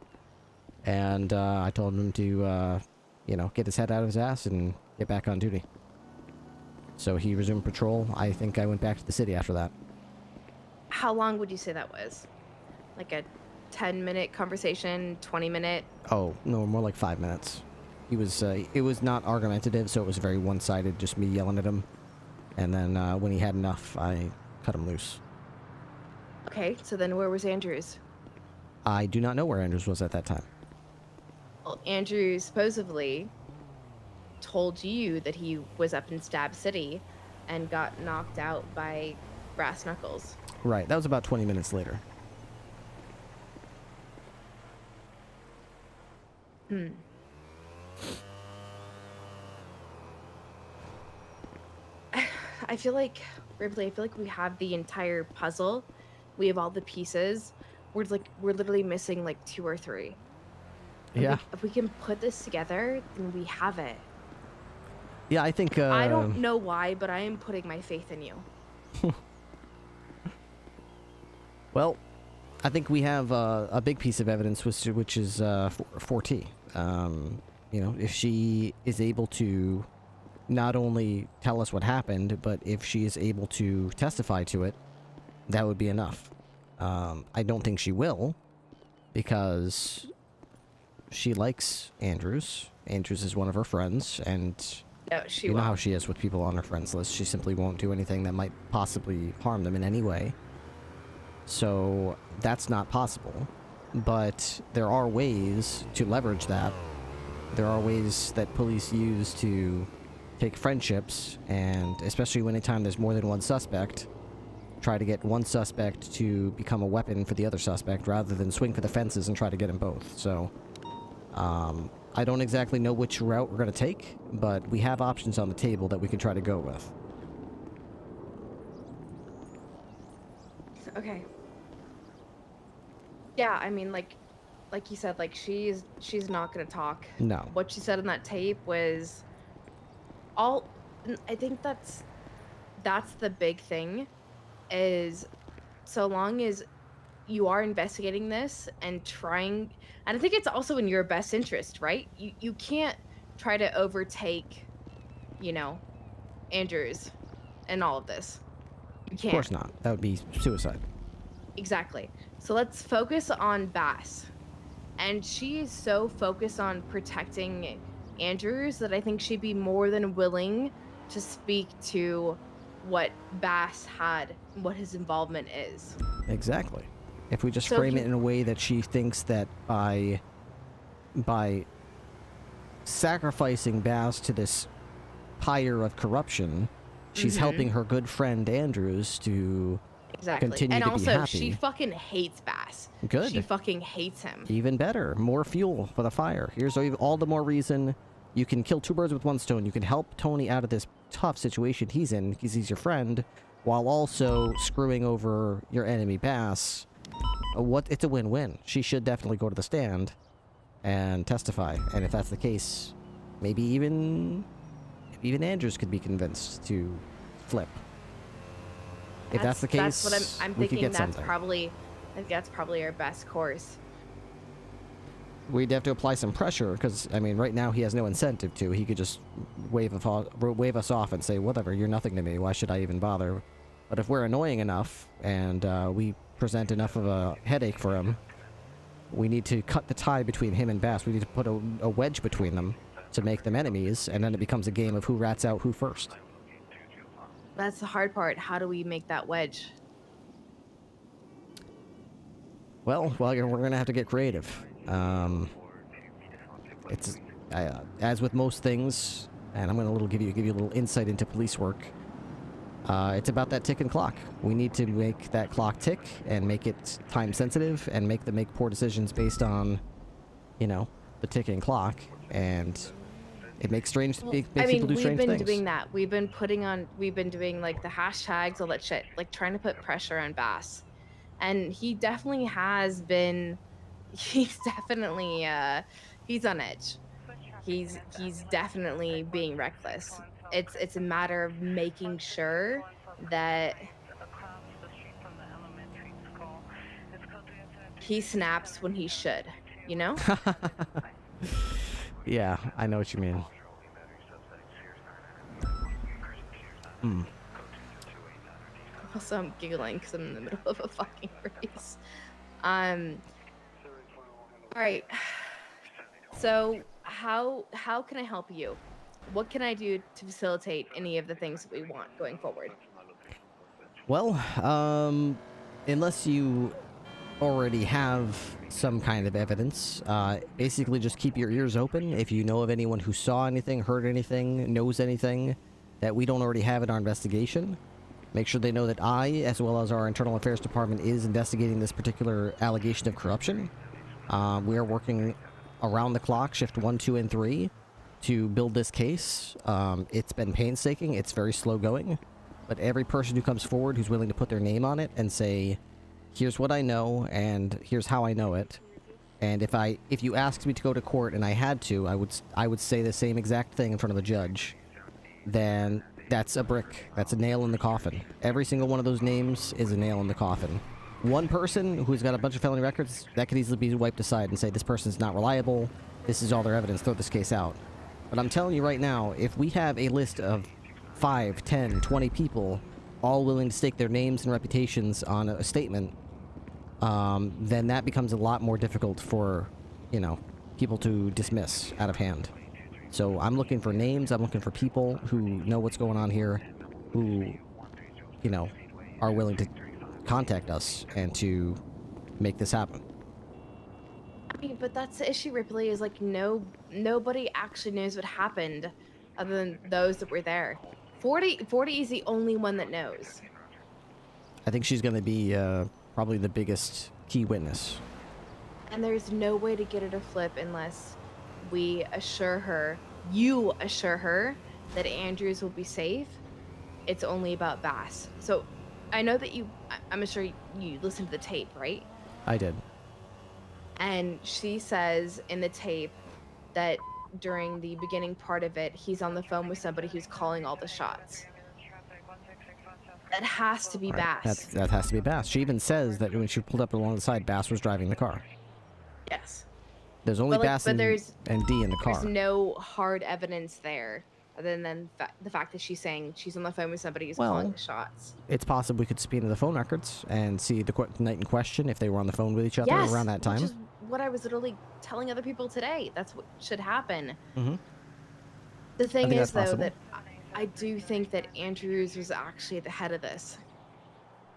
And I told him to, get his head out of his ass and get back on duty. So he resumed patrol. I think I went back to the city after that. How long would you say that was? Like a 10-minute conversation, 20-minute? Oh, no, more like 5 minutes. He was, it was not argumentative, so it was very one-sided, just me yelling at him. And then when he had enough, I cut him loose. Okay, so then where was Andrews? I do not know where Andrews was at that time. Well, Andrews supposedly told you that he was up in Stab City and got knocked out by brass knuckles. Right, that was about 20 minutes later. I feel like, Ripley, we have the entire puzzle. We have all the pieces. We're literally missing like 2 or 3. Yeah. If we can put this together, then we have it. Yeah, I think... I don't know why, but I am putting my faith in you. Well, I think we have a big piece of evidence, which is 4T. If she is able to not only tell us what happened, but if she is able to testify to it, that would be enough. I don't think she will, because she likes Andrews. Andrews is one of her friends, and No, she you know won't. how she is with people on her friends list. She simply won't do anything that might possibly harm them in any way. So that's not possible. But there are ways to leverage that. There are ways that police use to take friendships, and especially when anytime there's more than one suspect, try to get one suspect to become a weapon for the other suspect rather than swing for the fences and try to get them both. So, I don't exactly know which route we're going to take, but we have options on the table that we can try to go with. Okay. Yeah, I mean, like you said, like she's not gonna talk. No. What she said in that tape was all. I think that's the big thing, is so long as you are investigating this and trying, and I think it's also in your best interest, right? You can't try to overtake, you know, Andrews and all of this. You can't. Of course not. That would be suicide. Exactly. So let's focus on Bass. And she is so focused on protecting Andrews that I think she'd be more than willing to speak to what Bass had, what his involvement is. Exactly. If we just So frame you- it in a way that she thinks that by sacrificing Bass to this pyre of corruption, she's Mhm. helping her good friend Andrews to Exactly. continue And to also, be happy. she fucking hates Bass. Good. She fucking hates him. Even better. More fuel for the fire. Here's all the more reason you can kill two birds with one stone. You can help Tony out of this tough situation he's in because he's your friend, while also screwing over your enemy Bass. It's a win-win. She should definitely go to the stand and testify. And if that's the case, maybe even Andrews could be convinced to flip. If that's the case, That's what I'm we could thinking. get something. I think that's probably our best course. We'd have to apply some pressure because, I mean, right now he has no incentive to. He could just wave us off and say, whatever, you're nothing to me. Why should I even bother? But if we're annoying enough and we present enough of a headache for him, we need to cut the tie between him and Bass. We need to put a wedge between them to make them enemies, and then it becomes a game of who rats out who first. That's the hard part. How do we make that wedge? Well, we're going to have to get creative. It's as with most things, and I'm going to give you a little insight into police work. It's about that ticking clock. We need to make that clock tick and make it time sensitive and make them make poor decisions based on, you know, the ticking clock. And it makes people do strange things. We've been doing that. We've been doing like the hashtags, all that shit, like trying to put pressure on Bass. And he definitely has been, he's definitely, he's on edge. He's definitely being reckless. It's a matter of making sure that he snaps when he should, you know? Yeah, I know what you mean. Hmm. Also, I'm giggling because I'm in the middle of a fucking race. All right. So, how can I help you? What can I do to facilitate any of the things that we want going forward? Well, unless you already have some kind of evidence, basically just keep your ears open. If you know of anyone who saw anything, heard anything, knows anything that we don't already have in our investigation, make sure they know that I, as well as our Internal Affairs Department, is investigating this particular allegation of corruption. We are working around the clock, shift 1, 2, and 3, to build this case. It's been painstaking. It's very slow going. But every person who comes forward who's willing to put their name on it and say, here's what I know, and here's how I know it. And if you asked me to go to court and I had to, I would say the same exact thing in front of a judge. Then that's a brick. That's a nail in the coffin. Every single one of those names is a nail in the coffin. One person who's got a bunch of felony records, that could easily be wiped aside and say, this person's not reliable, this is all their evidence, throw this case out. But I'm telling you right now, if we have a list of 5, 10, 20 people all willing to stake their names and reputations on a statement, then that becomes a lot more difficult for, you know, people to dismiss out of hand. So I'm looking for names, I'm looking for people who know what's going on here, who, you know, are willing to contact us and to make this happen. I mean, but that's the issue, Ripley, is like nobody actually knows what happened other than those that were there. 40 is the only one that knows. I think she's going to be probably the biggest key witness. And there's no way to get her to flip unless we assure her, you assure her, that Andrews will be safe. It's only about Bass. So I know that I'm sure you listened to the tape, right? I did. And she says in the tape that during the beginning part of it, he's on the phone with somebody who's calling all the shots. That has to be Bass. That has to be Bass. She even says that when she pulled up along the side, Bass was driving the car. Yes. There's only Bass and D in the car. There's no hard evidence there other than the fact that she's saying she's on the phone with somebody who's calling the shots. It's possible we could subpoena the phone records and see the night in question if they were on the phone with each other around that time. Which is what I was literally telling other people today. That's what should happen. Mm-hmm. The thing is, though, that I do think that Andrews was actually at the head of this.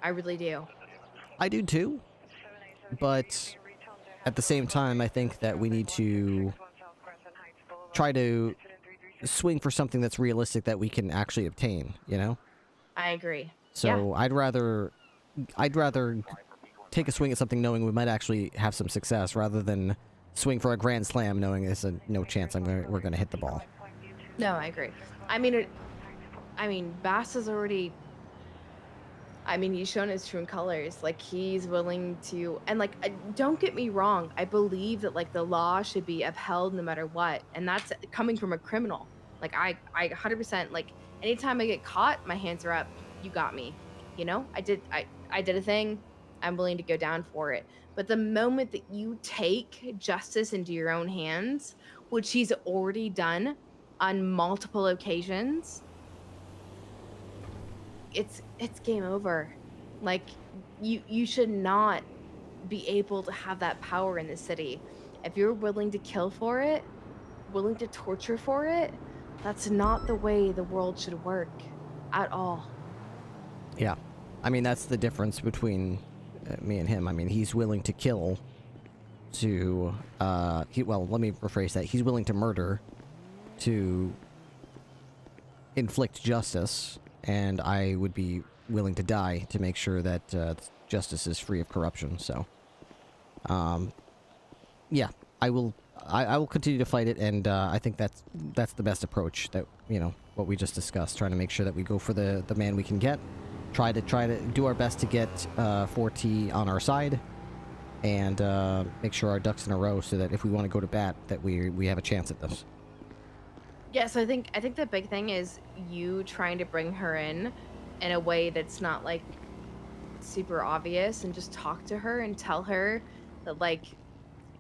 I really do. I do too. But at the same time, I think that we need to try to swing for something that's realistic that we can actually obtain, you know? I agree. So I'd rather take a swing at something knowing we might actually have some success rather than swing for a grand slam knowing there's no chance we're going to hit the ball. No, I agree. I mean, Bass is already... I mean, he's shown his true colors. Like, he's willing to... And, like, don't get me wrong. I believe that, like, the law should be upheld no matter what. And that's coming from a criminal. Like, I 100%, like, anytime I get caught, my hands are up. You got me. You know? I did a thing. I'm willing to go down for it. But the moment that you take justice into your own hands, which he's already done on multiple occasions... It's game over. Like, you should not be able to have that power in the city. If you're willing to kill for it, willing to torture for it, that's not the way the world should work at all. Yeah. I mean, that's the difference between me and him. I mean, he's willing to kill to, well, let me rephrase that. He's willing to murder to inflict justice. And I would be willing to die to make sure that justice is free of corruption. So, yeah, I will continue to fight it, and I think that's the best approach. That, you know, what we just discussed, trying to make sure that we go for the man we can get, try to do our best to get 4T on our side, and make sure our ducks in a row so that if we want to go to bat, that we have a chance at this. Yeah, so I think the big thing is you trying to bring her in a way that's not, like, super obvious, and just talk to her and tell her that, like,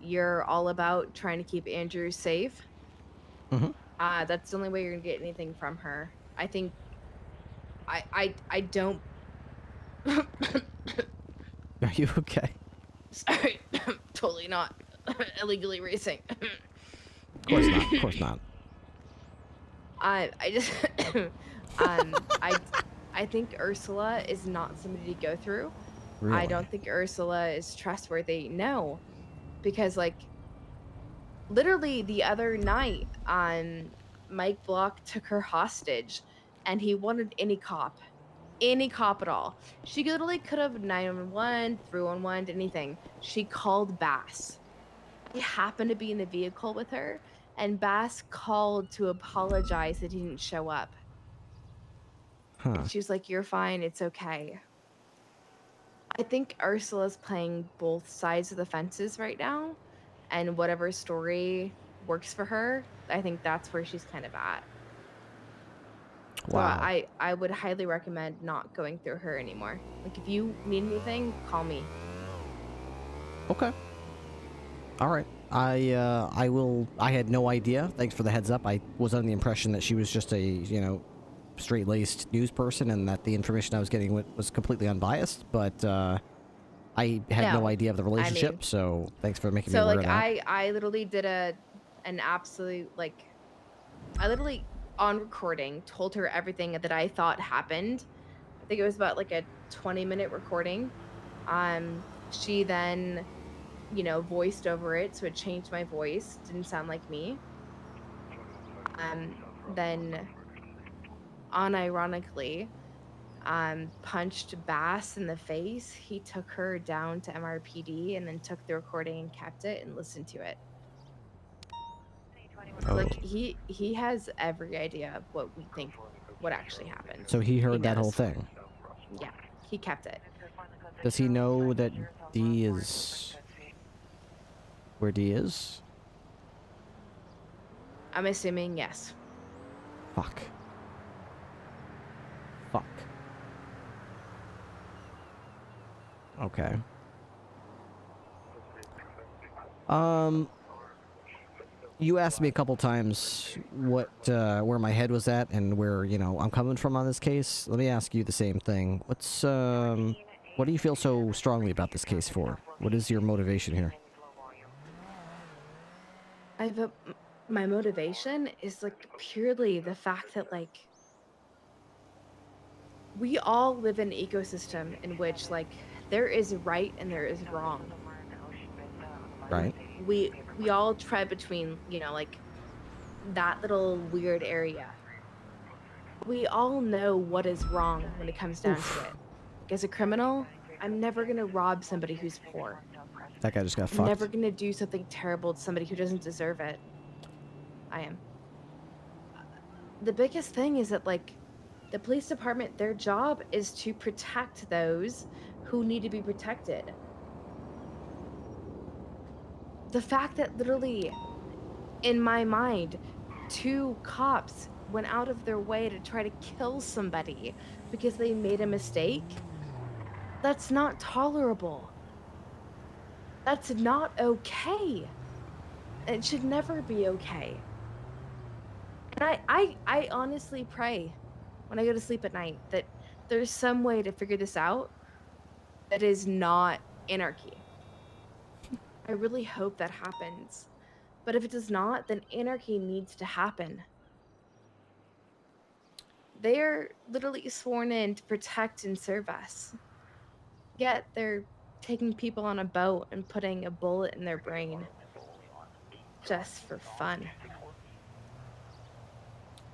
you're all about trying to keep Andrew safe. Mm-hmm. That's the only way you're gonna get anything from her. I think I don't... Are you okay? Sorry, totally not illegally racing. Of course not. Of course not. I just, I think Ursula is not somebody to go through. Really? I don't think Ursula is trustworthy. No, because, like, literally the other night, Mike Block took her hostage, and he wanted any cop at all. She literally could have 911, 311, anything. She called Bass. He happened to be in the vehicle with her. And Bass called to apologize that he didn't show up. Huh. She was like, "You're fine. It's okay." I think Ursula's playing both sides of the fences right now. And whatever story works for her, I think that's where she's kind of at. Wow. So I would highly recommend not going through her anymore. Like, if you need anything, call me. Okay. All right. I had no idea. Thanks for the heads up. I was under the impression that she was just a, you know, straight-laced news person and that the information I was getting was completely unbiased, but I had no idea of the relationship, mean, so thanks for making me So aware like of that. I literally did an absolute like I literally on recording told her everything that I thought happened. I think it was about like a 20-minute recording. She then, you know, voiced over it, so it changed my voice. Didn't sound like me. Then unironically, punched Bass in the face. He took her down to MRPD and then took the recording and kept it and listened to it. Oh. Like he has every idea of what we think what actually happened. So he heard that knows. whole thing. Yeah, he kept it. Does he know that D is where D is? I'm assuming yes. Fuck. Fuck. Okay. You asked me a couple times what, where my head was at and where, you know, I'm coming from on this case. Let me ask you the same thing. What do you feel so strongly about this case for? What is your motivation here? My motivation is like purely the fact that like we all live in an ecosystem in which like there is right and there is wrong. Right. We all tread between, you know, like that little weird area. We all know what is wrong when it comes down to it. Like, as a criminal, I'm never gonna rob somebody who's poor. That guy just got I'm fucked. never gonna do something terrible to somebody who doesn't deserve it. I am. The biggest thing is that like the police department, their job is to protect those who need to be protected. The fact that literally, in my mind, 2 cops went out of their way to try to kill somebody because they made a mistake, that's not tolerable. That's not okay. It should never be okay. And I honestly pray when I go to sleep at night that there's some way to figure this out that is not anarchy. I really hope that happens. But if it does not, then anarchy needs to happen. They're literally sworn in to protect and serve us. Yet they're taking people on a boat and putting a bullet in their brain just for fun.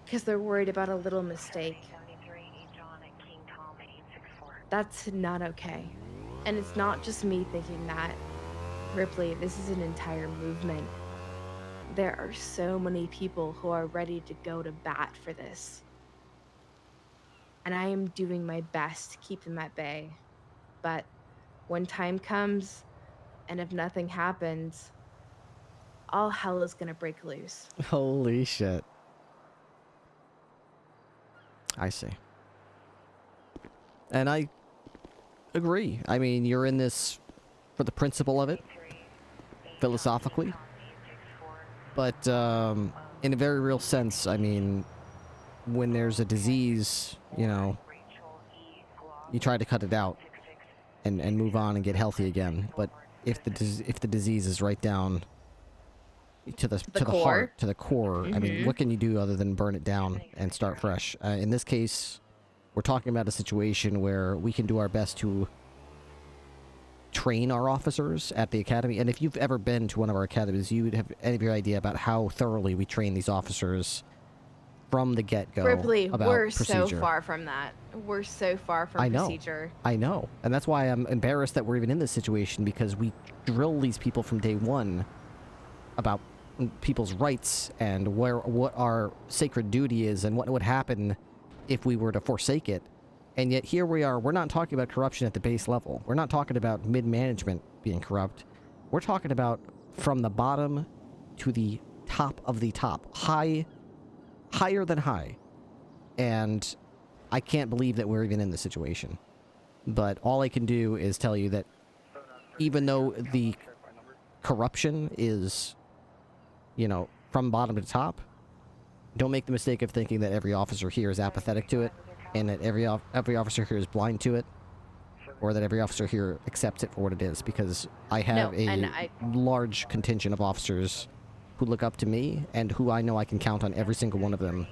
Because they're worried about a little mistake. That's not okay. And it's not just me thinking that. Ripley, this is an entire movement. There are so many people who are ready to go to bat for this. And I am doing my best to keep them at bay. But when time comes, and if nothing happens, all hell is gonna break loose. Holy shit. I see. And I agree. I mean, you're in this for the principle of it, philosophically. But in a very real sense, I mean, when there's a disease, you know, you try to cut it out and move on and get healthy again. But if the disease is right down to the heart, to the core, I mean, what can you do other than burn it down and start fresh? In this case, we're talking about a situation where we can do our best to train our officers at the academy. And if you've ever been to one of our academies, you would have any idea about how thoroughly we train these officers from the get-go. Ripley, about we're procedure. so far from that. We're so far from procedure. I know. And that's why I'm embarrassed that we're even in this situation, because we drill these people from day one about people's rights and what our sacred duty is and what would happen if we were to forsake it. And yet here we are, we're not talking about corruption at the base level. We're not talking about mid-management being corrupt. We're talking about from the bottom to the top of the top. Higher than high. And I can't believe that we're even in this situation. But all I can do is tell you that even though the corruption is, you know, from bottom to top, don't make the mistake of thinking that every officer here is apathetic to it, and that every officer here is blind to it, or that every officer here accepts it for what it is, because I have large contingent of officers who look up to me, and who I know I can count on every single one of them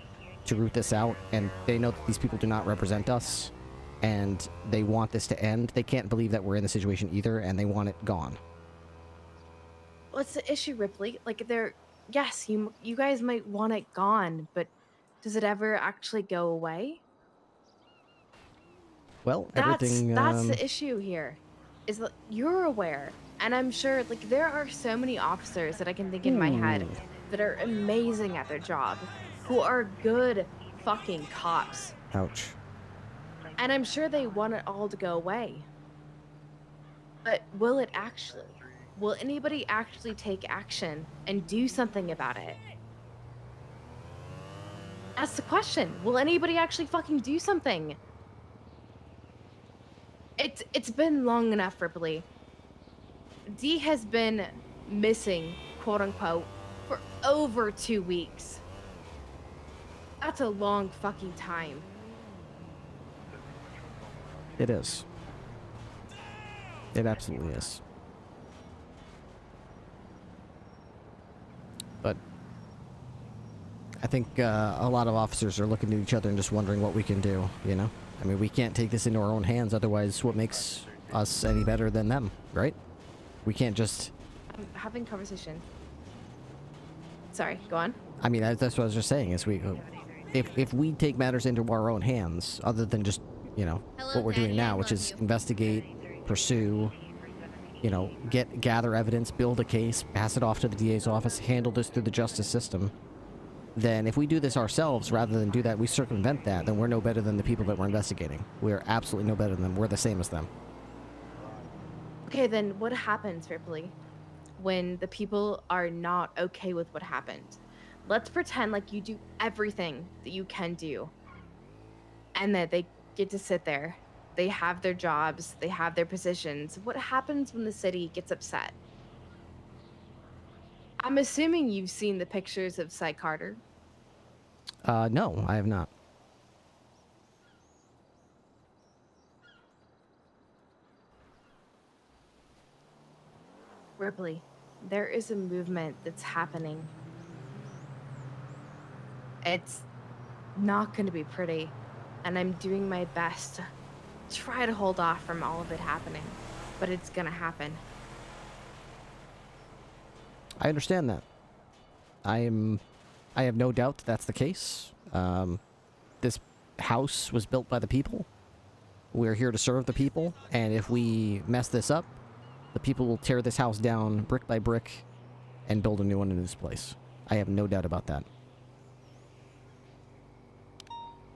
to root this out, and they know that these people do not represent us, and they want this to end. They can't believe that we're in the situation either, and they want it gone. What's the issue, Ripley? Like, yes, you guys might want it gone, but does it ever actually go away? Well, everything... That's the issue here, is that you're aware, and I'm sure, like, there are so many officers that I can think in my head that are amazing at their job, who are good fucking cops. Ouch. And I'm sure they want it all to go away. But will it actually? Will anybody actually take action and do something about it? That's the question. Will anybody actually fucking do something? It's been long enough, Ripley. D has been missing, quote unquote, for over 2 weeks. That's a long fucking time. It is. It absolutely is. But I think a lot of officers are looking at each other and just wondering what we can do, you know? I mean, we can't take this into our own hands, otherwise what makes us any better than them, right? We can't just... I'm having conversation. Sorry, go on. I mean, that's what I was just saying, is if we take matters into our own hands, other than just, you know, what we're doing now, which is investigate, pursue, you know, gather evidence, build a case, pass it off to the DA's office, handle this through the justice system, then if we do this ourselves, rather than do that, we circumvent that, then we're no better than the people that we're investigating. We're absolutely no better than them. We're the same as them. Okay, then what happens, Ripley, when the people are not okay with what happened? Let's pretend like you do everything that you can do, and that they get to sit there. They have their jobs, they have their positions. What happens when the city gets upset? I'm assuming you've seen the pictures of Cy Carter. No, I have not. Ripley, there is a movement that's happening. It's not going to be pretty, and I'm doing my best to try to hold off from all of it happening, but it's going to happen. I understand that. I have no doubt that's the case. This house was built by the people. We're here to serve the people, and if we mess this up, the people will tear this house down brick by brick and build a new one in its place. I have no doubt about that.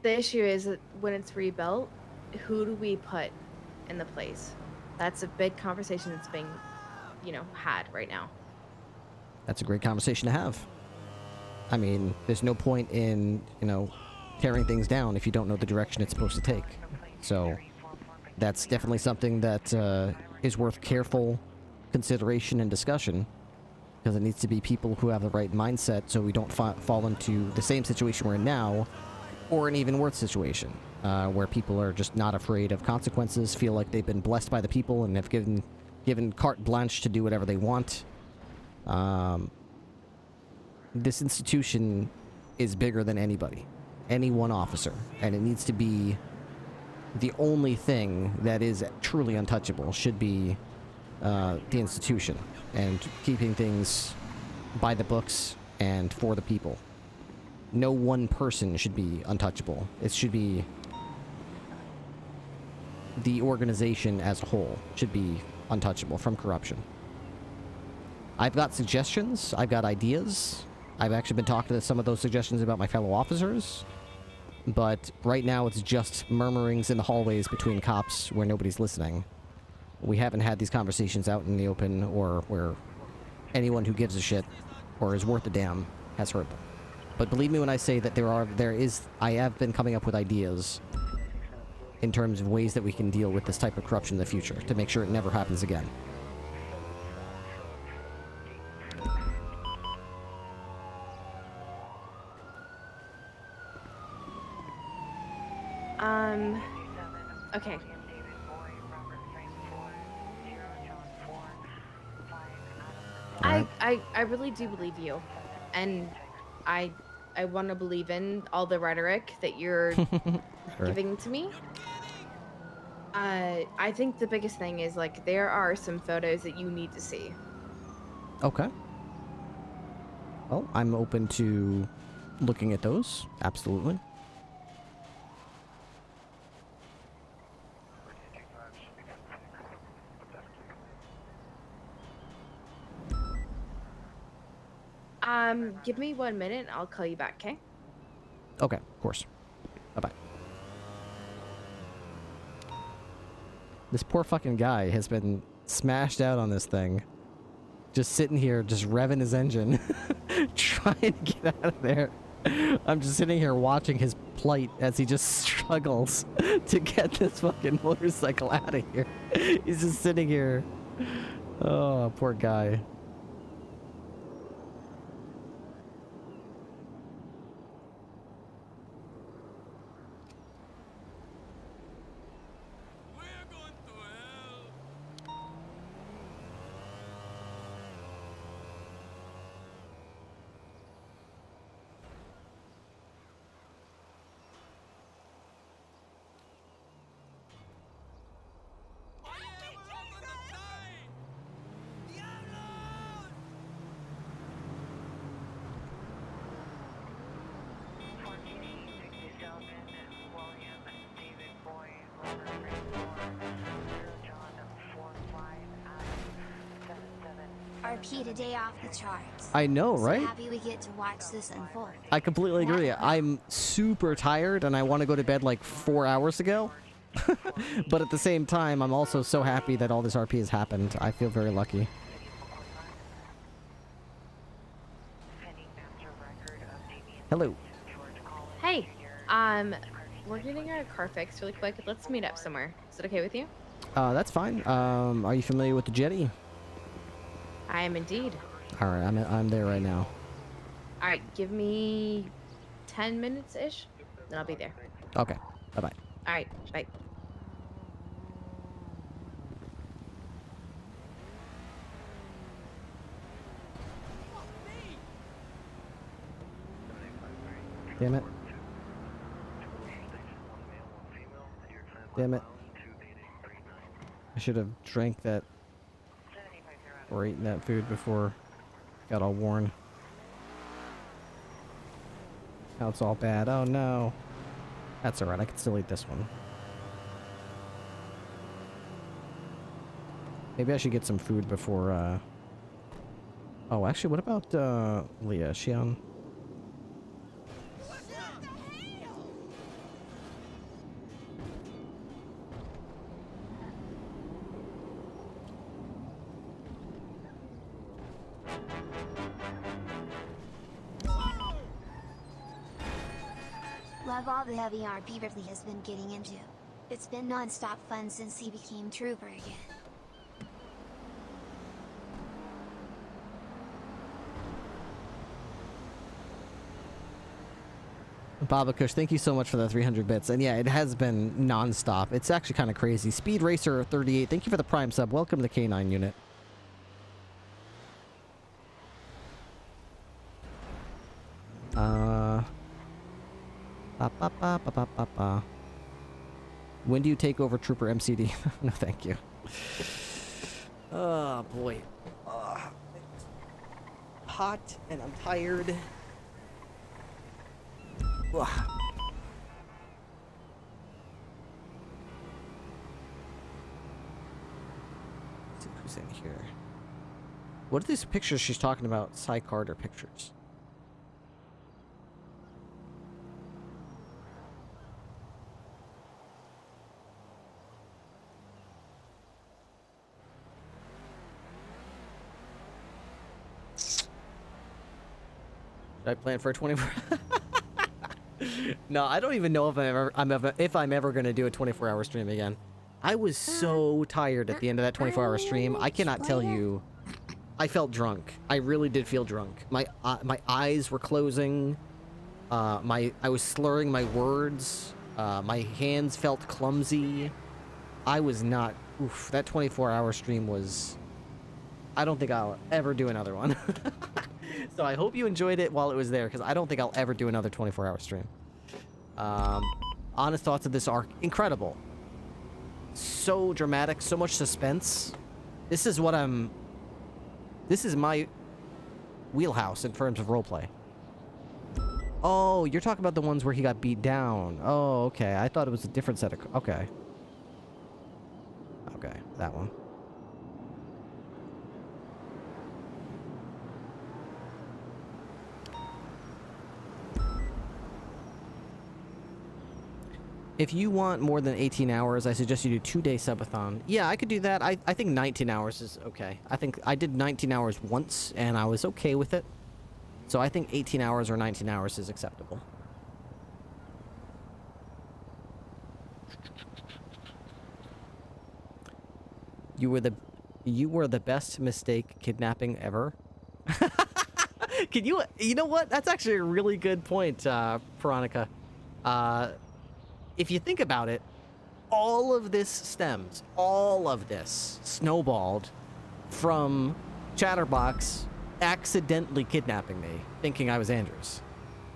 The issue is that when it's rebuilt, who do we put in the place? That's a big conversation that's being, you know, had right now. That's a great conversation to have. I mean, there's no point in, you know, tearing things down if you don't know the direction it's supposed to take. So, that's definitely something that is worth careful consideration and discussion, because it needs to be people who have the right mindset so we don't fall into the same situation we're in now, or an even worse situation, where people are just not afraid of consequences, feel like they've been blessed by the people and have given carte blanche to do whatever they want. This institution is bigger than anybody, any one officer, and it needs to be the only thing that is truly untouchable should be the institution, and keeping things by the books and for the people. No one person should be untouchable. It should be the organization as a whole should be untouchable from corruption. I've got suggestions. I've got ideas. I've actually been talking to some of those suggestions about my fellow officers. But right now it's just murmurings in the hallways between cops where nobody's listening. We haven't had these conversations out in the open or where anyone who gives a shit or is worth a damn has heard them. But believe me when I say that I have been coming up with ideas in terms of ways that we can deal with this type of corruption in the future to make sure it never happens again. Okay. I really do believe you, and I want to believe in all the rhetoric that you're giving to me. I think the biggest thing is like there are some photos that you need to see. Okay. Well, I'm open to looking at those. Absolutely. Give me 1 minute. I'll call you back, okay? Okay, of course. Bye-bye. This poor fucking guy has been smashed out on this thing. Just sitting here, just revving his engine. Trying to get out of there. I'm just sitting here watching his plight as he just struggles to get this fucking motorcycle out of here. He's just sitting here. Oh, poor guy. RP today off the charts. I know, right? So happy we get to watch this unfold. I completely agree. I'm super tired and I want to go to bed like 4 hours ago. But at the same time, I'm also so happy that all this RP has happened. I feel very lucky. Hello. Hey, we're getting our car fixed really quick. Let's meet up somewhere. Is it okay with you? That's fine. Are you familiar with the jetty? I am indeed. All right, I'm there right now. All right, give me 10 minutes-ish, then I'll be there. Okay, bye-bye. All right, bye. Damn it. Damn it. I should have drank that or eaten that food before I got all worn. Now it's all bad. Oh no. That's alright, I can still eat this one. Maybe I should get some food before, Oh, actually, what about, Leah? Is she on? Love all the heavy RP Ripley has been getting into. It's been non-stop fun since he became Trooper again. Baba Kush, thank you so much for the 300 bits. And yeah, it has been non-stop. It's actually kind of crazy. Speed Racer 38, thank you for the Prime sub. Welcome to the K9 unit. When do you take over Trooper MCD? No, thank you. Oh, boy. Hot, and I'm tired. Ugh. Let's see who's in here. What are these pictures she's talking about? Cy Carter pictures. Should I plan for a 24? No, I don't even know if I'm ever gonna do a 24-hour stream again. I was so tired at the end of that 24-hour stream. I cannot tell you. I felt drunk. I really did feel drunk. My eyes were closing. I was slurring my words. My hands felt clumsy. I was not... Oof, that 24-hour stream was... I don't think I'll ever do another one. So I hope you enjoyed it while it was there, because I don't think I'll ever do another 24-hour stream. Honest thoughts of this arc, incredible. So dramatic, so much suspense. This is what I'm... This is my wheelhouse in terms of roleplay. Oh, you're talking about the ones where he got beat down. Oh, okay. I thought it was a different set of... Okay. Okay, that one. If you want more than 18 hours, I suggest you do 2-day subathon. Yeah, I could do that. I think 19 hours is okay. I think I did 19 hours once, and I was okay with it. So I think 18 hours or 19 hours is acceptable. You were the best mistake kidnapping ever. Can you know what? That's actually a really good point, Veronica. If you think about it, all of this snowballed from Chatterbox accidentally kidnapping me, thinking I was Andrews.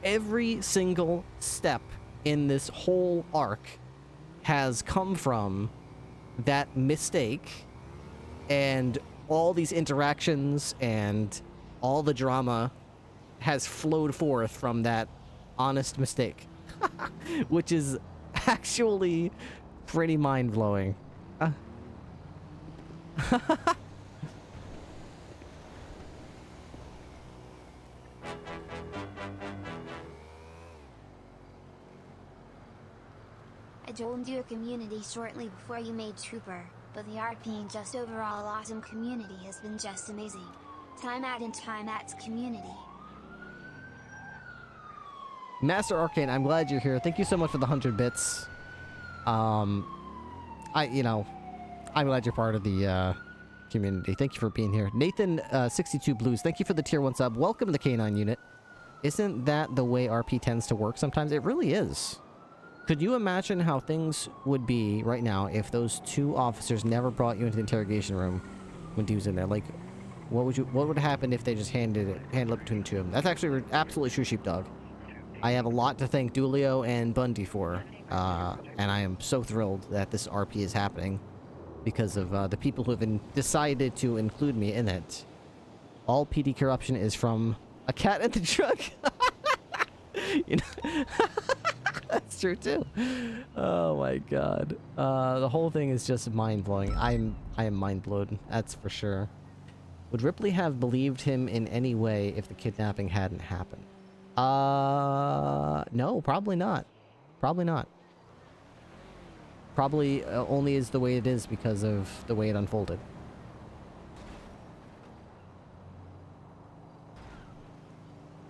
Every single step in this whole arc has come from that mistake, and all these interactions and all the drama has flowed forth from that honest mistake, which is actually pretty mind-blowing. I joined your community shortly before you made Trooper, but the RP and just overall awesome community has been just amazing. Time out and time at's community. Master Arcane, I'm glad you're here. Thank you so much for the 100 bits. I'm glad you're part of the community. Thank you for being here. Nathan 62 Blues, thank you for the tier 1 sub. Welcome to the K9 unit. Isn't that the way RP tends to work sometimes? It really is. Could you imagine how things would be right now if those 2 officers never brought you into the interrogation room when D was in there? Like, what would happen if they just handled it between the 2 of them? That's actually absolutely true, Sheepdog. I have a lot to thank Dulio and Bundy for, and I am so thrilled that this RP is happening because of the people who have decided to include me in it. All PD corruption is from a cat in the truck. You know, that's true too. Oh my god, the whole thing is just mind-blowing. I am mind-blown. That's for sure. Would Ripley have believed him in any way if the kidnapping hadn't happened? No, probably not. Probably not. Probably only is the way it is because of the way it unfolded.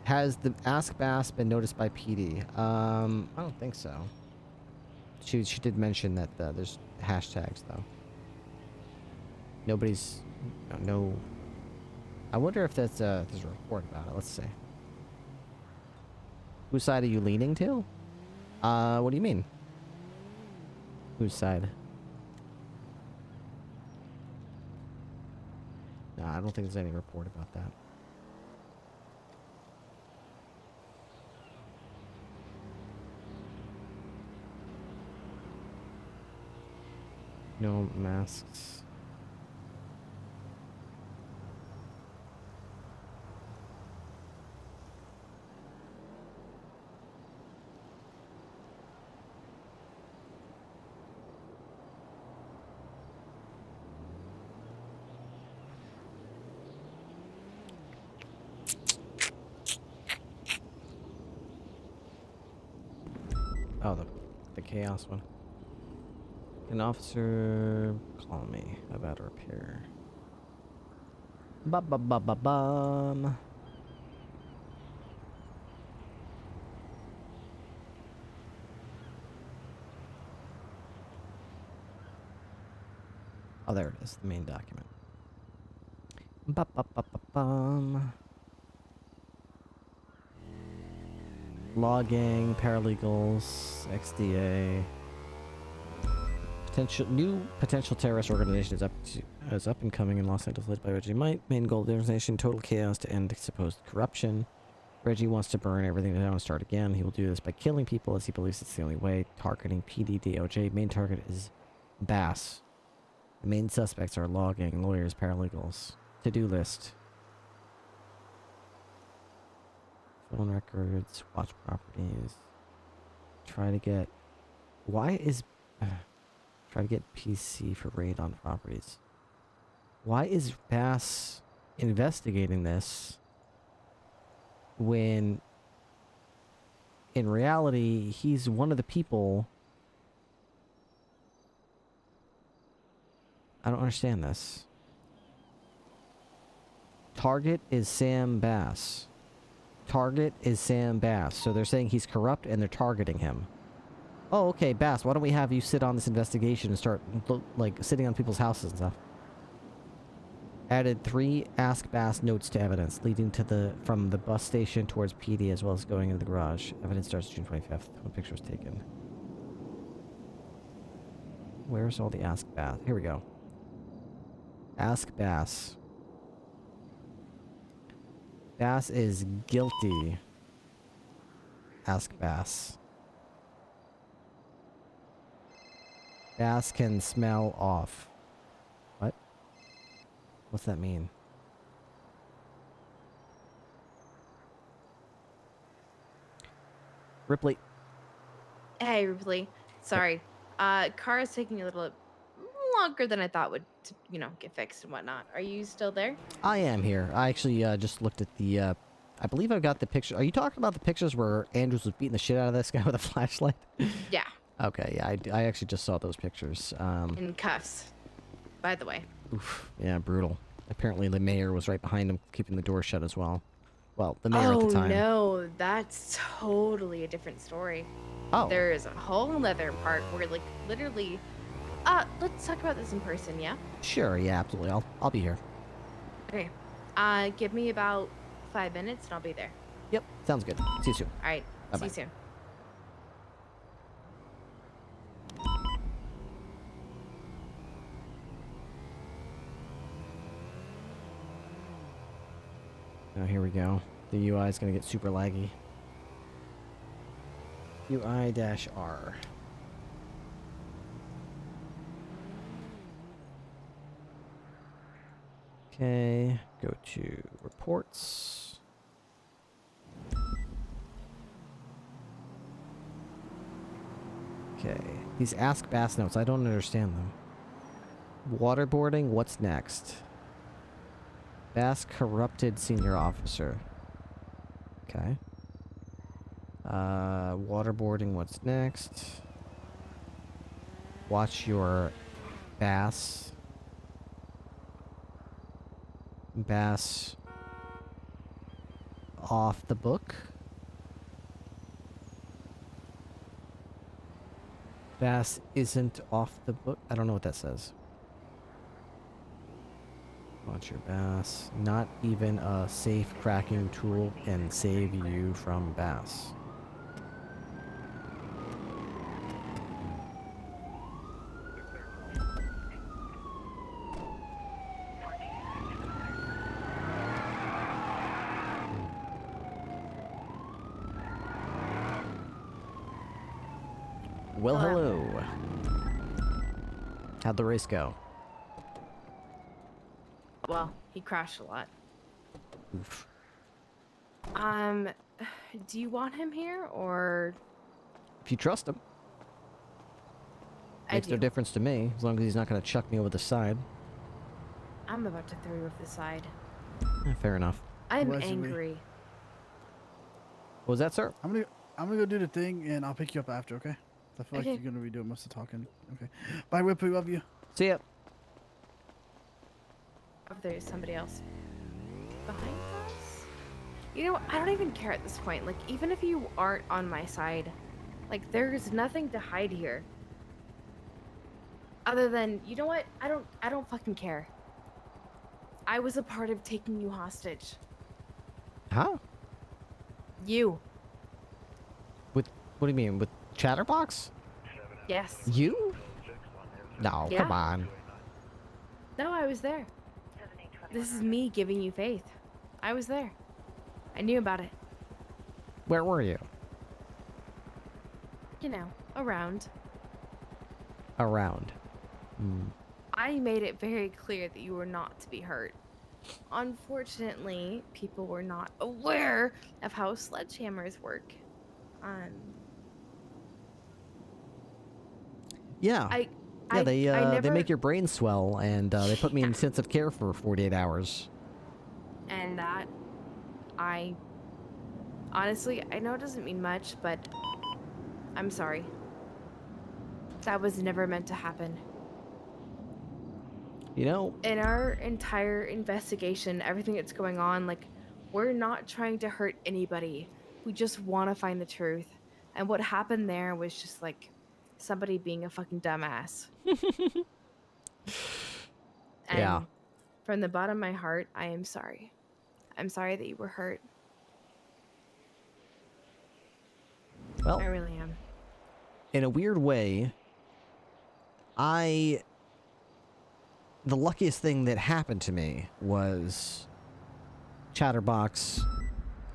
Has the Ask Bass been noticed by PD? I don't think so. She did mention that there's hashtags though. Nobody's no. I wonder if there's a report about it. Let's see. Whose side are you leaning to? What do you mean? Whose side? Nah, I don't think there's any report about that. No masks. Oh, the chaos one. An officer call me about a repair. Ba-ba-ba-ba-bum. Oh, there it is, the main document. Ba-ba-ba-ba-bum. Logging, paralegals, XDA. New potential terrorist organization is up and coming in Los Angeles, led by Reggie Might. Main goal of the organization: total chaos to end supposed corruption. Reggie wants to burn everything down and start again. He will do this by killing people as he believes it's the only way. Targeting PD, DOJ. Main target is Bass. The main suspects are logging, lawyers, paralegals. To-do list. Phone records, watch properties. Try to get... Why is... Try to get PC for raid on properties. Why is Bass investigating this when in reality he's one of the people? I don't understand this. Target is Sam Bass. Target is Sam Bass. So they're saying he's corrupt and they're targeting him. Oh, okay, Bass, why don't we have you sit on this investigation and start, like, sitting on people's houses and stuff. Added 3 Ask Bass notes to evidence, leading to from the bus station towards PD as well as going into the garage. Evidence starts June 25th, when picture was taken. Where's all the Ask Bass? Here we go. Ask Bass. Bass is guilty. Ask Bass. Bass can smell off. What? What's that mean? Ripley. Hey, Ripley. Sorry. Car is taking a little longer than I thought would, get fixed and whatnot. Are you still there? I am here. I actually just looked at the, I believe I've got the picture. Are you talking about the pictures where Andrews was beating the shit out of this guy with a flashlight? Yeah. Okay, yeah, I actually just saw those pictures. In cuffs, by the way. Oof, yeah, brutal. Apparently the mayor was right behind him, keeping the door shut as well. Well, the mayor at the time. Oh, no, that's totally a different story. Oh. There's a whole other part where, like, literally... let's talk about this in person, yeah? Sure, yeah, absolutely. I'll be here. Okay. Give me about 5 minutes and I'll be there. Yep, sounds good. See you soon. All right, Bye-bye. see you soon. Now here we go. The UI is going to get super laggy. UI-R. Okay, go to reports. Okay, these Ask Bass notes, I don't understand them. Waterboarding, what's next? Bass corrupted senior officer. Okay. Waterboarding, what's next? Watch your Bass. Bass off the book. Bass isn't off the book. I don't know what that says. Watch your Bass. Not even a safe cracking tool can save you from Bass. Well, hello. How'd the race go? Well, he crashed a lot. Oof. Do you want him here, or...? If you trust him. Makes no difference to me, as long as he's not going to chuck me over the side. I'm about to throw you over the side. Fair enough. I'm angry. What was that, sir? I'm gonna go do the thing, and I'll pick you up after, okay? I feel Okay. like you're gonna be doing most of the talking. Okay. Bye, Ripley. Love you. See ya. If there's somebody else behind us. You know, I don't even care at this point. Like, even if you aren't on my side, like, there's nothing to hide here. Other than, you know what? I don't fucking care. I was a part of taking you hostage. Huh? You. What do you mean with Chatterbox? Yes. You? No, Yeah. come on. No, I was there. This is me giving you faith. I was there. I knew about it. Where were you? You know, around. Around. Hmm. I made it very clear that you were not to be hurt. Unfortunately, people were not aware of how sledgehammers work. Yeah. I They make your brain swell, and they put me in intensive care for 48 hours. And that, honestly, I know it doesn't mean much, but I'm sorry. That was never meant to happen. You know, In our entire investigation, everything that's going on, like, we're not trying to hurt anybody. We just want to find the truth. And what happened there was just like somebody being a fucking dumbass. And yeah. from the bottom of my heart, I am sorry. I'm sorry that you were hurt. Well, I really am. in a weird way, the luckiest thing that happened to me was Chatterbox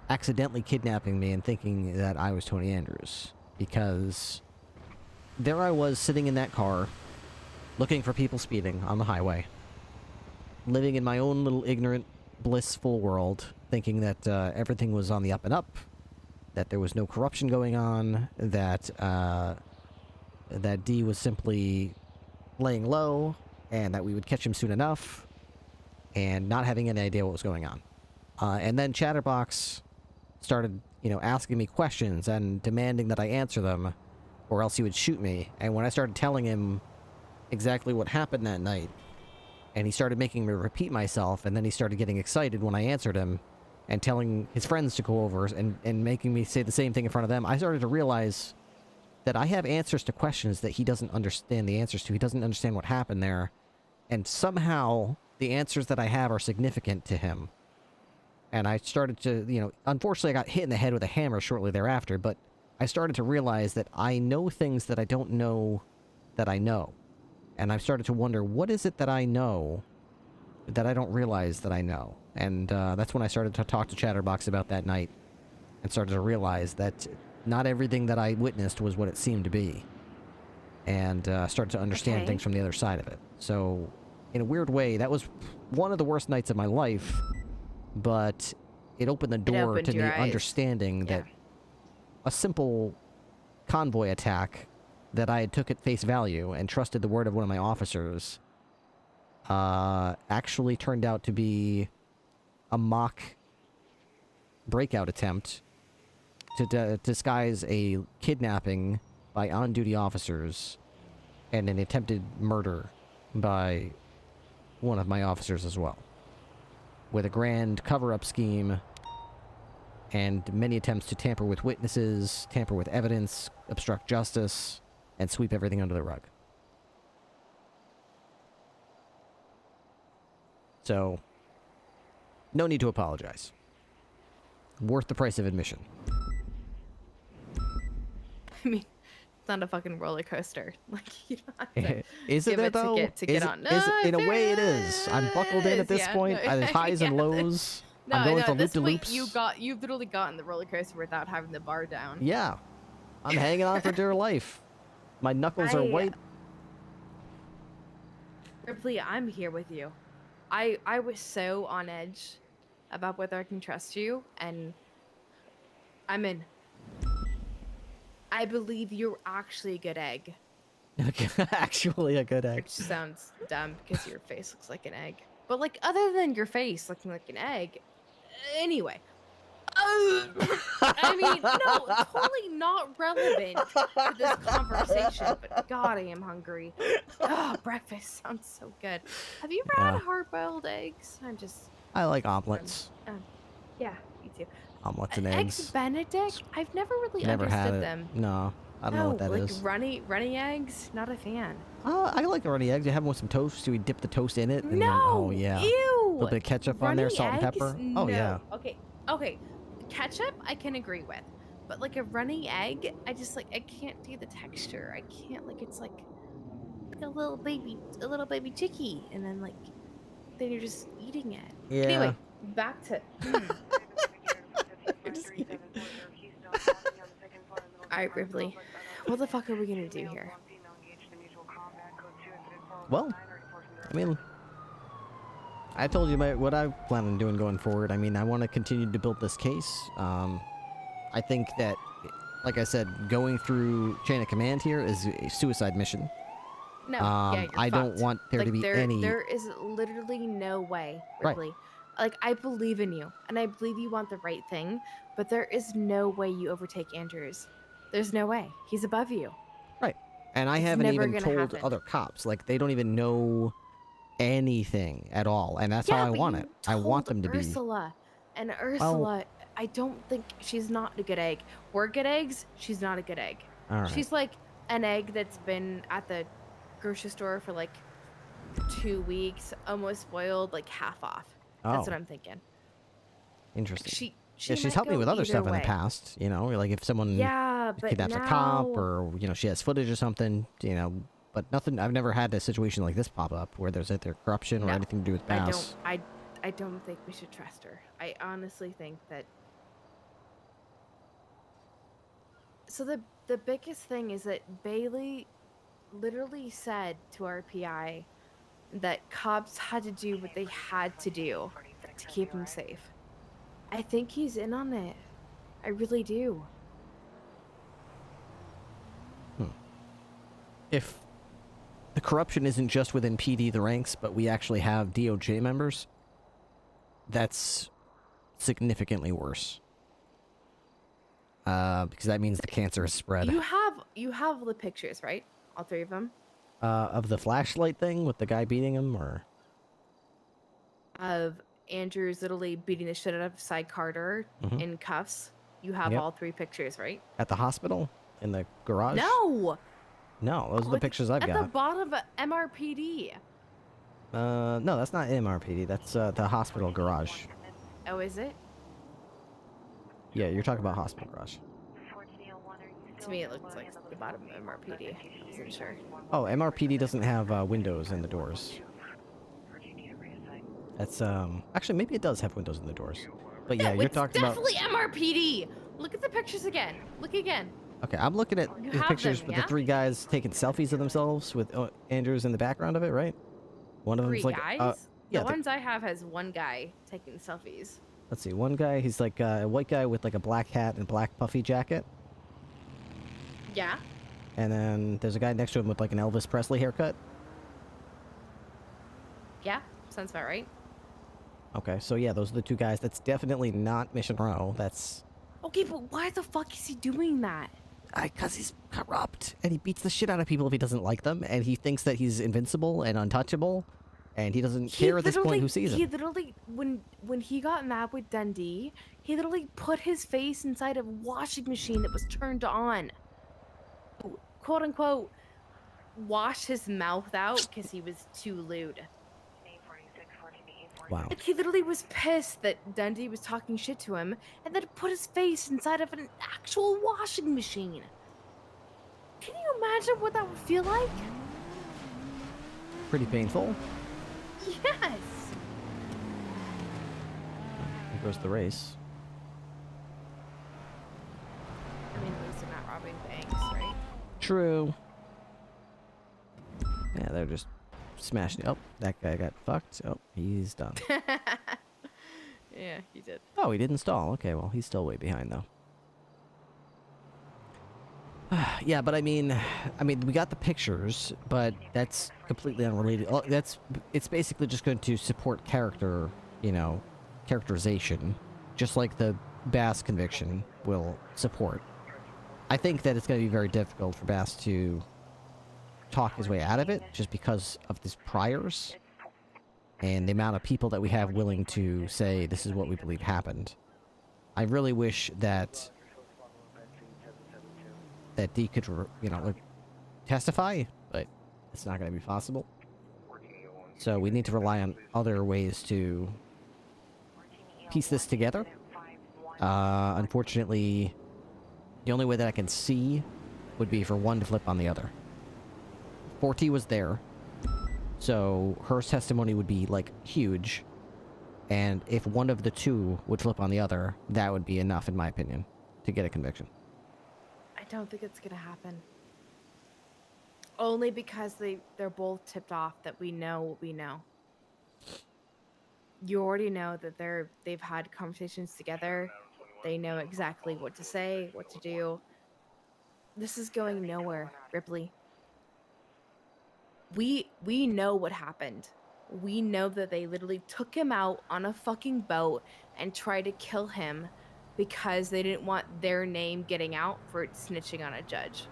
accidentally kidnapping me and thinking that I was Tony Andrews. Because there I was sitting in that car, looking for people speeding on the highway, living in my own little ignorant, blissful world, thinking that everything was on the up and up, that there was no corruption going on, that D was simply laying low, and that we would catch him soon enough, and not having any idea what was going on. And then Chatterbox started, asking me questions and demanding that I answer them, or else he would shoot me. And when I started telling him exactly what happened that night, and he started making me repeat myself, and then he started getting excited when I answered him, and telling his friends to go over, and making me say the same thing in front of them, I started to realize that I have answers to questions that he doesn't understand the answers to. He doesn't understand what happened there. And somehow, the answers that I have are significant to him. And I started to, unfortunately I got hit in the head with a hammer shortly thereafter, but I started to realize that I know things that I don't know that I know. And I started to wonder, what is it that I know that I don't realize that I know? And that's when I started to talk to Chatterbox about that night, and started to realize that not everything that I witnessed was what it seemed to be. And started to understand things from the other side of it. So, in a weird way, that was one of the worst nights of my life, but it opened the door to the understanding that a simple convoy attack that I had took at face value and trusted the word of one of my officers actually turned out to be a mock breakout attempt to disguise a kidnapping by on-duty officers and an attempted murder by one of my officers as well, with a grand cover-up scheme and many attempts to tamper with witnesses, tamper with evidence, obstruct justice, and sweep everything under the rug. So, no need to apologize. Worth the price of admission. I mean, it's not a fucking roller coaster. Like, you don't have to Is it give there, a though? ticket to get on. In a way, it is. I'm buckled in at this point. There's highs and lows. I'm going for loop-de-loops. You've literally gotten the roller coaster without having the bar down. Yeah. I'm hanging on for dear life. My knuckles are white. Ripley, I'm here with you. I was so on edge about whether I can trust you, and I'm in. I believe you're actually a good egg. Actually a good egg. Which sounds dumb because your face looks like an egg. But, like, other than your face looking like an egg, anyway. I mean, no, totally not relevant to this conversation, but God, I am hungry. Oh, breakfast sounds so good. Have you ever had hard-boiled eggs? I like omelets. Yeah, me too. Omelets and eggs. Eggs Benedict? I've never really Never had understood it. them. No, I don't know what that like is. runny eggs? Not a fan. I like the runny eggs. You have them with some toast, so we dip the toast in it. And then, oh, yeah. Ew! A little bit of ketchup on there, salt and pepper. Oh, yeah. Okay. Ketchup, I can agree with. but like a running egg, I just like I can't do the texture. I can't like it's like a little baby chickie, and then like then you're just eating it. Yeah. Anyway, back to. All right, Ripley. What the fuck are we gonna do here? Well, I mean, I told you what I plan on doing going forward. I mean, I want to continue to build this case. I think that, like I said, going through chain of command here is a suicide mission. No, yeah, you're I don't fucked. want there to be any. There is literally no way, Right. Ripley. Like I believe in you, and I believe you want the right thing, but there is no way you overtake Andrews. There's no way. He's above you. Right. And I It's haven't never even gonna told happen. other cops. Like, they don't even know anything at all. And that's how I but want you it. I want them to be. Ursula. And Ursula, I don't think she's not a good egg. We're good eggs. She's not a good egg. All right. She's like an egg that's been at the grocery store for like 2 weeks, almost spoiled, like half off. That's what I'm thinking. Interesting. She she's might helped me go with other either stuff in way. the past, you know, like if someone Yeah, but kidnaps a cop now- or, you know, she has footage or something, you know, but nothing, I've never had a situation like this pop up where there's either corruption or No, anything to do with Bass. I don't think we should trust her. I honestly think that. So the biggest thing is that Bailey literally said to our PI that cops had to do what they had to do to keep him safe. I think he's in on it. I really do. If the corruption isn't just within PD, the ranks, but we actually have DOJ members, that's significantly worse. Because that means the cancer is spread. You have the pictures, right? All three of them? Of the flashlight thing with the guy beating him, or? Of Andrews literally beating the shit out of Cy Carter Mhm. in cuffs. You have Yep. all three pictures, right? At the hospital? In the garage? No! No, those are the pictures I've At the got. bottom of MRPD. No, that's not MRPD. That's the hospital garage. Oh, is it? Yeah, you're talking about hospital garage. To me, it looks like the bottom of MRPD. Isn't sure. Oh, MRPD doesn't have windows in the doors. That's actually maybe it does have windows in the doors. But yeah, you're it's talking about. definitely MRPD. Look at the pictures again. Look again. Okay, I'm looking at You the have pictures them, with yeah? the three guys taking selfies of themselves with Andrews in the background of it, right? One of Three them's like, guys. yeah. The ones I have has one guy taking selfies. Let's see, one guy, he's like a white guy with like a black hat and black puffy jacket, Yeah. and then there's a guy next to him with like an Elvis Presley haircut. Yeah. Sounds about right. Okay, so yeah, those are the two guys. That's definitely not Mission Row. That's Okay, but why the fuck is he doing that? because he's corrupt and he beats the shit out of people if he doesn't like them, and he thinks that he's invincible and untouchable, and he doesn't care at this point who sees He him. literally, when he got mad with Dundee, he literally put his face inside a washing machine that was turned on. Quote unquote, wash his mouth out because he was too lewd. Wow. Like, he literally was pissed that Dundee was talking shit to him and then put his face inside of an actual washing machine. Can you imagine what that would feel like? Pretty painful. Yes. There goes the race. I mean, at least they're not robbing banks, right? True. Yeah, they're just smashing. Oh, that guy got fucked. Oh, he's done. Yeah, he did. Oh, he didn't stall. Okay, well, he's still way behind though. Yeah, but I mean, we got the pictures, but that's completely unrelated. Oh, it's basically just going to support character, you know, characterization, just like the Bass conviction will support. I think that it's going to be very difficult for Bass to talk his way out of it, just because of his priors and the amount of people that we have willing to say this is what we believe happened. I really wish that Dee could, you know, like, testify, but it's not going to be possible. So we need to rely on other ways to piece this together. Unfortunately, The only way that I can see would be for one to flip on the other. 4T was there, so her testimony would be, like, huge. And if one of the two would flip on the other, that would be enough, in my opinion, to get a conviction. I don't think it's gonna happen. Only because they're both tipped off that we know what we know. You already know that they've had conversations together. They know exactly what to say, what to do. This is going nowhere, Ripley. We know what happened. We know that they literally took him out on a fucking boat and tried to kill him because they didn't want their name getting out for snitching on a judge.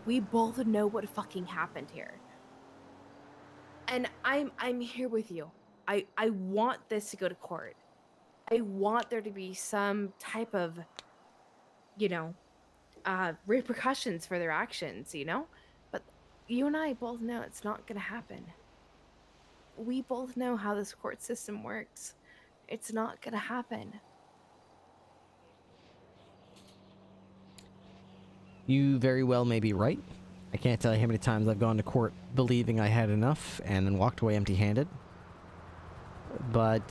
We both know what fucking happened here. And I'm here with you. I want this to go to court. I want there to be some type of, you know, repercussions for their actions, you know? But you and I both know it's not gonna happen. We both know how this court system works. It's not gonna happen. You very well may be right. I can't tell you how many times I've gone to court believing I had enough and then walked away empty-handed. But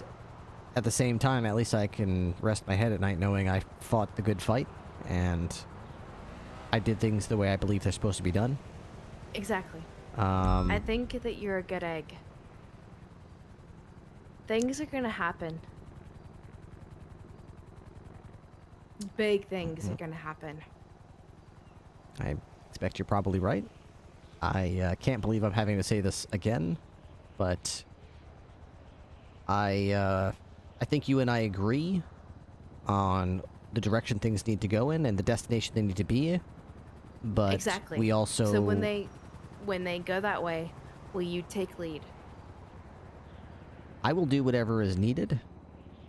at the same time, at least I can rest my head at night knowing I fought the good fight and I did things the way I believe they're supposed to be done. Exactly. I think that you're a good egg. Things are gonna happen. Big things are gonna happen. I expect you're probably right. I can't believe I'm having to say this again, but I think you and I agree on the direction things need to go in and the destination they need to be. But exactly. We also... So when they go that way, will you take lead? I will do whatever is needed.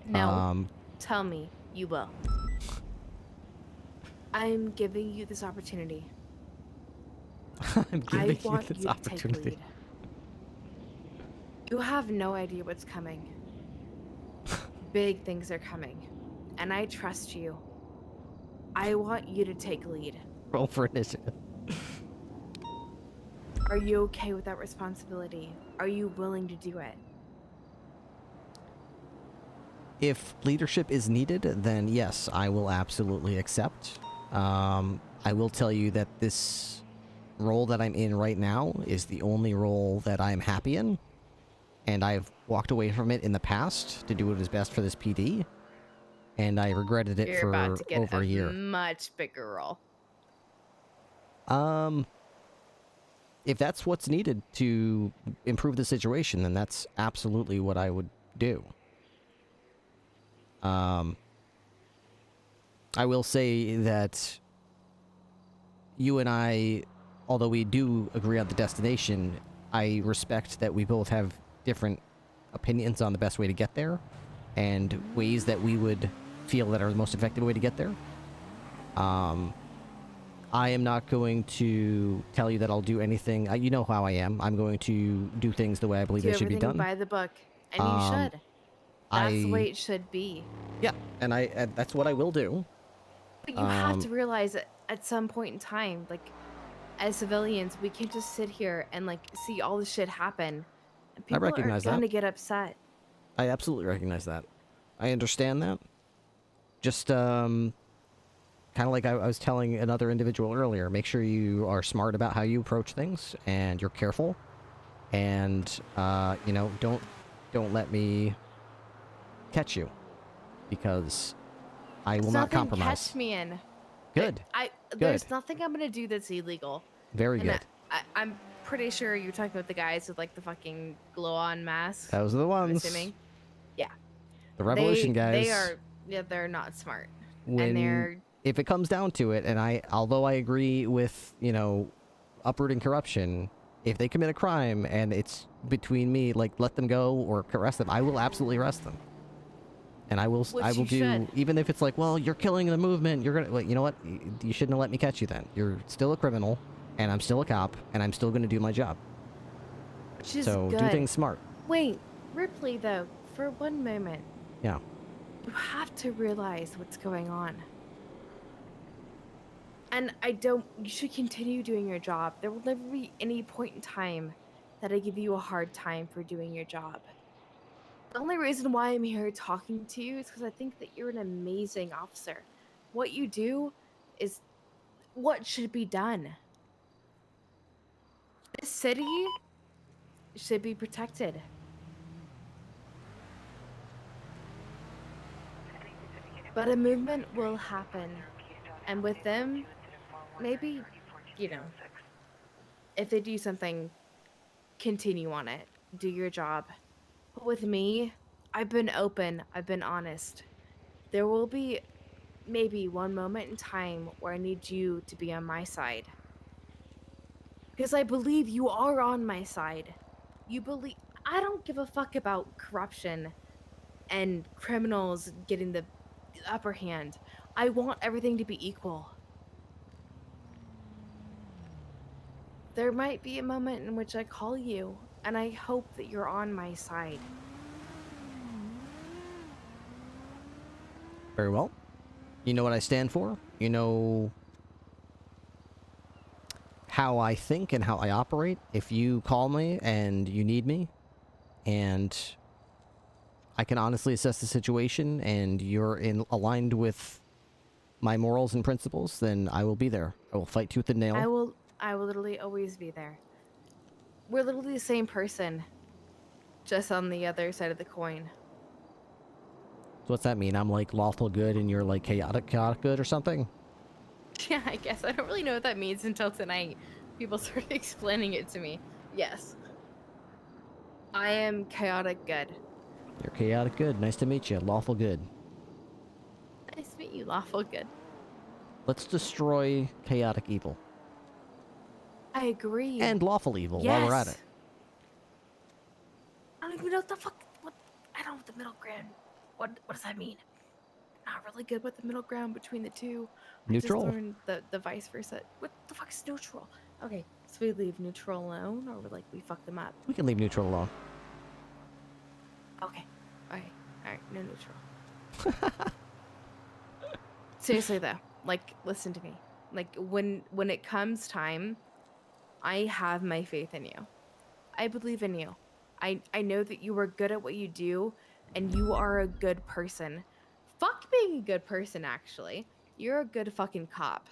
No. Tell me you will. I'm giving you this opportunity. I'm giving you want this you to opportunity. take lead. You have no idea what's coming. Big things are coming. And I trust you. I want you to take lead. Roll for initiative. Are you okay with that responsibility? Are you willing to do it? If leadership is needed, then yes, I will absolutely accept. I will tell you that this role that I'm in right now is the only role that I'm happy in. And I've walked away from it in the past to do what is best for this PD. And I regretted it You're about to get over a year. Much bigger role. If that's what's needed to improve the situation, then that's absolutely what I would do. I will say that you and I, although we do agree on the destination, I respect that we both have different opinions on the best way to get there and ways that we would feel that are the most effective way to get there. I am not going to tell you that I'll do anything. You know how I am. I'm going to do things the way I believe they should be done. By the book, and you should. That's the way it should be. Yeah, and that's what I will do. But you have to realize that at some point in time, like, as civilians, we can't just sit here and, like, see all this shit happen. And people I recognize are gonna that. get upset. I absolutely recognize that. I understand that. Just, kind of like I was telling another individual earlier, make sure you are smart about how you approach things, and you're careful. And, you know, don't let me catch you. Because I will not compromise. Catch me in. Good. There's nothing I'm gonna do that's illegal. Very And good. I'm pretty sure you're talking about the guys with, like, the fucking glow-on masks. Those are the ones. I'm assuming. Yeah. The Revolution guys. They're not smart. When, if it comes down to it, and although I agree with, you know, uprooting corruption, if they commit a crime and it's between me, like, let them go or arrest them, I will absolutely arrest them. And I will do, even if it's like, well, you're killing the movement, you're gonna, well, you know what? You shouldn't have let me catch you then. You're still a criminal, and I'm still a cop, and I'm still gonna do my job. So do things smart. Wait, Ripley, though, for one moment. Yeah. You have to realize what's going on. And you should continue doing your job. There will never be any point in time that I give you a hard time for doing your job. The only reason why I'm here talking to you is because I think that you're an amazing officer. What you do is what should be done. This city should be protected. But a movement will happen. And with them, maybe, you know, if they do something, continue on it. Do your job. But with me, I've been open. I've been honest. There will be maybe one moment in time where I need you to be on my side. Because I believe you are on my side. You believe... I don't give a fuck about corruption and criminals getting the upper hand. I want everything to be equal. There might be a moment in which I call you, and I hope that you're on my side. Very well. You know what I stand for. You know how I think and how I operate. If you call me and you need me, and I can honestly assess the situation, and you're aligned with my morals and principles, then I will be there. I will fight tooth and nail. I will literally always be there. We're literally the same person, just on the other side of the coin. So what's that mean? I'm like lawful good and you're like chaotic good or something? Yeah, I guess. I don't really know what that means until tonight. People started explaining it to me. Yes. I am chaotic good. You're chaotic good. Nice to meet you. Lawful good. Nice to meet you, lawful good. Let's destroy chaotic evil. I agree. And lawful evil while we're at it. I don't even know what the fuck... I don't know what the middle ground... What does that mean? Not really good with the middle ground between the two. Neutral? I just learned the vice versa. What the fuck is neutral? Okay, so we leave neutral alone, or like we fuck them up? We can leave neutral alone. Okay. Alright, no neutral. Seriously though, like, listen to me. Like, when it comes time, I have my faith in you. I believe in you. I know that you are good at what you do, and you are a good person. Fuck being a good person, actually. You're a good fucking cop.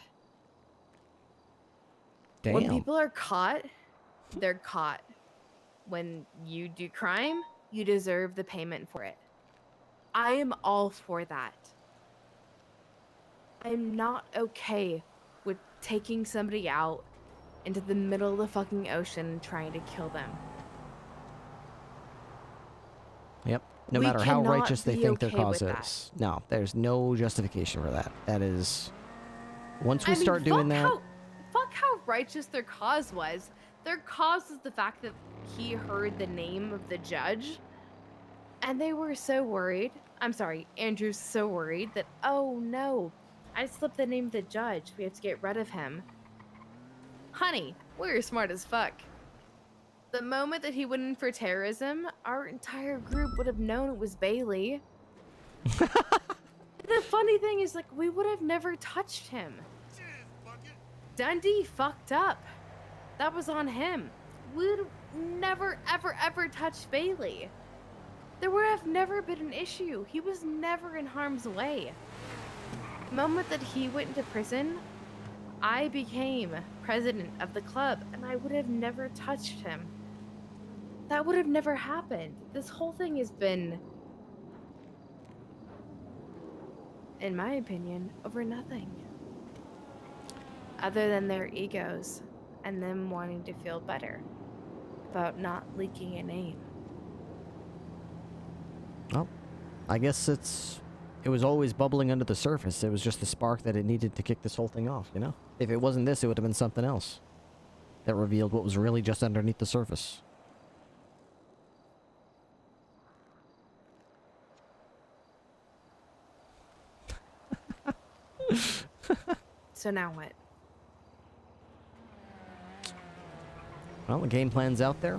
Damn. When people are caught, they're caught. When you do crime, you deserve the payment for it. I am all for that. I'm not okay with taking somebody out into the middle of the fucking ocean and trying to kill them. Yep. No matter how righteous they think their cause is. No, there's no justification for that. That is... Once we start doing that... Fuck how righteous their cause was. Their cause was the fact that he heard the name of the judge. And they were so worried. I'm sorry, Andrew's so worried that, oh no, I slipped the name of the judge. We have to get rid of him. Honey, we're smart as fuck. The moment that he went in for terrorism, our entire group would have known it was Bailey. The funny thing is, like, we would have never touched him. Dundee fucked up. That was on him. We would have never, ever, ever touched Bailey. There would have never been an issue. He was never in harm's way. The moment that he went into prison, I became president of the club, and I would have never touched him. That would have never happened. This whole thing has been, in my opinion, over nothing. Other than their egos and them wanting to feel better about not leaking a name. Well, I guess it was always bubbling under the surface. It was just the spark that it needed to kick this whole thing off, you know? If it wasn't this, it would have been something else that revealed what was really just underneath the surface. So now what? Well, the game plan's out there.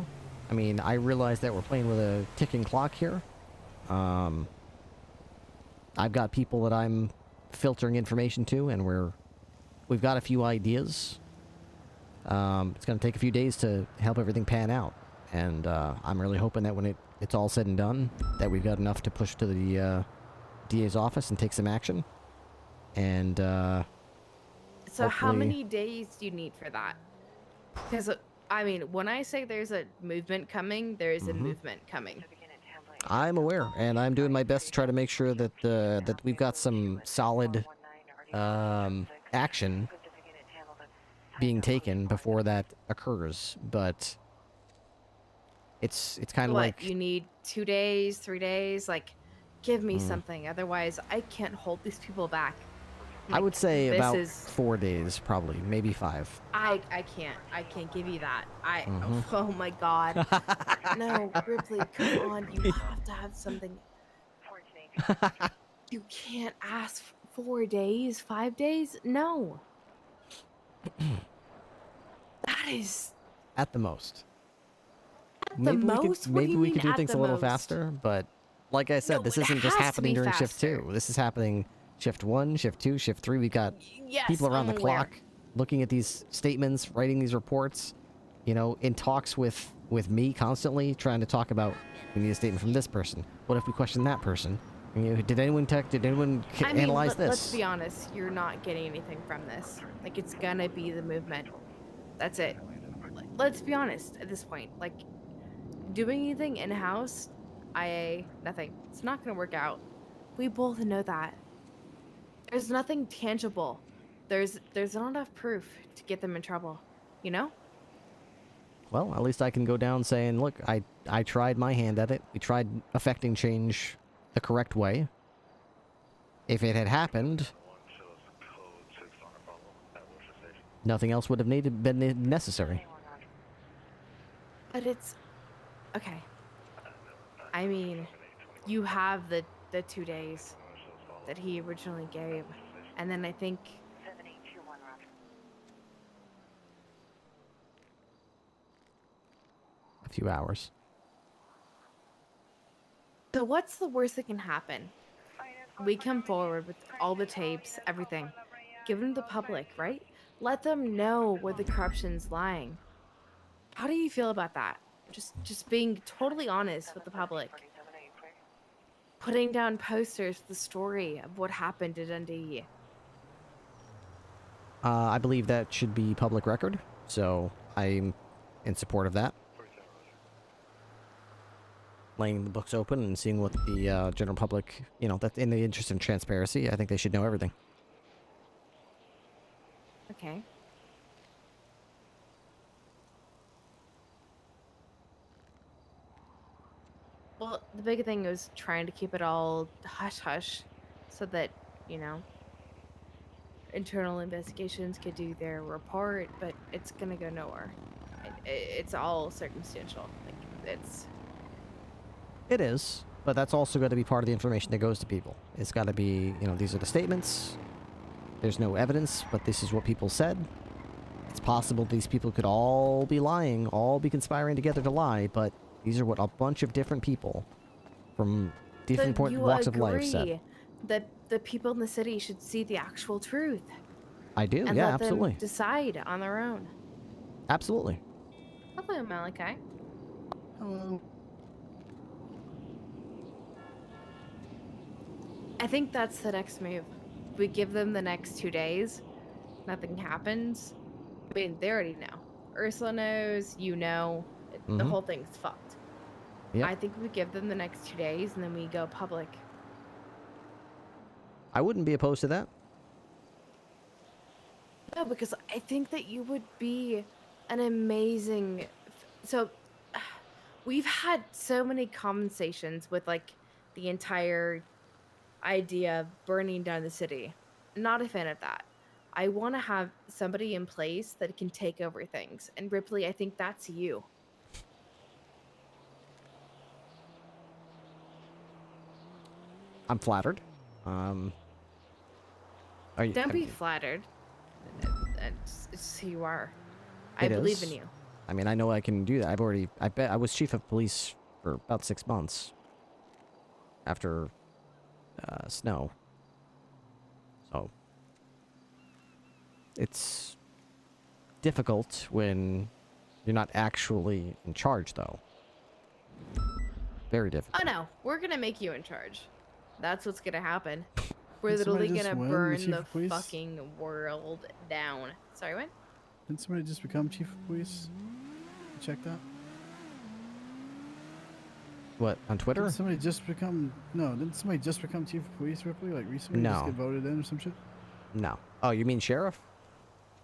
I mean, I realize that we're playing with a ticking clock here. I've got people that I'm filtering information to, and we're we've got a few ideas. It's going to take a few days to help everything pan out. And I'm really hoping that when it's all said and done, that we've got enough to push to the DA's office and take some action. And So how hopefully- many days do you need for that? Because, I mean, when I say there's a movement coming, there is a movement coming. I'm aware, and I'm doing my best to try to make sure that that we've got some solid action being taken before that occurs. But it's kind of What, like you need 2 days, 3 days? Like, give me something. Otherwise, I can't hold these people back. I would say this about is- 4 days, probably, maybe 5. I can't give you that. Mhm. Oh my god. No, Ripley, come on. You have to have something. You can't ask 4 days, 5 days? No. That is At the most. the maybe most? We What could, do maybe you we mean could do at things the a little most? faster, but like I said, this it isn't just has to happening be during faster. shift 2. This is happening shift 1, shift 2, shift 3. We've got Yes, people around I'm the aware. clock looking at these statements, writing these reports, you know, in talks with me constantly, trying to talk about, we need a statement from this person. What if we question that person? You know, did anyone analyze this? Let's be honest. You're not getting anything from this. Like, it's gonna be the movement. That's it. Let's be honest at this point. Like, doing anything in-house, nothing. It's not gonna work out. We both know that. There's nothing tangible. There's not enough proof to get them in trouble. You know? Well, at least I can go down saying, look, I tried my hand at it. We tried affecting change the correct way. If it had happened, nothing else would have been necessary. But it's okay. I mean, you have the 2 days that he originally gave, and then I think A few hours. so. What's the worst that can happen? We come forward with all the tapes, everything, give them to the public, right? Let them know where the corruption's lying. How do you feel about that? Just being totally honest with the public. Putting down posters with the story of what happened to Dundee. I believe that should be public record, so I'm in support of that. Laying the books open and seeing what the general public, you know, that's in the interest of transparency. I think they should know everything. Okay. Well, the big thing was trying to keep it all hush-hush so that, you know, internal investigations could do their report, but it's gonna go nowhere. It's all circumstantial. Like, It is, but that's also got to be part of the information that goes to people. It's got to be, you know, these are the statements. There's no evidence, but this is what people said. It's possible these people could all be lying, all be conspiring together to lie, but these are what a bunch of different people from different walks of life said. That the people in the city should see the actual truth. I do, And yeah, let absolutely. them decide on their own. Absolutely. Hello, Malachi. Hello. I think that's the next move. We give them the next 2 days. Nothing happens. I mean, they already know. Ursula knows. You know. The Mhm. whole thing's fucked. Yep. I think we give them the next 2 days and then we go public. I wouldn't be opposed to that. No, because I think that you would be an amazing. So, we've had so many conversations with like the entire idea of burning down the city. Not a fan of that. I want to have somebody in place that can take over things. And Ripley, I think that's you. I'm flattered. Don't be flattered. It's who you are. I It believe is. in you. I mean, I know I can do that. I was chief of police for about 6 months after snow. So It's difficult when you're not actually in charge, though. Very difficult. Oh no, we're gonna make you in charge. That's what's gonna happen. We're Did somebody literally just gonna win the burn chief the of police? fucking world down. Sorry, what? Didn't somebody just become chief of police? Check that. What, on Twitter? Didn't somebody just become... No, didn't somebody just become chief of police, Ripley? Like recently? No. Just get voted in or some shit? No. Oh, you mean sheriff?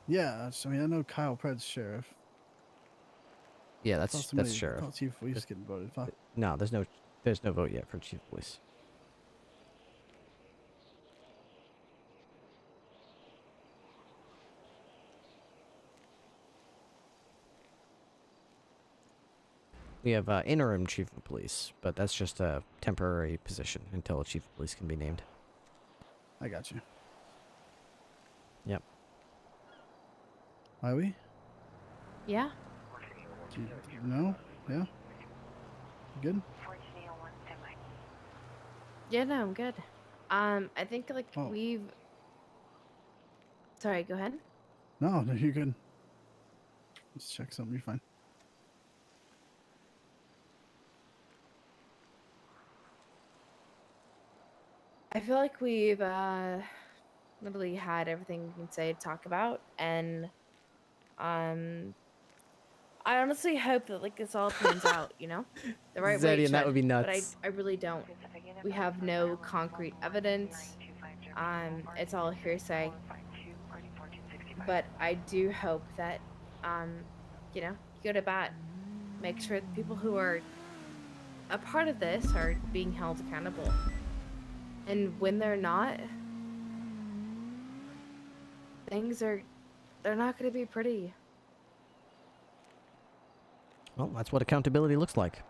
Yeah, I mean, I know Kyle Pratt's sheriff. Yeah, I thought that's somebody- sheriff. I thought chief of police getting voted. Fuck. No, there's no vote yet for chief of police. We have interim chief of police, but that's just a temporary position until a chief of police can be named. I got you. Yep. Are we? Yeah. No? Yeah? You good? Yeah, no, I'm good. I think like Oh. we've. Sorry, go ahead. No, you're good. Let's check something. You're fine. I feel like we've literally had everything we can say to talk about, and I honestly hope that like this all pans out, you know, the right way. Zedian, that would be But nuts. I really don't. We have no concrete evidence. It's all hearsay. But I do hope that, you know, you go to bat, make sure the people who are a part of this are being held accountable. And when they're not, they're not going to be pretty. Well, that's what accountability looks like.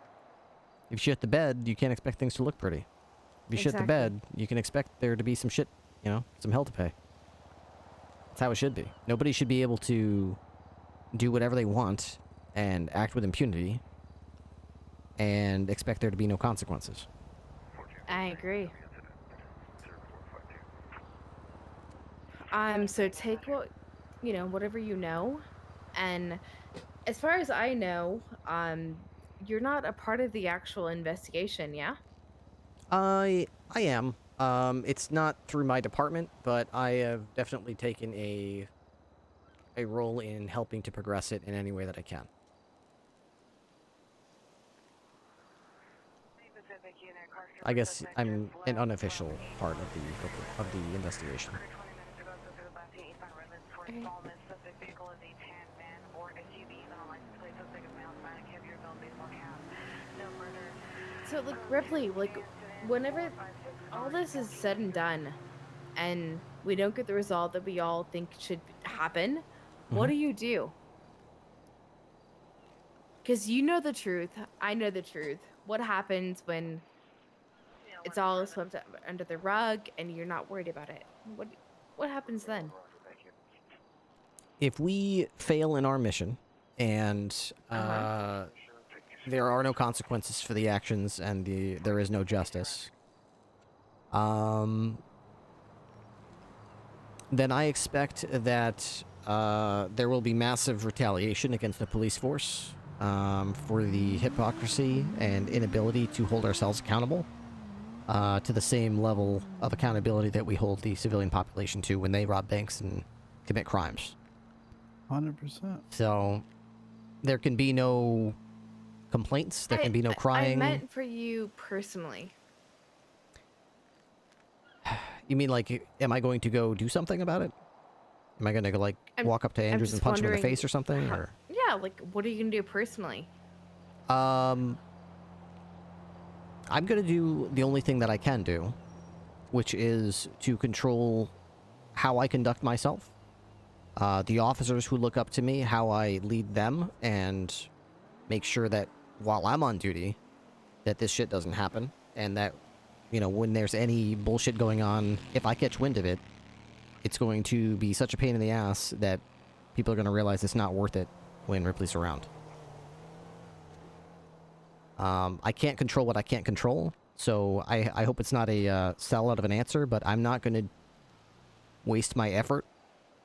If you shit the bed, you can't expect things to look pretty. If you shit the bed, you can expect there to be some shit, you know, some hell to pay. That's how it should be. Nobody should be able to do whatever they want and act with impunity and expect there to be no consequences. I agree. So take what, you know, whatever you know, and as far as I know, you're not a part of the actual investigation, yeah? I am. It's not through my department, but I have definitely taken a role in helping to progress it in any way that I can. I guess I'm an unofficial part of the investigation. So, like, Ripley, like, whenever all this is said and done, and we don't get the result that we all think should happen, what do you do? Because you know the truth, I know the truth. What happens when it's all swept under the rug and you're not worried about it? What happens then? If we fail in our mission and there are no consequences for the actions and there is no justice, then I expect that there will be massive retaliation against the police force for the hypocrisy and inability to hold ourselves accountable to the same level of accountability that we hold the civilian population to when they rob banks and commit crimes. 100%. So there can be no complaints, there can be no crying. I meant for you personally. You mean, like, am I going to go do something about it? Am I going to, like, walk up to Andrews and punch him in the face or something? Or? Yeah, like, what are you going to do personally? I'm going to do the only thing that I can do, which is to control how I conduct myself. The officers who look up to me, how I lead them, and make sure that while I'm on duty, that this shit doesn't happen, and that, you know, when there's any bullshit going on, if I catch wind of it, it's going to be such a pain in the ass that people are going to realize it's not worth it when Ripley's around. I can't control what I can't control, so I hope it's not a sellout of an answer, but I'm not going to waste my effort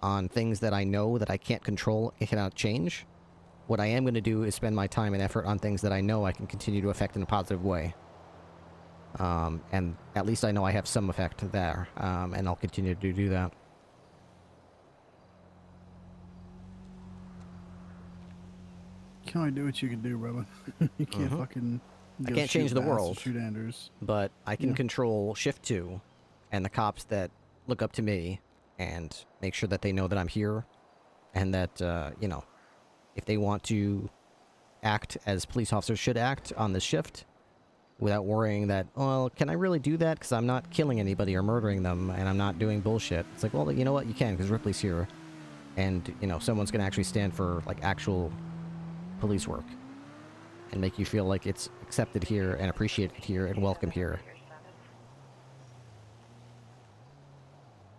on things that I know that I can't control and cannot change. What I am going to do is spend my time and effort on things that I know I can continue to affect in a positive way. And at least I know I have some effect there, and I'll continue to do that. You can only do what you can do, brother. You can't fucking... I go can't shoot change the Bass or world, shoot Anders. but I can Yeah. control Shift 2 and the cops that look up to me and make sure that they know that I'm here and that, you know, if they want to act as police officers should act on this shift without worrying that, well, can I really do that because I'm not killing anybody or murdering them and I'm not doing bullshit. It's like, well, you know what? You can because Ripley's here and, you know, someone's going to actually stand for, like, actual police work and make you feel like it's accepted here and appreciated here and welcome here.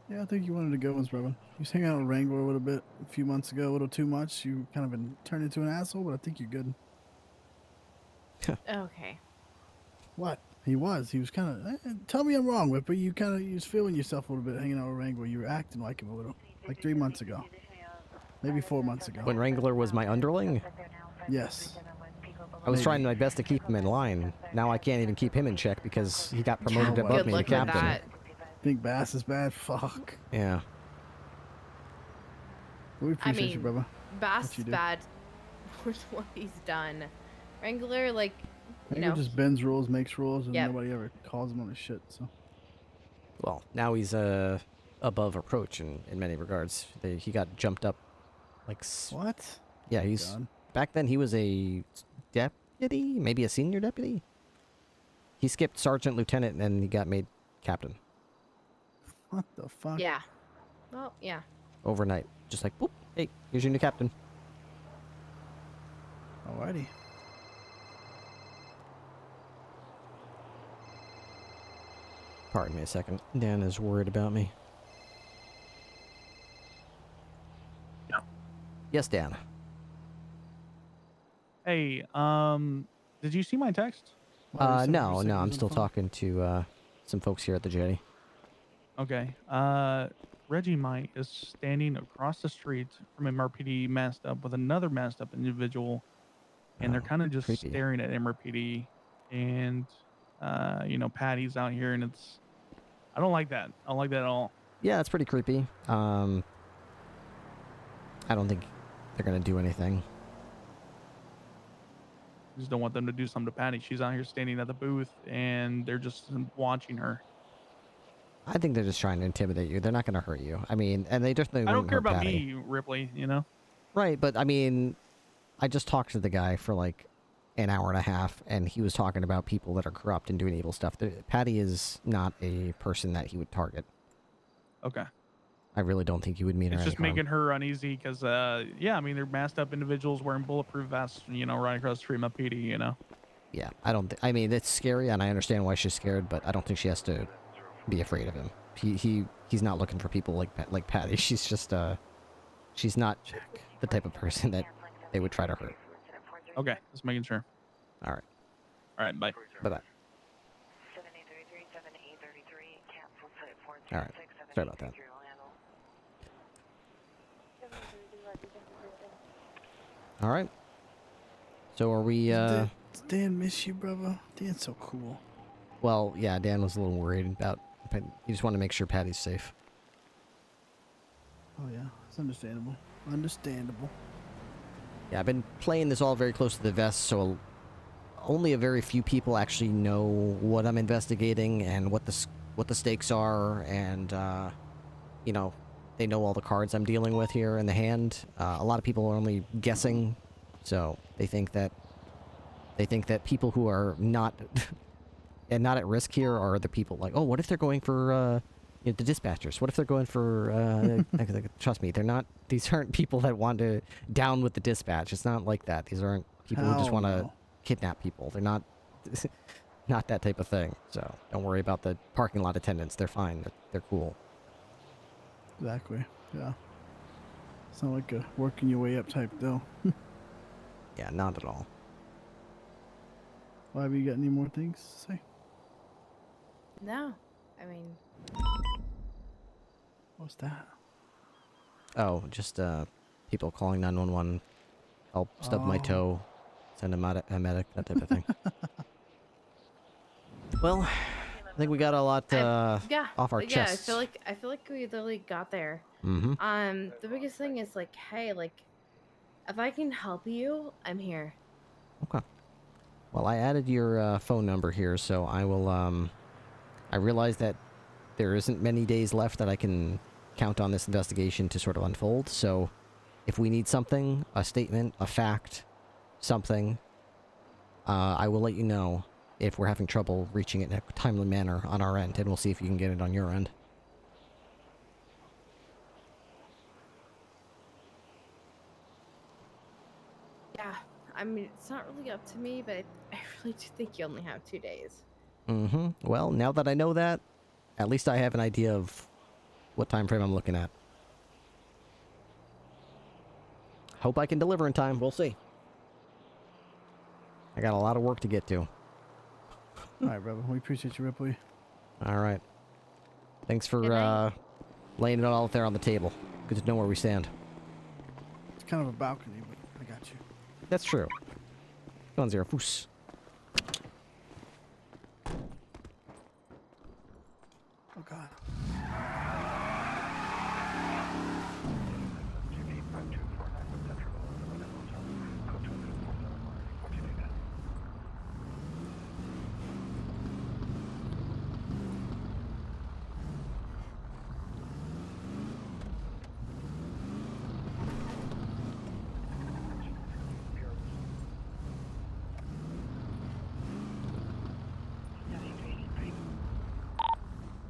Yeah, I think you wanted to go once, brother. You was hanging out with Wrangler a little bit a few months ago, a little too much. You kind of been turned into an asshole, but I think you're good. Okay. What? He was kind of... tell me I'm wrong, Whip, but you was feeling yourself a little bit hanging out with Wrangler. You were acting like him a little. Like 3 months ago. Maybe 4 months ago. When Wrangler was my underling? Yes. I was trying my best to keep him in line. Now I can't even keep him in check because he got promoted above me to captain. Think Bass is bad? Fuck. Yeah. We appreciate you, brother. Bass What you is do. bad for what he's done. Wrangler, like, you Wrangler know. just bends rules, makes rules, and Yep. nobody ever calls him on his shit, so... Well, now he's above reproach in many regards. He got jumped up like... What? Yeah, he's... God. Back then he was a deputy? Maybe a senior deputy? He skipped sergeant, lieutenant, and he got made captain. What the fuck? Yeah. Well, yeah. Overnight. Just like, boop, hey, here's your new captain. Alrighty. Pardon me a second. Dan is worried about me. Yes, Dan. Hey, did you see my text? No, I'm still talking to some folks here at the jetty. Okay. Reggie Might is standing across the street from MRPD masked up with another masked up individual, and they're kind of just creepy. staring at MRPD, and you know, Patty's out here, and I don't like that. I don't like that at all. Yeah, it's pretty creepy. I don't think they're gonna do anything. I just don't want them to do something to Patty. She's out here standing at the booth, and they're just watching her. I think they're just trying to intimidate you. They're not gonna hurt you. I mean, and they definitely I don't wouldn't care hurt about Patty. me, Ripley, you know? Right, but I mean, I just talked to the guy for like an hour and a half, and he was talking about people that are corrupt and doing evil stuff. Patty is not a person that he would target. Okay. I really don't think he would mean her It's any just harm. making her uneasy because, yeah, I mean, they're masked up individuals wearing bulletproof vests, you know, right across the street from a PD, you know? Yeah, I don't. I mean, it's scary, and I understand why she's scared, but I don't think she has to be afraid of him. He's not looking for people like Patty. She's just she's not the type of person that they would try to hurt. Okay, just making sure. All right. All right, bye. Bye bye. All right. Sorry about that. All right. So are we? Does Dan miss you, brother? Dan's so cool. Well, yeah. Dan was a little worried about. He just wanted to make sure Patty's safe. Oh yeah, it's understandable. Understandable. Yeah, I've been playing this all very close to the vest, so only a very few people actually know what I'm investigating and what the stakes are, and you know, they know all the cards I'm dealing with here in the hand. A lot of people are only guessing, so they think that people who are not and not at risk here are the people like, oh, what if they're going for you know, the dispatchers? What if they're going for trust me, they're not. These aren't people that want to down with the dispatch. It's not like that. These aren't people who just Hell want to no. kidnap people. They're not not that type of thing. So don't worry about the parking lot attendants. They're fine. They're cool. Exactly. Yeah. It's not like a working your way up type though. Yeah, not at all. Why, have you got any more things to say? No. I mean, What's that? Oh, just people calling 911. Help, stub my toe, send a medic, that type of thing. Well, I think we got a lot off our chests. I feel like we literally got there. Mm-hmm. The biggest thing is like, hey, like, if I can help you, I'm here. Okay. Well, I added your phone number here, so I will. I realize that there isn't many days left that I can count on this investigation to sort of unfold. So, if we need something, a statement, a fact, something, I will let you know if we're having trouble reaching it in a timely manner on our end, and we'll see if you can get it on your end. Yeah, I mean, it's not really up to me, but I really do think you only have 2 days. Mm-hmm. Well, now that I know that, at least I have an idea of what time frame I'm looking at. Hope I can deliver in time. We'll see. I got a lot of work to get to. All right, brother. We appreciate you, Ripley. All right. Thanks for laying it all out there on the table. Good to know where we stand. It's kind of a balcony, but I got you. That's true. Go on, Zero Foos. Oh, God.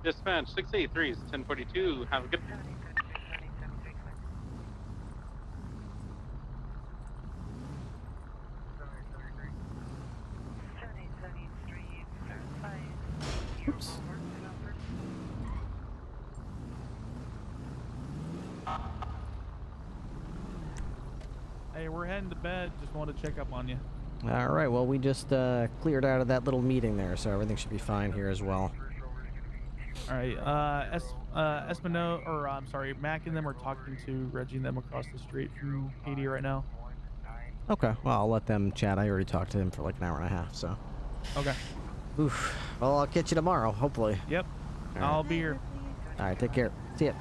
Dispatch 683 is 1042. Have a good. Oops. Hey, we're heading to bed. Just wanted to check up on you. All right. Well, we just cleared out of that little meeting there, so everything should be fine here as well. All right. Espino, or I'm sorry, Mac and them are talking to Reggie and them across the street from PD right now. Okay. Well, I'll let them chat. I already talked to them for like an hour and a half, so. Okay. Oof. Well, I'll catch you tomorrow, hopefully. Yep. All I'll right. be here. All right. Take care. See ya.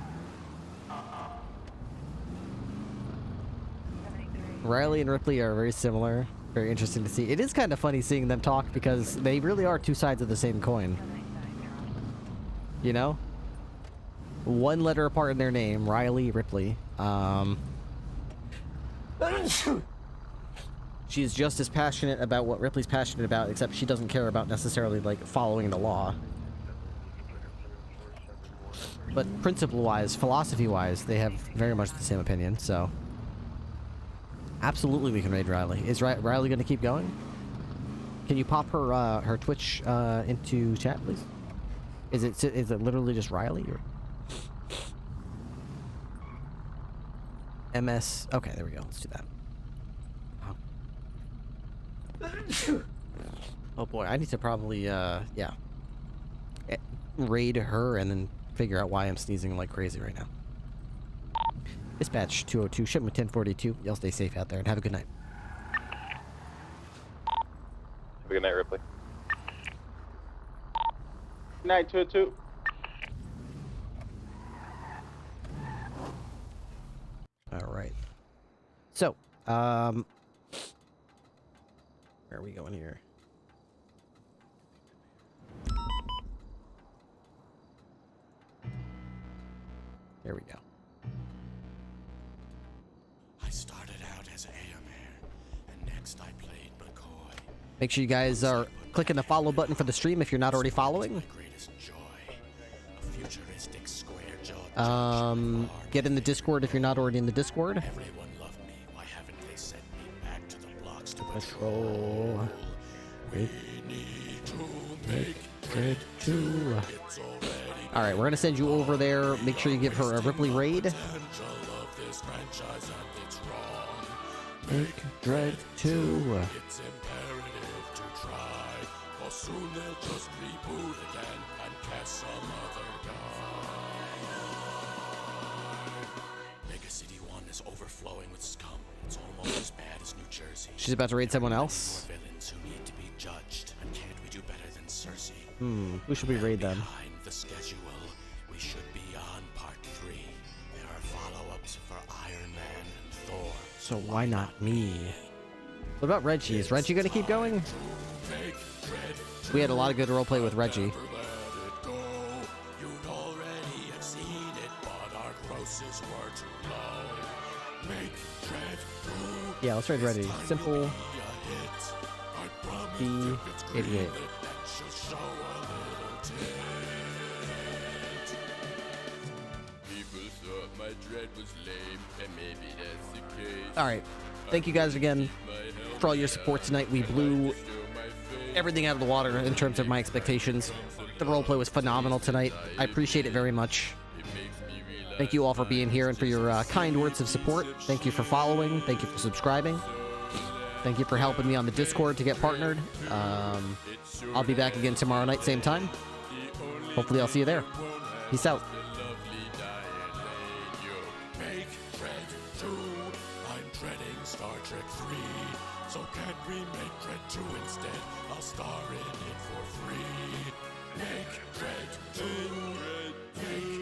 Riley and Ripley are very similar. Very interesting to see. It is kind of funny seeing them talk because they really are two sides of the same coin. You know? One letter apart in their name, Riley, Ripley. She's just as passionate about what Ripley's passionate about, except she doesn't care about necessarily, like, following the law. But principle-wise, philosophy-wise, they have very much the same opinion, so... Absolutely we can raid Riley. Is Riley going to keep going? Can you pop her her Twitch into chat, please? Is it literally just Riley or MS? Okay, there we go. Let's do that. Oh boy, I need to probably yeah, raid her and then figure out why I'm sneezing like crazy right now. Dispatch 202, shipment 1042. Y'all stay safe out there and have a good night. Have a good night, Ripley. Good night, 202. All right. So, where are we going here? Here we go. I started out as Airmare, and next I played McCoy. Make sure you guys are clicking the follow button for the stream if you're not already following. Get in the Discord if you're not already in the Discord. Everyone loved me. Why haven't they sent me back to the blocks to patrol? We need to make it to. All right, we're gonna send you over there. Make sure you give her a Ripley raid. Make Dread 2. It's imperative to try, or soon they'll just reboot again and catch some other guy. Legacy is overflowing with scum. It's almost as bad as New Jersey. She's about to raid someone else. More villains who need to be judged. And can't we do better than Cersei? Who should we raid then? Behind the schedule, we should be on part 3. There are follow-ups for Iron Man and Thor. So why not me? What about Reggie? Is Reggie gonna keep going? We had a lot of good roleplay with Reggie. You'd already have seen it, but our grosses were too low. Make Dread do. Yeah, let's raid Reggie. Simple. B88. Alright. Thank you guys again for all your support tonight. We blew everything out of the water in terms of my expectations. The roleplay was phenomenal tonight. I appreciate it very much. Thank you all for being here and for your kind words of support. Thank you for following. Thank you for subscribing. Thank you for helping me on the Discord to get partnered. I'll be back again tomorrow night, same time. Hopefully I'll see you there. Peace out. Make Dread 2. I'm dreading Star Trek 3. So can we make Dread 2 instead? I'll star in it for free. Make Dread 2. Make